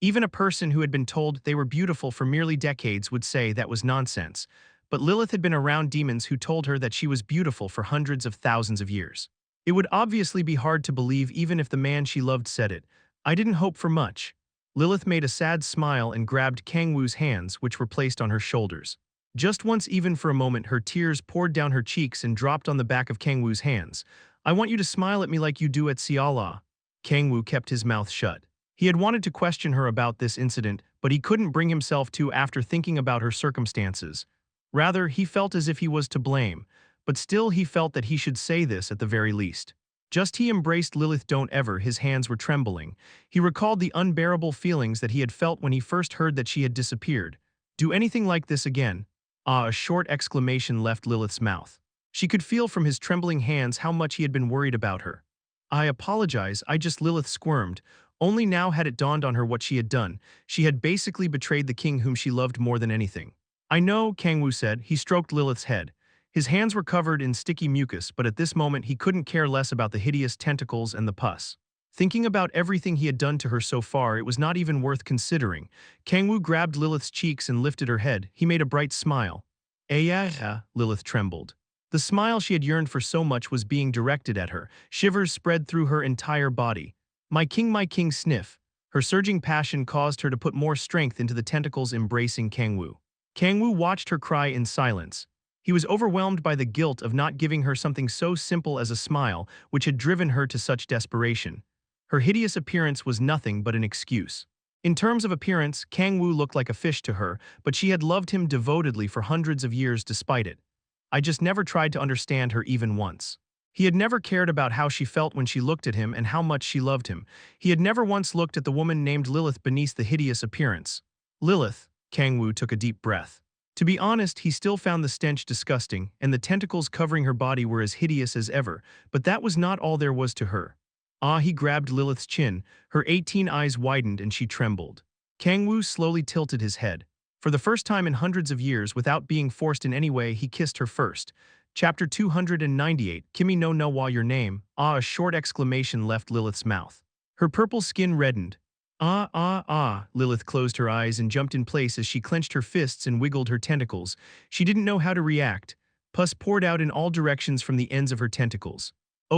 Even a person who had been told they were beautiful for merely decades would say that was nonsense. But Lilith had been around demons who told her that she was beautiful for hundreds of thousands of years. It would obviously be hard to believe even if the man she loved said it. I didn't hope for much. Lilith made a sad smile and grabbed Kang-woo's hands, which were placed on her shoulders. Just once, even for a moment, her tears poured down her cheeks and dropped on the back of Kang-woo's hands. I want you to smile at me like you do at Siala. Kang-woo kept his mouth shut. He had wanted to question her about this incident, but he couldn't bring himself to after thinking about her circumstances. Rather, he felt as if he was to blame, but still he felt that he should say this at the very least. Just he embraced Lilith. Don't ever. His hands were trembling. He recalled the unbearable feelings that he had felt when he first heard that she had disappeared. Do anything like this again. Ah, a short exclamation left Lilith's mouth. She could feel from his trembling hands how much he had been worried about her. I apologize, Lilith squirmed. Only now had it dawned on her what she had done. She had basically betrayed the king whom she loved more than anything. I know, Kang-woo said. He stroked Lilith's head. His hands were covered in sticky mucus, but at this moment he couldn't care less about the hideous tentacles and the pus. Thinking about everything he had done to her so far, it was not even worth considering. Kang-woo grabbed Lilith's cheeks and lifted her head. He made a bright smile. Lilith trembled. The smile she had yearned for so much was being directed at her. Shivers spread through her entire body. My king, sniff. Her surging passion caused her to put more strength into the tentacles embracing Kang-woo. Kang-woo watched her cry in silence. He was overwhelmed by the guilt of not giving her something so simple as a smile, which had driven her to such desperation. Her hideous appearance was nothing but an excuse. In terms of appearance, Kang-woo looked like a fish to her, but she had loved him devotedly for hundreds of years despite it. I just never tried to understand her even once. He had never cared about how she felt when she looked at him and how much she loved him. He had never once looked at the woman named Lilith beneath the hideous appearance. Lilith, Kang-woo took a deep breath. To be honest, he still found the stench disgusting, and the tentacles covering her body were as hideous as ever, but that was not all there was to her. He grabbed Lilith's chin, her 18 eyes widened and she trembled. Kang-woo slowly tilted his head. For the first time in hundreds of years, without being forced in any way, he kissed her first. Chapter 298, Kimi no wa your name, a short exclamation left Lilith's mouth. Her purple skin reddened. Lilith closed her eyes and jumped in place as she clenched her fists and wiggled her tentacles. She didn't know how to react. Pus poured out in all directions from the ends of her tentacles.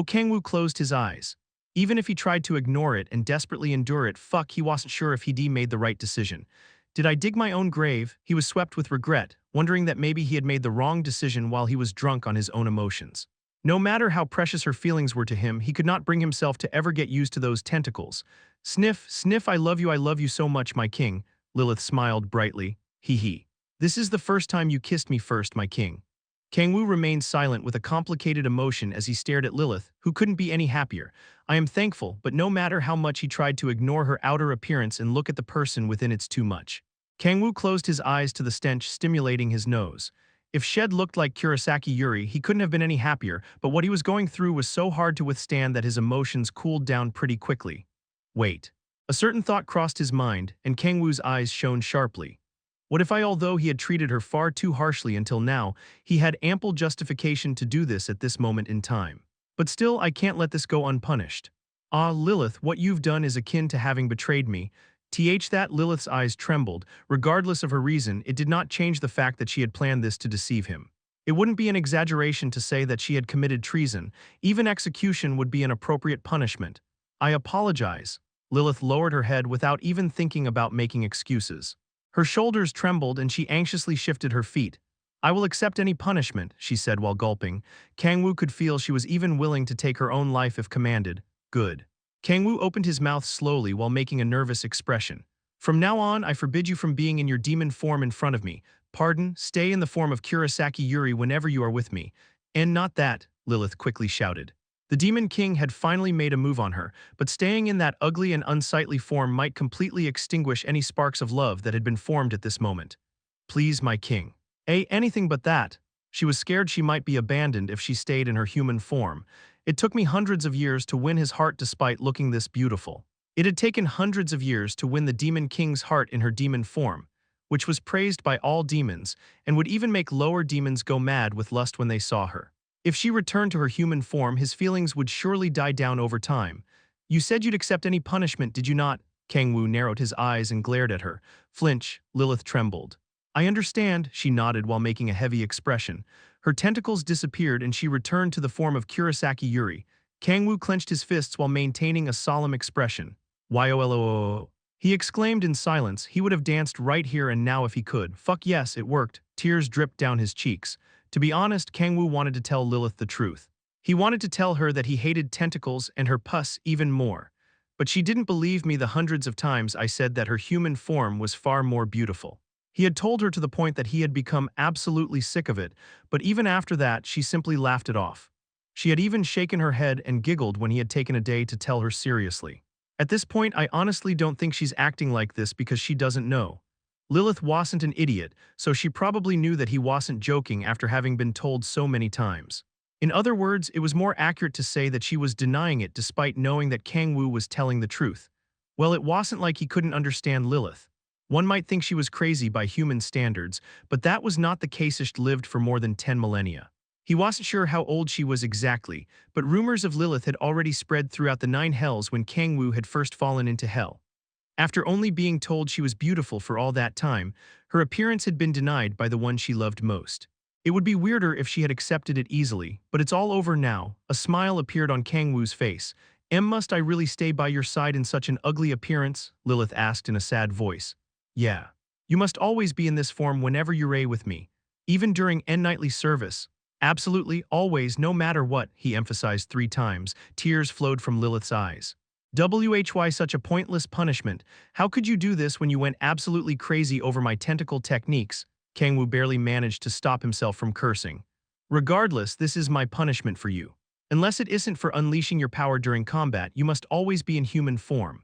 Kang-woo closed his eyes. Even if he tried to ignore it and desperately endure it, he wasn't sure if he'd made the right decision. Did I dig my own grave? He was swept with regret, wondering that maybe he had made the wrong decision while he was drunk on his own emotions. No matter how precious her feelings were to him, he could not bring himself to ever get used to those tentacles. Sniff, sniff, I love you so much, my king. Lilith smiled brightly. Hee. This is the first time you kissed me first, my king. Kang-woo remained silent with a complicated emotion as he stared at Lilith, who couldn't be any happier. I am thankful, but no matter how much he tried to ignore her outer appearance and look at the person within, it's too much. Kang-woo closed his eyes to the stench stimulating his nose. If Shed looked like Kurosaki Yuri, he couldn't have been any happier, but what he was going through was so hard to withstand that his emotions cooled down pretty quickly. Wait. A certain thought crossed his mind, and Kang-woo's eyes shone sharply. What if although he had treated her far too harshly until now, he had ample justification to do this at this moment in time? But still, I can't let this go unpunished. Lilith, what you've done is akin to having betrayed me. That Lilith's eyes trembled. Regardless of her reason, it did not change the fact that she had planned this to deceive him. It wouldn't be an exaggeration to say that she had committed treason. Even execution would be an appropriate punishment. I apologize. Lilith lowered her head without even thinking about making excuses. Her shoulders trembled and she anxiously shifted her feet. I will accept any punishment, she said while gulping. Kang-woo could feel she was even willing to take her own life if commanded. Good. Kang-woo opened his mouth slowly while making a nervous expression. From now on, I forbid you from being in your demon form in front of me. Pardon, stay in the form of Kurosaki Yuri whenever you are with me. And not that, Lilith quickly shouted. The Demon King had finally made a move on her, but staying in that ugly and unsightly form might completely extinguish any sparks of love that had been formed at this moment. Please, my king. Anything but that. She was scared she might be abandoned if she stayed in her human form. It took me hundreds of years to win his heart despite looking this beautiful. It had taken hundreds of years to win the Demon King's heart in her demon form, which was praised by all demons and would even make lower demons go mad with lust when they saw her. If she returned to her human form, his feelings would surely die down over time. You said you'd accept any punishment, did you not? Kang-woo narrowed his eyes and glared at her. Flinch, Lilith trembled. I understand, she nodded while making a heavy expression. Her tentacles disappeared and she returned to the form of Kurosaki Yuri. Kang-woo clenched his fists while maintaining a solemn expression. YOLOO. He exclaimed in silence. He would have danced right here and now if he could. Fuck yes, it worked. Tears dripped down his cheeks. To be honest, Kang-woo wanted to tell Lilith the truth. He wanted to tell her that he hated tentacles and her pus even more. But she didn't believe me the hundreds of times I said that her human form was far more beautiful. He had told her to the point that he had become absolutely sick of it, but even after that, she simply laughed it off. She had even shaken her head and giggled when he had taken a day to tell her seriously. At this point, I honestly don't think she's acting like this because she doesn't know. Lilith wasn't an idiot, so she probably knew that he wasn't joking after having been told so many times. In other words, it was more accurate to say that she was denying it despite knowing that Kang-woo was telling the truth. Well, it wasn't like he couldn't understand Lilith. One might think she was crazy by human standards, but that was not the case. She lived for more than 10 millennia. He wasn't sure how old she was exactly, but rumors of Lilith had already spread throughout the 9 hells when Kang-woo had first fallen into hell. After only being told she was beautiful for all that time, her appearance had been denied by the one she loved most. It would be weirder if she had accepted it easily, but it's all over now. A smile appeared on Kang-woo's face. Must I really stay by your side in such an ugly appearance? Lilith asked in a sad voice. Yeah. You must always be in this form whenever you're with me. Even during nightly service. Absolutely, always, no matter what, he emphasized 3 times. Tears flowed from Lilith's eyes. Why such a pointless punishment? How could you do this when you went absolutely crazy over my tentacle techniques? Kang-woo barely managed to stop himself from cursing. Regardless, this is my punishment for you. Unless it isn't for unleashing your power during combat, you must always be in human form.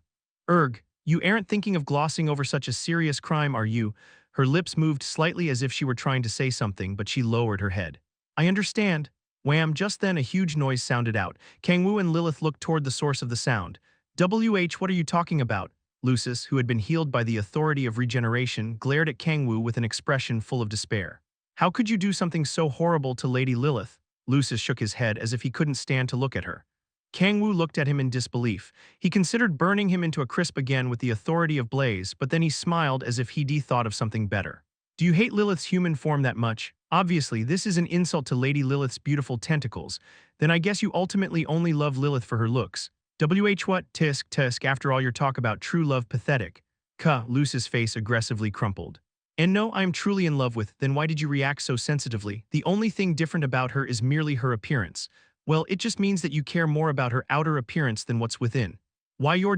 Erg, you aren't thinking of glossing over such a serious crime, are you? Her lips moved slightly as if she were trying to say something, but she lowered her head. I understand. Wham! Just then a huge noise sounded out. Kang-woo and Lilith looked toward the source of the sound. What are you talking about? Lucis, who had been healed by the authority of regeneration, glared at Kang-woo with an expression full of despair. How could you do something so horrible to Lady Lilith? Lucis shook his head as if he couldn't stand to look at her. Kang-woo looked at him in disbelief. He considered burning him into a crisp again with the authority of Blaze, but then he smiled as if he'd thought of something better. Do you hate Lilith's human form that much? Obviously, this is an insult to Lady Lilith's beautiful tentacles. Then I guess you ultimately only love Lilith for her looks. What? Tisk, after all your talk about true love pathetic. Lucis' face aggressively crumpled. And no, I am truly in love with, then why did you react so sensitively? The only thing different about her is merely her appearance. Well, it just means that you care more about her outer appearance than what's within. Why your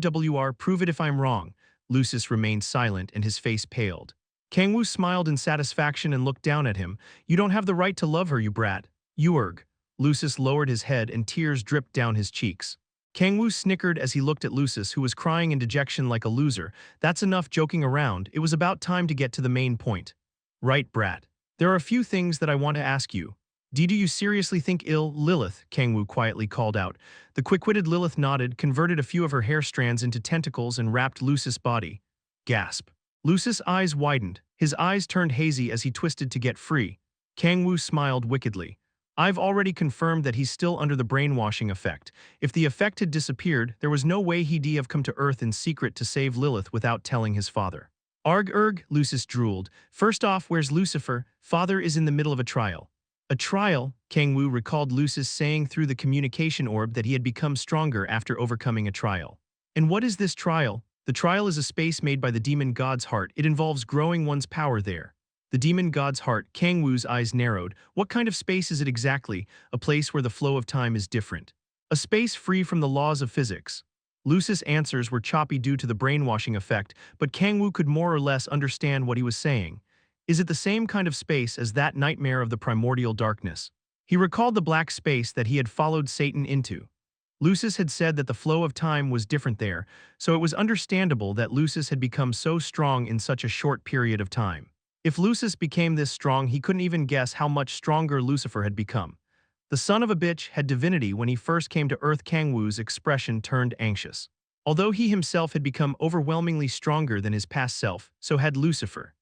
prove it if I'm wrong. Lucis remained silent and his face paled. Kang-woo smiled in satisfaction and looked down at him. You don't have the right to love her, you brat. Erg. Lucis lowered his head and tears dripped down his cheeks. Kang-woo snickered as he looked at Lucis, who was crying in dejection like a loser. That's enough joking around, it was about time to get to the main point. Right, brat. There are a few things that I want to ask you. Do you seriously think Lilith? Kang-woo quietly called out. The quick-witted Lilith nodded, converted a few of her hair strands into tentacles and wrapped Lucis' body. Gasp. Lucis' eyes widened. His eyes turned hazy as he twisted to get free. Kang-woo smiled wickedly. I've already confirmed that he's still under the brainwashing effect. If the effect had disappeared, there was no way he'd have come to Earth in secret to save Lilith without telling his father. Erg, Lucis drooled. First off, where's Lucifer? Father is in the middle of a trial. A trial? Kang-woo recalled Lucis saying through the communication orb that he had become stronger after overcoming a trial. And what is this trial? The trial is a space made by the demon god's heart. It involves growing one's power there. The demon god's heart, Kang-woo's eyes narrowed. What kind of space is it exactly? A place where the flow of time is different. A space free from the laws of physics. Lucis' answers were choppy due to the brainwashing effect, but Kang-woo could more or less understand what he was saying. Is it the same kind of space as that nightmare of the primordial darkness? He recalled the black space that he had followed Satan into. Lucis had said that the flow of time was different there, so it was understandable that Lucis had become so strong in such a short period of time. If Lucis became this strong, he couldn't even guess how much stronger Lucifer had become. The son of a bitch had divinity when he first came to Earth. Kang-woo's expression turned anxious. Although he himself had become overwhelmingly stronger than his past self, so had Lucifer.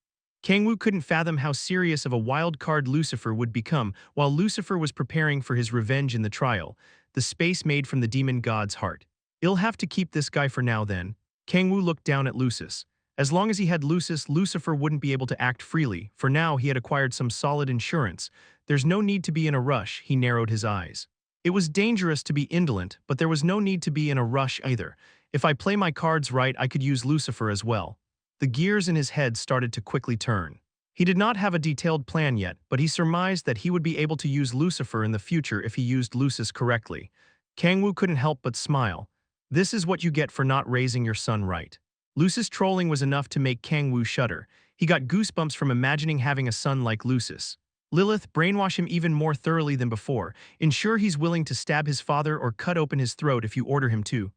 Kang-woo couldn't fathom how serious of a wild card Lucifer would become while Lucifer was preparing for his revenge in the trial, the space made from the demon god's heart. I'll have to keep this guy for now then. Kang-woo looked down at Lucis. As long as he had Lucis, Lucifer wouldn't be able to act freely. For now, he had acquired some solid insurance. There's no need to be in a rush, he narrowed his eyes. It was dangerous to be indolent, but there was no need to be in a rush either. If I play my cards right, I could use Lucifer as well. The gears in his head started to quickly turn. He did not have a detailed plan yet, but he surmised that he would be able to use Lucifer in the future if he used Lucis correctly. Kang-woo couldn't help but smile. This is what you get for not raising your son right. Lucis' trolling was enough to make Kang-woo shudder. He got goosebumps from imagining having a son like Lucis. Lilith, brainwash him even more thoroughly than before. Ensure he's willing to stab his father or cut open his throat if you order him to.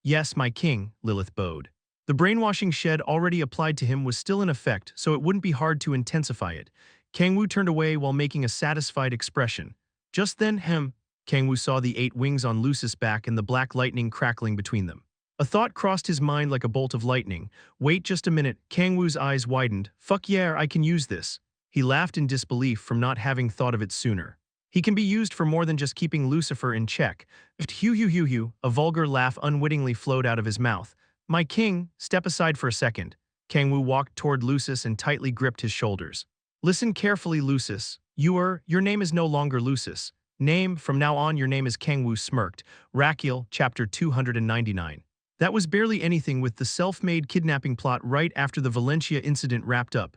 Yes, my king, Lilith bowed. The brainwashing shed already applied to him was still in effect, so it wouldn't be hard to intensify it. Kang-woo turned away while making a satisfied expression. Just then, Kang-woo saw the 8 wings on Lucis' back and the black lightning crackling between them. A thought crossed his mind like a bolt of lightning. Wait just a minute, Kang-woo's eyes widened. Fuck yeah, I can use this. He laughed in disbelief from not having thought of it sooner. He can be used for more than just keeping Lucifer in check. Hugh, a vulgar laugh unwittingly flowed out of his mouth. My king, step aside for a second. Kang-woo walked toward Lucis and tightly gripped his shoulders. Listen carefully, Lucis. Your name is no longer Lucis. From now on your name is Kang-woo smirked. Rakiel, chapter 299. That was barely anything with the self-made kidnapping plot right after the Valencia incident wrapped up.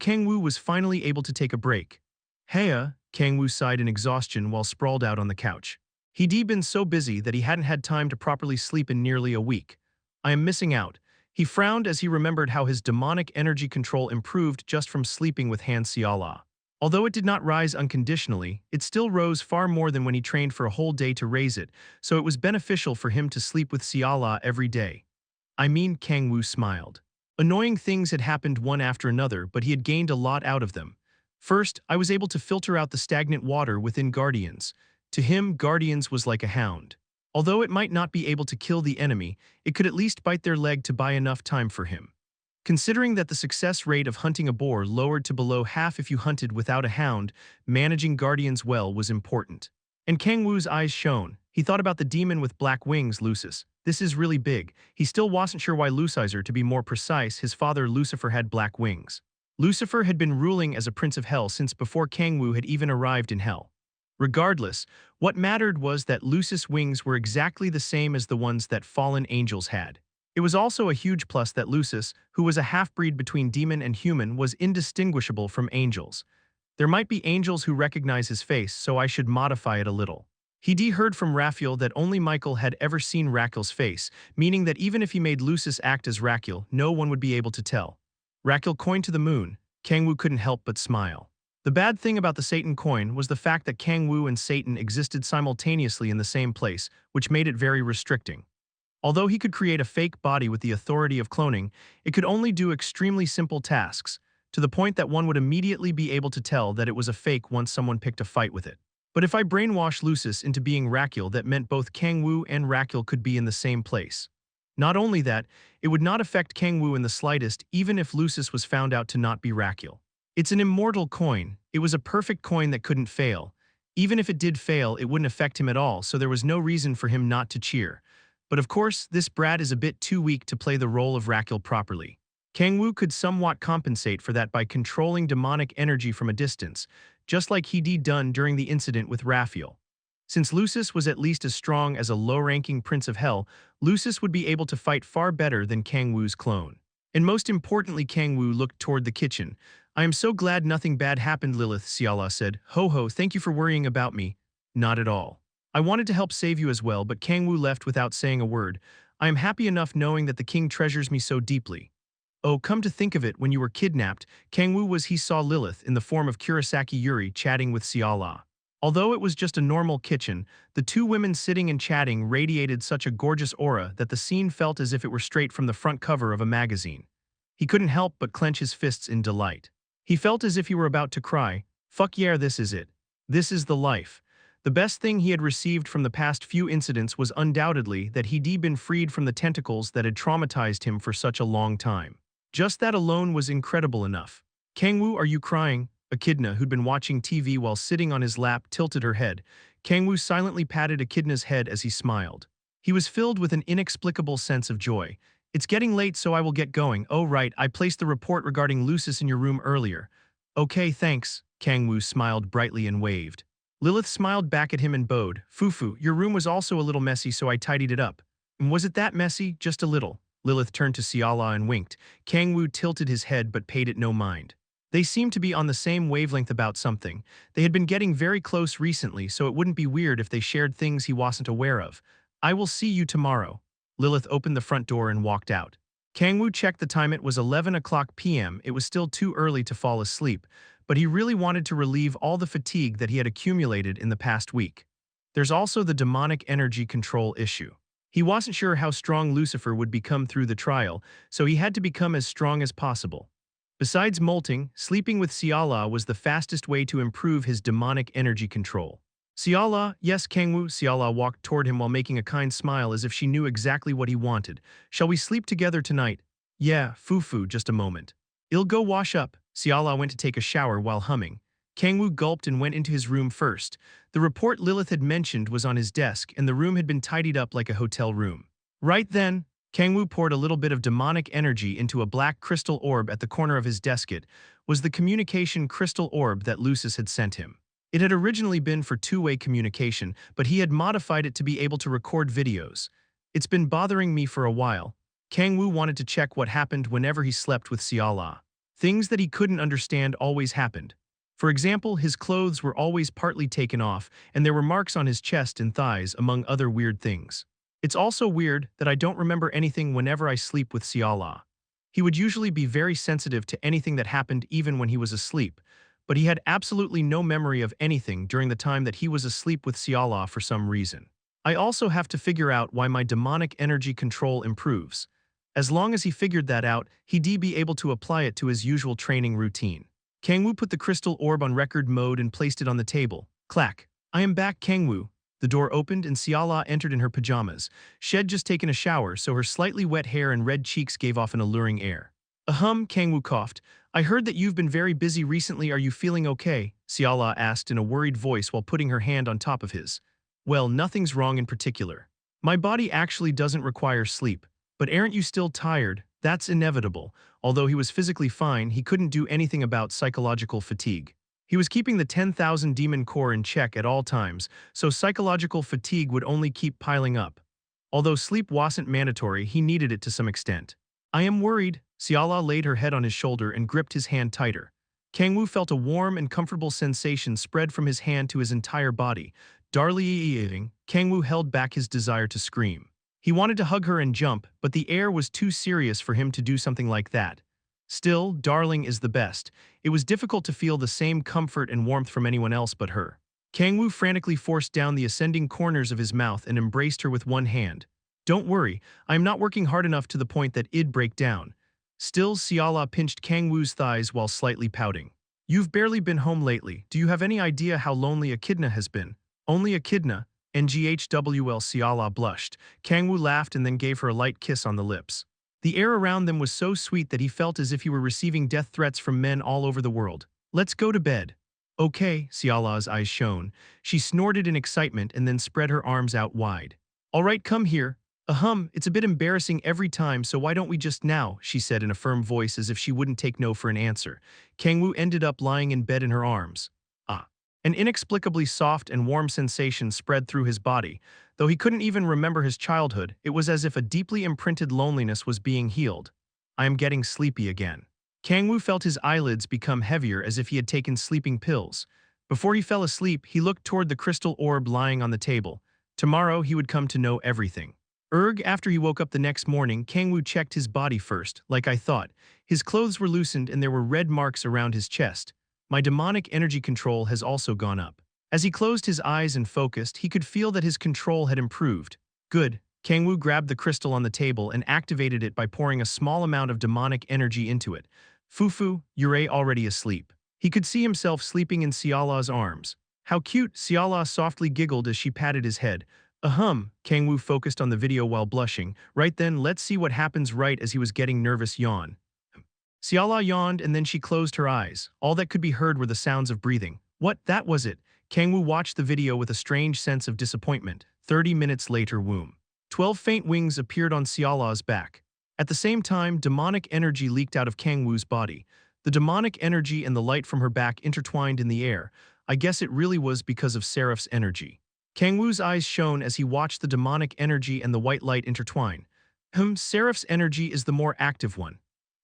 Kang-woo was finally able to take a break. Kang-woo sighed in exhaustion while sprawled out on the couch. He'd been so busy that he hadn't had time to properly sleep in nearly a week. I am missing out. He frowned as he remembered how his demonic energy control improved just from sleeping with Han Xiala. Although it did not rise unconditionally, it still rose far more than when he trained for a whole day to raise it, so it was beneficial for him to sleep with Siala every day. I mean, Kang-woo smiled. Annoying things had happened one after another, but he had gained a lot out of them. First, I was able to filter out the stagnant water within Guardians. To him, Guardians was like a hound. Although it might not be able to kill the enemy, it could at least bite their leg to buy enough time for him. Considering that the success rate of hunting a boar lowered to below half if you hunted without a hound, managing Guardians well was important. And Kang-woo's eyes shone. He thought about the demon with black wings, Lucis. This is really big. He still wasn't sure why Lucifer, to be more precise, his father Lucifer had black wings. Lucifer had been ruling as a prince of hell since before Kang-woo had even arrived in hell. Regardless, what mattered was that Lucis' wings were exactly the same as the ones that fallen angels had. It was also a huge plus that Lucis, who was a half-breed between demon and human, was indistinguishable from angels. There might be angels who recognize his face, so I should modify it a little. He heard from Raphael that only Michael had ever seen Raquel's face, meaning that even if he made Lucis act as Raquel, no one would be able to tell. Raquel coin to the moon. Kang-woo couldn't help but smile. The bad thing about the Satan coin was the fact that Kang-woo and Satan existed simultaneously in the same place, which made it very restricting. Although he could create a fake body with the authority of cloning, it could only do extremely simple tasks, to the point that one would immediately be able to tell that it was a fake once someone picked a fight with it. But if I brainwash Lucis into being Raquel, that meant both Kang-woo and Raquel could be in the same place. Not only that, it would not affect Kang-woo in the slightest even if Lucis was found out to not be Raquel. It's an immortal coin. It was a perfect coin that couldn't fail. Even if it did fail, it wouldn't affect him at all, so there was no reason for him not to cheer. But of course, this brat is a bit too weak to play the role of Raquel properly. Kang-woo could somewhat compensate for that by controlling demonic energy from a distance, just like he'd done during the incident with Raphael. Since Lucis was at least as strong as a low-ranking Prince of Hell, Lucis would be able to fight far better than Kang-woo's clone. And most importantly, Kang-woo looked toward the kitchen. "I am so glad nothing bad happened, Lilith," Siala said. "Ho, thank you for worrying about me." "Not at all. I wanted to help save you as well, but Kang-woo left without saying a word. I am happy enough knowing that the king treasures me so deeply." Oh, come to think of it, when you were kidnapped, Kang-woo saw Lilith in the form of Kurosaki Yuri chatting with Siala. Although it was just a normal kitchen, the two women sitting and chatting radiated such a gorgeous aura that the scene felt as if it were straight from the front cover of a magazine. He couldn't help but clench his fists in delight. He felt as if he were about to cry. Fuck yeah, this is it. This is the life. The best thing he had received from the past few incidents was undoubtedly that he'd been freed from the tentacles that had traumatized him for such a long time. Just that alone was incredible enough. "Kang-woo, are you crying?" Echidna, who'd been watching TV while sitting on his lap, tilted her head. Kang-woo silently patted Echidna's head as he smiled. He was filled with an inexplicable sense of joy. "It's getting late, so I will get going. Oh right, I placed the report regarding Lucis in your room earlier." "Okay, thanks." Kang-woo smiled brightly and waved. Lilith smiled back at him and bowed. "Fufu, your room was also a little messy, so I tidied it up." "Was it that messy? Just a little." Lilith turned to Siala and winked. Kang-woo tilted his head but paid it no mind. They seemed to be on the same wavelength about something. They had been getting very close recently, so it wouldn't be weird if they shared things he wasn't aware of. "I will see you tomorrow." Lilith opened the front door and walked out. Kang-woo checked the time. It was 11 o'clock p.m. It was still too early to fall asleep, but he really wanted to relieve all the fatigue that he had accumulated in the past week. There's also the demonic energy control issue. He wasn't sure how strong Lucifer would become through the trial, so he had to become as strong as possible. Besides molting, sleeping with Siala was the fastest way to improve his demonic energy control. "Siala, yes, Kang-woo." Siala walked toward him while making a kind smile as if she knew exactly what he wanted. "Shall we sleep together tonight?" "Yeah, Fufu, just a moment. I'll go wash up." Siala went to take a shower while humming. Kang-woo gulped and went into his room first. The report Lilith had mentioned was on his desk, and the room had been tidied up like a hotel room. Right then, Kang-woo poured a little bit of demonic energy into a black crystal orb at the corner of his desk. It was the communication crystal orb that Lucis had sent him. It had originally been for two-way communication, but he had modified it to be able to record videos. "It's been bothering me for a while." Kang-woo wanted to check what happened whenever he slept with Siala. Things that he couldn't understand always happened. For example, his clothes were always partly taken off, and there were marks on his chest and thighs, among other weird things. "It's also weird that I don't remember anything whenever I sleep with Siala. He would usually be very sensitive to anything that happened even when he was asleep, but he had absolutely no memory of anything during the time that he was asleep with Siala for some reason. I also have to figure out why my demonic energy control improves. As long as he figured that out, he'd be able to apply it to his usual training routine. Kang-woo put the crystal orb on record mode and placed it on the table. Clack. I am back, Kang-woo. The door opened and Siala entered in her pajamas. She'd just taken a shower, so her slightly wet hair and red cheeks gave off an alluring air. Ahem, Kang-woo coughed. I heard that you've been very busy recently. Are you feeling okay? Siala asked in a worried voice while putting her hand on top of his. Well, nothing's wrong in particular. My body actually doesn't require sleep. But aren't you still tired? That's inevitable. Although he was physically fine, he couldn't do anything about psychological fatigue. He was keeping the 10,000 demon core in check at all times, so psychological fatigue would only keep piling up. Although sleep wasn't mandatory, he needed it to some extent. I am worried. Siala laid her head on his shoulder and gripped his hand tighter. Kang-woo felt a warm and comfortable sensation spread from his hand to his entire body. Darling, Kang-woo held back his desire to scream. He wanted to hug her and jump, but the air was too serious for him to do something like that. Still, darling is the best. It was difficult to feel the same comfort and warmth from anyone else but her. Kang-woo frantically forced down the ascending corners of his mouth and embraced her with one hand. Don't worry, I am not working hard enough to the point that it'd break down. Still, Siala pinched Kang-woo's thighs while slightly pouting. You've barely been home lately. Do you have any idea how lonely Echidna has been? Only Echidna? NGHWL. Siala blushed. Kang-woo laughed and then gave her a light kiss on the lips. The air around them was so sweet that he felt as if he were receiving death threats from men all over the world. Let's go to bed. Okay, Siala's eyes shone. She snorted in excitement and then spread her arms out wide. All right, come here. It's a bit embarrassing every time, so why don't we just now, she said in a firm voice as if she wouldn't take no for an answer. Kang-woo ended up lying in bed in her arms. An inexplicably soft and warm sensation spread through his body. Though he couldn't even remember his childhood, it was as if a deeply imprinted loneliness was being healed. I am getting sleepy again. Kang-woo felt his eyelids become heavier as if he had taken sleeping pills. Before he fell asleep, he looked toward the crystal orb lying on the table. Tomorrow he would come to know everything. After he woke up the next morning, Kang-woo checked his body first, like I thought. His clothes were loosened and there were red marks around his chest. My demonic energy control has also gone up. As he closed his eyes and focused, he could feel that his control had improved. Good. Kang-woo grabbed the crystal on the table and activated it by pouring a small amount of demonic energy into it. Fufu, you're already asleep. He could see himself sleeping in Siala's arms. How cute, Siala softly giggled as she patted his head. Kang-woo focused on the video while blushing. Right then, let's see what happens. Right as he was getting nervous, yawn. Siala yawned and then she closed her eyes. All that could be heard were the sounds of breathing. What, that was it? Kang-woo watched the video with a strange sense of disappointment. 30 minutes later, 12 faint wings appeared on Siala's back. At the same time, demonic energy leaked out of Kang-woo's body. The demonic energy and the light from her back intertwined in the air. I guess it really was because of xperrif's energy. Kang-woo's eyes shone as he watched the demonic energy and the white light intertwine. Xperrif's energy is the more active one.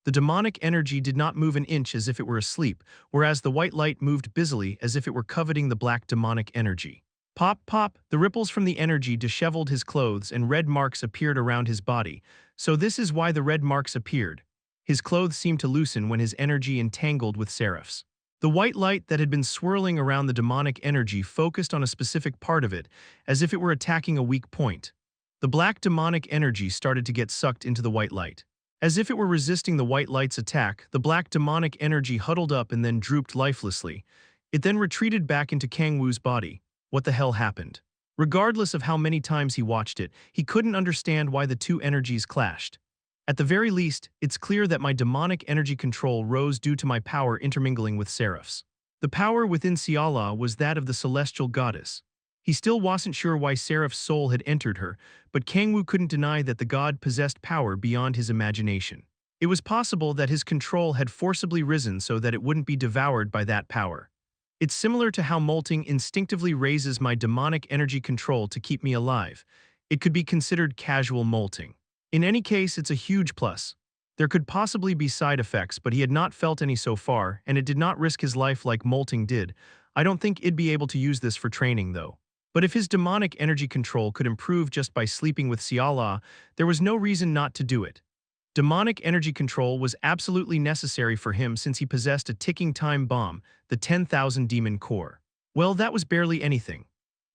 The demonic energy did not move an inch as if it were asleep, whereas the white light moved busily as if it were coveting the black demonic energy. Pop, pop, the ripples from the energy disheveled his clothes and red marks appeared around his body. So this is why the red marks appeared. His clothes seemed to loosen when his energy entangled with xperrif's. The white light that had been swirling around the demonic energy focused on a specific part of it, as if it were attacking a weak point. The black demonic energy started to get sucked into the white light. As if it were resisting the white light's attack, the black demonic energy huddled up and then drooped lifelessly. It then retreated back into Kang-woo's body. What the hell happened? Regardless of how many times he watched it, he couldn't understand why the two energies clashed. At the very least, it's clear that my demonic energy control rose due to my power intermingling with xperrif's. The power within Siala was that of the celestial goddess. He still wasn't sure why xperrif's soul had entered her, but Kang-woo couldn't deny that the god possessed power beyond his imagination. It was possible that his control had forcibly risen so that it wouldn't be devoured by that power. It's similar to how molting instinctively raises my demonic energy control to keep me alive. It could be considered casual molting. In any case, it's a huge plus. There could possibly be side effects, but he had not felt any so far, and it did not risk his life like molting did. I don't think it'd be able to use this for training, though. But if his demonic energy control could improve just by sleeping with Siala, there was no reason not to do it. Demonic energy control was absolutely necessary for him since he possessed a ticking time bomb, the 10,000 demon core. Well, that was barely anything.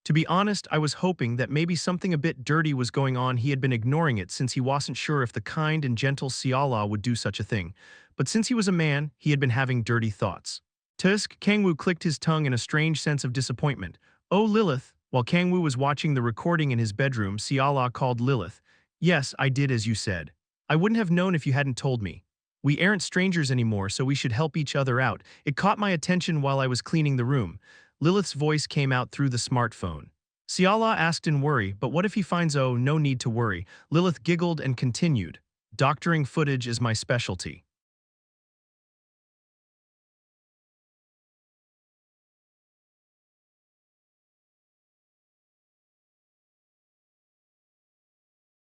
To be honest, I was hoping that maybe something a bit dirty was going on. He had been ignoring it since he wasn't sure if the kind and gentle Siala would do such a thing. But since he was a man, he had been having dirty thoughts. Tusk, Kang-woo clicked his tongue in a strange sense of disappointment. Oh, Lilith. While Kang-woo was watching the recording in his bedroom, Siala called Lilith. Yes, I did as you said. I wouldn't have known if you hadn't told me. We aren't strangers anymore, so we should help each other out. It caught my attention while I was cleaning the room. Lilith's voice came out through the smartphone. Siala asked in worry, but what if he finds no need to worry. Lilith giggled and continued. Doctoring footage is my specialty.